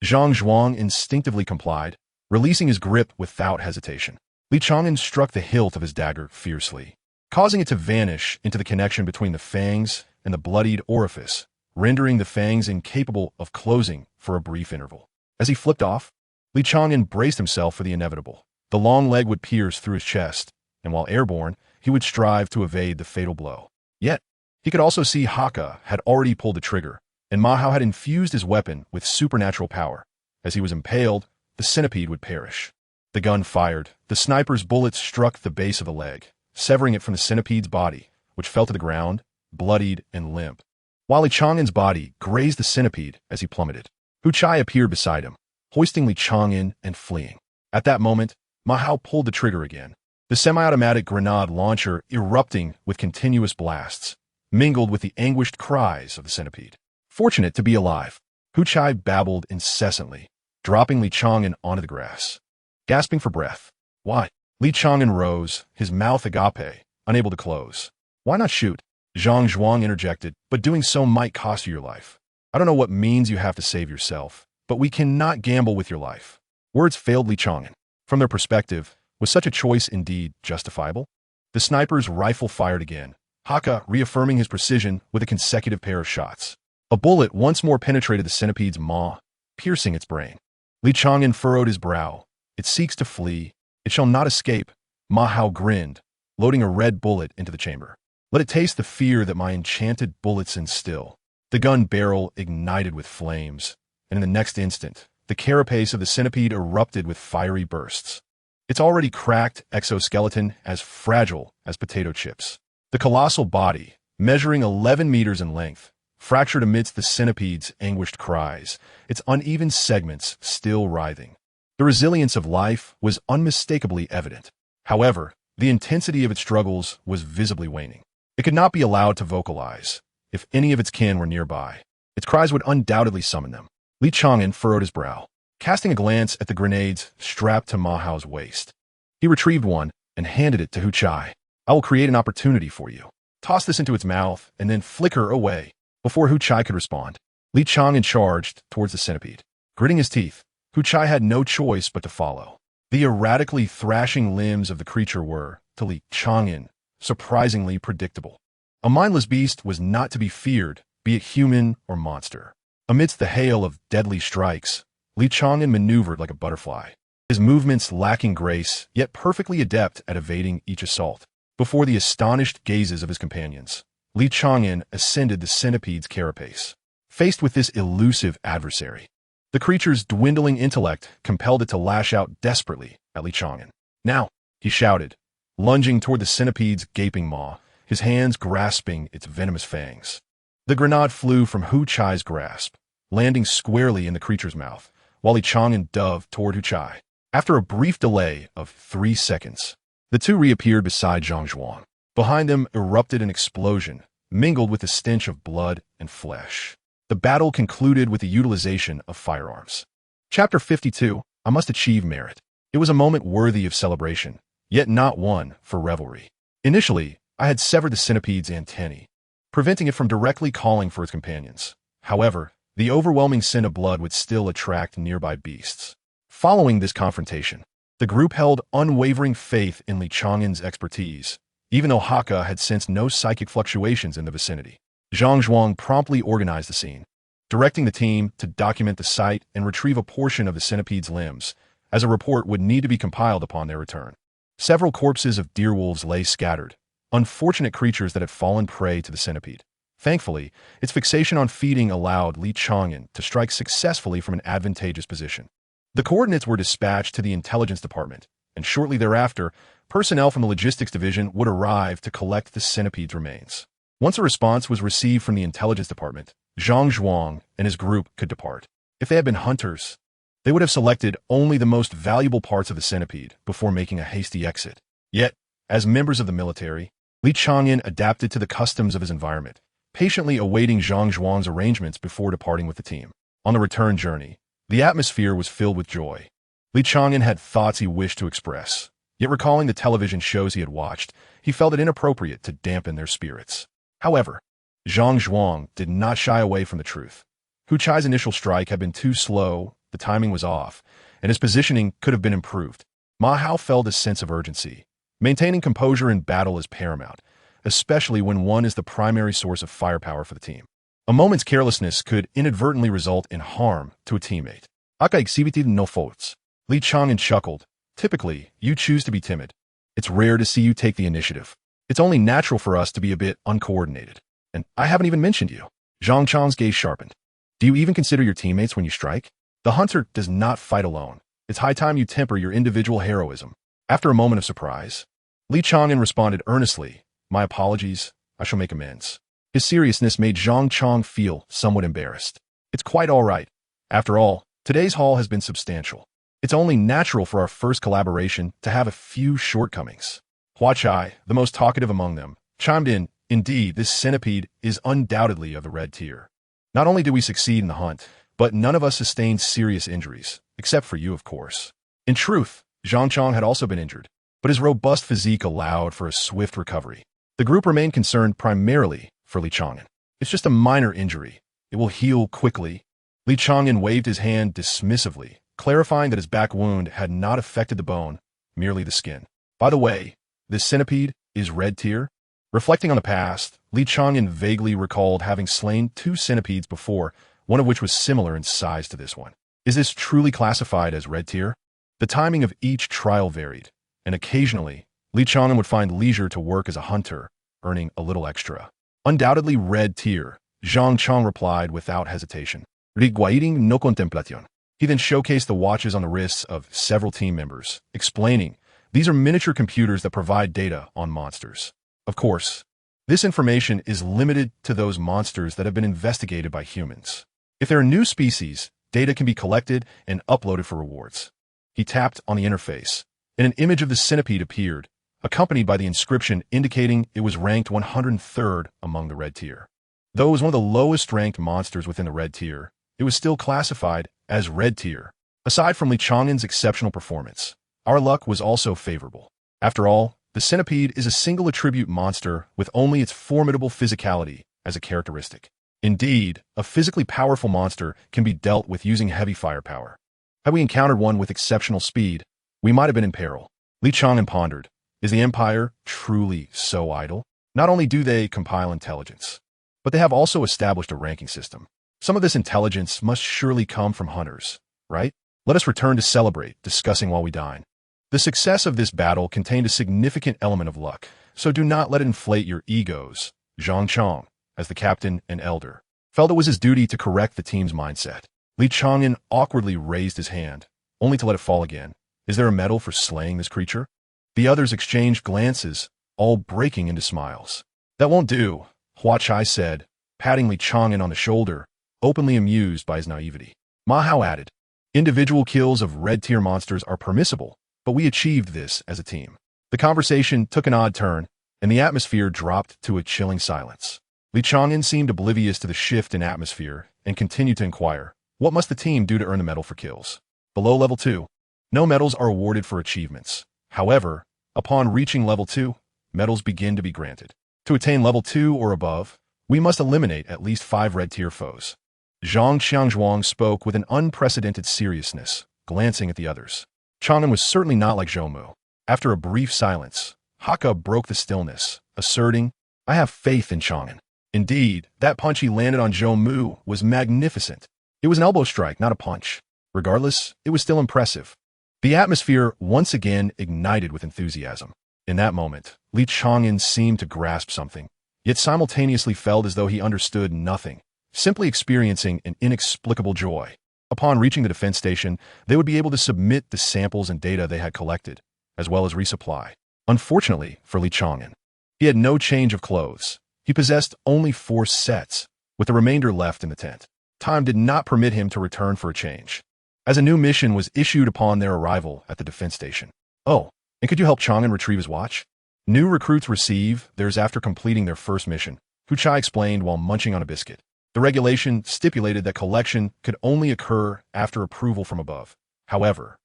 Zhang Zhuang instinctively complied, releasing his grip without hesitation. Li Chang'an struck the hilt of his dagger fiercely, causing it to vanish into the connection between the fangs and the bloodied orifice, rendering the fangs incapable of closing for a brief interval. As he flipped off, Li Chang'an braced himself for the inevitable. The long leg would pierce through his chest, and while airborne, he would strive to evade the fatal blow. Yet, he could also see Haka had already pulled the trigger, and Ma Hao had infused his weapon with supernatural power. As he was impaled, the centipede would perish. The gun fired. The sniper's bullets struck the base of the leg, severing it from the centipede's body, which fell to the ground, bloodied and limp, while Li Chang'an's body grazed the centipede as he plummeted. Hu Chai appeared beside him, hoisting Li Chang'an and fleeing. At that moment, Ma Hao pulled the trigger again, the semi-automatic grenade launcher erupting with continuous blasts, mingled with the anguished cries of the centipede. Fortunate to be alive, Hu Chai babbled incessantly, dropping Li Chang'an onto the grass. Gasping for breath. Why? Li Chang'an rose, his mouth agape, unable to close. Why not shoot? Zhang Zhuang interjected, but doing so might cost you your life. I don't know what means you have to save yourself, but we cannot gamble with your life. Words failed Li Chang'an. From their perspective, was such a choice indeed justifiable? The sniper's rifle fired again, Haka reaffirming his precision with a consecutive pair of shots. A bullet once more penetrated the centipede's maw, piercing its brain. Li Chang'an furrowed his brow. It seeks to flee. It shall not escape. Ma Hao grinned, loading a red bullet into the chamber. Let it taste the fear that my enchanted bullets instill. The gun barrel ignited with flames, and in the next instant, the carapace of the centipede erupted with fiery bursts. Its already cracked exoskeleton as fragile as potato chips. The colossal body, measuring 11 meters in length, fractured amidst the centipede's anguished cries, its uneven segments still writhing. The resilience of life was unmistakably evident. However, the intensity of its struggles was visibly waning. It could not be allowed to vocalize. If any of its kin were nearby, its cries would undoubtedly summon them. Li Chang'an furrowed his brow, casting a glance at the grenades strapped to Ma Hao's waist. He retrieved one and handed it to Hu Chai. I will create an opportunity for you. Toss this into its mouth and then flicker away. Before Hu Chai could respond, Li Chang'an charged towards the centipede. Gritting his teeth, Hu Chai had no choice but to follow. The erratically thrashing limbs of the creature were, to Li Chang'an, surprisingly predictable. A mindless beast was not to be feared, be it human or monster. Amidst the hail of deadly strikes, Li Chang'an maneuvered like a butterfly, his movements lacking grace, yet perfectly adept at evading each assault. Before the astonished gazes of his companions, Li Chang'an ascended the centipede's carapace. Faced with this elusive adversary, the creature's dwindling intellect compelled it to lash out desperately at Li Chang'an. Now, he shouted, lunging toward the centipede's gaping maw, his hands grasping its venomous fangs. The grenade flew from Hu Chai's grasp, landing squarely in the creature's mouth, while Li Chang'an dove toward Hu Chai. After a brief delay of 3 seconds, the two reappeared beside Zhang Zhuang. Behind them erupted an explosion, mingled with the stench of blood and flesh. The battle concluded with the utilization of firearms. Chapter 52, I Must Achieve Merit. It was a moment worthy of celebration, yet not one for revelry. Initially, I had severed the centipede's antennae, preventing it from directly calling for its companions. However, the overwhelming scent of blood would still attract nearby beasts. Following this confrontation, the group held unwavering faith in Li Chang'an's expertise, even though Haka had sensed no psychic fluctuations in the vicinity. Zhang Zhuang promptly organized the scene, directing the team to document the site and retrieve a portion of the centipede's limbs, as a report would need to be compiled upon their return. Several corpses of deerwolves lay scattered, unfortunate creatures that had fallen prey to the centipede. Thankfully, its fixation on feeding allowed Li Chang'an to strike successfully from an advantageous position. The coordinates were dispatched to the intelligence department, and shortly thereafter, personnel from the logistics division would arrive to collect the centipede's remains. Once a response was received from the intelligence department, Zhang Zhuang and his group could depart. If they had been hunters, they would have selected only the most valuable parts of the centipede before making a hasty exit. Yet, as members of the military, Li Chang'an adapted to the customs of his environment, patiently awaiting Zhang Zhuang's arrangements before departing with the team. On the return journey, the atmosphere was filled with joy. Li Chang'an had thoughts he wished to express, yet recalling the television shows he had watched, he felt it inappropriate to dampen their spirits. However, Zhang Zhuang did not shy away from the truth. Hu Chai's initial strike had been too slow, the timing was off, and his positioning could have been improved. Ma Hao felt a sense of urgency. Maintaining composure in battle is paramount, especially when one is the primary source of firepower for the team. A moment's carelessness could inadvertently result in harm to a teammate. Aka exhibited no faults. Li Chang'an chuckled. Typically, you choose to be timid. It's rare to see you take the initiative. It's only natural for us to be a bit uncoordinated. And I haven't even mentioned you. Zhang Chang's gaze sharpened. Do you even consider your teammates when you strike? The hunter does not fight alone. It's high time you temper your individual heroism. After a moment of surprise, Li Chang'an responded earnestly, My apologies, I shall make amends. His seriousness made Zhang Chang feel somewhat embarrassed. It's quite all right. After all, today's haul has been substantial. It's only natural for our first collaboration to have a few shortcomings. Hua Chai, the most talkative among them, chimed in, Indeed, this centipede is undoubtedly of the red tier. Not only did we succeed in the hunt, but none of us sustained serious injuries, except for you, of course. In truth, Zhang Chang had also been injured, but his robust physique allowed for a swift recovery. The The group remained concerned primarily for Li Chang'an. It's just a minor injury. It will heal quickly. Li Chang'an waved his hand dismissively, clarifying that his back wound had not affected the bone, merely the skin. By the way, this centipede is red tier? Reflecting on the past, Li Chang'an vaguely recalled having slain 2 centipedes before, one of which was similar in size to this one. Is this truly classified as red tier? The timing of each trial varied, and occasionally, Li Chang'an would find leisure to work as a hunter, earning a little extra. Undoubtedly red tier, Zhang Chang replied without hesitation. Requiring no contemplación. He then showcased the watches on the wrists of several team members, explaining, these are miniature computers that provide data on monsters. Of course, this information is limited to those monsters that have been investigated by humans. If there are new species, data can be collected and uploaded for rewards. He tapped on the interface, and an image of the centipede appeared, accompanied by the inscription indicating it was ranked 103rd among the red tier. Though it was one of the lowest ranked monsters within the red tier, it was still classified as red tier. Aside from Li Chang'an's exceptional performance, our luck was also favorable. After all, the centipede is a single attribute monster with only its formidable physicality as a characteristic. Indeed, a physically powerful monster can be dealt with using heavy firepower. Had we encountered one with exceptional speed, we might have been in peril. Li Chang'an pondered, is the Empire truly so idle? Not only do they compile intelligence, but they have also established a ranking system. Some of this intelligence must surely come from hunters, right? Let us return to celebrate, discussing while we dine. The success of this battle contained a significant element of luck, so do not let it inflate your egos. Zhang Chang, as the captain and elder, felt it was his duty to correct the team's mindset. Li Chang'an awkwardly raised his hand, only to let it fall again. Is there a medal for slaying this creature? The others exchanged glances, all breaking into smiles. That won't do, Hua Chai said, patting Li Chang'an on the shoulder, openly amused by his naivety. Ma Hao added, individual kills of red-tier monsters are permissible, but we achieved this as a team. The conversation took an odd turn, and the atmosphere dropped to a chilling silence. Li Chang'an seemed oblivious to the shift in atmosphere and continued to inquire, what must the team do to earn the medal for kills? Below level 2, no medals are awarded for achievements. However, upon reaching level 2, medals begin to be granted. To attain level 2 or above, we must eliminate at least 5 red-tier foes. Zhang Xiangzhuang spoke with an unprecedented seriousness, glancing at the others. Chang'an was certainly not like Zhou. After a brief silence, Haka broke the stillness, asserting, I have faith in Chang'an. Indeed, that punch he landed on Zhou was magnificent. It was an elbow strike, not a punch. Regardless, it was still impressive. The atmosphere once again ignited with enthusiasm. In that moment, Li Chang'an seemed to grasp something, yet simultaneously felt as though he understood nothing, simply experiencing an inexplicable joy. Upon reaching the defense station, they would be able to submit the samples and data they had collected, as well as resupply. Unfortunately for Li Chang'an, he had no change of clothes. He possessed only 4 sets, with the remainder left in the tent. Time did not permit him to return for a change, as a new mission was issued upon their arrival at the defense station. Oh, and could you help Chang'an retrieve his watch? New recruits receive theirs after completing their first mission, Hu Chai explained while munching on a biscuit. The regulation stipulated that collection could only occur after approval from above. However,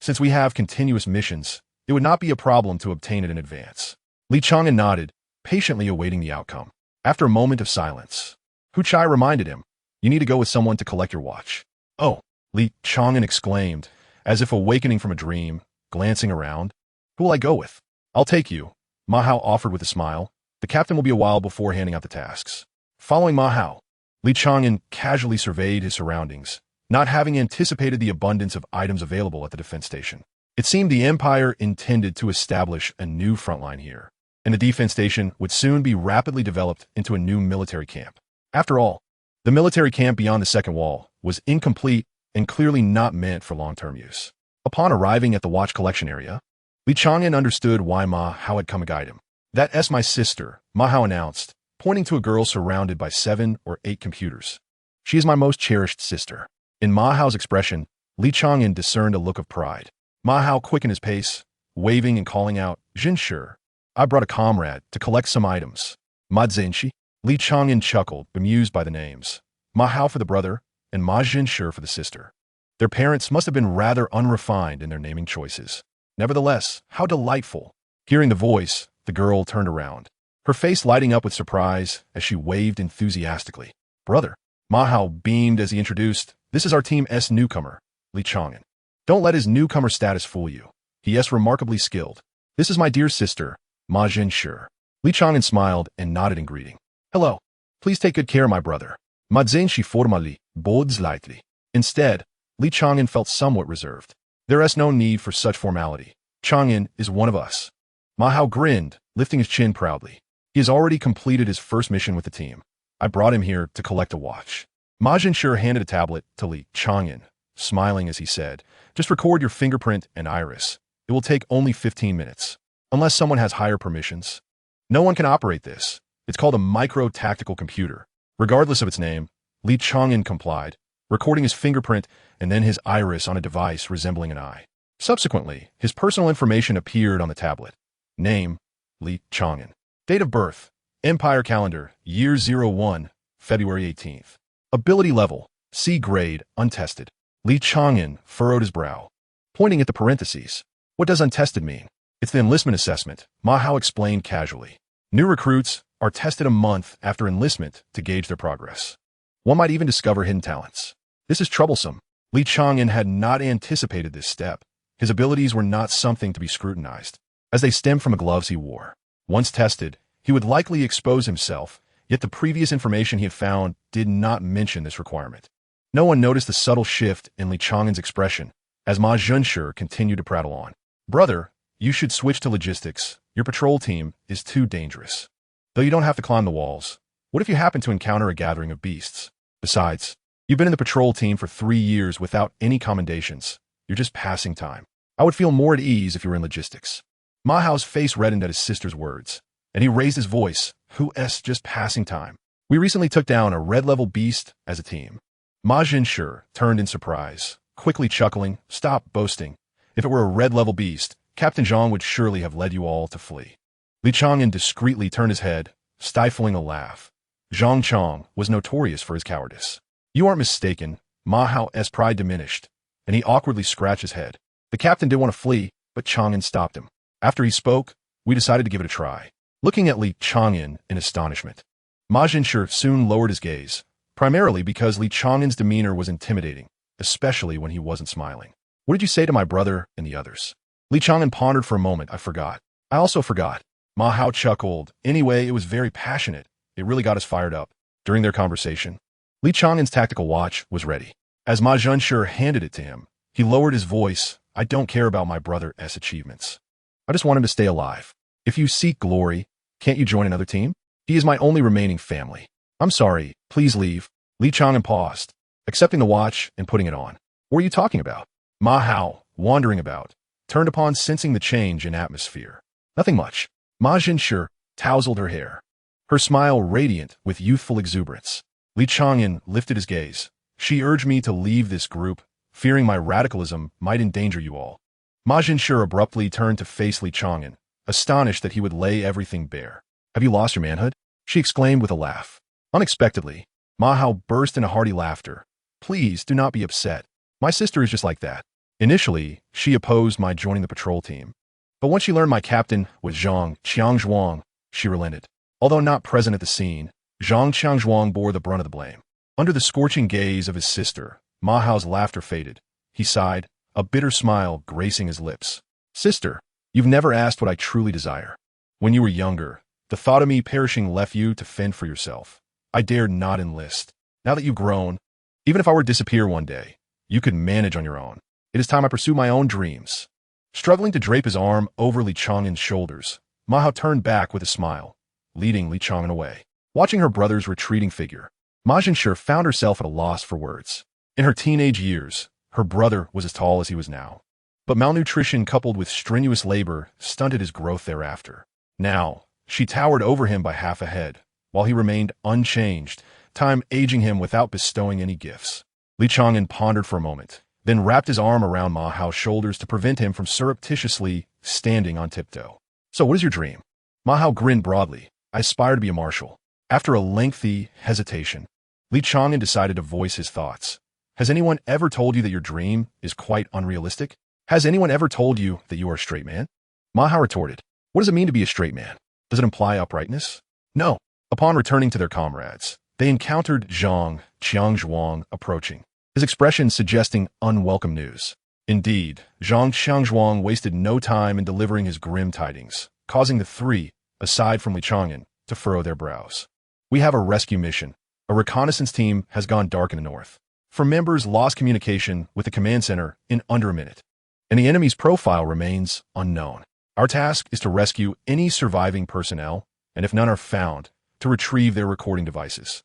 since we have continuous missions, it would not be a problem to obtain it in advance. Li Chang'an nodded, patiently awaiting the outcome. After a moment of silence, Hu Chai reminded him, you need to go with someone to collect your watch. Oh, Li Chang'an exclaimed, as if awakening from a dream, glancing around. Who will I go with? I'll take you, Ma Hao offered with a smile. The captain will be a while before handing out the tasks. Following Ma Hao, Li Chang'an casually surveyed his surroundings, not having anticipated the abundance of items available at the defense station. It seemed the Empire intended to establish a new frontline here, and the defense station would soon be rapidly developed into a new military camp. After all, the military camp beyond the second wall was incomplete and clearly not meant for long-term use. Upon arriving at the watch collection area, Li Chang'an understood why Ma Hao had come to guide him. That's my sister, Ma Hao announced, pointing to a girl surrounded by 7 or 8 computers. She is my most cherished sister. In Ma Hao's expression, Li Chang'an discerned a look of pride. Ma Hao quickened his pace, waving and calling out, Jinshi, I brought a comrade to collect some items. Ma Zhenxi? Li Chang'an chuckled, bemused by the names. Ma Hao for the brother, and Ma Jinshi for the sister. Their parents must have been rather unrefined in their naming choices. Nevertheless, how delightful. Hearing the voice, the girl turned around. her face lighting up with surprise as she waved enthusiastically. "Brother." Ma Hao beamed as he introduced, "This is our team's newcomer, Li Chang'an. Don't let his newcomer status fool you. He is remarkably skilled. This is my dear sister, Ma Zhenshi." Li Chang'an smiled and nodded in greeting. "Hello. Please take good care of my brother." Ma Zhenshi formally bowed slightly. Instead, Li Chang'an felt somewhat reserved. There is no need for such formality. Chang'an is one of us. Ma Hao grinned, lifting his chin proudly. He has already completed his first mission with the team. I brought him here to collect a watch. Ma Zhenshi handed a tablet to Li Chang'an, smiling as he said, "Just record your fingerprint and iris. It will take only 15 minutes. Unless someone has higher permissions. No one can operate this. It's called a micro-tactical computer." Regardless of its name, Li Chang'an complied, recording his fingerprint and then his iris on a device resembling an eye. Subsequently, his personal information appeared on the tablet. Name, Li Chang'an. Date of birth, Empire Calendar, year 01, February 18th. Ability level, C grade, untested. Li Chang'an furrowed his brow, pointing at the parentheses. "What does untested mean?" "It's the enlistment assessment," Ma Hao explained casually. "New recruits are tested a month after enlistment to gauge their progress. One might even discover hidden talents. This is troublesome." Li Chang'an had not anticipated this step. His abilities were not something to be scrutinized, as they stemmed from the gloves he wore. Once tested, he would likely expose himself, yet the previous information he had found did not mention this requirement. No one noticed the subtle shift in Li Chang'an's expression as Ma Zhenshi continued to prattle on. "Brother, you should switch to logistics. Your patrol team is too dangerous. Though you don't have to climb the walls. What if you happen to encounter a gathering of beasts? Besides, you've been in the patrol team for 3 years without any commendations. You're just passing time. I would feel more at ease if you were in logistics." Ma Hao's face reddened at his sister's words, and he raised his voice. "Who's just passing time? We recently took down a red-level beast as a team." Ma Zhenshi turned in surprise, quickly chuckling. "Stop boasting. If it were a red-level beast, Captain Zhang would surely have led you all to flee." Li Chang'an discreetly turned his head, stifling a laugh. Zhang Chang was notorious for his cowardice. "You aren't mistaken." Ma Hao's pride diminished, and he awkwardly scratched his head. "The captain didn't want to flee, but Chang'an stopped him. After he spoke, we decided to give it a try." Looking at Li Chang'an in astonishment, Ma Zhenshi soon lowered his gaze, primarily because Li Chang'an's demeanor was intimidating, especially when he wasn't smiling. "What did you say to my brother and the others?" Li Chang'an pondered for a moment. "I forgot." "I also forgot." Ma Hao chuckled. "Anyway, it was very passionate. It really got us fired up." During their conversation, Li Chang'an's tactical watch was ready. As Ma Zhenshi handed it to him, he lowered his voice. "I don't care about my brother's achievements. I just want him to stay alive. If you seek glory, can't you join another team? He is my only remaining family." "I'm sorry, please leave." Li Chang'an paused, accepting the watch and putting it on. "What are you talking about?" Ma Hao, wandering about, turned upon sensing the change in atmosphere. "Nothing much." Ma Zhenshi tousled her hair, her smile radiant with youthful exuberance. Li Chang'an lifted his gaze. "She urged me to leave this group, fearing my radicalism might endanger you all." Ma Zhenshi abruptly turned to face Li Chang'an, astonished that he would lay everything bare. "Have you lost your manhood?" she exclaimed with a laugh. Unexpectedly, Ma Hao burst into hearty laughter. "Please do not be upset. My sister is just like that. Initially, she opposed my joining the patrol team. But once she learned my captain was Zhang Qiangzhuang, she relented." Although not present at the scene, Zhang Qiangzhuang bore the brunt of the blame. Under the scorching gaze of his sister, Ma Hao's laughter faded. He sighed, a bitter smile gracing his lips. "Sister, you've never asked what I truly desire. When you were younger, the thought of me perishing left you to fend for yourself. I dared not enlist. Now that you've grown, even if I were to disappear one day, you could manage on your own. It is time I pursue my own dreams." Struggling to drape his arm over Li Chang'an's shoulders, Ma Hao turned back with a smile, leading Li Chang'an away. Watching her brother's retreating figure, Ma Zhenshi found herself at a loss for words. In her teenage years, her brother was as tall as he was now. But malnutrition coupled with strenuous labor stunted his growth thereafter. Now, she towered over him by half a head, while he remained unchanged, time aging him without bestowing any gifts. Li Chang'an pondered for a moment, then wrapped his arm around Ma Hao's shoulders to prevent him from surreptitiously standing on tiptoe. "So what is your dream?" Ma Hao grinned broadly. "I aspire to be a marshal." After a lengthy hesitation, Li Chang'an decided to voice his thoughts. "Has anyone ever told you that your dream is quite unrealistic? Has anyone ever told you that you are a straight man?" Ma Hao retorted. "What does it mean to be a straight man?" Does it imply uprightness? No. Upon returning to their comrades, they encountered Zhang Qiangzhuang approaching, his expression suggesting unwelcome news. Indeed, Zhang Qiangzhuang wasted no time in delivering his grim tidings, causing the three, aside from Li Chang'an, to furrow their brows. We have a rescue mission. A reconnaissance team has gone dark in the north. For members lost communication with the command center in under a minute, and the enemy's profile remains unknown. Our task is to rescue any surviving personnel, and if none are found, to retrieve their recording devices.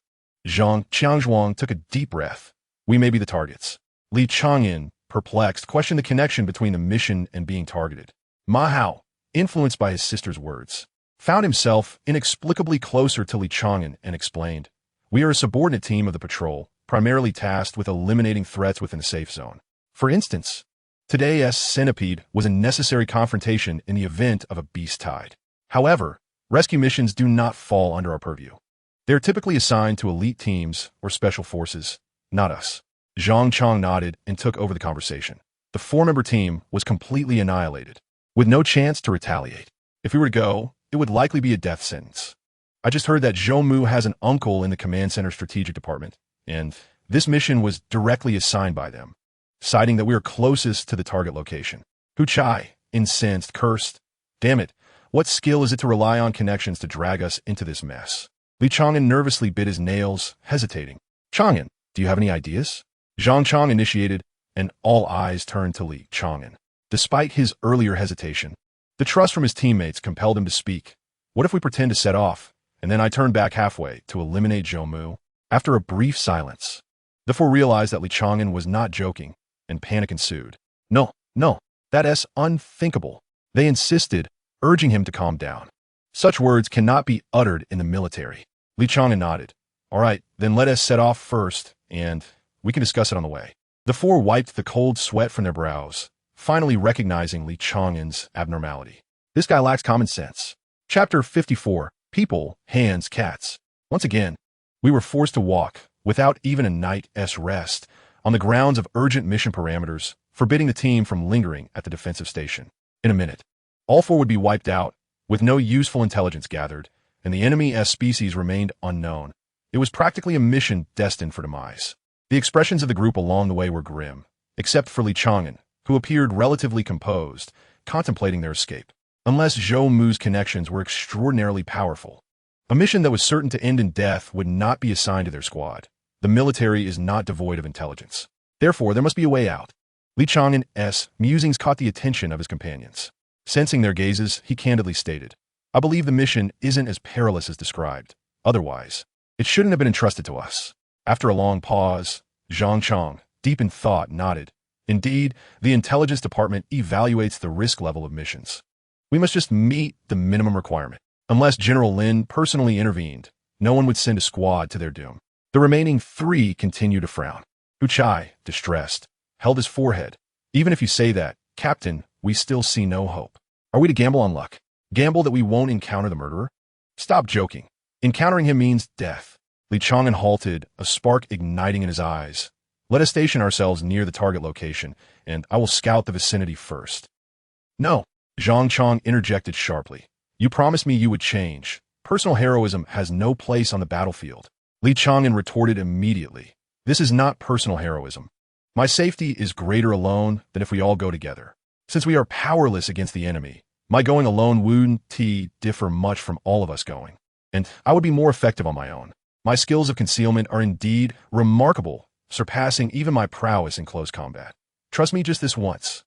Zhang Qiangzhuang took a deep breath. We may be the targets. Li Chang'an, perplexed, questioned the connection between the mission and being targeted. Ma Hao, influenced by his sister's words, found himself inexplicably closer to Li Chang'an and explained, "We are a subordinate team of the patrol, primarily tasked with eliminating threats within the safe zone. For instance, today's centipede was a necessary confrontation in the event of a beast tide. However, rescue missions do not fall under our purview. They are typically assigned to elite teams or special forces, not us." Zhang Chang nodded and took over the conversation. The four-member team was completely annihilated, with no chance to retaliate. If we were to go, it would likely be a death sentence. I just heard that Zhou Mu has an uncle in the Command Center Strategic Department, and this mission was directly assigned by them, citing that we are closest to the target location. Hu Chai, incensed, cursed, "Damn it, what skill is it to rely on connections to drag us into this mess?" Li Chang'an nervously bit his nails, hesitating. "Chang'an, do you have any ideas?" Zhang Chang initiated, and all eyes turned to Li Chang'an. Despite his earlier hesitation, the trust from his teammates compelled him to speak. "What if we pretend to set off, and then I turn back halfway to eliminate Zhou Mu?" After a brief silence, the four realized that Li Chang'an was not joking, and panic ensued. No, that is unthinkable." They insisted, urging him to calm down. "Such words cannot be uttered in the military." Li Chang'an nodded. "All right, then let us set off first, and we can discuss it on the way." The four wiped the cold sweat from their brows, finally recognizing Li Chang'an's abnormality. This guy lacks common sense. Chapter 54, People, Hands, Cats. Once again, we were forced to walk, without even a night's rest, on the grounds of urgent mission parameters, forbidding the team from lingering at the defensive station. In a minute, all four would be wiped out, with no useful intelligence gathered, and the enemy as species remained unknown. It was practically a mission destined for demise. The expressions of the group along the way were grim, except for Li Chang'an, who appeared relatively composed, contemplating their escape. Unless Zhou Mu's connections were extraordinarily powerful, a mission that was certain to end in death would not be assigned to their squad. The military is not devoid of intelligence. Therefore, there must be a way out. Li Chang'an's musings caught the attention of his companions. Sensing their gazes, he candidly stated, "I believe the mission isn't as perilous as described. Otherwise, it shouldn't have been entrusted to us." After a long pause, Zhang Chang, deep in thought, nodded. "Indeed, the intelligence department evaluates the risk level of missions. We must just meet the minimum requirement. Unless General Lin personally intervened, no one would send a squad to their doom." The remaining three continued to frown. Hu Chai, distressed, held his forehead. "Even if you say that, Captain, we still see no hope. Are we to gamble on luck? Gamble that we won't encounter the murderer? Stop joking. Encountering him means death." Li Chang'an halted, a spark igniting in his eyes. "Let us station ourselves near the target location, and I will scout the vicinity first." "No," Zhang Chang interjected sharply. "You promised me you would change. Personal heroism has no place on the battlefield." Li Chang'an retorted immediately. "This is not personal heroism. My safety is greater alone than if we all go together. Since we are powerless against the enemy, my going alone wouldn't differ much from all of us going, and I would be more effective on my own. My skills of concealment are indeed remarkable, surpassing even my prowess in close combat. Trust me just this once."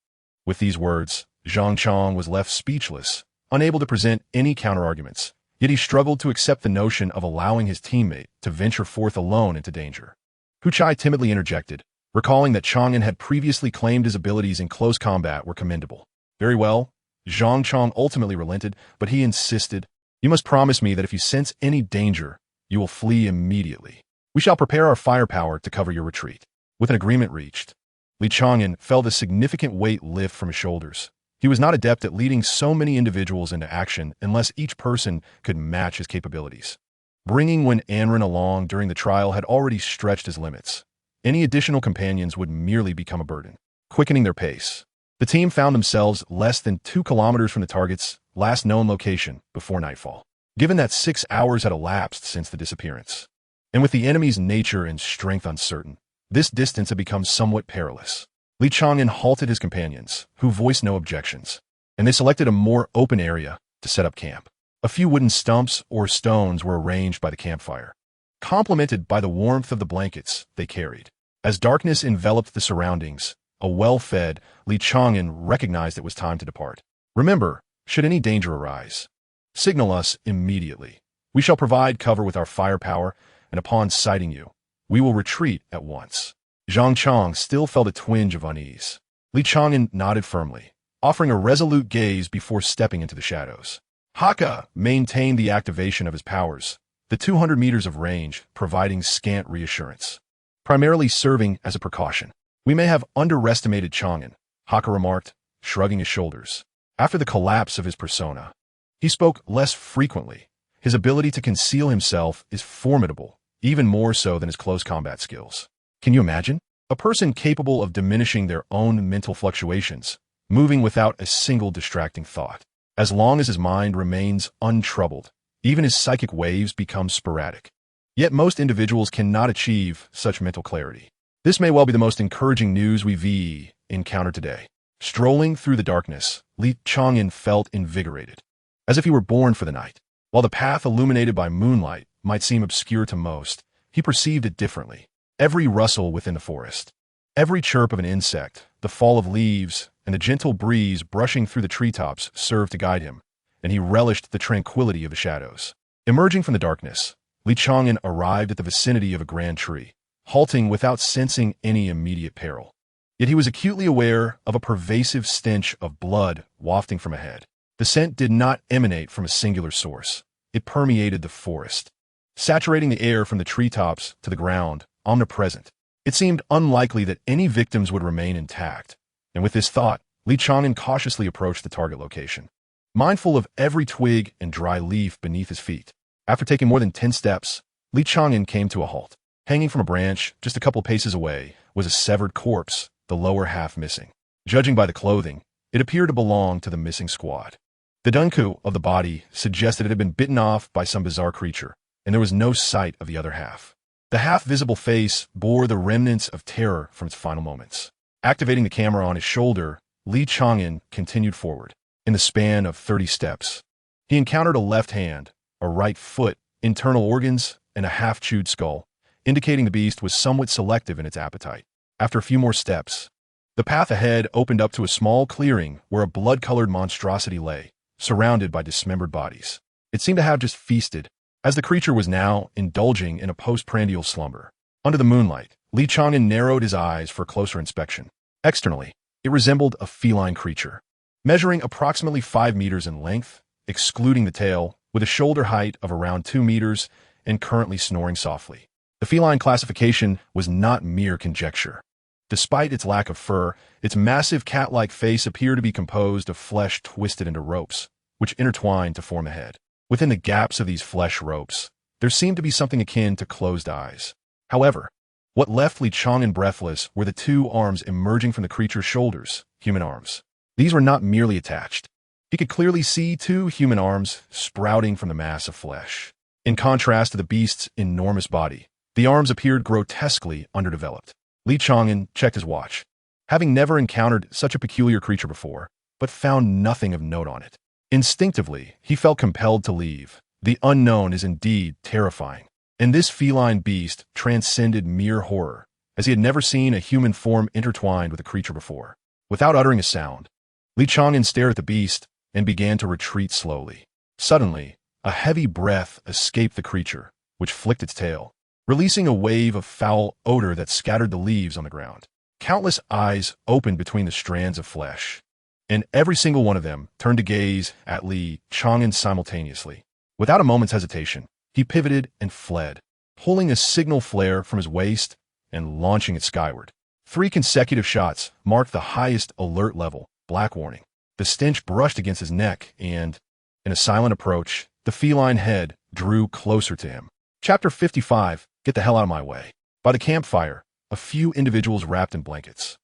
With these words, Zhang Chang was left speechless, unable to present any counterarguments, yet he struggled to accept the notion of allowing his teammate to venture forth alone into danger. Hu Chai timidly interjected, recalling that Chang'an had previously claimed his abilities in close combat were commendable. "Very well." Zhang Chang ultimately relented, but he insisted, "You must promise me that if you sense any danger, you will flee immediately. We shall prepare our firepower to cover your retreat." With an agreement reached, Li Chang'an felt a significant weight lift from his shoulders. He was not adept at leading so many individuals into action unless each person could match his capabilities. Bringing Wen Anren along during the trial had already stretched his limits. Any additional companions would merely become a burden, quickening their pace. The The team found themselves less than 2 kilometers from the target's last known location before nightfall. Given that 6 hours had elapsed since the disappearance, and with the enemy's nature and strength uncertain, this distance had become somewhat perilous. Li Chang'an halted his companions, who voiced no objections, and they selected a more open area to set up camp. A few wooden stumps or stones were arranged by the campfire, complemented by the warmth of the blankets they carried. As darkness enveloped the surroundings, a well-fed Li Chang'an recognized it was time to depart. "Remember, should any danger arise, signal us immediately. We shall provide cover with our firepower, and upon sighting you, we will retreat at once." Zhang Chang still felt a twinge of unease. Li Chang'an nodded firmly, offering a resolute gaze before stepping into the shadows. Haka maintained the activation of his powers, the 200 meters of range providing scant reassurance, primarily serving as a precaution. "We may have underestimated Chang'an," Haka remarked, shrugging his shoulders. After the collapse of his persona, he spoke less frequently. His ability to conceal himself is formidable, even more so than his close combat skills. Can you imagine? A person capable of diminishing their own mental fluctuations, moving without a single distracting thought. As long as his mind remains untroubled, even his psychic waves become sporadic. Yet most individuals cannot achieve such mental clarity. This may well be the most encouraging news we've encountered today. Strolling through the darkness, Li Chang'an felt invigorated, as if he were born for the night. While the path illuminated by moonlight might seem obscure to most, he perceived it differently. Every rustle within the forest, every chirp of an insect, the fall of leaves, and the gentle breeze brushing through the treetops served to guide him, and he relished the tranquility of the shadows. Emerging from the darkness, Li Chang'an arrived at the vicinity of a grand tree, halting without sensing any immediate peril. Yet he was acutely aware of a pervasive stench of blood wafting from ahead. The scent did not emanate from a singular source. It permeated the forest, saturating the air from the treetops to the ground, omnipresent. It seemed unlikely that any victims would remain intact, and with this thought, Li Chang'an cautiously approached the target location, mindful of every twig and dry leaf beneath his feet. After taking more than 10 steps, Li Chang'an came to a halt. Hanging from a branch just a couple paces away was a severed corpse, the lower half missing. Judging by the clothing, it appeared to belong to the missing squad. The dunku of the body suggested it had been bitten off by some bizarre creature, and there was no sight of the other half. The half-visible face bore the remnants of terror from its final moments. Activating the camera on his shoulder, Li Chang'an continued forward. In the span of 30 steps, he encountered a left hand, a right foot, internal organs, and a half-chewed skull, indicating the beast was somewhat selective in its appetite. After a few more steps, the path ahead opened up to a small clearing where a blood-colored monstrosity lay, surrounded by dismembered bodies. It seemed to have just feasted, as the creature was now indulging in a postprandial slumber. Under the moonlight, Li Chang'an narrowed his eyes for closer inspection. Externally, it resembled a feline creature, measuring approximately 5 meters in length, excluding the tail, with a shoulder height of around 2 meters and currently snoring softly. The feline classification was not mere conjecture. Despite its lack of fur, its massive cat-like face appeared to be composed of flesh twisted into ropes, which intertwined to form a head. Within the gaps of these flesh ropes, there seemed to be something akin to closed eyes. However, what left Li Chang'an breathless were the 2 arms emerging from the creature's shoulders, human arms. These were not merely attached. He could clearly see 2 human arms sprouting from the mass of flesh. In contrast to the beast's enormous body, the arms appeared grotesquely underdeveloped. Li Chang'an checked his watch, having never encountered such a peculiar creature before, but found nothing of note on it. Instinctively, he felt compelled to leave. The unknown is indeed terrifying, and this feline beast transcended mere horror, as he had never seen a human form intertwined with a creature before. Without uttering a sound, Li Chang'an stared at the beast and began to retreat slowly. Suddenly, a heavy breath escaped the creature, which flicked its tail, releasing a wave of foul odor that scattered the leaves on the ground. Countless eyes opened between the strands of flesh, and every single one of them turned to gaze at Li Chang'an simultaneously. Without a moment's hesitation, he pivoted and fled, pulling a signal flare from his waist and launching it skyward. 3 consecutive shots marked the highest alert level, black warning. The stench brushed against his neck and, in a silent approach, the feline head drew closer to him. Chapter 55, Get the hell out of my way. By the campfire, a few individuals wrapped in blankets.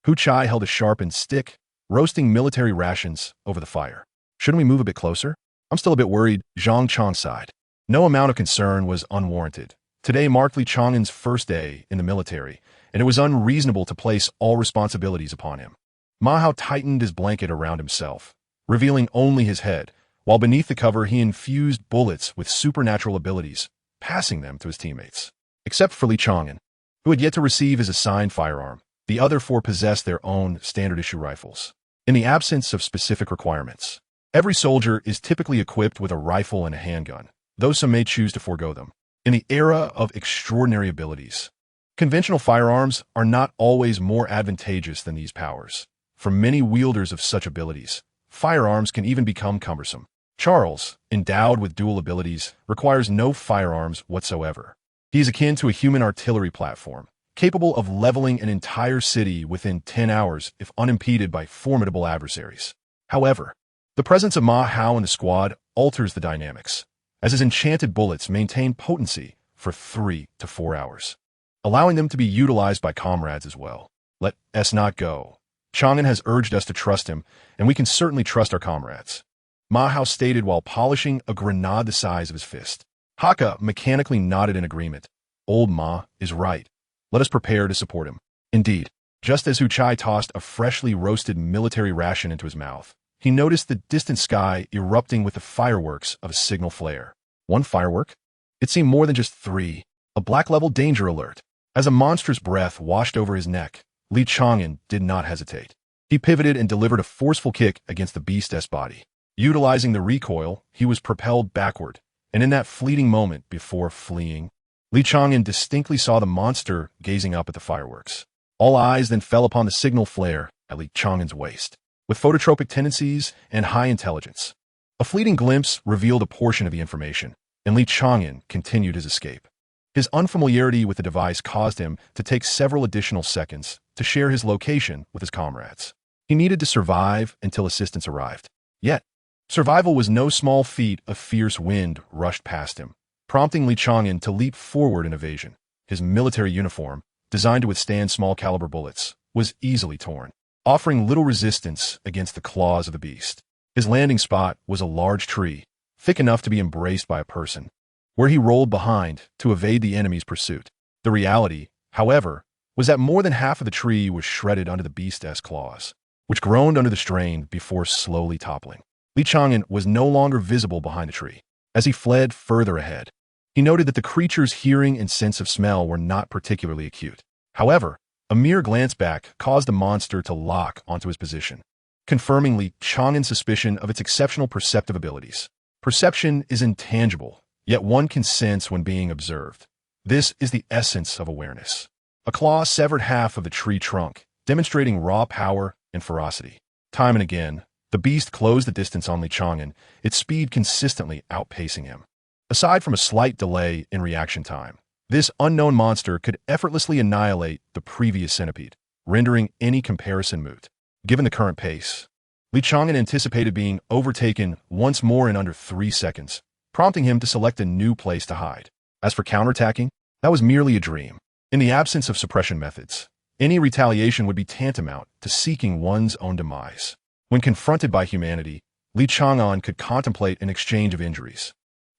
Hu Chai held a sharpened stick, roasting military rations over the fire. Shouldn't we move a bit closer? I'm still a bit worried, Zhang Chang sighed. No amount of concern was unwarranted. Today marked Li Chang'an's first day in the military, and it was unreasonable to place all responsibilities upon him. Ma Hao tightened his blanket around himself, revealing only his head, while beneath the cover he infused bullets with supernatural abilities, passing them to his teammates. Except for Li Chang'an, who had yet to receive his assigned firearm, the other four possessed their own standard-issue rifles. In the absence of specific requirements, every soldier is typically equipped with a rifle and a handgun, though some may choose to forego them. In the era of extraordinary abilities, conventional firearms are not always more advantageous than these powers. For many wielders of such abilities, firearms can even become cumbersome. Charles, endowed with dual abilities, requires no firearms whatsoever. He is akin to a human artillery platform, capable of leveling an entire city within 10 hours if unimpeded by formidable adversaries. However, the presence of Ma Hao in the squad alters the dynamics, as his enchanted bullets maintain potency for 3 to 4 hours, allowing them to be utilized by comrades as well. Let us not go. Chang'an has urged us to trust him, and we can certainly trust our comrades, Ma Hao stated while polishing a grenade the size of his fist. Haka mechanically nodded in agreement. Old Ma is right. Let us prepare to support him. Indeed, just as Hu Chai tossed a freshly roasted military ration into his mouth, he noticed the distant sky erupting with the fireworks of a signal flare. One firework? It seemed more than just 3. A black-level danger alert. As a monstrous breath washed over his neck, Li Chang'an did not hesitate. He pivoted and delivered a forceful kick against the beast's body. Utilizing the recoil, he was propelled backward, and in that fleeting moment before fleeing, Li Chang'an distinctly saw the monster gazing up at the fireworks. All eyes then fell upon the signal flare at Li Chang'an's waist. With phototropic tendencies and high intelligence, a fleeting glimpse revealed a portion of the information, and Li Chang'an continued his escape. His unfamiliarity with the device caused him to take several additional seconds to share his location with his comrades. He needed to survive until assistance arrived. Yet, survival was no small feat. A fierce wind rushed past him, prompting Li Chang'an to leap forward in evasion. His military uniform, designed to withstand small-caliber bullets, was easily torn, offering little resistance against the claws of the beast. His landing spot was a large tree, thick enough to be embraced by a person, where he rolled behind to evade the enemy's pursuit. The reality, however, was that more than half of the tree was shredded under the beast's claws, which groaned under the strain before slowly toppling. Li Chang'an was no longer visible behind the tree. As he fled further ahead, he noted that the creature's hearing and sense of smell were not particularly acute. However, a mere glance back caused the monster to lock onto his position, confirming Li Chang'an's suspicion of its exceptional perceptive abilities. Perception is intangible, yet one can sense when being observed. This is the essence of awareness. A claw severed half of the tree trunk, demonstrating raw power and ferocity. Time and again, the beast closed the distance on Li Chang'an, its speed consistently outpacing him. Aside from a slight delay in reaction time, this unknown monster could effortlessly annihilate the previous centipede, rendering any comparison moot. Given the current pace, Li Chang'an anticipated being overtaken once more in under 3 seconds, prompting him to select a new place to hide. As for counterattacking, that was merely a dream. In the absence of suppression methods, any retaliation would be tantamount to seeking one's own demise. When confronted by humanity, Li Chang'an could contemplate an exchange of injuries.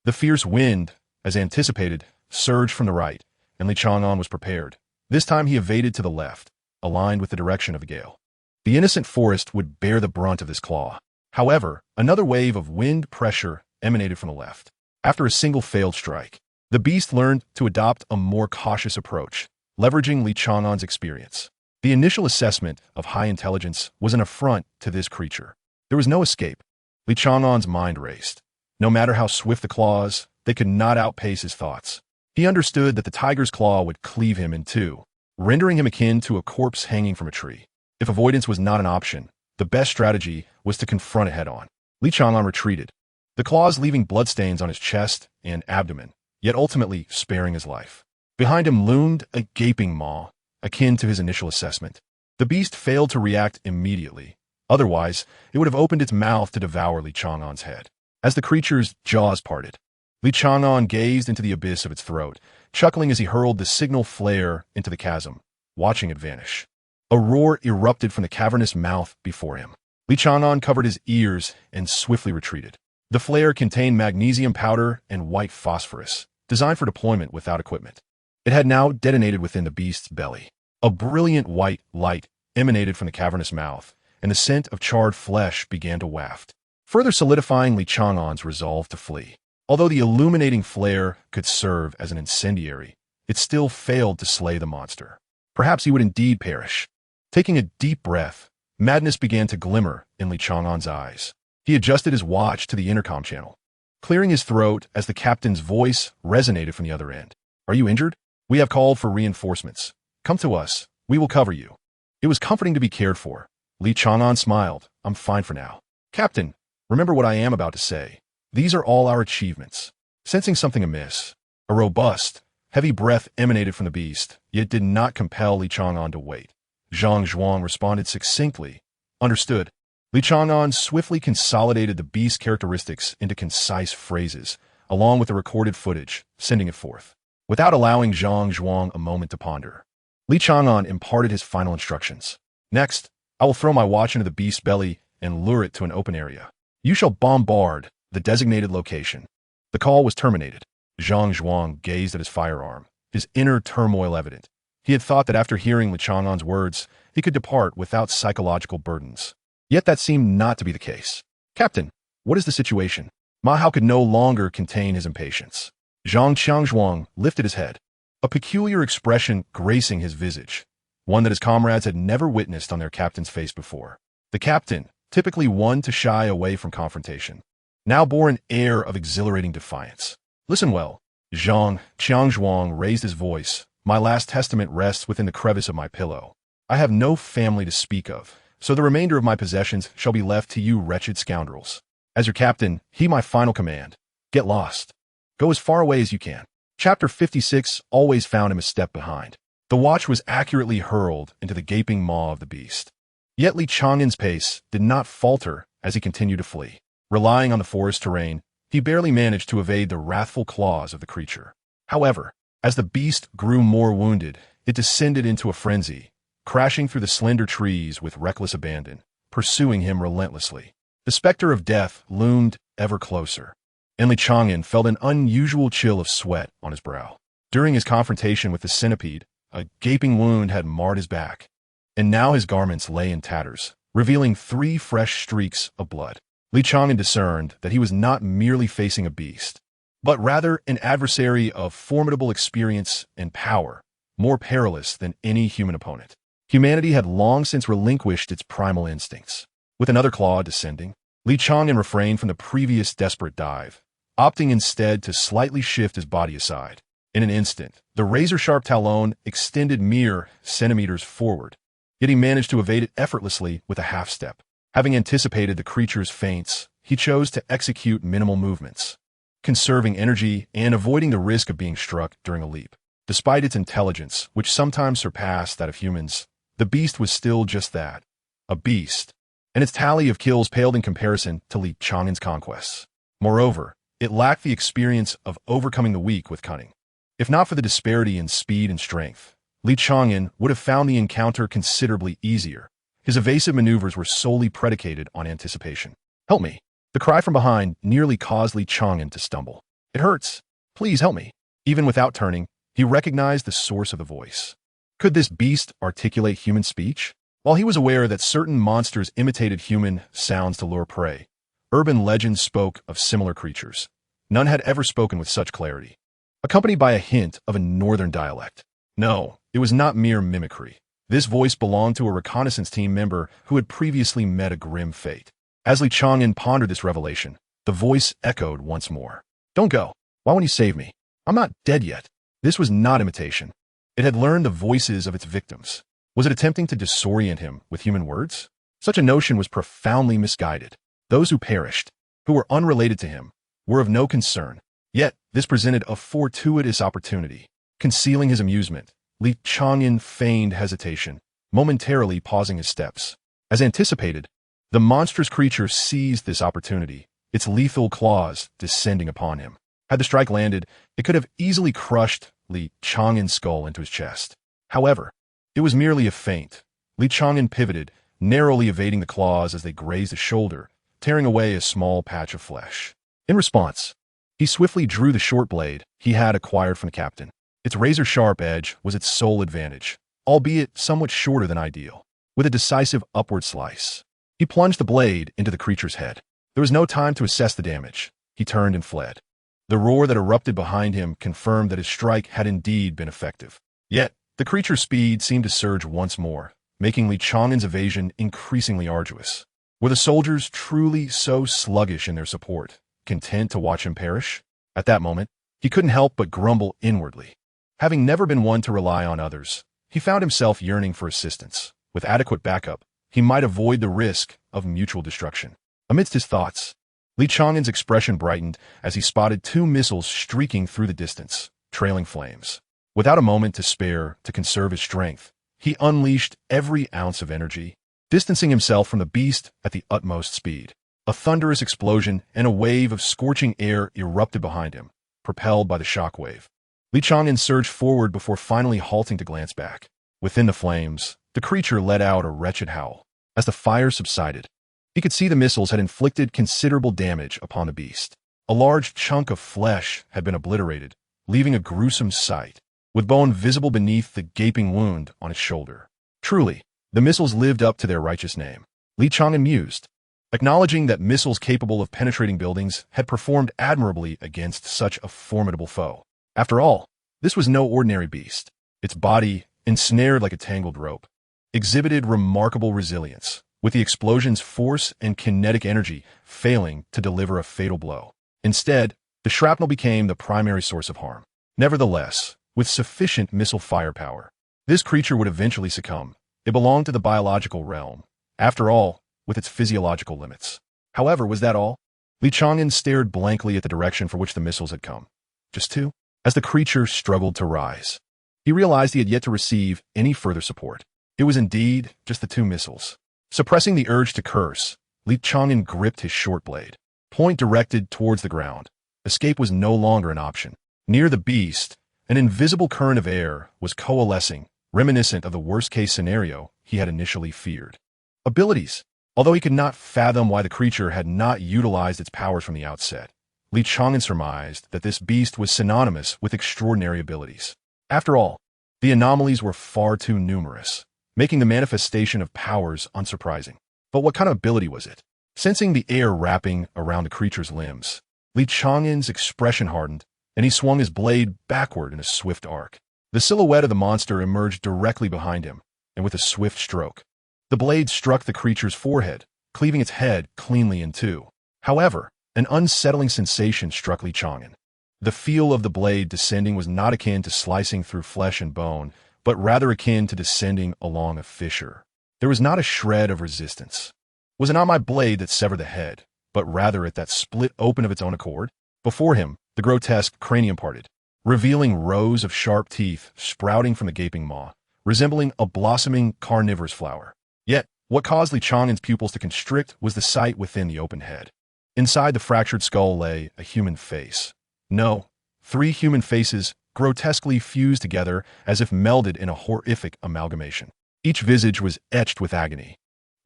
The fierce wind, as anticipated, surged from the right, and Li Chang'an was prepared. This time he evaded to the left, aligned with the direction of the gale. The innocent forest would bear the brunt of this claw. However, another wave of wind pressure emanated from the left. After a single failed strike, the beast learned to adopt a more cautious approach, leveraging Li Chang'an's experience. The initial assessment of high intelligence was an affront to this creature. There was no escape. Li Chang'an's mind raced. No matter how swift the claws, they could not outpace his thoughts. He understood that the tiger's claw would cleave him in two, rendering him akin to a corpse hanging from a tree. If avoidance was not an option, the best strategy was to confront it head-on. Li Chang'an retreated, the claws leaving bloodstains on his chest and abdomen, yet ultimately sparing his life. Behind him loomed a gaping maw, akin to his initial assessment. The beast failed to react immediately. Otherwise, it would have opened its mouth to devour Li Chang'an's head. As the creature's jaws parted, Li Chang'an gazed into the abyss of its throat, chuckling as he hurled the signal flare into the chasm, watching it vanish. A roar erupted from the cavernous mouth before him. Li Chang'an covered his ears and swiftly retreated. The flare contained magnesium powder and white phosphorus, designed for deployment without equipment. It had now detonated within the beast's belly. A brilliant white light emanated from the cavernous mouth, and the scent of charred flesh began to waft, further solidifying Li Chang'an's resolve to flee. Although the illuminating flare could serve as an incendiary, it still failed to slay the monster. Perhaps he would indeed perish. Taking a deep breath, madness began to glimmer in Li Chang'an's eyes. He adjusted his watch to the intercom channel, clearing his throat as the captain's voice resonated from the other end. "Are you injured? We have called for reinforcements. Come to us. We will cover you." It was comforting to be cared for. Li Chang'an smiled. "I'm fine for now. Captain, remember what I am about to say. These are all our achievements." Sensing something amiss, a robust, heavy breath emanated from the beast, yet did not compel Li Chang'an to wait. Zhang Zhuang responded succinctly. "Understood." Li Chang'an swiftly consolidated the beast's characteristics into concise phrases, along with the recorded footage, sending it forth. Without allowing Zhang Zhuang a moment to ponder, Li Chang'an imparted his final instructions. "Next, I will throw my watch into the beast's belly and lure it to an open area. You shall bombard the designated location." The call was terminated. Zhang Zhuang gazed at his firearm, his inner turmoil evident. He had thought that after hearing Li Chang'an's words, he could depart without psychological burdens. Yet that seemed not to be the case. "Captain, what is the situation?" Ma Hao could no longer contain his impatience. Zhang Zhuang lifted his head, a peculiar expression gracing his visage, one that his comrades had never witnessed on their captain's face before. The captain, typically one to shy away from confrontation, now bore an air of exhilarating defiance. "Listen well." Zhang Zhuang raised his voice. "My last testament rests within the crevice of my pillow. I have no family to speak of, so the remainder of my possessions shall be left to you wretched scoundrels. As your captain, heed my final command. Get lost. Go as far away as you can." Chapter 56 always found him a step behind. The watch was accurately hurled into the gaping maw of the beast. Yet Li Chang'an's pace did not falter as he continued to flee. Relying on the forest terrain, he barely managed to evade the wrathful claws of the creature. However, as the beast grew more wounded, it descended into a frenzy, crashing through the slender trees with reckless abandon, pursuing him relentlessly. The specter of death loomed ever closer, and Li Chang'an felt an unusual chill of sweat on his brow. During his confrontation with the centipede, a gaping wound had marred his back, and now his garments lay in tatters, revealing 3 fresh streaks of blood. Li Chang'an discerned that he was not merely facing a beast, but rather an adversary of formidable experience and power, more perilous than any human opponent. Humanity had long since relinquished its primal instincts. With another claw descending, Li Chang'an refrained from the previous desperate dive, opting instead to slightly shift his body aside. In an instant, the razor-sharp talon extended mere centimeters forward, yet he managed to evade it effortlessly with a half-step. Having anticipated the creature's feints, he chose to execute minimal movements, conserving energy and avoiding the risk of being struck during a leap. Despite its intelligence, which sometimes surpassed that of humans, the beast was still just that, a beast, and its tally of kills paled in comparison to Li Chang'an's conquests. Moreover, it lacked the experience of overcoming the weak with cunning. If not for the disparity in speed and strength, Li Chang'an would have found the encounter considerably easier. His evasive maneuvers were solely predicated on anticipation. "Help me." The cry from behind nearly caused Li Chang'an to stumble. "It hurts. Please help me." Even without turning, he recognized the source of the voice. Could this beast articulate human speech? While he was aware that certain monsters imitated human sounds to lure prey, urban legends spoke of similar creatures. None had ever spoken with such clarity, accompanied by a hint of a northern dialect. No, it was not mere mimicry. This voice belonged to a reconnaissance team member who had previously met a grim fate. As Li Chang'an pondered this revelation, the voice echoed once more. "Don't go. Why won't you save me? I'm not dead yet." This was not imitation. It had learned the voices of its victims. Was it attempting to disorient him with human words? Such a notion was profoundly misguided. Those who perished, who were unrelated to him, were of no concern. Yet, this presented a fortuitous opportunity. Concealing his amusement, Li Chang'an feigned hesitation, momentarily pausing his steps. As anticipated, the monstrous creature seized this opportunity, its lethal claws descending upon him. Had the strike landed, it could have easily crushed Li Chang'an's skull into his chest. However, it was merely a feint. Li Chang'an pivoted, narrowly evading the claws as they grazed his shoulder, tearing away a small patch of flesh. In response, he swiftly drew the short blade he had acquired from the captain. Its razor-sharp edge was its sole advantage, albeit somewhat shorter than ideal. With a decisive upward slice, he plunged the blade into the creature's head. There was no time to assess the damage. He turned and fled. The roar that erupted behind him confirmed that his strike had indeed been effective. Yet, the creature's speed seemed to surge once more, making Li Chang'an's evasion increasingly arduous. Were the soldiers truly so sluggish in their support, content to watch him perish? At that moment, he couldn't help but grumble inwardly. Having never been one to rely on others, he found himself yearning for assistance. With adequate backup, he might avoid the risk of mutual destruction. Amidst his thoughts, Li Chang'an's expression brightened as he spotted two missiles streaking through the distance, trailing flames. Without a moment to spare to conserve his strength, he unleashed every ounce of energy, distancing himself from the beast at the utmost speed. A thunderous explosion and a wave of scorching air erupted behind him, propelled by the shockwave. Li Chang'an surged forward before finally halting to glance back. Within the flames, the creature let out a wretched howl. As the fire subsided, he could see the missiles had inflicted considerable damage upon the beast. A large chunk of flesh had been obliterated, leaving a gruesome sight, with bone visible beneath the gaping wound on its shoulder. Truly, the missiles lived up to their righteous name. Li Chang'an mused, acknowledging that missiles capable of penetrating buildings had performed admirably against such a formidable foe. After all, this was no ordinary beast. Its body, ensnared like a tangled rope, exhibited remarkable resilience, with the explosion's force and kinetic energy failing to deliver a fatal blow. Instead, the shrapnel became the primary source of harm. Nevertheless, with sufficient missile firepower, this creature would eventually succumb. It belonged to the biological realm, after all, with its physiological limits. However, was that all? Li Chang'an stared blankly at the direction for which the missiles had come. Just two? As the creature struggled to rise, he realized he had yet to receive any further support. It was indeed just the two missiles. Suppressing the urge to curse, Li Chang'an gripped his short blade, point directed towards the ground. Escape was no longer an option. Near the beast, an invisible current of air was coalescing, reminiscent of the worst-case scenario he had initially feared. Abilities. Although he could not fathom why the creature had not utilized its powers from the outset, Li Chang'an surmised that this beast was synonymous with extraordinary abilities. After all, the anomalies were far too numerous, making the manifestation of powers unsurprising. But what kind of ability was it? Sensing the air wrapping around the creature's limbs, Li Chang'an's expression hardened, and he swung his blade backward in a swift arc. The silhouette of the monster emerged directly behind him, and with a swift stroke, the blade struck the creature's forehead, cleaving its head cleanly in two. However, an unsettling sensation struck Li Chang'an. The feel of the blade descending was not akin to slicing through flesh and bone, but rather akin to descending along a fissure. There was not a shred of resistance. Was it not my blade that severed the head, but rather it that split open of its own accord? Before him, the grotesque cranium parted, revealing rows of sharp teeth sprouting from the gaping maw, resembling a blossoming carnivorous flower. Yet, what caused Li Chang'an's pupils to constrict was the sight within the open head. Inside the fractured skull lay a human face. No, three human faces grotesquely fused together as if melded in a horrific amalgamation. Each visage was etched with agony,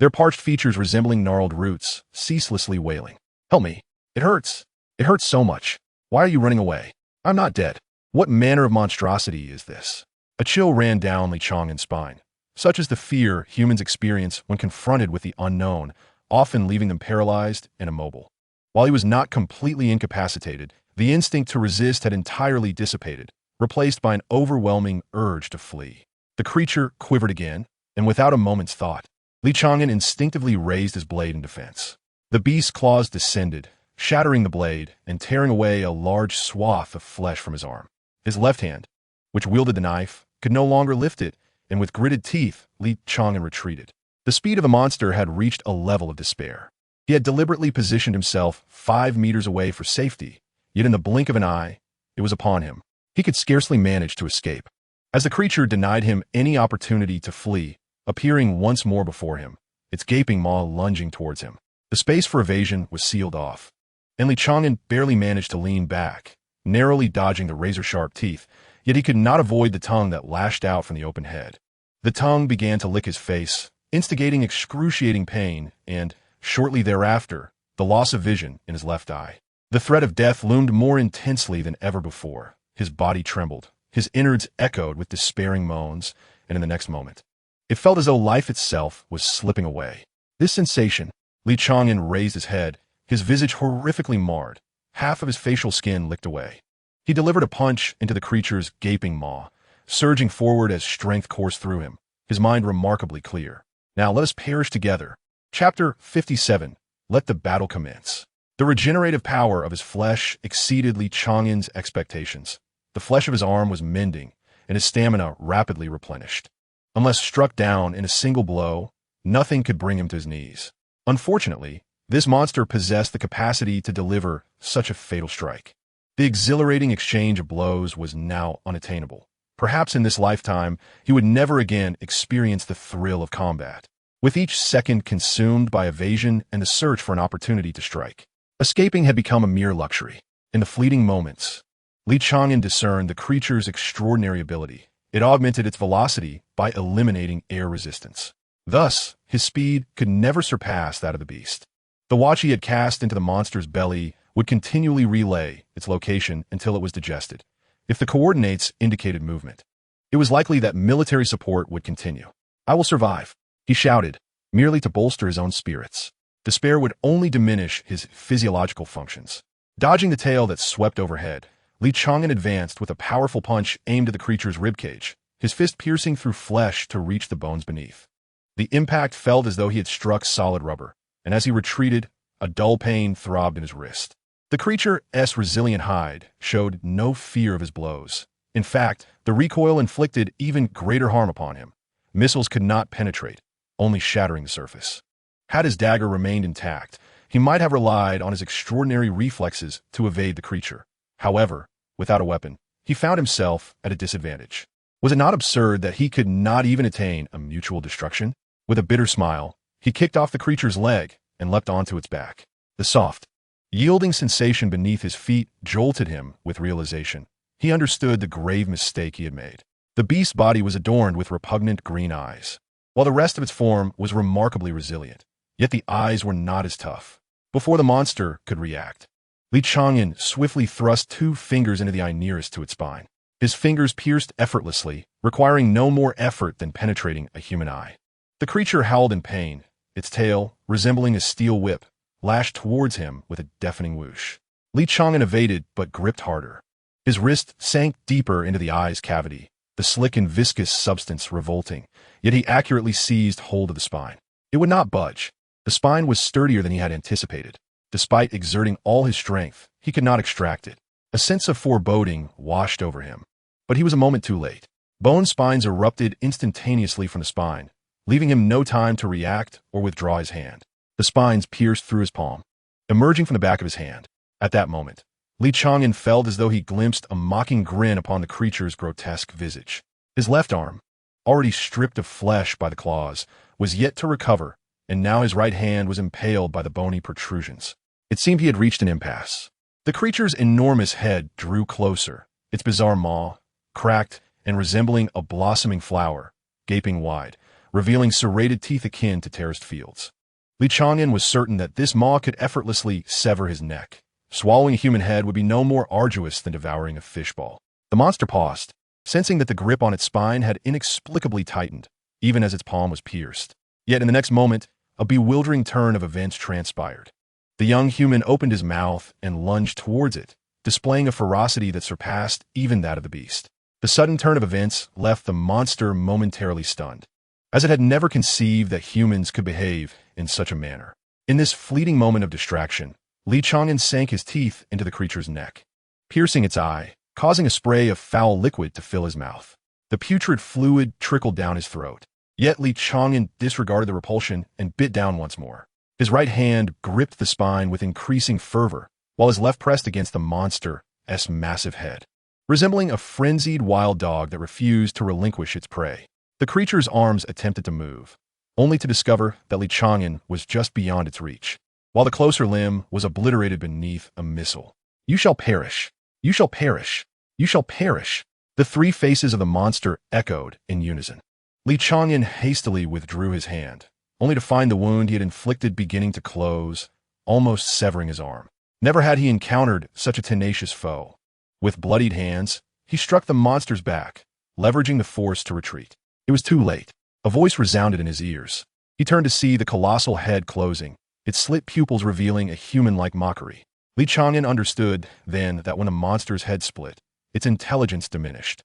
their parched features resembling gnarled roots, ceaselessly wailing. "Help me. It hurts. It hurts so much. Why are you running away? I'm not dead. What manner of monstrosity is this?" A chill ran down Li Chang'an's spine. Such is the fear humans experience when confronted with the unknown, often leaving them paralyzed and immobile. While he was not completely incapacitated, the instinct to resist had entirely dissipated, replaced by an overwhelming urge to flee. The creature quivered again, and without a moment's thought, Li Chang'an instinctively raised his blade in defense. The beast's claws descended, shattering the blade and tearing away a large swath of flesh from his arm. His left hand, which wielded the knife, could no longer lift it, and with gritted teeth, Li Chang'an retreated. The speed of the monster had reached a level of despair. He had deliberately positioned himself 5 meters away for safety, yet in the blink of an eye, it was upon him. He could scarcely manage to escape. As the creature denied him any opportunity to flee, appearing once more before him, its gaping maw lunging towards him, the space for evasion was sealed off, and Li Chang'an barely managed to lean back, narrowly dodging the razor-sharp teeth, yet he could not avoid the tongue that lashed out from the open head. The tongue began to lick his face, instigating excruciating pain and, shortly thereafter, the loss of vision in his left eye. The threat of death loomed more intensely than ever before. His body trembled, his innards echoed with despairing moans, and in the next moment, it felt as though life itself was slipping away. This sensation, Li Chang'an raised his head, his visage horrifically marred, half of his facial skin licked away. He delivered a punch into the creature's gaping maw, surging forward as strength coursed through him, his mind remarkably clear. Now let us perish together. Chapter 57. Let the battle commence. The regenerative power of his flesh exceeded Li Chang'an's expectations. The flesh of his arm was mending, and his stamina rapidly replenished. Unless struck down in a single blow, nothing could bring him to his knees. Unfortunately, this monster possessed the capacity to deliver such a fatal strike. The exhilarating exchange of blows was now unattainable. Perhaps in this lifetime, he would never again experience the thrill of combat, with each second consumed by evasion and the search for an opportunity to strike. Escaping had become a mere luxury. In the fleeting moments, Li Chang'an discerned the creature's extraordinary ability. It augmented its velocity by eliminating air resistance. Thus, his speed could never surpass that of the beast. The watch he had cast into the monster's belly would continually relay its location until it was digested. If the coordinates indicated movement, it was likely that military support would continue. "I will survive," he shouted, merely to bolster his own spirits. Despair would only diminish his physiological functions. Dodging the tail that swept overhead, Li Chang'an advanced with a powerful punch aimed at the creature's ribcage, his fist piercing through flesh to reach the bones beneath. The impact felt as though he had struck solid rubber, and as he retreated, a dull pain throbbed in his wrist. The creature's resilient hide showed no fear of his blows. In fact, the recoil inflicted even greater harm upon him. Missiles could not penetrate, only shattering the surface. Had his dagger remained intact, he might have relied on his extraordinary reflexes to evade the creature. However, without a weapon, he found himself at a disadvantage. Was it not absurd that he could not even attain a mutual destruction? With a bitter smile, he kicked off the creature's leg and leapt onto its back. The soft, yielding sensation beneath his feet jolted him with realization. He understood the grave mistake he had made. The beast's body was adorned with repugnant green eyes, while the rest of its form was remarkably resilient. Yet the eyes were not as tough. Before the monster could react, Li Chang'an swiftly thrust 2 fingers into the eye nearest to its spine. His fingers pierced effortlessly, requiring no more effort than penetrating a human eye. The creature howled in pain. Its tail, resembling a steel whip, lashed towards him with a deafening whoosh. Li Chang'an evaded but gripped harder. His wrist sank deeper into the eye's cavity, the slick and viscous substance revolting, yet he accurately seized hold of the spine. It would not budge. The spine was sturdier than he had anticipated. Despite exerting all his strength, he could not extract it. A sense of foreboding washed over him. But he was a moment too late. Bone spines erupted instantaneously from the spine, leaving him no time to react or withdraw his hand. The spines pierced through his palm, emerging from the back of his hand. At that moment, Li Chang'an felt as though he glimpsed a mocking grin upon the creature's grotesque visage. His left arm, already stripped of flesh by the claws, was yet to recover, and now his right hand was impaled by the bony protrusions. It seemed he had reached an impasse. The creature's enormous head drew closer, its bizarre maw, cracked and resembling a blossoming flower, gaping wide, revealing serrated teeth akin to terraced fields. Li Chang'an was certain that this maw could effortlessly sever his neck. Swallowing a human head would be no more arduous than devouring a fishball. The monster paused, sensing that the grip on its spine had inexplicably tightened, even as its palm was pierced. Yet in the next moment, a bewildering turn of events transpired. The young human opened his mouth and lunged towards it, displaying a ferocity that surpassed even that of the beast. The sudden turn of events left the monster momentarily stunned, as it had never conceived that humans could behave in such a manner. In this fleeting moment of distraction, Li Chang'an sank his teeth into the creature's neck, piercing its eye, causing a spray of foul liquid to fill his mouth. The putrid fluid trickled down his throat. Yet Li Chang'an disregarded the repulsion and bit down once more. His right hand gripped the spine with increasing fervor, while his left pressed against the monster's massive head, resembling a frenzied wild dog that refused to relinquish its prey. The creature's arms attempted to move, only to discover that Li Chang'an was just beyond its reach, while the closer limb was obliterated beneath a missile. "You shall perish! You shall perish! You shall perish!" The 3 faces of the monster echoed in unison. Li Chang'an hastily withdrew his hand, only to find the wound he had inflicted beginning to close, almost severing his arm. Never had he encountered such a tenacious foe. With bloodied hands, he struck the monster's back, leveraging the force to retreat. It was too late. A voice resounded in his ears. He turned to see the colossal head closing, its slit pupils revealing a human-like mockery. Li Chang'an understood, then, that when a monster's head split, its intelligence diminished.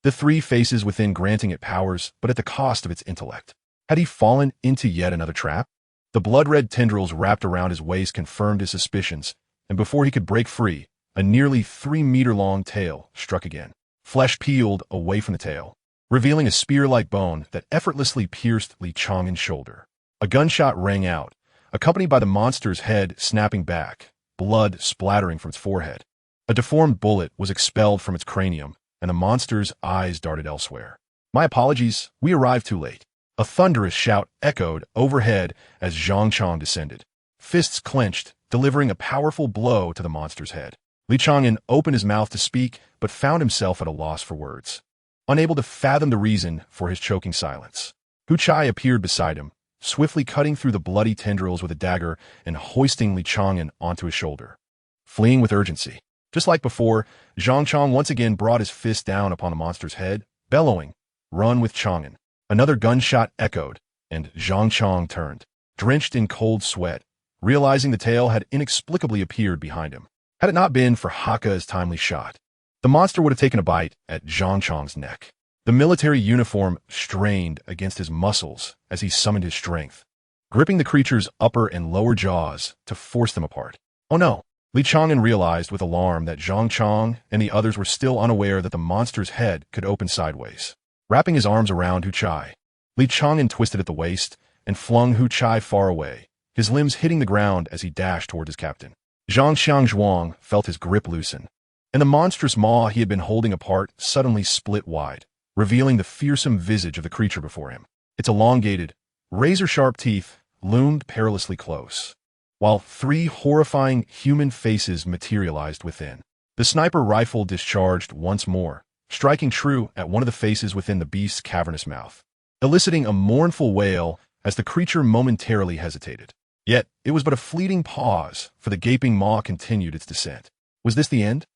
The three faces within granting it powers, but at the cost of its intellect. Had he fallen into yet another trap? The blood-red tendrils wrapped around his waist confirmed his suspicions, and before he could break free, a nearly 3-meter-long tail struck again. Flesh peeled away from the tail, revealing a spear-like bone that effortlessly pierced Li Chang'an's shoulder. A gunshot rang out, accompanied by the monster's head snapping back, blood splattering from its forehead. A deformed bullet was expelled from its cranium, and the monster's eyes darted elsewhere. "My apologies, we arrived too late." A thunderous shout echoed overhead as Zhang Chang descended. Fists clenched, delivering a powerful blow to the monster's head. Li Chang'an opened his mouth to speak, but found himself at a loss for words. Unable to fathom the reason for his choking silence, Hu Chai appeared beside him, swiftly cutting through the bloody tendrils with a dagger and hoisting Li Chang'an onto his shoulder. Fleeing with urgency. Just like before, Zhang Chang once again brought his fist down upon the monster's head, bellowing, "Run with Chang'an." Another gunshot echoed, and Zhang Chang turned, drenched in cold sweat, realizing the tail had inexplicably appeared behind him. Had it not been for Hakka's timely shot, the monster would have taken a bite at Zhang Chang's neck. The military uniform strained against his muscles as he summoned his strength, gripping the creature's upper and lower jaws to force them apart. Oh no! Li Chang'an realized with alarm that Zhang Chang and the others were still unaware that the monster's head could open sideways. Wrapping his arms around Hu Chai, Li Chang'an twisted at the waist and flung Hu Chai far away, his limbs hitting the ground as he dashed toward his captain. Zhang Xiangzhuang felt his grip loosen, and the monstrous maw he had been holding apart suddenly split wide, revealing the fearsome visage of the creature before him. Its elongated, razor-sharp teeth loomed perilously close, while 3 horrifying human faces materialized within. The sniper rifle discharged once more, striking true at one of the faces within the beast's cavernous mouth, eliciting a mournful wail as the creature momentarily hesitated. Yet, it was but a fleeting pause, for the gaping maw continued its descent. Was this the end?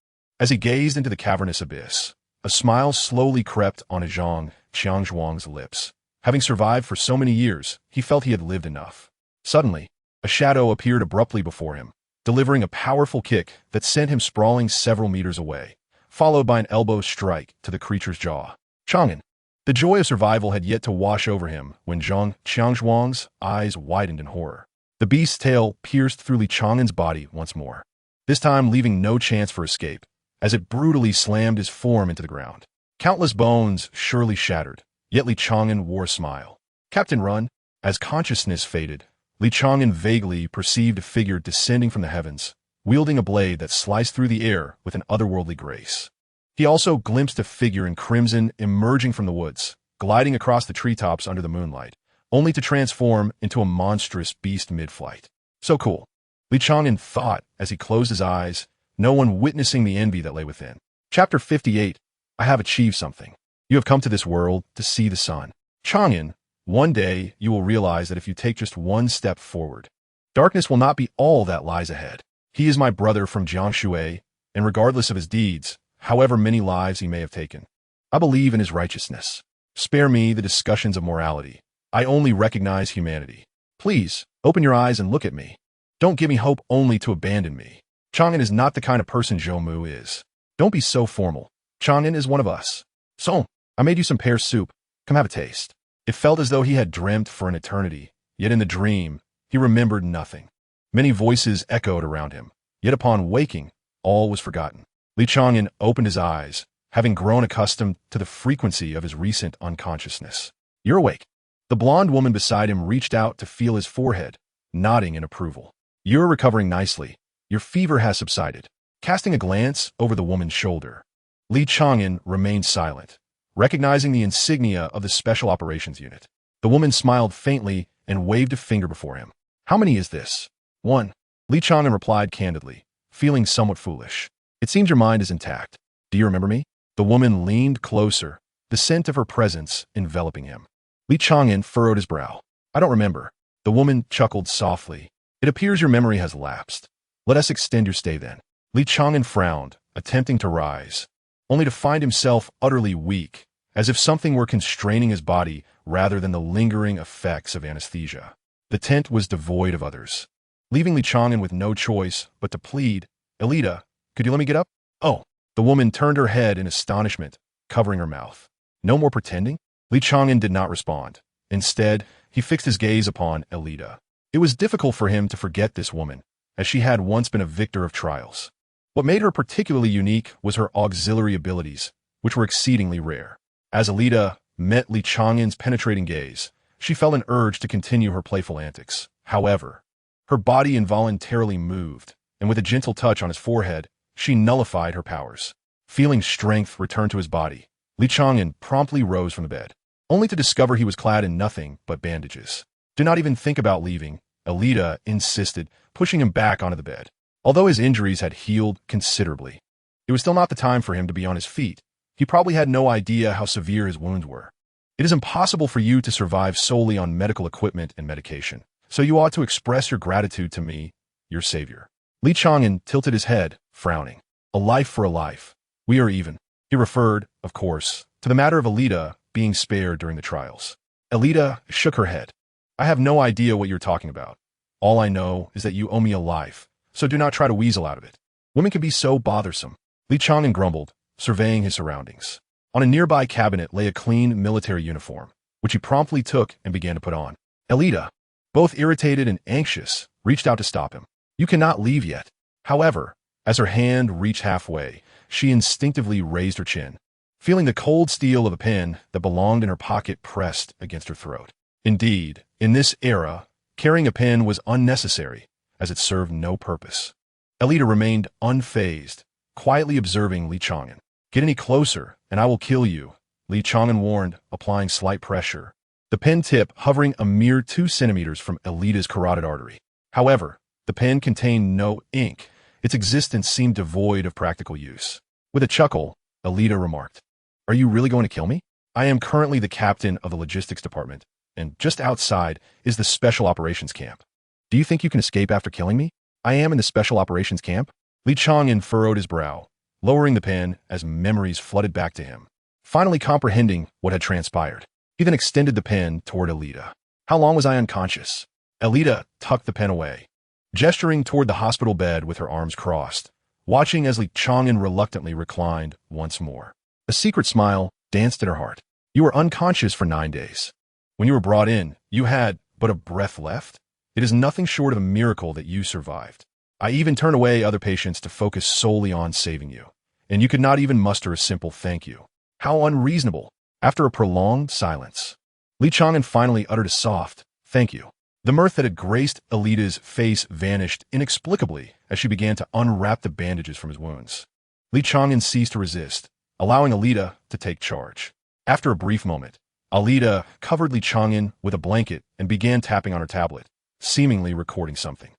As he gazed into the cavernous abyss, a smile slowly crept on Zhang Xiangzhuang's lips. Having survived for so many years, he felt he had lived enough. Suddenly, a shadow appeared abruptly before him, delivering a powerful kick that sent him sprawling several meters away, followed by an elbow strike to the creature's jaw. Chang'an. The joy of survival had yet to wash over him when Zhang Xiangzhuang's eyes widened in horror. The beast's tail pierced through Li Chang'an's body once more, this time leaving no chance for escape, as it brutally slammed his form into the ground. Countless bones surely shattered, yet Li Chang'an wore a smile. Captain Run. As consciousness faded, Li Chang'an vaguely perceived a figure descending from the heavens, wielding a blade that sliced through the air with an otherworldly grace. He also glimpsed a figure in crimson emerging from the woods, gliding across the treetops under the moonlight, only to transform into a monstrous beast mid-flight. So cool, Li Chang'an thought as he closed his eyes, no one witnessing the envy that lay within. Chapter 58. I have achieved something. You have come to this world to see the sun. Chang'an, one day you will realize that if you take just one step forward, darkness will not be all that lies ahead. He is my brother from Jiangshui, and regardless of his deeds, however many lives he may have taken, I believe in his righteousness. Spare me the discussions of morality. I only recognize humanity. Please, open your eyes and look at me. Don't give me hope only to abandon me. Chang'an is not the kind of person Zhou Mu is. Don't be so formal. Chang'an is one of us. So, I made you some pear soup. Come have a taste. It felt as though he had dreamt for an eternity, yet in the dream, he remembered nothing. Many voices echoed around him, yet upon waking, all was forgotten. Li Chang'an opened his eyes, having grown accustomed to the frequency of his recent unconsciousness. You're awake. The blonde woman beside him reached out to feel his forehead, nodding in approval. You're recovering nicely. Your fever has subsided. Casting a glance over the woman's shoulder, Li Chang'an remained silent, recognizing the insignia of the Special Operations Unit. The woman smiled faintly and waved a finger before him. How many is this? 1. Li Chang'an replied candidly, feeling somewhat foolish. It seems your mind is intact. Do you remember me? The woman leaned closer, the scent of her presence enveloping him. Li Chang'an furrowed his brow. I don't remember. The woman chuckled softly. It appears your memory has lapsed. Let us extend your stay then. Li Chang'an frowned, attempting to rise, only to find himself utterly weak, as if something were constraining his body rather than the lingering effects of anesthesia. The tent was devoid of others, leaving Li Chang'an with no choice but to plead, Elita, could you let me get up? Oh. The woman turned her head in astonishment, covering her mouth. No more pretending? Li Chang'an did not respond. Instead, he fixed his gaze upon Elita. It was difficult for him to forget this woman, as she had once been a victor of trials. What made her particularly unique was her auxiliary abilities, which were exceedingly rare. As Elita met Li Chang'an's penetrating gaze, she felt an urge to continue her playful antics. However, her body involuntarily moved, and with a gentle touch on his forehead, she nullified her powers. Feeling strength return to his body, Li Chang'an promptly rose from the bed, only to discover he was clad in nothing but bandages. Do not even think about leaving, Elita insisted, pushing him back onto the bed. Although his injuries had healed considerably, it was still not the time for him to be on his feet. He probably had no idea how severe his wounds were. It is impossible for you to survive solely on medical equipment and medication, so you ought to express your gratitude to me, your savior. Li Chang'an tilted his head, frowning. A life for a life. We are even. He referred, of course, to the matter of Elita being spared during the trials. Elita shook her head. I have no idea what you're talking about. All I know is that you owe me a life, so do not try to weasel out of it. Women can be so bothersome. Li Chang'an grumbled, surveying his surroundings. On a nearby cabinet lay a clean military uniform, which he promptly took and began to put on. Elita, both irritated and anxious, reached out to stop him. You cannot leave yet. However, as her hand reached halfway, she instinctively raised her chin, feeling the cold steel of a pin that belonged in her pocket pressed against her throat. Indeed, in this era, carrying a pin was unnecessary, as it served no purpose. Elita remained unfazed, quietly observing Li Chang'an. Get any closer, and I will kill you, Li Chang'an warned, applying slight pressure, the pin tip hovering a mere 2 centimeters from Elita's carotid artery. However, the pen contained no ink. Its existence seemed devoid of practical use. With a chuckle, Elita remarked, Are you really going to kill me? I am currently the captain of the logistics department, and just outside is the special operations camp. Do you think you can escape after killing me? I am in the special operations camp? Li Chang'an furrowed his brow, lowering the pen as memories flooded back to him. Finally comprehending what had transpired, he then extended the pen toward Elita. How long was I unconscious? Elita tucked the pen away, gesturing toward the hospital bed with her arms crossed, watching as Li Chang'an reluctantly reclined once more. A secret smile danced in her heart. You were unconscious for 9 days. When you were brought in, you had but a breath left. It is nothing short of a miracle that you survived. I even turned away other patients to focus solely on saving you, and you could not even muster a simple thank you. How unreasonable. After a prolonged silence, Li Chang'an finally uttered a soft, thank you. The mirth that had graced Elita's face vanished inexplicably as she began to unwrap the bandages from his wounds. Li Chang'an ceased to resist, allowing Elita to take charge. After a brief moment, Elita covered Li Chang'an with a blanket and began tapping on her tablet, seemingly recording something.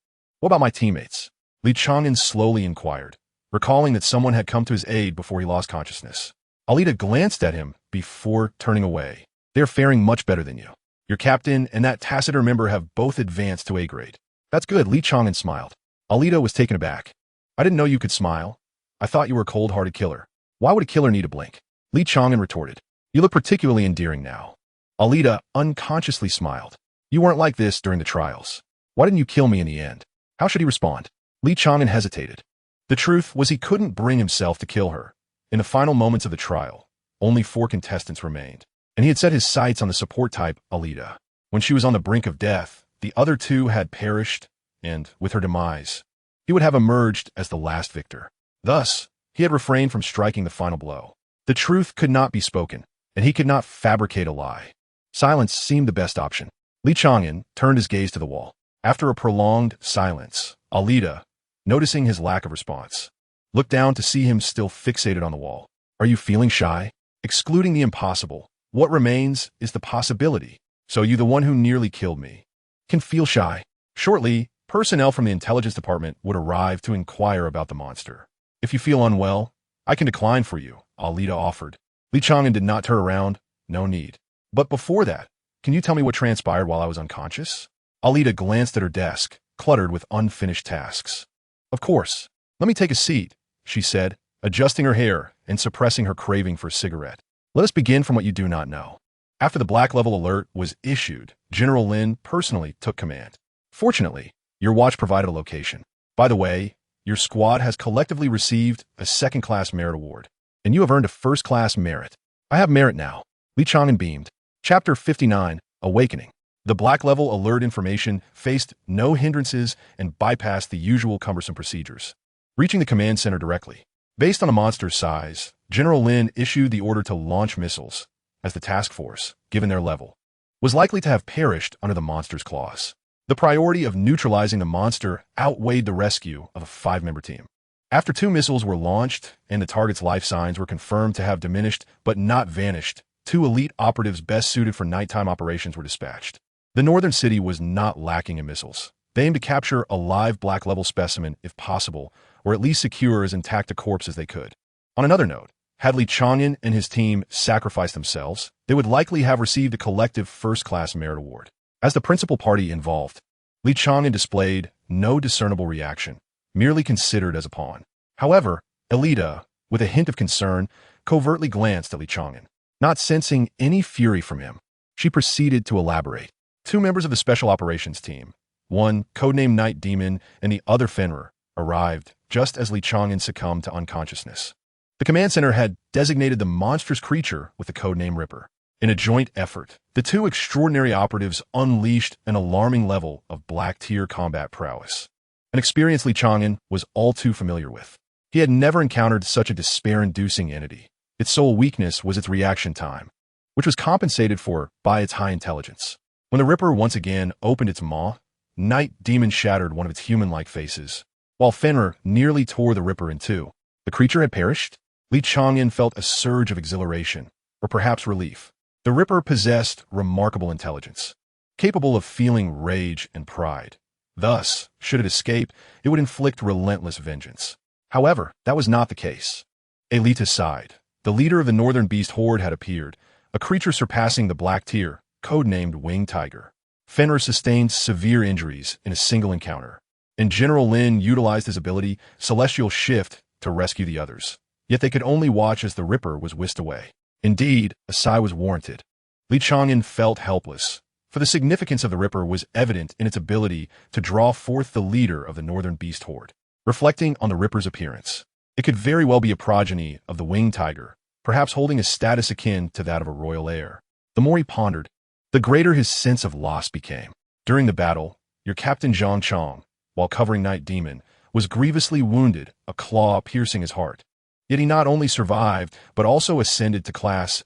What about my teammates? Li Chang'an slowly inquired, recalling that someone had come to his aid before he lost consciousness. Elita glanced at him before turning away. They are faring much better than you. Your captain and that taciturn member have both advanced to A grade. That's good, Li Chang'an smiled. Elita was taken aback. I didn't know you could smile. I thought you were a cold-hearted killer. Why would a killer need a blink? Li Chang'an retorted. You look particularly endearing now. Elita unconsciously smiled. You weren't like this during the trials. Why didn't you kill me in the end? How should he respond? Li Chang'an hesitated. The truth was he couldn't bring himself to kill her. In the final moments of the trial, only 4 contestants remained, and he had set his sights on the support type, Elita. When she was on the brink of death, the other 2 had perished, and, with her demise, he would have emerged as the last victor. Thus, he had refrained from striking the final blow. The truth could not be spoken, and he could not fabricate a lie. Silence seemed the best option. Li Chang'an turned his gaze to the wall. After a prolonged silence, Elita, noticing his lack of response, looked down to see him still fixated on the wall. Are you feeling shy? Excluding the impossible, what remains is the possibility. So you, the one who nearly killed me, can feel shy. Shortly, personnel from the intelligence department would arrive to inquire about the monster. If you feel unwell, I can decline for you, Elita offered. Li Chang'an did not turn around. No need. But before that, can you tell me what transpired while I was unconscious? Alita glanced at her desk, cluttered with unfinished tasks. Of course. Let me take a seat, she said, adjusting her hair and suppressing her craving for a cigarette. Let us begin from what you do not know. After the black level alert was issued, General Lin personally took command. Fortunately, your watch provided a location. By the way, your squad has collectively received a second-class merit award, and you have earned a first-class merit. I have merit now. Li Chang'an beamed. Chapter 59, Awakening. The black level alert information faced no hindrances and bypassed the usual cumbersome procedures, reaching the command center directly. Based on the monster's size, General Lin issued the order to launch missiles, as the task force, given their level, was likely to have perished under the monster's claws. The priority of neutralizing the monster outweighed the rescue of a 5-member team. After 2 missiles were launched and the target's life signs were confirmed to have diminished but not vanished, 2 elite operatives best suited for nighttime operations were dispatched. The northern city was not lacking in missiles. They aimed to capture a live black-level specimen if possible, or at least secure as intact a corpse as they could. On another note, had Li Chang'an and his team sacrificed themselves, they would likely have received a collective first-class merit award. As the principal party involved, Li Chang'an displayed no discernible reaction, merely considered as a pawn. However, Alita, with a hint of concern, covertly glanced at Li Chang'an. Not sensing any fury from him, she proceeded to elaborate. 2 members of the Special Operations Team, one codenamed Night Demon and the other Fenrir, arrived just as Li Chang'an succumbed to unconsciousness. The command center had designated the monstrous creature with the codename Ripper. In a joint effort, the 2 extraordinary operatives unleashed an alarming level of black-tier combat prowess, an experience Li Chang'an was all too familiar with. He had never encountered such a despair-inducing entity. Its sole weakness was its reaction time, which was compensated for by its high intelligence. When the Ripper once again opened its maw, Night Demon shattered one of its human-like faces, while Fenrir nearly tore the Ripper in 2. The creature had perished? Li Chang'an felt a surge of exhilaration, or perhaps relief. The Ripper possessed remarkable intelligence, capable of feeling rage and pride. Thus, should it escape, it would inflict relentless vengeance. However, that was not the case. Alita sighed. The leader of the Northern Beast Horde had appeared, a creature surpassing the Black Tier, codenamed Winged Tiger. Fenrir sustained severe injuries in a single encounter, and General Lin utilized his ability, Celestial Shift, to rescue the others. Yet they could only watch as the Ripper was whisked away. Indeed, a sigh was warranted. Li Chang'an felt helpless, for the significance of the Ripper was evident in its ability to draw forth the leader of the Northern Beast Horde. Reflecting on the Ripper's appearance, it could very well be a progeny of the Winged Tiger, perhaps holding a status akin to that of a royal heir. The more he pondered, the greater his sense of loss became. During the battle, your Captain Zhang Chong, while covering Night Demon, was grievously wounded, a claw piercing his heart. Yet he not only survived, but also ascended to class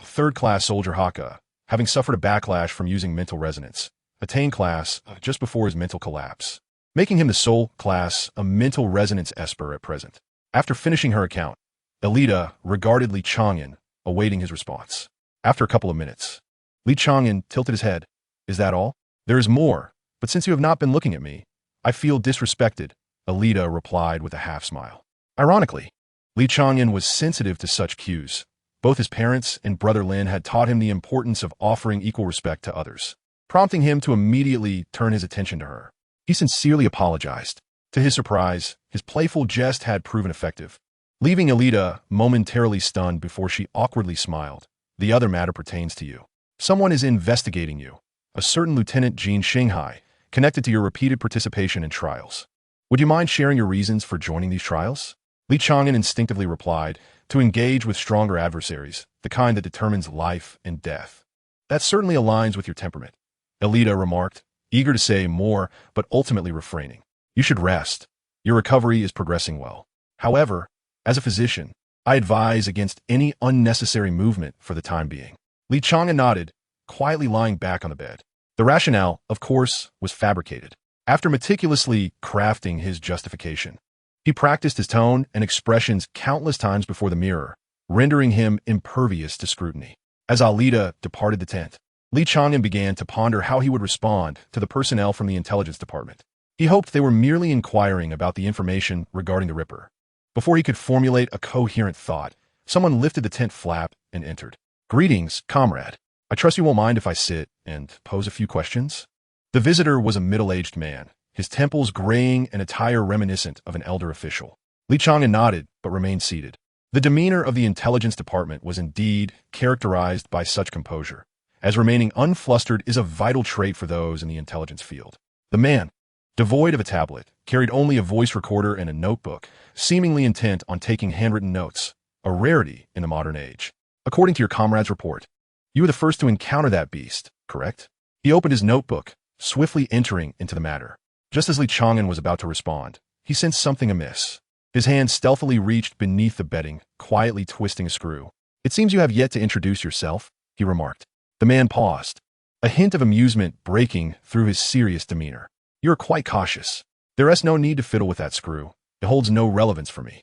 3rd class Soldier Haka, having suffered a backlash from using mental resonance, attained class just before his mental collapse, making him the sole class a mental resonance esper at present. After finishing her account, Alita regarded Li Chang'an, awaiting his response. After a couple of minutes, Li Chang'an tilted his head. Is that all? There is more, but since you have not been looking at me, I feel disrespected, Alita replied with a half-smile. Ironically, Li Chang'an was sensitive to such cues. Both his parents and brother Lin had taught him the importance of offering equal respect to others, prompting him to immediately turn his attention to her. He sincerely apologized. To his surprise, his playful jest had proven effective, leaving Alita momentarily stunned before she awkwardly smiled. The other matter pertains to you. Someone is investigating you, a certain Lieutenant Jean Shanghai, connected to your repeated participation in trials. Would you mind sharing your reasons for joining these trials? Li Chang'an instinctively replied, to engage with stronger adversaries, the kind that determines life and death. That certainly aligns with your temperament, Alita remarked, eager to say more, but ultimately refraining. You should rest. Your recovery is progressing well. However, as a physician, I advise against any unnecessary movement for the time being. Li Chang'an nodded, quietly lying back on the bed. The rationale, of course, was fabricated. After meticulously crafting his justification, he practiced his tone and expressions countless times before the mirror, rendering him impervious to scrutiny. As Alita departed the tent, Li Chang'an began to ponder how he would respond to the personnel from the intelligence department. He hoped they were merely inquiring about the information regarding the Ripper. Before he could formulate a coherent thought, someone lifted the tent flap and entered. Greetings, comrade. I trust you won't mind if I sit and pose a few questions? The visitor was a middle-aged man, his temples graying and attire reminiscent of an elder official. Li Chang'an nodded, but remained seated. The demeanor of the intelligence department was indeed characterized by such composure, as remaining unflustered is a vital trait for those in the intelligence field. The man, devoid of a tablet, carried only a voice recorder and a notebook, seemingly intent on taking handwritten notes, a rarity in the modern age. According to your comrade's report, you were the first to encounter that beast, correct? He opened his notebook, swiftly entering into the matter. Just as Li Chang'an was about to respond, he sensed something amiss. His hand stealthily reached beneath the bedding, quietly twisting a screw. It seems you have yet to introduce yourself, he remarked. The man paused, a hint of amusement breaking through his serious demeanor. You are quite cautious. There is no need to fiddle with that screw. It holds no relevance for me.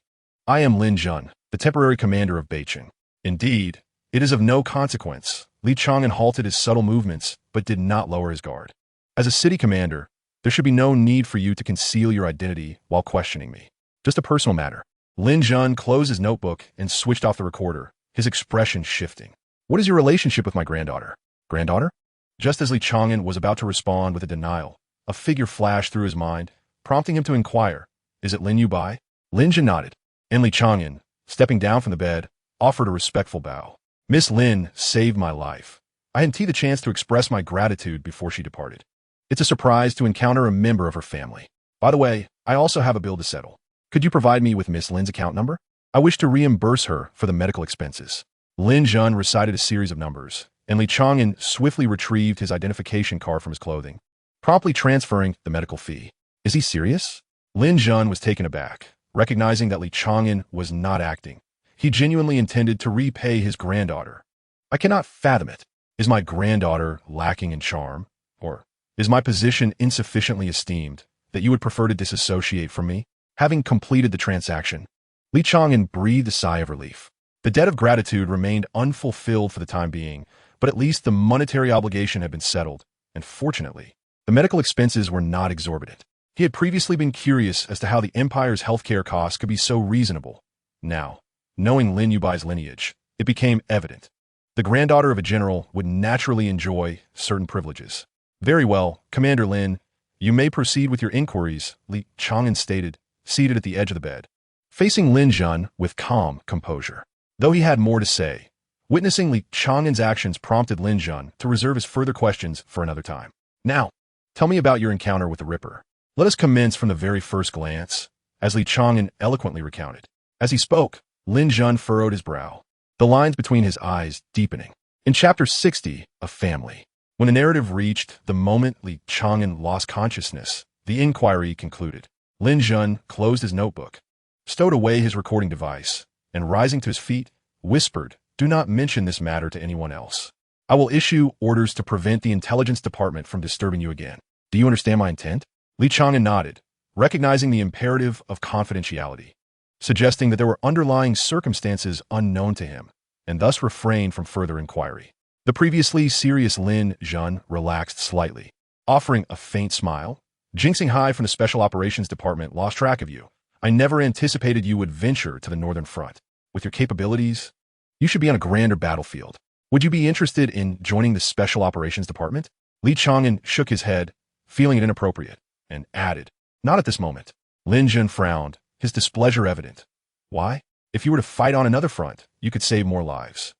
I am Li Chang'an, the temporary commander of Beijing. Indeed, it is of no consequence. Li Chang'an halted his subtle movements, but did not lower his guard. As a city commander, there should be no need for you to conceal your identity while questioning me. Just a personal matter. Li Chang'an closed his notebook and switched off the recorder, his expression shifting. What is your relationship with my granddaughter? Granddaughter? Just as Li Chang'an was about to respond with a denial, a figure flashed through his mind, prompting him to inquire, is it Lin Yubai? Li Chang'an nodded, and Li Chang'an, stepping down from the bed, offered a respectful bow. Miss Lin saved my life. I hadn't the chance to express my gratitude before she departed. It's a surprise to encounter a member of her family. By the way, I also have a bill to settle. Could you provide me with Miss Lin's account number? I wish to reimburse her for the medical expenses. Li Chang'an recited a series of numbers, and Li Chang'an swiftly retrieved his identification card from his clothing, promptly transferring the medical fee. Is he serious? Li Chang'an was taken aback, recognizing that Li Chang'an was not acting. He genuinely intended to repay his granddaughter. I cannot fathom it. Is my granddaughter lacking in charm? Or is my position insufficiently esteemed that you would prefer to disassociate from me? Having completed the transaction, Li Chang'an breathed a sigh of relief. The debt of gratitude remained unfulfilled for the time being, but at least the monetary obligation had been settled, and fortunately, the medical expenses were not exorbitant. He had previously been curious as to how the Empire's healthcare costs could be so reasonable. Now, knowing Lin Yubai's lineage, it became evident. The granddaughter of a general would naturally enjoy certain privileges. Very well, Commander Lin, you may proceed with your inquiries, Li Chang'an stated, seated at the edge of the bed, facing Li Chang'an with calm composure. Though he had more to say, witnessing Li Chang'an's actions prompted Li Chang'an to reserve his further questions for another time. Now, tell me about your encounter with the Ripper. Let us commence from the very first glance, as Li Chang'an eloquently recounted. As he spoke, Li Chang'an furrowed his brow, the lines between his eyes deepening. In Chapter 60, A Family, when the narrative reached the moment Li Chang'an lost consciousness, the inquiry concluded. Li Chang'an closed his notebook, stowed away his recording device, and rising to his feet, whispered, "Do not mention this matter to anyone else. I will issue orders to prevent the intelligence department from disturbing you again. Do you understand my intent?" Li Chang'an nodded, recognizing the imperative of confidentiality, suggesting that there were underlying circumstances unknown to him, and thus refrained from further inquiry. The previously serious Li Chang'an relaxed slightly, offering a faint smile. Jinxing High from the Special Operations Department lost track of you. I never anticipated you would venture to the Northern Front. With your capabilities, you should be on a grander battlefield. Would you be interested in joining the Special Operations Department? Li Chang'an shook his head, feeling it inappropriate, and added, "Not at this moment." Li Chang'an frowned, his displeasure evident. Why? If you were to fight on another front, you could save more lives.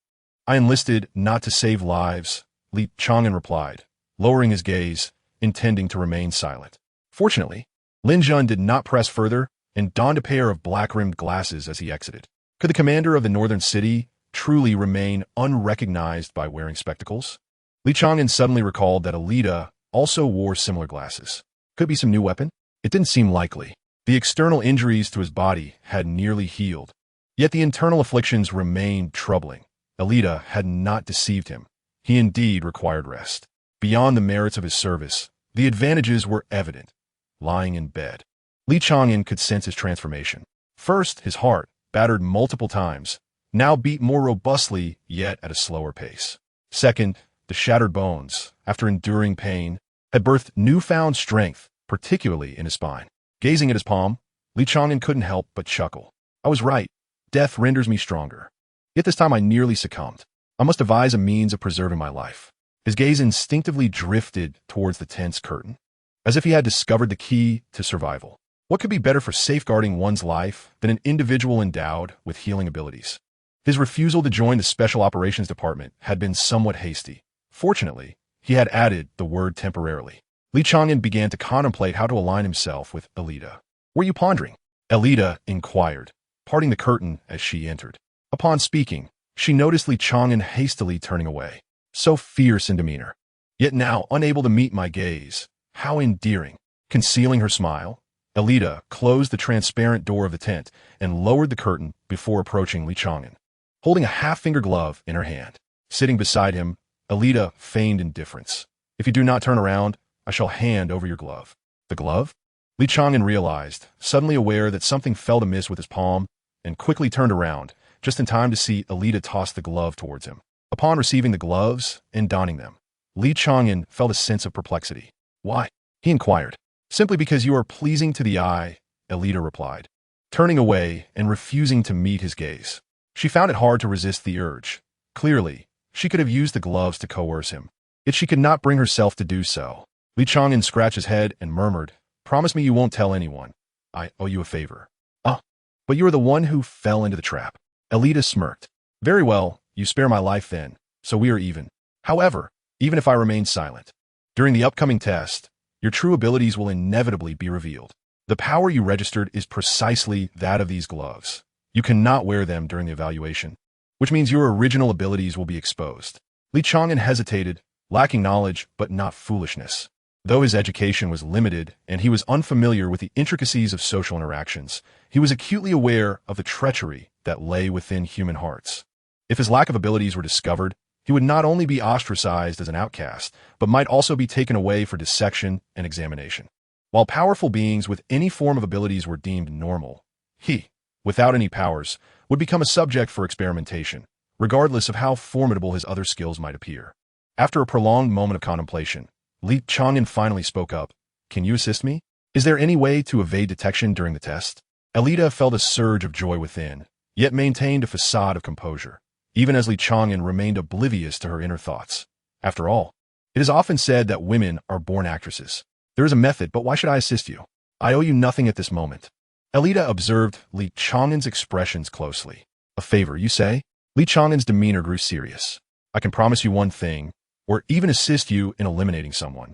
I enlisted not to save lives, Li Chang'an replied, lowering his gaze, intending to remain silent. Fortunately, Li Chang'an did not press further and donned a pair of black-rimmed glasses as he exited. Could the commander of the northern city truly remain unrecognized by wearing spectacles? Li Chang'an suddenly recalled that Alida also wore similar glasses. Could it be some new weapon? It didn't seem likely. The external injuries to his body had nearly healed, yet the internal afflictions remained troubling. Alida had not deceived him. He indeed required rest. Beyond the merits of his service, the advantages were evident. Lying in bed, Li Chang'an could sense his transformation. First, his heart, battered multiple times, now beat more robustly, yet at a slower pace. Second, the shattered bones, after enduring pain, had birthed newfound strength, particularly in his spine. Gazing at his palm, Li Chang'an couldn't help but chuckle. I was right. Death renders me stronger. Yet this time I nearly succumbed. I must devise a means of preserving my life. His gaze instinctively drifted towards the tent's curtain, as if he had discovered the key to survival. What could be better for safeguarding one's life than an individual endowed with healing abilities? His refusal to join the Special Operations Department had been somewhat hasty. Fortunately, he had added the word temporarily. Li Chang'an began to contemplate how to align himself with Alida. "Were you pondering?" Alida inquired, parting the curtain as she entered. Upon speaking, she noticed Li Chang'an hastily turning away, so fierce in demeanor, yet now unable to meet my gaze. How endearing! Concealing her smile, Alida closed the transparent door of the tent and lowered the curtain before approaching Li Chang'an, holding a half-finger glove in her hand. Sitting beside him, Alida feigned indifference. "If you do not turn around, I shall hand over your glove." "The glove?" Li Chang'an realized, suddenly aware that something felt amiss with his palm, and quickly turned around, just in time to see Alida toss the glove towards him. Upon receiving the gloves and donning them, Li Chang'an felt a sense of perplexity. "Why?" he inquired. "Simply because you are pleasing to the eye," Alida replied, turning away and refusing to meet his gaze. She found it hard to resist the urge. Clearly, she could have used the gloves to coerce him, yet she could not bring herself to do so. Li Chang'an scratched his head and murmured, "Promise me you won't tell anyone. I owe you a favor." "Ah, but you are the one who fell into the trap." Alida smirked. "Very well, you spare my life then, so we are even. However, even if I remain silent, during the upcoming test, your true abilities will inevitably be revealed. The power you registered is precisely that of these gloves. You cannot wear them during the evaluation, which means your original abilities will be exposed." Li Chang'an hesitated, lacking knowledge but not foolishness. Though his education was limited and he was unfamiliar with the intricacies of social interactions, he was acutely aware of the treachery that lay within human hearts. If his lack of abilities were discovered, he would not only be ostracized as an outcast, but might also be taken away for dissection and examination. While powerful beings with any form of abilities were deemed normal, he, without any powers, would become a subject for experimentation, regardless of how formidable his other skills might appear. After a prolonged moment of contemplation, Li Chang'an finally spoke up. "Can you assist me? Is there any way to evade detection during the test?" Alida felt a surge of joy within, yet maintained a facade of composure, even as Li Chang'an remained oblivious to her inner thoughts. After all, it is often said that women are born actresses. There is a method, but why should I assist you? I owe you nothing at this moment. Alida observed Li Chang'an's expressions closely. "A favor, you say?" Li Chang'an's demeanor grew serious. "I can promise you one thing, or even assist you in eliminating someone.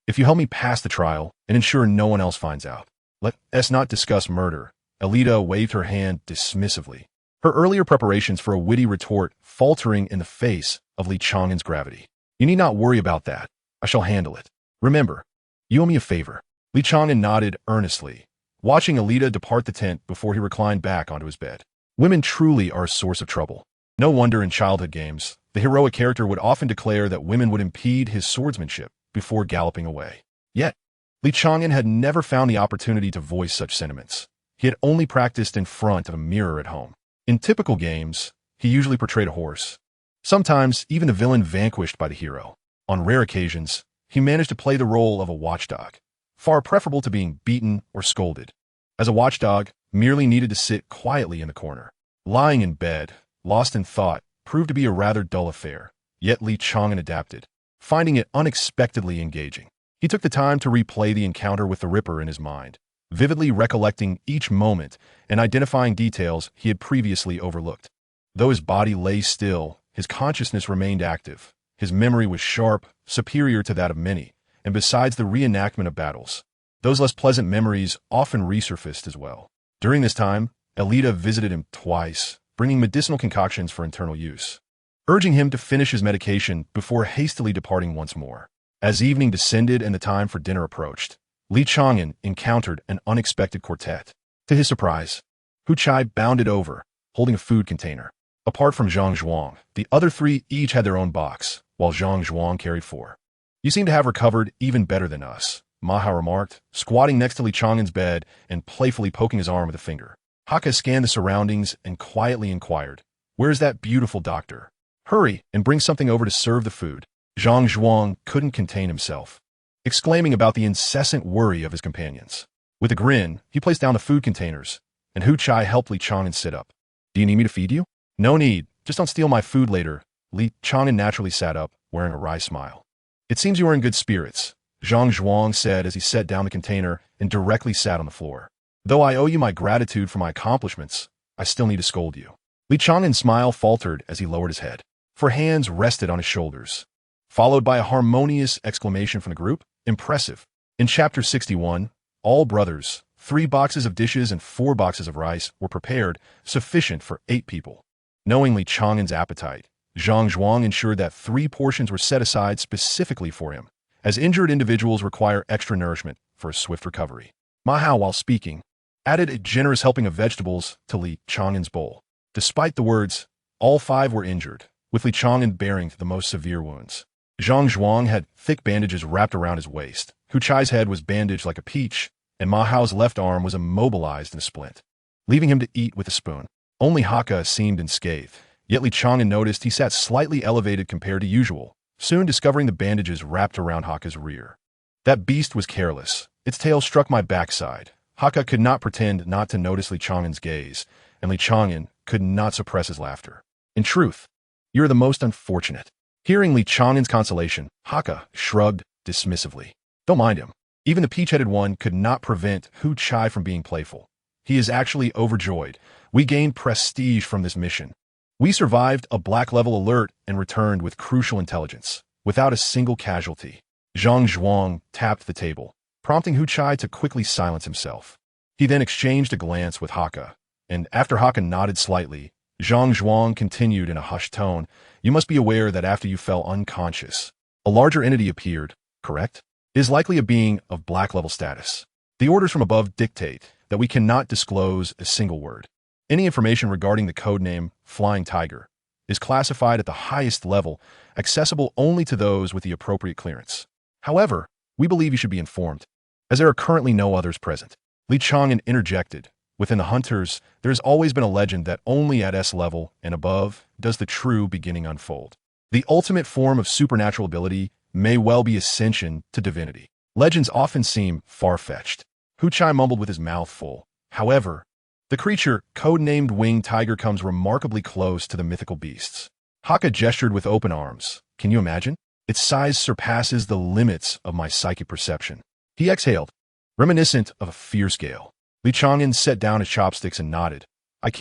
If you help me pass the trial and ensure no one else finds out. Let us not discuss murder." Alida waved her hand dismissively, her earlier preparations for a witty retort faltering in the face of Li Chang'an's gravity. "You need not worry about that. I shall handle it. Remember, you owe me a favor." Li Chang'an nodded earnestly, watching Alida depart the tent before he reclined back onto his bed. Women truly are a source of trouble. No wonder in childhood games, the heroic character would often declare that women would impede his swordsmanship before galloping away. Yet, Li Chang'an had never found the opportunity to voice such sentiments. He had only practiced in front of a mirror at home. In typical games, he usually portrayed a horse, sometimes even the villain vanquished by the hero. On rare occasions, he managed to play the role of a watchdog, far preferable to being beaten or scolded, as a watchdog merely needed to sit quietly in the corner. Lying in bed, lost in thought, proved to be a rather dull affair, yet Li Chang'an adapted, finding it unexpectedly engaging. He took the time to replay the encounter with the Ripper in his mind, vividly recollecting each moment and identifying details he had previously overlooked. Though his body lay still, his consciousness remained active. His memory was sharp, superior to that of many, and besides the reenactment of battles, those less pleasant memories often resurfaced as well. During this time, Alida visited him twice, bringing medicinal concoctions for internal use, urging him to finish his medication before hastily departing once more. As evening descended and the time for dinner approached, Li Chang'an encountered an unexpected quartet. To his surprise, Hu Chai bounded over, holding a food container. Apart from Zhang Zhuang, the other three each had their own box, while Zhang Zhuang carried 4. "You seem to have recovered even better than us," Maha remarked, squatting next to Li Chang'an's bed and playfully poking his arm with a finger. Haka scanned the surroundings and quietly inquired, "Where's that beautiful doctor? Hurry and bring something over to serve the food." Zhang Zhuang couldn't contain himself, exclaiming about the incessant worry of his companions. With a grin, he placed down the food containers, and Hu Chai helped Li Chang'an sit up. "Do you need me to feed you?" "No need. Just don't steal my food later," Li Chang'an naturally sat up, wearing a wry smile. It seems you are in good spirits, Zhang Zhuang said as he set down the container and directly sat on the floor. Though I owe you my gratitude for my accomplishments, I still need to scold you. Li Chang'an's smile faltered as he lowered his head. Four hands rested on his shoulders, followed by a harmonious exclamation from the group. Impressive. In Chapter 61, all brothers, 3 boxes of dishes and 4 boxes of rice were prepared, sufficient for 8 people. Knowing Li Chang'an's appetite, Zhang Zhuang ensured that 3 portions were set aside specifically for him, as injured individuals require extra nourishment for a swift recovery. Ma Hao, while speaking, added a generous helping of vegetables to Li Chang'an's bowl. Despite the words, all 5 were injured, with Li Chang'an bearing the most severe wounds. Zhang Zhuang had thick bandages wrapped around his waist. Hu Chai's head was bandaged like a peach, and Ma Hao's left arm was immobilized in a splint, leaving him to eat with a spoon. Only Hakka seemed unscathed, yet Li Chang'an noticed he sat slightly elevated compared to usual, soon discovering the bandages wrapped around Hakka's rear. That beast was careless. Its tail struck my backside. Hakka could not pretend not to notice Li Chang'an's gaze, and Li Chang'an could not suppress his laughter. In truth, you're the most unfortunate. Hearing Li Chang'an's consolation, Hakka shrugged dismissively. Don't mind him. Even the peach-headed one could not prevent Hu Chai from being playful. He is actually overjoyed. We gained prestige from this mission. We survived a black-level alert and returned with crucial intelligence, without a single casualty. Zhang Zhuang tapped the table, prompting Hu Chai to quickly silence himself. He then exchanged a glance with Hakka, and after Hakka nodded slightly, Zhang Zhuang continued in a hushed tone, you must be aware that after you fell unconscious, a larger entity appeared, correct? It is likely a being of black-level status. The orders from above dictate that we cannot disclose a single word. Any information regarding the codename Flying Tiger is classified at the highest level, accessible only to those with the appropriate clearance. However, we believe you should be informed, as there are currently no others present. Li Chang'an interjected. Within the hunters, there has always been a legend that only at S level and above does the true beginning unfold. The ultimate form of supernatural ability may well be ascension to divinity. Legends often seem far-fetched. Hu Chai mumbled with his mouth full. However, the creature, codenamed Winged Tiger, comes remarkably close to the mythical beasts. Hakka gestured with open arms. Can you imagine? Its size surpasses the limits of my psychic perception. He exhaled, reminiscent of a fierce gale. Li Chang'an set down his chopsticks and nodded. I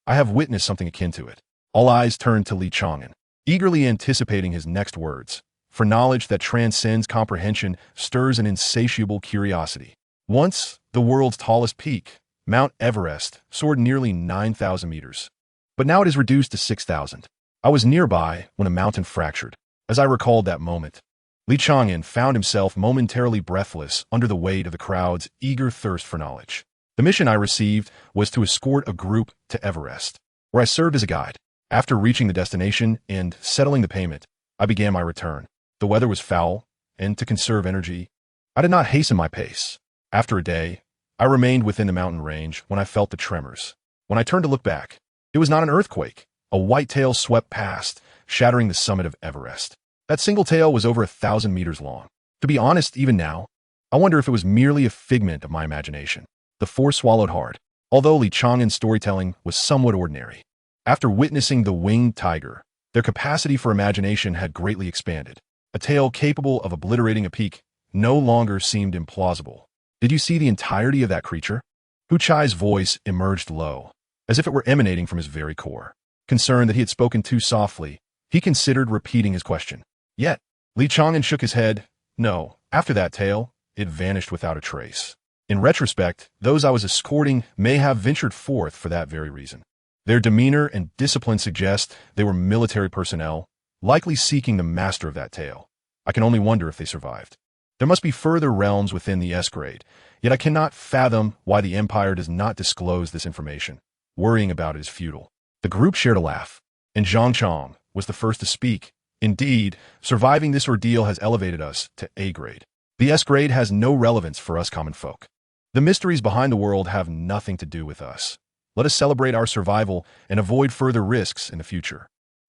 have witnessed something akin to it. All eyes turned to Li Chang'an, eagerly anticipating his next words. For knowledge that transcends comprehension stirs an insatiable curiosity. Once, the world's tallest peak, Mount Everest, soared nearly 9,000 meters. But now it is reduced to 6,000. I was nearby when a mountain fractured. As I recalled that moment, Li Chang'an found himself momentarily breathless under the weight of the crowd's eager thirst for knowledge. The mission I received was to escort a group to Everest, where I served as a guide. After reaching the destination and settling the payment, I began my return. The weather was foul, and to conserve energy, I did not hasten my pace. After a day, I remained within the mountain range when I felt the tremors. When I turned to look back, it was not an earthquake. A white tail swept past, shattering the summit of Everest. That single tail was over 1,000 meters long. To be honest, even now, I wonder if it was merely a figment of my imagination. The 4 swallowed hard, although Li Chang'an's storytelling was somewhat ordinary. After witnessing the Winged Tiger, their capacity for imagination had greatly expanded. A tail capable of obliterating a peak no longer seemed implausible. Did you see the entirety of that creature? Hu Chai's voice emerged low, as if it were emanating from his very core. Concerned that he had spoken too softly, he considered repeating his question. Yet, Li Chang'an shook his head. No, after that tail, it vanished without a trace. In retrospect, those I was escorting may have ventured forth for that very reason. Their demeanor and discipline suggest they were military personnel, likely seeking the master of that tail. I can only wonder if they survived. There must be further realms within the S-grade, yet I cannot fathom why the Empire does not disclose this information. Worrying about it is futile. The group shared a laugh, and Zhang Chang was the first to speak. Indeed, surviving this ordeal has elevated us to A-grade. The S-grade has no relevance for us common folk. The mysteries behind the world have nothing to do with us. Let us celebrate our survival and avoid further risks in the future.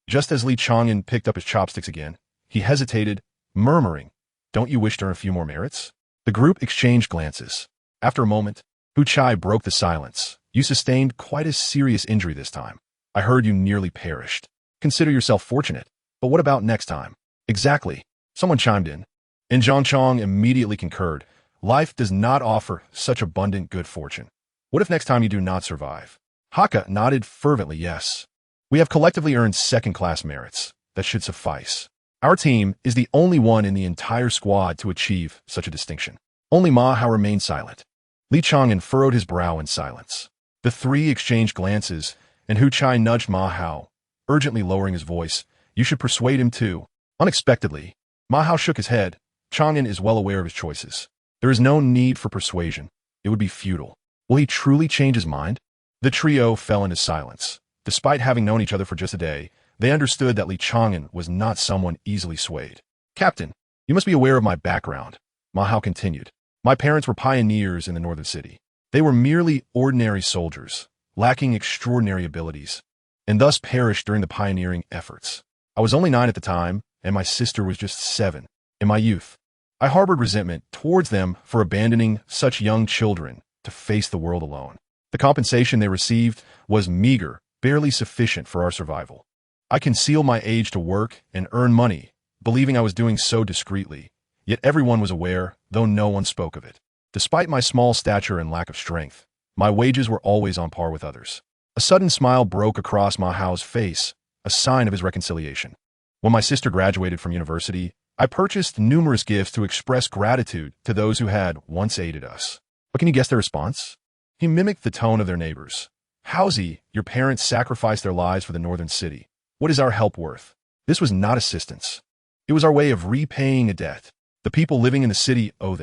Just as Li Chang'an picked up his chopsticks again, he hesitated, murmuring, Don't you wish to earn a few more merits? The group exchanged glances. After a moment, Hu Chai broke the silence. You sustained quite a serious injury this time. I heard you nearly perished. Consider yourself fortunate. But what about next time? Exactly. Someone chimed in. And Zhang Chong immediately concurred. Life does not offer such abundant good fortune. What if next time you do not survive? Haka nodded fervently yes. We have collectively earned second-class merits. That should suffice. Our team is the only one in the entire squad to achieve such a distinction. Only Ma Hao remained silent. Li Chang'an furrowed his brow in silence. The three exchanged glances, and Hu Chai nudged Ma Hao, urgently lowering his voice. You should persuade him too. Unexpectedly, Ma Hao shook his head. Chang'an is well aware of his choices. There is no need for persuasion. It would be futile. Will he truly change his mind? The trio fell into silence. Despite having known each other for just a day, they understood that Li Chang'an was not someone easily swayed. Captain, you must be aware of my background, Ma Hao continued. My parents were pioneers in the northern city. They were merely ordinary soldiers, lacking extraordinary abilities, and thus perished during the pioneering efforts. I was only 9 at the time, and my sister was just 7. In my youth, I harbored resentment towards them for abandoning such young children to face the world alone. The compensation they received was meager, barely sufficient for our survival. I concealed my age to work and earn money, believing I was doing so discreetly, yet everyone was aware, though no one spoke of it. Despite my small stature and lack of strength, my wages were always on par with others. A sudden smile broke across Ma Hao's face, a sign of his reconciliation. When my sister graduated from university, I purchased numerous gifts to express gratitude to those who had once aided us. But can you guess their response? He mimicked the tone of their neighbors. Howsy, your parents sacrificed their lives for the northern city. What is our help worth? This was not assistance. It was our way of repaying a debt. The people living in the city owe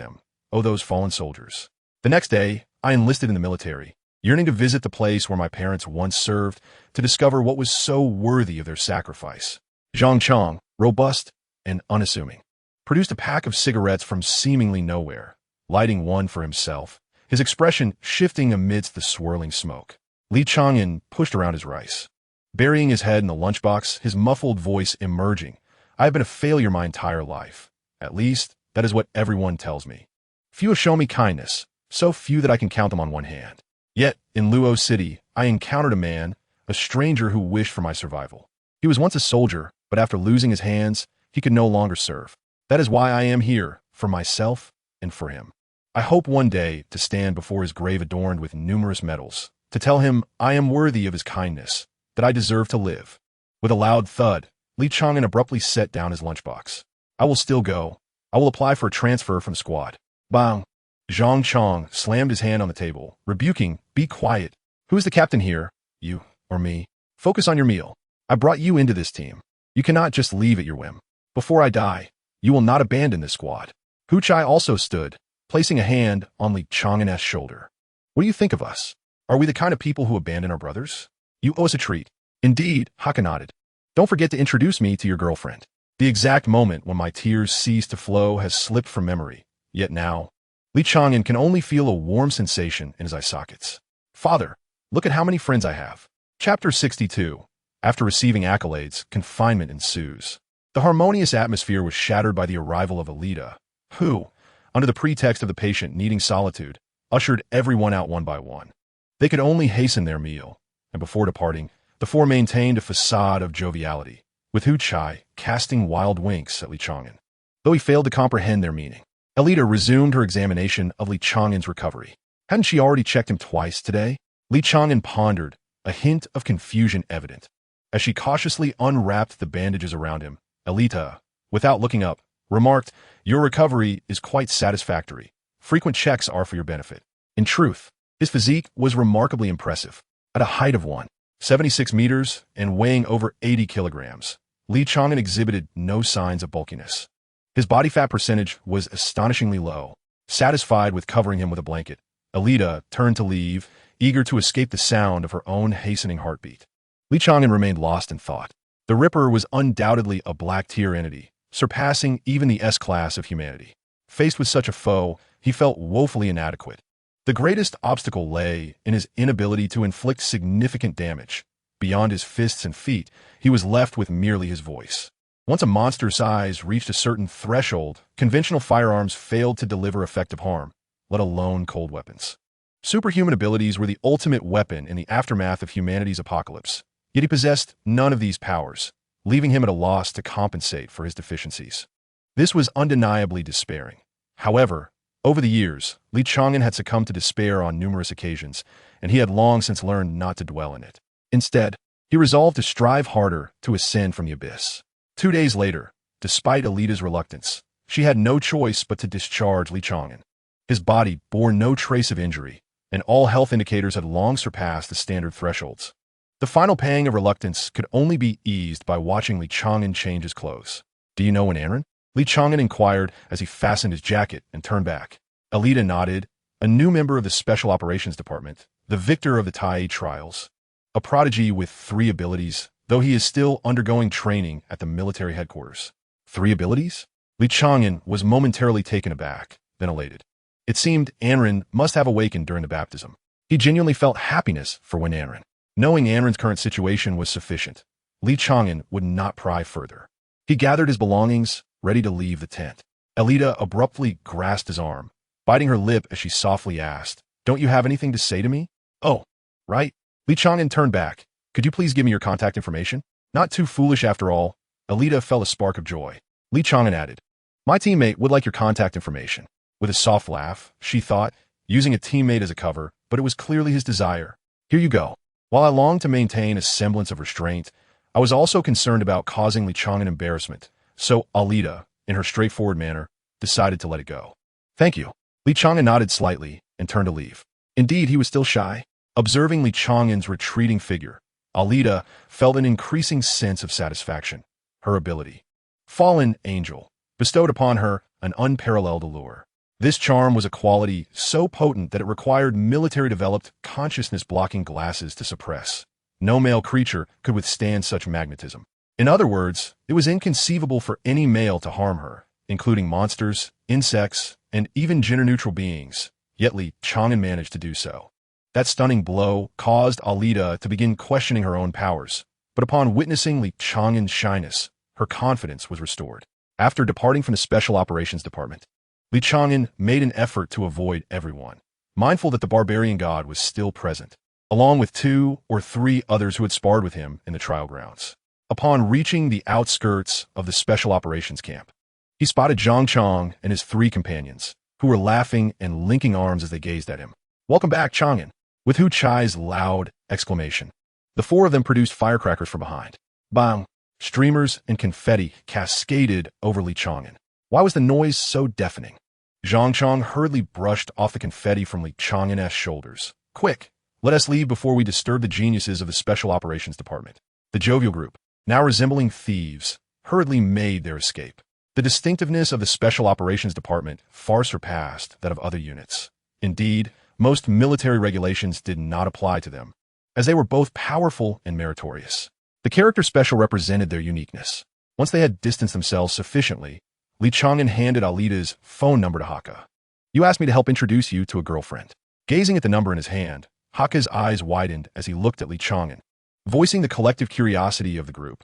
those fallen soldiers. The next day, I enlisted in the military, yearning to visit the place where my parents once served to discover what was so worthy of their sacrifice. Zhang Chong, robust and unassuming, produced a pack of cigarettes from seemingly nowhere, lighting one for himself, his expression shifting amidst the swirling smoke. Li Chang'an pushed around his rice, burying his head in the lunchbox, his muffled voice emerging. I have been a failure my entire life. At least, that is what everyone tells me. Few have shown me kindness, so few that I can count them on one hand. Yet, in Luo City, I encountered a man, a stranger who wished for my survival. He was once a soldier, but after losing his hands, he could no longer serve. That is why I am here, for myself and for him. I hope one day to stand before his grave adorned with numerous medals, to tell him I am worthy of his kindness, that I deserve to live. With a loud thud, Li Chang'an abruptly set down his lunchbox. I will still go. I will apply for a transfer from squad. Bang! Zhang Chong slammed his hand on the table, rebuking, be quiet. Who is the captain here? You or me? Focus on your meal. I brought you into this team. You cannot just leave at your whim. Before I die, you will not abandon this squad. Hu Chai also stood, placing a hand on Li Chang'an's shoulder. What do you think of us? Are we the kind of people who abandon our brothers? You owe us a treat. Indeed, Haka nodded. Don't forget to introduce me to your girlfriend. The exact moment when my tears ceased to flow has slipped from memory. Yet now, Li Chang'an can only feel a warm sensation in his eye sockets. Father, look at how many friends I have. Chapter 62. After receiving accolades, confinement ensues. The harmonious atmosphere was shattered by the arrival of Alita, who, under the pretext of the patient needing solitude, ushered everyone out one by one. They could only hasten their meal, and before departing, the four maintained a facade of joviality, with Hu Chai casting wild winks at Li Chang'an, though he failed to comprehend their meaning. Alita resumed her examination of Li Chang'an's recovery. Hadn't she already checked him twice today? Li Chang'an pondered, a hint of confusion evident. As she cautiously unwrapped the bandages around him, Alita, without looking up, remarked, your recovery is quite satisfactory. Frequent checks are for your benefit. In truth, his physique was remarkably impressive. At a height of 176 meters and weighing over 80 kilograms, Li Chang'an exhibited no signs of bulkiness. His body fat percentage was astonishingly low. Satisfied with covering him with a blanket, Alita turned to leave, eager to escape the sound of her own hastening heartbeat. Li Chang'an remained lost in thought. The Ripper was undoubtedly a black-tier entity, surpassing even the S-class of humanity. Faced with such a foe, he felt woefully inadequate. The greatest obstacle lay in his inability to inflict significant damage. Beyond his fists and feet, he was left with merely his voice. Once a monster's size reached a certain threshold, conventional firearms failed to deliver effective harm, let alone cold weapons. Superhuman abilities were the ultimate weapon in the aftermath of humanity's apocalypse, Yet he possessed none of these powers, leaving him at a loss to compensate for his deficiencies. This was undeniably despairing. However, over the years, Li Chang'an had succumbed to despair on numerous occasions, and he had long since learned not to dwell in it. Instead, he resolved to strive harder to ascend from the abyss. 2 days later, despite Alita's reluctance, she had no choice but to discharge Li Chang'an. His body bore no trace of injury, and all health indicators had long surpassed the standard thresholds. The final pang of reluctance could only be eased by watching Li Chang'an change his clothes. "Do you know when, Aaron?" Li Chang'an inquired as he fastened his jacket and turned back. Alita nodded, a new member of the Special Operations Department, the victor of the Tai trials. A prodigy with 3 abilities, though he is still undergoing training at the military headquarters. 3 abilities? Li Chang'an was momentarily taken aback, then elated. It seemed Anren must have awakened during the baptism. He genuinely felt happiness for when Anren. Knowing Anren's current situation was sufficient, Li Chang'an would not pry further. He gathered his belongings, ready to leave the tent. Alita abruptly grasped his arm, biting her lip as she softly asked, "Don't you have anything to say to me?" "Oh, right." Li Chang'an turned back. "Could you please give me your contact information?" Not too foolish after all, Alita felt a spark of joy. Li Chang'an added, "My teammate would like your contact information." With a soft laugh, she thought, using a teammate as a cover, but it was clearly his desire. "Here you go." While I longed to maintain a semblance of restraint, I was also concerned about causing Li Chang'an embarrassment, so Alita, in her straightforward manner, decided to let it go. "Thank you." Li Chang'an nodded slightly and turned to leave. Indeed, he was still shy. Observing Li Chang'an's retreating figure, Alita felt an increasing sense of satisfaction. Her ability, Fallen Angel, bestowed upon her an unparalleled allure. This charm was a quality so potent that it required military-developed consciousness-blocking glasses to suppress. No male creature could withstand such magnetism. In other words, it was inconceivable for any male to harm her, including monsters, insects, and even gender-neutral beings, yet Li Chang'an managed to do so. That stunning blow caused Alita to begin questioning her own powers, but upon witnessing Li Chang'an's shyness, her confidence was restored. After departing from the Special Operations Department, Li Chang'an made an effort to avoid everyone, mindful that the barbarian god was still present, along with 2 or 3 others who had sparred with him in the trial grounds. Upon reaching the outskirts of the Special Operations Camp, he spotted Zhang Chang and his 3 companions, who were laughing and linking arms as they gazed at him. "Welcome back, Chang'an," with Hu Chai's loud exclamation. The 4 of them produced firecrackers from behind. Bang! Streamers and confetti cascaded over Li Chang'an. Why was the noise so deafening? Zhang Chang hurriedly brushed off the confetti from Li Chang'an's shoulders. "Quick, let us leave before we disturb the geniuses of the Special Operations Department." The jovial group, now resembling thieves, hurriedly made their escape. The distinctiveness of the Special Operations Department far surpassed that of other units. Indeed, most military regulations did not apply to them, as they were both powerful and meritorious. The character special represented their uniqueness. Once they had distanced themselves sufficiently, Li Chang'an handed Alita's phone number to Haka. "You asked me to help introduce you to a girlfriend." Gazing at the number in his hand, Haka's eyes widened as he looked at Li Chang'an, voicing the collective curiosity of the group.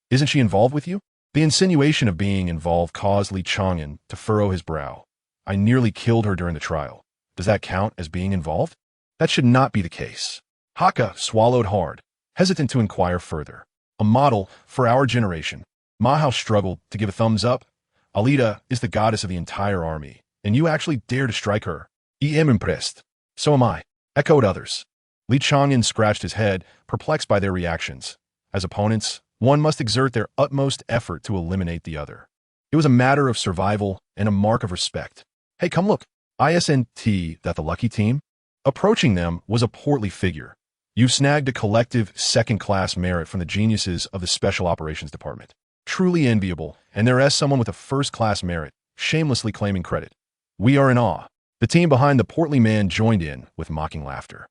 "Isn't she involved with you?" The insinuation of being involved caused Li Chang'an to furrow his brow. "I nearly killed her during the trial. Does that count as being involved?" "That should not be the case." Haka swallowed hard, hesitant to inquire further. "A model for our generation." Mahao struggled to give a thumbs up. "Alita is the goddess of the entire army, and you actually dare to strike her." "I am impressed." "So am I," echoed others. Li Chang'an scratched his head, perplexed by their reactions. As opponents, one must exert their utmost effort to eliminate the other. It was a matter of survival and a mark of respect. "Hey, come look. Isn't that the lucky team?" Approaching them was a portly figure. "You've snagged a collective second-class merit from the geniuses of the Special Operations Department. Truly enviable, and there is someone with a first-class merit, shamelessly claiming credit. We are in awe." The team behind the portly man joined in with mocking laughter.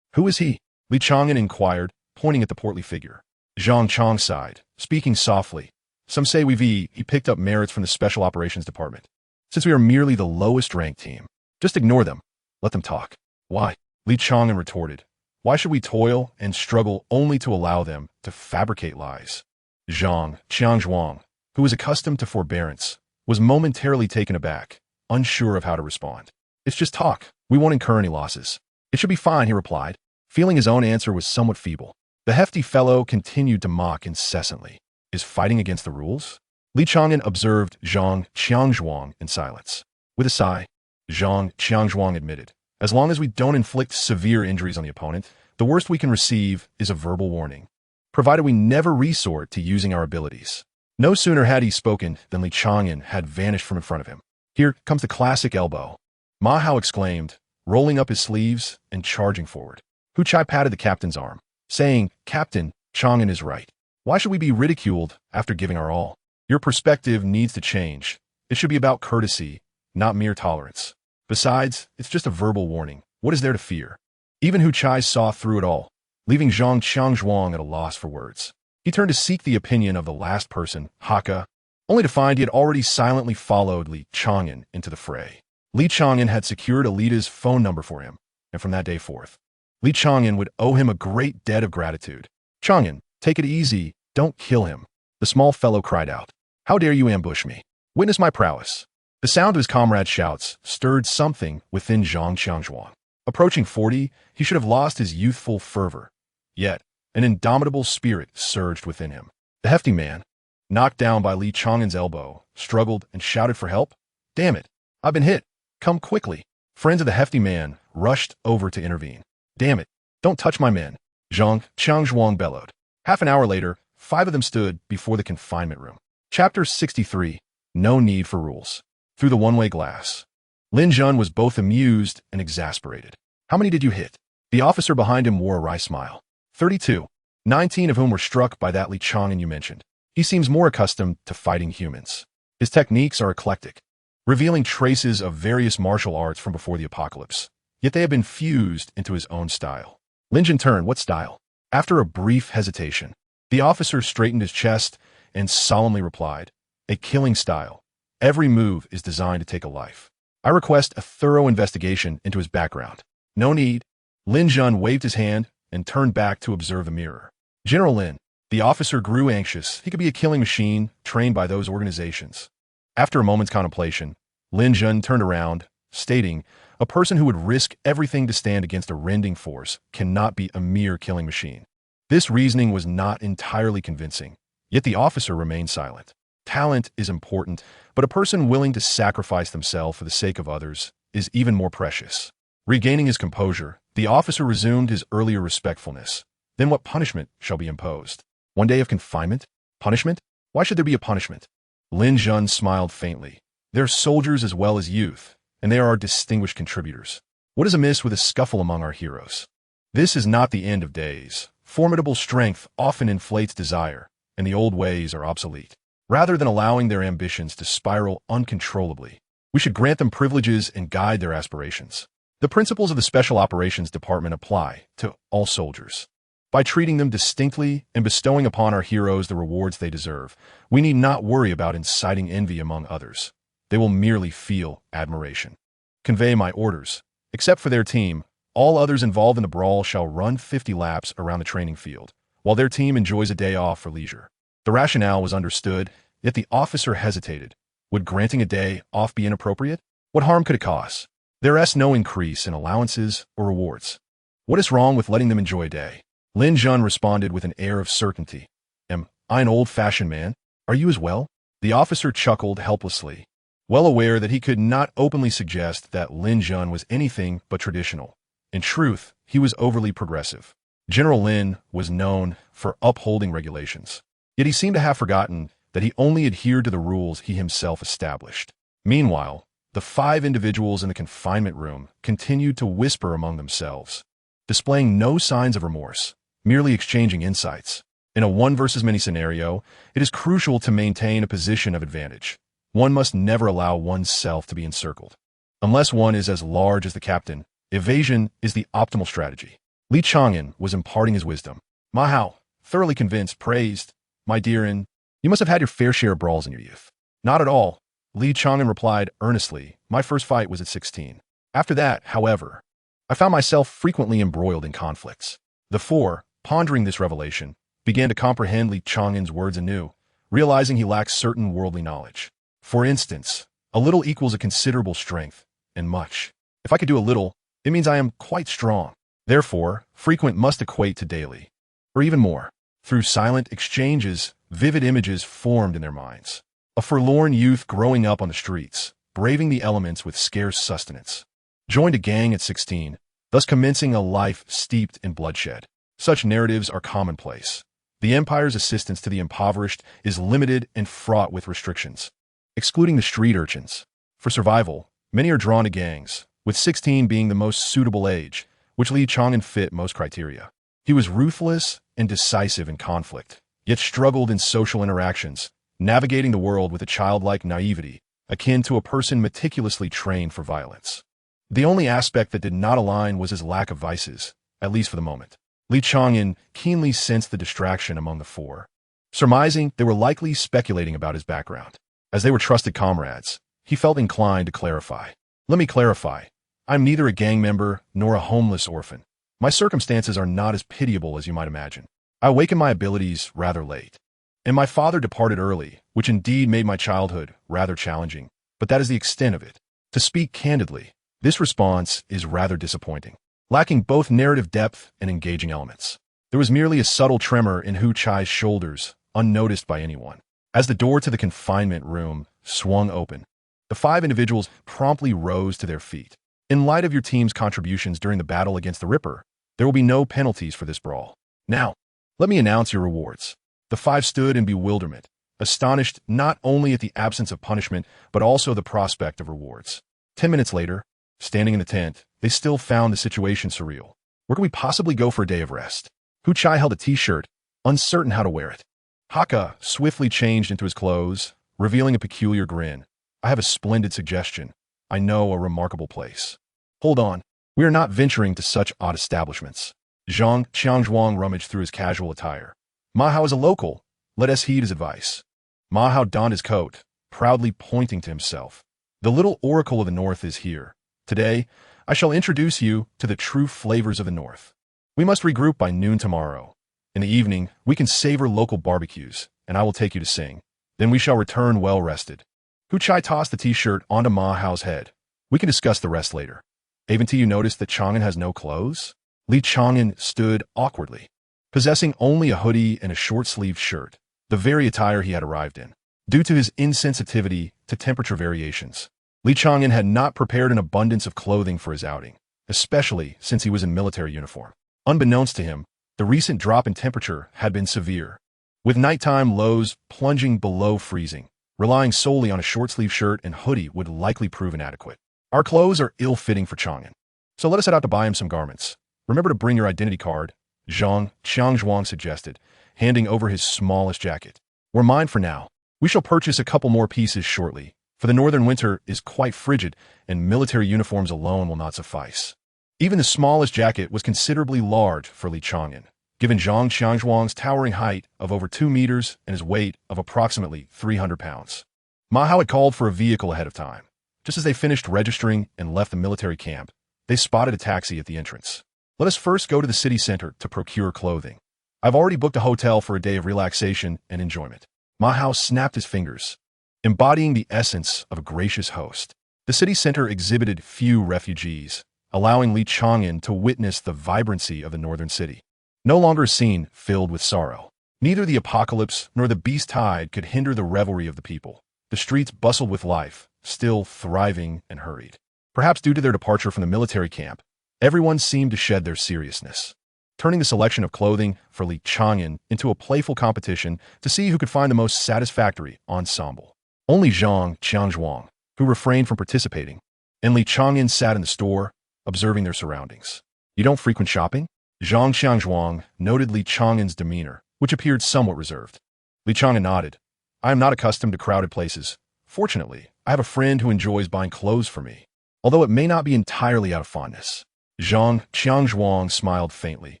"Who is he?" Li Chang'an inquired, pointing at the portly figure. Zhang Chang sighed, speaking softly. "Some say he picked up merits from the Special Operations Department. Since we are merely the lowest-ranked team, just ignore them. Let them talk." "Why?" Li Chang'an retorted. "Why should we toil and struggle only to allow them to fabricate lies?" Zhang Qiangzhuang, who was accustomed to forbearance, was momentarily taken aback, unsure of how to respond. "It's just talk. We won't incur any losses." "It should be fine," he replied, feeling his own answer was somewhat feeble. The hefty fellow continued to mock incessantly. Is fighting against the rules? Li Chang'an observed Zhang Qiangzhuang in silence. With a sigh, Zhang Qiangzhuang admitted, as long as we don't inflict severe injuries on the opponent, the worst we can receive is a verbal warning, provided we never resort to using our abilities. No sooner had he spoken than Li Chang'an had vanished from in front of him. Here comes the classic elbow, Ma Hao exclaimed, rolling up his sleeves and charging forward. Hu Chai patted the captain's arm, saying, Captain, Chang'an is right. Why should we be ridiculed after giving our all? Your perspective needs to change. It should be about courtesy, not mere tolerance. Besides, it's just a verbal warning. What is there to fear? Even Hu Chai saw through it all, leaving Zhang Qiangzhuang at a loss for words. He turned to seek the opinion of the last person, Haka, only to find he had already silently followed Li Chang'an into the fray. Li Chang'an had secured Alita's phone number for him, and from that day forth, Li Chang'an would owe him a great debt of gratitude. Chang'an, take it easy, don't kill him. The small fellow cried out. How dare you ambush me? Witness my prowess. The sound of his comrade's shouts stirred something within Zhang Qiangzhuang. Approaching 40, he should have lost his youthful fervor. Yet, an indomitable spirit surged within him. The hefty man, knocked down by Li Chang'an's elbow, struggled and shouted for help. Damn it, I've been hit. Come quickly. Friends of the hefty man rushed over to intervene. Damn it, don't touch my men, Zhang Qiangzhuang bellowed. Half an hour later, 5 of them stood before the confinement room. Chapter 63. No Need for Rules. Through the one-way glass. Lin Zhun was both amused and exasperated. How many did you hit? The officer behind him wore a wry smile. 32. 19 of whom were struck by that Li Chang'an you mentioned. He seems more accustomed to fighting humans. His techniques are eclectic, revealing traces of various martial arts from before the apocalypse, yet they have been fused into his own style. Lin Zhun turned, what style? After a brief hesitation, the officer straightened his chest and solemnly replied, a killing style. Every move is designed to take a life. I request a thorough investigation into his background. No need. Lin Zhun waved his hand and turned back to observe the mirror. General Lin. The officer grew anxious. He could be a killing machine trained by those organizations. After a moment's contemplation, Lin Zhun turned around, stating, a person who would risk everything to stand against a rending force cannot be a mere killing machine. This reasoning was not entirely convincing, yet the officer remained silent. Talent is important, but a person willing to sacrifice themselves for the sake of others is even more precious. Regaining his composure, the officer resumed his earlier respectfulness. Then what punishment shall be imposed? 1 day of confinement? Punishment? Why should there be a punishment? Lin Zhun smiled faintly. They're soldiers as well as youth, and they are our distinguished contributors. What is amiss with a scuffle among our heroes? This is not the end of days. Formidable strength often inflates desire, and the old ways are obsolete. Rather than allowing their ambitions to spiral uncontrollably, we should grant them privileges and guide their aspirations. The principles of the Special Operations Department apply to all soldiers. By treating them distinctly and bestowing upon our heroes the rewards they deserve, we need not worry about inciting envy among others. They will merely feel admiration. Convey my orders. Except for their team, all others involved in the brawl shall run 50 laps around the training field, while their team enjoys a day off for leisure. The rationale was understood, yet the officer hesitated. Would granting a day off be inappropriate? What harm could it cause? There is no increase in allowances or rewards. What is wrong with letting them enjoy a day? Lin Zhun responded with an air of certainty. Am I an old-fashioned man? Are you as well? The officer chuckled helplessly, well aware that he could not openly suggest that Lin Zhun was anything but traditional. In truth, he was overly progressive. General Lin was known for upholding regulations, yet he seemed to have forgotten that he only adhered to the rules he himself established. Meanwhile, the 5 individuals in the confinement room continued to whisper among themselves, displaying no signs of remorse, merely exchanging insights. In a one versus many scenario, it is crucial to maintain a position of advantage. One must never allow oneself to be encircled. Unless one is as large as the captain, evasion is the optimal strategy. Li Chang'an was imparting his wisdom. Ma Hao, thoroughly convinced, praised, my dear Yin, you must have had your fair share of brawls in your youth. Not at all, Li Chang'an replied earnestly. My first fight was at 16. After that, however, I found myself frequently embroiled in conflicts. The 4, pondering this revelation, began to comprehend Li Chang'an's words anew, realizing he lacked certain worldly knowledge. For instance, a little equals a considerable strength, and much. If I could do a little, it means I am quite strong. Therefore, frequent must equate to daily. or even more. Through silent exchanges, vivid images formed in their minds. A forlorn youth growing up on the streets, braving the elements with scarce sustenance. Joined a gang at 16, thus commencing a life steeped in bloodshed. Such narratives are commonplace. The Empire's assistance to the impoverished is limited and fraught with restrictions, excluding the street urchins. For survival, many are drawn to gangs, with 16 being the most suitable age, which Li Chang'an fit most criteria. He was ruthless and decisive in conflict, yet struggled in social interactions, navigating the world with a childlike naivety, akin to a person meticulously trained for violence. The only aspect that did not align was his lack of vices, at least for the moment. Li Chang'an keenly sensed the distraction among the four. Surmising they were likely speculating about his background. As they were trusted comrades, he felt inclined to clarify. Let me clarify. I'm neither a gang member nor a homeless orphan. My circumstances are not as pitiable as you might imagine. I awakened my abilities rather late. And my father departed early, which indeed made my childhood rather challenging, but that is the extent of it. To speak candidly, this response is rather disappointing, lacking both narrative depth and engaging elements. There was merely a subtle tremor in Hu Chai's shoulders, unnoticed by anyone. As the door to the confinement room swung open, the five individuals promptly rose to their feet. In light of your team's contributions during the battle against the Ripper, there will be no penalties for this brawl. Now, let me announce your rewards. The five stood in bewilderment, astonished not only at the absence of punishment, but also the prospect of rewards. 10 minutes later, standing in the tent, they still found the situation surreal. Where could we possibly go for a day of rest? Hu Chai held a t-shirt, uncertain how to wear it. Haka swiftly changed into his clothes, revealing a peculiar grin. I have a splendid suggestion. I know a remarkable place. Hold on. We are not venturing to such odd establishments. Zhang Qiangzhuang rummaged through his casual attire. Ma Hao is a local. Let us heed his advice. Ma Hao donned his coat, proudly pointing to himself. The little oracle of the North is here. Today, I shall introduce you to the true flavors of the North. We must regroup by noon tomorrow. In the evening, we can savor local barbecues, and I will take you to sing. Then we shall return well rested. Hu Chai tossed the t-shirt onto Ma Hao's head. We can discuss the rest later. Haven't you noticed that Chang'an has no clothes? Li Chang'an stood awkwardly, possessing only a hoodie and a short-sleeved shirt, the very attire he had arrived in. Due to his insensitivity to temperature variations, Li Chang'an had not prepared an abundance of clothing for his outing, especially since he was in military uniform. Unbeknownst to him, the recent drop in temperature had been severe, with nighttime lows plunging below freezing. Relying solely on a short-sleeved shirt and hoodie would likely prove inadequate. Our clothes are ill-fitting for Chang'an, so let us head out to buy him some garments. Remember to bring your identity card, Zhang Qiangzhuang suggested, handing over his smallest jacket. We're mine for now. We shall purchase a couple more pieces shortly, for the northern winter is quite frigid, and military uniforms alone will not suffice. Even the smallest jacket was considerably large for Li Chang'an, given Zhang Qiangzhuang's towering height of over 2 meters and his weight of approximately 300 pounds. Ma Hao had called for a vehicle ahead of time. Just as they finished registering and left the military camp, they spotted a taxi at the entrance. Let us first go to the city center to procure clothing. I've already booked a hotel for a day of relaxation and enjoyment. Ma Hao snapped his fingers, embodying the essence of a gracious host. The city center exhibited few refugees, allowing Li Chang'an to witness the vibrancy of the northern city. No longer a scene filled with sorrow. Neither the apocalypse nor the beast tide could hinder the revelry of the people. The streets bustled with life, still thriving and hurried. Perhaps due to their departure from the military camp, everyone seemed to shed their seriousness, turning the selection of clothing for Li Chang'an into a playful competition to see who could find the most satisfactory ensemble. Only Zhang Qiangzhuang, who refrained from participating, and Li Chang'an sat in the store, observing their surroundings. You don't frequent shopping? Zhang Qiangzhuang noted Li Chang'an's demeanor, which appeared somewhat reserved. Li Chang'an nodded. I am not accustomed to crowded places. Fortunately, I have a friend who enjoys buying clothes for me, although it may not be entirely out of fondness. Zhang Qiangzhuang smiled faintly,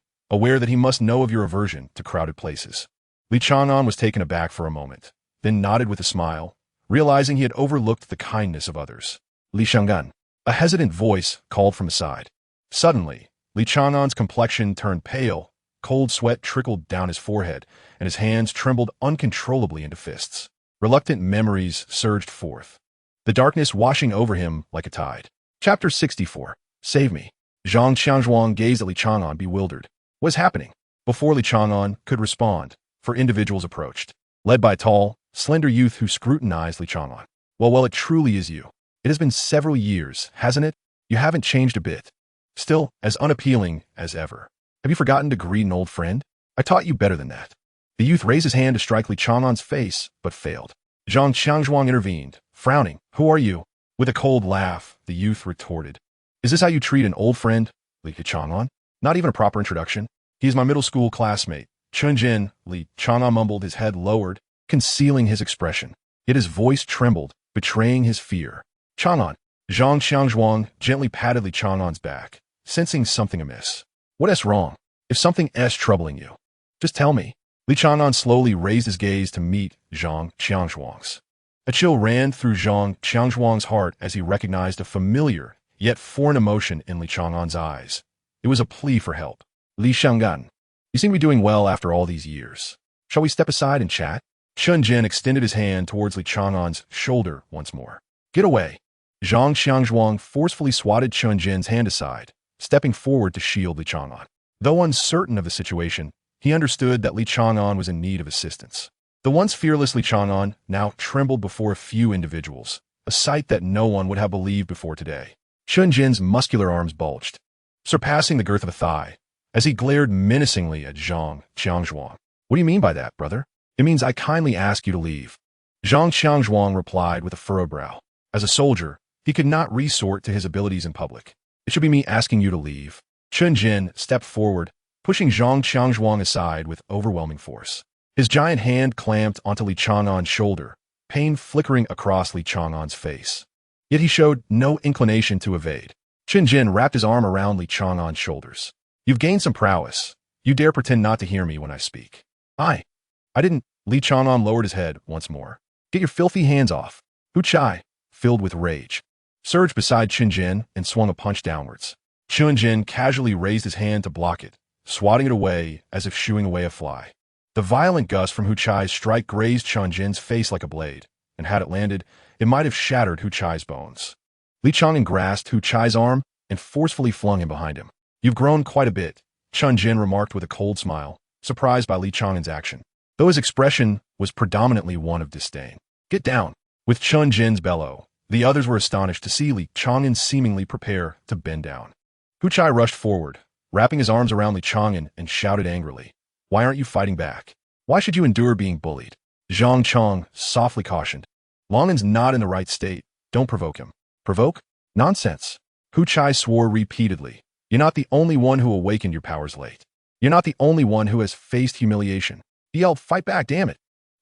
aware that he must know of your aversion to crowded places. Li Chang'an was taken aback for a moment, then nodded with a smile, realizing he had overlooked the kindness of others. Li Chang'an. A hesitant voice called from the side. Suddenly, Li Chang'an's complexion turned pale, cold sweat trickled down his forehead, and his hands trembled uncontrollably into fists. Reluctant memories surged forth, the darkness washing over him like a tide. Chapter 64. Save me. Zhang Qiangzhuang gazed at Li Chang'an bewildered. What is happening? Before Li Chang'an could respond, four individuals approached, led by a tall, slender youth who scrutinized Li Chang'an. Well, it truly is you. It has been several years, hasn't it? You haven't changed a bit. Still, as unappealing as ever. Have you forgotten to greet an old friend? I taught you better than that. The youth raised his hand to strike Li Chang'an's face, but failed. Li Chang'an intervened, frowning. Who are you? With a cold laugh, the youth retorted. Is this how you treat an old friend, Li Chang'an? Not even a proper introduction? He is my middle school classmate, Chunjin. Li Chang'an mumbled, his head lowered, concealing his expression. Yet his voice trembled, betraying his fear. Chang'an. Zhang Xiangzhuang gently patted Li Chang'an's back, sensing something amiss. What's wrong? If something's troubling you, just tell me. Li Chang'an slowly raised his gaze to meet Zhang Xiangzhuang's. A chill ran through Zhang Xiangzhuang's heart as he recognized a familiar, yet foreign emotion in Li Chang'an's eyes. It was a plea for help. Li Chang'an, you seem to be doing well after all these years. Shall we step aside and chat? Chun Jin extended his hand towards Li Chang'an's shoulder once more. Get away. Zhang Xiangzhuang forcefully swatted Chun Jin's hand aside, stepping forward to shield Li Chang'an. Though uncertain of the situation, he understood that Li Chang'an was in need of assistance. The once fearless Li Chang'an now trembled before a few individuals, a sight that no one would have believed before today. Chun Jin's muscular arms bulged, surpassing the girth of a thigh, as he glared menacingly at Zhang Xiangzhuang. What do you mean by that, brother? It means I kindly ask you to leave. Zhang Xiangzhuang replied with a furrowed brow. As a soldier, he could not resort to his abilities in public. It should be me asking you to leave. Chun Jin stepped forward, pushing Zhang Xiangzhuang aside with overwhelming force. His giant hand clamped onto Li Chang'an's shoulder, pain flickering across Li Chang'an's face. Yet he showed no inclination to evade. Chun Jin wrapped his arm around Li Chang'an's shoulders. You've gained some prowess. You dare pretend not to hear me when I speak. I didn't. Li Chang'an lowered his head once more. Get your filthy hands off. Hu Chai, filled with rage, surged beside Chun Jin and swung a punch downwards. Chun Jin casually raised his hand to block it, swatting it away as if shooing away a fly. The violent gust from Hu Chai's strike grazed Chun Jin's face like a blade, and had it landed, it might have shattered Hu Chai's bones. Li Chang'an grasped Hu Chai's arm and forcefully flung him behind him. You've grown quite a bit, Chun Jin remarked with a cold smile, surprised by Li Chang'an's action, though his expression was predominantly one of disdain. Get down. With Chun Jin's bellow, the others were astonished to see Li Chang'an seemingly prepare to bend down. Hu Chai rushed forward, wrapping his arms around Li Chang'an and shouted angrily, Why aren't you fighting back? Why should you endure being bullied? Zhang Chang softly cautioned. Longan's not in the right state. Don't provoke him. Provoke? Nonsense. Hu Chai swore repeatedly. You're not the only one who awakened your powers late. You're not the only one who has faced humiliation. He yelled, Fight back, damn it.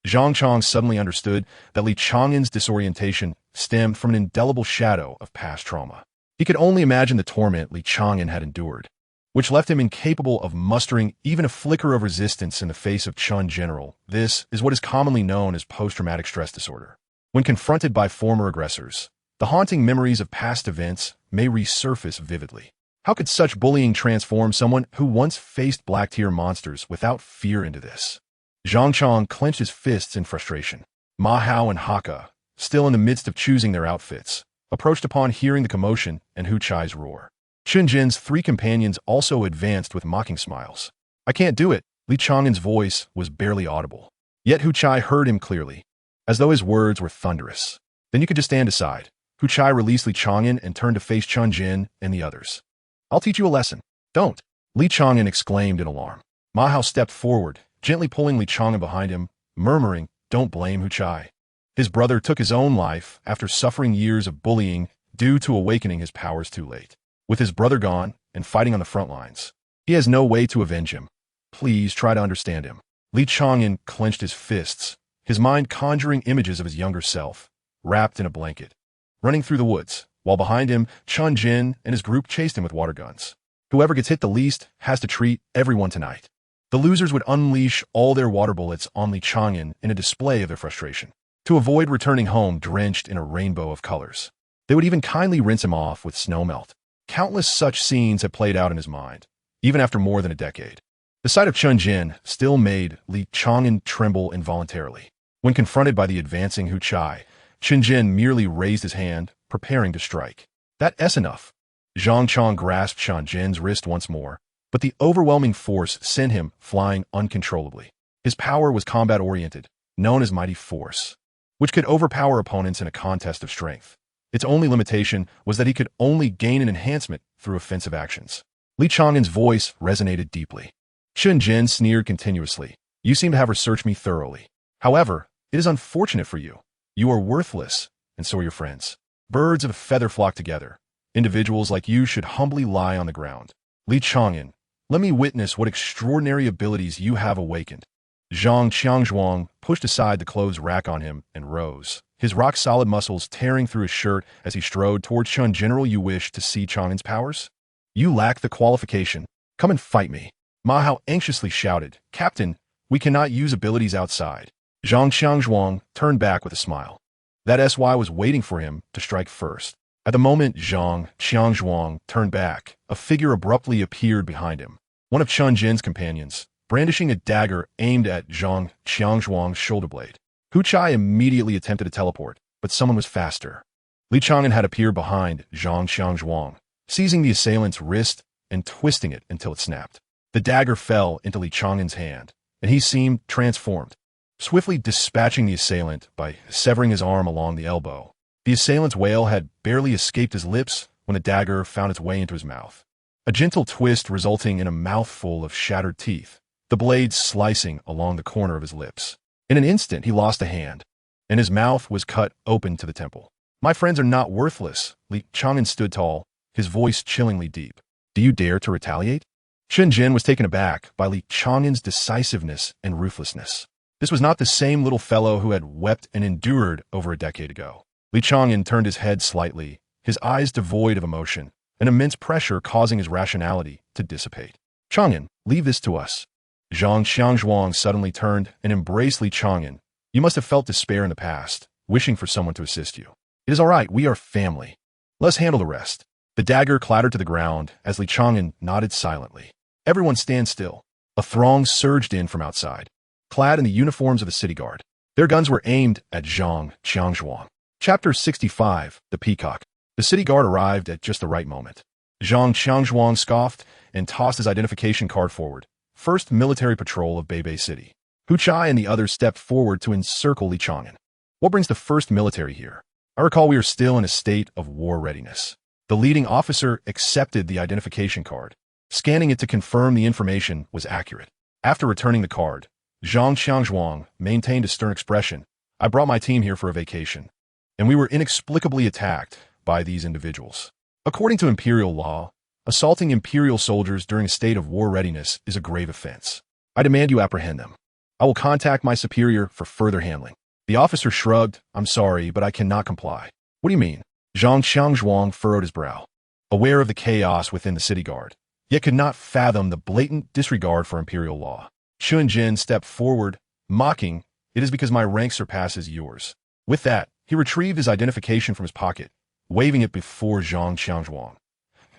Zhang Chang suddenly understood that Li Chang'an's disorientation stemmed from an indelible shadow of past trauma. He could only imagine the torment Li Chang'an had endured, which left him incapable of mustering even a flicker of resistance in the face of Chun General. This is what is commonly known as post-traumatic stress disorder. When confronted by former aggressors, the haunting memories of past events may resurface vividly. How could such bullying transform someone who once faced black-tier monsters without fear into this? Zhang Chang clenched his fists in frustration. Ma Hao and Haka, still in the midst of choosing their outfits, approached upon hearing the commotion and Hu Chai's roar. Chun Jin's three companions also advanced with mocking smiles. I can't do it. Li Chang'an's voice was barely audible. Yet Hu Chai heard him clearly, as though his words were thunderous. Then you could just stand aside. Hu Chai released Li Chang'an and turned to face Chun Jin and the others. I'll teach you a lesson. Don't. Li Chang'an exclaimed in alarm. Ma Hao stepped forward, gently pulling Li Chang'an behind him, murmuring, Don't blame Hu Chai. His brother took his own life after suffering years of bullying due to awakening his powers too late. With his brother gone and fighting on the front lines, he has no way to avenge him. Please try to understand him. Li Chang'an clenched his fists, his mind conjuring images of his younger self, wrapped in a blanket, running through the woods, while behind him, Chun Jin and his group chased him with water guns. Whoever gets hit the least has to treat everyone tonight. The losers would unleash all their water bullets on Li Chang'an in a display of their frustration, to avoid returning home drenched in a rainbow of colors. They would even kindly rinse him off with snow melt. Countless such scenes had played out in his mind, even after more than a decade. The sight of Chun Jin still made Li Chang'an tremble involuntarily. When confronted by the advancing Hu Chai, Chun Jin merely raised his hand, preparing to strike. That's enough. Zhang Chang grasped Chun Jin's wrist once more, but the overwhelming force sent him flying uncontrollably. His power was combat-oriented, known as mighty force, which could overpower opponents in a contest of strength. Its only limitation was that he could only gain an enhancement through offensive actions. Li Chang'an's voice resonated deeply. Chun Jin sneered continuously. You seem to have researched me thoroughly. However, it is unfortunate for you. You are worthless, and so are your friends. Birds of a feather flock together. Individuals like you should humbly lie on the ground. Li Chang'an, let me witness what extraordinary abilities you have awakened. Zhang Qiangzhuang pushed aside the clothes rack on him and rose, his rock-solid muscles tearing through his shirt as he strode toward Chun. General, you wish to see Chang'an's powers? You lack the qualification. Come and fight me. Ma Hao anxiously shouted. Captain, we cannot use abilities outside. Zhang Qiangzhuang turned back with a smile. That SY was waiting for him to strike first. At the moment Zhang Qiangzhuang turned back, a figure abruptly appeared behind him. One of Chun Jin's companions, brandishing a dagger aimed at Zhang Qiangzhuang's shoulder blade. Hu Chai immediately attempted to teleport, but someone was faster. Li Chang'an had appeared behind Zhang Qiangzhuang, seizing the assailant's wrist and twisting it until it snapped. The dagger fell into Li Chang'an's hand, and he seemed transformed, swiftly dispatching the assailant by severing his arm along the elbow. The assailant's wail had barely escaped his lips when the dagger found its way into his mouth. A gentle twist resulting in a mouthful of shattered teeth, the blade slicing along the corner of his lips. In an instant, he lost a hand, and his mouth was cut open to the temple. My friends are not worthless. Li Chang'an stood tall, his voice chillingly deep. Do you dare to retaliate? Chun Jin was taken aback by Li Chang'an's decisiveness and ruthlessness. This was not the same little fellow who had wept and endured over a decade ago. Li Chang'an turned his head slightly, his eyes devoid of emotion, an immense pressure causing his rationality to dissipate. Chang'an, leave this to us. Zhang Qiangzhuang suddenly turned and embraced Li Chang'an. You must have felt despair in the past, wishing for someone to assist you. It is all right, we are family. Let's handle the rest. The dagger clattered to the ground as Li Chang'an nodded silently. Everyone stand still. A throng surged in from outside, clad in the uniforms of the city guard. Their guns were aimed at Zhang Qiangzhuang. Chapter 65, The Peacock. The city guard arrived at just the right moment. Zhang Qiangzhuang scoffed and tossed his identification card forward. First military patrol of Beibei City. Hu Chai and the others stepped forward to encircle Li Chang'an. What brings the first military here? I recall we are still in a state of war readiness. The leading officer accepted the identification card, scanning it to confirm the information was accurate. After returning the card, Zhang Qiangzhuang maintained a stern expression. I brought my team here for a vacation, and we were inexplicably attacked by these individuals. According to imperial law, assaulting imperial soldiers during a state of war readiness is a grave offense. I demand you apprehend them. I will contact my superior for further handling. The officer shrugged. I'm sorry, but I cannot comply. What do you mean? Zhang Qiangzhuang furrowed his brow, aware of the chaos within the city guard, yet could not fathom the blatant disregard for imperial law. Chun Jin stepped forward, mocking, it is because my rank surpasses yours. With that, he retrieved his identification from his pocket, waving it before Zhang Qiangzhuang.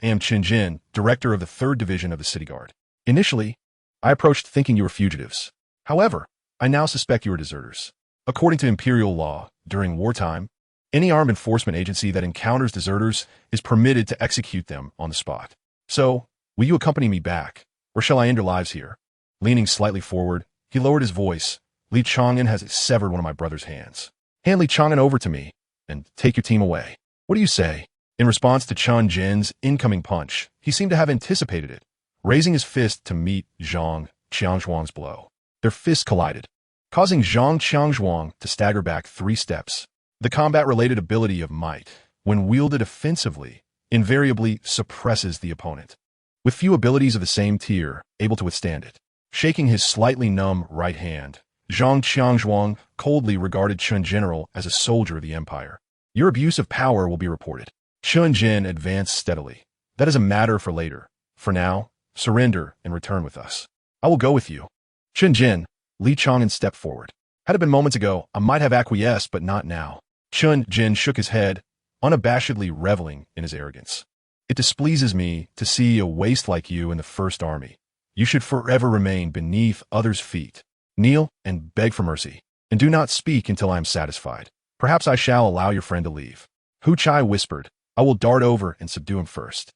I am Chun Jin, director of the 3rd Division of the City Guard. Initially, I approached thinking you were fugitives. However, I now suspect you are deserters. According to imperial law, during wartime, any armed enforcement agency that encounters deserters is permitted to execute them on the spot. So, will you accompany me back, or shall I end your lives here? Leaning slightly forward, he lowered his voice. Li Chang'an has severed one of my brother's hands. Hand Li Chang'an over to me, and take your team away. What do you say? In response to Chun Jin's incoming punch, he seemed to have anticipated it, raising his fist to meet Zhang Qiangzhuang's blow. Their fists collided, causing Zhang Qiangzhuang to stagger back 3 steps. The combat-related ability of might, when wielded offensively, invariably suppresses the opponent, with few abilities of the same tier able to withstand it. Shaking his slightly numb right hand, Zhang Qiangzhuang coldly regarded Chun General as a soldier of the Empire. Your abuse of power will be reported. Chun Jin advanced steadily. That is a matter for later. For now, surrender and return with us. I will go with you. Chun Jin, Li Chang'an stepped forward. Had it been moments ago, I might have acquiesced, but not now. Chun Jin shook his head, unabashedly reveling in his arrogance. It displeases me to see a waste like you in the First Army. You should forever remain beneath others' feet. Kneel and beg for mercy, and do not speak until I am satisfied. Perhaps I shall allow your friend to leave. Hu Chai whispered. I will dart over and subdue him first.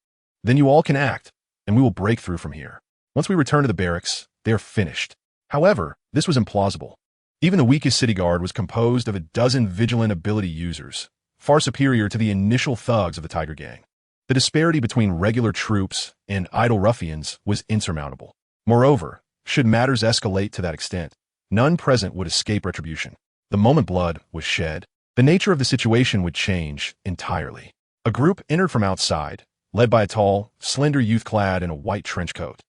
Then you all can act, and we will break through from here. Once we return to the barracks, they are finished. However, this was implausible. Even the weakest city guard was composed of a dozen vigilant ability users, far superior to the initial thugs of the Tiger Gang. The disparity between regular troops and idle ruffians was insurmountable. Moreover, should matters escalate to that extent, none present would escape retribution. The moment blood was shed, the nature of the situation would change entirely. A group entered from outside, led by a tall, slender youth clad in a white trench coat.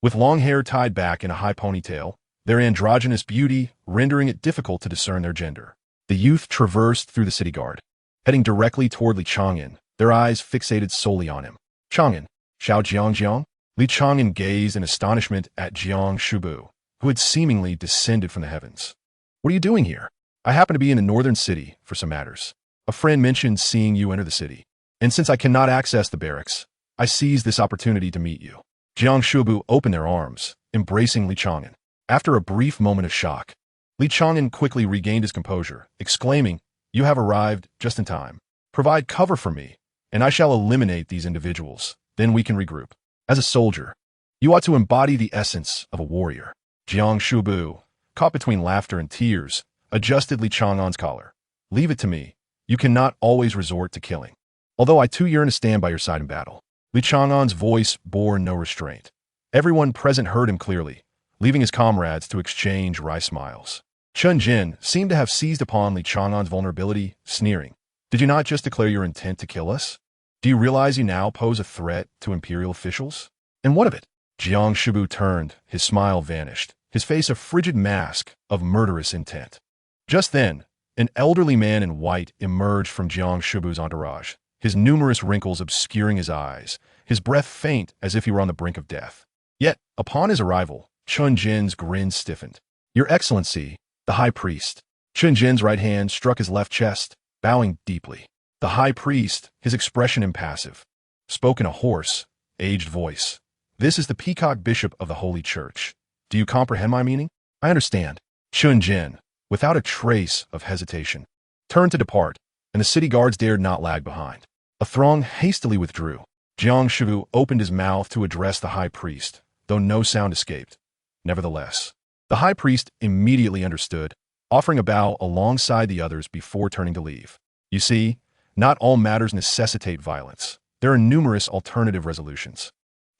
With long hair tied back in a high ponytail, their androgynous beauty rendering it difficult to discern their gender. The youth traversed through the city guard, heading directly toward Li Chang'an, their eyes fixated solely on him. Chang'an, Xiao Jiang. Li Chang'an gazed in astonishment at Jiang Shubu, who had seemingly descended from the heavens. What are you doing here? I happen to be in the northern city for some matters. A friend mentioned seeing you enter the city, and since I cannot access the barracks, I seized this opportunity to meet you. Jiang Shubu opened their arms, embracing Li Chang'an. After a brief moment of shock, Li Chang'an quickly regained his composure, exclaiming, "You have arrived just in time. Provide cover for me, and I shall eliminate these individuals. Then we can regroup. As a soldier, you ought to embody the essence of a warrior." Jiang Shubu, caught between laughter and tears, adjusted Li Chang'an's collar. "Leave it to me. You cannot always resort to killing. Although I too yearn to stand by your side in battle." Li Chang'an's voice bore no restraint. Everyone present heard him clearly, leaving his comrades to exchange wry smiles. Chen Jin seemed to have seized upon Li Chang'an's vulnerability, sneering. "Did you not just declare your intent to kill us? Do you realize you now pose a threat to imperial officials? And what of it?" Jiang Shubu turned, his smile vanished, his face a frigid mask of murderous intent. Just then, an elderly man in white emerged from Jiang Shubu's entourage, his numerous wrinkles obscuring his eyes, his breath faint as if he were on the brink of death. Yet, upon his arrival, Chun Jin's grin stiffened. "Your Excellency, the High Priest." Chun Jin's right hand struck his left chest, bowing deeply. The High Priest, his expression impassive, spoke in a hoarse, aged voice. "This is the Peacock Bishop of the Holy Church. Do you comprehend my meaning?" "I understand." Chun Jin, without a trace of hesitation, turned to depart, and the city guards dared not lag behind. A throng hastily withdrew. Jiang Shubu opened his mouth to address the High Priest, though no sound escaped. Nevertheless, the High Priest immediately understood, offering a bow alongside the others before turning to leave. "You see, not all matters necessitate violence. There are numerous alternative resolutions."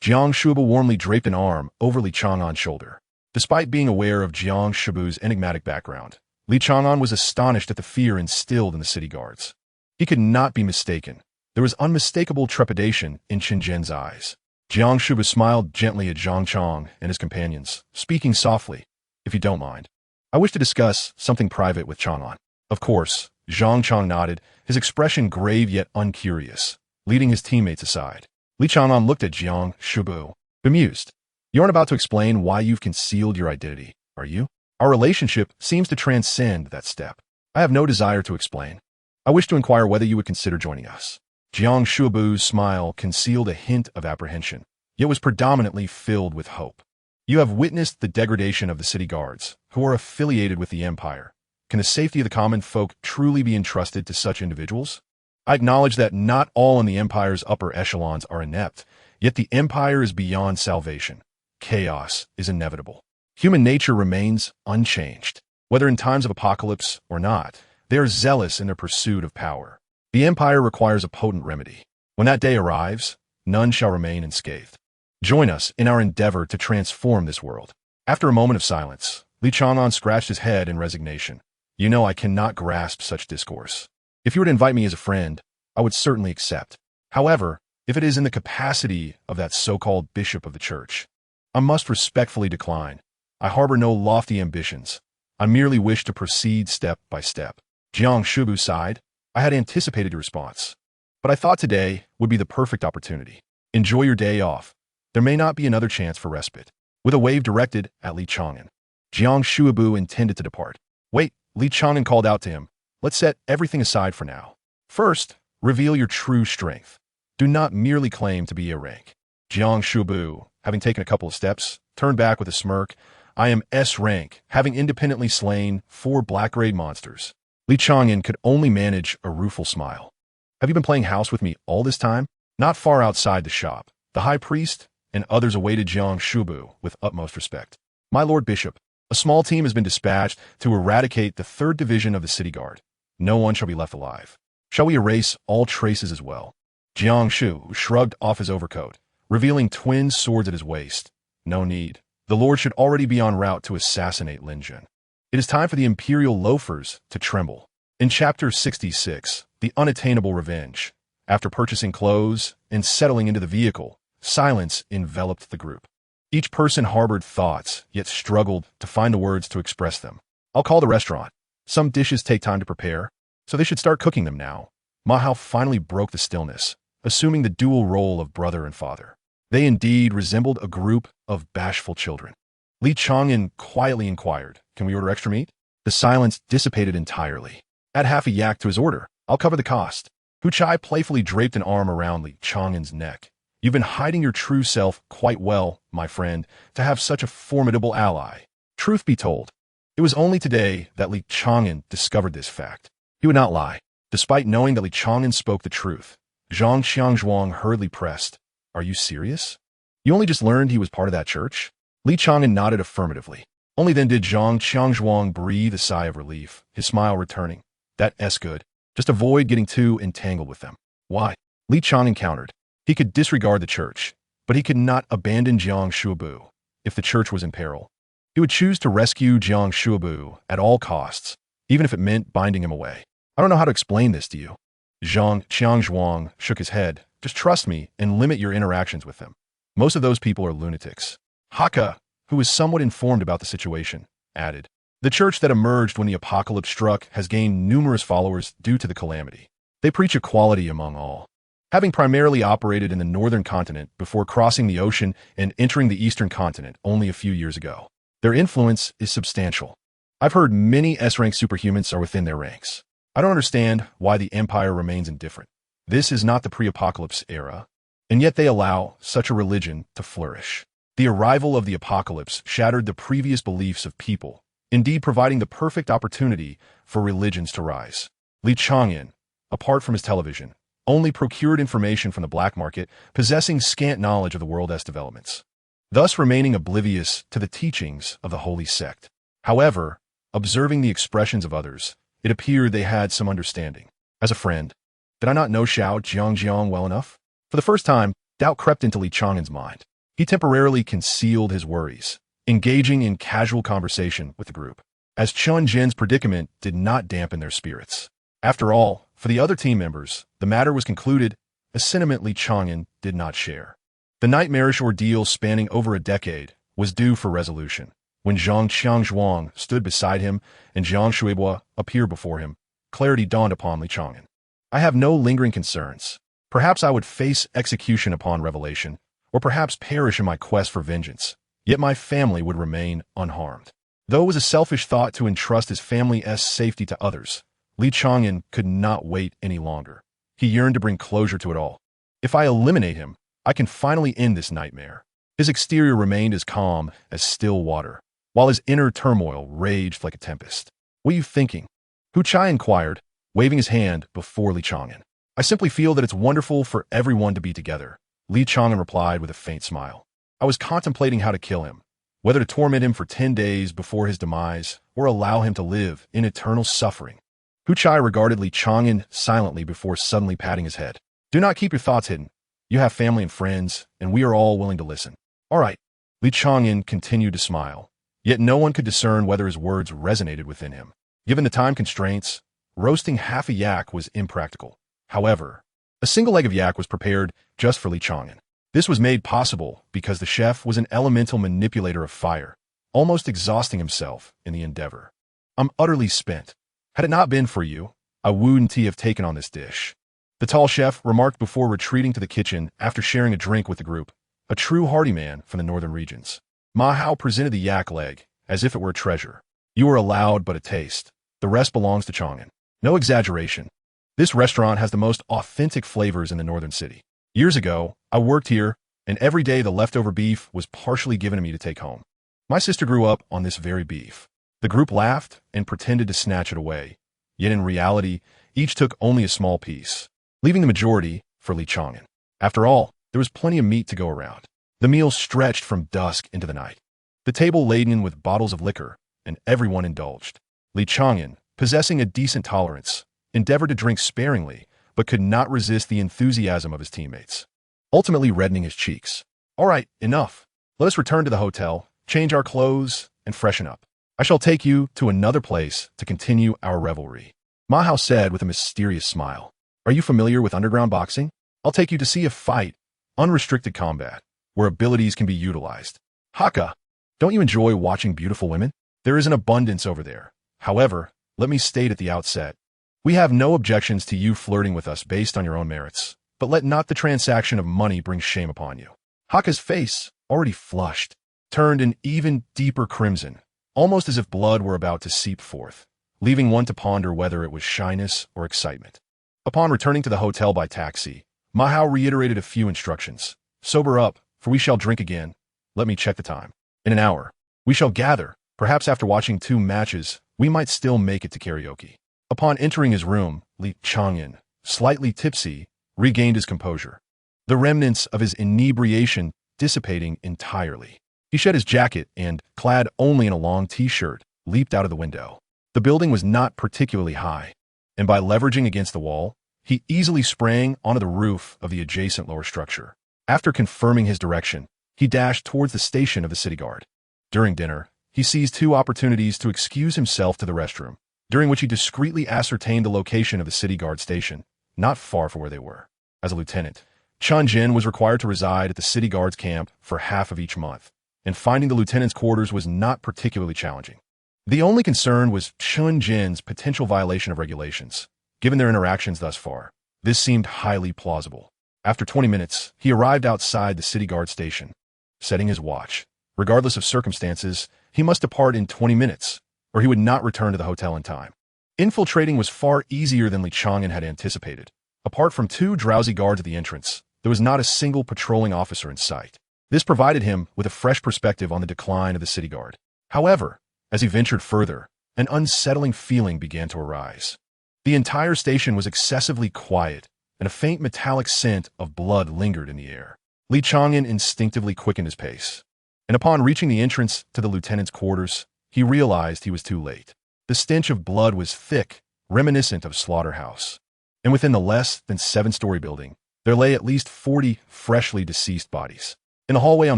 Jiang Shubu warmly draped an arm over Li Chang'an's shoulder. Despite being aware of Jiang Shubu's enigmatic background, Li Chang'an was astonished at the fear instilled in the city guards. He could not be mistaken. There was unmistakable trepidation in Chen Jin's eyes. Jiang Shubu smiled gently at Zhang Chang and his companions, speaking softly, "If you don't mind, I wish to discuss something private with Chang'an." Of course, Zhang Chang nodded, his expression grave yet uncurious, leading his teammates aside. Li Chang'an looked at Jiang Shubu, bemused. "You aren't about to explain why you've concealed your identity, are you? Our relationship seems to transcend that step. I have no desire to explain. I wish to inquire whether you would consider joining us." Jiang Shubu's smile concealed a hint of apprehension, yet was predominantly filled with hope. "You have witnessed the degradation of the city guards, who are affiliated with the Empire. Can the safety of the common folk truly be entrusted to such individuals? I acknowledge that not all in the Empire's upper echelons are inept, yet the Empire is beyond salvation. Chaos is inevitable. Human nature remains unchanged. Whether in times of apocalypse or not, they are zealous in their pursuit of power. The Empire requires a potent remedy. When that day arrives, none shall remain unscathed. Join us in our endeavor to transform this world." After a moment of silence, Li Chang'an scratched his head in resignation. "You know I cannot grasp such discourse. If you were to invite me as a friend, I would certainly accept. However, if it is in the capacity of that so-called bishop of the church, I must respectfully decline. I harbor no lofty ambitions. I merely wish to proceed step by step." Jiang Shubu sighed. "I had anticipated your response, but I thought today would be the perfect opportunity. Enjoy your day off. There may not be another chance for respite." With a wave directed at Li Chang'an, Jiang Shubu intended to depart. "Wait," Li Chang'an called out to him. "Let's set everything aside for now. First, reveal your true strength. Do not merely claim to be a rank." Jiang Shubu, having taken a couple of steps, turned back with a smirk. "I am S rank, having independently slain 4 black-grade monsters." Li Chang'an could only manage a rueful smile. "Have you been playing house with me all this time?" Not far outside the shop, the High Priest, and others awaited Jiang Shubu with utmost respect. My Lord Bishop, a small team has been dispatched to eradicate the 3rd Division of the City Guard. No one shall be left alive. Shall we erase all traces as well? Jiang Shu shrugged off his overcoat, revealing twin swords at his waist. No need. The Lord should already be en route to assassinate Lin Jun. It is time for the Imperial loafers to tremble. In Chapter 66, The Unattainable Revenge, after purchasing clothes and settling into the vehicle, silence enveloped the group. Each person harbored thoughts, yet struggled to find the words to express them. I'll call the restaurant. Some dishes take time to prepare, so they should start cooking them now. Ma Hao finally broke the stillness, assuming the dual role of brother and father. They indeed resembled a group of bashful children. Li Chang'an quietly inquired, "Can we order extra meat?" The silence dissipated entirely. "Add half a yak to his order. I'll cover the cost." Hu Chai playfully draped an arm around Li Chang'an's neck. "You've been hiding your true self quite well, my friend, to have such a formidable ally." Truth be told, it was only today that Li Chang'an discovered this fact. He would not lie. Despite knowing that Li Chang'an spoke the truth, Zhang Xiangzhuang hurriedly pressed, "Are you serious? You only just learned he was part of that church?" Li Chang'an nodded affirmatively. Only then did Zhang Xiangzhuang breathe a sigh of relief, his smile returning. "That's good. Just avoid getting too entangled with them." "Why?" Li Chang'an countered. He could disregard the church, but he could not abandon Jiang Shuabu if the church was in peril. He would choose to rescue Jiang Shuabu at all costs, even if it meant binding him away. "I don't know how to explain this to you." Zhang Xiangzhuang shook his head. "Just trust me and limit your interactions with them. Most of those people are lunatics." Haka, who was somewhat informed about the situation, added, "The church that emerged when the apocalypse struck has gained numerous followers due to the calamity. They preach equality among all. Having primarily operated in the northern continent before crossing the ocean and entering the eastern continent only a few years ago, their influence is substantial. I've heard many S-rank superhumans are within their ranks. I don't understand why the Empire remains indifferent. This is not the pre-apocalypse era, and yet they allow such a religion to flourish. The arrival of the apocalypse shattered the previous beliefs of people, indeed providing the perfect opportunity for religions to rise." Li Chang'an, apart from his television, only procured information from the black market, possessing scant knowledge of the world's developments, thus remaining oblivious to the teachings of the holy sect. However, observing the expressions of others, it appeared they had some understanding. As a friend, did I not know Xiao Jiangjiang well enough? For the first time, doubt crept into Li Chang'an's mind. He temporarily concealed his worries, engaging in casual conversation with the group, as Chun Jin's predicament did not dampen their spirits. After all, for the other team members, the matter was concluded, a sentiment Li Chang'an did not share. The nightmarish ordeal spanning over a decade was due for resolution. When Zhang Xiangzhuang stood beside him and Zhang Shuibua appeared before him, clarity dawned upon Li Chang'an. "I have no lingering concerns. Perhaps I would face execution upon revelation, or perhaps perish in my quest for vengeance, yet my family would remain unharmed." Though it was a selfish thought to entrust his family's safety to others, Li Chang'an could not wait any longer. He yearned to bring closure to it all. "If I eliminate him, I can finally end this nightmare." His exterior remained as calm as still water, while his inner turmoil raged like a tempest. "What are you thinking?" Hu Chai inquired, waving his hand before Li Chang'an. "I simply feel that it's wonderful for everyone to be together," Li Chang'an replied with a faint smile. "I was contemplating how to kill him, whether to torment him for 10 days before his demise or allow him to live in eternal suffering." Hu Chai regarded Li Chang'an silently before suddenly patting his head. "Do not keep your thoughts hidden. You have family and friends, and we are all willing to listen." "All right." Li Chang'an continued to smile, yet no one could discern whether his words resonated within him. Given the time constraints, roasting half a yak was impractical. However, a single leg of yak was prepared just for Li Chang'an. This was made possible because the chef was an elemental manipulator of fire, almost exhausting himself in the endeavor. "I'm utterly spent. Had it not been for you, I wouldn't have taken on this dish," the tall chef remarked before retreating to the kitchen after sharing a drink with the group, a true hardy man from the northern regions. Ma Hao presented the yak leg as if it were a treasure. "You are allowed but a taste. The rest belongs to Chang'an." No exaggeration. This restaurant has the most authentic flavors in the northern city. Years ago, I worked here, and every day the leftover beef was partially given to me to take home. My sister grew up on this very beef. The group laughed and pretended to snatch it away, yet in reality, each took only a small piece, leaving the majority for Li Chang'an. After all, there was plenty of meat to go around. The meal stretched from dusk into the night. The table laden with bottles of liquor, and everyone indulged. Li Chang'an, possessing a decent tolerance, endeavored to drink sparingly, but could not resist the enthusiasm of his teammates, ultimately reddening his cheeks. All right, enough. Let us return to the hotel, change our clothes, and freshen up. I shall take you to another place to continue our revelry. Ma Hao said with a mysterious smile. Are you familiar with underground boxing? I'll take you to see a fight, unrestricted combat, where abilities can be utilized. Haka, don't you enjoy watching beautiful women? There is an abundance over there. However, let me state at the outset, we have no objections to you flirting with us based on your own merits, but let not the transaction of money bring shame upon you. Haka's face, already flushed, turned an even deeper crimson, almost as if blood were about to seep forth, leaving one to ponder whether it was shyness or excitement. Upon returning to the hotel by taxi, Ma Hao reiterated a few instructions. Sober up, for we shall drink again. Let me check the time. In an hour, we shall gather. Perhaps after watching 2 matches, we might still make it to karaoke. Upon entering his room, Li Chang'an, slightly tipsy, regained his composure, the remnants of his inebriation dissipating entirely. He shed his jacket and, clad only in a long t-shirt, leaped out of the window. The building was not particularly high, and by leveraging against the wall, he easily sprang onto the roof of the adjacent lower structure. After confirming his direction, he dashed towards the station of the city guard. During dinner, he seized 2 opportunities to excuse himself to the restroom, during which he discreetly ascertained the location of the city guard station, not far from where they were. As a lieutenant, Chun Jin was required to reside at the city guard's camp for half of each month, and finding the lieutenant's quarters was not particularly challenging. The only concern was Chun Jin's potential violation of regulations. Given their interactions thus far, this seemed highly plausible. After 20 minutes, he arrived outside the city guard station, setting his watch. Regardless of circumstances, he must depart in 20 minutes, or he would not return to the hotel in time. Infiltrating was far easier than Li Chang'an had anticipated. Apart from 2 drowsy guards at the entrance, there was not a single patrolling officer in sight. This provided him with a fresh perspective on the decline of the city guard. However, as he ventured further, an unsettling feeling began to arise. The entire station was excessively quiet, and a faint metallic scent of blood lingered in the air. Li Chang'an instinctively quickened his pace, and upon reaching the entrance to the lieutenant's quarters, he realized he was too late. The stench of blood was thick, reminiscent of slaughterhouse, and within the less than 7-story building, there lay at least 40 freshly deceased bodies. In the hallway on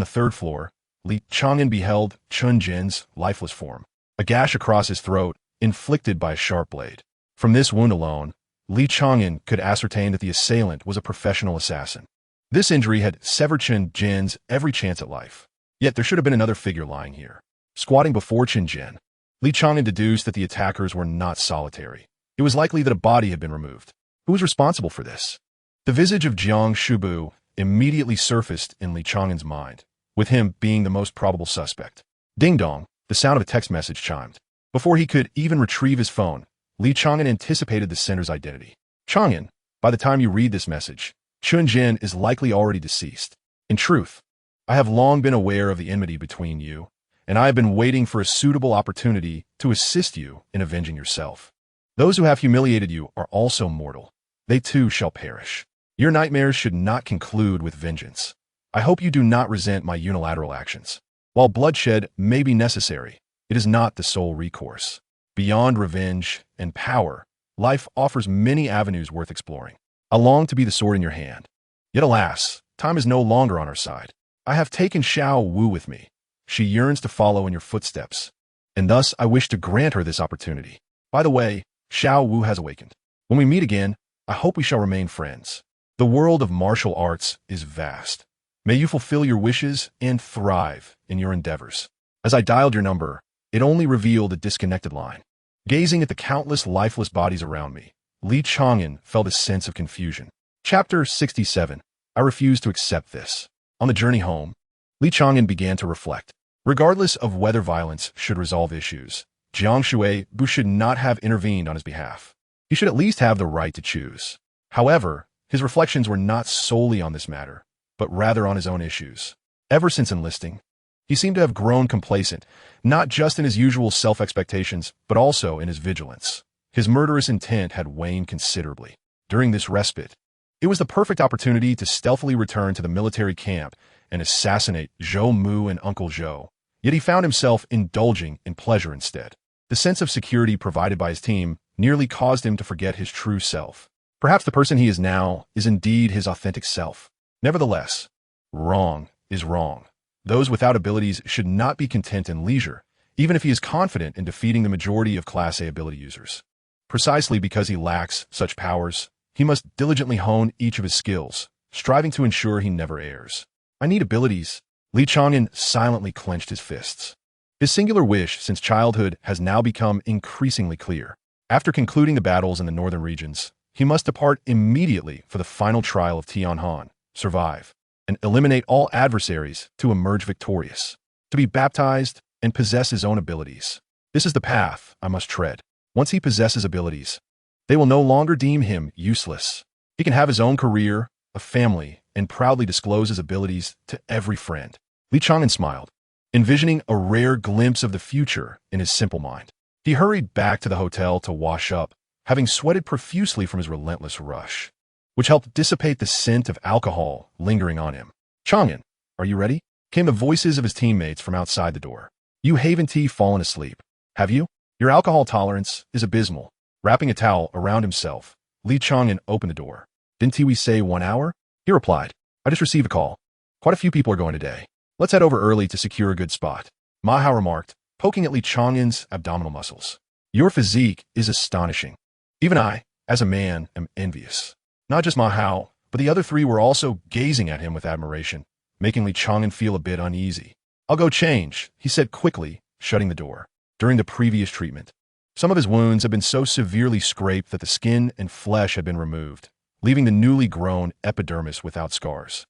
the 3rd floor, Li Chang'an beheld Chun Jin's lifeless form, a gash across his throat inflicted by a sharp blade. From this wound alone, Li Chang'an could ascertain that the assailant was a professional assassin. This injury had severed Chun Jin's every chance at life. Yet there should have been another figure lying here. Squatting before Chun Jin, Li Chang'an deduced that the attackers were not solitary. It was likely that a body had been removed. Who was responsible for this? The visage of Jiang Shubu immediately surfaced in Li Chang'an's mind, with him being the most probable suspect. Ding-dong, the sound of a text message chimed. Before he could even retrieve his phone, Li Chang'an anticipated the sender's identity. Chang'an, by the time you read this message, Chun Jin is likely already deceased. In truth, I have long been aware of the enmity between you, and I have been waiting for a suitable opportunity to assist you in avenging yourself. Those who have humiliated you are also mortal. They too shall perish. Your nightmares should not conclude with vengeance. I hope you do not resent my unilateral actions. While bloodshed may be necessary, it is not the sole recourse. Beyond revenge and power, life offers many avenues worth exploring. I long to be the sword in your hand. Yet alas, time is no longer on our side. I have taken Xiao Wu with me. She yearns to follow in your footsteps, and thus I wish to grant her this opportunity. By the way, Xiao Wu has awakened. When we meet again, I hope we shall remain friends. The world of martial arts is vast. May you fulfill your wishes and thrive in your endeavors. As I dialed your number, it only revealed a disconnected line. Gazing at the countless lifeless bodies around me, Li Chang'an felt a sense of confusion. Chapter 67. I refuse to accept this. On the journey home, Li Chang'an began to reflect. Regardless of whether violence should resolve issues, Jiang Shuibu should not have intervened on his behalf. He should at least have the right to choose. However, his reflections were not solely on this matter, but rather on his own issues. Ever since enlisting, he seemed to have grown complacent, not just in his usual self-expectations, but also in his vigilance. His murderous intent had waned considerably. During this respite, it was the perfect opportunity to stealthily return to the military camp and assassinate Zhou Mu and Uncle Zhou. Yet he found himself indulging in pleasure instead. The sense of security provided by his team nearly caused him to forget his true self. Perhaps the person he is now is indeed his authentic self. Nevertheless, wrong is wrong. Those without abilities should not be content in leisure, even if he is confident in defeating the majority of Class A ability users. Precisely because he lacks such powers, he must diligently hone each of his skills, striving to ensure he never errs. I need abilities. Li Chang'an silently clenched his fists. His singular wish since childhood has now become increasingly clear. After concluding the battles in the northern regions, he must depart immediately for the final trial of Tianhan, survive, and eliminate all adversaries to emerge victorious, to be baptized and possess his own abilities. This is the path I must tread. Once he possesses abilities, they will no longer deem him useless. He can have his own career, a family, and proudly disclose his abilities to every friend. Li Chang'an smiled, envisioning a rare glimpse of the future in his simple mind. He hurried back to the hotel to wash up, having sweated profusely from his relentless rush, which helped dissipate the scent of alcohol lingering on him. "Chang'an, are you ready?" came the voices of his teammates from outside the door. "You Haven Tea fallen asleep, have you? Your alcohol tolerance is abysmal." Wrapping a towel around himself, Li Chang'an opened the door. "Didn't we say 1 hour?" He replied, "I just received a call. Quite a few people are going today. Let's head over early to secure a good spot." Ma Hao remarked, poking at Li Chang'an's abdominal muscles. "Your physique is astonishing. Even I, as a man, am envious." Not just Ma Hao, but the other three were also gazing at him with admiration, making Li Chang'an feel a bit uneasy. "I'll go change," he said quickly, shutting the door. During the previous treatment, some of his wounds had been so severely scraped that the skin and flesh had been removed, leaving the newly grown epidermis without scars.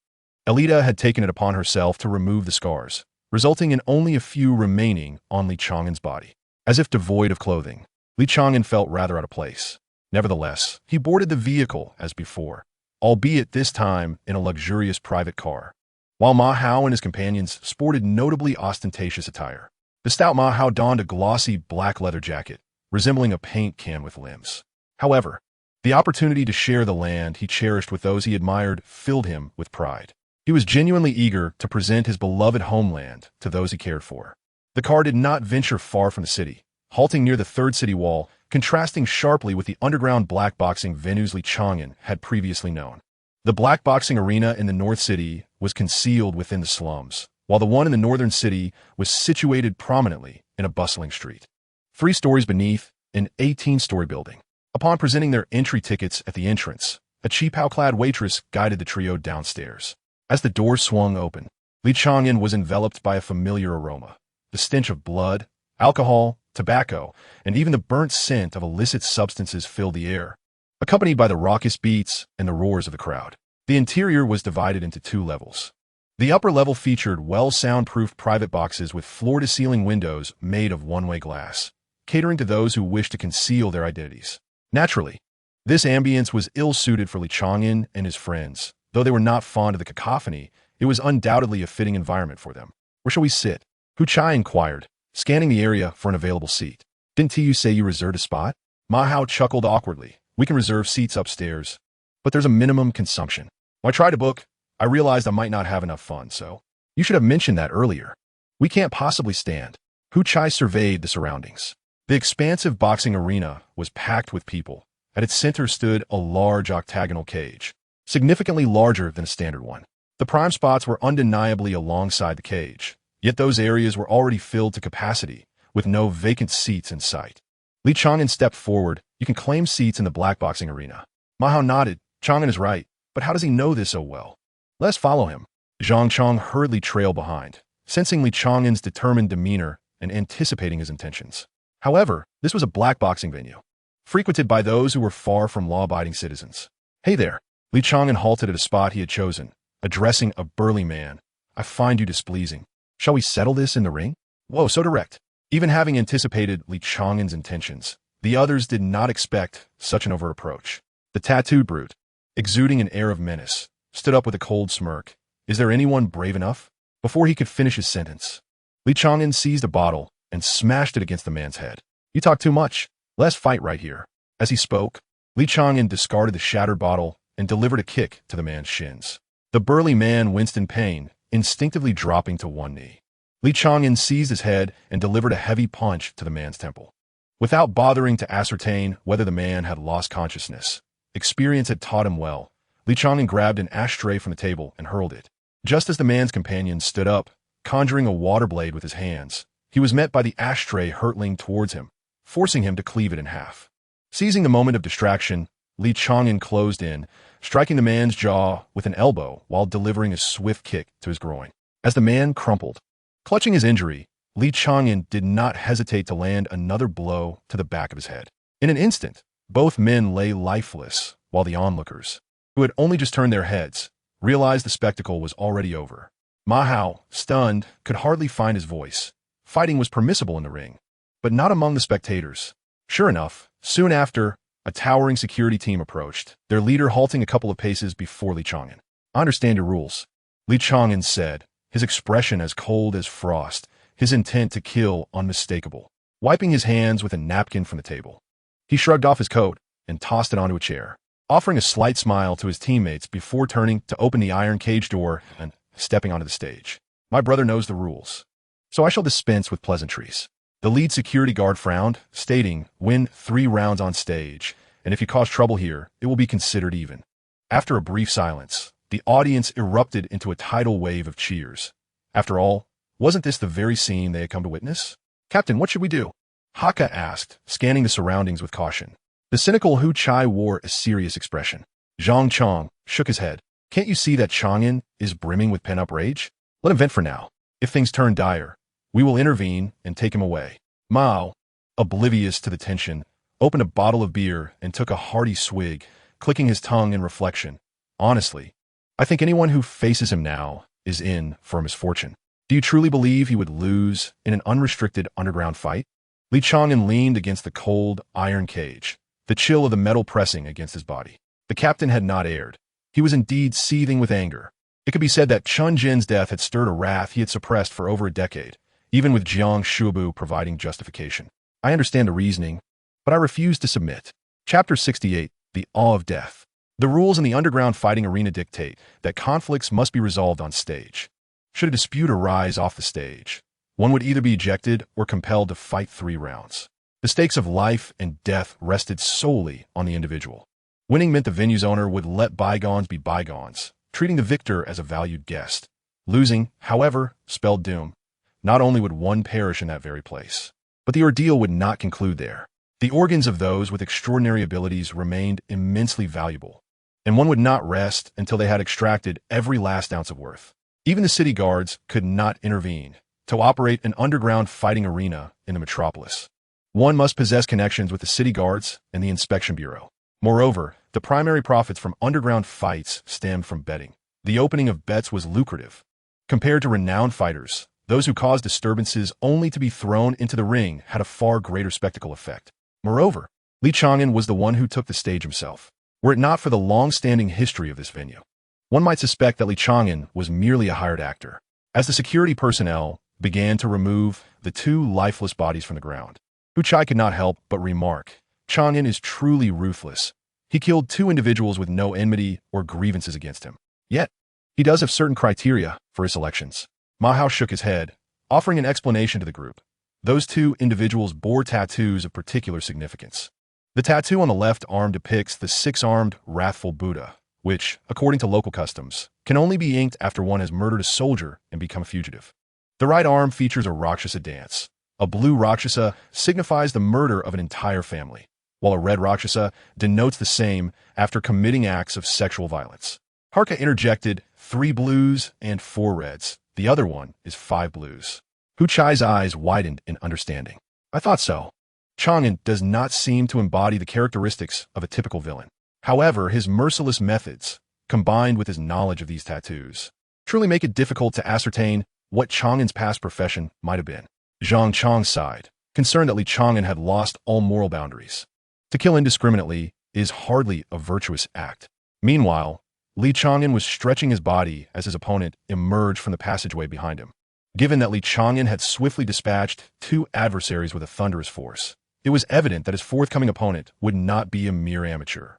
Elida had taken it upon herself to remove the scars, resulting in only a few remaining on Li Chang'an's body. As if devoid of clothing, Li Chang'an felt rather out of place. Nevertheless, he boarded the vehicle as before, albeit this time in a luxurious private car, while Ma Hao and his companions sported notably ostentatious attire. The stout Ma Hao donned a glossy black leather jacket, resembling a paint can with limbs. However, the opportunity to share the land he cherished with those he admired filled him with pride. He was genuinely eager to present his beloved homeland to those he cared for. The car did not venture far from the city, halting near the third city wall, contrasting sharply with the underground blackboxing venues Li Chang'an had previously known. The blackboxing arena in the North City was concealed within the slums, while the one in the northern city was situated prominently in a bustling street. 3 stories beneath, an 18-story building. Upon presenting their entry tickets at the entrance, a cheapao-clad waitress guided the trio downstairs. As the door swung open, Li Chang'an was enveloped by a familiar aroma. The stench of blood, alcohol, tobacco, and even the burnt scent of illicit substances filled the air, accompanied by the raucous beats and the roars of the crowd. The interior was divided into 2 levels. The upper level featured well-soundproofed private boxes with floor-to-ceiling windows made of one-way glass, catering to those who wished to conceal their identities. Naturally, this ambience was ill-suited for Li Chang'an and his friends. Though they were not fond of the cacophony, it was undoubtedly a fitting environment for them. "Where shall we sit?" Hu Chai inquired, scanning the area for an available seat. "Didn't you say you reserved a spot?" Ma Hao chuckled awkwardly. "We can reserve seats upstairs, but there's a minimum consumption. When I tried to book, I realized I might not have enough funds, so you should have mentioned that earlier. We can't possibly stand." Hu Chai surveyed the surroundings. The expansive boxing arena was packed with people. At its center stood a large octagonal cage, significantly larger than a standard one. The prime spots were undeniably alongside the cage, yet those areas were already filled to capacity, with no vacant seats in sight. Li Chang'an stepped forward. "You can claim seats in the blackboxing arena." Ma Hao nodded. "Chang'an is right, but how does he know this so well?" "Let's follow him." Zhang Chong hurriedly trailed behind, sensing Li Chang'an's determined demeanor and anticipating his intentions. However, this was a blackboxing venue, frequented by those who were far from law-abiding citizens. "Hey there." Li Chang'an halted at a spot he had chosen, addressing a burly man. "I find you displeasing. Shall we settle this in the ring?" Whoa, so direct. Even having anticipated Li Chang'an's intentions, the others did not expect such an overt approach. The tattooed brute, exuding an air of menace, stood up with a cold smirk. "Is there anyone brave enough?" Before he could finish his sentence, Li Chang'an seized a bottle and smashed it against the man's head. "You talk too much. Let's fight right here." As he spoke, Li Chang'an discarded the shattered bottle and delivered a kick to the man's shins. The burly man winced in pain, instinctively dropping to one knee. Li Chang'an seized his head and delivered a heavy punch to the man's temple. Without bothering to ascertain whether the man had lost consciousness, experience had taught him well. Li Chang'an grabbed an ashtray from the table and hurled it. Just as the man's companion stood up, conjuring a water blade with his hands, he was met by the ashtray hurtling towards him, forcing him to cleave it in half. Seizing the moment of distraction, Li Chang'an closed in, striking the man's jaw with an elbow while delivering a swift kick to his groin. As the man crumpled, clutching his injury, Li Chang'an did not hesitate to land another blow to the back of his head. In an instant, both men lay lifeless, while the onlookers, who had only just turned their heads, realized the spectacle was already over. Ma Hao, stunned, could hardly find his voice. Fighting was permissible in the ring, but not among the spectators. Sure enough, soon after, a towering security team approached, their leader halting a couple of paces before Li Chang'an. "I understand your rules," Li Chang'an said, his expression as cold as frost, his intent to kill unmistakable. Wiping his hands with a napkin from the table, he shrugged off his coat and tossed it onto a chair, offering a slight smile to his teammates before turning to open the iron cage door and stepping onto the stage. "My brother knows the rules, so I shall dispense with pleasantries." The lead security guard frowned, stating, "Win 3 rounds on stage, and if you cause trouble here, it will be considered even." After a brief silence, the audience erupted into a tidal wave of cheers. After all, wasn't this the very scene they had come to witness? "Captain, what should we do?" Haka asked, scanning the surroundings with caution. The cynical Hu Chai wore a serious expression. Zhang Chong shook his head. "Can't you see that Chang'an is brimming with pent-up rage? Let him vent for now. If things turn dire, we will intervene and take him away." Mao, oblivious to the tension, opened a bottle of beer and took a hearty swig, clicking his tongue in reflection. "Honestly, I think anyone who faces him now is in for a misfortune. Do you truly believe he would lose in an unrestricted underground fight?" Li Chang'an leaned against the cold, iron cage, the chill of the metal pressing against his body. The captain had not erred. He was indeed seething with anger. It could be said that Chun Jin's death had stirred a wrath he had suppressed for over a decade, even with Jiang Shubu providing justification. "I understand the reasoning, but I refuse to submit." Chapter 68, The Awe of Death. The rules in the underground fighting arena dictate that conflicts must be resolved on stage. Should a dispute arise off the stage, one would either be ejected or compelled to fight 3 rounds. The stakes of life and death rested solely on the individual. Winning meant the venue's owner would let bygones be bygones, treating the victor as a valued guest. Losing, however, spelled doom. Not only would one perish in that very place, but the ordeal would not conclude there. The organs of those with extraordinary abilities remained immensely valuable, and one would not rest until they had extracted every last ounce of worth. Even the city guards could not intervene to operate an underground fighting arena in the metropolis. One must possess connections with the city guards and the inspection bureau. Moreover, the primary profits from underground fights stemmed from betting. The opening of bets was lucrative. Compared to renowned fighters, those who caused disturbances only to be thrown into the ring had a far greater spectacle effect. Moreover, Li Chang'an was the one who took the stage himself. Were it not for the long-standing history of this venue, one might suspect that Li Chang'an was merely a hired actor. As the security personnel began to remove the 2 lifeless bodies from the ground, Hu Chai could not help but remark, "Chang'an is truly ruthless. He killed 2 individuals with no enmity or grievances against him. Yet, he does have certain criteria for his selections." Ma Hao shook his head, offering an explanation to the group. Those 2 individuals bore tattoos of particular significance. The tattoo on the left arm depicts the 6-armed, wrathful Buddha, which, according to local customs, can only be inked after one has murdered a soldier and become a fugitive. The right arm features a Rakshasa dance. A blue Rakshasa signifies the murder of an entire family, while a red Rakshasa denotes the same after committing acts of sexual violence. Harka interjected, 3 blues and 4 reds. The other one is 5 blues. Hu Chai's eyes widened in understanding. "I thought so." Chang'an does not seem to embody the characteristics of a typical villain. However, his merciless methods, combined with his knowledge of these tattoos, truly make it difficult to ascertain what Chang'an's past profession might have been. Zhang Chong sighed, concerned that Li Chang'an had lost all moral boundaries. To kill indiscriminately is hardly a virtuous act. Meanwhile, Li Chang'an was stretching his body as his opponent emerged from the passageway behind him. Given that Li Chang'an had swiftly dispatched 2 adversaries with a thunderous force, it was evident that his forthcoming opponent would not be a mere amateur.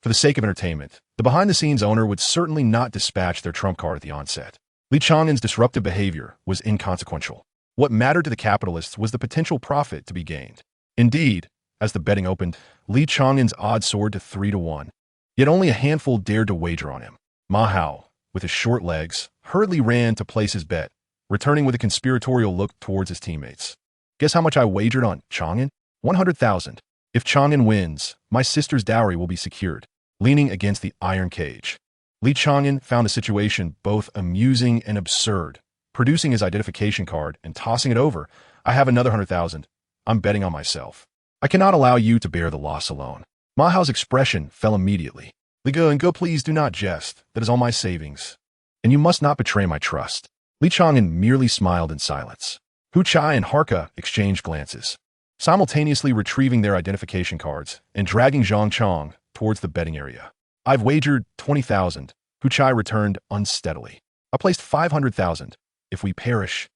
For the sake of entertainment, the behind-the-scenes owner would certainly not dispatch their trump card at the onset. Li Chang'an's disruptive behavior was inconsequential. What mattered to the capitalists was the potential profit to be gained. Indeed, as the betting opened, Li Chang'an's odds soared to 3-1. Yet only a handful dared to wager on him. Ma Hao, with his short legs, hurriedly ran to place his bet, returning with a conspiratorial look towards his teammates. Guess how much I wagered on Chang'an? 100,000. If Chang'an wins, my sister's dowry will be secured. Leaning against the iron cage, Li Chang'an found a situation both amusing and absurd. Producing his identification card and tossing it over, I have another 100,000. I'm betting on myself. I cannot allow you to bear the loss alone. Ma Hao's expression fell immediately. Li Go, please do not jest. That is all my savings. And you must not betray my trust. Li Chang'an merely smiled in silence. Hu Chai and Harka exchanged glances, simultaneously retrieving their identification cards and dragging Zhang Chong towards the betting area. I've wagered 20,000. Hu Chai returned unsteadily. I placed 500,000. If we perish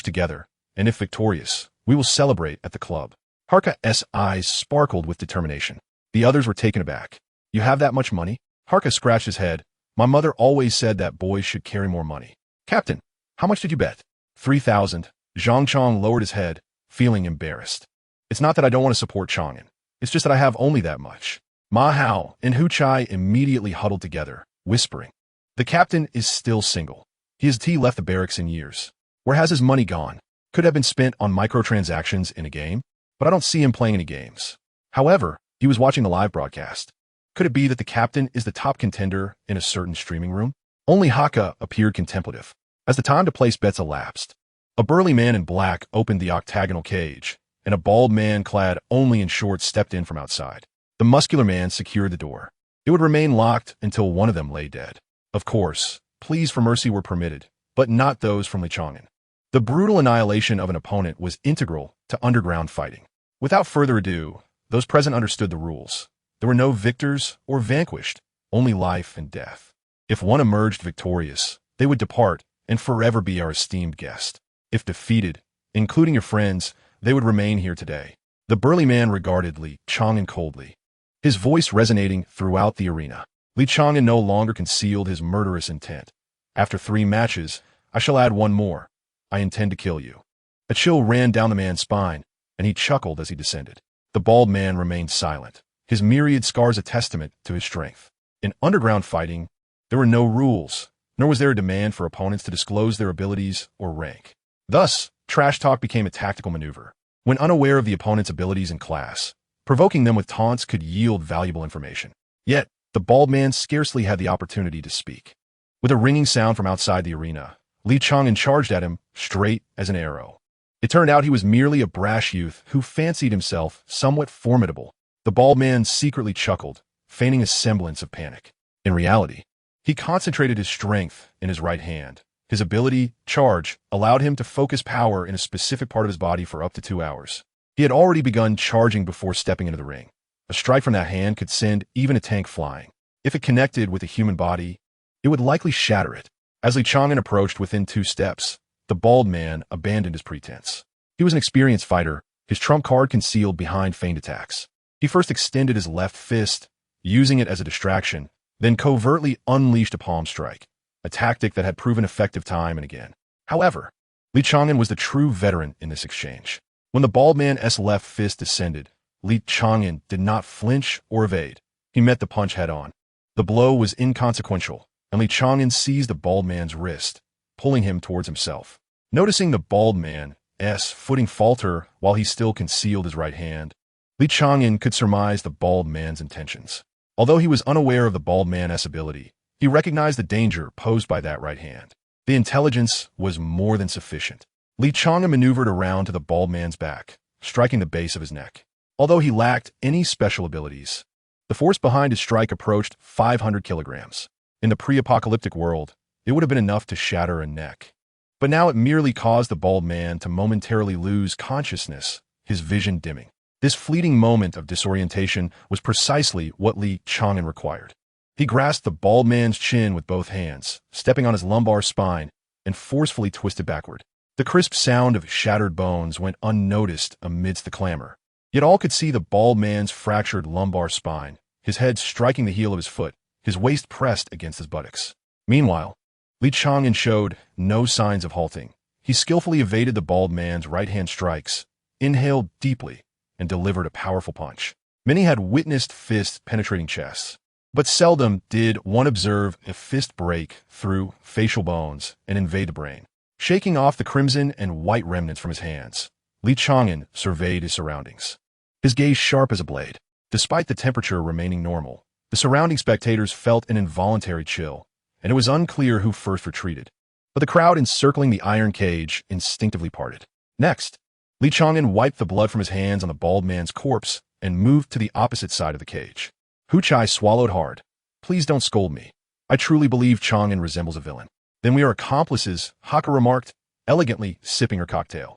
together, and if victorious, we will celebrate at the club. Harka's eyes sparkled with determination. The others were taken aback. You have that much money? Harka scratched his head. My mother always said that boys should carry more money. Captain, how much did you bet? 3,000. Zhang Chong lowered his head, feeling embarrassed. It's not that I don't want to support Chang'an. It's just that I have only that much. Ma Hao and Hu Chai immediately huddled together, whispering. The captain is still single. He has left the barracks in years. Where has his money gone? Could have been spent on microtransactions in a game, but I don't see him playing any games. However, he was watching the live broadcast. Could it be that the captain is the top contender in a certain streaming room? Only Haka appeared contemplative. As the time to place bets elapsed, a burly man in black opened the octagonal cage, and a bald man clad only in shorts stepped in from outside. The muscular man secured the door. It would remain locked until one of them lay dead. Of course, pleas for mercy were permitted, but not those from Li Chang'an. The brutal annihilation of an opponent was integral to underground fighting. Without further ado, those present understood the rules. There were no victors or vanquished, only life and death. If one emerged victorious, they would depart and forever be our esteemed guest. If defeated, including your friends, they would remain here today. The burly man regarded Li Chang'an coldly, his voice resonating throughout the arena. Li Chang'an no longer concealed his murderous intent. After 3 matches, I shall add one more. I intend to kill you. A chill ran down the man's spine, and he chuckled as he descended. The bald man remained silent, his myriad scars a testament to his strength. In underground fighting, there were no rules, nor was there a demand for opponents to disclose their abilities or rank. Thus, trash talk became a tactical maneuver. When unaware of the opponent's abilities and class, provoking them with taunts could yield valuable information. Yet, the bald man scarcely had the opportunity to speak. With a ringing sound from outside the arena, Li Chang'an charged at him, straight as an arrow. It turned out he was merely a brash youth who fancied himself somewhat formidable. The bald man secretly chuckled, feigning a semblance of panic. In reality, he concentrated his strength in his right hand. His ability, Charge, allowed him to focus power in a specific part of his body for up to 2 hours. He had already begun charging before stepping into the ring. A strike from that hand could send even a tank flying. If it connected with a human body, it would likely shatter it. As Li Chang'an approached within 2 steps, the bald man abandoned his pretense. He was an experienced fighter, his trump card concealed behind feigned attacks. He first extended his left fist, using it as a distraction, then covertly unleashed a palm strike, a tactic that had proven effective time and again. However, Li Chang'an was the true veteran in this exchange. When the bald man's left fist descended, Li Chang'an did not flinch or evade. He met the punch head-on. The blow was inconsequential, and Li Chang'an seized the bald man's wrist, pulling him towards himself. Noticing the bald man's footing falter while he still concealed his right hand, Li Chang'an could surmise the bald man's intentions. Although he was unaware of the bald man's ability, he recognized the danger posed by that right hand. The intelligence was more than sufficient. Li Chang'an maneuvered around to the bald man's back, striking the base of his neck. Although he lacked any special abilities, the force behind his strike approached 500 kilograms. In the pre-apocalyptic world, it would have been enough to shatter a neck. But now it merely caused the bald man to momentarily lose consciousness, his vision dimming. This fleeting moment of disorientation was precisely what Li Chang'an required. He grasped the bald man's chin with both hands, stepping on his lumbar spine, and forcefully twisted backward. The crisp sound of shattered bones went unnoticed amidst the clamor. Yet all could see the bald man's fractured lumbar spine, his head striking the heel of his foot, his waist pressed against his buttocks. Meanwhile, Li Chang'an showed no signs of halting. He skillfully evaded the bald man's right-hand strikes, inhaled deeply, and delivered a powerful punch. Many had witnessed fists penetrating chests, but seldom did one observe a fist break through facial bones and invade the brain. Shaking off the crimson and white remnants from his hands, Li Chang'an surveyed his surroundings. His gaze sharp as a blade. Despite the temperature remaining normal, the surrounding spectators felt an involuntary chill, and it was unclear who first retreated. But the crowd encircling the iron cage instinctively parted. Next, Li Chang'an wiped the blood from his hands on the bald man's corpse and moved to the opposite side of the cage. Hu Chai swallowed hard. Please don't scold me. I truly believe Chang'an resembles a villain. Then we are accomplices, Haka remarked, elegantly sipping her cocktail.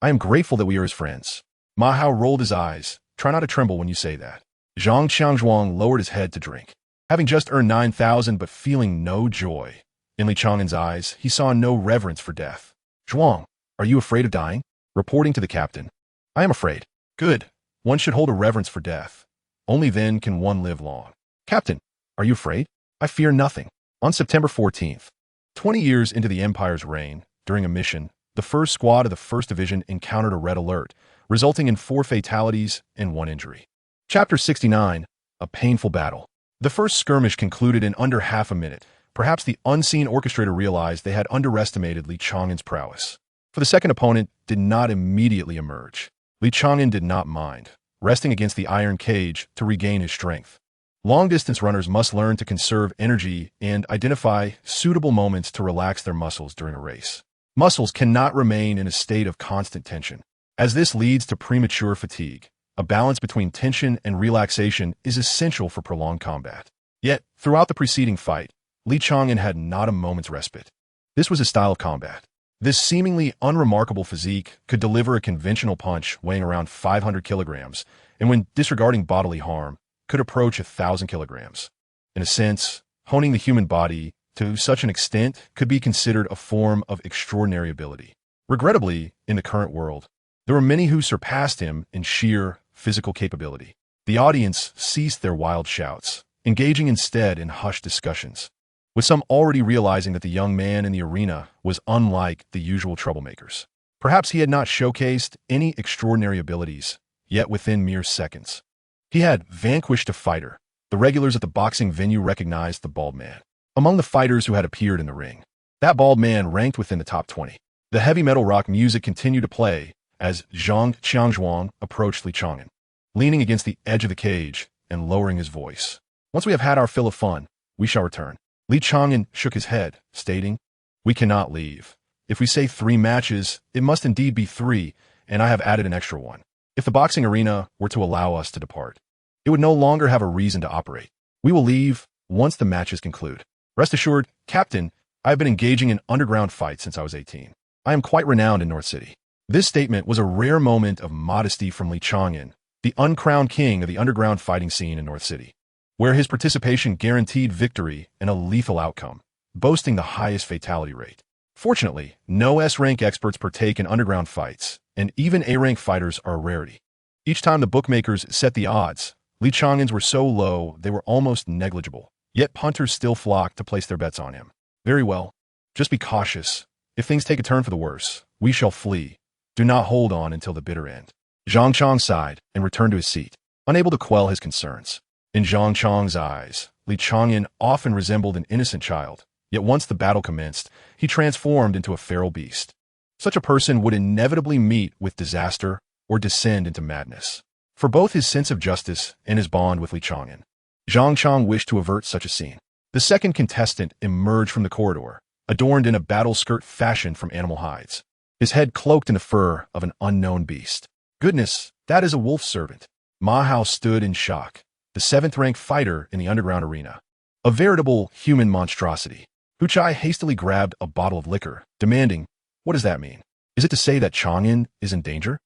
I am grateful that we are his friends. Ma Hao rolled his eyes. Try not to tremble when you say that. Zhang Qiangzhuang lowered his head to drink. Having just earned 9,000 but feeling no joy. In Li Chang'an's eyes, he saw no reverence for death. Zhuang, are you afraid of dying? Reporting to the captain. I am afraid. Good. One should hold a reverence for death. Only then can one live long. Captain, are you afraid? I fear nothing. On September 14th, 20 years into the Empire's reign, during a mission, the first squad of the 1st Division encountered a red alert, resulting in 4 fatalities and 1 injury. Chapter 69, A Painful Battle. The first skirmish concluded in under half a minute. Perhaps the unseen orchestrator realized they had underestimated Li Chang'an's prowess. For the second opponent did not immediately emerge. Li Chang'an did not mind, resting against the iron cage to regain his strength. Long-distance runners must learn to conserve energy and identify suitable moments to relax their muscles during a race. Muscles cannot remain in a state of constant tension, as this leads to premature fatigue. A balance between tension and relaxation is essential for prolonged combat. Yet, throughout the preceding fight, Li Chang'an had not a moment's respite. This was his style of combat. This seemingly unremarkable physique could deliver a conventional punch weighing around 500 kilograms, and when disregarding bodily harm, could approach 1,000 kilograms. In a sense, honing the human body to such an extent could be considered a form of extraordinary ability. Regrettably, in the current world, there were many who surpassed him in sheer physical capability. The audience ceased their wild shouts, engaging instead in hushed discussions, with some already realizing that the young man in the arena was unlike the usual troublemakers. Perhaps he had not showcased any extraordinary abilities, yet within mere seconds, he had vanquished a fighter. The regulars at the boxing venue recognized the bald man among the fighters who had appeared in the ring. That bald man ranked within the top 20. The heavy metal rock music continued to play as Zhang Qiangzhuang approached Li Chang'an, leaning against the edge of the cage and lowering his voice. Once we have had our fill of fun, we shall return. Li Chang'an shook his head, stating, We cannot leave. If we say 3 matches, it must indeed be 3, and I have added an extra one. If the boxing arena were to allow us to depart, it would no longer have a reason to operate. We will leave once the matches conclude. Rest assured, Captain, I have been engaging in underground fights since I was 18. I am quite renowned in North City. This statement was a rare moment of modesty from Li Chang'an, the uncrowned king of the underground fighting scene in North City, where his participation guaranteed victory and a lethal outcome, boasting the highest fatality rate. Fortunately, no S-rank experts partake in underground fights, and even A-rank fighters are a rarity. Each time the bookmakers set the odds, Li Chang'an's were so low they were almost negligible, yet punters still flocked to place their bets on him. Very well. Just be cautious. If things take a turn for the worse, we shall flee. Do not hold on until the bitter end. Zhang Chang sighed and returned to his seat, unable to quell his concerns. In Zhang Chang's eyes, Li Chang'an often resembled an innocent child, yet once the battle commenced, he transformed into a feral beast. Such a person would inevitably meet with disaster or descend into madness. For both his sense of justice and his bond with Li Chang'an, Zhang Chang wished to avert such a scene. The second contestant emerged from the corridor, adorned in a battle skirt fashioned from animal hides, his head cloaked in the fur of an unknown beast. Goodness, that is a wolf servant. Ma Hao stood in shock, the 7th-ranked fighter in the underground arena. A veritable human monstrosity. Hu Chai hastily grabbed a bottle of liquor, demanding, What does that mean? Is it to say that Chang'an is in danger?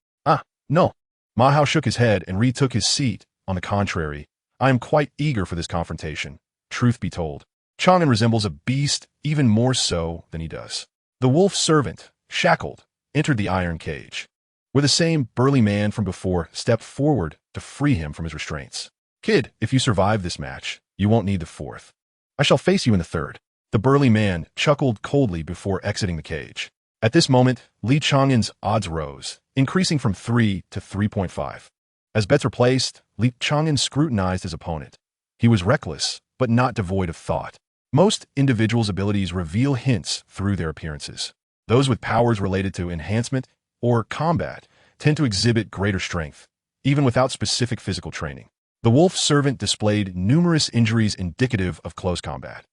No. Ma Hao shook his head and retook his seat. On the contrary, I am quite eager for this confrontation. Truth be told, Chang'an resembles a beast even more so than he does. The wolf servant, shackled, entered the iron cage, where the same burly man from before stepped forward to free him from his restraints. Kid, if you survive this match, you won't need the 4th. I shall face you in the 3rd. The burly man chuckled coldly before exiting the cage. At this moment, Li Chang'an's odds rose, increasing from 3 to 3.5. As bets were placed, Li Chang'an scrutinized his opponent. He was reckless, but not devoid of thought. Most individuals' abilities reveal hints through their appearances. Those with powers related to enhancement or combat tend to exhibit greater strength, even without specific physical training. The wolf servant displayed numerous injuries indicative of close combat,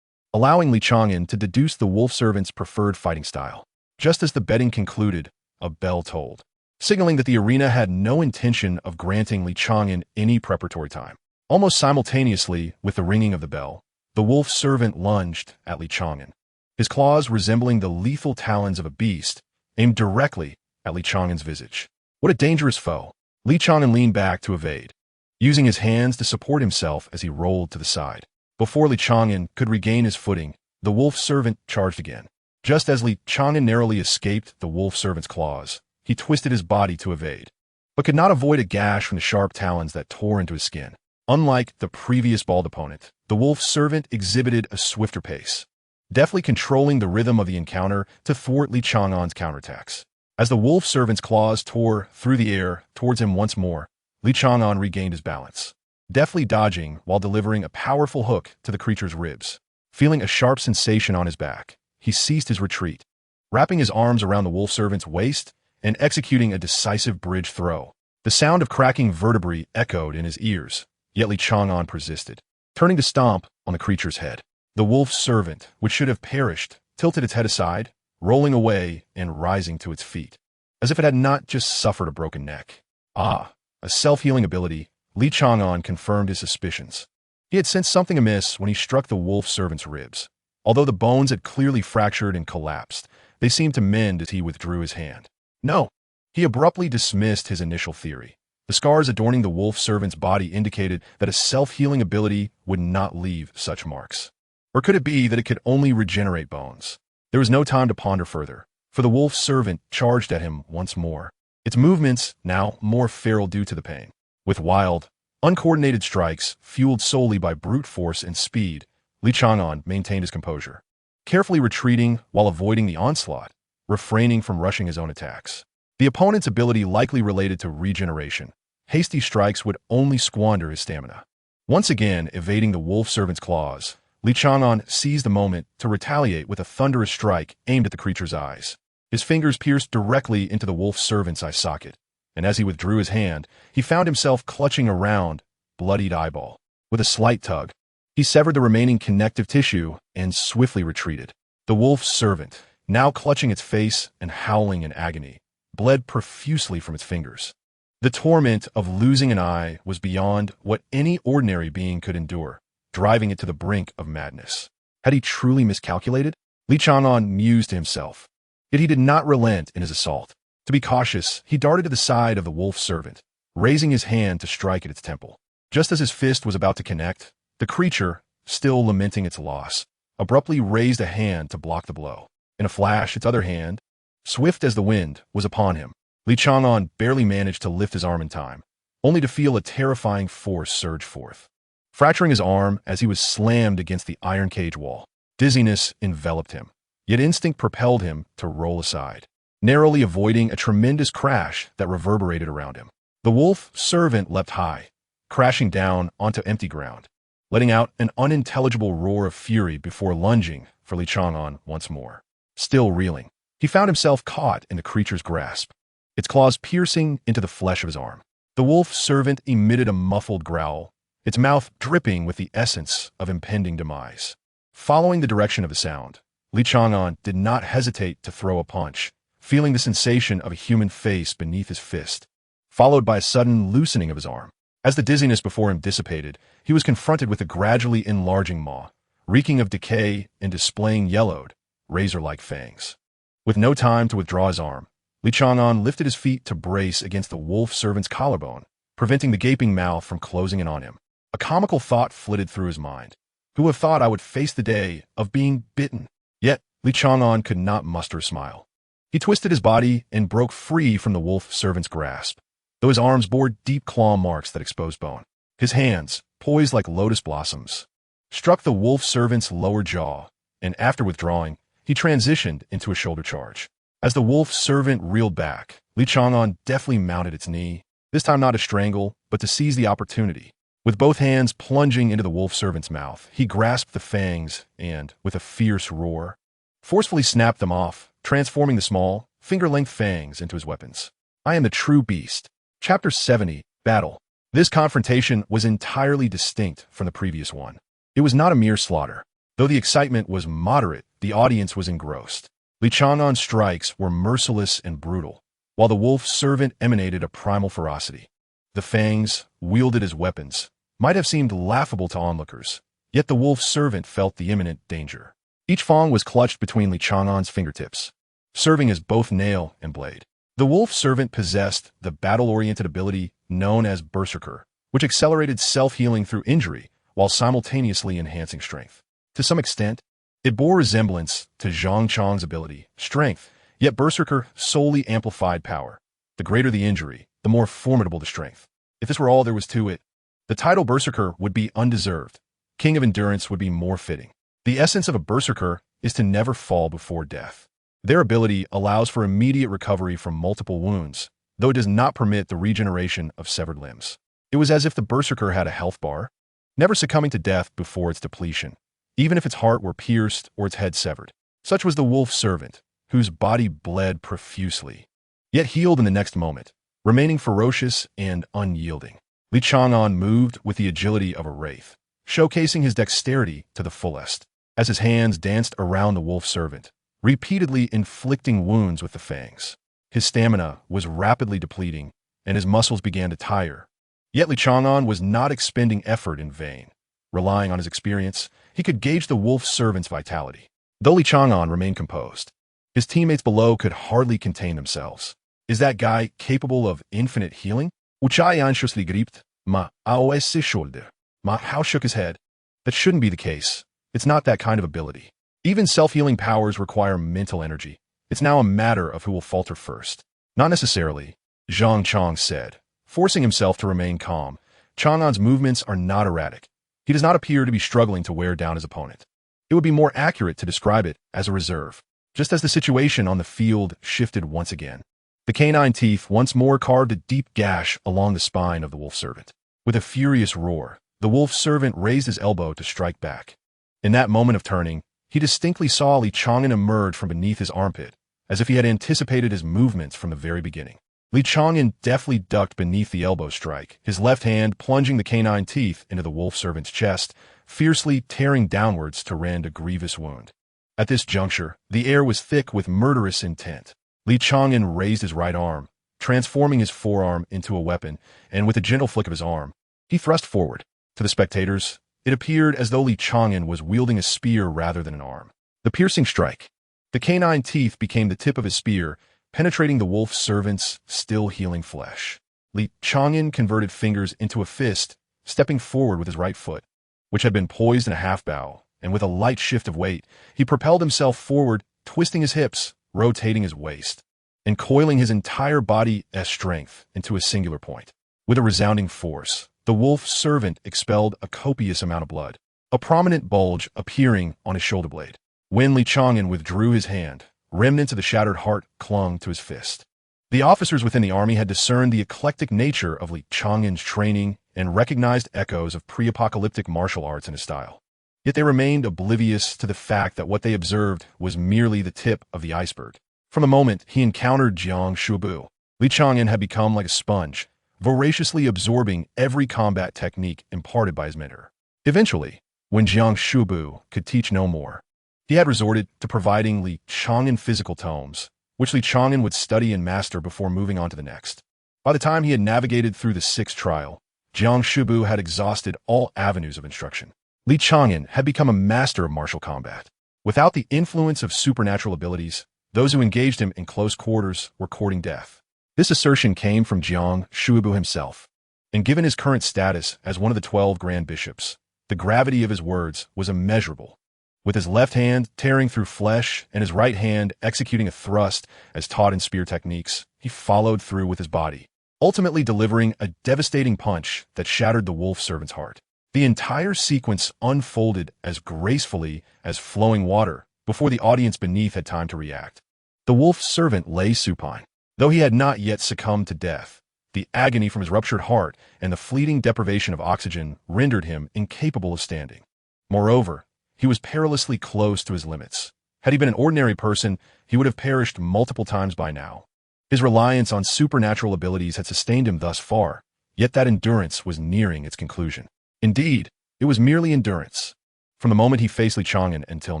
allowing Li Chang'an to deduce the wolf servant's preferred fighting style. Just as the betting concluded, a bell tolled, signaling that the arena had no intention of granting Li Chang'an any preparatory time. Almost simultaneously with the ringing of the bell, the wolf servant lunged at Li Chang'an. His claws, resembling the lethal talons of a beast, aimed directly at Li Chang'an's visage. What a dangerous foe! Li Chang'an leaned back to evade, using his hands to support himself as he rolled to the side. Before Li Chang'an could regain his footing, the wolf servant charged again. Just as Li Chang'an narrowly escaped the wolf servant's claws, he twisted his body to evade, but could not avoid a gash from the sharp talons that tore into his skin. Unlike the previous bald opponent, the wolf servant exhibited a swifter pace, deftly controlling the rhythm of the encounter to thwart Li Chang'an's counterattacks. As the wolf servant's claws tore through the air towards him once more, Li Chang'an regained his balance, deftly dodging while delivering a powerful hook to the creature's ribs. Feeling a sharp sensation on his back, he ceased his retreat, wrapping his arms around the wolf servant's waist and executing a decisive bridge throw. The sound of cracking vertebrae echoed in his ears, yet Li Chang'an persisted, turning to stomp on the creature's head. The wolf servant, which should have perished, tilted its head aside, rolling away and rising to its feet, as if it had not just suffered a broken neck. Ah, a self-healing ability. Li Chang'an confirmed his suspicions. He had sensed something amiss when he struck the wolf servant's ribs. Although the bones had clearly fractured and collapsed, they seemed to mend as he withdrew his hand. No, he abruptly dismissed his initial theory. The scars adorning the wolf servant's body indicated that a self-healing ability would not leave such marks. Or could it be that it could only regenerate bones? There was no time to ponder further, for the wolf servant charged at him once more, its movements now more feral due to the pain. With wild, uncoordinated strikes, fueled solely by brute force and speed, Li Chang'an maintained his composure, carefully retreating while avoiding the onslaught, refraining from rushing his own attacks. The opponent's ability likely related to regeneration. Hasty strikes would only squander his stamina. Once again evading the wolf servant's claws, Li Chang'an seized the moment to retaliate with a thunderous strike aimed at the creature's eyes. His fingers pierced directly into the wolf servant's eye socket, and as he withdrew his hand, he found himself clutching a round, bloodied eyeball. With a slight tug, he severed the remaining connective tissue and swiftly retreated. The wolf servant, now clutching its face and howling in agony, bled profusely from its fingers. The torment of losing an eye was beyond what any ordinary being could endure, driving it to the brink of madness. Had he truly miscalculated? Li Chang'an mused to himself. Yet he did not relent in his assault. To be cautious, he darted to the side of the wolf servant, raising his hand to strike at its temple. Just as his fist was about to connect, the creature, still lamenting its loss, abruptly raised a hand to block the blow. In a flash, its other hand, swift as the wind, was upon him. Li Chang'an barely managed to lift his arm in time, only to feel a terrifying force surge forth, fracturing his arm as he was slammed against the iron cage wall. Dizziness enveloped him, yet instinct propelled him to roll aside, narrowly avoiding a tremendous crash that reverberated around him. The wolf servant leapt high, crashing down onto empty ground, letting out an unintelligible roar of fury before lunging for Li Chang'an once more. Still reeling, he found himself caught in the creature's grasp, its claws piercing into the flesh of his arm. The wolf servant emitted a muffled growl, its mouth dripping with the essence of impending demise. Following the direction of the sound, Li Chang'an did not hesitate to throw a punch, feeling the sensation of a human face beneath his fist, followed by a sudden loosening of his arm. As the dizziness before him dissipated, he was confronted with a gradually enlarging maw, reeking of decay and displaying yellowed, razor-like fangs. With no time to withdraw his arm, Li Chang'an lifted his feet to brace against the wolf servant's collarbone, preventing the gaping mouth from closing in on him. A comical thought flitted through his mind. Who would have thought I would face the day of being bitten? Yet, Li Chang'an could not muster a smile. He twisted his body and broke free from the wolf servant's grasp, though his arms bore deep claw marks that exposed bone. His hands, poised like lotus blossoms, struck the wolf servant's lower jaw, and after withdrawing, he transitioned into a shoulder charge. As the wolf servant reeled back, Li Chang'an deftly mounted its knee, this time not to strangle, but to seize the opportunity. With both hands plunging into the wolf servant's mouth, he grasped the fangs and, with a fierce roar, forcefully snapped them off, transforming the small, finger-length fangs into his weapons. I am the true beast. Chapter 70, Battle. This confrontation was entirely distinct from the previous one. It was not a mere slaughter. Though the excitement was moderate, the audience was engrossed. Li Chang'an's strikes were merciless and brutal, while the wolf servant emanated a primal ferocity. The fangs, wielded as weapons, might have seemed laughable to onlookers, yet the wolf servant felt the imminent danger. Each fang was clutched between Li Chang'an's fingertips, serving as both nail and blade. The wolf servant possessed the battle-oriented ability known as Berserker, which accelerated self-healing through injury while simultaneously enhancing strength. To some extent, it bore resemblance to Zhang Chang's ability, Strength, yet Berserker solely amplified power. The greater the injury, the more formidable the strength. If this were all there was to it, the title Berserker would be undeserved. King of Endurance would be more fitting. The essence of a Berserker is to never fall before death. Their ability allows for immediate recovery from multiple wounds, though it does not permit the regeneration of severed limbs. It was as if the Berserker had a health bar, never succumbing to death before its depletion, even if its heart were pierced or its head severed. Such was the wolf servant, whose body bled profusely, yet healed in the next moment, remaining ferocious and unyielding. Li Chang'an moved with the agility of a wraith, showcasing his dexterity to the fullest, as his hands danced around the wolf servant, repeatedly inflicting wounds with the fangs. His stamina was rapidly depleting, and his muscles began to tire. Yet Li Chang'an was not expending effort in vain. Relying on his experience, he could gauge the wolf servant's vitality. Though Li Chang'an remained composed, his teammates below could hardly contain themselves. Is that guy capable of infinite healing? Uchai anxiously gripped, Ma aoesse shoulder. Ma Hao shook his head. That shouldn't be the case. It's not that kind of ability. Even self-healing powers require mental energy. It's now a matter of who will falter first. Not necessarily, Zhang Chang said, forcing himself to remain calm. Chang'an's movements are not erratic. He does not appear to be struggling to wear down his opponent. It would be more accurate to describe it as a reserve, just as the situation on the field shifted once again. The canine teeth once more carved a deep gash along the spine of the wolf servant. With a furious roar, the wolf servant raised his elbow to strike back. In that moment of turning, he distinctly saw Li Chang'an emerge from beneath his armpit, as if he had anticipated his movements from the very beginning. Li Chang'an deftly ducked beneath the elbow strike, his left hand plunging the canine teeth into the wolf servant's chest, fiercely tearing downwards to rend a grievous wound. At this juncture, the air was thick with murderous intent. Li Chang'an raised his right arm, transforming his forearm into a weapon, and with a gentle flick of his arm, he thrust forward. To the spectators, it appeared as though Li Chang'an was wielding a spear rather than an arm. The piercing strike. The canine teeth became the tip of his spear, penetrating the wolf servant's still healing flesh. Li Chang'an converted fingers into a fist, stepping forward with his right foot, which had been poised in a half-bow, and with a light shift of weight, he propelled himself forward, twisting his hips, rotating his waist, and coiling his entire body as strength into a singular point. With a resounding force, the wolf servant expelled a copious amount of blood, a prominent bulge appearing on his shoulder blade. When Li Chang'an withdrew his hand, remnants of the shattered heart clung to his fist. The officers within the army had discerned the eclectic nature of Li Chang'an's training and recognized echoes of pre-apocalyptic martial arts in his style. Yet they remained oblivious to the fact that what they observed was merely the tip of the iceberg. From the moment he encountered Jiang Shubu, Li Chang'an had become like a sponge, voraciously absorbing every combat technique imparted by his mentor. Eventually, when Jiang Shubu could teach no more, he had resorted to providing Li Chang'an physical tomes, which Li Chang'an would study and master before moving on to the next. By the time he had navigated through the sixth trial, Jiang Shubu had exhausted all avenues of instruction. Li Chang'an had become a master of martial combat. Without the influence of supernatural abilities, those who engaged him in close quarters were courting death. This assertion came from Jiang Shubu himself, and given his current status as one of the 12 Grand Bishops, the gravity of his words was immeasurable. With his left hand tearing through flesh and his right hand executing a thrust as taught in spear techniques, he followed through with his body, ultimately delivering a devastating punch that shattered the wolf servant's heart. The entire sequence unfolded as gracefully as flowing water before the audience beneath had time to react. The wolf's servant lay supine. Though he had not yet succumbed to death, the agony from his ruptured heart and the fleeting deprivation of oxygen rendered him incapable of standing. Moreover, he was perilously close to his limits. Had he been an ordinary person, he would have perished multiple times by now. His reliance on supernatural abilities had sustained him thus far, yet that endurance was nearing its conclusion. Indeed, it was merely endurance. From the moment he faced Li Chang'an until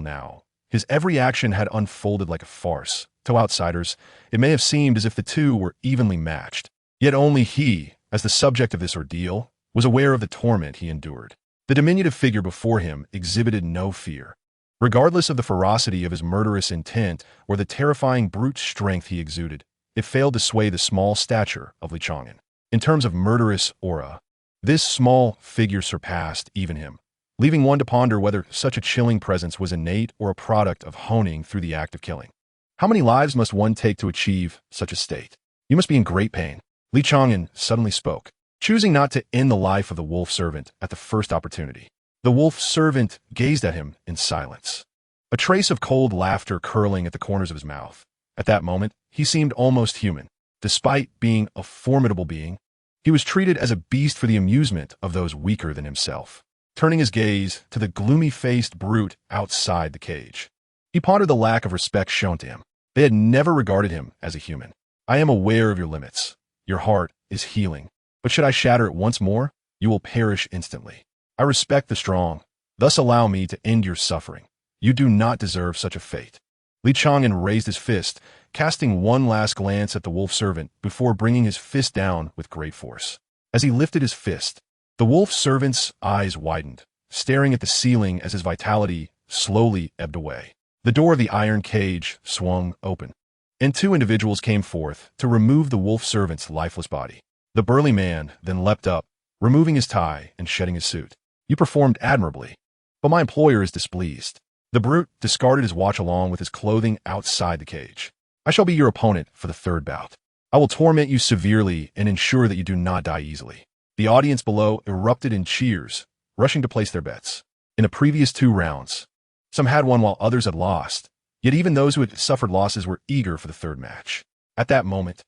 now, his every action had unfolded like a farce. To outsiders, it may have seemed as if the two were evenly matched. Yet only he, as the subject of this ordeal, was aware of the torment he endured. The diminutive figure before him exhibited no fear. Regardless of the ferocity of his murderous intent or the terrifying brute strength he exuded, it failed to sway the small stature of Li Chang'an. In terms of murderous aura, this small figure surpassed even him, leaving one to ponder whether such a chilling presence was innate or a product of honing through the act of killing. How many lives must one take to achieve such a state? You must be in great pain. Li Chang'an suddenly spoke, choosing not to end the life of the wolf servant at the first opportunity. The wolf servant gazed at him in silence, a trace of cold laughter curling at the corners of his mouth. At that moment, he seemed almost human. Despite being a formidable being, he was treated as a beast for the amusement of those weaker than himself. Turning his gaze to the gloomy-faced brute outside the cage, he pondered the lack of respect shown to him. They had never regarded him as a human. I am aware of your limits. Your heart is healing. But should I shatter it once more, you will perish instantly. I respect the strong. Thus allow me to end your suffering. You do not deserve such a fate. Li Chang'an raised his fist, casting one last glance at the wolf servant before bringing his fist down with great force. As he lifted his fist, the wolf servant's eyes widened, staring at the ceiling as his vitality slowly ebbed away. The door of the iron cage swung open, and two individuals came forth to remove the wolf servant's lifeless body. The burly man then leapt up, removing his tie and shedding his suit. You performed admirably, but my employer is displeased. The brute discarded his watch along with his clothing outside the cage. I shall be your opponent for the third bout. I will torment you severely and ensure that you do not die easily. The audience below erupted in cheers, rushing to place their bets. In the previous 2 rounds, some had won while others had lost, yet even those who had suffered losses were eager for the third match. At that moment,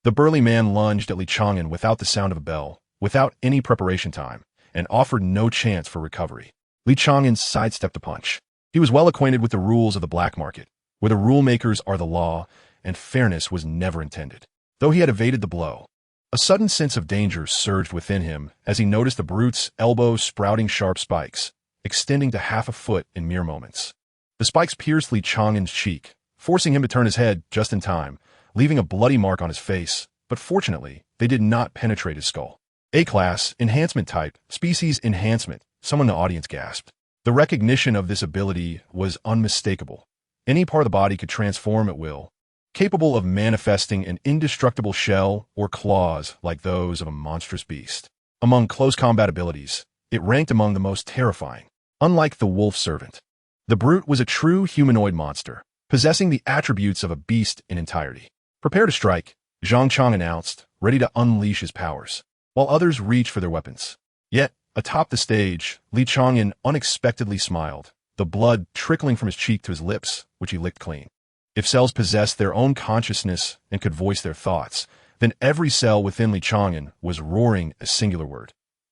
the burly man lunged at Li Chang'an without the sound of a bell, without any preparation time, and offered no chance for recovery. Li Chang'an sidestepped a punch. He was well acquainted with the rules of the black market, where the rule makers are the law, and fairness was never intended. Though he had evaded the blow, a sudden sense of danger surged within him as he noticed the brute's elbow sprouting sharp spikes, extending to half a foot in mere moments. The spikes pierced Li Chang'an's cheek, forcing him to turn his head just in time, leaving a bloody mark on his face, but fortunately, they did not penetrate his skull. A-class, enhancement type, species enhancement, someone in the audience gasped. The recognition of this ability was unmistakable. Any part of the body could transform at will, capable of manifesting an indestructible shell or claws like those of a monstrous beast. Among close combat abilities, it ranked among the most terrifying. Unlike the wolf servant, the brute was a true humanoid monster, possessing the attributes of a beast in entirety. Prepare to strike, Zhang Chang announced, ready to unleash his powers, while others reached for their weapons. Yet, atop the stage, Li Chang'an unexpectedly smiled, the blood trickling from his cheek to his lips, which he licked clean. If cells possessed their own consciousness and could voice their thoughts, then every cell within Li Chang'an was roaring a singular word.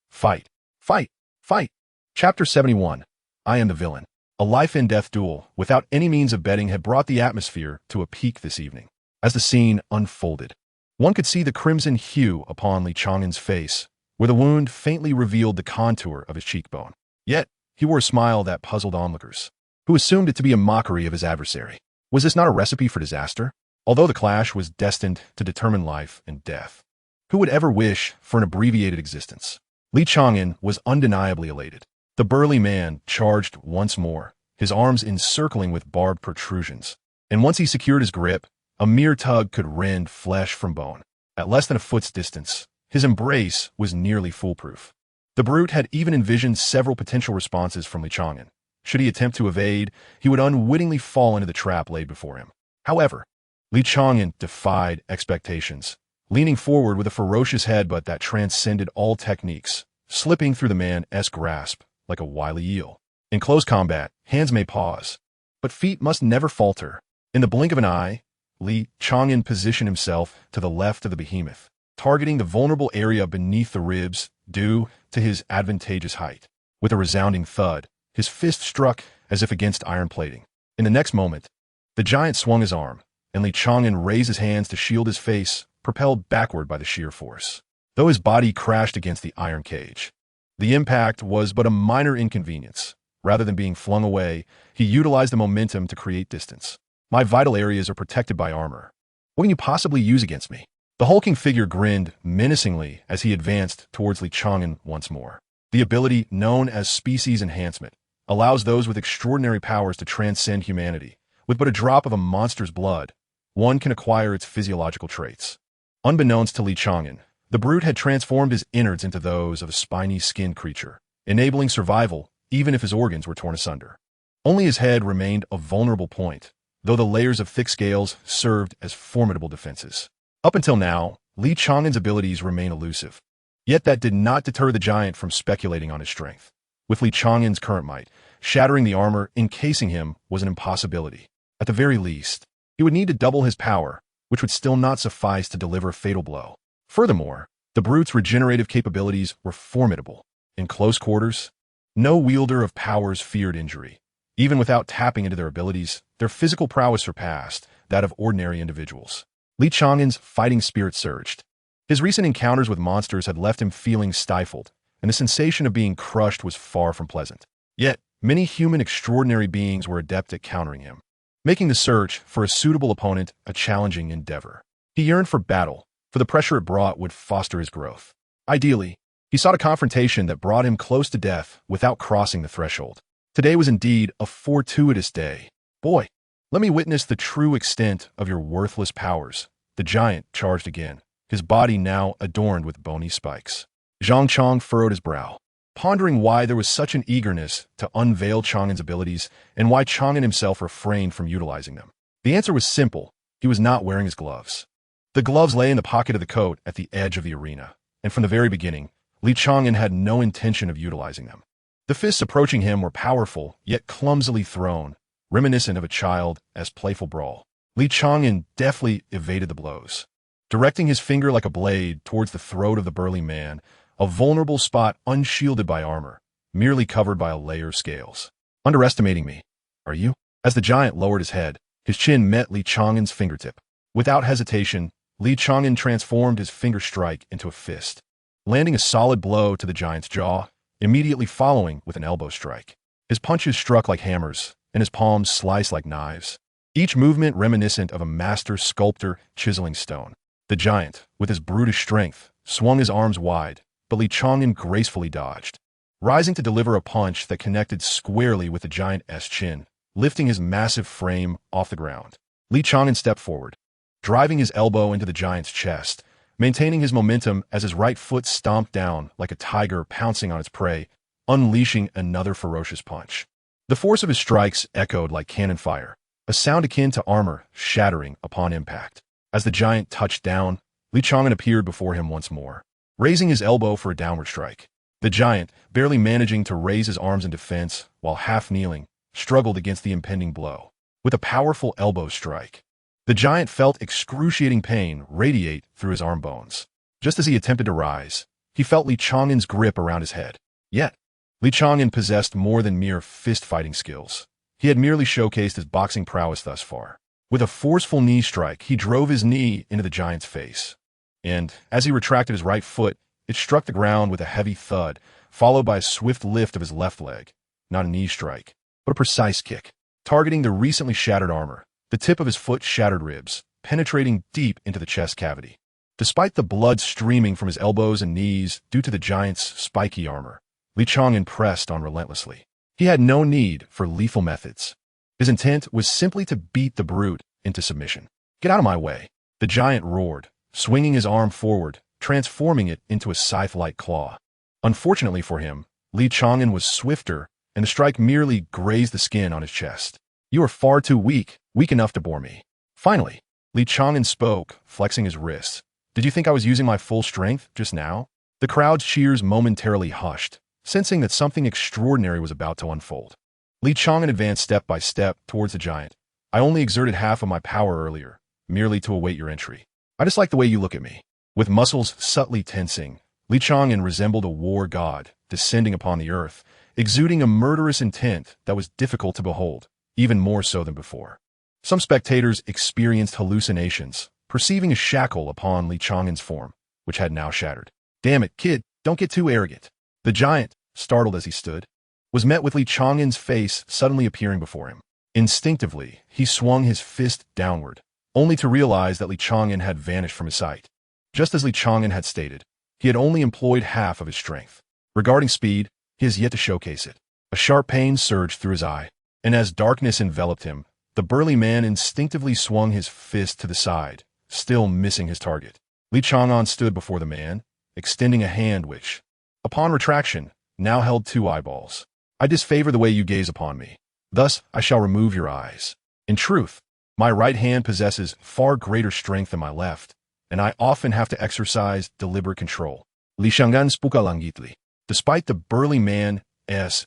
Fight! Fight! Fight! Chapter 71. I am the villain. A life-and-death duel, without any means of betting, had brought the atmosphere to a peak this evening. As the scene unfolded, one could see the crimson hue upon Li Chang'an's face, where the wound faintly revealed the contour of his cheekbone. Yet, he wore a smile that puzzled onlookers, who assumed it to be a mockery of his adversary. Was this not a recipe for disaster? Although the clash was destined to determine life and death, who would ever wish for an abbreviated existence? Li Chang'an was undeniably elated. The burly man charged once more, his arms encircling with barbed protrusions, and once he secured his grip, a mere tug could rend flesh from bone. At less than a foot's distance, his embrace was nearly foolproof. The brute had even envisioned several potential responses from Li Chang'an. Should he attempt to evade, he would unwittingly fall into the trap laid before him. However, Li Chang'an defied expectations, leaning forward with a ferocious headbutt that transcended all techniques, slipping through the man's grasp like a wily eel. In close combat, hands may pause, but feet must never falter. In the blink of an eye, Li Chang'an positioned himself to the left of the behemoth, targeting the vulnerable area beneath the ribs due to his advantageous height. With a resounding thud, his fist struck as if against iron plating. In the next moment, the giant swung his arm, and Li Chang'an raised his hands to shield his face, propelled backward by the sheer force. Though his body crashed against the iron cage, the impact was but a minor inconvenience. Rather than being flung away, he utilized the momentum to create distance. My vital areas are protected by armor. What can you possibly use against me? The hulking figure grinned menacingly as he advanced towards Li Chang'an once more. The ability known as species enhancement allows those with extraordinary powers to transcend humanity. With but a drop of a monster's blood, one can acquire its physiological traits. Unbeknownst to Li Chang'an, the brute had transformed his innards into those of a spiny-skinned creature, enabling survival even if his organs were torn asunder. Only his head remained a vulnerable point, though the layers of thick scales served as formidable defenses. Up until now, Li Chang'an's abilities remain elusive. Yet that did not deter the giant from speculating on his strength. With Li Chang'an's current might, shattering the armor encasing him was an impossibility. At the very least, he would need to double his power, which would still not suffice to deliver a fatal blow. Furthermore, the brute's regenerative capabilities were formidable. In close quarters, no wielder of powers feared injury. Even without tapping into their abilities, their physical prowess surpassed that of ordinary individuals. Li Chang'an's fighting spirit surged. His recent encounters with monsters had left him feeling stifled, and the sensation of being crushed was far from pleasant. Yet, many human extraordinary beings were adept at countering him, making the search for a suitable opponent a challenging endeavor. He yearned for battle, for the pressure it brought would foster his growth. Ideally, he sought a confrontation that brought him close to death without crossing the threshold. Today was indeed a fortuitous day. Boy, let me witness the true extent of your worthless powers. The giant charged again, his body now adorned with bony spikes. Zhang Chang furrowed his brow, pondering why there was such an eagerness to unveil Chang'an's abilities and why Chang'an himself refrained from utilizing them. The answer was simple. He was not wearing his gloves. The gloves lay in the pocket of the coat at the edge of the arena, and from the very beginning, Li Chang'an had no intention of utilizing them. The fists approaching him were powerful, yet clumsily thrown, reminiscent of a child's playful brawl. Li Chang'an deftly evaded the blows, directing his finger like a blade towards the throat of the burly man, a vulnerable spot unshielded by armor, merely covered by a layer of scales. Underestimating me, are you? As the giant lowered his head, his chin met Li Chang'an's fingertip. Without hesitation, Li Chang'an transformed his finger strike into a fist, landing a solid blow to the giant's jaw, immediately following with an elbow strike. His punches struck like hammers, and his palms sliced like knives, each movement reminiscent of a master sculptor chiseling stone. The giant, with his brutish strength, swung his arms wide, but Li Chang'an gracefully dodged, rising to deliver a punch that connected squarely with the giant's chin, lifting his massive frame off the ground. Li Chang'an stepped forward, driving his elbow into the giant's chest, maintaining his momentum as his right foot stomped down like a tiger pouncing on its prey, unleashing another ferocious punch. The force of his strikes echoed like cannon fire, a sound akin to armor shattering upon impact. As the giant touched down, Li Chang'an appeared before him once more, raising his elbow for a downward strike. The giant, barely managing to raise his arms in defense while half kneeling, struggled against the impending blow. With a powerful elbow strike, the giant felt excruciating pain radiate through his arm bones. Just as he attempted to rise, he felt Li Chang'an's grip around his head. Yet, Li Chang'an possessed more than mere fist-fighting skills. He had merely showcased his boxing prowess thus far. With a forceful knee strike, he drove his knee into the giant's face. And, as he retracted his right foot, it struck the ground with a heavy thud, followed by a swift lift of his left leg. Not a knee strike, but a precise kick, targeting the recently shattered armor. The tip of his foot shattered ribs, penetrating deep into the chest cavity. Despite the blood streaming from his elbows and knees due to the giant's spiky armor, Li Chang'an pressed on relentlessly. He had no need for lethal methods. His intent was simply to beat the brute into submission. "Get out of my way," the giant roared, swinging his arm forward, transforming it into a scythe-like claw. Unfortunately for him, Li Chang'an was swifter, and the strike merely grazed the skin on his chest. "You are far too weak enough to bore me." Finally, Li Chang'an spoke, flexing his wrists. "Did you think I was using my full strength just now?" The crowd's cheers momentarily hushed, sensing that something extraordinary was about to unfold. Li Chang'an advanced step by step towards the giant. I only exerted half of my power earlier, merely to await your entry. I dislike the way you look at me. With muscles subtly tensing, Li Chang'an resembled a war god descending upon the earth, exuding a murderous intent that was difficult to behold, even more so than before. Some spectators experienced hallucinations, perceiving a shackle upon Li Chang'an's form, which had now shattered. Damn it, kid, don't get too arrogant. The giant, startled as he stood, was met with Li Chang'an's face suddenly appearing before him. Instinctively, he swung his fist downward, only to realize that Li Chang'an had vanished from his sight. Just as Li Chang'an had stated, he had only employed half of his strength. Regarding speed, he has yet to showcase it. A sharp pain surged through his eye, and as darkness enveloped him, the burly man instinctively swung his fist to the side, still missing his target. Li Chang'an stood before the man, extending a hand which, upon retraction, now held 2 eyeballs. I disfavor the way you gaze upon me. Thus I shall remove your eyes. In truth, my right hand possesses far greater strength than my left, and I often have to exercise deliberate control. Li Chang'an spoke langitly. Despite the burly man's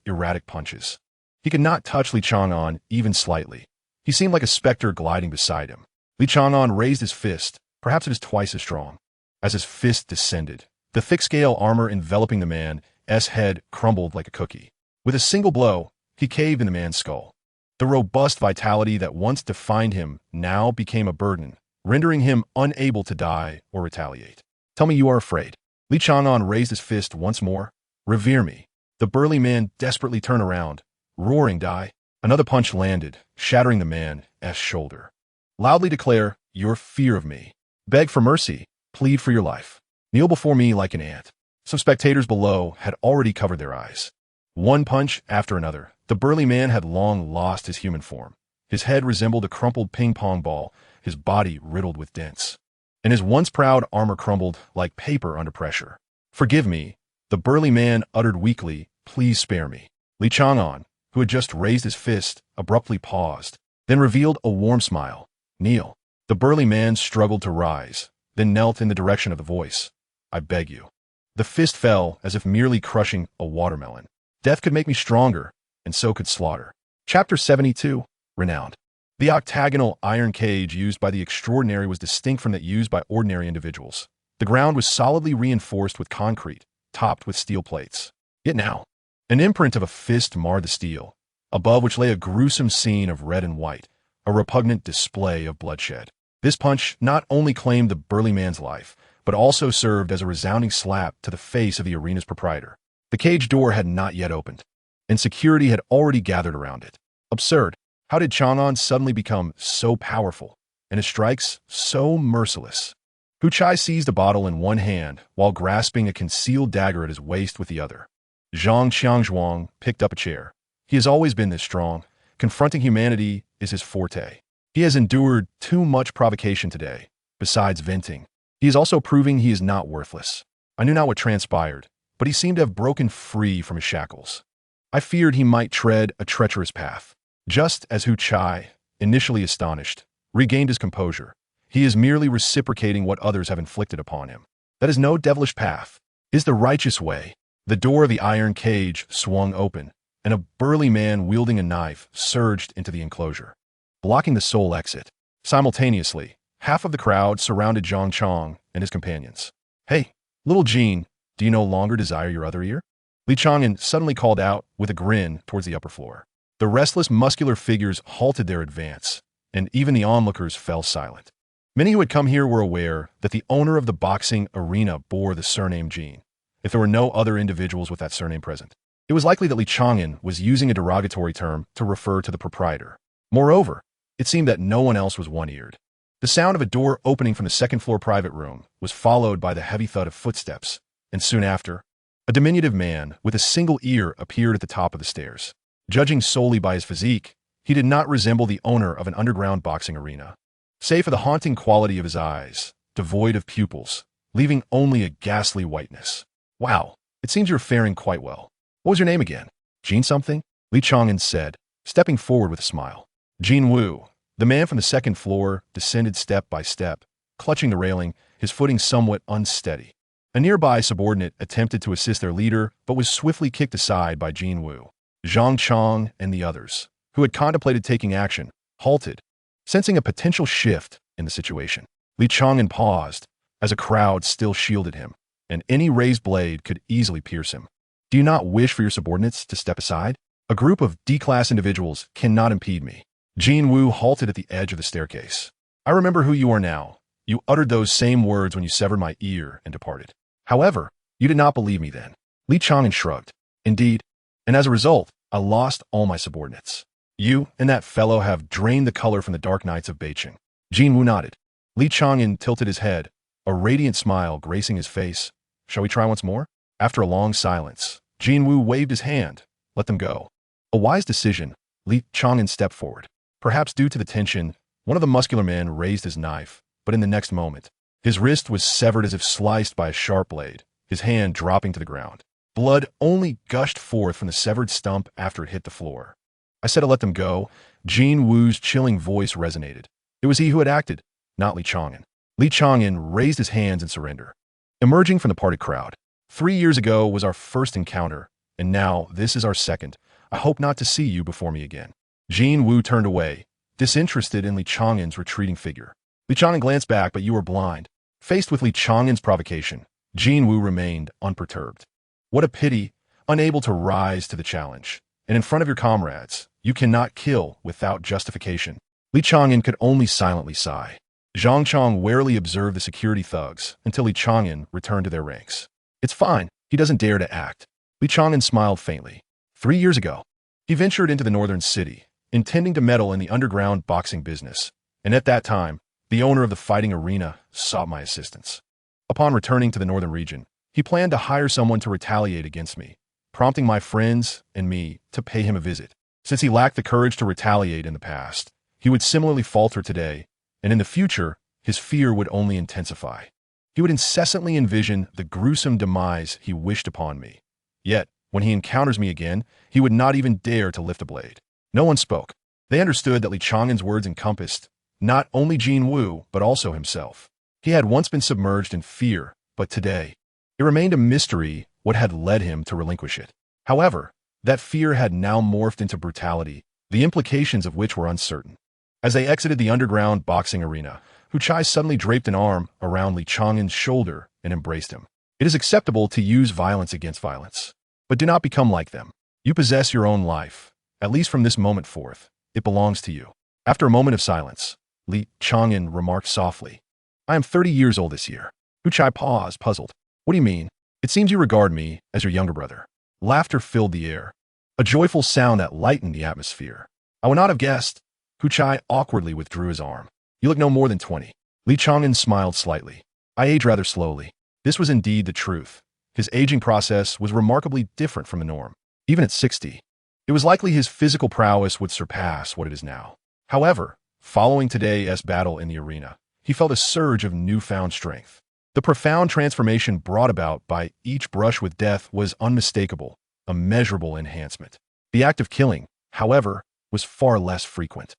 erratic punches, he could not touch Li Chang'an even slightly. He seemed like a specter gliding beside him. Li Chang'an raised his fist, perhaps it is twice as strong. As his fist descended, the thick scale armor enveloping the man's head crumbled like a cookie. With a single blow, he caved in the man's skull. The robust vitality that once defined him now became a burden, rendering him unable to die or retaliate. Tell me you are afraid. Li Chang'an raised his fist once more. Revere me. The burly man desperately turned around, roaring, die. Another punch landed, shattering the man's shoulder. Loudly declare your fear of me. Beg for mercy. Plead for your life. Kneel before me like an ant. Some spectators below had already covered their eyes. One punch after another, the burly man had long lost his human form. His head resembled a crumpled ping-pong ball, his body riddled with dents, and his once proud armor crumbled like paper under pressure. Forgive me, the burly man uttered weakly, please spare me. Li Chang'an, who had just raised his fist, abruptly paused, then revealed a warm smile. Kneel. The burly man struggled to rise, then knelt in the direction of the voice. I beg you. The fist fell as if merely crushing a watermelon. Death could make me stronger, and so could slaughter. Chapter 72, Renowned. The octagonal iron cage used by the extraordinary was distinct from that used by ordinary individuals. The ground was solidly reinforced with concrete, topped with steel plates. Yet now, an imprint of a fist marred the steel, above which lay a gruesome scene of red and white, a repugnant display of bloodshed. This punch not only claimed the burly man's life, but also served as a resounding slap to the face of the arena's proprietor. The cage door had not yet opened, and security had already gathered around it. Absurd. How did Chang'an suddenly become so powerful, and his strikes so merciless? Hu Chai seized a bottle in one hand while grasping a concealed dagger at his waist with the other. Zhang Qiangzhuang picked up a chair. He has always been this strong. Confronting humanity is his forte. He has endured too much provocation today. Besides venting, he is also proving he is not worthless. I knew not what transpired, but he seemed to have broken free from his shackles. I feared he might tread a treacherous path. Just as Hu Chai, initially astonished, regained his composure, he is merely reciprocating what others have inflicted upon him. That is no devilish path. Is the righteous way. The door of the iron cage swung open, and a burly man wielding a knife surged into the enclosure, blocking the sole exit. Simultaneously, half of the crowd surrounded Zhang Chang and his companions. Hey, little Jean, do you no longer desire your other ear? Li Chang'an suddenly called out with a grin towards the upper floor. The restless, muscular figures halted their advance, and even the onlookers fell silent. Many who had come here were aware that the owner of the boxing arena bore the surname Jean, if there were no other individuals with that surname present. It was likely that Li Chang'an was using a derogatory term to refer to the proprietor. Moreover, it seemed that no one else was one-eared. The sound of a door opening from the second-floor private room was followed by the heavy thud of footsteps, and soon after, a diminutive man with a single ear appeared at the top of the stairs. Judging solely by his physique, he did not resemble the owner of an underground boxing arena, save for the haunting quality of his eyes, devoid of pupils, leaving only a ghastly whiteness. Wow, it seems you're faring quite well. What was your name again? Jean something? Li Chang'an said, stepping forward with a smile. Jean Wu. The man from the second floor descended step by step, clutching the railing, his footing somewhat unsteady. A nearby subordinate attempted to assist their leader, but was swiftly kicked aside by Jin Wu. Zhang Chang and the others, who had contemplated taking action, halted, sensing a potential shift in the situation. Li Chang'an paused, as a crowd still shielded him, and any raised blade could easily pierce him. Do you not wish for your subordinates to step aside? A group of D-class individuals cannot impede me. Jin Wu halted at the edge of the staircase. I remember who you are now. You uttered those same words when you severed my ear and departed. However, you did not believe me then. Li Chang'an shrugged. Indeed, and as a result, I lost all my subordinates. You and that fellow have drained the color from the dark nights of Beijing. Jin Wu nodded. Li Chang'an tilted his head, a radiant smile gracing his face. Shall we try once more? After a long silence, Jin Wu waved his hand. Let them go. A wise decision. Li Chang'an stepped forward. Perhaps due to the tension, one of the muscular men raised his knife, but in the next moment, his wrist was severed as if sliced by a sharp blade, his hand dropping to the ground. Blood only gushed forth from the severed stump after it hit the floor. I said to let them go. Jin Wu's chilling voice resonated. It was he who had acted, not Li Chang'an. Li Chang'an raised his hands in surrender. Emerging from the parted crowd. 3 years ago was our first encounter, and now this is our second. I hope not to see you before me again. Jin Wu turned away, disinterested in Li Chang'an's retreating figure. Li Chang'an glanced back, but you were blind. Faced with Li Chang'an's provocation, Jin Wu remained unperturbed. What a pity, unable to rise to the challenge. And in front of your comrades, you cannot kill without justification. Li Chang'an could only silently sigh. Zhang Chang warily observed the security thugs until Li Chang'an returned to their ranks. It's fine, he doesn't dare to act. Li Chang'an smiled faintly. 3 years ago, he ventured into the northern city, intending to meddle in the underground boxing business, and at that time, the owner of the fighting arena sought my assistance. Upon returning to the northern region, he planned to hire someone to retaliate against me, prompting my friends and me to pay him a visit. Since he lacked the courage to retaliate in the past, he would similarly falter today, and in the future, his fear would only intensify. He would incessantly envision the gruesome demise he wished upon me. Yet, when he encounters me again, he would not even dare to lift a blade. No one spoke. They understood that Li Chang'an's words encompassed not only Jin Wu, but also himself. He had once been submerged in fear, but today, it remained a mystery what had led him to relinquish it. However, that fear had now morphed into brutality, the implications of which were uncertain. As they exited the underground boxing arena, Hu Chai suddenly draped an arm around Li Chang'an's shoulder and embraced him. It is acceptable to use violence against violence, but do not become like them. You possess your own life. At least from this moment forth, it belongs to you. After a moment of silence, Li Chang'an remarked softly, I am 30 years old this year. Hu Chai paused, puzzled. What do you mean? It seems you regard me as your younger brother. Laughter filled the air, a joyful sound that lightened the atmosphere. I would not have guessed. Hu Chai awkwardly withdrew his arm. You look no more than 20. Li Chang'an smiled slightly. I age rather slowly. This was indeed the truth. His aging process was remarkably different from the norm. Even at 60, it was likely his physical prowess would surpass what it is now. However, following today's battle in the arena, he felt a surge of newfound strength. The profound transformation brought about by each brush with death was unmistakable, a measurable enhancement. The act of killing, however, was far less frequent.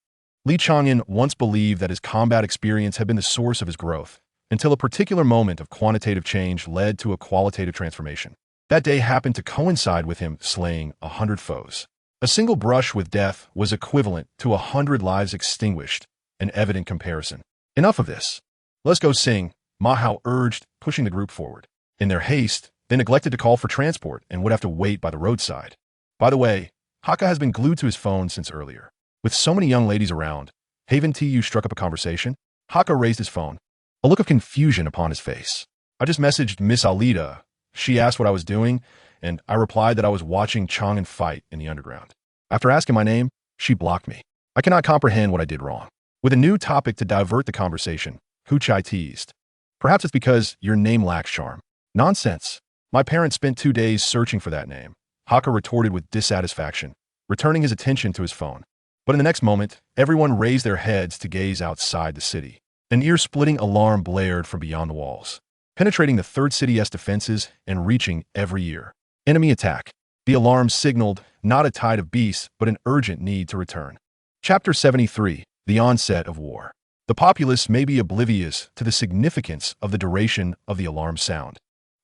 Li Chang'an once believed that his combat experience had been the source of his growth, until a particular moment of quantitative change led to a qualitative transformation. That day happened to coincide with him slaying 100 foes. A single brush with death was equivalent to 100 lives extinguished, an evident comparison. Enough of this. Let's go sing, Ma Hao urged, pushing the group forward. In their haste, they neglected to call for transport and would have to wait by the roadside. By the way, Haka has been glued to his phone since earlier. With so many young ladies around, Haven TU struck up a conversation. Haka raised his phone, a look of confusion upon his face. I just messaged Miss Alida. She asked what I was doing, and I replied that I was watching Chang'an fight in the underground. After asking my name, she blocked me. I cannot comprehend what I did wrong. With a new topic to divert the conversation, Hu Chai teased. Perhaps it's because your name lacks charm. Nonsense. My parents spent 2 days searching for that name. Haka retorted with dissatisfaction, returning his attention to his phone. But in the next moment, everyone raised their heads to gaze outside the city. An ear-splitting alarm blared from beyond the walls, penetrating the third city's defenses and reaching every ear. Enemy attack. The alarm signaled not a tide of beasts, but an urgent need to return. Chapter 73. The onset of war. The populace may be oblivious to the significance of the duration of the alarm sound.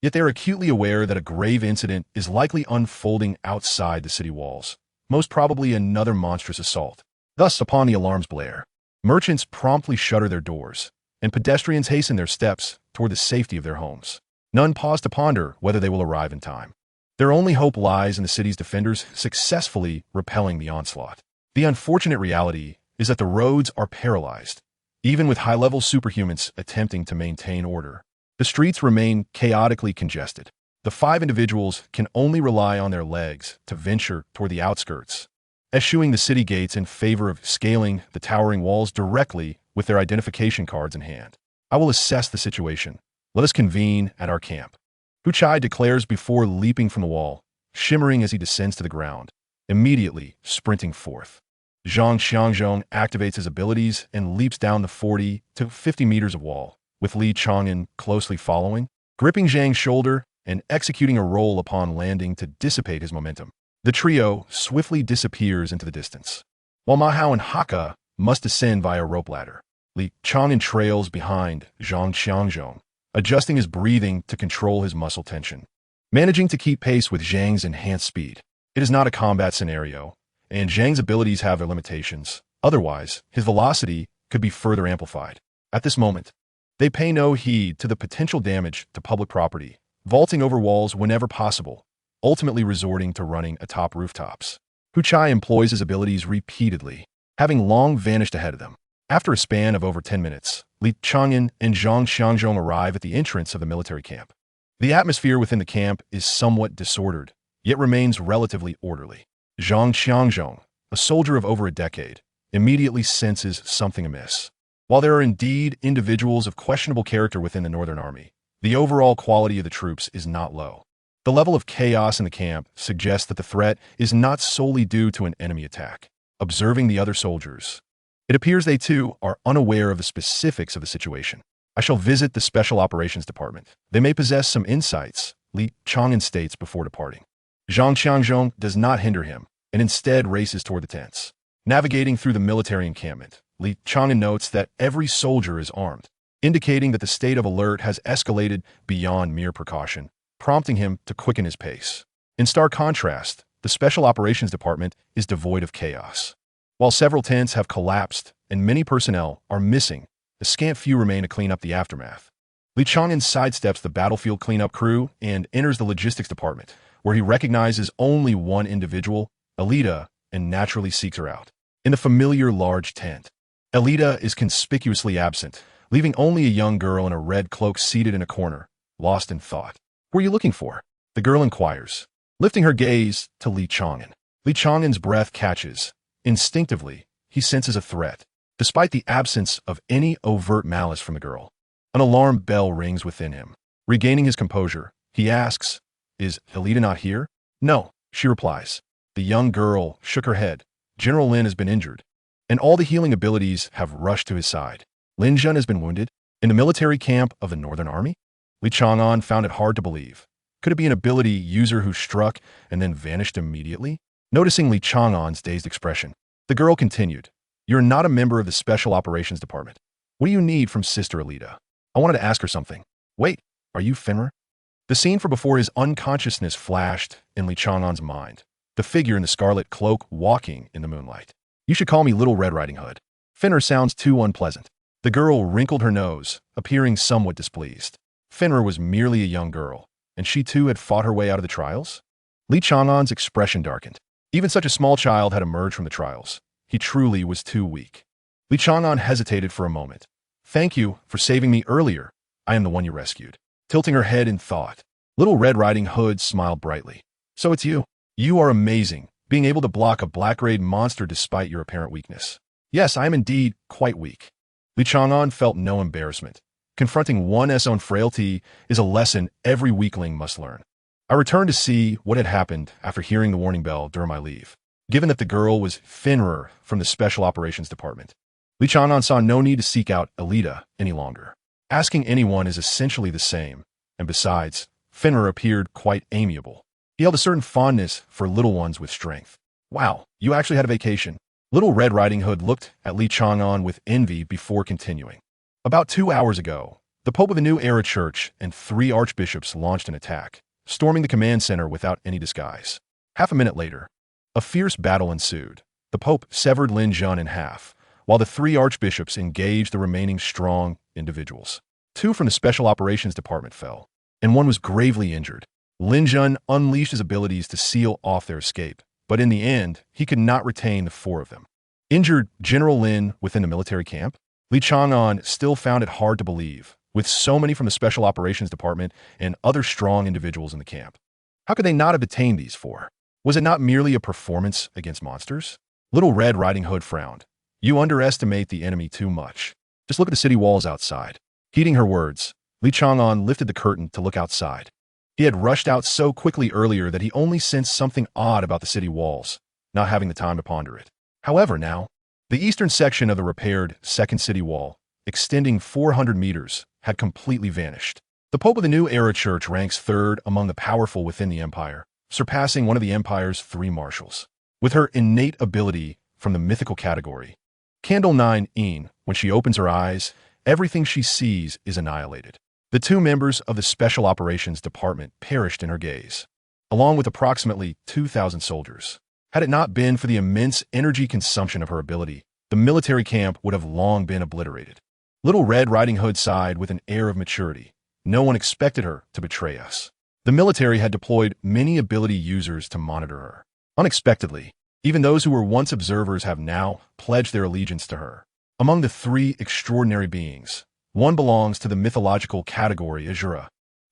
Yet they are acutely aware that a grave incident is likely unfolding outside the city walls, most probably another monstrous assault. Thus, upon the alarms blare, merchants promptly shutter their doors, and pedestrians hasten their steps toward the safety of their homes. None pause to ponder whether they will arrive in time. Their only hope lies in the city's defenders successfully repelling the onslaught. The unfortunate reality is that the roads are paralyzed, even with high-level superhumans attempting to maintain order. The streets remain chaotically congested. The 5 individuals can only rely on their legs to venture toward the outskirts, eschewing the city gates in favor of scaling the towering walls directly with their identification cards in hand. I will assess the situation. Let us convene at our camp. Hu Chai declares before leaping from the wall, shimmering as he descends to the ground, immediately sprinting forth. Zhang Xiangzhong activates his abilities and leaps down the 40 to 50 meters of wall, with Li Chang'an closely following, gripping Zhang's shoulder and executing a roll upon landing to dissipate his momentum. The trio swiftly disappears into the distance, while Ma Hao and Hakka must descend via a rope ladder. Li Chang'an trails behind Zhang Xiangzhong, adjusting his breathing to control his muscle tension, managing to keep pace with Zhang's enhanced speed. It is not a combat scenario, and Zhang's abilities have their limitations. Otherwise, his velocity could be further amplified. At this moment, they pay no heed to the potential damage to public property, vaulting over walls whenever possible, ultimately resorting to running atop rooftops. Hu Chai employs his abilities repeatedly, having long vanished ahead of them. After a span of over 10 minutes, Li Chang'an and Zhang Xiangzhong arrive at the entrance of the military camp. The atmosphere within the camp is somewhat disordered, yet remains relatively orderly. Zhang Xiangzhong, a soldier of over a decade, immediately senses something amiss. While there are indeed individuals of questionable character within the Northern Army, the overall quality of the troops is not low. The level of chaos in the camp suggests that the threat is not solely due to an enemy attack. Observing the other soldiers, it appears they too are unaware of the specifics of the situation. I shall visit the Special Operations Department. They may possess some insights, Li Chang'an states before departing. Zhang Xiangzhong does not hinder him, and instead races toward the tents. Navigating through the military encampment, Li Chang'an notes that every soldier is armed, indicating that the state of alert has escalated beyond mere precaution, prompting him to quicken his pace. In stark contrast, the Special Operations Department is devoid of chaos. While several tents have collapsed and many personnel are missing, a scant few remain to clean up the aftermath. Li Chang'an sidesteps the battlefield cleanup crew and enters the logistics department, where he recognizes only one individual, Alida, and naturally seeks her out. In the familiar large tent, Alida is conspicuously absent, leaving only a young girl in a red cloak seated in a corner, lost in thought. "What are you looking for?" the girl inquires, lifting her gaze to Li Chang'an. Li Chang'an's breath catches. Instinctively, he senses a threat, despite the absence of any overt malice from the girl. An alarm bell rings within him. Regaining his composure, he asks, "Is Alida not here?" "No," she replies. The young girl shook her head. "General Lin has been injured, and all the healing abilities have rushed to his side. Lin Zhen has been wounded in the military camp of the Northern Army?" Li Chang'an found it hard to believe. Could it be an ability user who struck and then vanished immediately? Noticing Li Chang'an's dazed expression, the girl continued, "You're not a member of the Special Operations Department. What do you need from Sister Alida?" "I wanted to ask her something." "Wait, are you Fenrir?" The scene from before his unconsciousness flashed in Li Chang'an's mind, the figure in the scarlet cloak walking in the moonlight. "You should call me Little Red Riding Hood. Fenrir sounds too unpleasant." The girl wrinkled her nose, appearing somewhat displeased. Fenrir was merely a young girl, and she too had fought her way out of the trials? Li Chang'an's expression darkened. Even such a small child had emerged from the trials. He truly was too weak. Li Chang'an hesitated for a moment. "Thank you for saving me earlier. I am the one you rescued." Tilting her head in thought, Little Red Riding Hood smiled brightly. "So it's you. You are amazing, being able to block a black-rayed monster despite your apparent weakness." "Yes, I am indeed quite weak." Li Chang'an felt no embarrassment. Confronting one's own frailty is a lesson every weakling must learn. I returned to see what had happened after hearing the warning bell during my leave. Given that the girl was Fenrir from the Special Operations Department, Li Chang'an saw no need to seek out Alida any longer. Asking anyone is essentially the same, and besides, Fenrir appeared quite amiable. He held a certain fondness for little ones with strength. "Wow, you actually had a vacation." Little Red Riding Hood looked at Li Chang'an with envy before continuing. "About 2 hours ago, The Pope of the New Era Church and 3 archbishops launched an attack, storming the command center without any disguise. Half a minute later, a fierce battle ensued. The Pope severed Li Chang'an in half, while the 3 archbishops engaged the remaining strong individuals. 2 from the Special Operations Department fell, and 1 was gravely injured. Li Chang'an unleashed his abilities to seal off their escape, but in the end, he could not retain the 4 of them. Injured General Lin within the military camp? Li Chang'an still found it hard to believe, with so many from the Special Operations Department and other strong individuals in the camp. How could they not have detained these 4? Was it not merely a performance against monsters? Little Red Riding Hood frowned. You underestimate the enemy too much. Just look at the city walls outside. Heeding her words, Li Chang'an lifted the curtain to look outside. He had rushed out so quickly earlier that he only sensed something odd about the city walls, not having the time to ponder it. However, now, the eastern section of the repaired second city wall, extending 400 meters, had completely vanished. The Pope of the New Era Church ranks 3rd among the powerful within the empire, surpassing one of the empire's 3 marshals. With her innate ability from the mythical category, Candle 9 when she opens her eyes, everything she sees is annihilated. The 2 members of the Special Operations Department perished in her gaze, along with approximately 2,000 soldiers. Had it not been for the immense energy consumption of her ability, the military camp would have long been obliterated. Little Red Riding Hood sighed with an air of maturity. No one expected her to betray us. The military had deployed many ability users to monitor her. Unexpectedly, even those who were once observers have now pledged their allegiance to her. Among the 3 extraordinary beings, 1 belongs to the mythological category Azura.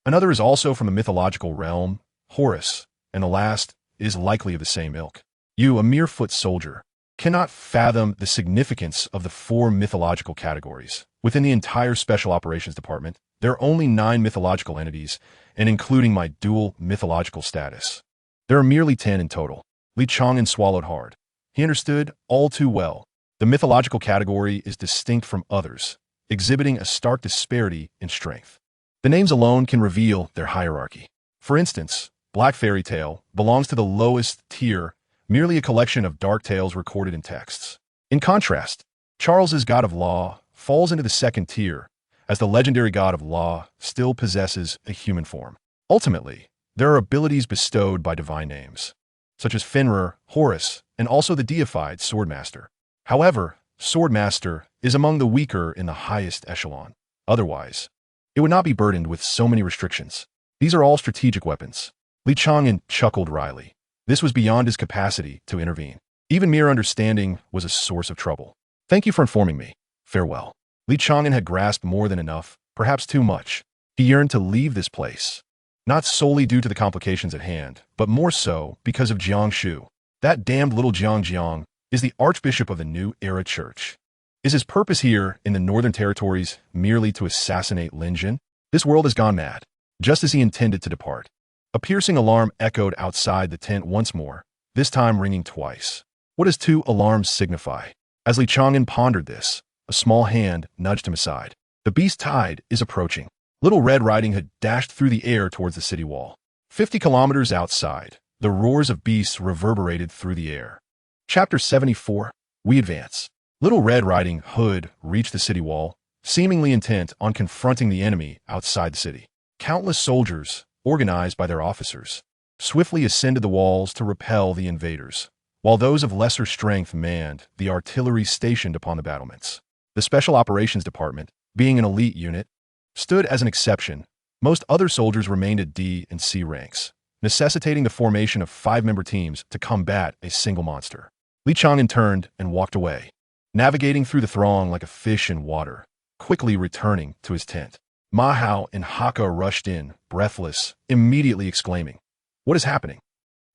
Another is also from the mythological realm, Horus, and the last is likely of the same ilk. You, a mere foot soldier, cannot fathom the significance of the 4 mythological categories. Within the entire Special Operations Department, there are only 9 mythological entities, and including my dual mythological status. There are merely 10 in total. Li Chang'an swallowed hard. He understood all too well. The mythological category is distinct from others, exhibiting a stark disparity in strength. The names alone can reveal their hierarchy. For instance, Black Fairy Tale belongs to the lowest tier, merely a collection of dark tales recorded in texts. In contrast, Charles's God of Law falls into the 2nd tier, as the legendary God of Law still possesses a human form. Ultimately, there are abilities bestowed by divine names, such as Fenrir, Horus, and also the deified Swordmaster. However, Swordmaster is among the weaker in the highest echelon. Otherwise, it would not be burdened with so many restrictions. These are all strategic weapons. Li Chang'an chuckled wryly. This was beyond his capacity to intervene. Even mere understanding was a source of trouble. Thank you for informing me. Farewell. Li Chang'an had grasped more than enough, perhaps too much. He yearned to leave this place, not solely due to the complications at hand, but more so because of Jiang Shu. That damned little Jiang is the Archbishop of the New Era Church. Is his purpose here in the Northern Territories merely to assassinate Li Chang'an? This world has gone mad, just as he intended to depart. A piercing alarm echoed outside the tent once more, this time ringing twice. What does 2 alarms signify? As Li Chang'an pondered this, a small hand nudged him aside. The beast tide is approaching. Little Red Riding Hood dashed through the air towards the city wall. 50 kilometers outside, the roars of beasts reverberated through the air. Chapter 74. We advance. Little Red Riding Hood reached the city wall, seemingly intent on confronting the enemy outside the city. Countless soldiers, organized by their officers, swiftly ascended the walls to repel the invaders, while those of lesser strength manned the artillery stationed upon the battlements. The Special Operations Department, being an elite unit, stood as an exception. Most other soldiers remained at D and C ranks, necessitating the formation of 5-member teams to combat a single monster. Li Chang'an turned and walked away, navigating through the throng like a fish in water, quickly returning to his tent. Ma Hao and Haka rushed in, breathless, immediately exclaiming, "What is happening?"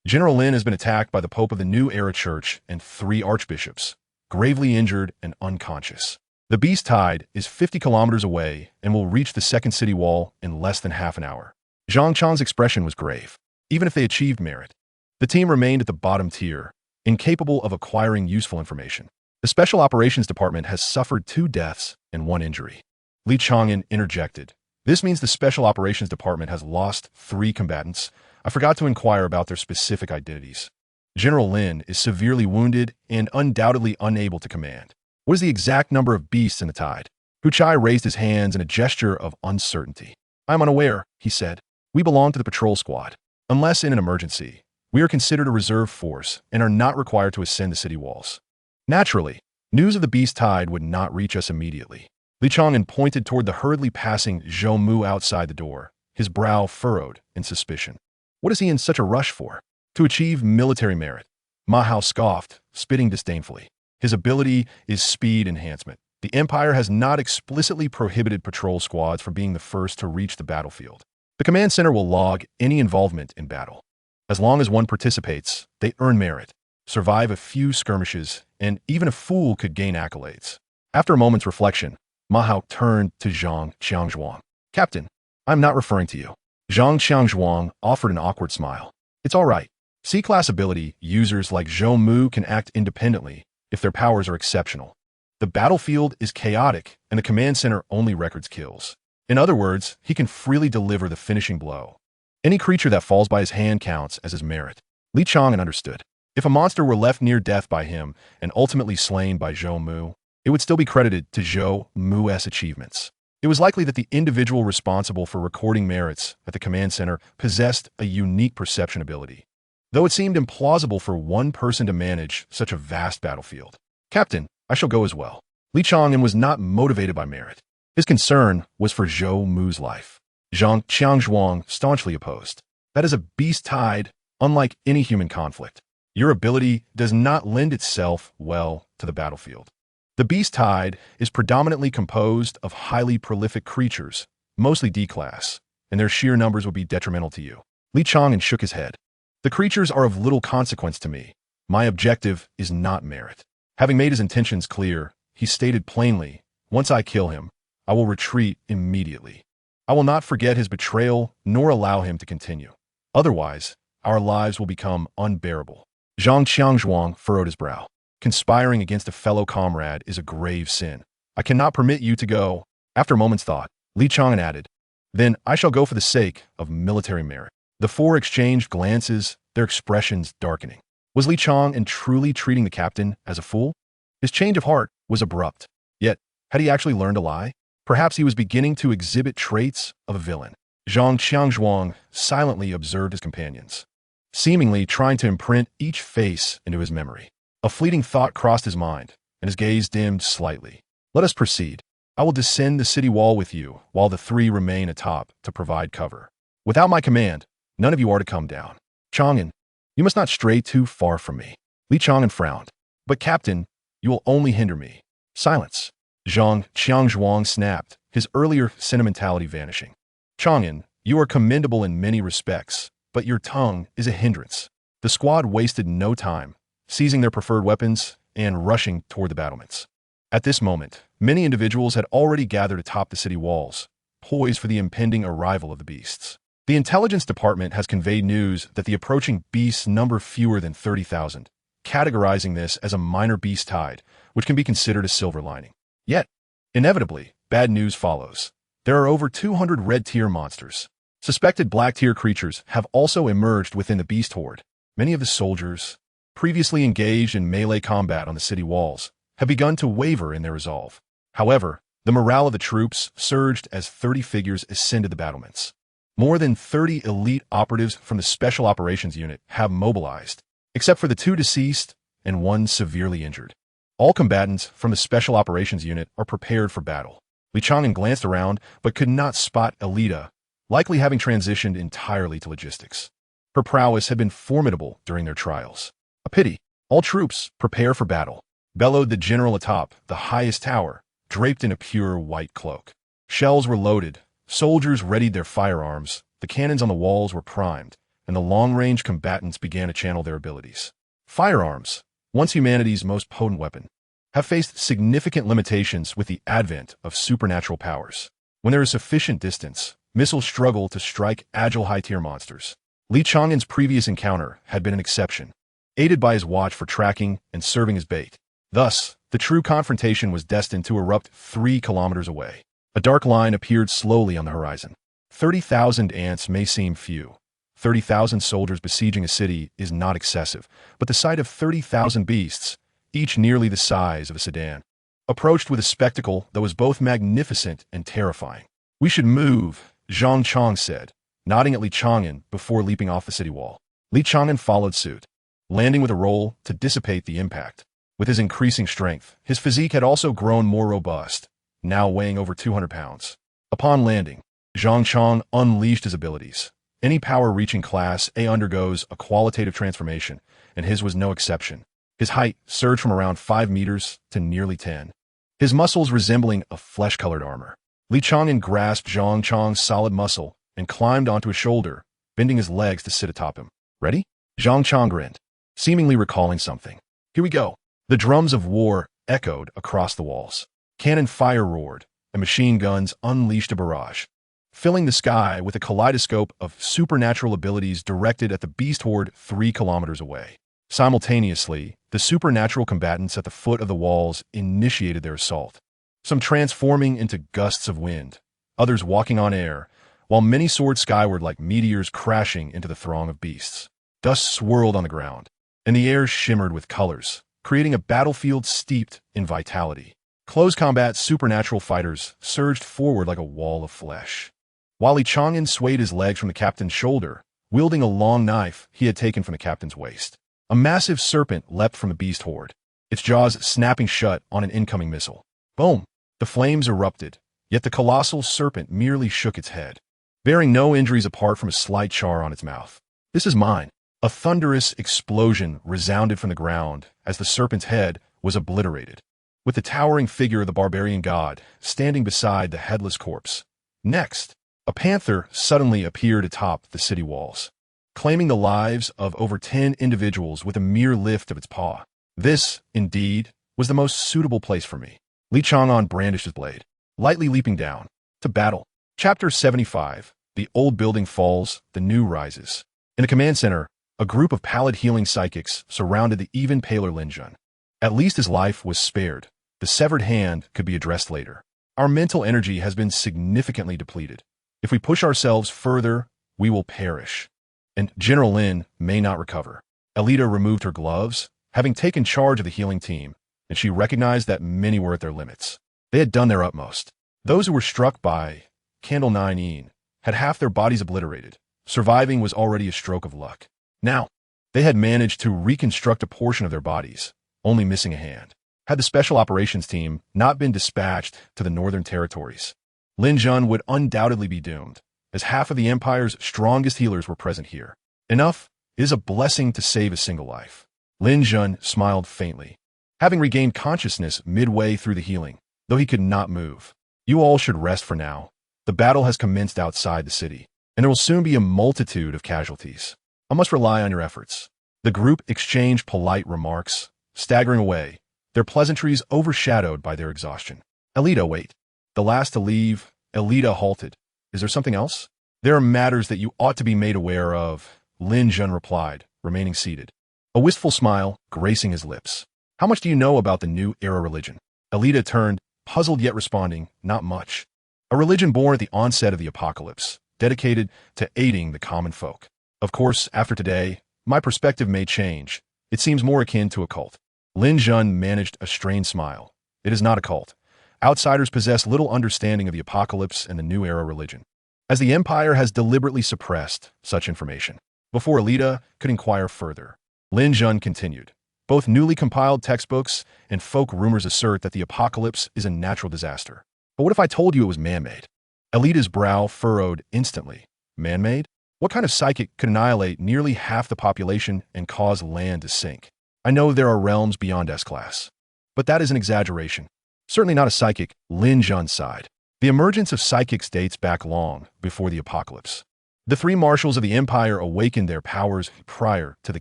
General Lin has been attacked by the Pope of the New Era Church and 3 archbishops, gravely injured and unconscious. The beast tide is 50 kilometers away and will reach the 2nd city wall in less than half an hour. Zhang Chang's expression was grave. Even if they achieved merit, the team remained at the bottom tier, incapable of acquiring useful information. The Special Operations Department has suffered 2 deaths and 1 injury. Li Chang'an interjected. This means the Special Operations Department has lost 3 combatants. I forgot to inquire about their specific identities. General Lin is severely wounded and undoubtedly unable to command. What is the exact number of beasts in the tide? Hu Chai raised his hands in a gesture of uncertainty. "I am unaware," he said. "We belong to the patrol squad. Unless in an emergency, we are considered a reserve force and are not required to ascend the city walls. Naturally, news of the beast tide would not reach us immediately." Li Chang'an pointed toward the hurriedly passing Zhou Mu outside the door, his brow furrowed in suspicion. What is he in such a rush for? To achieve military merit. Ma Hao scoffed, spitting disdainfully. His ability is speed enhancement. The Empire has not explicitly prohibited patrol squads from being the first to reach the battlefield. The command center will log any involvement in battle. As long as one participates, they earn merit, survive a few skirmishes, and even a fool could gain accolades. After a moment's reflection, Ma Hao turned to Zhang Qiangzhuang. "Captain, I'm not referring to you." Zhang Qiangzhuang offered an awkward smile. "It's all right. C-class ability users like Zhou Mu can act independently if their powers are exceptional. The battlefield is chaotic, and the command center only records kills. In other words, he can freely deliver the finishing blow. Any creature that falls by his hand counts as his merit." Li Chang'an understood. If a monster were left near death by him and ultimately slain by Zhou Mu, it would still be credited to Zhou Mu's achievements. It was likely that the individual responsible for recording merits at the command center possessed a unique perception ability, though it seemed implausible for one person to manage such a vast battlefield. "Captain, I shall go as well." Li Chang'an was not motivated by merit. His concern was for Zhou Mu's life. Zhang Qiangzhuang staunchly opposed. "That is a beast tide, unlike any human conflict. Your ability does not lend itself well to the battlefield. The beast tide is predominantly composed of highly prolific creatures, mostly D-class, and their sheer numbers would be detrimental to you." Li Chang'an shook his head. "The creatures are of little consequence to me. My objective is not merit." Having made his intentions clear, he stated plainly, "Once I kill him, I will retreat immediately. I will not forget his betrayal nor allow him to continue. Otherwise, our lives will become unbearable." Zhang Qiangzhuang furrowed his brow. "Conspiring against a fellow comrade is a grave sin. I cannot permit you to go." After a moment's thought, Li Chang'an added, "Then I shall go for the sake of military merit." The four exchanged glances, their expressions darkening. Was Li Chang'an truly treating the captain as a fool? His change of heart was abrupt. Yet, had he actually learned to lie? Perhaps he was beginning to exhibit traits of a villain. Zhang Qiangzhuang silently observed his companions, seemingly trying to imprint each face into his memory. A fleeting thought crossed his mind, and his gaze dimmed slightly. "Let us proceed. I will descend the city wall with you, while the three remain atop to provide cover. Without my command, none of you are to come down. Chang'an, you must not stray too far from me." Li Chang'an frowned. "But captain, you will only hinder me." Silence. Zhang Qiangzhuang snapped, his earlier sentimentality vanishing. "Chang'an, you are commendable in many respects, but your tongue is a hindrance." The squad wasted no time, seizing their preferred weapons and rushing toward the battlements. At this moment, many individuals had already gathered atop the city walls, poised for the impending arrival of the beasts. The intelligence department has conveyed news that the approaching beasts number fewer than 30,000, categorizing this as a minor beast tide, which can be considered a silver lining. Yet, inevitably, bad news follows. There are over 200 red-tier monsters. Suspected black-tier creatures have also emerged within the beast horde. Many of the soldiers, previously engaged in melee combat on the city walls, have begun to waver in their resolve. However, the morale of the troops surged as 30 figures ascended the battlements. More than 30 elite operatives from the Special Operations Unit have mobilized, except for the 2 deceased and 1 severely injured. All combatants from the Special Operations Unit are prepared for battle. Li Chang'an glanced around but could not spot Alita, likely having transitioned entirely to logistics. Her prowess had been formidable during their trials. "A pity. All troops, prepare for battle," bellowed the general atop the highest tower, draped in a pure white cloak. Shells were loaded, soldiers readied their firearms, the cannons on the walls were primed, and the long-range combatants began to channel their abilities. Firearms, once humanity's most potent weapon, have faced significant limitations with the advent of supernatural powers. When there is sufficient distance, missiles struggle to strike agile high-tier monsters. Li Chang'an's previous encounter had been an exception, aided by his watch for tracking and serving as bait. Thus, the true confrontation was destined to erupt 3 kilometers away. A dark line appeared slowly on the horizon. 30,000 ants may seem few. 30,000 soldiers besieging a city is not excessive, but the sight of 30,000 beasts, each nearly the size of a sedan, approached with a spectacle that was both magnificent and terrifying. "We should move," Zhang Chang said, nodding at Li Chang'an before leaping off the city wall. Li Chang'an followed suit, landing with a roll to dissipate the impact. With his increasing strength, his physique had also grown more robust, now weighing over 200 pounds. Upon landing, Zhang Chang unleashed his abilities. Any power-reaching Class A undergoes a qualitative transformation, and his was no exception. His height surged from around 5 meters to nearly 10. His muscles resembling a flesh-colored armor. Li Chang'an grasped Zhang Chang's solid muscle and climbed onto his shoulder, bending his legs to sit atop him. "Ready?" Zhang Chang grinned, seemingly recalling something. "Here we go." The drums of war echoed across the walls. Cannon fire roared, and machine guns unleashed a barrage, filling the sky with a kaleidoscope of supernatural abilities directed at the beast horde 3 kilometers away. Simultaneously, the supernatural combatants at the foot of the walls initiated their assault, some transforming into gusts of wind, others walking on air, while many soared skyward like meteors crashing into the throng of beasts. Dust swirled on the ground, and the air shimmered with colors, creating a battlefield steeped in vitality. Close combat supernatural fighters surged forward like a wall of flesh, while Li Chang'an swayed his legs from the captain's shoulder, wielding a long knife he had taken from the captain's waist. A massive serpent leapt from the beast horde, its jaws snapping shut on an incoming missile. Boom! The flames erupted, yet the colossal serpent merely shook its head, bearing no injuries apart from a slight char on its mouth. "This is mine." A thunderous explosion resounded from the ground as the serpent's head was obliterated, with the towering figure of the barbarian god standing beside the headless corpse. Next, a panther suddenly appeared atop the city walls, claiming the lives of over 10 individuals with a mere lift of its paw. This, indeed, was the most suitable place for me. Li Chang'an brandished his blade, lightly leaping down. To battle. Chapter 75. The old building falls, the new rises. In the command center, a group of pallid healing psychics surrounded the even paler Li Chang'an. At least his life was spared. The severed hand could be addressed later. Our mental energy has been significantly depleted. If we push ourselves further, we will perish. And General Lin may not recover. Alita removed her gloves, having taken charge of the healing team, and she recognized that many were at their limits. They had done their utmost. Those who were struck by Candle 9 had half their bodies obliterated. Surviving was already a stroke of luck. Now, they had managed to reconstruct a portion of their bodies, only missing a hand. Had the Special Operations Team not been dispatched to the Northern Territories, Li Chang'an would undoubtedly be doomed, as half of the Empire's strongest healers were present here. Enough is a blessing to save a single life. Li Chang'an smiled faintly, having regained consciousness midway through the healing, though he could not move. "You all should rest for now. The battle has commenced outside the city, and there will soon be a multitude of casualties. I must rely on your efforts." The group exchanged polite remarks, staggering away, their pleasantries overshadowed by their exhaustion. "Alita, wait." The last to leave, Alita halted. "Is there something else?" "There are matters that you ought to be made aware of," Li Chang'an replied, remaining seated, a wistful smile gracing his lips. "How much do you know about the New Era religion?" Alita turned, puzzled yet responding, "Not much. A religion born at the onset of the apocalypse, dedicated to aiding the common folk. Of course, after today, my perspective may change. It seems more akin to a cult." Li Chang'an managed a strained smile. "It is not a cult. Outsiders possess little understanding of the apocalypse and the New Era religion, as the Empire has deliberately suppressed such information." Before Alita could inquire further, Li Chang'an continued. "Both newly compiled textbooks and folk rumors assert that the apocalypse is a natural disaster. But what if I told you it was man-made?" Alita's brow furrowed instantly. "Man-made? What kind of psychic could annihilate nearly half the population and cause land to sink? I know there are realms beyond S-class, but that is an exaggeration. Certainly not a psychic." Li Chang'an sighed. "The emergence of psychics dates back long before the apocalypse. The 3 marshals of the Empire awakened their powers prior to the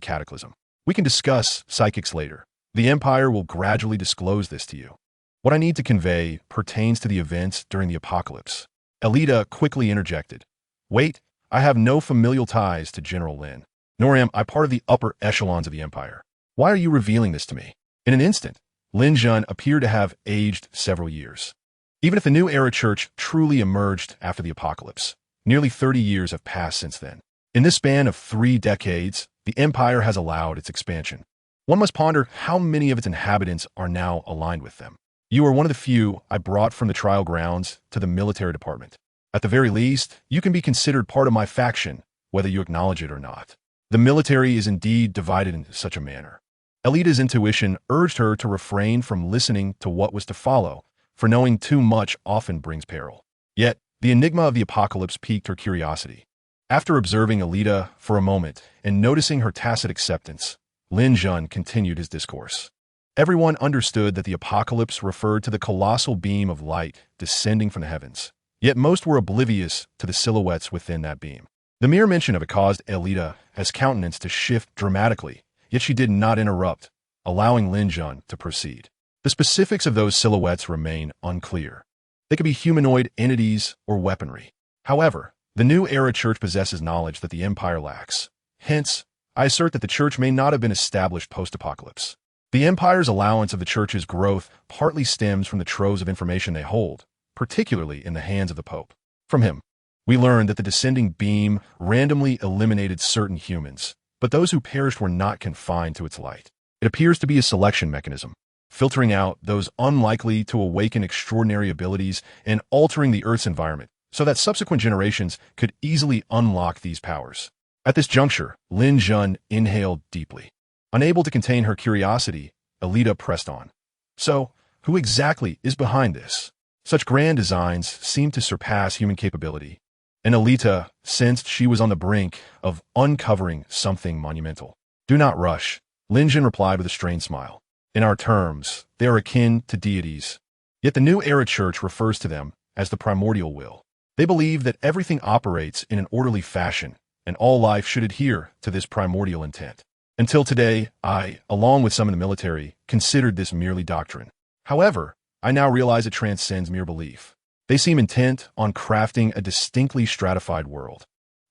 cataclysm. We can discuss psychics later. The Empire will gradually disclose this to you. What I need to convey pertains to the events during the apocalypse." Alita quickly interjected. "Wait, I have no familial ties to General Lin, nor am I part of the upper echelons of the Empire. Why are you revealing this to me?" In an instant, Li Chang'an appeared to have aged several years. Even if the New Era Church truly emerged after the apocalypse, nearly 30 years have passed since then. In this span of 3 decades, the Empire has allowed its expansion. One must ponder how many of its inhabitants are now aligned with them. You are one of the few I brought from the trial grounds to the military department. At the very least, you can be considered part of my faction, whether you acknowledge it or not. The military is indeed divided in such a manner. Elita's intuition urged her to refrain from listening to what was to follow, for knowing too much often brings peril. Yet, the enigma of the apocalypse piqued her curiosity. After observing Elita for a moment and noticing her tacit acceptance, Li Chang'an continued his discourse. Everyone understood that the apocalypse referred to the colossal beam of light descending from the heavens, yet most were oblivious to the silhouettes within that beam. The mere mention of it caused Elita's countenance to shift dramatically, yet she did not interrupt, allowing Li Chang'an to proceed. The specifics of those silhouettes remain unclear. They could be humanoid entities or weaponry. However, the New Era Church possesses knowledge that the Empire lacks. Hence, I assert that the Church may not have been established post-apocalypse. The Empire's allowance of the Church's growth partly stems from the troves of information they hold, particularly in the hands of the Pope. From him, we learned that the descending beam randomly eliminated certain humans, but those who perished were not confined to its light. It appears to be a selection mechanism, filtering out those unlikely to awaken extraordinary abilities and altering the Earth's environment, so that subsequent generations could easily unlock these powers. At this juncture, Li Chang'an inhaled deeply. Unable to contain her curiosity, Elita pressed on. So, who exactly is behind this? Such grand designs seem to surpass human capability, and Elita sensed she was on the brink of uncovering something monumental. Do not rush, Li Chang'an replied with a strained smile. In our terms, they are akin to deities. Yet the New Era Church refers to them as the primordial will. They believe that everything operates in an orderly fashion, and all life should adhere to this primordial intent. Until today, I, along with some in the military, considered this merely doctrine. However, I now realize it transcends mere belief. They seem intent on crafting a distinctly stratified world,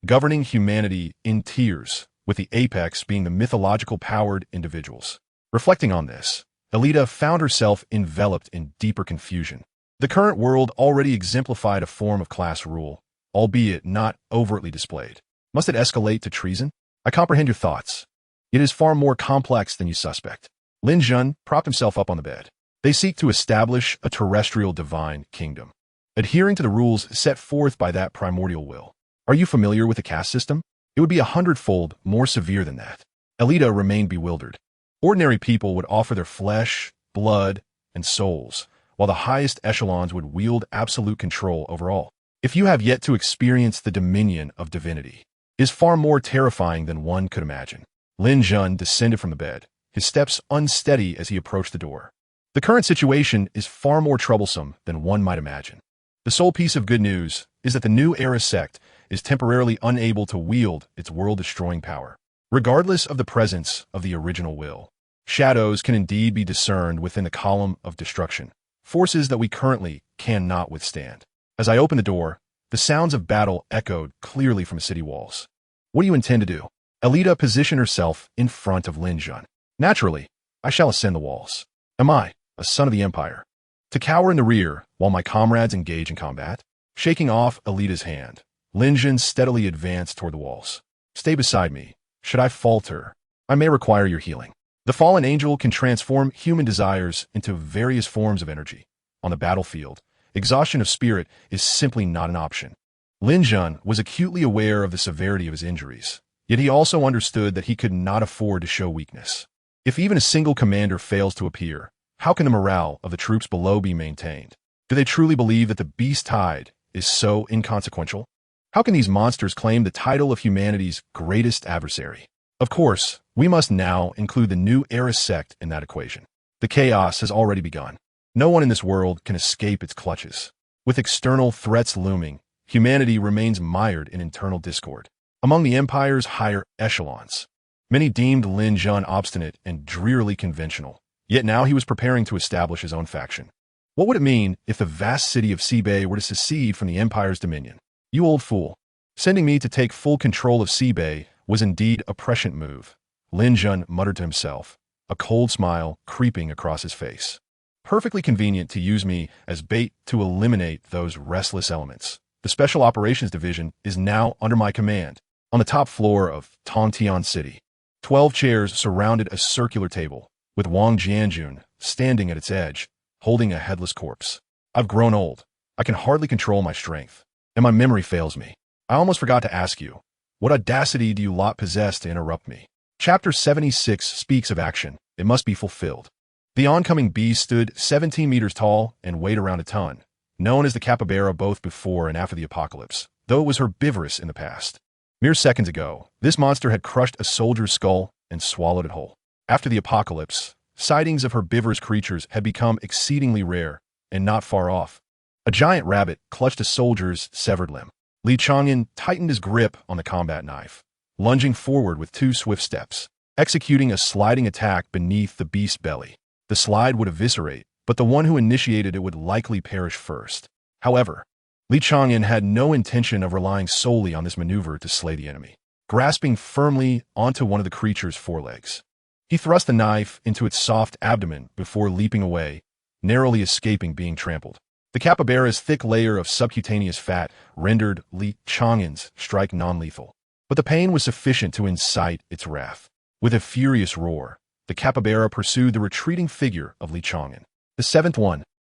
governing humanity in tiers, with the apex being the mythological-powered individuals. Reflecting on this, Elita found herself enveloped in deeper confusion. The current world already exemplified a form of class rule, albeit not overtly displayed. Must it escalate to treason? I comprehend your thoughts. It is far more complex than you suspect. Li Chang'an propped himself up on the bed. They seek to establish a terrestrial divine kingdom, adhering to the rules set forth by that primordial will. Are you familiar with the caste system? It would be 100-fold more severe than that. Elita remained bewildered. Ordinary people would offer their flesh, blood, and souls, while the highest echelons would wield absolute control over all. If you have yet to experience the dominion of divinity, it is far more terrifying than one could imagine. Li Chang'an descended from the bed, his steps unsteady as he approached the door. The current situation is far more troublesome than one might imagine. The sole piece of good news is that the New Era sect is temporarily unable to wield its world-destroying power. Regardless of the presence of the original will, shadows can indeed be discerned within the column of destruction, forces that we currently cannot withstand. As I opened the door, the sounds of battle echoed clearly from city walls. What do you intend to do? Elita positioned herself in front of Li Chang'an. Naturally, I shall ascend the walls. Am I, a son of the Empire, to cower in the rear while my comrades engage in combat? Shaking off Elita's hand, Li Chang'an steadily advanced toward the walls. Stay beside me. Should I falter, I may require your healing. The fallen angel can transform human desires into various forms of energy. On the battlefield, exhaustion of spirit is simply not an option. Li Chang'an was acutely aware of the severity of his injuries, yet he also understood that he could not afford to show weakness. If even a single commander fails to appear, how can the morale of the troops below be maintained? Do they truly believe that the beast tide is so inconsequential? How can these monsters claim the title of humanity's greatest adversary? Of course, we must now include the New Era sect in that equation. The chaos has already begun. No one in this world can escape its clutches. With external threats looming, humanity remains mired in internal discord. Among the Empire's higher echelons, many deemed Li Chang'an obstinate and drearily conventional, yet now he was preparing to establish his own faction. What would it mean if the vast city of Sibei were to secede from the Empire's dominion? You old fool. Sending me to take full control of Sibei was indeed a prescient move, Li Chang'an muttered to himself, a cold smile creeping across his face. Perfectly convenient to use me as bait to eliminate those restless elements. The Special Operations Division is now under my command. On the top floor of Tongtian City, 12 chairs surrounded a circular table, with Wang Jianjun standing at its edge, holding a headless corpse. I've grown old. I can hardly control my strength, and my memory fails me. I almost forgot to ask you, what audacity do you lot possess to interrupt me? Chapter 76 speaks of action. It must be fulfilled. The oncoming beast stood 17 meters tall and weighed around a ton, known as the capybara both before and after the apocalypse, though it was herbivorous in the past. Mere seconds ago, this monster had crushed a soldier's skull and swallowed it whole. After the apocalypse, sightings of herbivorous creatures had become exceedingly rare and not far off. A giant rabbit clutched a soldier's severed limb. Li Chang'an tightened his grip on the combat knife, lunging forward with 2 swift steps, executing a sliding attack beneath the beast's belly. The slide would eviscerate, but the one who initiated it would likely perish first. However, Li Chang'an had no intention of relying solely on this maneuver to slay the enemy. Grasping firmly onto one of the creature's forelegs, he thrust the knife into its soft abdomen before leaping away, narrowly escaping being trampled. The capybara's thick layer of subcutaneous fat rendered Li Chang'an's strike non-lethal, but the pain was sufficient to incite its wrath. With a furious roar, the capybara pursued the retreating figure of Li Chang'an. The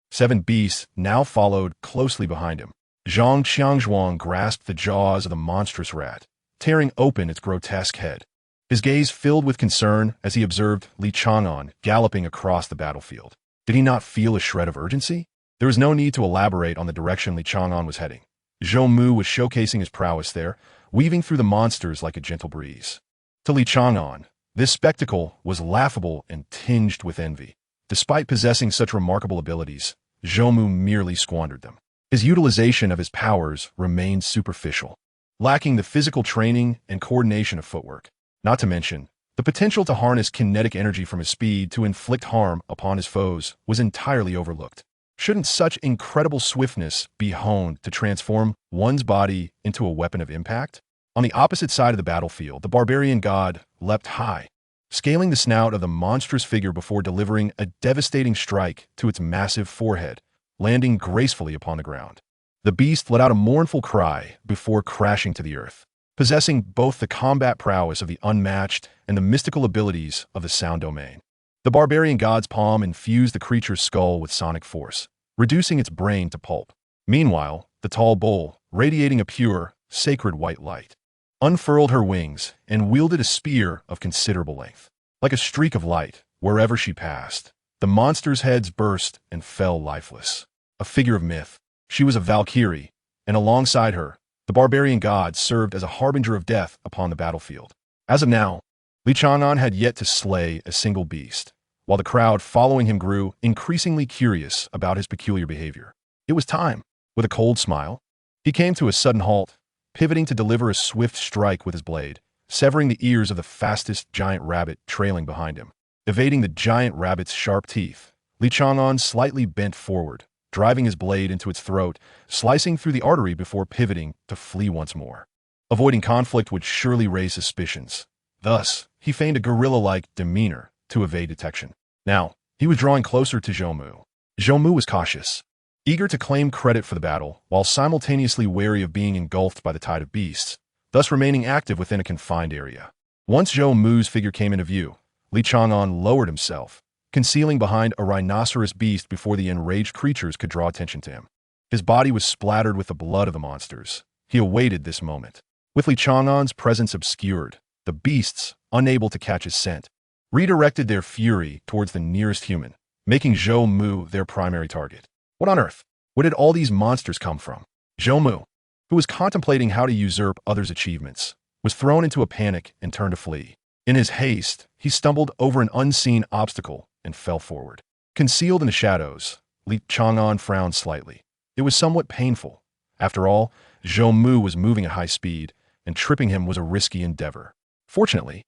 seven beasts now followed closely behind him. Zhang Qiangzhuang grasped the jaws of the monstrous rat, tearing open its grotesque head. His gaze filled with concern as he observed Li Chang'an galloping across the battlefield. Did he not feel a shred of urgency? There was no need to elaborate on the direction Li Chang'an was heading. Zhou Mu was showcasing his prowess there, weaving through the monsters like a gentle breeze. To Li Chang'an, this spectacle was laughable and tinged with envy. Despite possessing such remarkable abilities, Zhou Mu merely squandered them. His utilization of his powers remained superficial, lacking the physical training and coordination of footwork. Not to mention, the potential to harness kinetic energy from his speed to inflict harm upon his foes was entirely overlooked. Shouldn't such incredible swiftness be honed to transform one's body into a weapon of impact? On the opposite side of the battlefield, the barbarian god leapt high, scaling the snout of the monstrous figure before delivering a devastating strike to its massive forehead, landing gracefully upon the ground. The beast let out a mournful cry before crashing to the earth, possessing both the combat prowess of the unmatched and the mystical abilities of the sound domain. The barbarian god's palm infused the creature's skull with sonic force, reducing its brain to pulp. Meanwhile, the tall bull, radiating a pure, sacred white light, unfurled her wings and wielded a spear of considerable length. Like a streak of light, wherever she passed, the monster's heads burst and fell lifeless. A figure of myth, she was a Valkyrie, and alongside her, the barbarian god served as a harbinger of death upon the battlefield. As of now, Li Chang'an had yet to slay a single beast, while the crowd following him grew increasingly curious about his peculiar behavior. It was time. With a cold smile, he came to a sudden halt, pivoting to deliver a swift strike with his blade, severing the ears of the fastest giant rabbit trailing behind him. Evading the giant rabbit's sharp teeth, Li Chang'an slightly bent forward, driving his blade into its throat, slicing through the artery before pivoting to flee once more. Avoiding conflict would surely raise suspicions. Thus, he feigned a gorilla-like demeanor to evade detection. Now, he was drawing closer to Zhou Mu. Zhou Mu was cautious, eager to claim credit for the battle, while simultaneously wary of being engulfed by the tide of beasts, thus remaining active within a confined area. Once Zhou Mu's figure came into view, Li Chang'an lowered himself, concealing behind a rhinoceros beast before the enraged creatures could draw attention to him. His body was splattered with the blood of the monsters. He awaited this moment. With Li Chang'an's presence obscured, the beasts, unable to catch his scent, redirected their fury towards the nearest human, making Zhou Mu their primary target. What on earth? Where did all these monsters come from? Zhou Mu, who was contemplating how to usurp others' achievements, was thrown into a panic and turned to flee. In his haste, he stumbled over an unseen obstacle and fell forward. Concealed in the shadows, Li Chang'an frowned slightly. It was somewhat painful. After all, Zhou Mu was moving at high speed, and tripping him was a risky endeavor. Fortunately,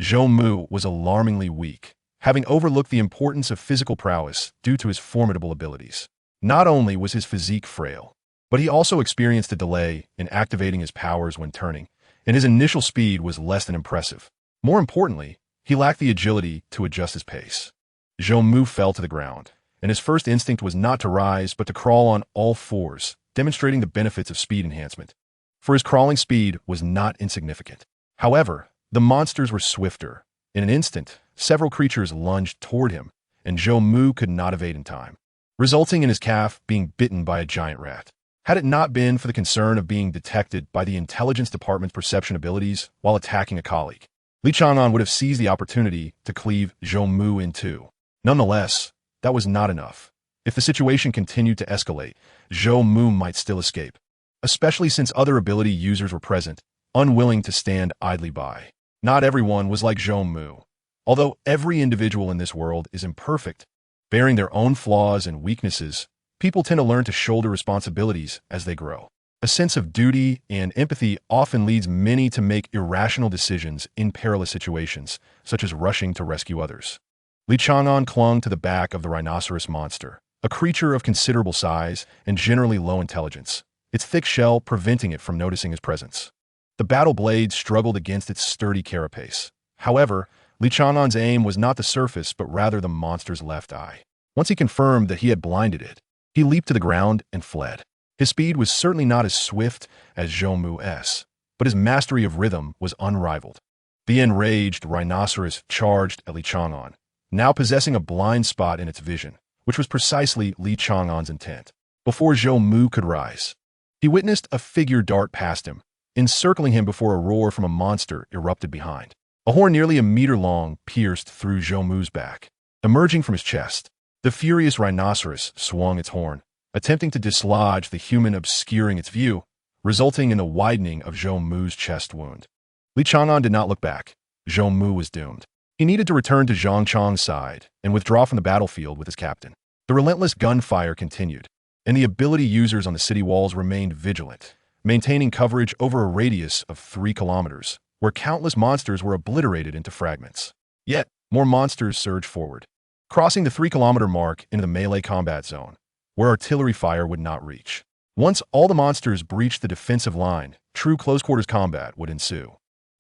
Zhou Mu was alarmingly weak, having overlooked the importance of physical prowess due to his formidable abilities. Not only was his physique frail, but he also experienced a delay in activating his powers when turning, and his initial speed was less than impressive. More importantly, he lacked the agility to adjust his pace. Zhou Mu fell to the ground, and his first instinct was not to rise but to crawl on all fours, demonstrating the benefits of speed enhancement. For his crawling speed was not insignificant. However, the monsters were swifter. In an instant, several creatures lunged toward him, and Zhou Mu could not evade in time. resulting in his calf being bitten by a giant rat. Had it not been for the concern of being detected by the intelligence department's perception abilities while attacking a colleague, Li Chang'an would have seized the opportunity to cleave Zhou Mu in two. Nonetheless, that was not enough. If the situation continued to escalate, Zhou Mu might still escape, especially since other ability users were present, unwilling to stand idly by. Not everyone was like Zhou Mu. Although every individual in this world is imperfect, bearing their own flaws and weaknesses, people tend to learn to shoulder responsibilities as they grow. A sense of duty and empathy often leads many to make irrational decisions in perilous situations, such as rushing to rescue others. Li Chang'an clung to the back of the rhinoceros monster, a creature of considerable size and generally low intelligence, its thick shell preventing it from noticing his presence. The battle blade struggled against its sturdy carapace. However, Li Chang'an's aim was not the surface but rather the monster's left eye. Once he confirmed that he had blinded it, he leaped to the ground and fled. His speed was certainly not as swift as Zhou Mu's, but his mastery of rhythm was unrivaled. The enraged rhinoceros charged at Li Chang'an, now possessing a blind spot in its vision, which was precisely Li Chang'an's intent. Before Zhou Mu could rise, he witnessed a figure dart past him, encircling him before a roar from a monster erupted behind. A horn nearly a meter long pierced through Zhou Mu's back. Emerging from his chest, the furious rhinoceros swung its horn, attempting to dislodge the human obscuring its view, resulting in a widening of Zhou Mu's chest wound. Li Chang'an did not look back. Zhou Mu was doomed. He needed to return to Zhang Chang's side and withdraw from the battlefield with his captain. The relentless gunfire continued, and the ability users on the city walls remained vigilant, maintaining coverage over a radius of 3 kilometers, where countless monsters were obliterated into fragments. Yet, more monsters surged forward, crossing the 3-kilometer mark into the melee combat zone, where artillery fire would not reach. Once all the monsters breached the defensive line, true close-quarters combat would ensue.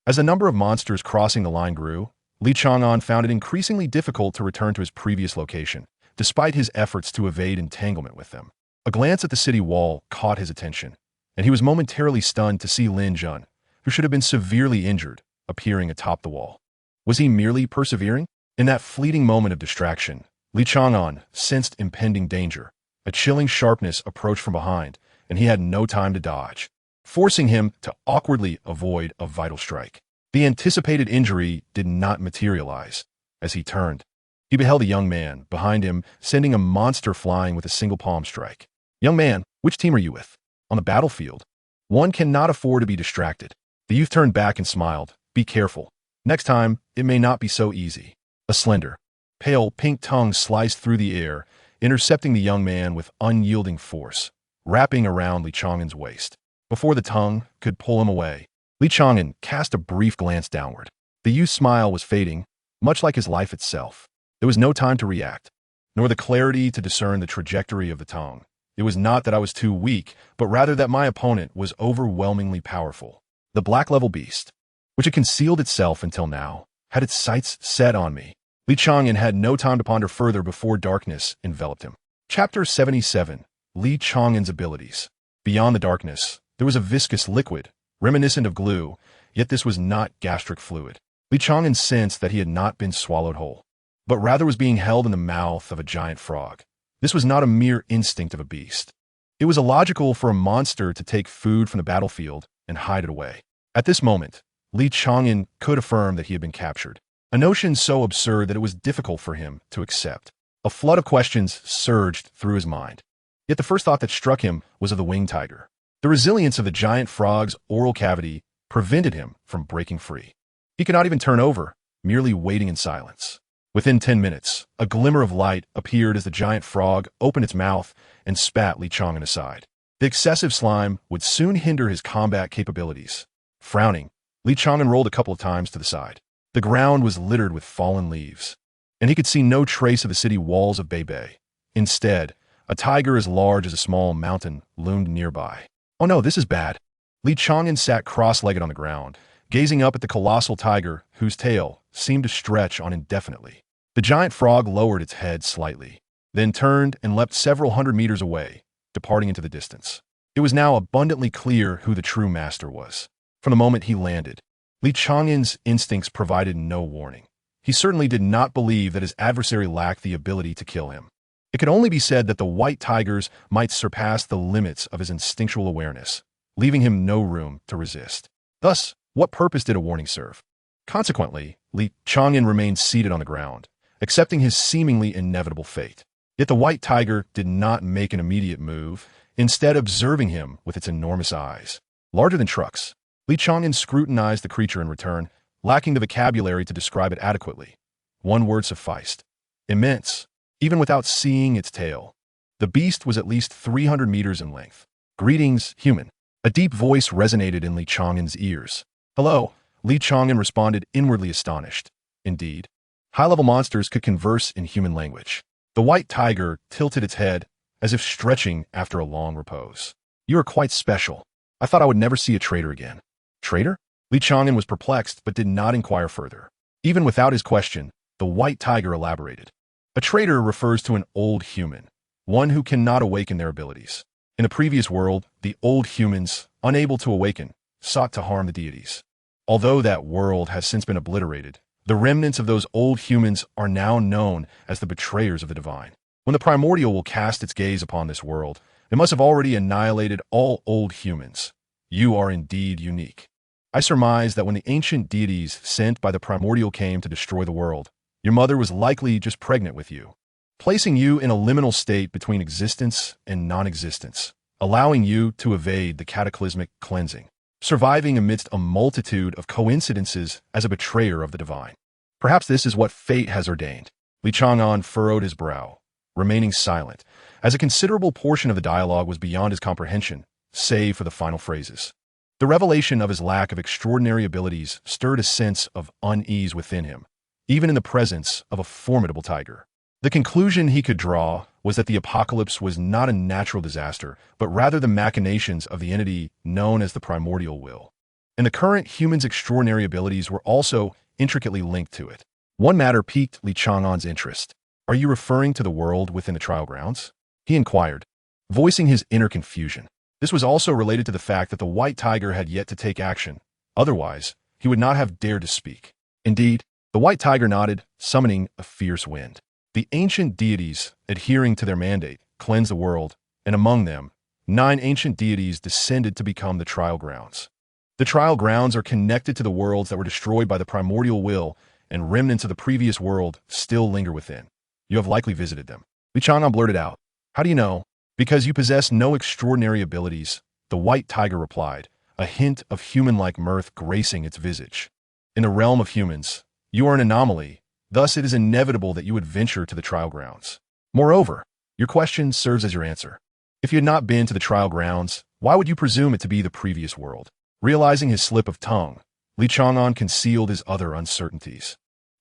As the number of monsters crossing the line grew, Li Chang'an found it increasingly difficult to return to his previous location, despite his efforts to evade entanglement with them. A glance at the city wall caught his attention, and he was momentarily stunned to see Lin Jun, who should have been severely injured, appearing atop the wall. Was he merely persevering? In that fleeting moment of distraction, Li Chang'an sensed impending danger. A chilling sharpness approached from behind, and he had no time to dodge, forcing him to awkwardly avoid a vital strike. The anticipated injury did not materialize. As he turned, he beheld a young man behind him, sending a monster flying with a single palm strike. "Young man, which team are you with?" "On the battlefield. One cannot afford to be distracted." The youth turned back and smiled. "Be careful. Next time, it may not be so easy." A slender, pale pink tongue sliced through the air, intercepting the young man with unyielding force, wrapping around Li Chang'an's waist. Before the tongue could pull him away, Li Chang'an cast a brief glance downward. The youth's smile was fading, much like his life itself. There was no time to react, nor the clarity to discern the trajectory of the tongue. It was not that I was too weak, but rather that my opponent was overwhelmingly powerful. The black-level beast, which had concealed itself until now, had its sights set on me. Li Chang'an had no time to ponder further before darkness enveloped him. Chapter 77. Li Chang'an's abilities. Beyond the darkness, there was a viscous liquid, reminiscent of glue, yet this was not gastric fluid. Li Chang'an sensed that he had not been swallowed whole, but rather was being held in the mouth of a giant frog. This was not a mere instinct of a beast. It was illogical for a monster to take food from the battlefield and hide it away. At this moment, Li Chang'an could affirm that he had been captured, a notion so absurd that it was difficult for him to accept. A flood of questions surged through his mind. Yet the first thought that struck him was of the winged tiger. The resilience of the giant frog's oral cavity prevented him from breaking free. He could not even turn over, merely waiting in silence. Within 10 minutes, a glimmer of light appeared as the giant frog opened its mouth and spat Li Chang'an aside. The excessive slime would soon hinder his combat capabilities. Frowning, Li Chang'an rolled a couple of times to the side. The ground was littered with fallen leaves, and he could see no trace of the city walls of Bei. Instead, a tiger as large as a small mountain loomed nearby. "Oh no, this is bad." Li Chang'an sat cross-legged on the ground, gazing up at the colossal tiger whose tail seemed to stretch on indefinitely. The giant frog lowered its head slightly, then turned and leapt several hundred meters away, departing into the distance. It was now abundantly clear who the true master was. From the moment he landed, Li Chang'an's instincts provided no warning. He certainly did not believe that his adversary lacked the ability to kill him. It could only be said that the white tigers might surpass the limits of his instinctual awareness, leaving him no room to resist. Thus, what purpose did a warning serve? Consequently, Li Chang'an remained seated on the ground, accepting his seemingly inevitable fate. Yet the white tiger did not make an immediate move, instead observing him with its enormous eyes. Larger than trucks, Li Chang'an scrutinized the creature in return, lacking the vocabulary to describe it adequately. One word sufficed. Immense, even without seeing its tail. The beast was at least 300 meters in length. Greetings, human. A deep voice resonated in Li Chang'an's ears. Hello, Li Chang'an responded, inwardly astonished. Indeed, high-level monsters could converse in human language. The white tiger tilted its head, as if stretching after a long repose. You are quite special. I thought I would never see a traitor again. Traitor? Li Chang'an was perplexed, but did not inquire further. Even without his question, the white tiger elaborated. A traitor refers to an old human, one who cannot awaken their abilities. In a previous world, the old humans, unable to awaken, sought to harm the deities. Although that world has since been obliterated, the remnants of those old humans are now known as the betrayers of the divine. When the primordial will cast its gaze upon this world, it must have already annihilated all old humans. You are indeed unique. I surmise that when the ancient deities sent by the primordial came to destroy the world, your mother was likely just pregnant with you, placing you in a liminal state between existence and non-existence, allowing you to evade the cataclysmic cleansing, surviving amidst a multitude of coincidences as a betrayer of the divine. Perhaps this is what fate has ordained. Li Chang'an furrowed his brow, remaining silent, as a considerable portion of the dialogue was beyond his comprehension, save for the final phrases. The revelation of his lack of extraordinary abilities stirred a sense of unease within him, even in the presence of a formidable tiger. The conclusion he could draw was that the apocalypse was not a natural disaster, but rather the machinations of the entity known as the primordial will. And the current human's extraordinary abilities were also intricately linked to it. One matter piqued Li Chang'an's interest. Are you referring to the world within the trial grounds? He inquired, voicing his inner confusion. This was also related to the fact that the white tiger had yet to take action. Otherwise, he would not have dared to speak. Indeed, the white tiger nodded, summoning a fierce wind. The ancient deities, adhering to their mandate, cleansed the world, and among them, 9 ancient deities descended to become the trial grounds. The trial grounds are connected to the worlds that were destroyed by the primordial will, and remnants of the previous world still linger within. You have likely visited them. Li Chang'an blurted out. How do you know? Because you possess no extraordinary abilities, the white tiger replied, a hint of human-like mirth gracing its visage. In the realm of humans, you are an anomaly, thus it is inevitable that you would venture to the trial grounds. Moreover, your question serves as your answer. If you had not been to the trial grounds, why would you presume it to be the previous world? Realizing his slip of tongue, Li Chang'an concealed his other uncertainties.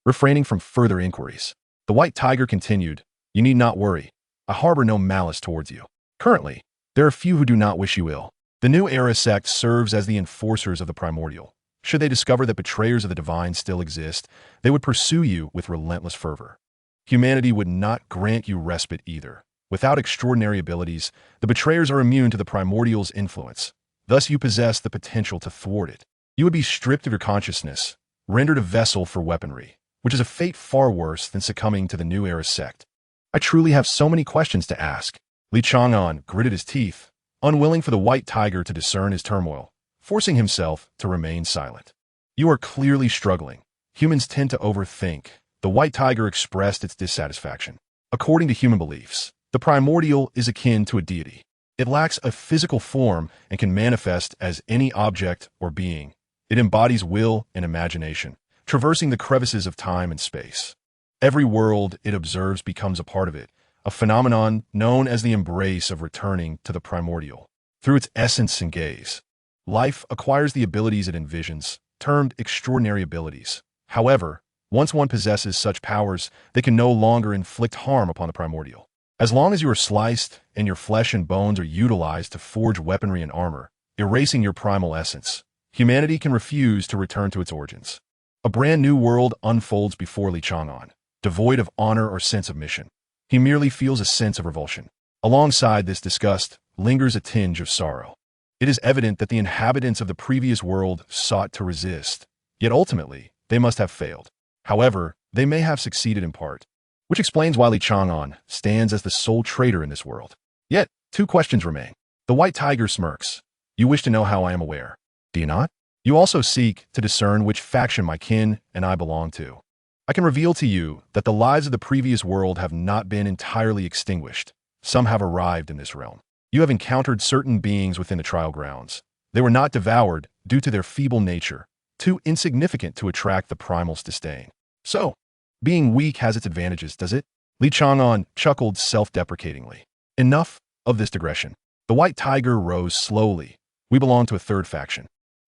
Refraining from further inquiries, the white tiger continued, you need not worry. I harbor no malice towards you. Currently, there are few who do not wish you ill. The New Era sect serves as the enforcers of the primordial. Should they discover that betrayers of the divine still exist, they would pursue you with relentless fervor. Humanity would not grant you respite either. Without extraordinary abilities, the betrayers are immune to the primordial's influence. Thus you possess the potential to thwart it. You would be stripped of your consciousness, rendered a vessel for weaponry, which is a fate far worse than succumbing to the New Era sect. I truly have so many questions to ask. Li Chang'an gritted his teeth, unwilling for the white tiger to discern his turmoil, forcing himself to remain silent. You are clearly struggling. Humans tend to overthink. The white tiger expressed its dissatisfaction. According to human beliefs, the primordial is akin to a deity. It lacks a physical form and can manifest as any object or being. It embodies will and imagination, traversing the crevices of time and space. Every world it observes becomes a part of it, a phenomenon known as the embrace of returning to the primordial. Through its essence and gaze, life acquires the abilities it envisions, termed extraordinary abilities. However, once one possesses such powers, they can no longer inflict harm upon the primordial. As long as you are sliced and your flesh and bones are utilized to forge weaponry and armor, erasing your primal essence, humanity can refuse to return to its origins. A brand new world unfolds before Li Chang'an, devoid of honor or sense of mission. He merely feels a sense of revulsion. Alongside this disgust lingers a tinge of sorrow. It is evident that the inhabitants of the previous world sought to resist, yet ultimately they must have failed. However, they may have succeeded in part. which explains why Li Chang'an stands as the sole traitor in this world. Yet, two questions remain. The white tiger smirks. You wish to know how I am aware, do you not? You also seek to discern which faction my kin and I belong to. I can reveal to you that the lives of the previous world have not been entirely extinguished. Some have arrived in this realm. You have encountered certain beings within the trial grounds. They were not devoured due to their feeble nature, too insignificant to attract the primal's disdain. So, being weak has its advantages, does it? Li Chang'an chuckled self-deprecatingly. Enough of this digression. The white tiger rose slowly. We belong to a third faction.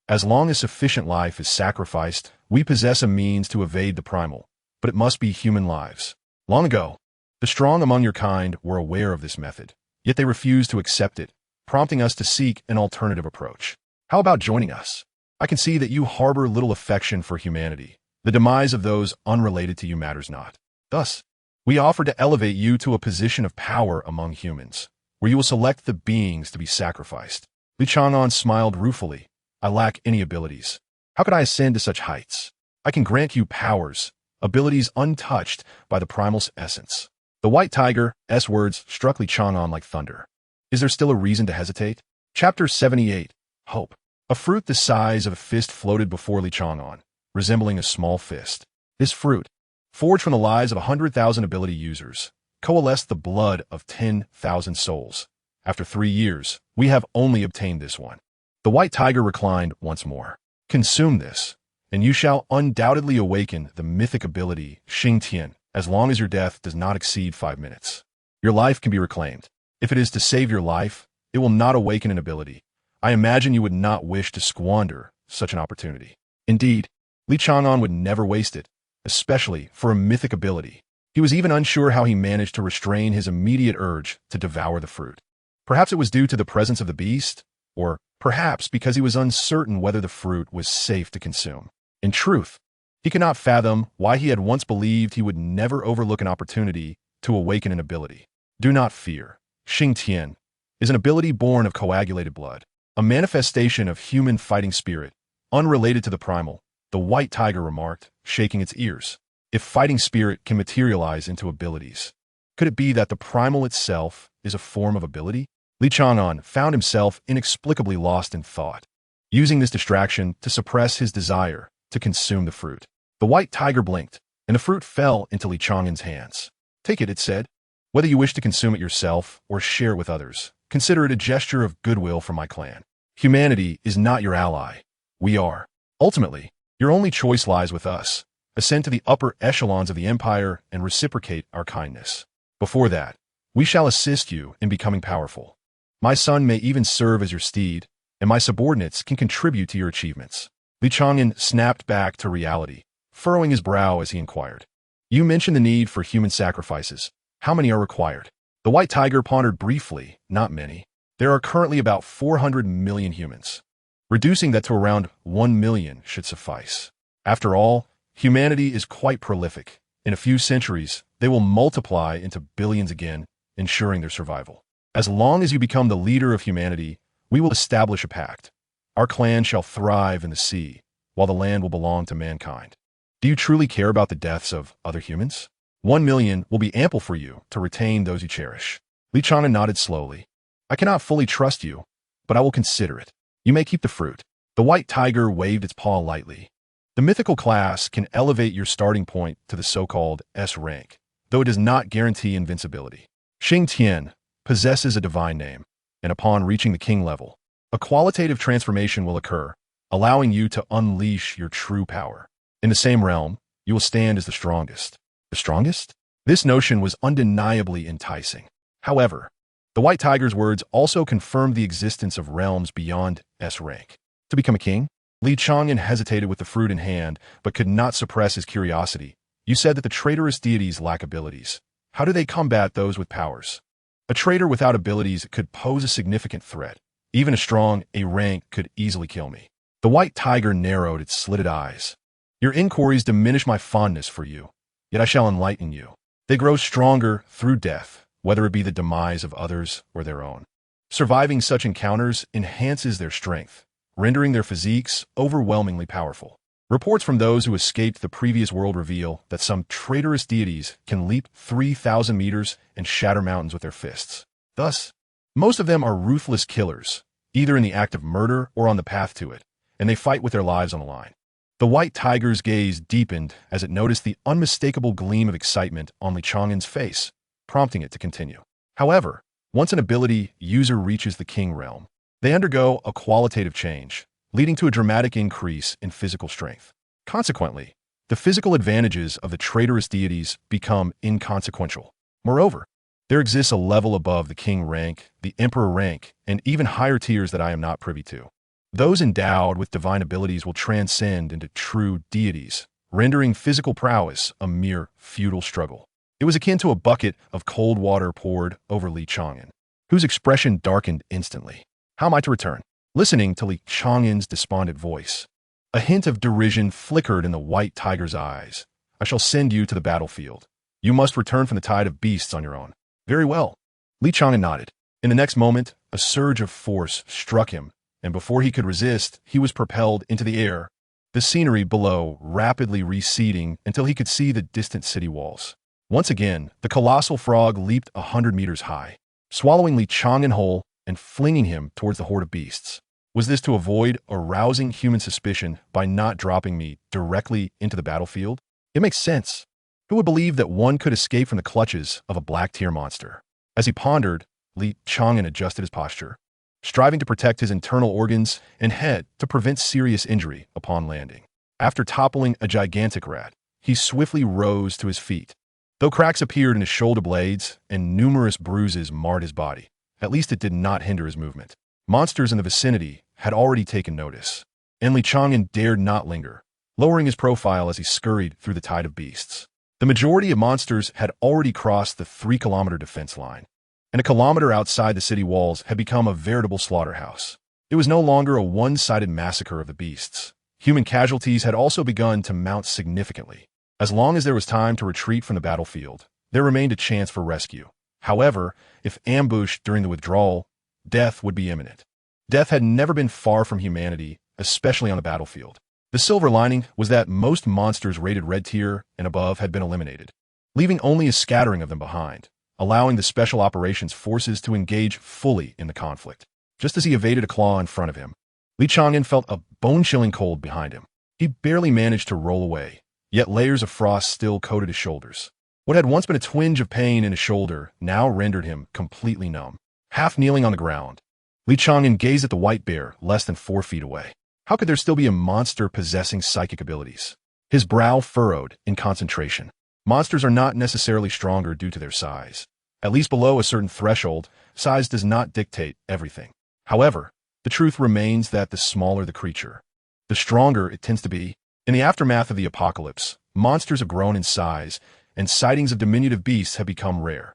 As long as sufficient life is sacrificed, we possess a means to evade the primal, but it must be human lives. Long ago, the strong among your kind were aware of this method, yet they refused to accept it, prompting us to seek an alternative approach. How about joining us? I can see that you harbor little affection for humanity. The demise of those unrelated to you matters not. Thus, we offer to elevate you to a position of power among humans, where you will select the beings to be sacrificed. Li Chang'an smiled ruefully. I lack any abilities. How could I ascend to such heights? I can grant you powers, abilities untouched by the primal's essence. The white tiger's words struck Li Chang'an like thunder. Is there still a reason to hesitate? Chapter 78. Hope. A fruit the size of a fist floated before Li Chang'an, resembling a small fist. This fruit, forged from the lives of 100,000 ability users, coalesced the blood of 10,000 souls. After 3 years, we have only obtained this one. The white tiger reclined once more. Consume this, and you shall undoubtedly awaken the mythic ability Xingtian, as long as your death does not exceed 5 minutes. Your life can be reclaimed. If it is to save your life, it will not awaken an ability. I imagine you would not wish to squander such an opportunity. Indeed, Li Chang'an would never waste it, especially for a mythic ability. He was even unsure how he managed to restrain his immediate urge to devour the fruit. Perhaps it was due to the presence of the beast, or perhaps because he was uncertain whether the fruit was safe to consume. In truth, he could not fathom why he had once believed he would never overlook an opportunity to awaken an ability. Do not fear. Xingtian is an ability born of coagulated blood, a manifestation of human fighting spirit, unrelated to the primal, the white tiger remarked, shaking its ears. If fighting spirit can materialize into abilities, could it be that the primal itself is a form of ability? Li Chang'an found himself inexplicably lost in thought, using this distraction to suppress his desire to consume the fruit. The white tiger blinked, and the fruit fell into Li Chang'an's hands. Take it, it said. Whether you wish to consume it yourself or share it with others, consider it a gesture of goodwill from my clan. Humanity is not your ally. We are. Ultimately, your only choice lies with us. Ascend to the upper echelons of the empire and reciprocate our kindness. Before that, we shall assist you in becoming powerful. My son may even serve as your steed, and my subordinates can contribute to your achievements. Li Chang'an snapped back to reality, furrowing his brow as he inquired. You mentioned the need for human sacrifices. How many are required? The white tiger pondered briefly. Not many. There are currently about 400 million humans. Reducing that to around 1 million should suffice. After all, humanity is quite prolific. In a few centuries, they will multiply into billions again, ensuring their survival. As long as you become the leader of humanity, we will establish a pact. Our clan shall thrive in the sea, while the land will belong to mankind. Do you truly care about the deaths of other humans? 1 million will be ample for you to retain those you cherish. Li Chang'an nodded slowly. I cannot fully trust you, but I will consider it. You may keep the fruit. The white tiger waved its paw lightly. The mythical class can elevate your starting point to the so-called S rank, though it does not guarantee invincibility. Xingtian possesses a divine name, and upon reaching the king level, a qualitative transformation will occur, allowing you to unleash your true power. In the same realm, you will stand as the strongest. The strongest? This notion was undeniably enticing. However, the white tiger's words also confirmed the existence of realms beyond S rank. To become a king? Li Chang'an hesitated with the fruit in hand, but could not suppress his curiosity. You said that the traitorous deities lack abilities. How do they combat those with powers? A traitor without abilities could pose a significant threat. Even a strong A rank could easily kill me. The white tiger narrowed its slitted eyes. Your inquiries diminish my fondness for you, yet I shall enlighten you. They grow stronger through death, whether it be the demise of others or their own. Surviving such encounters enhances their strength, rendering their physiques overwhelmingly powerful. Reports from those who escaped the previous world reveal that some traitorous deities can leap 3,000 meters and shatter mountains with their fists. Thus, most of them are ruthless killers, either in the act of murder or on the path to it, and they fight with their lives on the line. The white tiger's gaze deepened as it noticed the unmistakable gleam of excitement on Li Chang'an's face, prompting it to continue. However, once an ability user reaches the king realm, they undergo a qualitative change, leading to a dramatic increase in physical strength. Consequently, the physical advantages of the traitorous deities become inconsequential. Moreover, there exists a level above the king rank, the emperor rank, and even higher tiers that I am not privy to. Those endowed with divine abilities will transcend into true deities, rendering physical prowess a mere futile struggle. It was akin to a bucket of cold water poured over Li Chang'an, whose expression darkened instantly. How am I to return? Listening to Li Chang'an's despondent voice, a hint of derision flickered in the white tiger's eyes. I shall send you to the battlefield. You must return from the tide of beasts on your own. Very well. Li Chang'an nodded. In the next moment, a surge of force struck him, and before he could resist, he was propelled into the air, the scenery below rapidly receding until he could see the distant city walls. Once again, the colossal frog leaped 100 meters high, swallowing Li Chang'an whole and flinging him towards the horde of beasts. Was this to avoid arousing human suspicion by not dropping me directly into the battlefield? It makes sense. Who would believe that one could escape from the clutches of a black-tier monster? As he pondered, Li Chang'an adjusted his posture, striving to protect his internal organs and head to prevent serious injury upon landing. After toppling a gigantic rat, he swiftly rose to his feet. Though cracks appeared in his shoulder blades and numerous bruises marred his body, at least it did not hinder his movement. Monsters in the vicinity had already taken notice, and Li Chang'an dared not linger, lowering his profile as he scurried through the tide of beasts. The majority of monsters had already crossed the 3-kilometer defense line, and a kilometer outside the city walls had become a veritable slaughterhouse. It was no longer a one-sided massacre of the beasts. Human casualties had also begun to mount significantly. As long as there was time to retreat from the battlefield, there remained a chance for rescue. However, if ambushed during the withdrawal, death would be imminent. Death had never been far from humanity, especially on the battlefield. The silver lining was that most monsters rated red tier and above had been eliminated, leaving only a scattering of them behind, allowing the special operations forces to engage fully in the conflict. Just as he evaded a claw in front of him, Li Chang'an felt a bone-chilling cold behind him. He barely managed to roll away, yet layers of frost still coated his shoulders. What had once been a twinge of pain in his shoulder now rendered him completely numb. Half kneeling on the ground, Li Chang'an gazed at the white bear less than 4 feet away. How could there still be a monster possessing psychic abilities? His brow furrowed in concentration. Monsters are not necessarily stronger due to their size. At least below a certain threshold, size does not dictate everything. However, the truth remains that the smaller the creature, the stronger it tends to be. In the aftermath of the apocalypse, monsters have grown in size, and sightings of diminutive beasts have become rare.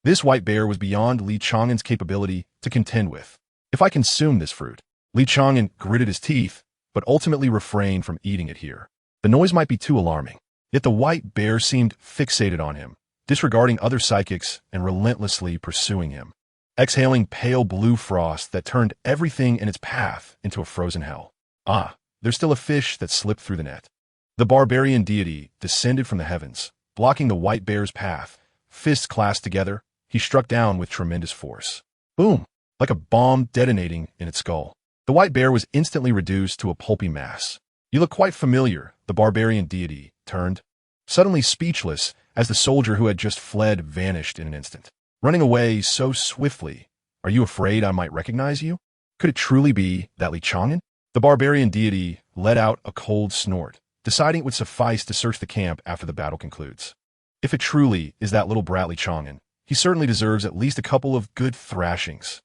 This white bear was beyond Li Chang'an's capability to contend with. If I consume this fruit, Li Chang'an gritted his teeth, but ultimately refrained from eating it here. The noise might be too alarming. Yet the white bear seemed fixated on him, disregarding other psychics and relentlessly pursuing him, exhaling pale blue frost that turned everything in its path into a frozen hell. Ah, there's still a fish that slipped through the net. The barbarian deity descended from the heavens, blocking the white bear's path. Fists clasped together, he struck down with tremendous force. Boom! Like a bomb detonating in its skull. The white bear was instantly reduced to a pulpy mass. You look quite familiar, the barbarian deity turned, suddenly speechless as the soldier who had just fled vanished in an instant, running away so swiftly. Are you afraid I might recognize you? Could it truly be that Li Chang'an? The barbarian deity let out a cold snort, deciding it would suffice to search the camp after the battle concludes. If it truly is that little brat Li Chang'an, he certainly deserves at least a couple of good thrashings.